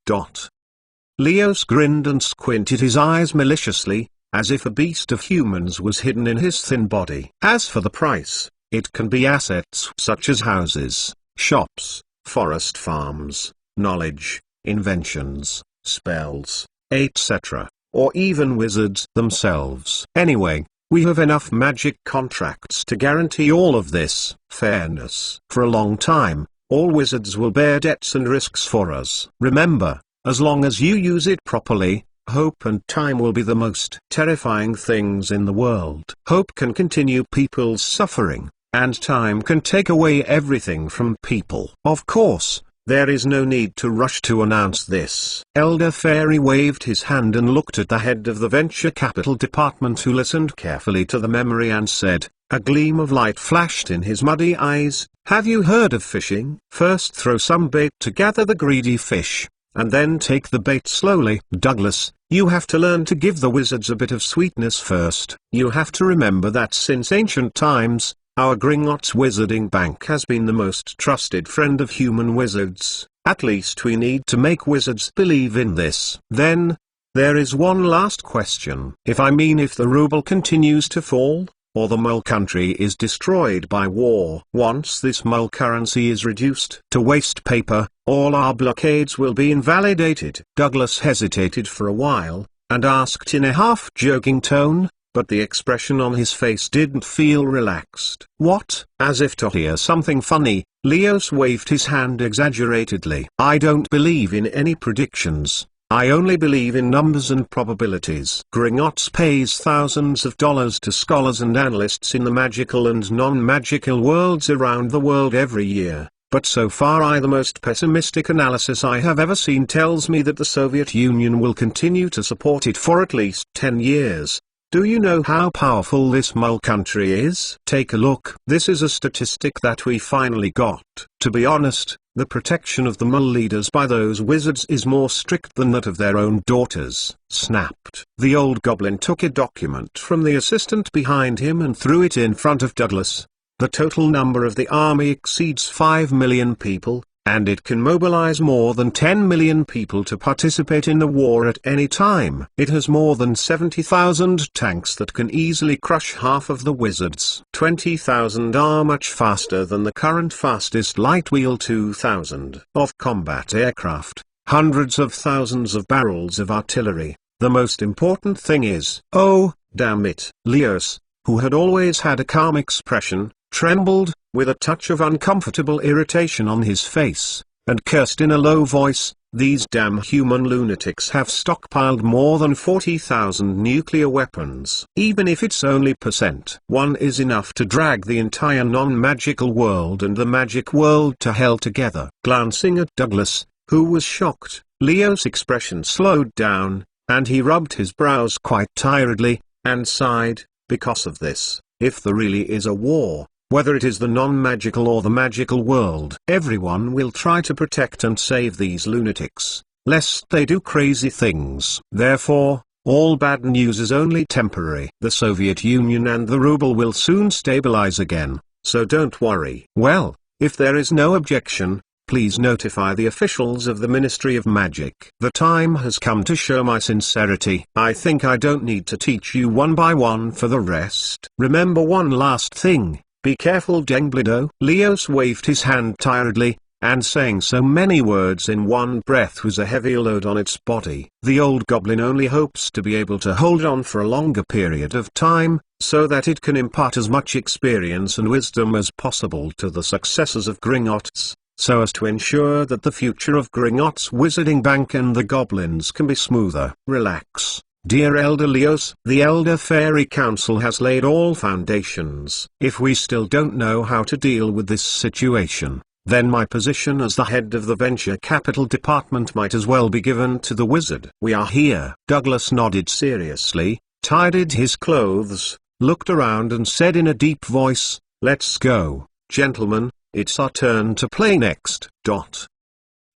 Leos grinned and squinted his eyes maliciously, as if a beast of humans was hidden in his thin body. As for the price, it can be assets such as houses, shops, forest farms, knowledge, inventions, spells, etc., or even wizards themselves. Anyway, we have enough magic contracts to guarantee all of this. Fairness. For a long time, all wizards will bear debts and risks for us. Remember, as long as you use it properly, hope and time will be the most terrifying things in the world. Hope can continue people's suffering, and time can take away everything from people. Of course, there is no need to rush to announce this. Elder Fairy waved his hand and looked at the head of the venture capital department, who listened carefully to the memory and said, a gleam of light flashed in his muddy eyes, have you heard of fishing? First throw some bait to gather the greedy fish, and then take the bait slowly. Douglas, you have to learn to give the wizards a bit of sweetness first. You have to remember that since ancient times, our Gringotts Wizarding Bank has been the most trusted friend of human wizards. At least we need to make wizards believe in this. Then, there is one last question. If the ruble continues to fall, or the mole country is destroyed by war. Once this mole currency is reduced to waste paper, all our blockades will be invalidated. Douglas hesitated for a while, and asked in a half-joking tone, but the expression on his face didn't feel relaxed. What? As if to hear something funny, Leos waved his hand exaggeratedly. I don't believe in any predictions. I only believe in numbers and probabilities. Gringotts pays thousands of dollars to scholars and analysts in the magical and non-magical worlds around the world every year, but so far the most pessimistic analysis I have ever seen tells me that the Soviet Union will continue to support it for at least 10 years. Do you know how powerful this mole country is? Take a look. This is a statistic that we finally got. To be honest, the protection of the mole leaders by those wizards is more strict than that of their own daughters. Snapped. The old goblin took a document from the assistant behind him and threw it in front of Douglas. The total number of the army exceeds 5 million people, and it can mobilize more than 10 million people to participate in the war at any time. It has more than 70,000 tanks that can easily crush half of the wizards. 20,000 are much faster than the current fastest light wheel 2,000 of combat aircraft, hundreds of thousands of barrels of artillery. The most important thing is, oh, damn it. Leos, who had always had a calm expression, trembled, with a touch of uncomfortable irritation on his face, and cursed in a low voice, these damn human lunatics have stockpiled more than 40,000 nuclear weapons. Even if it's only %1 is enough to drag the entire non-magical world and the magic world to hell together. Glancing at Douglas, who was shocked, Leo's expression slowed down, and he rubbed his brows quite tiredly, and sighed, because of this, if there really is a war, whether it is the non-magical or the magical world, everyone will try to protect and save these lunatics, lest they do crazy things. Therefore, all bad news is only temporary. The Soviet Union and the ruble will soon stabilize again, so don't worry. Well, if there is no objection, please notify the officials of the Ministry of Magic. The time has come to show my sincerity. I think I don't need to teach you one by one for the rest. Remember one last thing. Be careful, Dengblido. Leos waved his hand tiredly, and saying so many words in one breath was a heavy load on its body. The old goblin only hopes to be able to hold on for a longer period of time, so that it can impart as much experience and wisdom as possible to the successors of Gringotts, so as to ensure that the future of Gringotts Wizarding Bank and the goblins can be smoother. Relax. Dear Elder Leos, the Elder Fairy Council has laid all foundations. If we still don't know how to deal with this situation, then my position as the head of the venture capital department might as well be given to the wizard. We are here. Douglas nodded seriously, tidied his clothes, looked around and said in a deep voice, let's go, gentlemen, it's our turn to play next.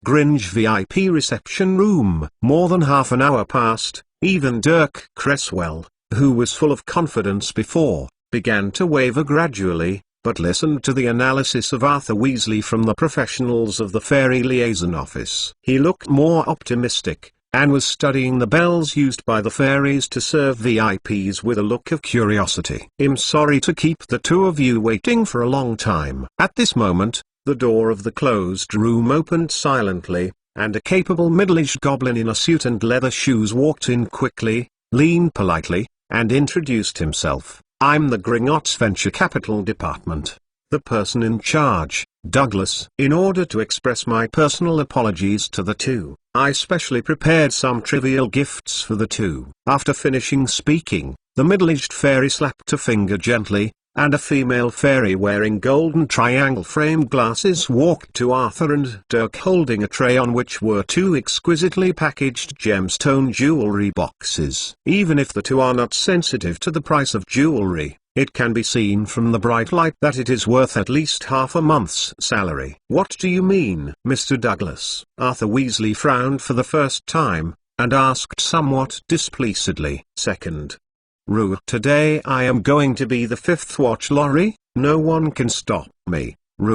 Gringe VIP reception room. More than half an hour passed. Even Dirk Cresswell, who was full of confidence before, began to waver gradually, but listened to the analysis of Arthur Weasley from the professionals of the Fairy Liaison Office. He looked more optimistic, and was studying the bells used by the fairies to serve VIPs with a look of curiosity. "I'm sorry to keep the two of you waiting for a long time." At this moment, the door of the closed room opened silently, and a capable middle-aged goblin in a suit and leather shoes walked in quickly, leaned politely, and introduced himself. "I'm the Gringotts Venture Capital Department. The person in charge, Douglas." In order to express my personal apologies to the two, I specially prepared some trivial gifts for the two. After finishing speaking, the middle-aged fairy slapped a finger gently, and a female fairy wearing golden triangle-framed glasses walked to Arthur and Dirk holding a tray on which were two exquisitely packaged gemstone jewelry boxes. Even if the two are not sensitive to the price of jewelry, it can be seen from the bright light that it is worth at least half a month's salary. "What do you mean, Mr. Douglas?" Arthur Weasley frowned for the first time, and asked somewhat displeasedly. "Second Rue, today I am going to be the fifth watch lorry. No one can stop me, Rue."